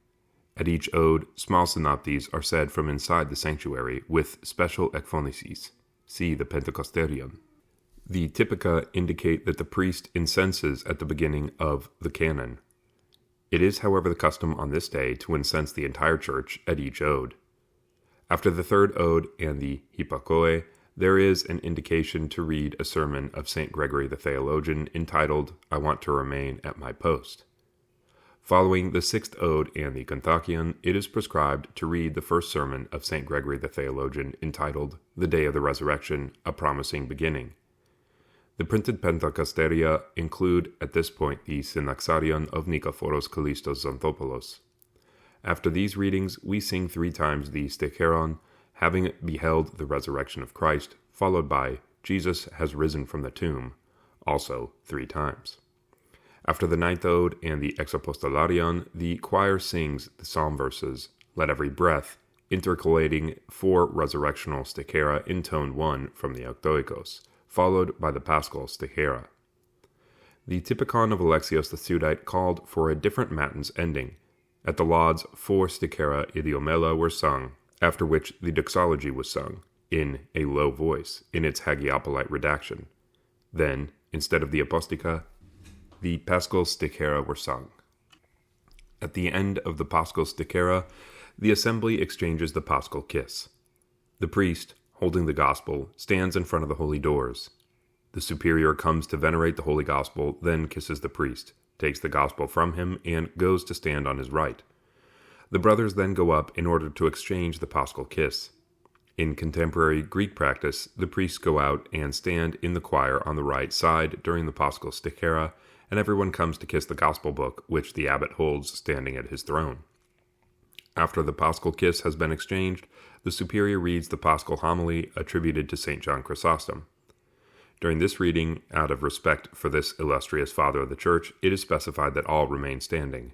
Speaker 2: At each ode, small synopties are said from inside the sanctuary with special ekphonesis. See the Pentecosterion. The Typica indicate that the priest incenses at the beginning of the canon. It is, however, the custom on this day to incense the entire church at each ode. After the 3rd ode and the hypakoe, there is an indication to read a sermon of St. Gregory the Theologian entitled, I Want to Remain at My Post. Following the 6th ode and the Kontakion, it is prescribed to read the first sermon of St. Gregory the Theologian entitled, The Day of the Resurrection, A Promising Beginning. The printed Pentacosteria include at this point the Synaxarion of Nikephoros Kallistos Xanthopoulos. After these readings, we sing 3 times the Stecheron, having beheld the resurrection of Christ, followed by Jesus has risen from the tomb, also 3 times. After the 9th ode and the Exapostolarion, the choir sings the psalm verses, Let Every Breath, intercalating 4 resurrectional stechera intoned 1 from the Octoikos, followed by the Paschal stechera. The Typikon of Alexios the Studite called for a different matins ending. At the lauds, 4 stechera idiomela were sung, after which the doxology was sung, in a low voice, in its Hagiopolite redaction. Then, instead of the apostica, the Paschal stechera were sung. At the end of the Paschal stechera, the assembly exchanges the Paschal kiss. The priest, holding the gospel, stands in front of the holy doors. The superior comes to venerate the holy gospel, then kisses the priest, takes the gospel from him, and goes to stand on his right. The brothers then go up in order to exchange the Paschal kiss. In contemporary Greek practice, the priests go out and stand in the choir on the right side during the Paschal stechera, and everyone comes to kiss the gospel book, which the abbot holds standing at his throne. After the Paschal kiss has been exchanged, the superior reads the Paschal homily attributed to St. John Chrysostom. During this reading, out of respect for this illustrious father of the Church, it is specified that all remain standing.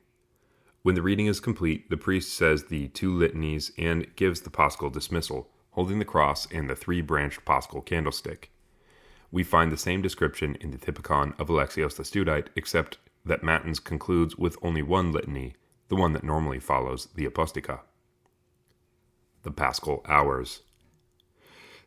Speaker 2: When the reading is complete, the priest says the 2 litanies and gives the Paschal dismissal, holding the cross and the 3-branched Paschal candlestick. We find the same description in the Typikon of Alexios the Studite, except that Matins concludes with only 1 litany, the one that normally follows the apostica. The Paschal Hours.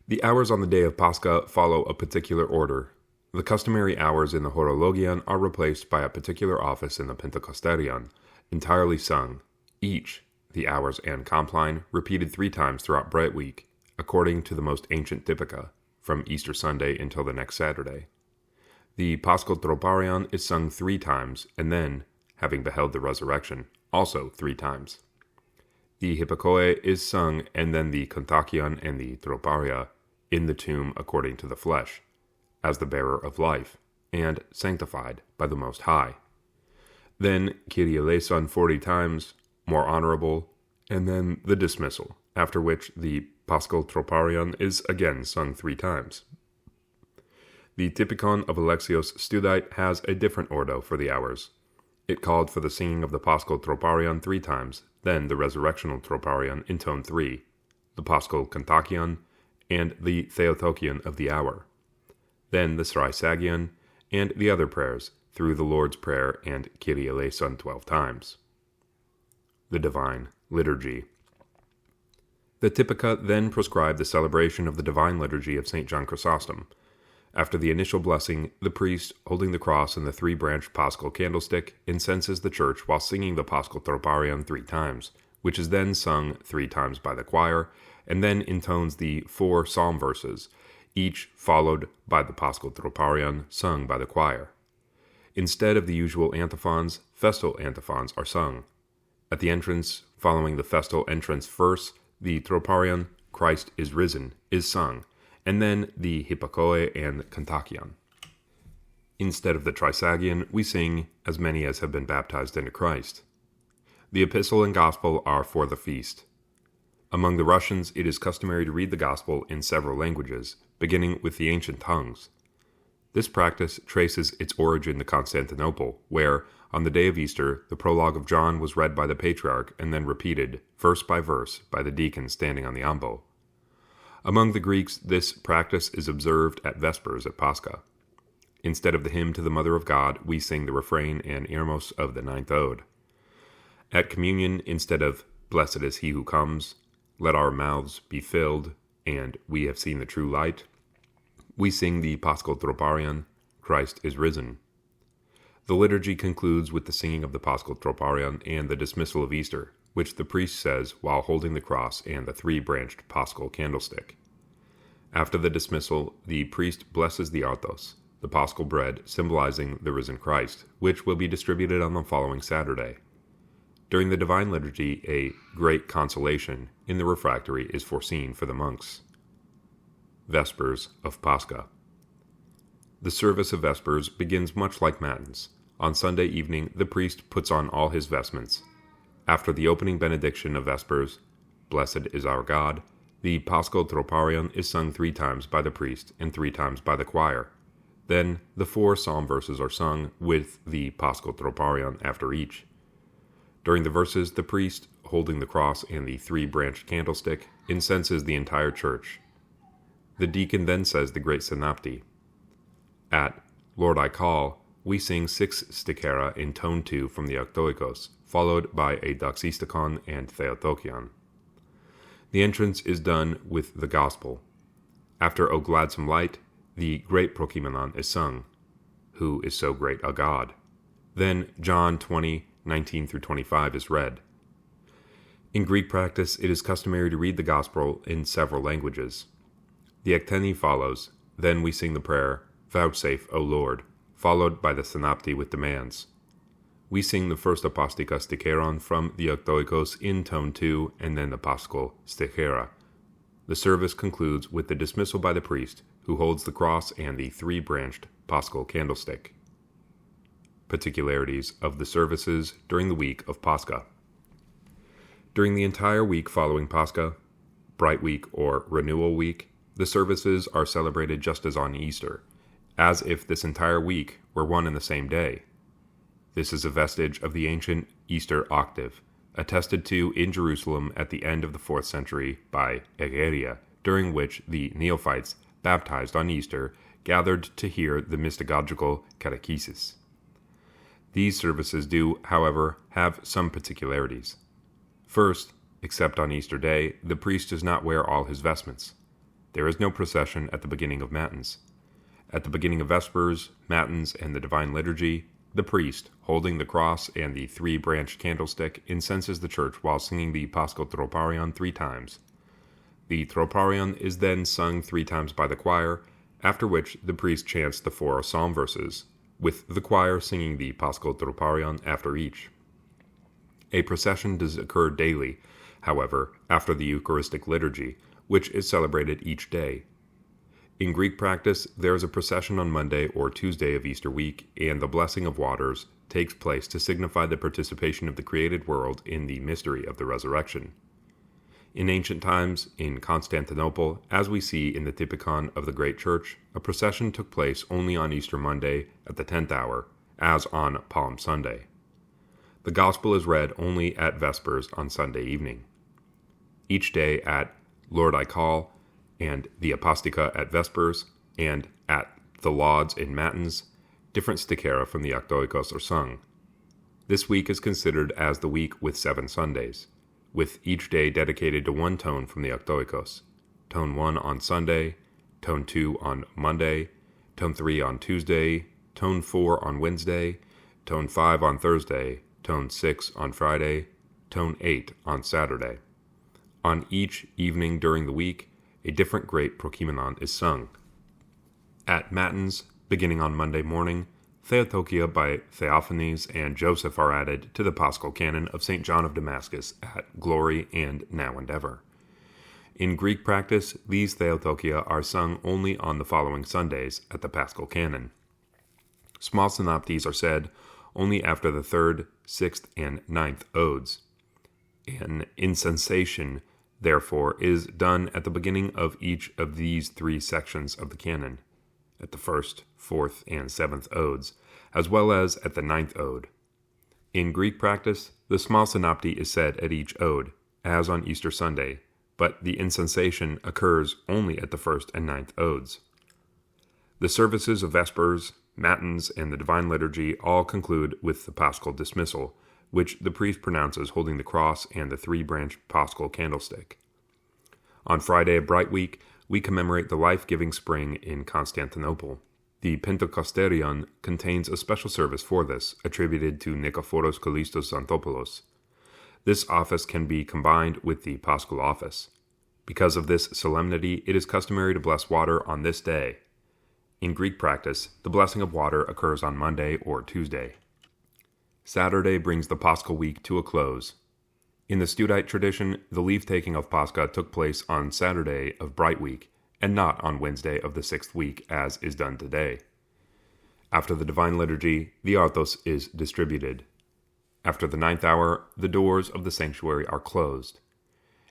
Speaker 2: The hours on the day of Pascha follow a particular order. The customary hours in the Horologion are replaced by a particular office in the Pentecosterion, entirely sung, each, the hours and compline, repeated 3 times throughout Bright Week, according to the most ancient Typica, from Easter Sunday until the next Saturday. The Paschal Troparion is sung 3 times, and then, having beheld the resurrection, also 3 times. The Hypakoe is sung, and then the Kontakion and the Troparia, in the tomb according to the flesh, as the bearer of life, and sanctified by the Most High. Then Kyrie eleison 40 times, more honorable, and then the dismissal, after which the Paschal Troparion is again sung 3 times. The Typikon of Alexios Studite has a different ordo for the hours. It called for the singing of the Paschal Troparion 3 times, then the Resurrectional Troparion in tone 3, the Paschal Kontakion, and the Theotokion of the hour, then the Sraisagion, and the other prayers, through the Lord's Prayer and Kyrie eleison 12 times. The Divine Liturgy. The Typica then prescribe the celebration of the Divine Liturgy of St. John Chrysostom. After the initial blessing, the priest, holding the cross and the three-branched paschal candlestick, incenses the church while singing the paschal troparion 3 times, which is then sung 3 times by the choir, and then intones the 4 psalm verses, each followed by the paschal troparion sung by the choir. Instead of the usual antiphons, festal antiphons are sung. At the entrance, following the festal entrance verse, the troparion, Christ is risen, is sung, and then the hypakoe and kontakion. Instead of the trisagion, we sing as many as have been baptized into Christ. The epistle and gospel are for the feast. Among the Russians, it is customary to read the gospel in several languages, beginning with the ancient tongues. This practice traces its origin to Constantinople, where, on the day of Easter, the prologue of John was read by the patriarch and then repeated, verse by verse, by the deacon standing on the ambo. Among the Greeks, this practice is observed at Vespers at Pascha. Instead of the hymn to the Mother of God, we sing the refrain and Irmos of the 9th Ode. At Communion, instead of Blessed is he who comes, let our mouths be filled, and we have seen the true light, we sing the Paschal Troparion, Christ is risen. The liturgy concludes with the singing of the Paschal Troparion and the dismissal of Easter, which the priest says while holding the cross and the three-branched paschal candlestick. After the dismissal, the priest blesses the arthos, the paschal bread symbolizing the risen Christ, which will be distributed on the following Saturday. During the Divine Liturgy, a great consolation in the refractory is foreseen for the monks. Vespers of Pascha. The service of Vespers begins much like Matins. On Sunday evening, the priest puts on all his vestments. After the opening benediction of Vespers, Blessed is our God, the Paschal Troparion is sung 3 times by the priest and 3 times by the choir. Then the 4 psalm verses are sung with the Paschal Troparion after each. During the verses, the priest, holding the cross and the three-branched candlestick, incenses the entire church. The deacon then says the great synopty. At Lord I Call, we sing 6 stichera in tone 2 from the Octoikos, followed by a doxistikon and theotokion. The entrance is done with the Gospel. After O Gladsome Light, the great prokimenon is sung, Who is so great a God? Then John 20:19-25 is read. In Greek practice, it is customary to read the Gospel in several languages. The Ekteni follows, then we sing the prayer, Vouchsafe, O Lord, followed by the synopty with demands. We sing the first apostolica sticheron from the Octoikos in tone 2 and then the Paschal stichera. The service concludes with the dismissal by the priest, who holds the cross and the three-branched Paschal candlestick. Particularities of the services during the week of Pascha. During the entire week following Pascha, Bright Week or Renewal Week, the services are celebrated just as on Easter, as if this entire week were one and the same day. This is a vestige of the ancient Easter octave, attested to in Jerusalem at the end of the 4th century by Egeria, during which the neophytes, baptized on Easter, gathered to hear the mystagogical catechesis. These services do, however, have some particularities. First, except on Easter Day, the priest does not wear all his vestments. There is no procession at the beginning of Matins. At the beginning of Vespers, Matins, and the Divine Liturgy, the priest, holding the cross and the three-branched candlestick, incenses the church while singing the Paschal Troparion 3 times. The Troparion is then sung 3 times by the choir, after which the priest chants the 4 psalm verses, with the choir singing the Paschal Troparion after each. A procession does occur daily, however, after the Eucharistic liturgy, which is celebrated each day. In Greek practice, there is a procession on Monday or Tuesday of Easter week, and the blessing of waters takes place to signify the participation of the created world in the mystery of the resurrection. In ancient times, in Constantinople, as we see in the Typikon of the Great Church, a procession took place only on Easter Monday at the 10th hour, as on Palm Sunday. The Gospel is read only at Vespers on Sunday evening. Each day at Lord I Call, and the Apostolica at Vespers, and at the Lauds in Matins, different stichera from the Octoikos are sung. This week is considered as the week with 7 Sundays, with each day dedicated to one tone from the Octoikos, tone 1 on Sunday, tone 2 on Monday, tone 3 on Tuesday, tone 4 on Wednesday, tone 5 on Thursday, tone 6 on Friday, tone 8 on Saturday. On each evening during the week, a different great Prokeimenon is sung. At Matins, beginning on Monday morning, Theotokia by Theophanes and Joseph are added to the Paschal canon of St. John of Damascus at Glory and Now and Ever. In Greek practice, these Theotokia are sung only on the following Sundays at the Paschal canon. Small synoptes are said only after the 3rd, 6th, and 9th odes. An insensation, therefore, is done at the beginning of each of these 3 sections of the canon, at the 1st, 4th, and 7th odes, as well as at the 9th ode. In Greek practice, the small synopte is said at each ode, as on Easter Sunday, but the insensation occurs only at the 1st and 9th odes. The services of Vespers, Matins, and the Divine Liturgy all conclude with the Paschal dismissal, which the priest pronounces holding the cross and the 3-branched Paschal candlestick. On Friday of Bright Week, we commemorate the life-giving spring in Constantinople. The Pentecosterion contains a special service for this, attributed to Nikephoros Kallistos Xanthopoulos. This office can be combined with the Paschal office. Because of this solemnity, it is customary to bless water on this day. In Greek practice, the blessing of water occurs on Monday or Tuesday. Saturday brings the Paschal week to a close. In the Studite tradition, the leave-taking of Pascha took place on Saturday of Bright Week, and not on Wednesday of the 6th week, as is done today. After the Divine Liturgy, the Arthos is distributed. After the 9th hour, the doors of the sanctuary are closed.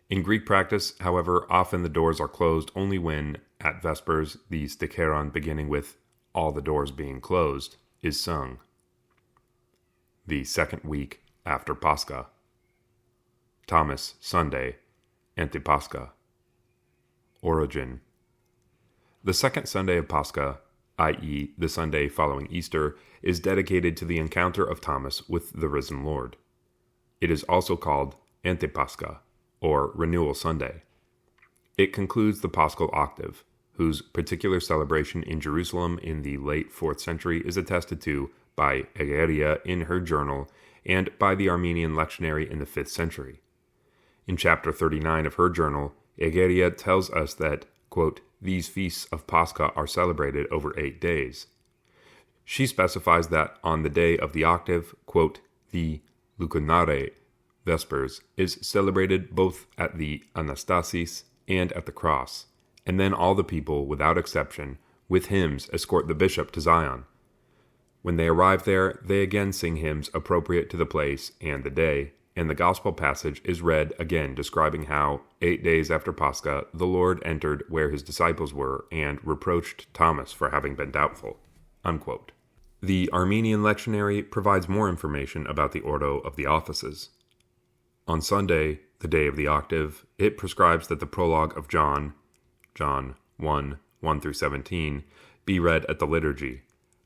Speaker 2: In Greek practice, however, often the doors are closed only when, at Vespers, the Stikeron beginning with "all the doors being closed" is sung. The 2nd week after Pascha. Thomas, Sunday, Antipascha. Origin. The 2nd Sunday of Pascha, i.e., the Sunday following Easter, is dedicated to the encounter of Thomas with the risen Lord. It is also called Antipascha, or Renewal Sunday. It concludes the Paschal octave, whose particular celebration in Jerusalem in the late 4th century is attested to by Egeria in her journal and by the Armenian lectionary in the 5th century. In chapter 39 of her journal, Egeria tells us that, quote, these feasts of Pascha are celebrated over 8 days. She specifies that on the day of the octave, quote, the Lucunare Vespers is celebrated both at the Anastasis and at the cross, and then all the people, without exception, with hymns escort the bishop to Zion. When they arrive there, they again sing hymns appropriate to the place and the day, and the gospel passage is read again describing how, 8 days after Pascha, the Lord entered where his disciples were and reproached Thomas for having been doubtful. Unquote. The Armenian lectionary provides more information about the Ordo of the Offices. On Sunday, the day of the octave, it prescribes that the prologue of John 1, 1-17, be read at the liturgy,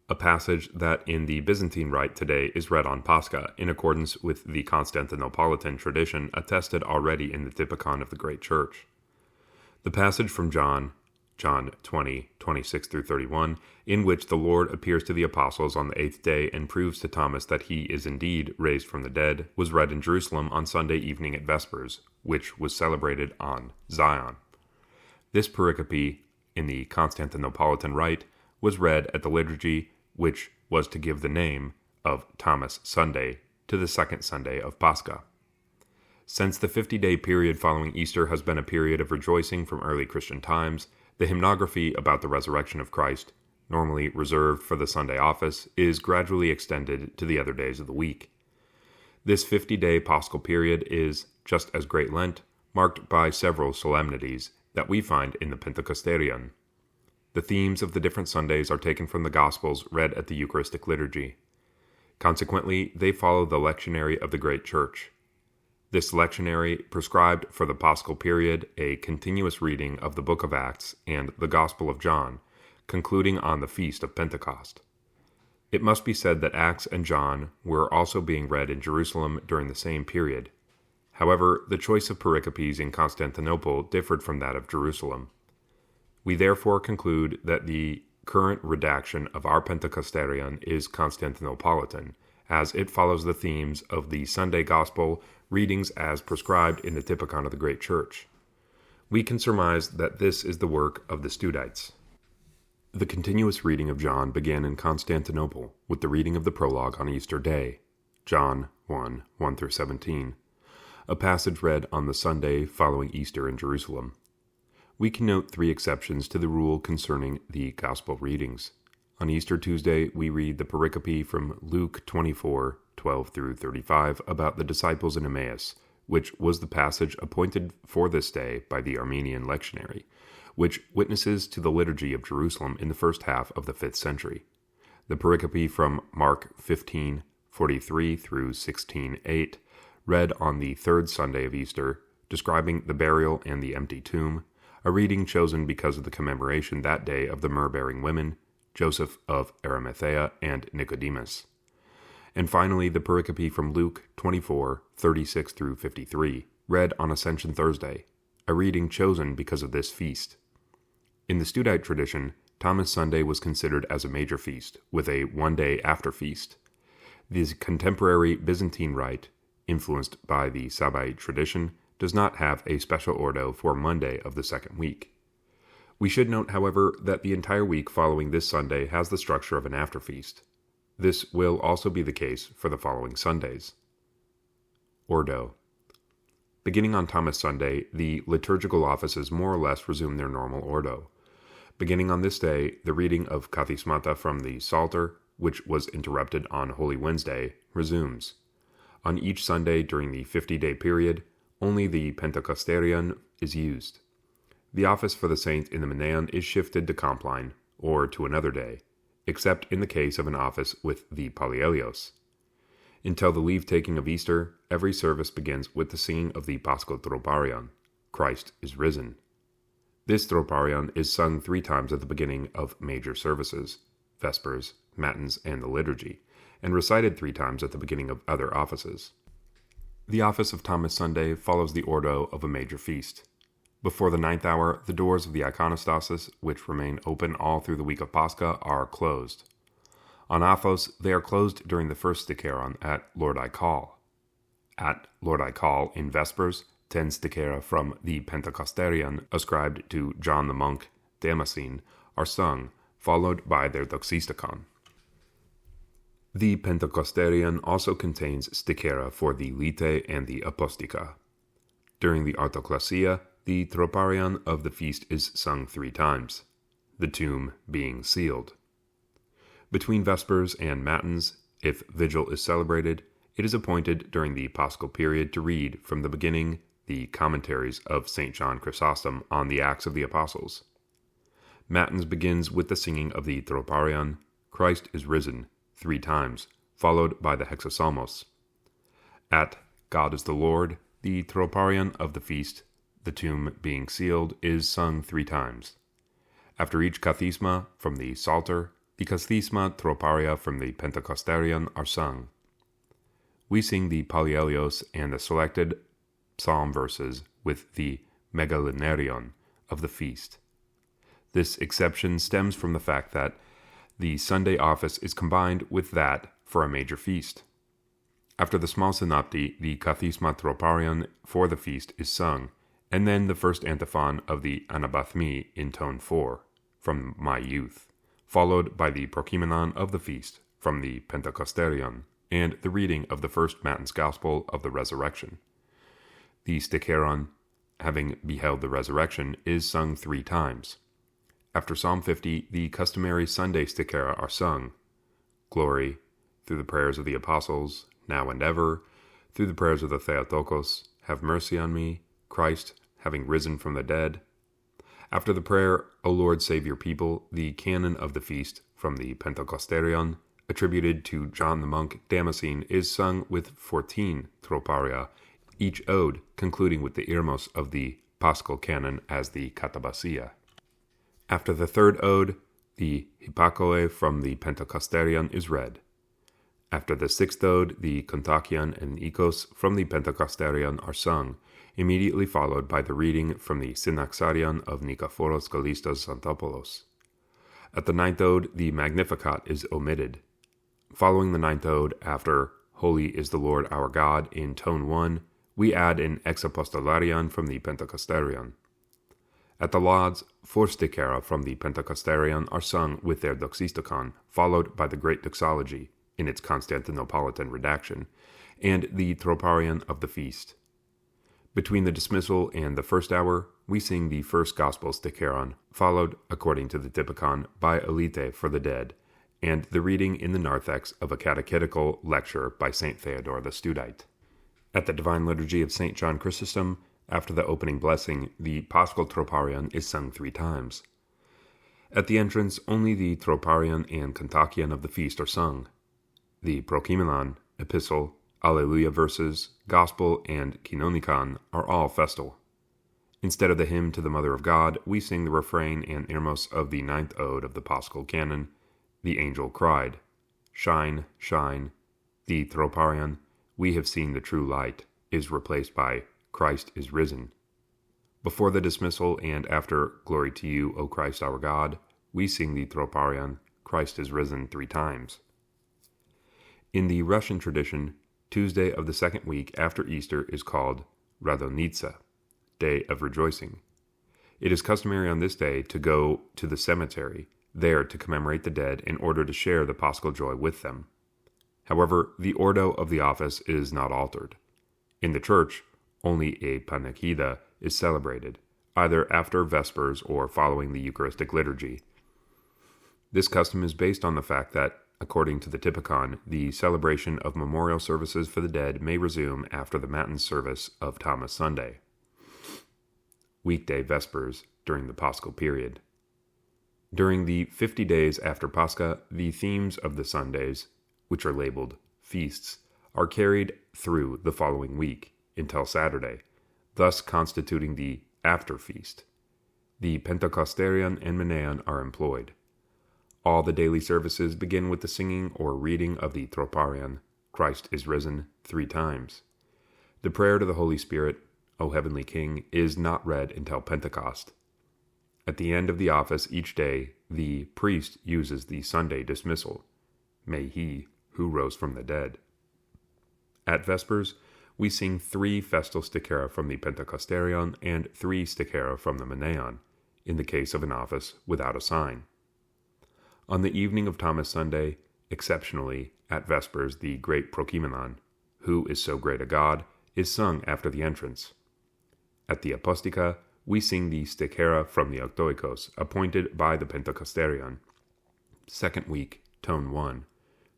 Speaker 2: a passage that in the Byzantine rite today is read on Pascha, in accordance with the Constantinopolitan tradition attested already in the Typikon of the Great Church. The passage from John 20, 26-31, in which the Lord appears to the apostles on the 8th day and proves to Thomas that he is indeed raised from the dead, was read in Jerusalem on Sunday evening at Vespers, which was celebrated on Zion. This pericope, in the Constantinopolitan rite, was read at the liturgy, which was to give the name of Thomas Sunday to the 2nd Sunday of Pascha. Since the 50-day period following Easter has been a period of rejoicing from early Christian times, the hymnography about the resurrection of Christ, normally reserved for the Sunday office, is gradually extended to the other days of the week. This 50-day Paschal period is, just as Great Lent, marked by several solemnities that we find in the Pentecosterion. The themes of the different Sundays are taken from the Gospels read at the Eucharistic liturgy. Consequently, they follow the lectionary of the Great Church. This lectionary prescribed for the Paschal period a continuous reading of the Book of Acts and the Gospel of John, concluding on the Feast of Pentecost. It must be said that Acts and John were also being read in Jerusalem during the same period. However, the choice of pericopes in Constantinople differed from that of Jerusalem. We therefore conclude that the
Speaker 1: current redaction of our Pentecosterion is Constantinopolitan, as it follows the themes of the Sunday Gospel readings as prescribed in the Typikon of the Great Church. We can surmise that this is the work of the Studites. The continuous reading of John began in Constantinople with the reading of the prologue on Easter Day, John 1, 1-17, a passage read on the Sunday following Easter in Jerusalem. We can note 3 exceptions to the rule concerning the Gospel readings. On Easter Tuesday, we read the pericope from Luke 24, 12-35 about the disciples in Emmaus, which was the passage appointed for this day by the Armenian lectionary, which witnesses to the liturgy of Jerusalem in the first half of the 5th century. The pericope from Mark 15, 43-16:8, read on the 3rd Sunday of Easter, describing the burial and the empty tomb, a reading chosen because of the commemoration that day of the myrrh-bearing women, Joseph of Arimathea and Nicodemus. And finally, the pericope from Luke 24, 36-53, read on Ascension Thursday, a reading chosen because of this feast. In the Studite tradition, Thomas Sunday was considered as a major feast, with a one-day after feast. The contemporary Byzantine rite, influenced by the Sabbaite tradition, does not have a special ordo for Monday of the second week. We should note, however, that the entire week following this Sunday has the structure of an after feast. This will also be the case for the following Sundays. Ordo. Beginning on Thomas Sunday, the liturgical offices more or less resume their normal ordo. Beginning on this day, the reading of Kathismata from the Psalter, which was interrupted on Holy Wednesday, resumes. On each Sunday during the 50-day period, only the Pentecosterion is used. The office for the saint in the Menaion is shifted to Compline, or to another day, except in the case of an office with the Polyelios. Until the leave-taking of Easter, every service begins with the singing of the Paschal Troparion, Christ is risen. This Troparion is sung 3 times at the beginning of major services, Vespers, Matins, and the liturgy, and recited 3 times at the beginning of other offices. The office of Thomas Sunday follows the ordo of a major feast. Before the 9th hour, the doors of the iconostasis, which remain open all through the week of Pascha, are closed. On Athos, they are closed during the first Sticheron at Lord I Call. At Lord I Call in Vespers, 10 Stichera from the Pentecosterion ascribed to John the monk Damascene are sung, followed by their Doxisticon. The Pentecosterion also contains Stichera for the Lite and the Apostica. During the Artoclasia, the Troparion of the feast is sung 3 times, the tomb being sealed. Between Vespers and Matins, if Vigil is celebrated, it is appointed during the Paschal period to read from the beginning the commentaries of St. John Chrysostom on the Acts of the Apostles. Matins begins with the singing of the Troparion, Christ is risen, 3 times, followed by the Hexapsalmos. At God is the Lord, the Troparion of the feast, the tomb being sealed, is sung 3 times. After each Kathisma from the Psalter, the Kathisma Troparia from the Pentecosterion are sung. We sing the Polyelios and the selected psalm verses with the Megalinerion of the feast. This exception stems from the fact that the Sunday office is combined with that for a major feast. After the small synopty, the Kathisma Troparion for the feast is sung, and then the first antiphon of the Anabathmi in tone 4, from My Youth, followed by the Prokimenon of the feast from the Pentecosterion, and the reading of the first Matins Gospel of the Resurrection. The Sticheron, having beheld the resurrection, is sung 3 times. After Psalm 50, the customary Sunday Stichera are sung. Glory, through the prayers of the apostles, now and ever, through the prayers of the Theotokos, have mercy on me, Christ, having risen from the dead. After the prayer, O Lord, save your people, the canon of the feast from the Pentecosterion, attributed to John the monk Damascene, is sung with 14 troparia, each ode concluding with the irmos of the Paschal canon as the katabasia. After the 3rd ode, the Hypakoe from the Pentecosterion is read. After the 6th ode, the Kontakion and Ikos from the Pentecosterion are sung, immediately followed by the reading from the Synaxarion of Nikephoros Kallistos Xanthopoulos. At the ninth ode, the Magnificat is omitted. Following the ninth ode, after Holy is the Lord our God in tone 1, we add an exapostolarion from the Pentecosterion. At the lauds, 4 stichera from the Pentecosterion are sung with their doxisticon, followed by the Great Doxology, in its Constantinopolitan redaction, and the troparion of the feast. Between the dismissal and the first hour, we sing the first Gospel sticheron, followed, according to the Typikon, by a lite for the dead, and the reading in the narthex of a catechetical lecture by St. Theodore the Studite. At the Divine Liturgy of St. John Chrysostom, after the opening blessing, the Paschal Troparion is sung 3 times. At the entrance, only the Troparion and Kontakion of the feast are sung. The Prokimelon, Epistle, Alleluia verses, Gospel, and Kinonikon are all festal. Instead of the hymn to the Mother of God, we sing the refrain and intermos of the 9th ode of the Paschal Canon. The angel cried, "Shine, shine." The Troparion, "We have seen the true light," is replaced by "Christ is risen." Before the dismissal and after "Glory to you, O Christ our God," we sing the Troparion, "Christ is risen" 3 times. In the Russian tradition, Tuesday of the second week after Easter is called Radonitsa, Day of Rejoicing. It is customary on this day to go to the cemetery, there to commemorate the dead in order to share the Paschal joy with them. However, the ordo of the office is not altered. In the Church, only a panachida is celebrated, either after Vespers or following the Eucharistic liturgy. This custom is based on the fact that, according to the Typikon, the celebration of memorial services for the dead may resume after the Matins service of Thomas Sunday, weekday Vespers during the Paschal period. During the 50 days after Pascha, the themes of the Sundays, which are labeled feasts, are carried through the following week until Saturday, thus constituting the after feast. The Pentecosterion and Maneon are employed. All the daily services begin with the singing or reading of the Troparion, "Christ is risen," 3 times. The prayer to the Holy Spirit, "O Heavenly King," is not read until Pentecost. At the end of the office each day, the priest uses the Sunday dismissal, "May he who rose from the dead." At Vespers, we sing 3 festal stichera from the Pentecosterion and 3 stichera from the Maneon, in the case of an office without a sign. On the evening of Thomas Sunday, exceptionally, at Vespers, the great Prokimelon, "Who is so great a God," is sung after the entrance. At the Apostica, we sing the stichera from the Octoikos, appointed by the Pentecosterion. 2nd week, tone 1.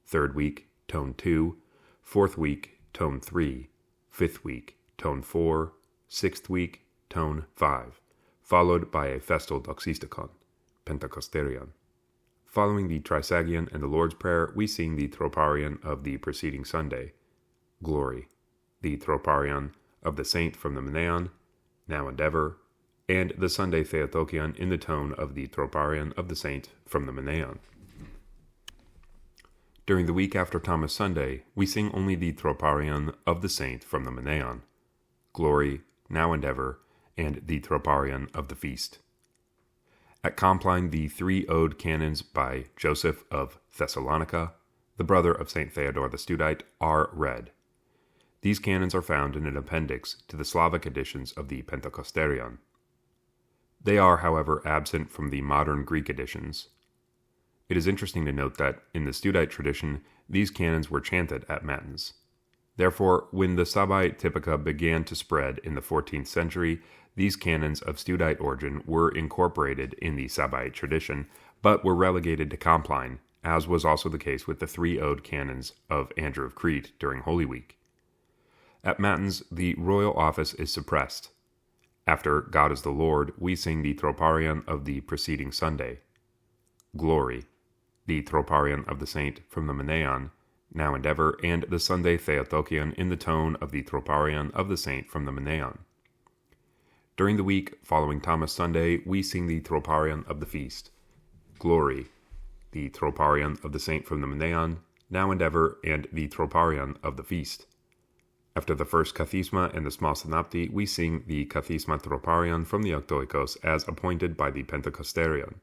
Speaker 1: 3rd week, tone 2. 4th week, tone 3. 5th week, tone 4. 6th week, tone 5. Followed by a festal doxisticon, Pentecosterion. Following the Trisagion and the Lord's Prayer, we sing the Troparion of the preceding Sunday, "Glory," the Troparion of the Saint from the Maneon, "Now and Ever," and the Sunday Theotokion in the tone of the Troparion of the Saint from the Maneon. During the week after Thomas Sunday, we sing only the Troparion of the Saint from the Maneon, "Glory," "Now and Ever," and the Troparion of the Feast. At Compline, the 3 ode canons by Joseph of Thessalonica, the brother of St. Theodore the Studite, are read. These canons are found in an appendix to the Slavic editions of the Pentecosterion. They are, however, absent from the modern Greek editions. It is interesting to note that, in the Studite tradition, these canons were chanted at Matins. Therefore, when the Sabbaite Typica began to spread in the 14th century, these canons of Studite origin were incorporated in the Sabbaite tradition, but were relegated to Compline, as was also the case with the 3 ode canons of Andrew of Crete during Holy Week. At Matins, the royal office is suppressed. After "God is the Lord," we sing the Troparion of the preceding Sunday, "Glory," the Troparion of the Saint from the Maneon, "Now and Ever," and the Sunday Theotokion in the tone of the Troparion of the Saint from the Maneon. During the week following Thomas Sunday, we sing the Troparion of the Feast, "Glory," the Troparion of the Saint from the Maneon, "Now and Ever," and the Troparion of the Feast. After the first Kathisma and the small Synopti, we sing the Kathisma Troparion from the Octoikos as appointed by the Pentecosterion.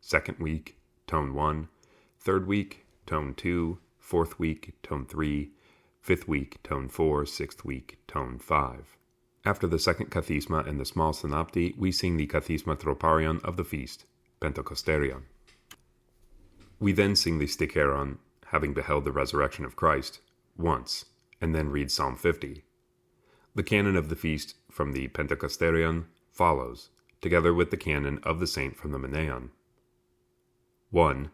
Speaker 1: 2nd week,
Speaker 2: Tone 1, third week, Tone 2, fourth week, Tone 3, fifth week, Tone 4, sixth week, Tone 5. After the second kathisma and the small synopti, we sing the kathisma troparion of the feast, Pentecosterion. We then sing the sticheron, having beheld the resurrection of Christ, once, and then read Psalm 50. The canon of the feast from the Pentecosterion follows, together with the canon of the saint from the Menaion. 1.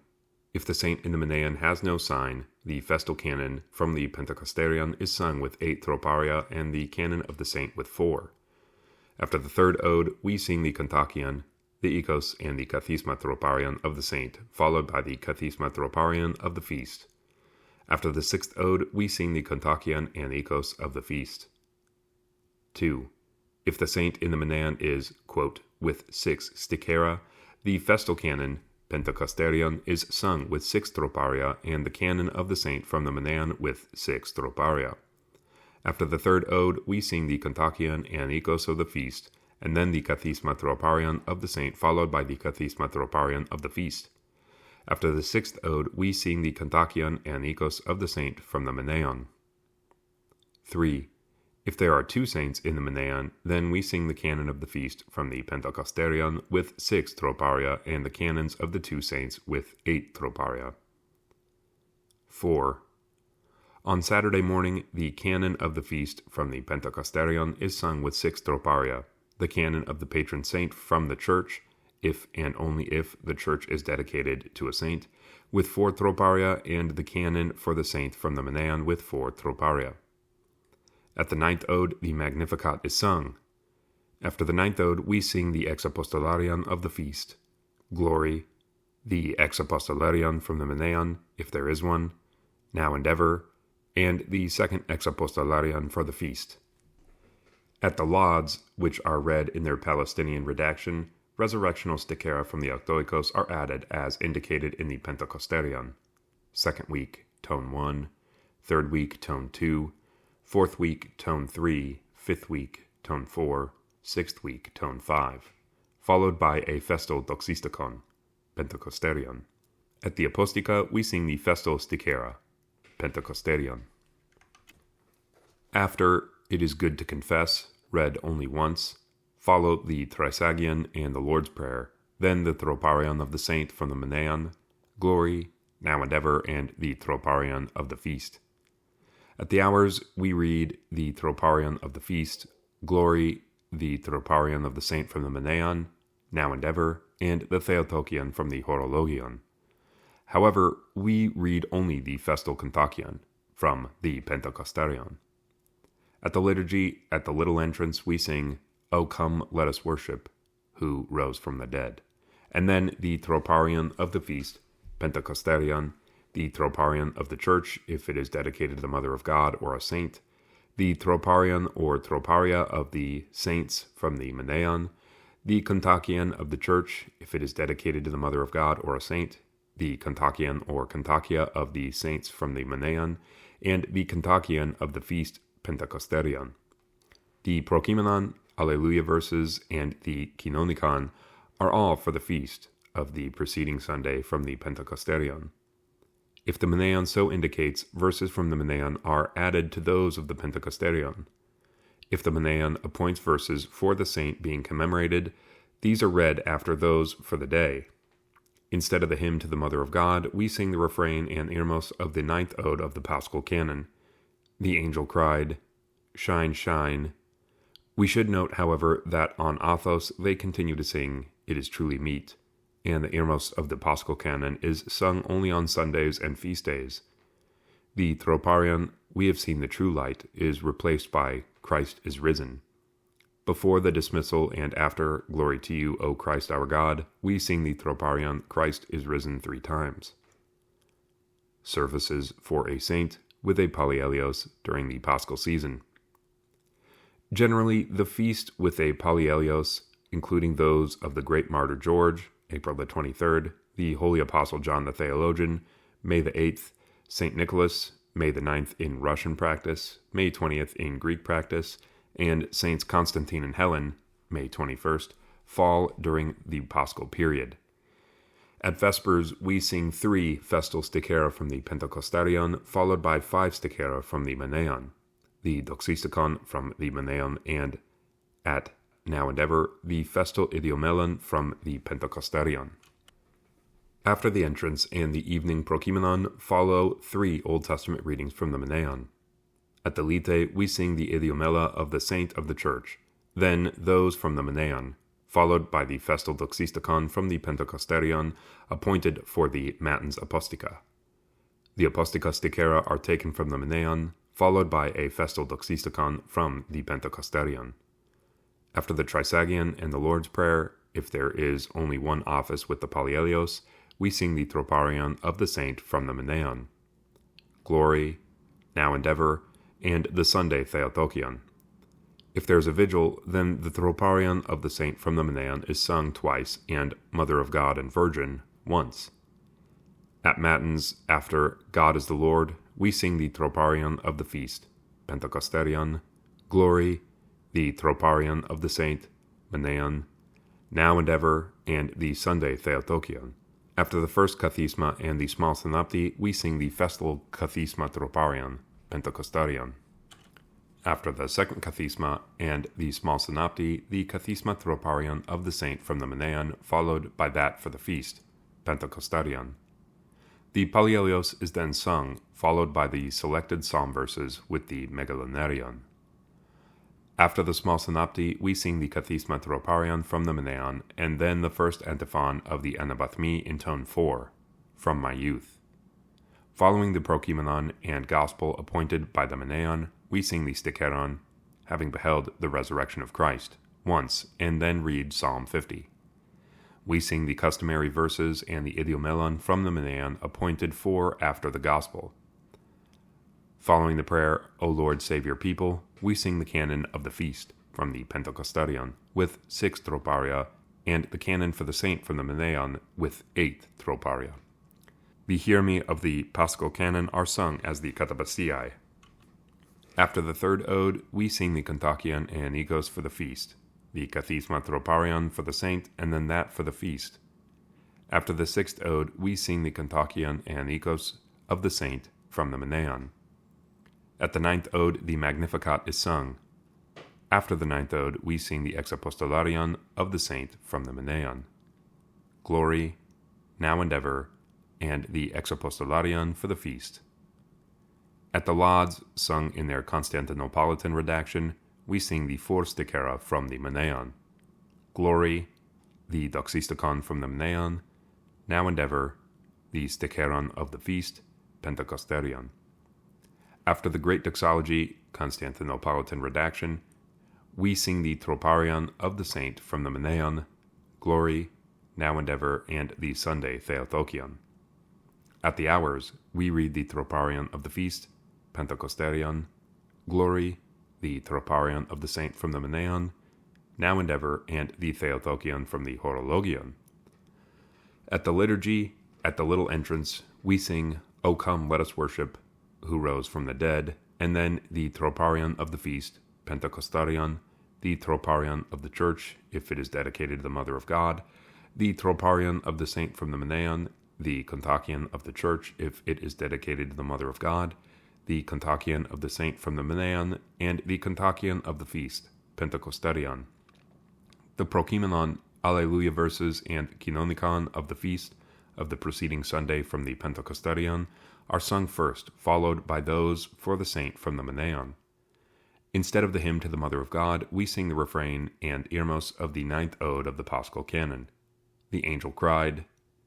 Speaker 2: If the saint in the Menaion has no sign, the festal canon from the Pentecosterion is sung with 8 troparia and the canon of the saint with 4. After the third ode, we sing the kontakion, the ikos, and the kathisma troparion of the saint, followed by the kathisma troparion of the feast. After the sixth ode, we sing the kontakion and ikos of the feast. 2. If the saint in the Menaion is, quote, with 6 stichera, the festal canon, Pentecosterion, is sung with 6 troparia and the canon of the saint from the Menaion with 6 troparia. After the third ode, we sing the kontakion and ikos of the feast, and then the kathisma troparion of the saint, followed by the kathisma troparion of the feast. After the sixth ode, we sing the kontakion and ikos of the saint from the Menaion. 3. If there are 2 saints in the Menaion, then we sing the canon of the feast from the Pentecosterion with 6 troparia and the canons of the 2 saints with 8 troparia. 4. On Saturday morning, the canon of the feast from the Pentecosterion is sung with 6 troparia, the canon of the patron saint from the church, if and only if the church is dedicated to a saint, with 4 troparia, and the canon for the saint from the Menaion with 4 troparia. At the ninth ode, the Magnificat is sung. After the ninth ode, we sing the exapostolarion of the feast, Glory, the exapostolarion from the Menaion, if there is one, Now and Ever, and the second exapostolarion for the feast. At the lauds, which are read in their Palestinian redaction, resurrectional stichera from the Octoikos are added as indicated in the Pentecosterion. Second week, Tone 1, third week, Tone 2, fourth week, Tone 3, fifth week, Tone 4, sixth week, Tone 5, followed by a festal doxistikon, Pentecosterion. At the Apostica, we sing the festal stichera, Pentecosterion. After It is Good to Confess, read only once, follow the Trisagion and the Lord's Prayer, then the Troparion of the Saint from the Menaion, Glory, Now and Ever, and the Troparion of the Feast. At the hours, we read the Troparion of the Feast, Glory, the Troparion of the Saint from the Menaion, Now and Ever, and the Theotokion from the Horologion. However, we read only the festal kontakion from the Pentecosterion. At the liturgy, at the little entrance, we sing, O come, let us worship, who rose from the dead, and then the Troparion of the feast, Pentecosterion, the Troparion of the Church, if it is dedicated to the Mother of God or a saint, the Troparion or Troparia of the saints from the Menaion, the Kontakion of the Church, if it is dedicated to the Mother of God or a saint, the Kontakion or Kontakia of the saints from the Menaion, and the Kontakion of the feast, Pentecosterion. The Prokimenon, Alleluia verses, and the Kinonikon are all for the feast of the preceding Sunday from the Pentecosterion. If the Menaion so indicates, verses from the Menaion are added to those of the Pentecosterion. If the Menaion appoints verses for the saint being commemorated, these are read after those for the day. Instead of the hymn to the Mother of God, we sing the refrain and irmos of the ninth ode of the Paschal Canon. The angel cried, Shine, shine. We should note, however, that on Athos they continue to sing, It is truly meet, and the irmos of the Paschal Canon is sung only on Sundays and feast days. The Troparion, We have seen the true light, is replaced by Christ is risen. Before the dismissal and after Glory to you, O Christ our God, we sing the Troparion, Christ is risen 3 times. Services for a saint with a polyelios during the Paschal season. Generally, the feast with a polyelios, including those of the great martyr George, April the 23rd, the Holy Apostle John the Theologian, May the 8th, St. Nicholas, May the 9th in Russian practice, May 20th in Greek practice, and Saints Constantine and Helen, May 21st, fall during the Paschal period. At Vespers, we sing 3 festal stichera from the Pentecostarion, followed by 5 stichera from the Maneon, the Doxisticon from the Maneon, and at Now and Ever, the festal Idiomelon from the Pentecostarion. After the entrance and the evening Prokimenon follow 3 Old Testament readings from the Maneon. At the Lite, we sing the Idiomela of the Saint of the Church, then those from the Maneon, followed by the festal Doxisticon from the Pentecostarion, appointed for the Matins Apostica. The Apostica Stichera are taken from the Maneon, followed by a festal Doxisticon from the Pentecostarion. After the Trisagion and the Lord's Prayer, if there is only one office with the Polyelios, we sing the Troparion of the Saint from the Maneon. Glory, Now and Ever, and the Sunday Theotokion. If there is a vigil, then the Troparion of the Saint from the Maneon is sung twice, and Mother of God and Virgin once. At Matins, after God is the Lord, we sing the Troparion of the Feast, Pentecostarion, Glory, the Troparion of the Saint, Maneon, Now and Ever, and the Sunday Theotokion. After the first Kathisma and the small Synopti, we sing the festal Kathisma Troparion, Pentecostarion. After the second Kathisma and the small Synopti, the Kathisma Troparion of the Saint from the Maneon, followed by that for the feast, Pentecostarion. The Polyelios is then sung, followed by the selected psalm verses with the Megalenerion. After the small Synopti, we sing the Kathisma Troparion from the Maneon, and then the first antiphon of the Anabathmi in tone 4, From My Youth. Following the Prokimenon and Gospel appointed by the Maneon, we sing the Sticheron, having beheld the resurrection of Christ, once, and then read Psalm 50. We sing the customary verses and the Idiomelon from the Maneon appointed for after the Gospel. Following the prayer, O Lord, save your people, we sing the canon of the feast from the Pentecostarion with 6 troparia, and the canon for the saint from the Maneon with 8 troparia. The hiermi of the Paschal canon are sung as the Katabasiai. After the third ode, we sing the Kontakion and Nikos for the feast, the Kathisma Troparion for the saint, and then that for the feast. After the sixth ode, we sing the Kontakion and Nikos of the saint from the Maneon. At the ninth ode, the Magnificat is sung. After the ninth ode, we sing the Exapostolarion of the saint from the Maneon. Glory, Now and Ever, and the Exapostolarion for the feast. At the Lauds, sung in their Constantinopolitan redaction, we sing the Four Stichera from the Maneon. Glory, the Doxisticon from the Maneon, Now and Ever, the Sticheron of the feast, Pentecostarion. After the Great Doxology, Constantinopolitan redaction, we sing the Troparion of the saint from the Maneon, Glory, Now and Ever, and the Sunday Theotokion. At the hours, we read the Troparion of the feast, Pentecostarion, Glory, the Troparion of the saint from the Maneon, Now and Ever, and the Theotokion from the Horologion. At the liturgy, at the little entrance, we sing, O come, let us worship, who rose from the dead, and then the Troparion of the feast, Pentecostarion, the Troparion of the church, if it is dedicated to the Mother of God, the Troparion of the saint from the Maneon, the Kontakion of the church, if it is dedicated to the Mother of God, the Kontakion of the saint from the Maneon, and the Kontakion of the feast, Pentecostarion. The Prokimenon, Alleluia verses, and Kinonikon of the feast of the preceding Sunday from the Pentecostarion are sung first, followed by those for the saint from the Maneon. Instead of the hymn to the Mother of God, we sing the refrain and Irmos of the ninth ode of the Paschal canon. The angel cried,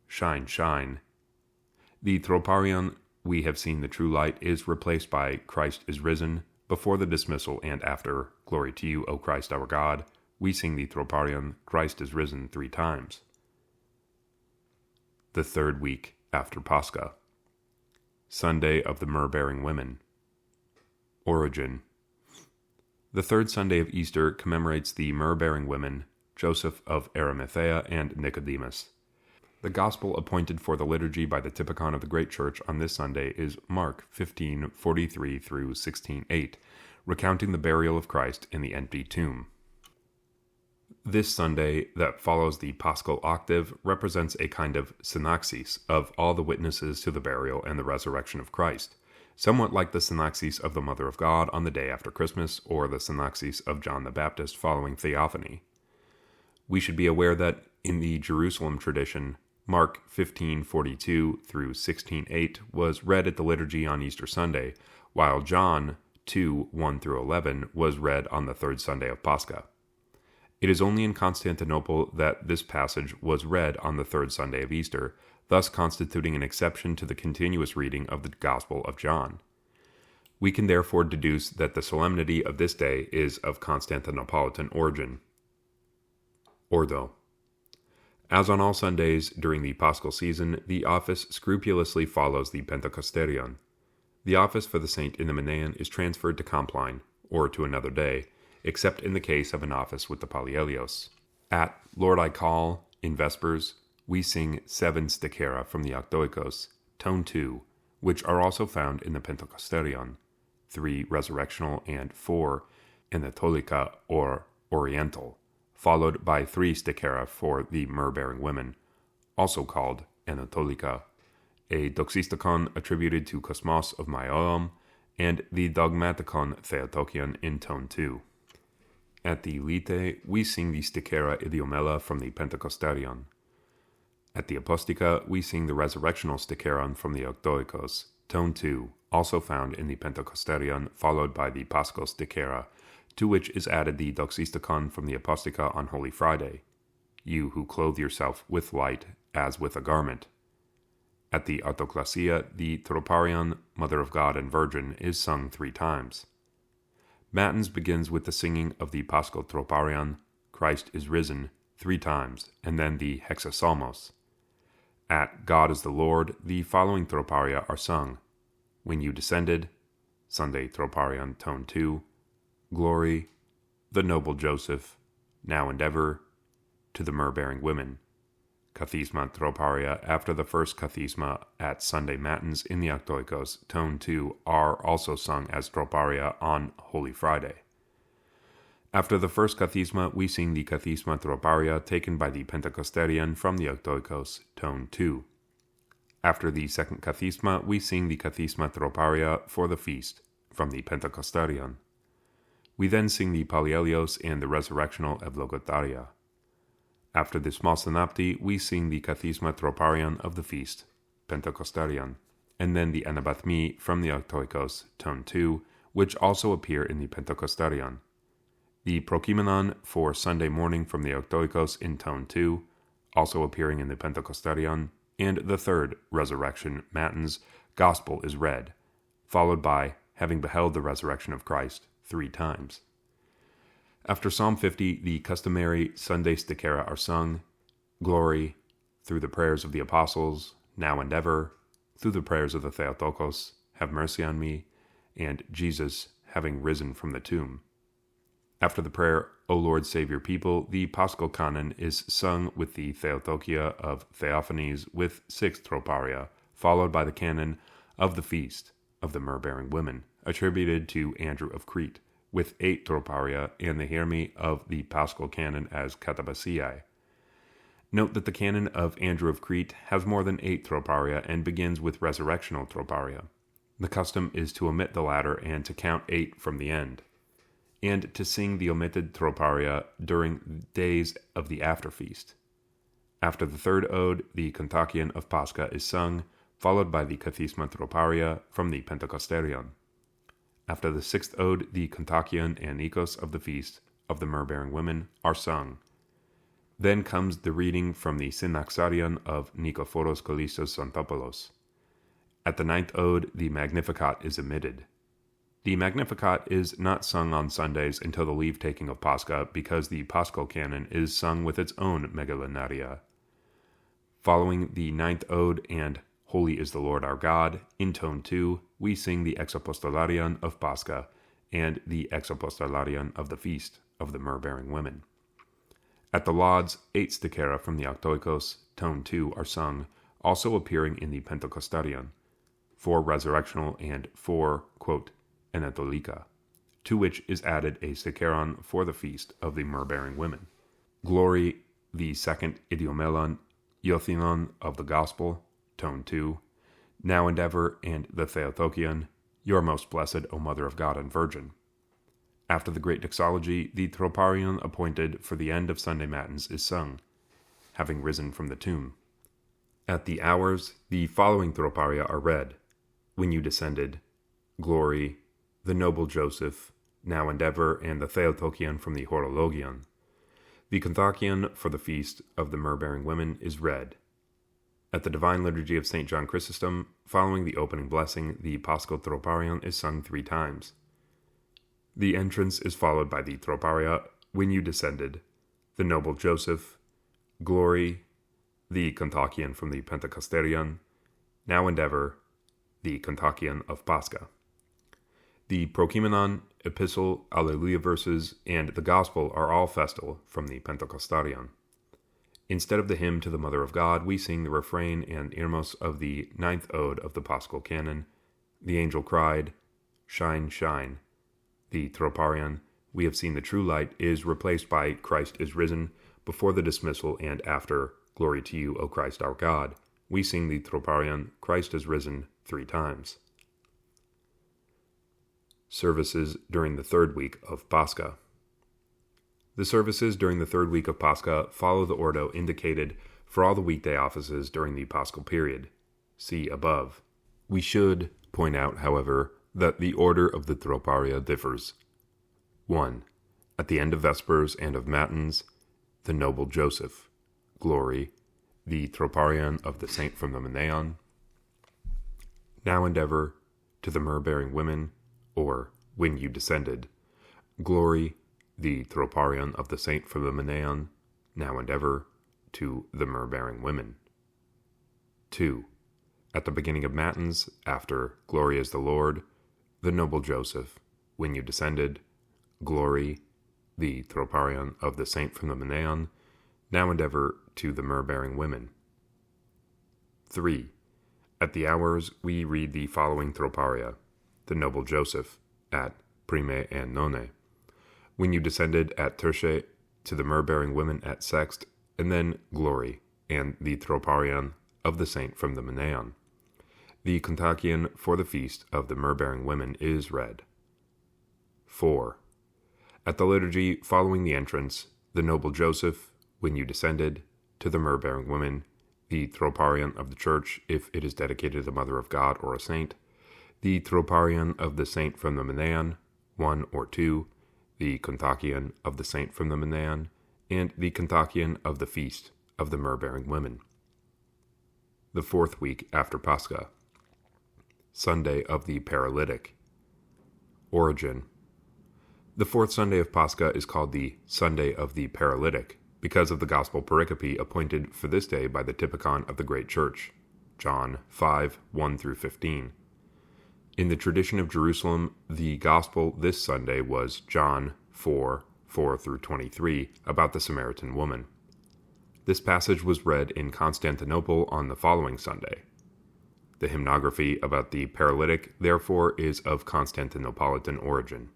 Speaker 2: Shine, shine. The Troparion, we have seen the true light, is replaced by Christ is risen. Before the dismissal and after, Glory to you, O Christ our God, we sing the Troparion, Christ is risen 3 times. The third week after Pascha. Sunday of the Myrrh-bearing women. Origin. The third Sunday of Easter commemorates the myrrh-bearing women, Joseph of Arimathea and Nicodemus. The gospel appointed for the liturgy by the Typikon of the Great Church on this Sunday is Mark 15:43 through 16:8, recounting the burial of Christ in the empty tomb.
Speaker 1: This Sunday that follows the Paschal octave represents a kind of synaxis of all the witnesses to the burial and the resurrection of Christ, somewhat like the synaxis of the Mother of God on the day after Christmas, or the synaxis of John the Baptist following Theophany. We should be aware that in the Jerusalem tradition, Mark 15:42 through 16:8 was read at the liturgy on Easter Sunday, while John 2:1 through 11 was read on the third Sunday of Pascha. It is only in Constantinople that this passage was read on the third Sunday of Easter, thus constituting an exception to the continuous reading of the Gospel of John. We can therefore deduce that the solemnity of this day is of Constantinopolitan origin. Ordo. As on all Sundays during the Paschal season, the office scrupulously follows the Pentecosterion. The office for the saint in the Menaion is transferred to Compline, or to another day, except in the case of an office with the Pallielios. At Lord I Call, in Vespers, we sing 7 stichera from the Octoikos, tone 2, which are also found in the Pentecosterion, 3 resurrectional and 4 Anatolica or Oriental, followed by 3 stichera for the myrrh-bearing women, also called Anatolica, a doxisticon attributed to Cosmos of Maiolum, and the dogmaticon Theotokion in tone 2. At the Lite, we sing the stichera idiomela from the Pentecosterion. At the Apostica, we sing the resurrectional sticheron from the Octoikos, tone 2, also found in the Pentecosterion, followed by the Paschal stichera, to which is added the doxisticon from the Apostica on Holy Friday, you who clothe yourself with light as with a garment. At the Artoclasia, the Troparion, Mother of God and Virgin, is sung 3 times. Matins begins with the singing of the Paschal Troparion, Christ is risen, 3 times, and then the Hexapsalmos. At God is the Lord, the following Troparia are sung. When you descended, Sunday Troparion, tone 2, Glory, the noble Joseph, now and ever, to the myrrh-bearing women. Kathisma Troparia after the first Kathisma at Sunday Matins in the Octoikos, tone 2, are also sung as Troparia on Holy Friday. After the first Kathisma, we sing the Kathisma Troparia taken by the Pentecosterion from the Octoikos, tone 2. After the second Kathisma, we sing the Kathisma Troparia for the feast, from the Pentecosterion. We then sing the Pallielios and the resurrectional Evlogotaria. After the small synopti, we sing the Kathisma Troparion of the feast, Pentecosterion, and then the Anabathmi from the Octoikos, tone 2, which also appear in the Pentecosterion. The Prokimenon for Sunday morning from the Octoikos in tone 2, also appearing in the Pentecosterion, and the third resurrection, Matins, Gospel is read, followed by having beheld the resurrection of Christ 3 times. After Psalm 50, the customary Sunday stichera are sung, Glory, through the prayers of the apostles, now and ever, through the prayers of the Theotokos, have mercy on me, and Jesus, having risen from the tomb. After the prayer, O Lord, save your people, the Paschal canon is sung with the Theotokia of Theophanes with 6 Troparia, followed by the canon of the feast of the myrrh-bearing women, attributed to Andrew of Crete, with 8 Troparia and the Hermi of the Paschal canon as Katabasiae. Note that the canon of Andrew of Crete has more than 8 Troparia and begins with resurrectional Troparia. The custom is to omit the latter and to count 8 from the end, and to sing the omitted Troparia during days of the after feast. After the third ode, the Kontakion of Pascha is sung, followed by the Kathisma Troparia from the Pentecosterion. After the 6th ode, the Kontakion and Nikos of the feast of the myrrh-bearing women are sung. Then comes the reading from the Synaxarion of Nikephoros Kallistos Santopoulos. At the 9th ode, the Magnificat is omitted. The Magnificat is not sung on Sundays until the leave-taking of Pascha because the Paschal canon is sung with its own Megalinaria. Following the 9th ode and Holy is the Lord our God, in tone 2, we sing the Exapostolarion of Pascha and the Exapostolarion of the feast of the myrrh-bearing women. At the Lauds, 8 stichera from the Octoikos, tone 2, are sung, also appearing in the Pentecosterion, 4 resurrectional and 4, quote, Anatolica, to which is added a sticheron for the feast of the myrrh-bearing women. Glory, the second idiomelon, Iothinon of the Gospel, tone 2, now and ever, and the Theotokion, your most blessed, O Mother of God and Virgin. After the great doxology, the troparion appointed for the end of Sunday Matins is sung, having risen from the tomb. At the hours, the following troparia are read. When you descended, Glory, the noble Joseph, now and ever, and the Theotokion from the Horologion. The Kontakion for the feast of the myrrh-bearing women is read. At the Divine Liturgy of St. John Chrysostom, following the opening blessing, the Paschal Troparion is sung 3 times. The entrance is followed by the troparia, When you descended, the noble Joseph, Glory, the Kontakion from the Pentecosterion, now and ever, the Kontakion of Pascha. The Prokimenon, Epistle, Alleluia verses, and the Gospel are all festal from the Pentecostarion. Instead of the hymn to the Mother of God, we sing the refrain and irmos of the 9th ode of the Paschal Canon. The angel cried, Shine, shine. The troparion, We have seen the true light, is replaced by Christ is risen. Before the dismissal and after, Glory to you, O Christ our God. We sing the troparion, Christ is risen, 3 times. Services during the 3rd week of Pascha. The services during the 3rd week of Pascha follow the ordo indicated for all the weekday offices during the Paschal period. See above. We should point out, however, that the order of the troparia differs. 1. At the end of Vespers and of Matins, the noble Joseph, Glory, the troparion of the saint from the Menaeon, now and ever, to the myrrh-bearing women, or When you descended, Glory, the troparion of the saint from the Menaeon, now and ever, to the myrrh-bearing women. 2. At the beginning of Matins, after Glory is the Lord, the noble Joseph, When you descended, Glory, the troparion of the saint from the Menaeon, now and ever, to the myrrh-bearing women. 3. At the hours, we read the following troparia, the noble Joseph, at Prime and None, When you descended at Terce, to the myrrh-bearing women at Sext, and then Glory, and the troparion of the saint from the Menaeon. The Kontakion for the feast of the myrrh-bearing women is read. 4. At the liturgy following the entrance, the noble Joseph, When you descended, to the myrrh-bearing women, the troparion of the church, if it is dedicated to the Mother of God or a saint, the troparion of the saint from the Menaeon, 1 or 2, the Kontakion of the saint from the Menaeon, and the Kontakion of the feast of the myrrh-bearing women. The 4th week after Pascha. Sunday of the Paralytic. Origin. The 4th Sunday of Pascha is called the Sunday of the Paralytic, because of the Gospel pericope appointed for this day by the Typikon of the Great Church, John 5, 1-15. In the tradition of Jerusalem, the Gospel this Sunday was John 4, 4-23, about the Samaritan woman. This passage was read in Constantinople on the following Sunday. The hymnography about the paralytic, therefore, is of Constantinopolitan origin.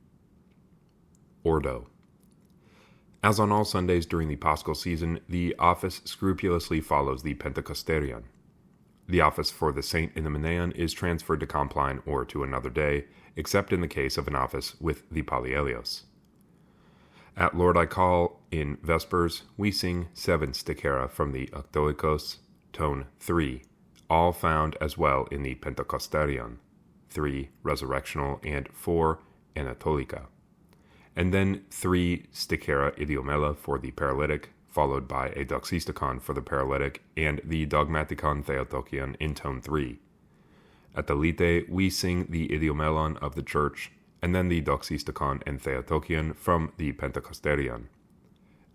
Speaker 1: Ordo. As on all Sundays during the Paschal season, the office scrupulously follows the Pentecosterion. The office for the saint in the Menaeon is transferred to Compline or to another day, except in the case of an office with the Pallielios. At Lord I Call, in Vespers, we sing 7 stichera from the Octoikos, tone 3, all found as well in the Pentecosterion, 3 resurrectional and 4 anatolica, and then 3 stichera idiomela for the paralytic, followed by a doxisticon for the paralytic and the dogmaticon theotokion in tone 3. At the Lite, we sing the idiomelon of the church, and then the doxisticon and theotokion from the Pentecosterion.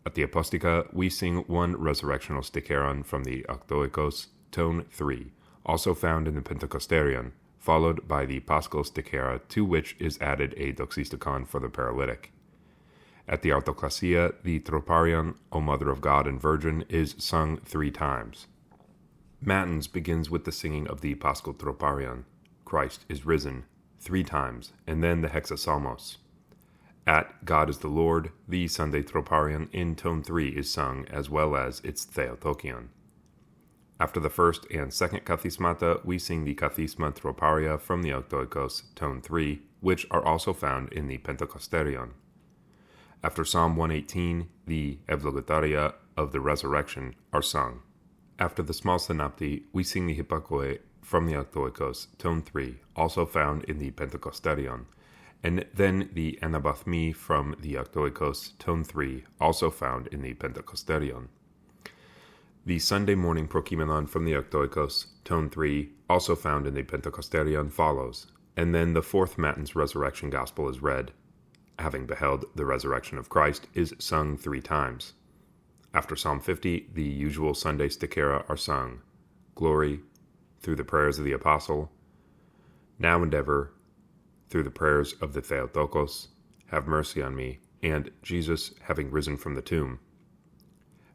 Speaker 1: At the Apostica, we sing 1 resurrectional sticheron from the Octoikos, tone 3, also found in the Pentecosterion, followed by the Paschal stichera, to which is added a doxisticon for the paralytic. At the Artoclasia, the troparion, O Mother of God and Virgin, is sung 3 times. Matins begins with the singing of the Paschal troparion, Christ is risen, 3 times, and then the hexapsalmos. At God is the Lord, the Sunday Troparion in tone 3 is sung, as well as its Theotokion. After the first and second Kathismata, we sing the Kathisma Troparia from the Octoikos, tone 3, which are also found in the Pentecosterion. After Psalm 118, the Evlogataria of the Resurrection are sung. After the small Synopti, we sing the Hippakoe from the Octoikos, tone 3, also found in the Pentecosterion, and then the Anabathmi from the Octoikos, tone 3, also found in the Pentecosterion. The Sunday morning Prokimenon from the Octoikos, tone 3, also found in the Pentecosterion, follows, and then the fourth Matins Resurrection Gospel is read. Having beheld the resurrection of Christ is sung 3 times. After Psalm 50, the usual Sunday Stichera are sung. Glory, through the prayers of the Apostle, now and ever, through the prayers of the Theotokos, have mercy on me, and Jesus having risen from the tomb.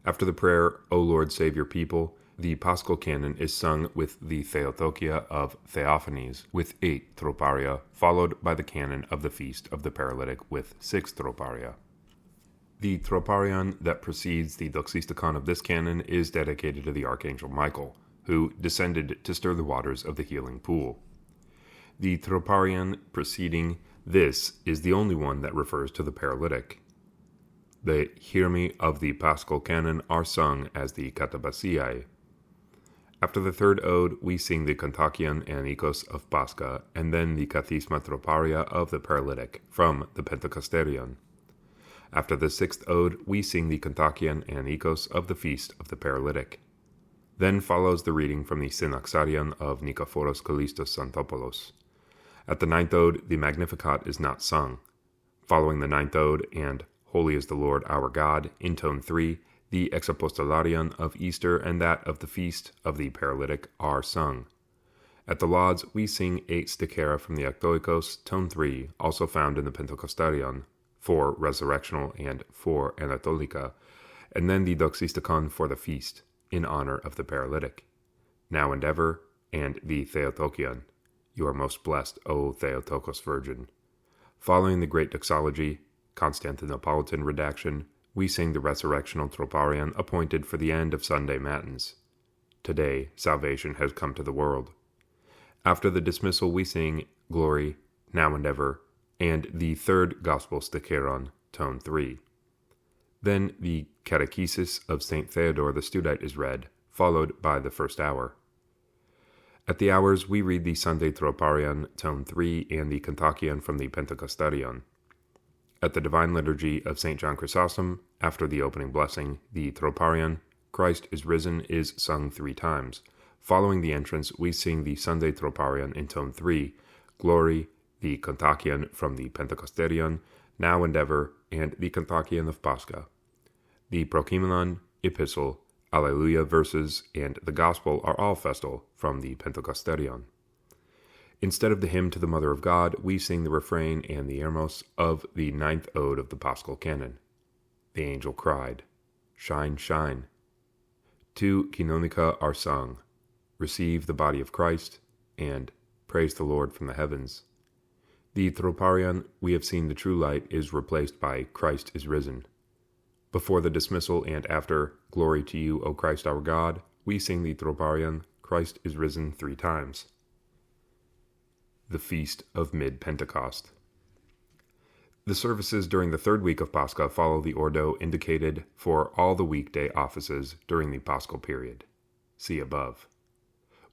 Speaker 1: After the prayer, O Lord, save your people, the Paschal Canon is sung with the Theotokia of Theophanes, with 8 Troparia, followed by the canon of the Feast of the Paralytic with 6 Troparia. The Troparion that precedes the Doxisticon of this canon is dedicated to the Archangel Michael, who descended to stir the waters of the healing pool. The Troparion preceding this is the only one that refers to the paralytic. The Hiermi of the Paschal Canon are sung as the Katabasiae. After the third ode, we sing the Kontakion Anikos of Pascha, and then the Kathisma Troparia of the paralytic from the Pentecosterion. After the sixth ode, we sing the Kontakion Anikos of the Feast of the Paralytic. Then follows the reading from the Synaxarion of Nikephoros Kallistos Xanthopoulos. At the ninth ode, the Magnificat is not sung. Following the ninth ode and Holy is the Lord our God, in tone 3, the Exapostolarion of Easter and that of the Feast of the Paralytic are sung. At the Lauds, we sing 8 Stichera from the Octoikos, tone 3, also found in the Pentecosterion, 4 Resurrectional and 4 Anatolica, and then the Doxisticon for the Feast, in honor of the Paralytic. Now and ever, and the Theotokion. You are most blessed, O Theotokos Virgin. Following the great doxology, Constantinopolitan redaction, we sing the Resurrectional Troparion appointed for the end of Sunday Matins. Today, salvation has come to the world. After the dismissal, we sing Glory, now and ever, and the third Gospel Sticheron, tone 3. Then the Catechesis of St. Theodore the Studite is read, followed by the first hour. At the hours, we read the Sunday Troparion, tone 3, and the Kontakion from the Pentecosterion. At the Divine Liturgy of St. John Chrysostom, after the opening blessing, the Troparion, Christ is risen, is sung 3 times. Following the entrance, we sing the Sunday Troparion in tone 3, Glory, the Kontakion from the Pentecosterion, now and ever, and the Kontakion of Pascha. The Prokimenon, Epistle, Alleluia verses, and the Gospel are all festal from the Pentecosterion. Instead of the hymn to the Mother of God, we sing the refrain and the Ermos of the 9th ode of the Paschal Canon. The angel cried, Shine, shine. 2 Canonica are sung, Receive the body of Christ, and Praise the Lord from the heavens. The Troparion, We have seen the true light, is replaced by Christ is risen. Before the dismissal and after Glory to you, O Christ our God, we sing the Troparion, Christ is risen 3 times. The Feast of Mid-Pentecost. The services during the third week of Pascha follow the ordo indicated for all the weekday offices during the Paschal period. See above.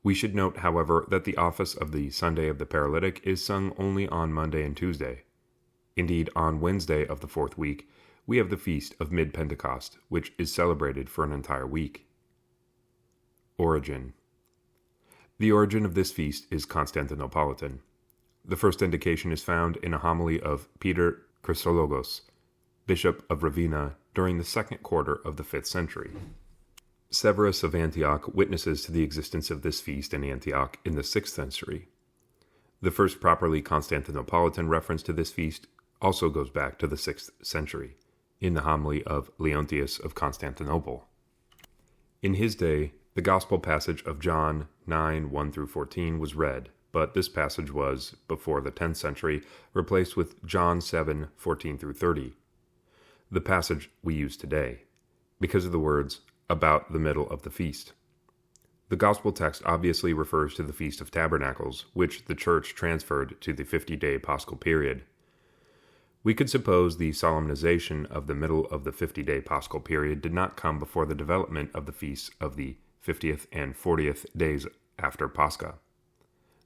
Speaker 1: We should note, however, that the office of the Sunday of the Paralytic is sung only on Monday and Tuesday. Indeed, on Wednesday of the 4th week, we have the Feast of Mid-Pentecost, which is celebrated for an entire week. Origin. The origin of this feast is Constantinopolitan. The first indication is found in a homily of Peter Chrysologos, bishop of Ravenna, during the 2nd quarter of the 5th century. Severus of Antioch witnesses to the existence of this feast in Antioch in the 6th century. The first properly Constantinopolitan reference to this feast also goes back to the 6th century, in the homily of Leontius of Constantinople. In his day, the Gospel passage of John 9:1-14 was read, but this passage was, before the 10th century, replaced with John 7:14 through 30, the passage we use today, because of the words, about the middle of the feast. The Gospel text obviously refers to the Feast of Tabernacles, which the Church transferred to the 50-day Paschal period. We could suppose the solemnization of the middle of the 50-day Paschal period did not come before the development of the feasts of the 50th and 40th days after Pascha.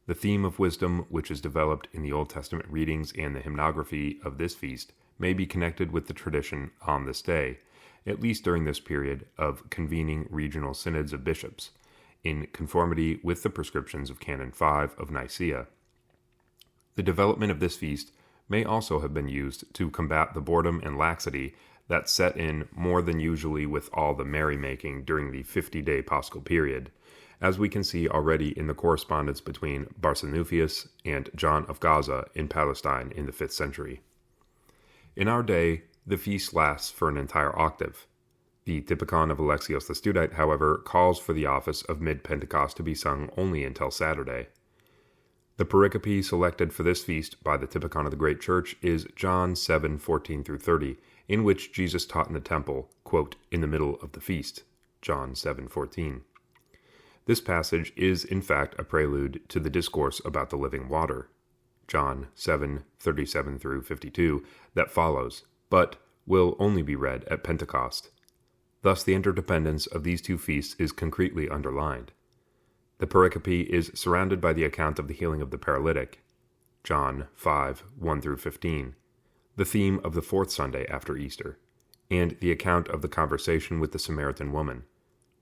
Speaker 1: The theme of wisdom, which is developed in the Old Testament readings and the hymnography of this feast, may be connected with the tradition on this day, at least during this period, of convening regional synods of bishops, in conformity with the prescriptions of Canon 5 of Nicaea. The development of this feast may also have been used to combat the boredom and laxity that set in more than usually with all the merrymaking during the 50-day Paschal period, as we can see already in the correspondence between Barsanuphius and John of Gaza in Palestine in the 5th century. In our day, the feast lasts for an entire octave. The Typikon of Alexios the Studite, however, calls for the office of mid-Pentecost to be sung only until Saturday. The pericope selected for this feast by the Typikon of the Great Church is John 7:14 through 30, in which Jesus taught in the temple, quote, in the middle of the feast, John 7:14. This passage is in fact a prelude to the discourse about the living water, John 7:37 through 52, that follows, but will only be read at Pentecost. Thus the interdependence of these two feasts is concretely underlined. The pericope is surrounded by the account of the healing of the paralytic, John 5:1 through 15, the theme of the 4th Sunday after Easter, and the account of the conversation with the Samaritan woman,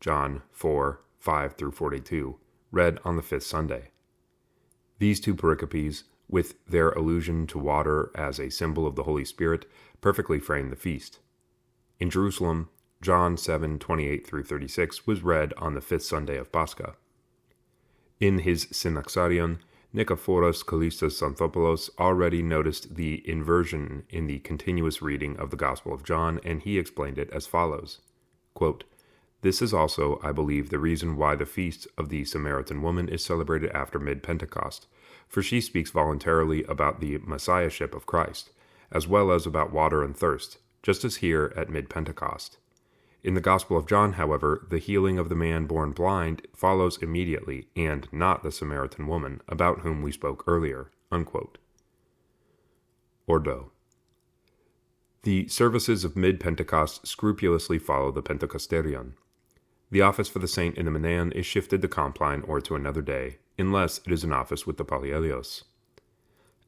Speaker 1: John 4:5 through 42, read on the 5th Sunday. These two pericopes, with their allusion to water as a symbol of the Holy Spirit, perfectly frame the feast. In Jerusalem, John 7:28 through 36 was read on the 5th Sunday of Pascha. In his Synaxarion, Nikephoros Kallistos Xanthopoulos already noticed the inversion in the continuous reading of the Gospel of John, and he explained it as follows, quote, "This is also, I believe, the reason why the feast of the Samaritan woman is celebrated after mid-Pentecost, for she speaks voluntarily about the Messiahship of Christ, as well as about water and thirst, just as here at mid-Pentecost. In the Gospel of John, however, the healing of the man born blind follows immediately, and not the Samaritan woman, about whom we spoke earlier." Unquote. Ordo. The services of mid-Pentecost scrupulously follow the Pentecosterion. The office for the saint in the Menaion is shifted to Compline or to another day, unless it is an office with the Polyelios.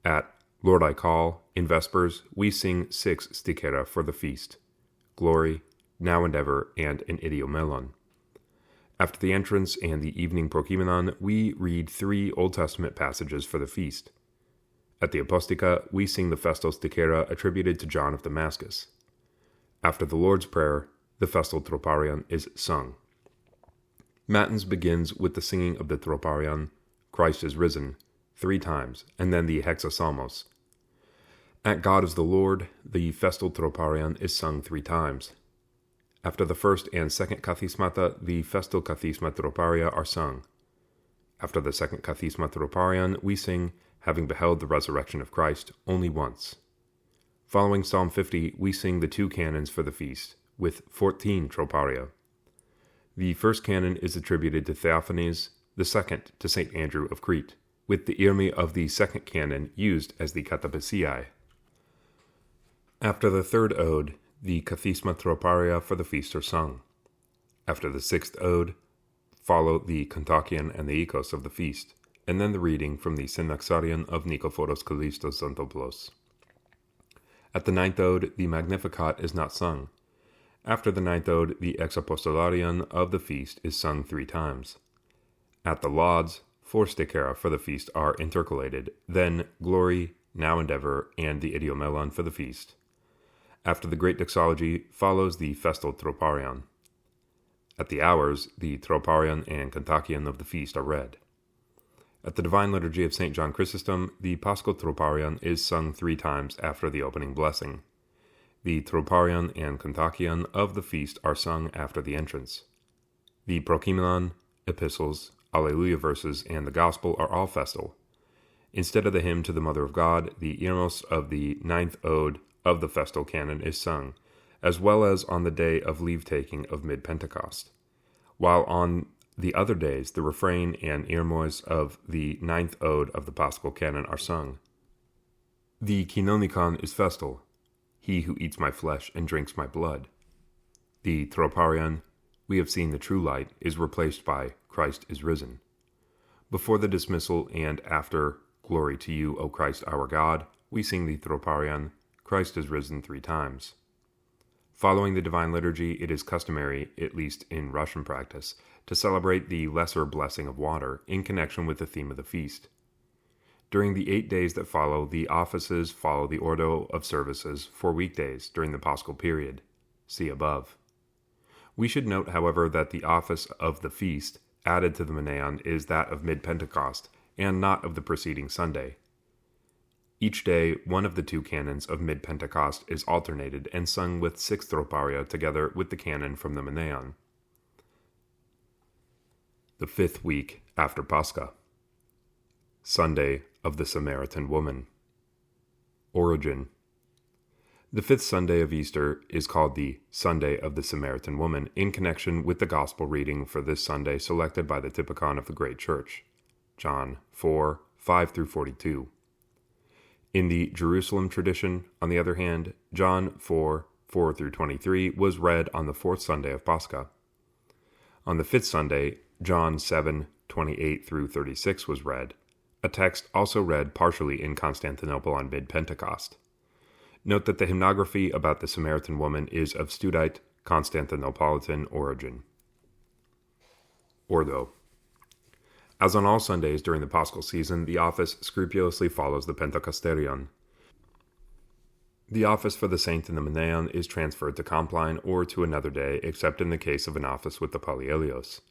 Speaker 1: At Lord I Call, in Vespers, we sing 6 stikera for the feast, Glory, Now and Ever, and an idiomelon. After the entrance and the evening prokimenon, we read 3 Old Testament passages for the feast. At the Apostica, we sing the festal stikera attributed to John of Damascus. After the Lord's Prayer, the festal troparion is sung. Matins begins with the singing of the troparion, Christ is risen, 3 times, and then the hexasalmos. At God is the Lord, the festal troparion is sung 3 times. After the first and second kathismata, the festal kathisma troparia are sung. After the second kathisma troparion, we sing, having beheld the resurrection of Christ, only once. Following Psalm 50, we sing the 2 canons for the feast, with 14 troparia. The first canon is attributed to Theophanes, the second to St. Andrew of Crete, with the irmi of the second canon used as the katapesiae. After the third ode, the kathisma troparia for the feast are sung. After the 6th ode, follow the kontakion and the ikos of the feast, and then the reading from the Synaxarion of Nikephoros Kallistos Xanthopoulos. At the 9th ode, the Magnificat is not sung. After the 9th ode, the Exapostolarion of the feast is sung 3 times. At the Lauds, 4 stikera for the feast are intercalated, then Glory, Now and Ever, and the idiomelon for the feast. After the Great Doxology follows the festal troparion. At the hours, the troparion and kontakion of the feast are read. At the Divine Liturgy of St. John Chrysostom, the Paschal troparion is sung 3 times after the opening blessing. The troparion and kontakion of the feast are sung after the entrance. The prokimenon, epistles, Alleluia verses, and the Gospel are all festal, Instead of the hymn to the Mother of God, the Irmos of the 9th ode of the festal canon is sung, as well as on the day of leave-taking of mid-Pentecost, while on the other days the refrain and Irmos of the 9th ode of the Paschal canon are sung. The Kinonikon is festal, he who eats my flesh and drinks my blood. The Troparion, we have seen the true light, is replaced by Christ is risen. Before the dismissal and after Glory to you, O Christ our God, we sing the Troparion, Christ is risen 3 times. Following the Divine Liturgy, it is customary, at least in Russian practice, to celebrate the Lesser Blessing of Water in connection with the theme of the feast. During the 8 days that follow, the offices follow the ordo of services for weekdays during the Paschal period. See above. We should note, however, that the office of the feast added to the Meneon is that of mid-Pentecost, and not of the preceding Sunday. Each day, one of the 2 canons of mid-Pentecost is alternated and sung with 6 Troparia together with the canon from the Meneon. The 5th week after Pascha. Sunday of the Samaritan Woman. Origin. The 5th Sunday of Easter is called the Sunday of the Samaritan Woman in connection with the Gospel reading for this Sunday selected by the Typikon of the Great Church, John 4, 5-42. In the Jerusalem tradition, on the other hand, John 4, 4-23 was read on the 4th Sunday of Pascha. On the 5th Sunday, John 7, 28-36 was read, a text also read partially in Constantinople on mid-Pentecost. Note that the hymnography about the Samaritan woman is of Studite, Constantinopolitan origin. Ordo. As on all Sundays during the Paschal season, the office scrupulously follows the Pentecosterion. The office for the saint in the Meneon is transferred to Compline or to another day, except in the case of an office with the Polyelios.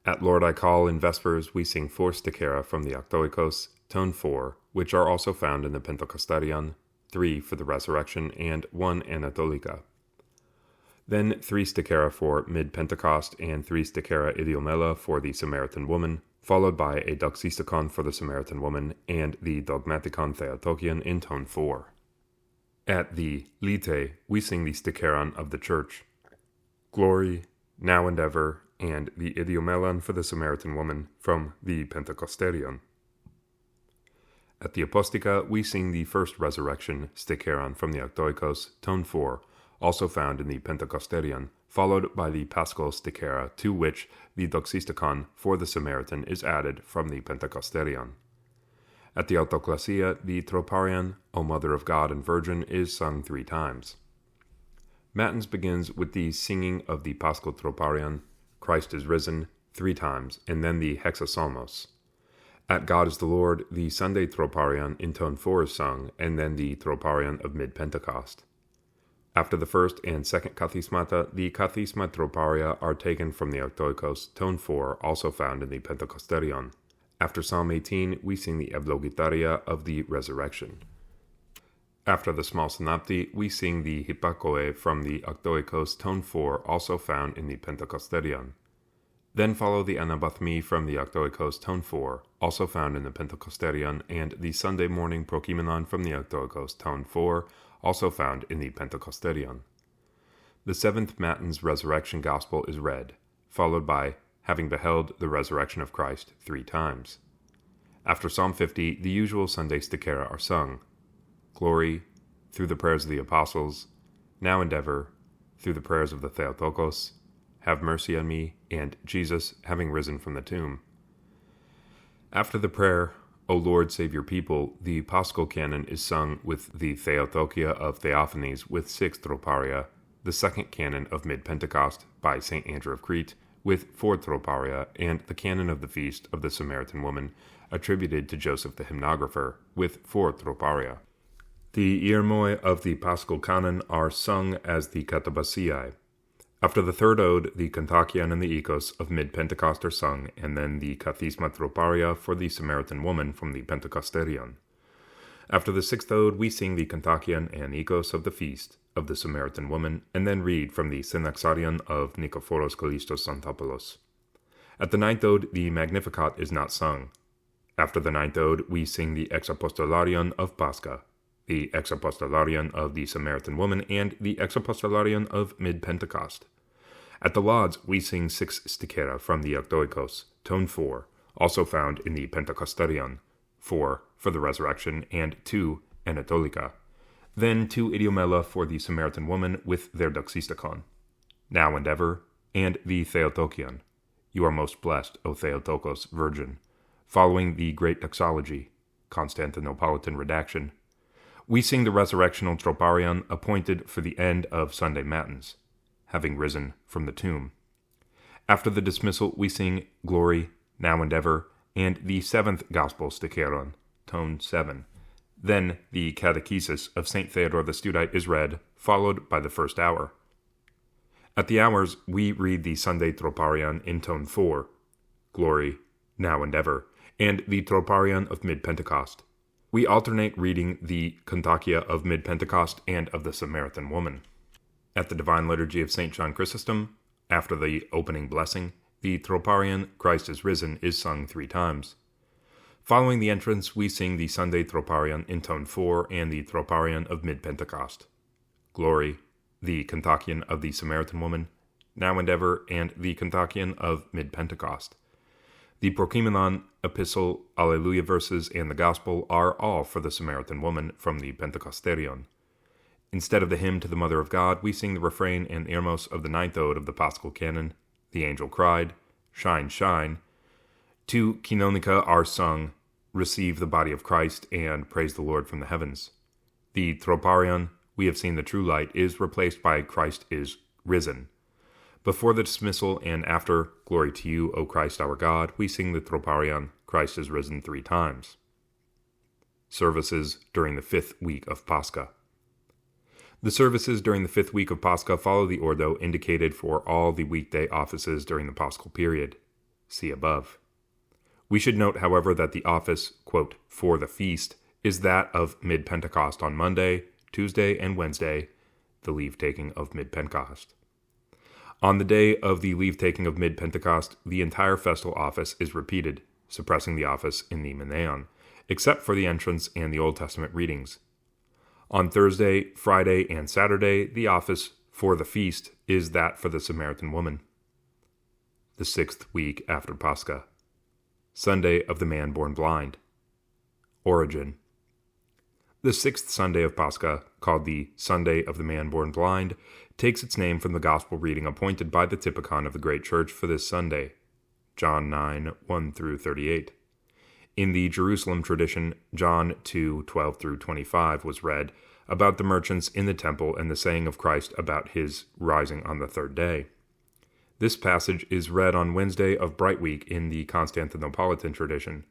Speaker 1: At Lord I Call in Vespers, we sing 4 stichera from the Octoikos, tone 4, which are also found in the Pentecosterion, 3 for the Resurrection, and 1 Anatolica. Then 3 stichera for mid-Pentecost and 3 stichera idiomela for the Samaritan woman, followed by a doxisticon for the Samaritan woman and the dogmaticon Theotokion in tone 4. At the Lite, we sing the sticheron of the Church, Glory, now and ever, and the idiomelon for the Samaritan woman from the Pentecosterion. At the Apostica, we sing the first resurrection sticheron from the Octoikos, tone 4, also found in the Pentecosterion, followed by the Paschal stichera, to which the doxisticon for the Samaritan is added from the Pentecosterion. At the Autoclasia, the Troparion, O Mother of God and Virgin, is sung 3 times. Matins begins with the singing of the Paschal Troparion, Christ is risen, 3 times, and then the Hexapsalmos. At God is the Lord, the Sunday Troparion in tone 4 is sung, and then the Troparion of mid-Pentecost. After the first and second Kathismata, the Kathisma Troparia are taken from the Octoikos, tone 4, also found in the Pentecosterion. After Psalm 18, we sing the Eulogitaria of the Resurrection. After the small synopti, we sing the Hippakoe from the Octoikos, tone 4, also found in the Pentecosterion. Then follow the Anabathmi from the Octoikos, tone 4, also found in the Pentecosterion, and the Sunday morning Prokimenon from the Octoikos, tone 4, also found in the Pentecosterion. The 7th Matins Resurrection Gospel is read, followed by having beheld the resurrection of Christ 3 times. After Psalm 50, the usual Sunday stichera are sung, Glory, through the prayers of the Apostles, now and ever, through the prayers of the Theotokos, have mercy on me, and Jesus, having risen from the tomb. After the prayer, O Lord, save your people, the Paschal canon is sung with the Theotokia of Theophanes with 6 Troparia, the 2nd canon of mid-Pentecost by St. Andrew of Crete with 4 Troparia, and the canon of the feast of the Samaritan woman attributed to Joseph the hymnographer with 4 Troparia. The Irmoi of the Paschal canon are sung as the Katabasiae. After the 3rd ode, the Kontakion and the Ikos of mid-Pentecost are sung, and then the Kathisma Troparia for the Samaritan woman from the Pentecosterion. After the 6th ode, we sing the Kontakion and Ikos of the feast of the Samaritan woman, and then read from the Synaxarion of Nikephoros Kallistos Xanthopoulos. At the 9th ode, the Magnificat is not sung. After the ninth ode, we sing the Exapostolarion of Pascha, the Exapostolarion of the Samaritan Woman, and the Exapostolarion of Mid-Pentecost. At the lauds, we sing 6 stichera from the Octoikos, tone 4, also found in the Pentecosterion, 4 for the Resurrection, and 2 Anatolica. Then 2 idiomela for the Samaritan Woman with their doxistikon, now and ever, and the Theotokion, You are most blessed, O Theotokos, Virgin, following the great doxology, Constantinopolitan redaction. We sing the resurrectional troparion appointed for the end of Sunday Matins, having risen from the tomb. After the dismissal, we sing Glory, Now and Ever, and the 7th Gospel sticheron, tone 7. Then the Catechesis of St. Theodore the Studite is read, followed by the first hour. At the hours, we read the Sunday troparion in tone 4, Glory, Now and Ever, and the troparion of Mid-Pentecost. We alternate reading the Kontakia of Mid-Pentecost and of the Samaritan Woman. At the Divine Liturgy of St. John Chrysostom, after the opening blessing, the troparion Christ is Risen is sung 3 times. Following the entrance, we sing the Sunday troparion in tone 4 and the troparion of Mid-Pentecost. Glory, the Kontakion of the Samaritan Woman, Now and Ever, and the Kontakion of Mid-Pentecost. The Prokimenon, Epistle, Alleluia verses, and the Gospel are all for the Samaritan Woman from the Pentecosterion. Instead of the hymn to the Mother of God, we sing the refrain and Irmos of the 9th ode of the Paschal Canon. The angel cried, Shine, shine. 2 Kinonica are sung, Receive the body of Christ, and Praise the Lord from the heavens. The Troparion, We have seen the true light, is replaced by Christ is risen. Before the dismissal and after Glory to you, O Christ our God, we sing the Troparion, Christ is risen 3 times. Services during the 5th week of Pascha. The services during the 5th week of Pascha follow the ordo indicated for all the weekday offices during the Paschal period. See above. We should note, however, that the office, quote, for the feast, is that of Mid-Pentecost on Monday, Tuesday, and Wednesday, the leave-taking of Mid-Pentecost. On the day of the leave-taking of Mid-Pentecost, the entire festal office is repeated, suppressing the office in the Meneon, except for the entrance and the Old Testament readings. On Thursday, Friday, and Saturday, the office for the feast is that for the Samaritan Woman. The 6th week after Pascha. Sunday of the Man Born Blind. Origin. The 6th Sunday of Pascha, called the Sunday of the Man Born Blind, takes its name from the Gospel reading appointed by the Typikon of the Great Church for this Sunday, John 9, 1-38. In the Jerusalem tradition, John 2, 12-25 was read about the merchants in the temple and the saying of Christ about his rising on the 3rd day. This passage is read on Wednesday of Bright Week in the Constantinopolitan tradition.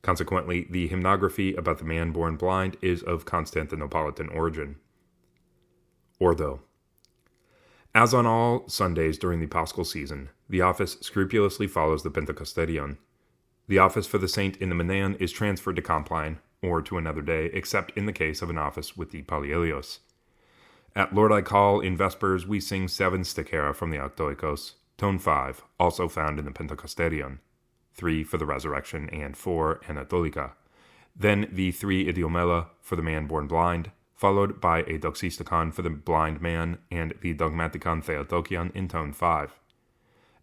Speaker 1: Consequently, the hymnography about the man born blind is of Constantinopolitan origin. Ordo. As on all Sundays during the Paschal season, the office scrupulously follows the Pentecosterion. The office for the saint in the Meneon is transferred to Compline, or to another day, except in the case of an office with the Palielios. At Lord I Call in Vespers, we sing 7 stichera from the Octoikos, tone 5, also found in the Pentecosterion, 3 for the Resurrection and 4 Anatolica. Then the 3 idiomela for the man born blind, followed by a doxistikon for the blind man and the dogmatikon Theotokion in tone 5.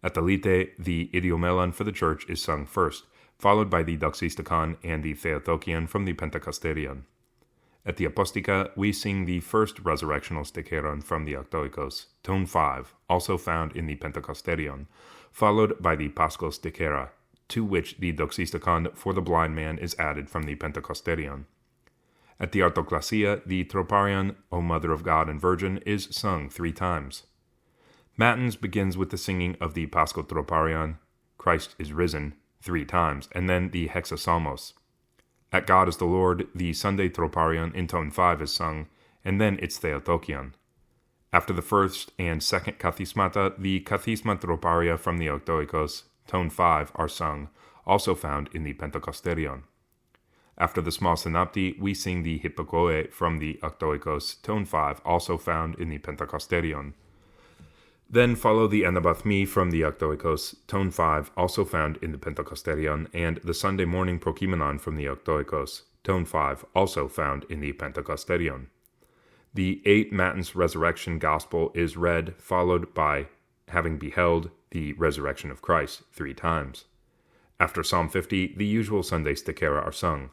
Speaker 1: At the Lite, the idiomelon for the church is sung first, followed by the doxistikon and the Theotokion from the Pentecosterion. At the Apostica, we sing the first resurrectional sticheron from the Octoikos, tone 5, also found in the Pentecosterion, followed by the Paschal stichera, to which the doxistikon for the blind man is added from the Pentecosterion. At the Artoclasia, the Troparion, O Mother of God and Virgin, is sung 3 times. Matins begins with the singing of the Paschal Troparion, Christ is Risen, 3 times, and then the Hexasalmos. At God is the Lord, the Sunday Troparion in tone 5 is sung, and then its Theotokion. After the first and second Kathismata, the Kathisma Troparia from the Octoikos, tone 5, are sung, also found in the Pentecosterion. After the small Synopti, we sing the Hippokoe from the Octoikos, tone 5, also found in the Pentecosterion. Then follow the Anabathmi from the Octoikos, tone 5, also found in the Pentakosterion, and the Sunday morning Prokimenon from the Octoikos, tone 5, also found in the Pentakosterion. The 8 Matins Resurrection Gospel is read, followed by having beheld the resurrection of Christ 3 times. After Psalm 50, the usual Sunday stichera are sung.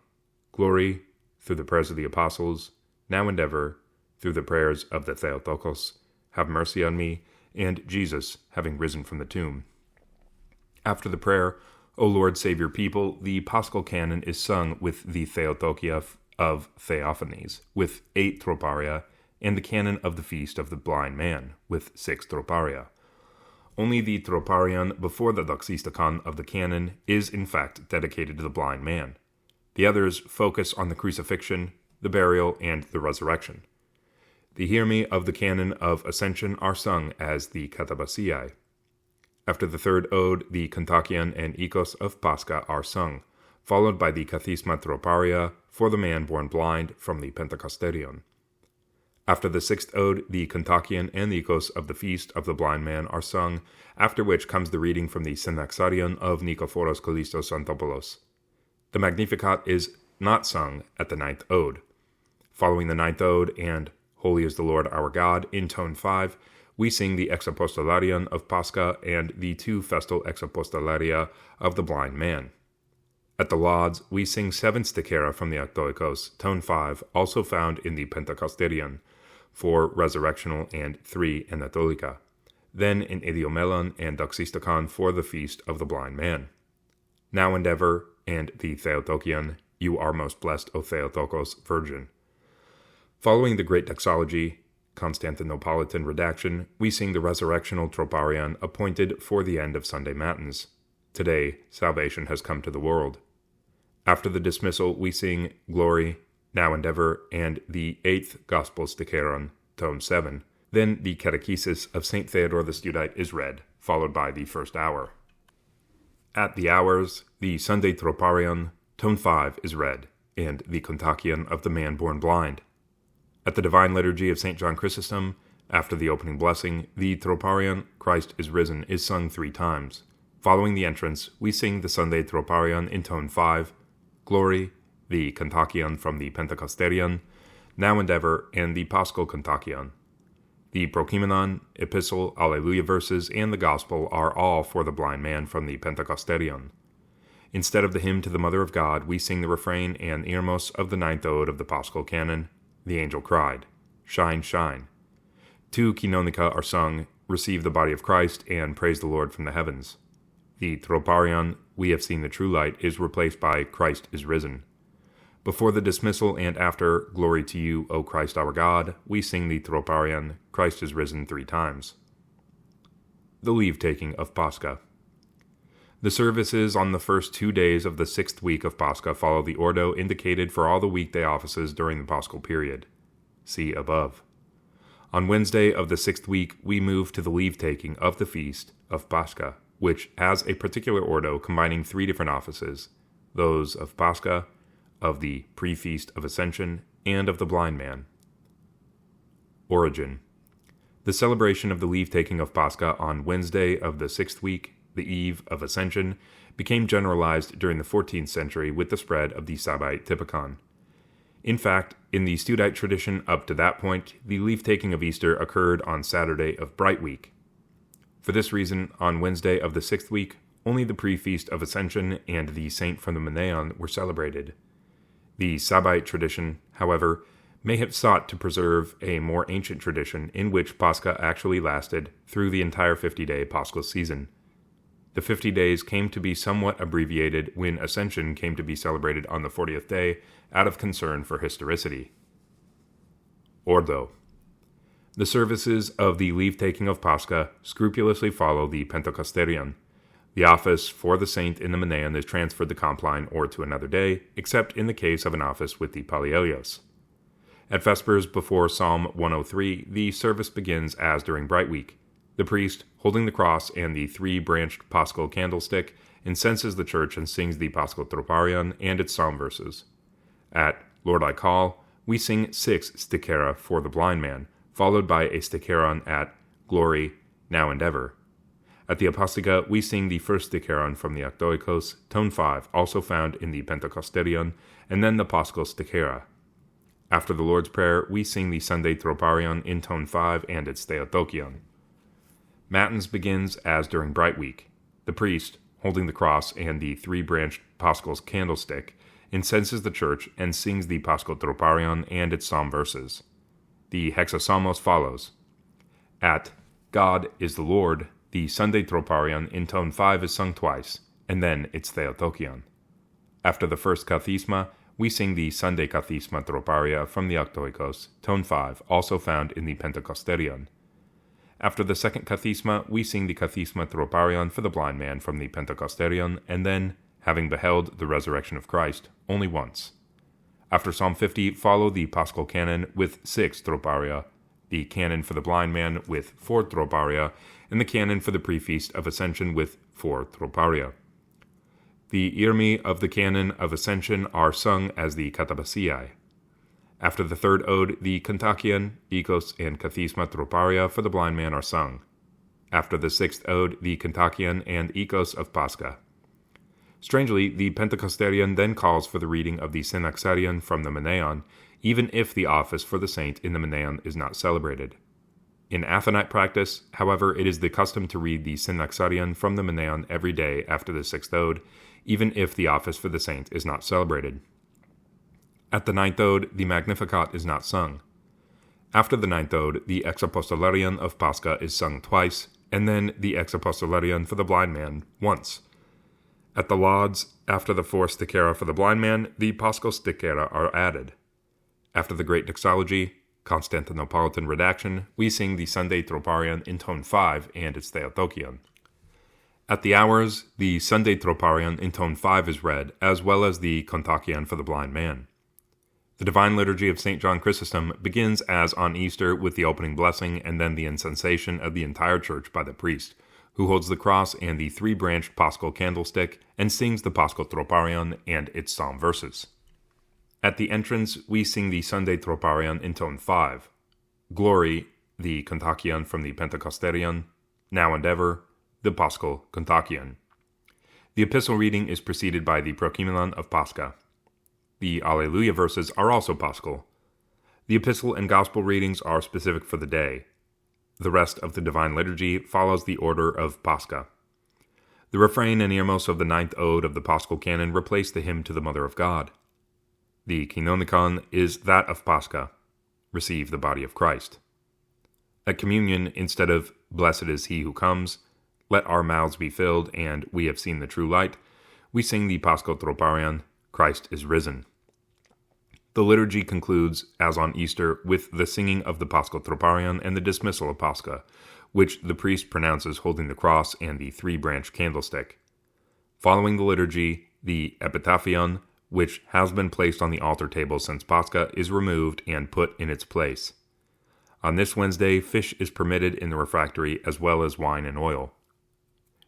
Speaker 1: Glory, through the prayers of the apostles, now and ever, through the prayers of the Theotokos, have mercy on me, and Jesus, having risen from the tomb. After the prayer, O Lord, save your people, the Paschal canon is sung with the Theotokia of Theophanes, with 8 troparia, and the canon of the Feast of the Blind Man, with 6 troparia. Only the troparion before the doxistikon of the canon is in fact dedicated to the blind man. The others focus on the crucifixion, the burial, and the resurrection. The Hiermi of the canon of Ascension are sung as the Katabasiai. After the 3rd ode, the Kontakion and Ikos of Pascha are sung, followed by the Kathisma Troparia for the man born blind from the Pentakosterion. After the 6th ode, the Kontakion and the Ikos of the Feast of the Blind Man are sung, after which comes the reading from the Synaxarion of Nikephoros Kallistos Antopoulos. The Magnificat is not sung at the 9th ode. Following the 9th ode and Holy is the Lord our God, in tone 5, we sing the Exapostolarion of Pascha and the 2 festal Exapostolaria of the blind man. At the Lauds, we sing 7 stichera from the Octoikos, tone 5, also found in the Pentakosterion, 4 resurrectional and 3 Anatolika, then in Idiomelon and Doxistikon for the Feast of the Blind Man. Now and ever, and the Theotokion, you are most blessed, O Theotokos, Virgin. Following the Great Doxology, Constantinopolitan redaction, we sing the resurrectional troparion appointed for the end of Sunday Matins. Today, salvation has come to the world. After the dismissal, we sing Glory, now and ever, and the 8th Gospel sticheron, tone 7. Then the Catechesis of St. Theodore the Studite is read, followed by the 1st hour. At the hours, the Sunday troparion, tone 5, is read, and the Kontakion of the man born blind. At the Divine Liturgy of St. John Chrysostom, after the opening blessing, the troparion, Christ is risen, is sung 3 times. Following the entrance, we sing the Sunday troparion in tone 5, Glory, the Kontakion from the Pentakosterion, now and ever, and the Paschal Kontakion. The Prokimenon, Epistle, Alleluia verses, and the Gospel are all for the blind man from the Pentakosterion. Instead of the hymn to the Mother of God, we sing the refrain and Irmos of the 9th ode of the Paschal canon. The angel cried, Shine, shine. 2 Kinonica are sung, Receive the body of Christ, and Praise the Lord from the heavens. The Troparion, We have seen the true light, is replaced by Christ is risen. Before the dismissal and after Glory to you, O Christ our God, we sing the Troparion, Christ is risen 3 times. The leave-taking of Pascha. The services on the first 2 days of the 6th week of Pascha follow the ordo indicated for all the weekday offices during the Paschal period. See above. On Wednesday of the 6th week, we move to the leave-taking of the feast of Pascha, which has a particular ordo combining 3 different offices, those of Pascha, of the pre-feast of Ascension, and of the blind man. Origin. The celebration of the leave-taking of Pascha on Wednesday of the 6th week, the eve of Ascension, became generalized during the 14th century with the spread of the Sabbaite Typikon. In fact, in the Studite tradition up to that point, the leave-taking of Easter occurred on Saturday of Bright Week. For this reason, on Wednesday of the 6th week, only the pre-feast of Ascension and the saint from the Menaion were celebrated. The Sabbaite tradition, however, may have sought to preserve a more ancient tradition in which Pascha actually lasted through the entire 50-day Paschal season. The 50 days came to be somewhat abbreviated when Ascension came to be celebrated on the 40th day out of concern for historicity. Ordo. The services of the leave-taking of Pascha scrupulously follow the Pentakosterion. The office for the saint in the Menaion is transferred to Compline or to another day, except in the case of an office with the Pallielios. At Vespers before Psalm 103, the service begins as during Bright Week. The priest, holding the cross and the 3-branched Paschal candlestick, incenses the church and sings the Paschal Troparion and its psalm verses. At Lord I Call, we sing 6 stichera for the blind man, followed by a sticheron at Glory, now and ever. At the Apostica, we sing the first Sticheron from the Octoikos, tone 5, also found in the Pentecosterion, and then the Paschal Stichera. After the Lord's Prayer, we sing the Sunday Troparion in tone 5 and its Theotokion. Matins begins as during Bright Week. The priest, holding the cross and the three-branched Paschal candlestick, incenses the church and sings the Paschal Troparion and its psalm verses. The Hexapsalmos follows. At God is the Lord, the Sunday Troparion in tone 5 is sung twice, and then its Theotokion. After the first Kathisma, we sing the Sunday Kathisma Troparia from the Octoikos, tone 5, also found in the Pentecosterion. After the second Kathisma, we sing the Kathisma Troparion for the blind man from the Pentecosterion, and then, having beheld the resurrection of Christ, only once. After Psalm 50, follow the Paschal Canon with 6 Troparia, the Canon for the blind man with 4 Troparia, and the Canon for the Prefeast of Ascension with 4 Troparia. The Irmi of the Canon of Ascension are sung as the Katabasiae. After the third ode, the Kontakion, Ikos, and Kathisma Troparia for the blind man are sung. After the sixth ode, the Kontakion and Ikos of Pascha. Strangely, the Pentecosterion then calls for the reading of the Synaxarion from the Meneon, even if the office for the saint in the Meneon is not celebrated. In Athonite practice, however, it is the custom to read the Synaxarion from the Meneon every day after the sixth ode, even if the office for the saint is not celebrated. At the ninth ode, the Magnificat is not sung. After the ninth ode, the Exapostolarion of Pascha is sung twice, and then the Exapostolarion for the blind man once. At the Lauds, after the fourth Stichera for the blind man, the Paschal Stichera are added. After the Great Doxology, Constantinopolitan redaction, we sing the Sunday Troparion in tone 5 and its Theotokion. At the hours, the Sunday Troparion in tone 5 is read, as well as the Kontakion for the blind man. The Divine Liturgy of St. John Chrysostom begins as on Easter with the opening blessing and then the incensation of the entire church by the priest, who holds the cross and the three-branched Paschal candlestick and sings the Paschal Troparion and its psalm verses. At the entrance, we sing the Sunday Troparion in tone 5. Glory, the Kontakion from the Pentecosterion, now and ever, the Paschal Kontakion. The epistle reading is preceded by the Prokimelon of Pascha. The Alleluia verses are also Paschal. The epistle and gospel readings are specific for the day. The rest of the Divine Liturgy follows the order of Pascha. The refrain and earmos of the ninth ode of the Paschal Canon replace the hymn to the Mother of God. The Kinonikon is that of Pascha. Receive the body of Christ. At communion, instead of Blessed is he who comes, let our mouths be filled, and we have seen the true light, we sing the Paschal Troparion, Christ is risen. The liturgy concludes, as on Easter, with the singing of the Paschal Troparion and the dismissal of Pascha, which the priest pronounces holding the cross and the three-branched candlestick. Following the liturgy, the Epitaphion, which has been placed on the altar table since Pascha, is removed and put in its place. On this Wednesday, fish is permitted in the refectory as well as wine and oil.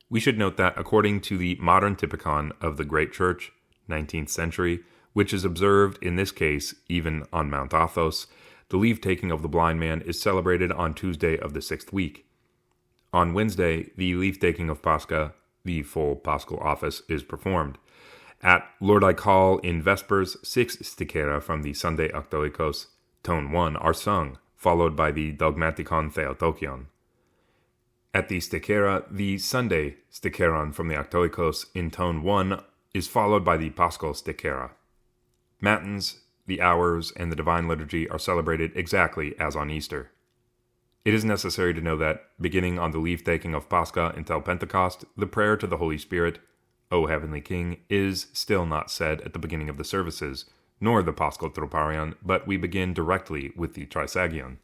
Speaker 1: We should note that according to the modern Typikon of the Great Church, 19th century, which is observed in this case even on Mount Athos, the leave-taking of the blind man is celebrated on Tuesday of the sixth week. On Wednesday, the leave-taking of Pascha, the full Paschal office, is performed. At Lord I Call in Vespers, 6 Stichera from the Sunday Octoikos, tone 1, are sung, followed by the Dogmatikon Theotokion. At the Stichera, the Sunday Sticheron from the Octoikos in tone 1 is followed by the Paschal Stichera. Matins, the hours, and the Divine Liturgy are celebrated exactly as on Easter. It is necessary to know that, beginning on the leave-taking of Pascha until Pentecost, the prayer to the Holy Spirit, O Heavenly King, is still not said at the beginning of the services, nor the Paschal Troparion, but we begin directly with the Trisagion.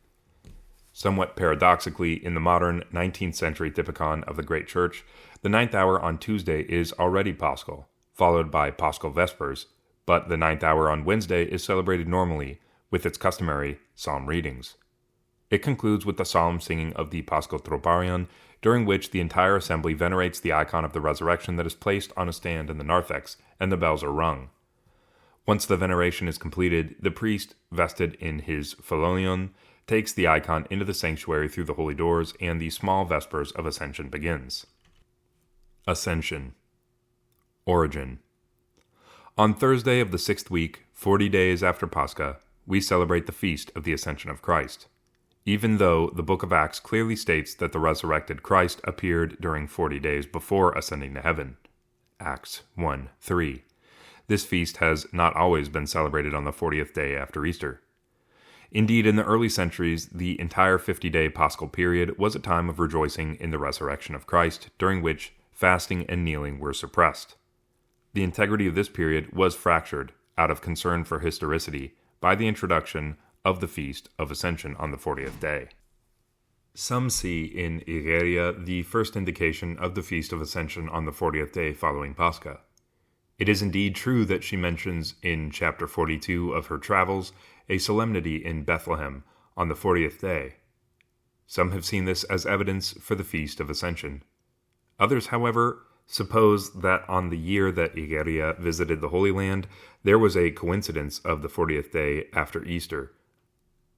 Speaker 1: Somewhat paradoxically, in the modern 19th century Typikon of the Great Church, the ninth hour on Tuesday is already Paschal, followed by Paschal Vespers, but the ninth hour on Wednesday is celebrated normally, with its customary psalm readings. It concludes with the solemn singing of the Paschal Troparion, during which the entire assembly venerates the icon of the resurrection that is placed on a stand in the narthex, and the bells are rung. Once the veneration is completed, the priest, vested in his phalonion, takes the icon into the sanctuary through the holy doors, and the small vespers of Ascension begins. Ascension. Origin. On Thursday of the 6th week, 40 days after Pascha, we celebrate the feast of the Ascension of Christ. Even though the book of Acts clearly states that the resurrected Christ appeared during 40 days before ascending to heaven. Acts 1:3. This feast has not always been celebrated on the 40th day after Easter. Indeed, in the early centuries, the entire 50-day Paschal period was a time of rejoicing in the resurrection of Christ, during which fasting and kneeling were suppressed. The integrity of this period was fractured, out of concern for historicity, by the introduction of the Feast of Ascension on the 40th day. Some see in Egeria the first indication of the Feast of Ascension on the 40th day following Pascha. It is indeed true that she mentions in chapter 42 of her travels a solemnity in Bethlehem on the 40th day. Some have seen this as evidence for the Feast of Ascension. Others, however, suppose that on the year that Egeria visited the Holy Land, there was a coincidence of the 40th day after Easter,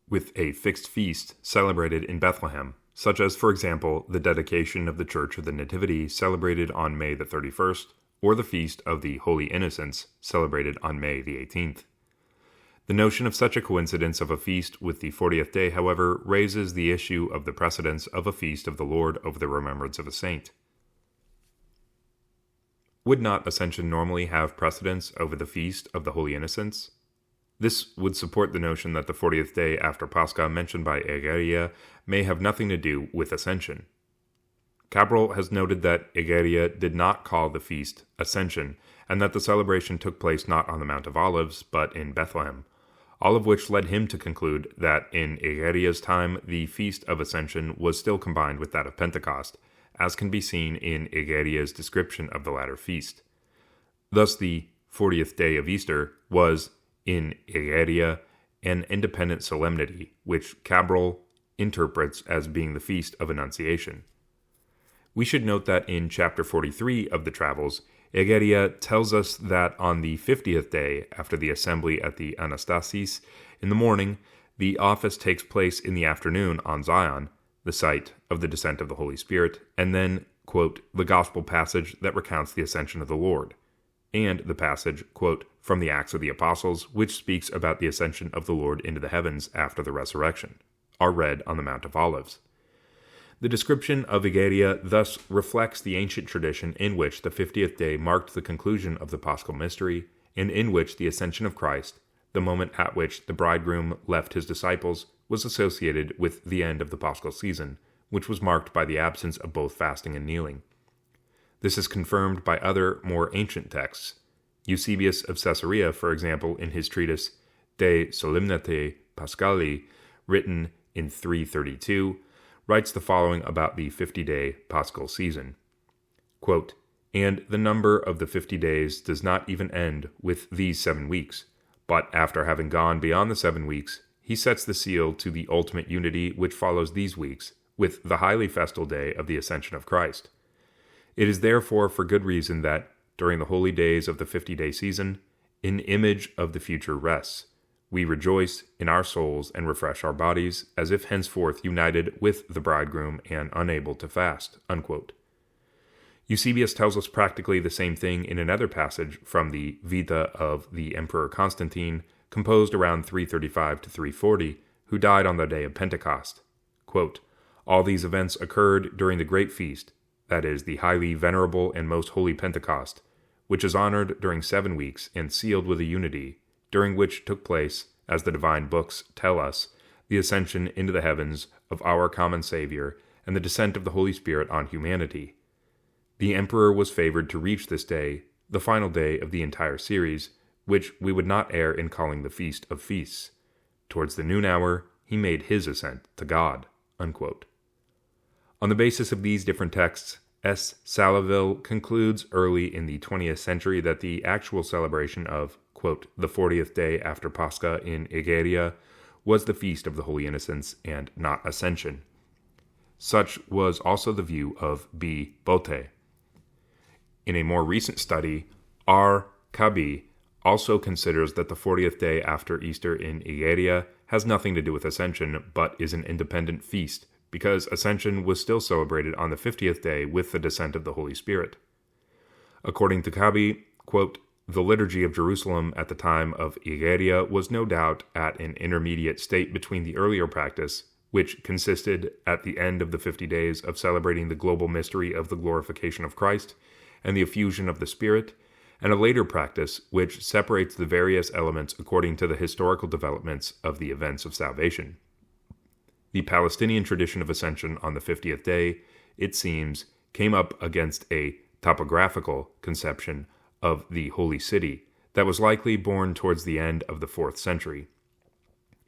Speaker 1: with a fixed feast celebrated in Bethlehem, such as, for example, the dedication of the Church of the Nativity celebrated on May the 31st, or the Feast of the Holy Innocents celebrated on May the 18th. The notion of such a coincidence of a feast with the 40th day, however, raises the issue of the precedence of a feast of the Lord over the remembrance of a saint. Would not Ascension normally have precedence over the Feast of the Holy Innocents? This would support the notion that the 40th day after Pascha mentioned by Egeria may have nothing to do with Ascension. Cabral has noted that Egeria did not call the feast Ascension, and that the celebration took place not on the Mount of Olives, but in Bethlehem, all of which led him to conclude that in Egeria's time the Feast of Ascension was still combined with that of Pentecost, as can be seen in Egeria's description of the latter feast. Thus the 40th day of Easter was, in Egeria, an independent solemnity, which Cabral interprets as being the Feast of Annunciation. We should note that in chapter 43 of the Travels, Egeria tells us that on the 50th day after the assembly at the Anastasis in the morning, the office takes place in the afternoon on Zion, the site of the descent of the Holy Spirit, and then, quote, the gospel passage that recounts the ascension of the Lord, and the passage, quote, from the Acts of the Apostles, which speaks about the ascension of the Lord into the heavens after the resurrection, are read on the Mount of Olives. The description of Egeria thus reflects the ancient tradition in which the 50th day marked the conclusion of the Paschal mystery, and in which the ascension of Christ, the moment at which the bridegroom left his disciples, was associated with the end of the Paschal season, which was marked by the absence of both fasting and kneeling. This is confirmed by other, more ancient texts. Eusebius of Caesarea, for example, in his treatise De Solemnate Paschali, written in 332, writes the following about the 50-day Paschal season. Quote, and the number of the 50 days does not even end with these 7 weeks, but after having gone beyond the 7 weeks, he sets the seal to the ultimate unity which follows these weeks, with the highly festal day of the Ascension of Christ. It is therefore for good reason that, during the holy days of the 50-day season, in image of the future rests, we rejoice in our souls and refresh our bodies, as if henceforth united with the bridegroom and unable to fast. Unquote. Eusebius tells us practically the same thing in another passage from the Vita of the Emperor Constantine, composed around 335 to 340, who died on the day of Pentecost. Quote, all these events occurred during the great feast, that is, the highly venerable and most holy Pentecost, which is honored during 7 weeks and sealed with a unity, during which took place, as the divine books tell us, the ascension into the heavens of our common Savior and the descent of the Holy Spirit on humanity. The emperor was favored to reach this day, the final day of the entire series, which we would not err in calling the Feast of Feasts. Towards the noon hour, he made his ascent to God. Unquote. On the basis of these different texts, S. Salaville concludes early in the 20th century that the actual celebration of, quote, the 40th day after Pascha in Egeria was the Feast of the Holy Innocents and not Ascension. Such was also the view of B. Bote. In a more recent study, R. Kabi also considers that the 40th day after Easter in Egeria has nothing to do with Ascension, but is an independent feast, because Ascension was still celebrated on the 50th day with the descent of the Holy Spirit. According to Kabi, quote, the liturgy of Jerusalem at the time of Igeria was no doubt at an intermediate state between the earlier practice, which consisted at the end of the 50 days of celebrating the global mystery of the glorification of Christ and the effusion of the Spirit, and a later practice which separates the various elements according to the historical developments of the events of salvation. The Palestinian tradition of Ascension on the 50th day, it seems, came up against a topographical conception of the Holy City that was likely born towards the end of the 4th century.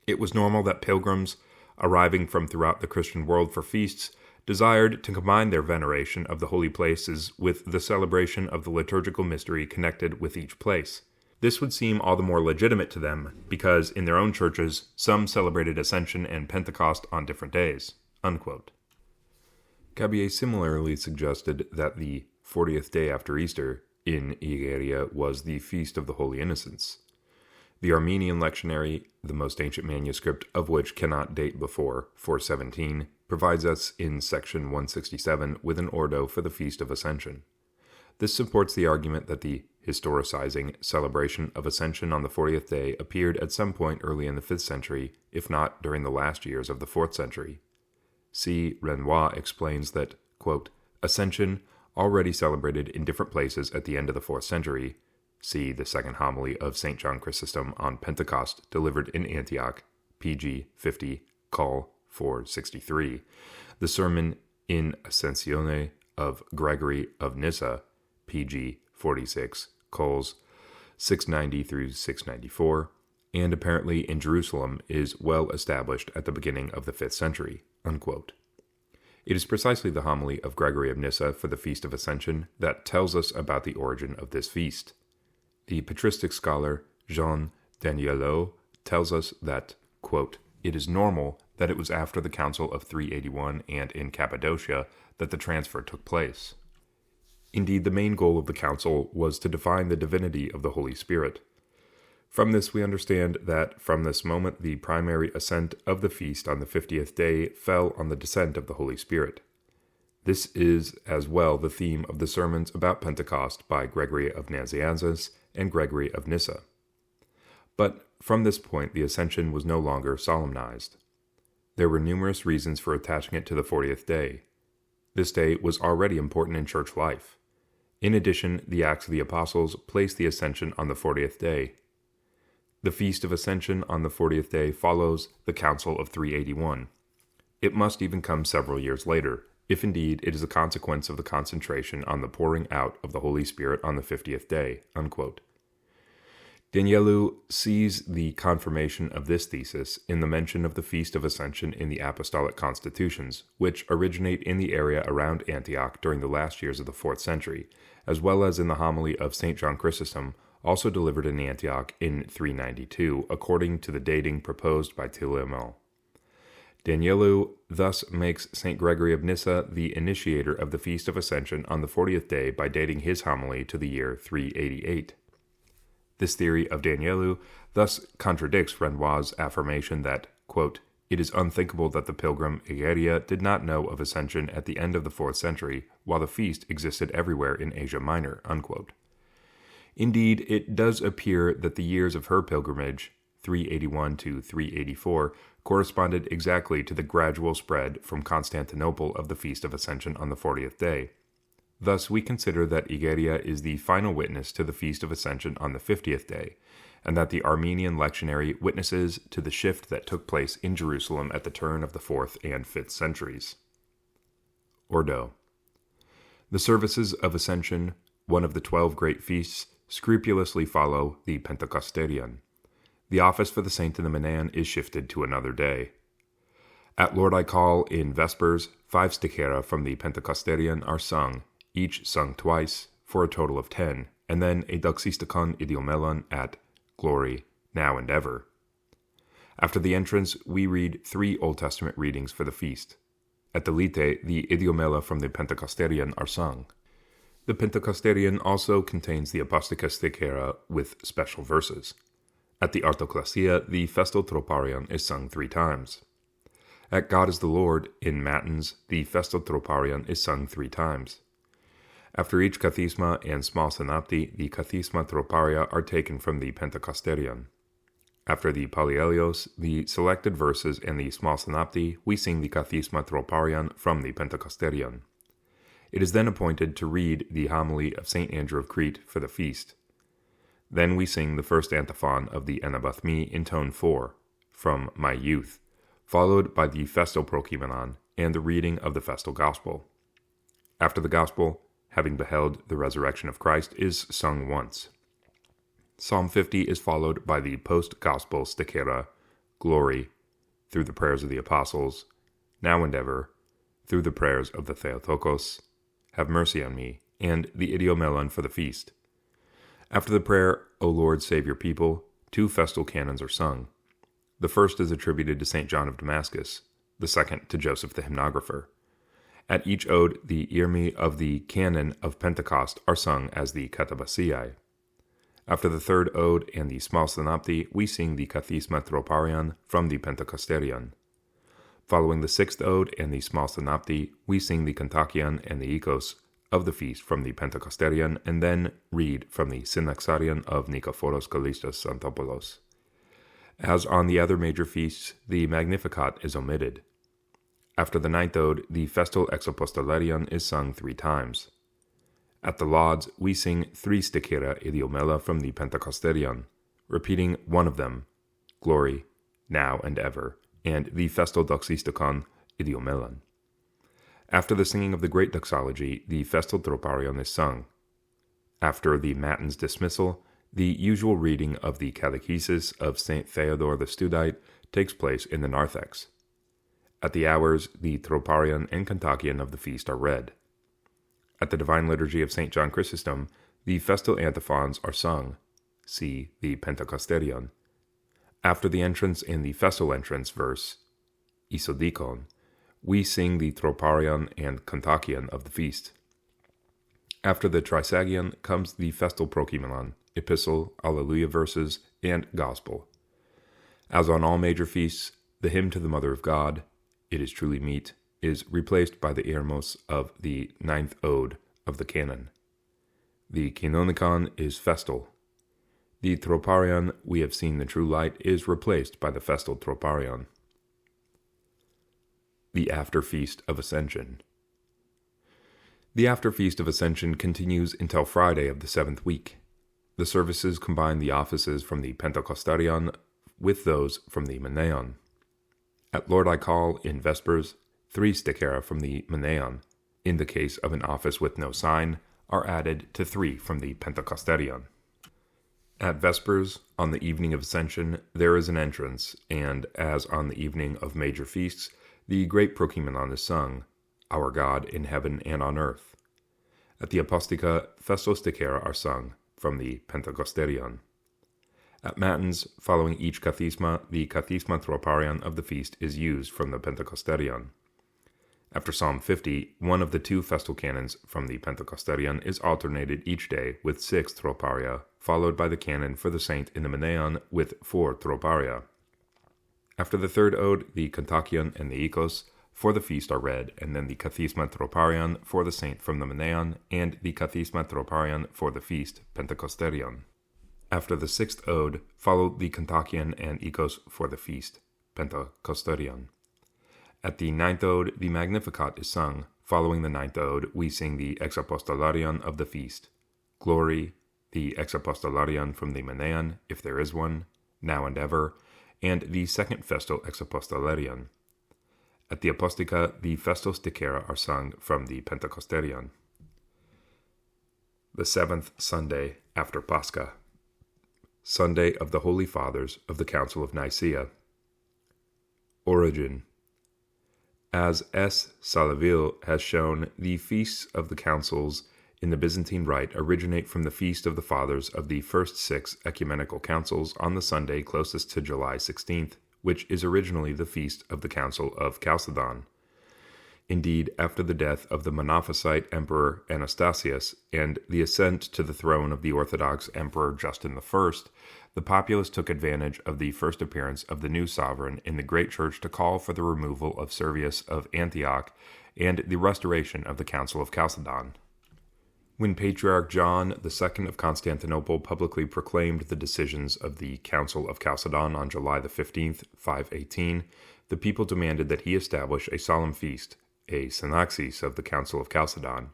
Speaker 1: It was normal that pilgrims, arriving from throughout the Christian world for feasts, desired to combine their veneration of the holy places with the celebration of the liturgical mystery connected with each place. This would seem all the more legitimate to them, because in their own churches some celebrated Ascension and Pentecost on different days." Unquote. Cabier similarly suggested that the 40th day after Easter in Igeria was the Feast of the Holy Innocents. The Armenian lectionary, the most ancient manuscript of which cannot date before 417, provides us in section 167 with an ordo for the Feast of Ascension. This supports the argument that the historicizing celebration of Ascension on the 40th day appeared at some point early in the 5th century, if not during the last years of the 4th century. C. Renoir explains that, quote, Ascension, already celebrated in different places at the end of the 4th century, see the second homily of St. John Chrysostom on Pentecost, delivered in Antioch, pg 50, col 463, the sermon in Ascensione of Gregory of Nyssa, pg 46, cols 690 through 694, and apparently in Jerusalem is well established at the beginning of the 5th century. Unquote. It is precisely the homily of Gregory of Nyssa for the Feast of Ascension that tells us about the origin of this feast. The patristic scholar Jean Danielot tells us that, quote, it is normal that it was after the Council of 381 and in Cappadocia that the transfer took place. Indeed, the main goal of the council was to define the divinity of the Holy Spirit. From this we understand that from this moment the primary ascent of the feast on the 50th day fell on the descent of the Holy Spirit. This is as well the theme of the sermons about Pentecost by Gregory of Nazianzus and Gregory of Nyssa. But from this point the Ascension was no longer solemnized. There were numerous reasons for attaching it to the 40th day. This day was already important in church life. In addition, the Acts of the Apostles placed the Ascension on the 40th day. The Feast of Ascension on the 40th day follows the Council of 381. It must even come several years later, if indeed it is a consequence of the concentration on the pouring out of the Holy Spirit on the 50th day. Unquote. Danielou sees the confirmation of this thesis in the mention of the Feast of Ascension in the Apostolic Constitutions, which originate in the area around Antioch during the last years of the 4th century, as well as in the homily of St. John Chrysostom, also delivered in Antioch in 392, according to the dating proposed by Tillemont. Danielou thus makes St. Gregory of Nyssa the initiator of the Feast of Ascension on the 40th day by dating his homily to the year 388. This theory of Danielou thus contradicts Renoir's affirmation that, quote, it is unthinkable that the pilgrim Egeria did not know of Ascension at the end of the 4th century, while the feast existed everywhere in Asia Minor. Unquote. Indeed, it does appear that the years of her pilgrimage, 381 to 384, corresponded exactly to the gradual spread from Constantinople of the Feast of Ascension on the 40th day. Thus, we consider that Igeria is the final witness to the Feast of Ascension on the 50th day, and that the Armenian lectionary witnesses to the shift that took place in Jerusalem at the turn of the 4th and 5th centuries. Ordo. The services of Ascension, one of the 12 great feasts, scrupulously follow the Pentecosterion. The office for the saint in the Manan is shifted to another day. At Lord I Call in Vespers, 5 stichera from the Pentecosterion are sung, each sung twice, for a total of 10, and then a doxistikon idiomelon at Glory, Now and Ever. After the entrance, we read 3 Old Testament readings for the feast. At the Lite, the idiomela from the Pentecosterion are sung. The Pentecosterion also contains the Apostica stichera with special verses. At the Artoclasia, the festal troparion is sung 3 times. At God is the Lord, in Matins, the festal troparion is sung 3 times. After each kathisma and small synopti, the kathisma troparia are taken from the Pentecosterion. After the Pallielios, the selected verses, and the small synopti, we sing the kathisma troparion from the Pentecosterion. It is then appointed to read the homily of St. Andrew of Crete for the feast. Then we sing the first antiphon of the Anabathmi in tone 4, from My Youth, followed by the festal prokimenon and the reading of the festal gospel. After the gospel, having beheld the resurrection of Christ, is sung once. Psalm 50 is followed by the post-gospel stichera, Glory, through the prayers of the apostles, Now and Ever, through the prayers of the Theotokos, Have mercy on me, and the idiomelon for the feast. After the prayer, O Lord, save your people, 2 festal canons are sung. The first is attributed to St. John of Damascus, the second to Joseph the hymnographer. At each ode, the irmi of the canon of Pentecost are sung as the katabasiai. After the third ode and the small synopti, we sing the kathisma troparion from the Pentecosterion. Following the 6th ode and the small synopti, we sing the kontakion and the ikos of the feast from the Pentecosterion, and then read from the Synaxarion of Nikephoros Kallistos Xanthopoulos. As on the other major feasts, the Magnificat is omitted. After the 9th ode, the festal exapostolarion is sung 3 times. At the lauds, we sing 3 stichera idiomela from the Pentecosterion, repeating one of them, Glory, Now and Ever, and the festal doxistikon idiomelon. After the singing of the great doxology, the festal troparion is sung. After the matins dismissal, the usual reading of the catechesis of St. Theodore the Studite takes place in the narthex. At the hours, the troparion and kontakion of the feast are read. At the Divine Liturgy of St. John Chrysostom, the festal antiphons are sung. See the Pentecosterion. After the entrance and the festal entrance verse, isodikon, we sing the troparion and kontakion of the feast. After the trisagion comes the festal prokimenon, epistle, alleluia verses, and gospel. As on all major feasts, the hymn to the Mother of God, It is truly meet, is replaced by the ermos of the 9th ode of the canon. The kinonikon is festal. The troparion, We have seen the true light, is replaced by the festal troparion. The After Feast of Ascension. The After Feast of Ascension continues until Friday of the 7th week. The services combine the offices from the Pentecosterion with those from the Meneon. At Lord I Call, in Vespers, 3 stichera from the Meneon, in the case of an office with no sign, are added to 3 from the Pentecosterion. At Vespers, on the evening of Ascension, there is an entrance, and, as on the evening of major feasts, the great prokimenon is sung, Our God in heaven and on earth. At the Apostica, festal stichera are sung, from the Pentecosterion. At Matins, following each kathisma, the kathisma troparion of the feast is used from the Pentecosterion. After Psalm 50, one of the 2 festal canons from the Pentecosterion is alternated each day with 6 troparia, followed by the canon for the saint in the Meneon with 4 troparia. After the 3rd ode, the kontakion and the ikos for the feast are read, and then the kathisma troparion for the saint from the Meneon, and the kathisma troparion for the feast, Pentecosterion. After the 6th ode, follow the kontakion and ikos for the feast, Pentecosterion. At the 9th ode, the Magnificat is sung. Following the 9th ode, we sing the exapostolarion of the feast, Glory, the exapostolarion from the Meneon, if there is one, Now and Ever, and the 2nd festal exapostolarion. At the Apostica, the festal stichera are sung from the Pentecosterion. The 7th Sunday after Pascha. Sunday of the Holy Fathers of the Council of Nicaea. Origin. As S. Salaville has shown, the feasts of the councils in the Byzantine Rite originate from the feast of the Fathers of the first 6 ecumenical councils on the Sunday closest to July 16th, which is originally the feast of the Council of Chalcedon.
Speaker 2: Indeed, after the death of the Monophysite Emperor Anastasius and the ascent to the throne of the Orthodox Emperor Justin I, the populace took advantage of the first appearance of the new sovereign in the great church to call for the removal of Servius of Antioch and the restoration of the Council of Chalcedon. When Patriarch John II of Constantinople publicly proclaimed the decisions of the Council of Chalcedon on July the 15th, 518, the people demanded that he establish a solemn feast, a synaxis of the Council of Chalcedon.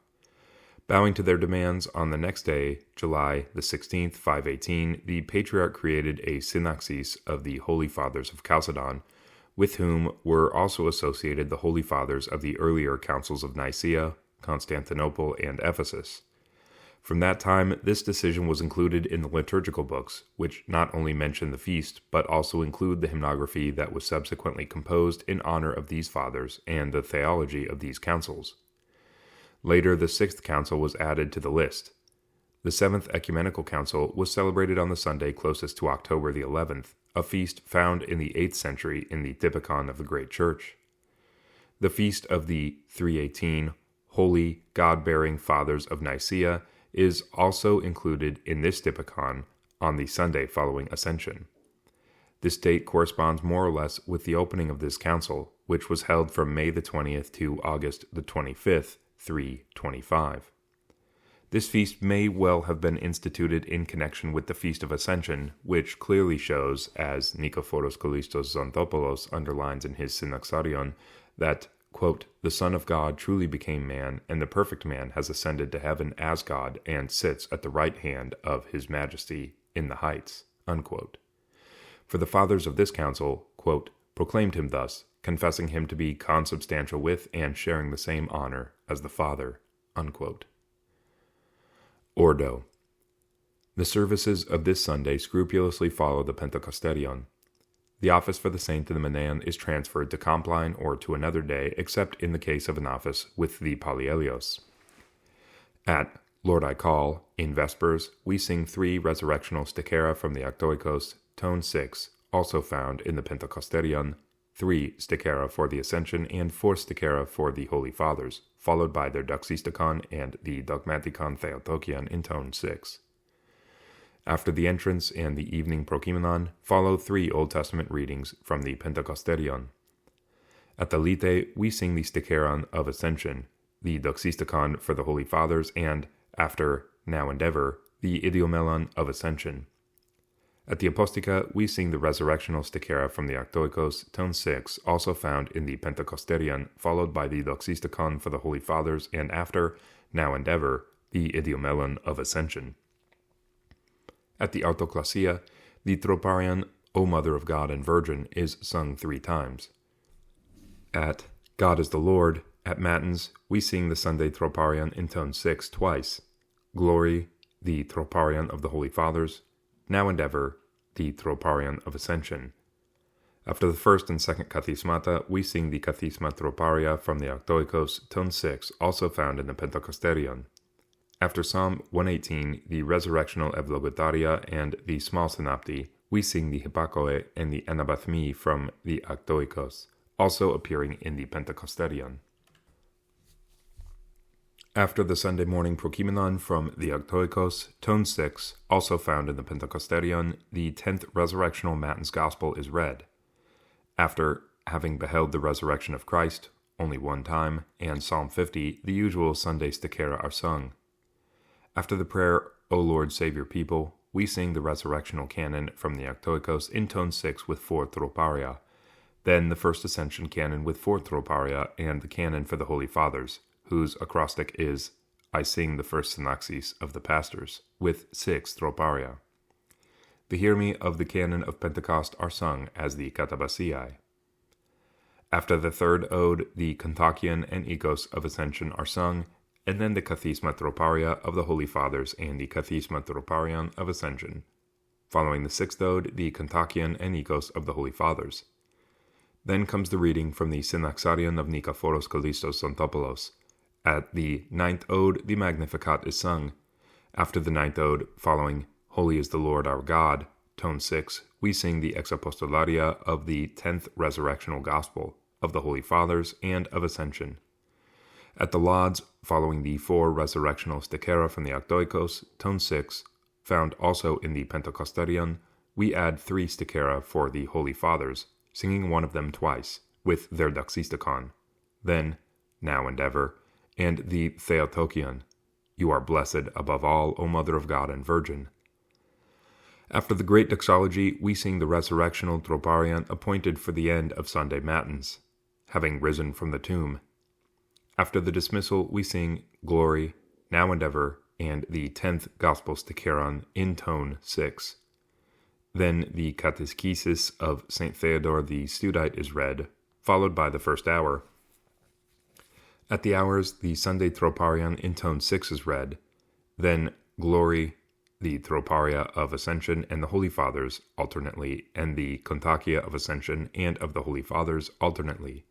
Speaker 2: Bowing to their demands, on the next day, July the 16th, 518, the Patriarch created a synaxis of the Holy Fathers of Chalcedon, with whom were also associated the Holy Fathers of the earlier councils of Nicaea, Constantinople, and Ephesus. From that time, this decision was included in the liturgical books, which not only mention the feast, but also include the hymnography that was subsequently composed in honor of these fathers and the theology of these councils. Later, the Sixth Council was added to the list. The Seventh Ecumenical Council was celebrated on the Sunday closest to October the 11th, a feast found in the 8th century in the Typikon of the Great Church. The feast of the 318 Holy God-bearing Fathers of Nicaea is also included in this Typikon on the Sunday following Ascension. This date corresponds more or less with the opening of this council, which was held from May the 20th to August the 25th, 325. This feast may well have been instituted in connection with the Feast of Ascension, which clearly shows, as Nikephoros Kallistos Xanthopoulos underlines in his Synaxarion, that, quote, the Son of God truly became man, and the perfect man has ascended to heaven as God and sits at the right hand of his majesty in the heights, unquote. For the fathers of this council, quote, proclaimed him thus, confessing him to be consubstantial with and sharing the same honor as the Father, unquote. Ordo. The services of this Sunday scrupulously follow the Pentecosterion. The office for the saint in the Manan is transferred to Compline or to another day, except in the case of an office with the Polyelios. At Lord I Call, in Vespers, we sing 3 resurrectional stichera from the Octoikos, tone 6, also found in the Pentecosterion, 3 stichera for the Ascension, and 4 stichera for the Holy Fathers, followed by their Doxisticon and the Dogmaticon Theotokion in tone 6. After the entrance and the evening Prokimenon, follow 3 Old Testament readings from the Pentecosterion. At the Lite, we sing the Sticheron of Ascension, the Doxisticon for the Holy Fathers, and, after Now and Ever, the Idiomelon of Ascension. At the Apostica, we sing the Resurrectional Stichera from the Octoikos, tone 6, also found in the Pentecosterion, followed by the Doxisticon for the Holy Fathers, and after Now and Ever, the Idiomelon of Ascension. At the Autoclasia, the Troparion, O Mother of God and Virgin, is sung 3 times. At God is the Lord, at Matins, we sing the Sunday Troparion in tone 6 twice. Glory, the Troparion of the Holy Fathers. Now and Ever, the Troparion of Ascension. After the first and second Kathismata, we sing the Kathisma Troparia from the Octoikos, tone 6, also found in the Pentecosterion. After Psalm 118, the Resurrectional Evlogitaria, and the Small Synopti, we sing the Hippakoe and the Anabathmi from the Octoikos, also appearing in the Pentecosterion. After the Sunday morning Prokimenon from the Octoikos, tone 6, also found in the Pentecosterion, the 10th Resurrectional Matins Gospel is read. After having beheld the resurrection of Christ, only one time, and Psalm 50, the usual Sunday stichera are sung. After the prayer, O Lord, save your people, we sing the resurrectional canon from the Octoikos in tone 6 with 4 troparia, then the first Ascension canon with 4 troparia, and the canon for the Holy Fathers, whose acrostic is, I sing the first synaxis of the pastors, with 6 troparia. The Hiermi of the canon of Pentecost are sung as the Katabasiae. After the third ode, the Kontakion and Ikos of Ascension are sung, and then the Kathisma Troparia of the Holy Fathers and the Kathisma Troparion of Ascension. Following the sixth ode, the Kontakion and Ikos of the Holy Fathers. Then comes the reading from the Synaxarion of Nikephoros Kallistos Xanthopoulos. At the 9th ode, the Magnificat is sung. After the 9th ode, following Holy is the Lord our God, tone 6, we sing the Exapostolaria of the 10th Resurrectional Gospel, of the Holy Fathers, and of Ascension.
Speaker 1: At the lauds, following the 4 resurrectional stichera from the Octoikos, tone 6, found also in the Pentecosterion, we add 3 stichera for the Holy Fathers, singing one of them twice, with their Doxistikon. Then, now and ever, and the Theotokion, you are blessed above all, O Mother of God and Virgin. After the great doxology, we sing the resurrectional troparion appointed for the end of Sunday Matins, having risen from the tomb. After the dismissal, we sing Glory, Now and Ever, and the 10th Gospel Sticheron in tone 6. Then the Catechesis of St. Theodore the Studite is read, followed by the first hour. At the hours, the Sunday Troparion in tone 6 is read, then Glory, the Troparia of Ascension and the Holy Fathers alternately, and the Kontakia of Ascension and of the Holy Fathers alternately.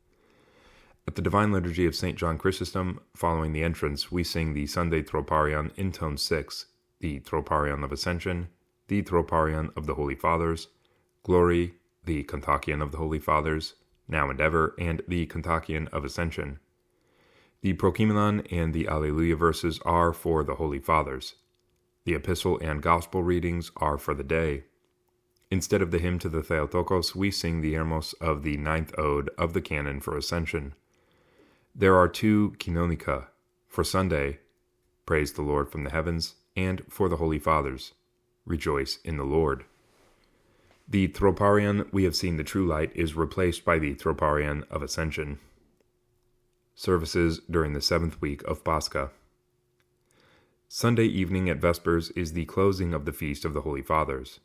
Speaker 1: At the Divine Liturgy of St. John Chrysostom, following the entrance, we sing the Sunday Troparion in tone 6, the Troparion of Ascension, the Troparion of the Holy Fathers, Glory, the Kontakion of the Holy Fathers, Now and Ever, and the Kontakion of Ascension. The Prokimelon and the Alleluia verses are for the Holy Fathers. The Epistle and Gospel readings are for the day. Instead of the hymn to the Theotokos, we sing the Hermos of the 9th Ode of the Canon for Ascension. There are 2 Kinonika, for Sunday, Praise the Lord from the heavens, and for the Holy Fathers, Rejoice in the Lord. The Troparion, we have seen the true light, is replaced by the Troparion of Ascension. Services during the 7th week of Pascha. Sunday evening at Vespers is the closing of the Feast of the Holy Fathers.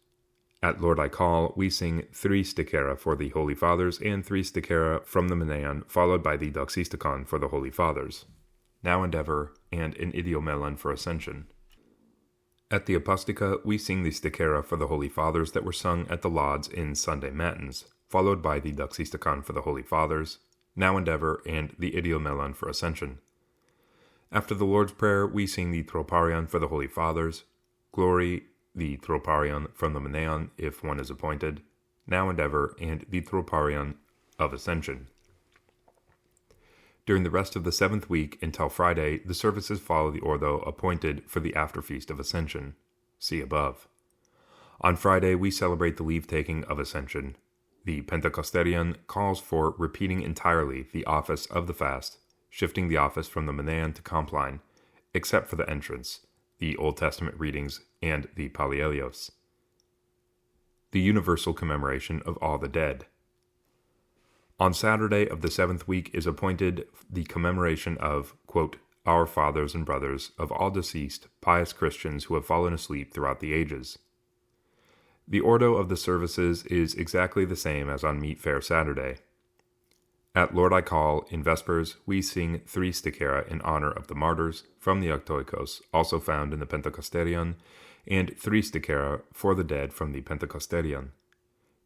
Speaker 1: At Lord I Call, we sing 3 stichera for the Holy Fathers and 3 stichera from the Meneon, followed by the Doxistikon for the Holy Fathers, Now and Ever, and an Idiomelon for Ascension. At the Apostica, we sing the stichera for the Holy Fathers that were sung at the lauds in Sunday Matins, followed by the Doxistikon for the Holy Fathers, Now and Ever, and the Idiomelon for Ascension. After the Lord's Prayer, we sing the Troparion for the Holy Fathers, Glory, the Troparion from the Meneon, if one is appointed, Now and Ever, and the Troparion of Ascension. During the rest of the 7th week until Friday, the services follow the ordo appointed for the after-feast of Ascension. See above. On Friday, we celebrate the leave-taking of Ascension. The Pentecosterion calls for repeating entirely the office of the fast, shifting the office from the Meneon to Compline, except for the entrance, the Old Testament readings, and the Pallielios. The universal commemoration of all the dead. On Saturday of the 7th week is appointed the commemoration of, quote, our fathers and brothers of all deceased, pious Christians who have fallen asleep throughout the ages. The ordo of the services is exactly the same as on Meat Fair Saturday. At Lord I Call, in Vespers, we sing 3 stichera in honor of the martyrs from the Octoikos, also found in the Pentecosterion, and 3 stichera for the dead from the Pentecosterion.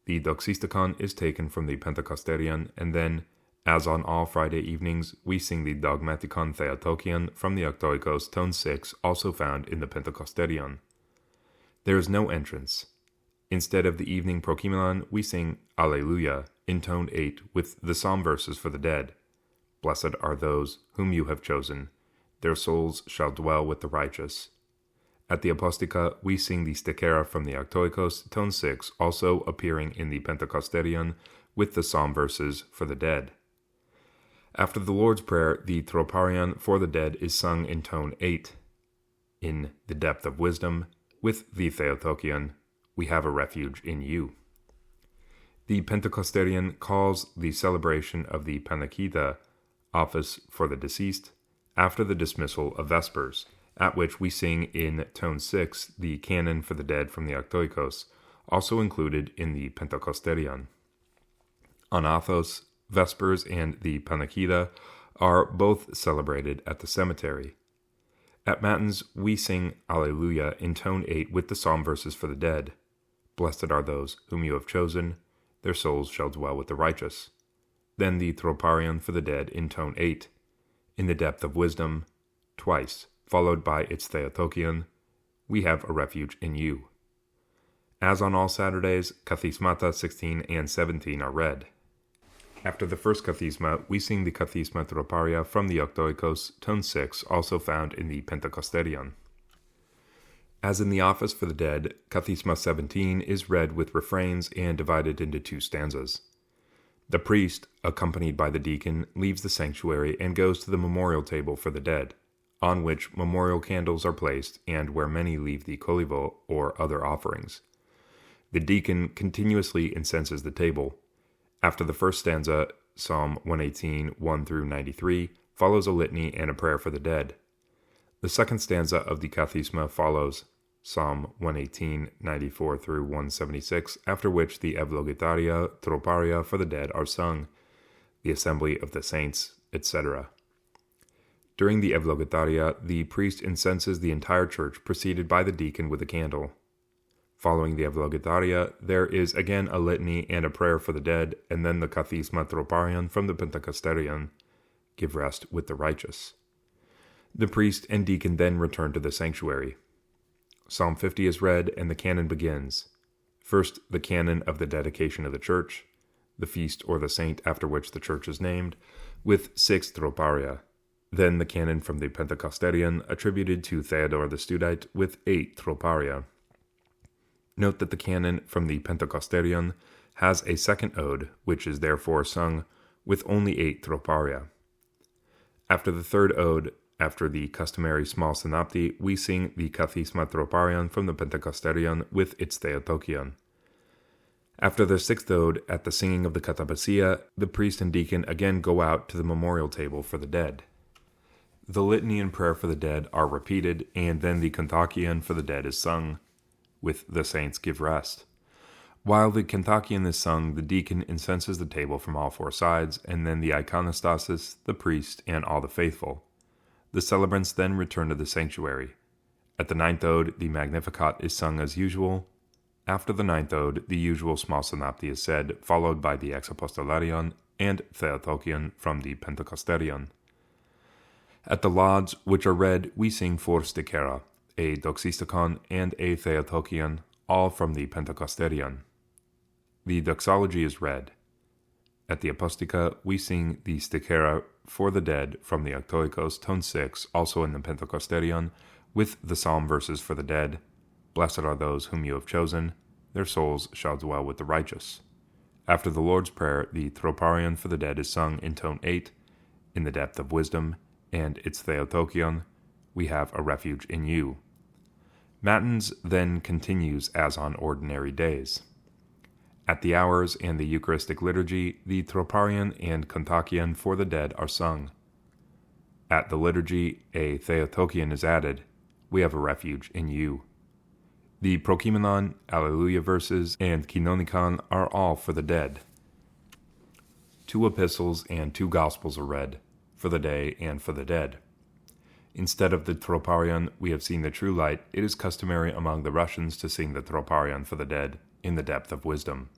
Speaker 1: The Doxistikon is taken from the Pentecosterion, and then, as on all Friday evenings, we sing the Dogmatikon Theotokion from the Octoikos, tone 6, also found in the Pentecosterion. There is no entrance. Instead of the evening Prokimelon, we sing Alleluia in tone 8 with the psalm verses for the dead. Blessed are those whom you have chosen. Their souls shall dwell with the righteous. At the Apostica, we sing the stichera from the Octoikos, tone 6, also appearing in the Pentecosterion, with the psalm verses for the dead. After the Lord's Prayer, the Troparion for the dead is sung in tone 8. In the depth of wisdom, with the Theotokion, we have a refuge in you. The Pentecosterion calls the celebration of the Panachida office for the deceased after the dismissal of Vespers, at which we sing in tone 6 the canon for the dead from the Octoikos, also included in the Pentecosterion. On Athos, Vespers and the Panachida are both celebrated at the cemetery. At Matins, we sing Alleluia in tone 8 with the psalm verses for the dead. Blessed are those whom you have chosen, their souls shall dwell with the righteous. Then the Troparion for the dead in tone 8, in the depth of wisdom, twice, followed by its Theotokion, we have a refuge in you. As on all Saturdays, Kathismata 16 and 17 are read. After the first kathisma, we sing the kathisma troparia from the Octoikos, tone 6, also found in the Pentecosterion. As in the office for the dead, kathisma 17 is read with refrains and divided into 2 stanzas. The priest, accompanied by the deacon, leaves the sanctuary and goes to the memorial table for the dead, on which memorial candles are placed and where many leave the colivo or other offerings. The deacon continuously incenses the table. After the first stanza, Psalm 118, 1 through 93, follows a litany and a prayer for the dead. The second stanza of the kathisma follows Psalm 118, 94 through 176, after which the Evlogitaria, Troparia for the dead are sung, the assembly of the saints, etc. During the Evlogitaria, the priest incenses the entire church, preceded by the deacon with a candle. Following the Evlogitaria, there is again a litany and a prayer for the dead, and then the kathisma Troparion from the Pentecosterion, give rest with the righteous. The priest and deacon then return to the sanctuary. Psalm 50 is read, and the canon begins. First, the canon of the dedication of the church, the feast or the saint after which the church is named, with 6 troparia. Then the canon from the Pentecosterion, attributed to Theodore the Studite, with 8 troparia. Note that the canon from the Pentecosterion has a second ode, which is therefore sung with only 8 troparia. After the third ode, after the customary small synopty, we sing the kathisma troparion from the Pentecosterion with its Theotokion. After the sixth ode, at the singing of the katabasia, the priest and deacon again go out to the memorial table for the dead. The litany and prayer for the dead are repeated, and then the kontakion for the dead is sung, with the saints give rest. While the kontakion is sung, the deacon incenses the table from all 4 sides, and then the iconostasis, the priest, and all the faithful. The celebrants then return to the sanctuary. At the 9th ode, the Magnificat is sung as usual. After the 9th ode, the usual small synopty is said, followed by the Exapostolarion and Theotokion from the Pentecosterion. At the lauds, which are read, we sing 4 stikera, a doxistikon and a Theotokion, all from the Pentecosterion. The doxology is read. At the Apostica, we sing the stikera for the dead from the Octoikos, tone 6, also in the Pentecosterion, with the psalm verses for the dead. Blessed are those whom you have chosen, their souls shall dwell with the righteous. After the Lord's Prayer, the Troparion for the dead is sung in tone 8, in the depth of wisdom, and its Theotokion, we have a refuge in you. Matins then continues as on ordinary days. At the hours and the Eucharistic liturgy, the Troparion and kontakion for the dead are sung. At the liturgy, a Theotokion is added, we have a refuge in you. The Prokimenon, Alleluia verses, and Kinonikon are all for the dead. 2 epistles and 2 gospels are read, for the day and for the dead. Instead of the Troparion, we have seen the true light. It is customary among the Russians to sing the Troparion for the dead, in the depth of wisdom.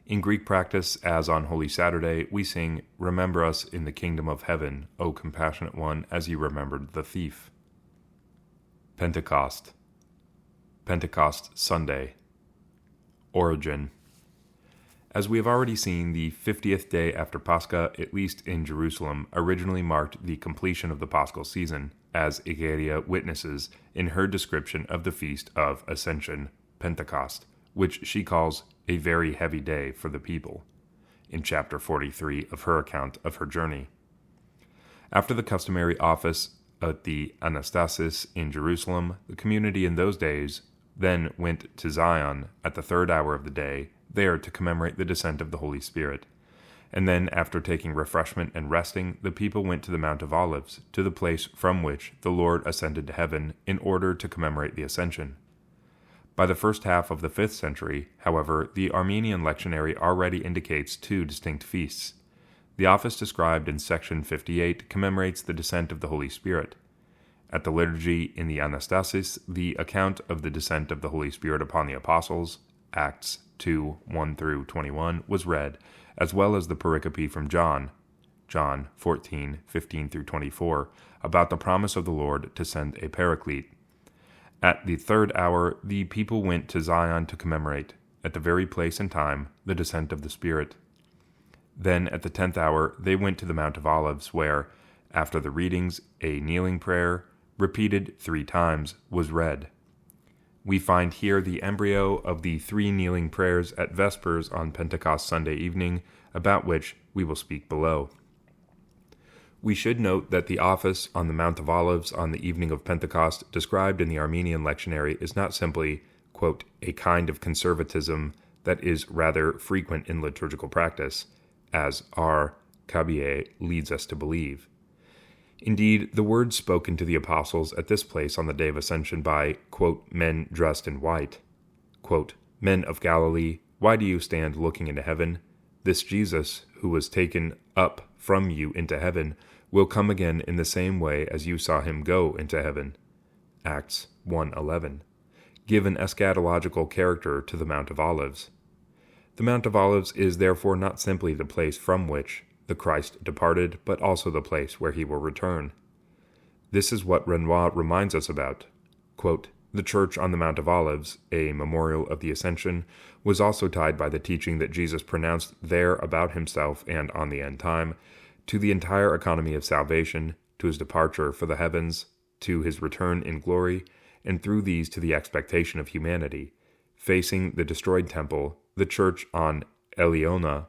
Speaker 1: In Greek practice, as on Holy Saturday, we sing, Remember us in the kingdom of heaven, O compassionate one, as you remembered the thief. Pentecost Sunday. Origin. As we have already seen, the 50th day after Pascha, at least in Jerusalem, originally marked the completion of the Paschal season, as Egeria witnesses in her description of the Feast of Ascension, Pentecost, which she calls a very heavy day for the people, in chapter 43 of her account of her journey. After the customary office at the Anastasis in Jerusalem, the community in those days then went to Zion at the 3rd hour of the day, there to commemorate the descent of the Holy Spirit. And then, after taking refreshment and resting, the people went to the Mount of Olives, to the place from which the Lord ascended to heaven, in order to commemorate the Ascension. By the first half of the 5th century, however, the Armenian lectionary already indicates 2 distinct feasts. The office described in section 58 commemorates the descent of the Holy Spirit. At the liturgy in the Anastasis, the account of the descent of the Holy Spirit upon the apostles, Acts 2, 1 through 21, was read, as well as the pericope from John 14, 15 through 24, about the promise of the Lord to send a paraclete. At the 3rd hour, the people went to Zion to commemorate, at the very place and time, the descent of the Spirit. Then at the 10th hour they went to the Mount of Olives, where, after the readings, a kneeling prayer, repeated 3 times, was read. We find here the embryo of the 3 kneeling prayers at Vespers on Pentecost Sunday evening, about which we will speak below. We should note that the office on the Mount of Olives on the evening of Pentecost described in the Armenian lectionary is not simply, quote, a kind of conservatism that is rather frequent in liturgical practice, as R. Cabye leads us to believe. Indeed, the words spoken to the apostles at this place on the day of Ascension by, quote, men dressed in white, quote, men of Galilee, why do you stand looking into heaven? This Jesus, who was taken up from you into heaven, will come again in the same way as you saw him go into heaven. Acts 1:11. Give an eschatological character to the Mount of Olives. The Mount of Olives is therefore not simply the place from which the Christ departed, but also the place where he will return. This is what Renoir reminds us about. Quote, the church on the Mount of Olives, a memorial of the Ascension, was also tied by the teaching that Jesus pronounced there about himself and on the end time, to the entire economy of salvation, to his departure for the heavens, to his return in glory, and through these to the expectation of humanity. Facing the destroyed temple, the church on Eleona,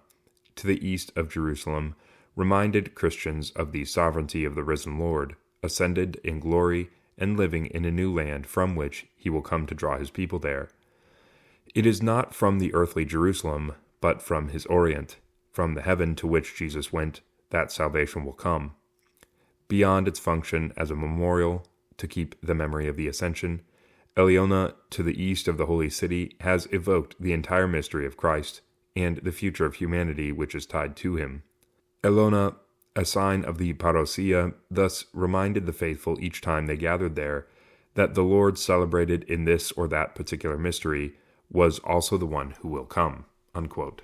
Speaker 1: to the east of Jerusalem, reminded Christians of the sovereignty of the risen Lord, ascended in glory and living in a new land from which he will come to draw his people there. It is not from the earthly Jerusalem, but from his Orient, from the heaven to which Jesus went, that salvation will come. Beyond its function as a memorial to keep the memory of the Ascension, Eleona, to the east of the Holy City, has evoked the entire mystery of Christ and the future of humanity which is tied to him. Eleona, a sign of the parousia, thus reminded the faithful each time they gathered there that the Lord celebrated in this or that particular mystery was also the one who will come. Unquote.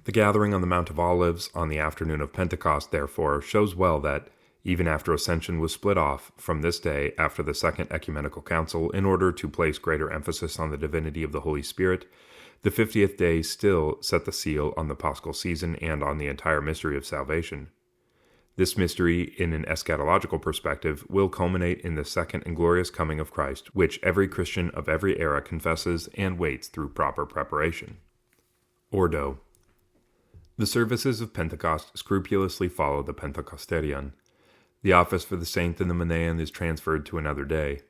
Speaker 1: The gathering on the Mount of Olives on the afternoon of Pentecost, therefore, shows well that, even after Ascension was split off from this day after the Second Ecumenical Council in order to place greater emphasis on the divinity of the Holy Spirit, the 50th day still set the seal on the Paschal season and on the entire mystery of salvation. This mystery, in an eschatological perspective, will culminate in the second and glorious coming of Christ, which every Christian of every era confesses and waits through proper preparation. Ordo. The services of Pentecost scrupulously follow the Pentecosterion. The office for the saint and the Manean is transferred to another day.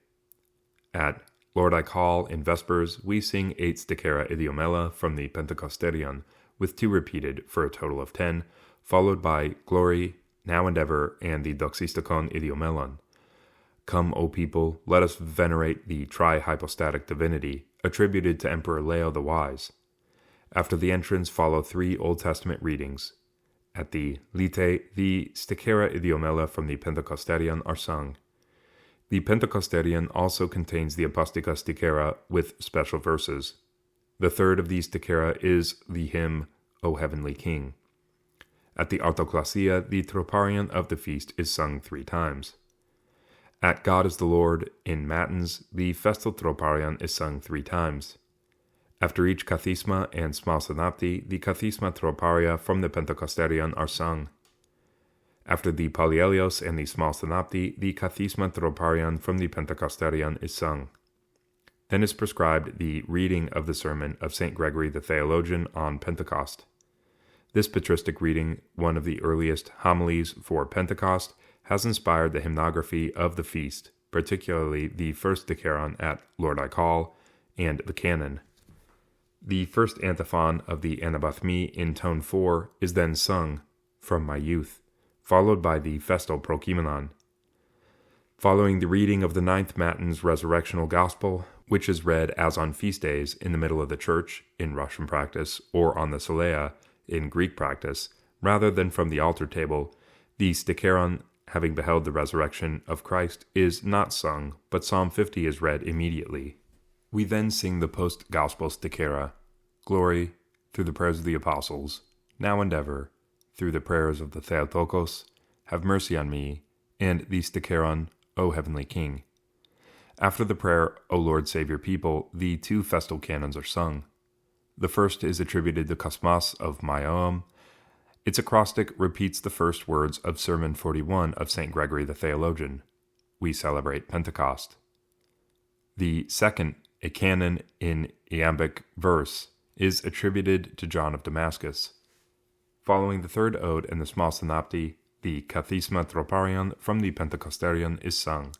Speaker 1: At Lord I Call in Vespers, we sing 8 Stachera Idiomela from the Pentecosterion, with 2 repeated for a total of 10, followed by Glory, Now and Ever, and the Doxistikon Idiomelon. Come, O people, let us venerate the tri-hypostatic divinity, attributed to Emperor Leo the Wise. After the entrance follow 3 Old Testament readings. At the Lite, the Stachera Idiomela from the Pentecosterion are sung. The Pentecosterion also contains the Apostica Stachera with special verses. The third of these Stachera is the hymn, O Heavenly King. At the Artoklasia, the Troparion of the feast is sung 3 times. At God is the Lord, in Matins, the festal Troparion is sung 3 times. After each Kathisma and small synopti, the Kathisma Troparia from the Pentecosterion are sung. After the Palielios and the small synopti, the Kathisma Troparion from the Pentecosterion is sung. Then is prescribed the reading of the sermon of St. Gregory the Theologian on Pentecost. This patristic reading, one of the earliest homilies for Pentecost, has inspired the hymnography of the feast, particularly the first Decaron at Lord I Call, and the canon. The first antiphon of the Anabathmi in tone 4 is then sung, From My Youth, followed by the festal Prokimenon. Following the reading of the 9th Matins Resurrectional Gospel, which is read as on feast days in the middle of the church, in Russian practice, or on the Solea, in Greek practice, rather than from the altar table, the Stachera, having beheld the resurrection of Christ, is not sung, but Psalm 50 is read immediately. We then sing the post-gospel Stachera, Glory, through the prayers of the apostles, Now and Ever, through the prayers of the Theotokos, Have mercy on me, and the Stacheron, O Heavenly King. After the prayer, O Lord save your people, the 2 festal canons are sung. The first is attributed to Cosmas of Maiom, Its acrostic repeats the first words of Sermon 41 of St. Gregory the Theologian. We celebrate Pentecost. The second, a canon in iambic verse, is attributed to John of Damascus. Following the third ode and the small synopty, the Kathisma Troparion from the Pentecosterion is sung.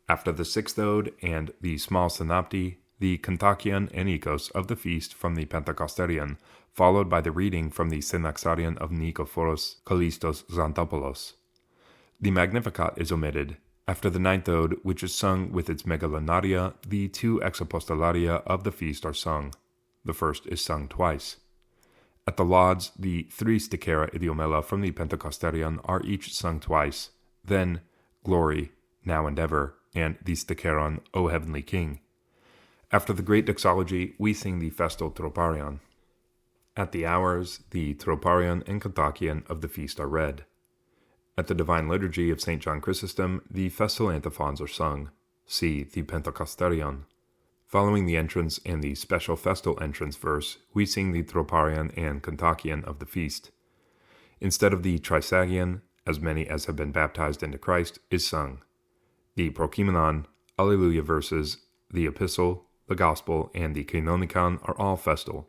Speaker 1: After the sixth ode and the small synopty, the Kontakion and Nikos of the feast from the Pentecosterion, followed by the reading from the Synaxarion of Nikephoros Kallistos Xanthopoulos. The Magnificat is omitted. After the ninth ode, which is sung with its megalonaria, the two exapostolaria of the feast are sung. The first is sung twice. At the lauds, the three stichera idiomela from the Pentecosterion are each sung twice. Then, Glory, now and ever, and the sticheron, O Heavenly King. After the great doxology, we sing the festal troparion. At the hours, the troparion and kontakion of the feast are read. At the Divine Liturgy of St. John Chrysostom, the festal antiphons are sung. See the Pentecosterion. Following the entrance and the special festal entrance verse, we sing the troparion and kontakion of the feast. Instead of the trisagion, as many as have been baptized into Christ, is sung. The prokimenon, Alleluia verses, the epistle, the gospel, and the kanonikon are all festal.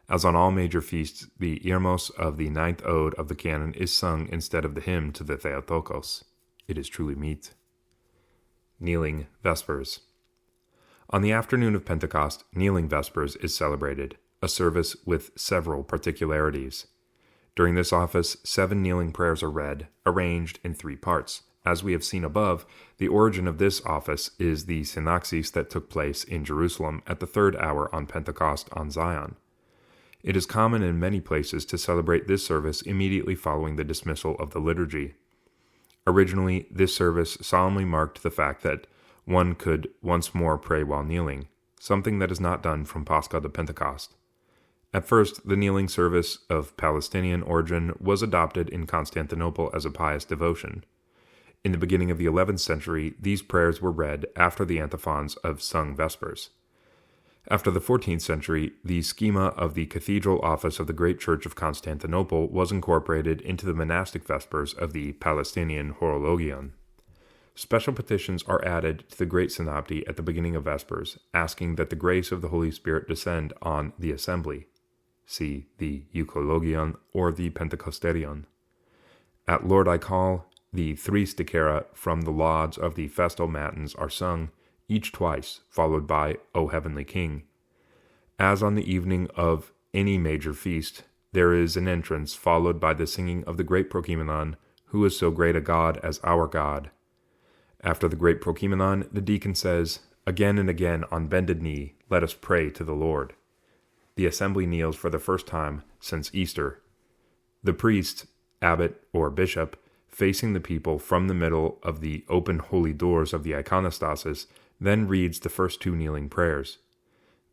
Speaker 1: As on all major feasts, the irmos of the ninth ode of the canon is sung instead of the hymn to the Theotokos. It is truly meet. Kneeling Vespers. On the afternoon of Pentecost, kneeling Vespers is celebrated, a service with several particularities. During this office, 7 kneeling prayers are read, arranged in 3 parts. As we have seen above, the origin of this office is the synaxis that took place in Jerusalem at the 3rd hour on Pentecost on Zion. It is common in many places to celebrate this service immediately following the dismissal of the liturgy. Originally, this service solemnly marked the fact that one could once more pray while kneeling, something that is not done from Pascha to Pentecost. At first, the kneeling service of Palestinian origin was adopted in Constantinople as a pious devotion. In the beginning of the 11th century, these prayers were read after the antiphons of sung Vespers. After the 14th century, the schema of the cathedral office of the Great Church of Constantinople was incorporated into the monastic Vespers of the Palestinian Horologion. Special petitions are added to the Great Synopty at the beginning of Vespers, asking that the grace of the Holy Spirit descend on the assembly. See the Euchologion or the Pentecosterion. At Lord I Call, the 3 stichera from the lauds of the festal matins are sung, each twice, followed by O Heavenly King. As on the evening of any major feast, there is an entrance followed by the singing of the great prokimenon, Who is so great a God as our God. After the great prokimenon, the deacon says, Again and again on bended knee, let us pray to the Lord. The assembly kneels for the first time since Easter. The priest, abbot, or bishop, facing the people from the middle of the open holy doors of the iconostasis, then reads the first 2 kneeling prayers.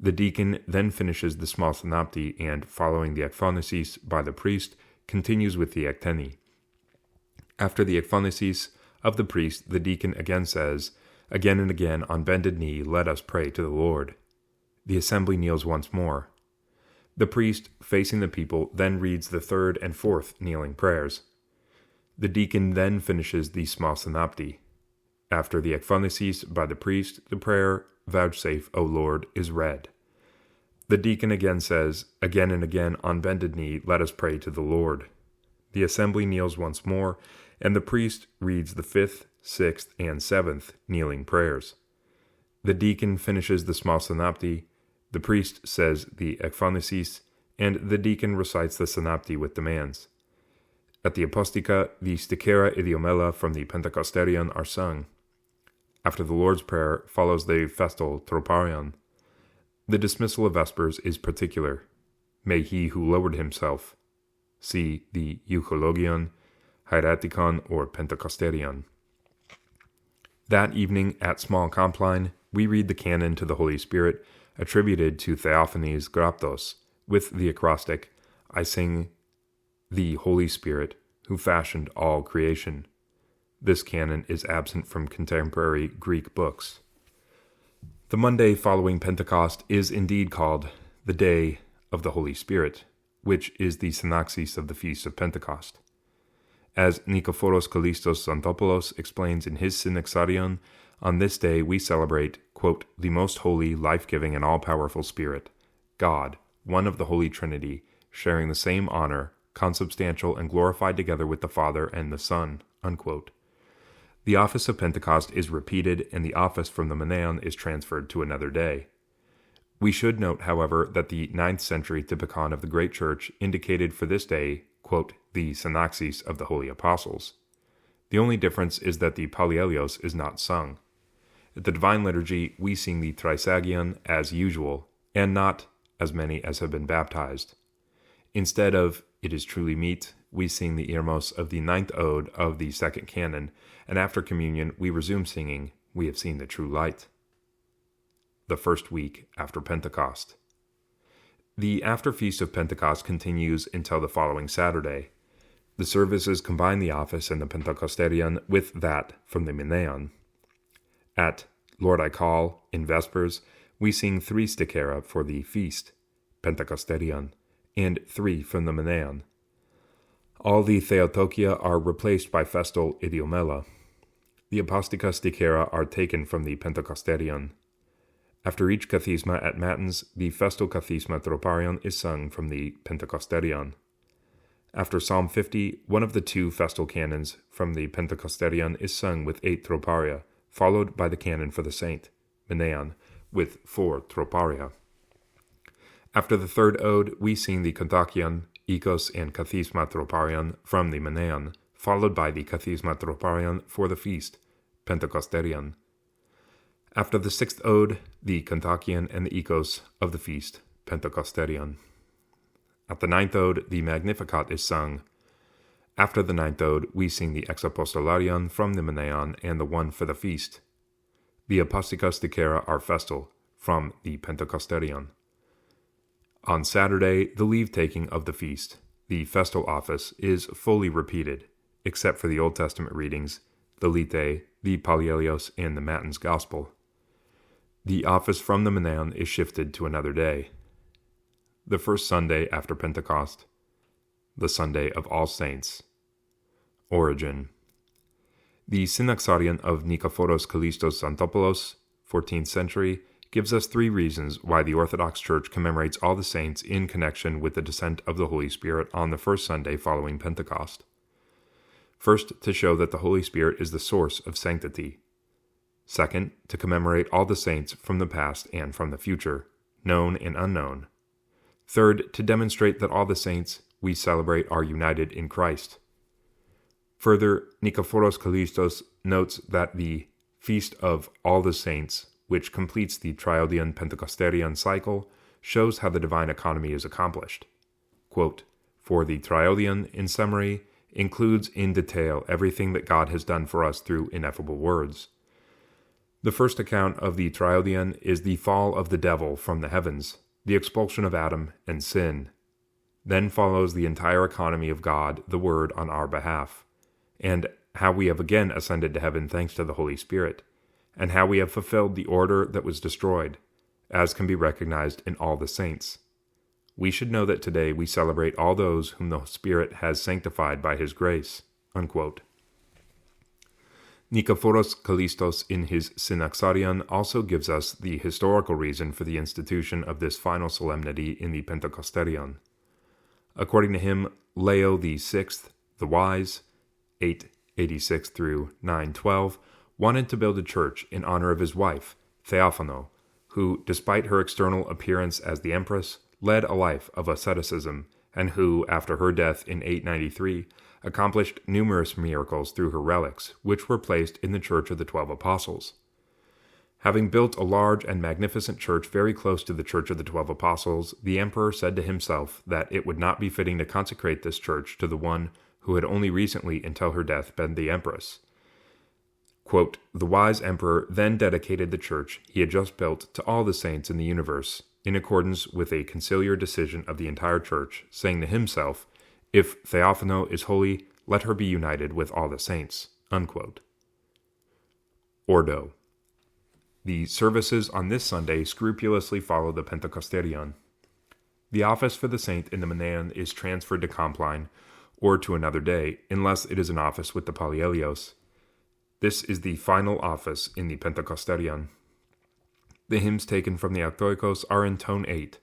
Speaker 1: The deacon then finishes the small synopty and, following the ekphonesis by the priest, continues with the ekteni. After the ekphonesis of the priest, the deacon again says, Again and again on bended knee let us pray to the Lord. The assembly kneels once more. The priest, facing the people, then reads the 3rd and 4th kneeling prayers. The deacon then finishes the small synopty. After the ekphonesis by the priest, the prayer, Vouchsafe, O Lord, is read. The deacon again says, Again and again on bended knee let us pray to the Lord. The assembly kneels once more, and the priest reads the 5th, 6th, and 7th kneeling prayers. The deacon finishes the small synopty, the priest says the ekphonesis, and the deacon recites the synopty with demands. At the apostica, the stichera idiomela from the Pentecosterion are sung. After the Lord's Prayer follows the festal troparion. The dismissal of Vespers is particular. May he who lowered himself. See the Euchologion, Hieratikon, or Pentecosterion. That evening at Small Compline, we read the canon to the Holy Spirit, attributed to Theophanes Graptos, with the acrostic, I sing the Holy Spirit, who fashioned all creation. This canon is absent from contemporary Greek books. The Monday following Pentecost is indeed called the Day of the Holy Spirit, which is the synaxis of the Feast of Pentecost. As Nikephoros Kallistos Xanthopoulos explains in his Synaxarion, on this day we celebrate, quote, the most holy, life-giving, and all-powerful Spirit, God, one of the Holy Trinity, sharing the same honor, consubstantial and glorified together with the Father and the Son, unquote. The office of Pentecost is repeated, and the office from the Meneon is transferred to another day. We should note, however, that the 9th century Typikon of the Great Church indicated for this day, quote, the synaxis of the Holy Apostles. The only difference is that the Pallielios is not sung. At the Divine Liturgy, we sing the Trisagion as usual, and not as many as have been baptized. Instead of It is truly meet, we sing the Irmos of the 9th Ode of the 2nd Canon, and after communion we resume singing We have seen the true light. The first week after Pentecost. The after-feast of Pentecost continues until the following Saturday. The services combine the office and the Pentecosterion with that from the Meneon. At Lord I Call, in Vespers, we sing 3 stichera for the feast, Pentecosterion, and 3 from the Meneon. All the Theotokia are replaced by festal idiomela. The Apostica stichera are taken from the Pentecosterion. After each kathisma at Matins, the festal kathisma troparion is sung from the Pentecosterion. After Psalm 50, one of the 2 festal canons from the Pentecosterion is sung with 8 troparia, followed by the canon for the saint, Meneon, with 4 troparia. After the 3rd ode, we sing the Kontakion, Ikos, and Kathisma Troparion from the Meneon, followed by the Kathisma Troparion for the feast, Pentecosterion. After the 6th ode, the Kontakion and the Ikos of the feast, Pentecosterion. At the 9th ode, the Magnificat is sung. After the 9th ode, we sing the Exapostolarion from the Meneon and the one for the feast. The Apostica stichera are festal, from the Pentecosterion. On Saturday, the leave-taking of the feast, the festal office, is fully repeated, except for the Old Testament readings, the Lite, the Pallielios, and the Matins Gospel. The office from the Meneon is shifted to another day. The first Sunday after Pentecost, the Sunday of All Saints. Origin. The Synaxarion of Nikephoros Kallistos Xanthopoulos, 14th century, gives us 3 reasons why the Orthodox Church commemorates all the saints in connection with the descent of the Holy Spirit on the first Sunday following Pentecost. First, to show that the Holy Spirit is the source of sanctity. Second, to commemorate all the saints from the past and from the future, known and unknown. Third, to demonstrate that all the saints we celebrate are united in Christ. Further, Nikephoros Kallistos notes that the Feast of All the Saints, which completes the Triodion Pentecosterion cycle, shows how the divine economy is accomplished. Quote, For the Triodion, in summary, includes in detail everything that God has done for us through ineffable words. The first account of the Triodion is the fall of the devil from the heavens, the expulsion of Adam, and sin. Then follows the entire economy of God, the Word, on our behalf, and how we have again ascended to heaven thanks to the Holy Spirit, and how we have fulfilled the order that was destroyed, as can be recognized in all the saints. We should know that today we celebrate all those whom the Spirit has sanctified by His grace." Unquote. Nikephoros Kallistos in his Synaxarion also gives us the historical reason for the institution of this final solemnity in the Pentecosterion. According to him, Leo VI, the Wise, 886 through 912, wanted to build a church in honor of his wife, Theophano, who, despite her external appearance as the empress, led a life of asceticism, and who, after her death in 893, accomplished numerous miracles through her relics, which were placed in the Church of the 12 Apostles. Having built a large and magnificent church very close to the Church of the 12 Apostles, the emperor said to himself that it would not be fitting to consecrate this church to the one who had only recently, until her death, been the empress. Quote, "The wise emperor then dedicated the church he had just built to all the saints in the universe, in accordance with a conciliar decision of the entire church, saying to himself, 'If Theophano is holy, let her be united with all the saints.'" Unquote. Ordo. The services on this Sunday scrupulously follow the Pentecosterion. The office for the saint in the Manan is transferred to Compline or to another day, unless it is an office with the Polyelios. This is the final office in the Pentecosterion. The hymns taken from the Octoikos are in tone 8.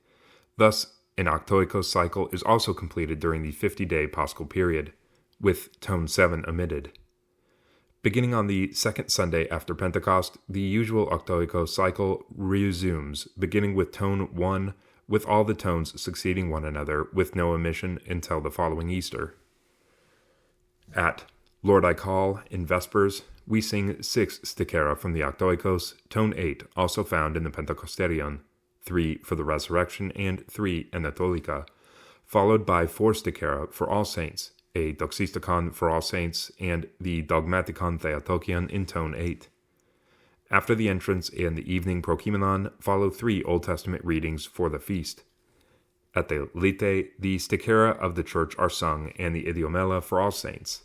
Speaker 1: Thus, an Octoikos cycle is also completed during the 50-day Paschal period, with tone 7 omitted. Beginning on the second Sunday after Pentecost, the usual Octoikos cycle resumes, beginning with tone 1, with all the tones succeeding one another, with no omission until the following Easter. At Lord I Call, in Vespers, we sing 6 stichera from the Octoikos, tone 8, also found in the Pentecosterion, 3 for the Resurrection and 3 Anatolica, followed by 4 stichera for All Saints, a doxisticon for All Saints, and the dogmaticon Theotokion in tone 8. After the entrance and the evening prokimenon follow 3 Old Testament readings for the feast. At the Lite, the stichera of the Church are sung, and the idiomela for All Saints.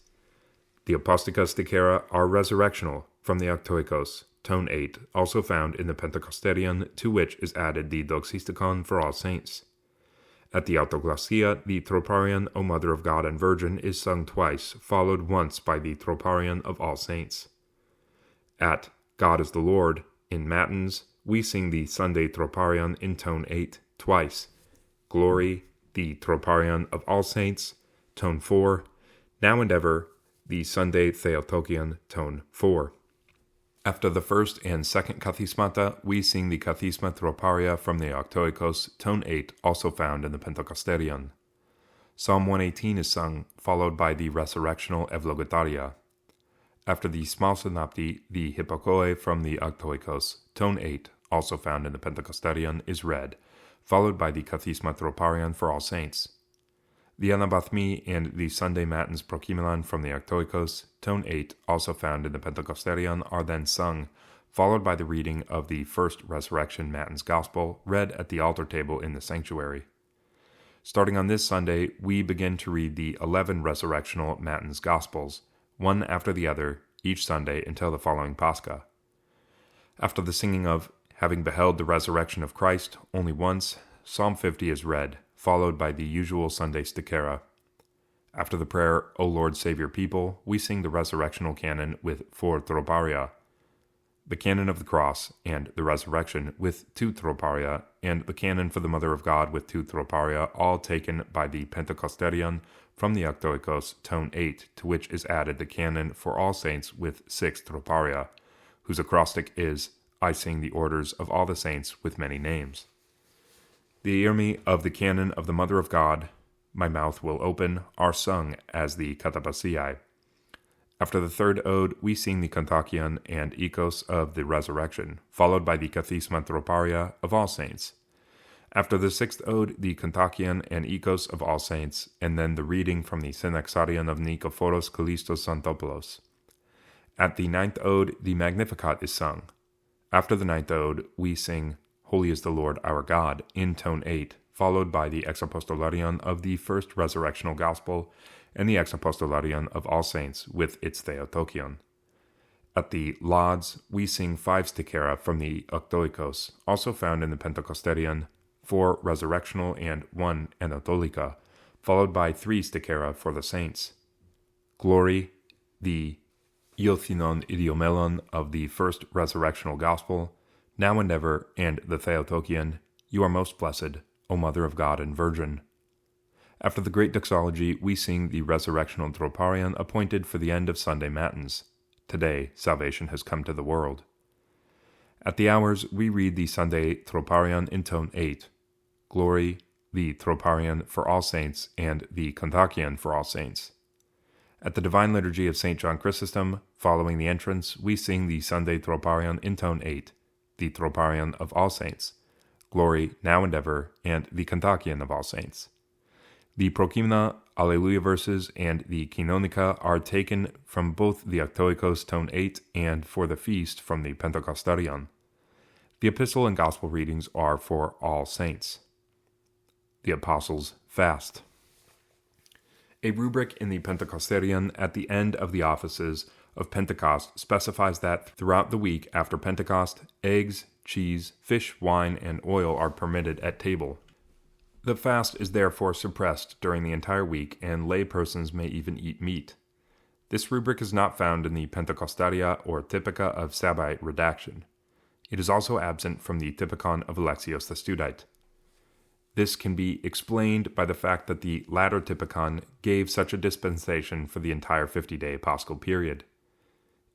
Speaker 1: The apostica stichera are resurrectional from the Octoikos, tone 8, also found in the Pentecosterion, to which is added the doxisticon for All Saints. At the Autoglassia, the Troparion, O Mother of God and Virgin, is sung twice, followed once by the Troparion of All Saints. At God is the Lord, in Matins, we sing the Sunday Troparion in tone 8, twice. Glory, the Troparion of All Saints, tone 4. Now and ever, the Sunday Theotokion, tone 4. After the first and second Kathismata, we sing the Kathisma Troparia from the Octoikos, tone 8, also found in the Pentecosterion. Psalm 118 is sung, followed by the resurrectional Evlogetaria. After the small synopti, the Hippokoe from the Octoikos, tone 8, also found in the Pentecosterion, is read, followed by the Kathisma Troparion for All Saints. The Anabathmi and the Sunday Matins Prokimenon from the Octoikos, tone 8, also found in the Pentecosterion, are then sung, followed by the reading of the first Resurrection Matins Gospel, read at the altar table in the sanctuary. Starting on this Sunday, we begin to read the 11 Resurrectional Matins Gospels, one after the other, each Sunday until the following Pascha. After the singing of Having Beheld the Resurrection of Christ only once, Psalm 50 is read, followed by the usual Sunday stichera. After the prayer, O Lord, save your people, we sing the resurrectional canon with 4 troparia, the canon of the cross and the resurrection with 2 troparia, and the canon for the Mother of God with 2 troparia, all taken by the Pentecosterion from the Octoikos, tone 8, to which is added the canon for All Saints with 6 troparia, whose acrostic is, I sing the orders of all the saints with many names. The Irmi of the canon of the Mother of God, My Mouth Will Open, are sung as the Katapasiai. After the third ode, we sing the Kontakion and Ikos of the Resurrection, followed by the Kathisma Troparia of All Saints. After the sixth ode, the Kontakion and Ikos of All Saints, and then the reading from the Synaxarion of Nikephoros Kallistos Santopoulos. At the ninth ode, the Magnificat is sung. After the ninth ode, we sing Holy is the Lord our God, in tone 8, followed by the Exapostolarion of the first resurrectional gospel and the Exapostolarion of All Saints with its Theotokion. At the Lauds, we sing 5 stichera from the Octoikos, also found in the Pentecosterion, 4 resurrectional and 1 Anatolica, followed by 3 stichera for the saints. Glory, the Iothinon idiomelon of the first resurrectional gospel, now and ever, and the Theotokion, you are most blessed, O Mother of God and Virgin. After the great doxology, we sing the resurrectional Troparion appointed for the end of Sunday Matins. Today, salvation has come to the world. At the hours, we read the Sunday Troparion in tone 8. Glory, the Troparion for All Saints, and the Kontakion for All Saints. At the Divine Liturgy of St. John Chrysostom, following the entrance, we sing the Sunday Troparion in tone 8, the Troparion of All Saints, Glory, now and ever, and the Kontakion of All Saints. The Prokimna, Alleluia verses, and the Kinonica are taken from both the Octoikos tone 8 and for the feast from the Pentecosterion. The epistle and gospel readings are for All Saints. The Apostles' Fast. A rubric in the Pentecosterion at the end of the offices of Pentecost specifies that throughout the week after Pentecost, eggs, cheese, fish, wine, and oil are permitted at table. The fast is therefore suppressed during the entire week, and lay persons may even eat meat. This rubric is not found in the Pentecostaria or Typica of Sabbaite redaction. It is also absent from the Typikon of Alexios the Studite. This can be explained by the fact that the latter Typikon gave such a dispensation for the entire 50-day Paschal period.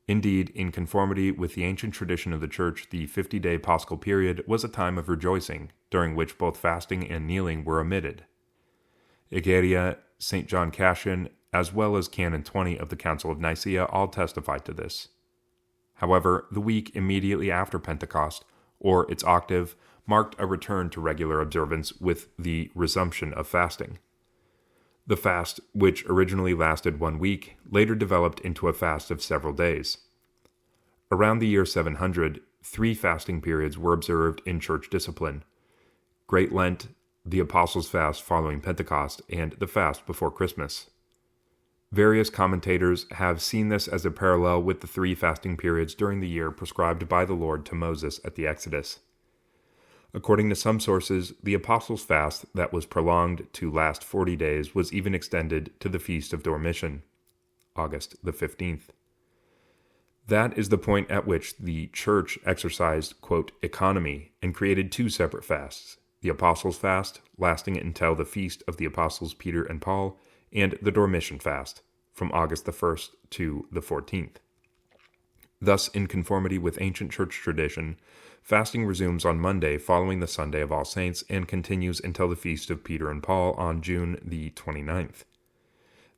Speaker 1: Indeed, in conformity with the ancient tradition of the Church, the 50-day Paschal period was a time of rejoicing, during which both fasting and kneeling were omitted. Egeria, St. John Cassian, as well as Canon 20 of the Council of Nicaea all testify to this. However, the week immediately after Pentecost, or its octave, marked a return to regular observance with the resumption of fasting. The fast, which originally lasted 1 week, later developed into a fast of several days. Around the year 700, 3 fasting periods were observed in church discipline: Great Lent, the Apostles' Fast following Pentecost, and the fast before Christmas. Various commentators have seen this as a parallel with the 3 fasting periods during the year prescribed by the Lord to Moses at the Exodus. According to some sources, the Apostles' Fast that was prolonged to last 40 days was even extended to the Feast of Dormition, August the 15th. That is the point at which the Church exercised, quote, economy and created 2 separate fasts: the Apostles' Fast, lasting until the Feast of the Apostles Peter and Paul, and the Dormition Fast, from August the 1st to the 14th. Thus, in conformity with ancient church tradition, fasting resumes on Monday following the Sunday of All Saints and continues until the Feast of Peter and Paul on June the 29th.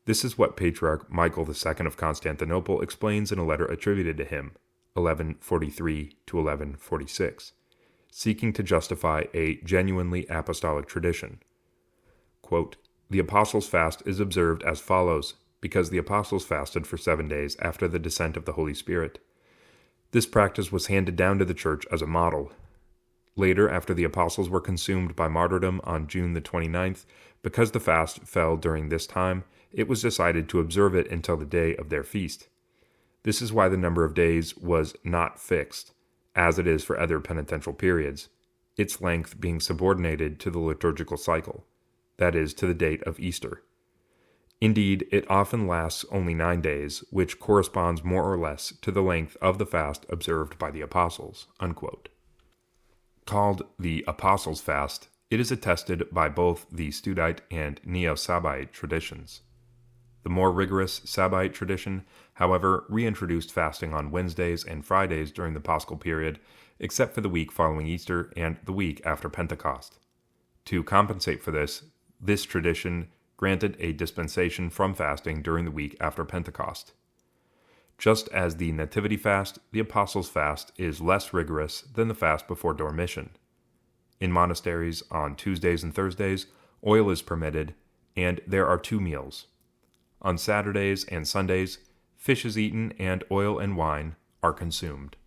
Speaker 1: This is what Patriarch Michael II of Constantinople explains in a letter attributed to him, 1143 to 1146, seeking to justify a genuinely apostolic tradition. Quote, "The Apostles' Fast is observed as follows, because the Apostles fasted for 7 days after the descent of the Holy Spirit. This practice was handed down to the Church as a model. Later, after the Apostles were consumed by martyrdom on June the 29th, because the fast fell during this time, it was decided to observe it until the day of their feast. This is why the number of days was not fixed, as it is for other penitential periods, its length being subordinated to the liturgical cycle, that is, to the date of Easter. Indeed, it often lasts only 9 days, which corresponds more or less to the length of the fast observed by the Apostles." Unquote. Called the Apostles' Fast, it is attested by both the Studite and Neo-Sabbaite traditions. The more rigorous Sabbaite tradition, however, reintroduced fasting on Wednesdays and Fridays during the Paschal period, except for the week following Easter and the week after Pentecost. To compensate for this tradition granted a dispensation from fasting during the week after Pentecost. Just as the Nativity Fast, the Apostles' Fast is less rigorous than the fast before Dormition. In monasteries, on Tuesdays and Thursdays, oil is permitted, and there are 2 meals. On Saturdays and Sundays, fish is eaten and oil and wine are consumed.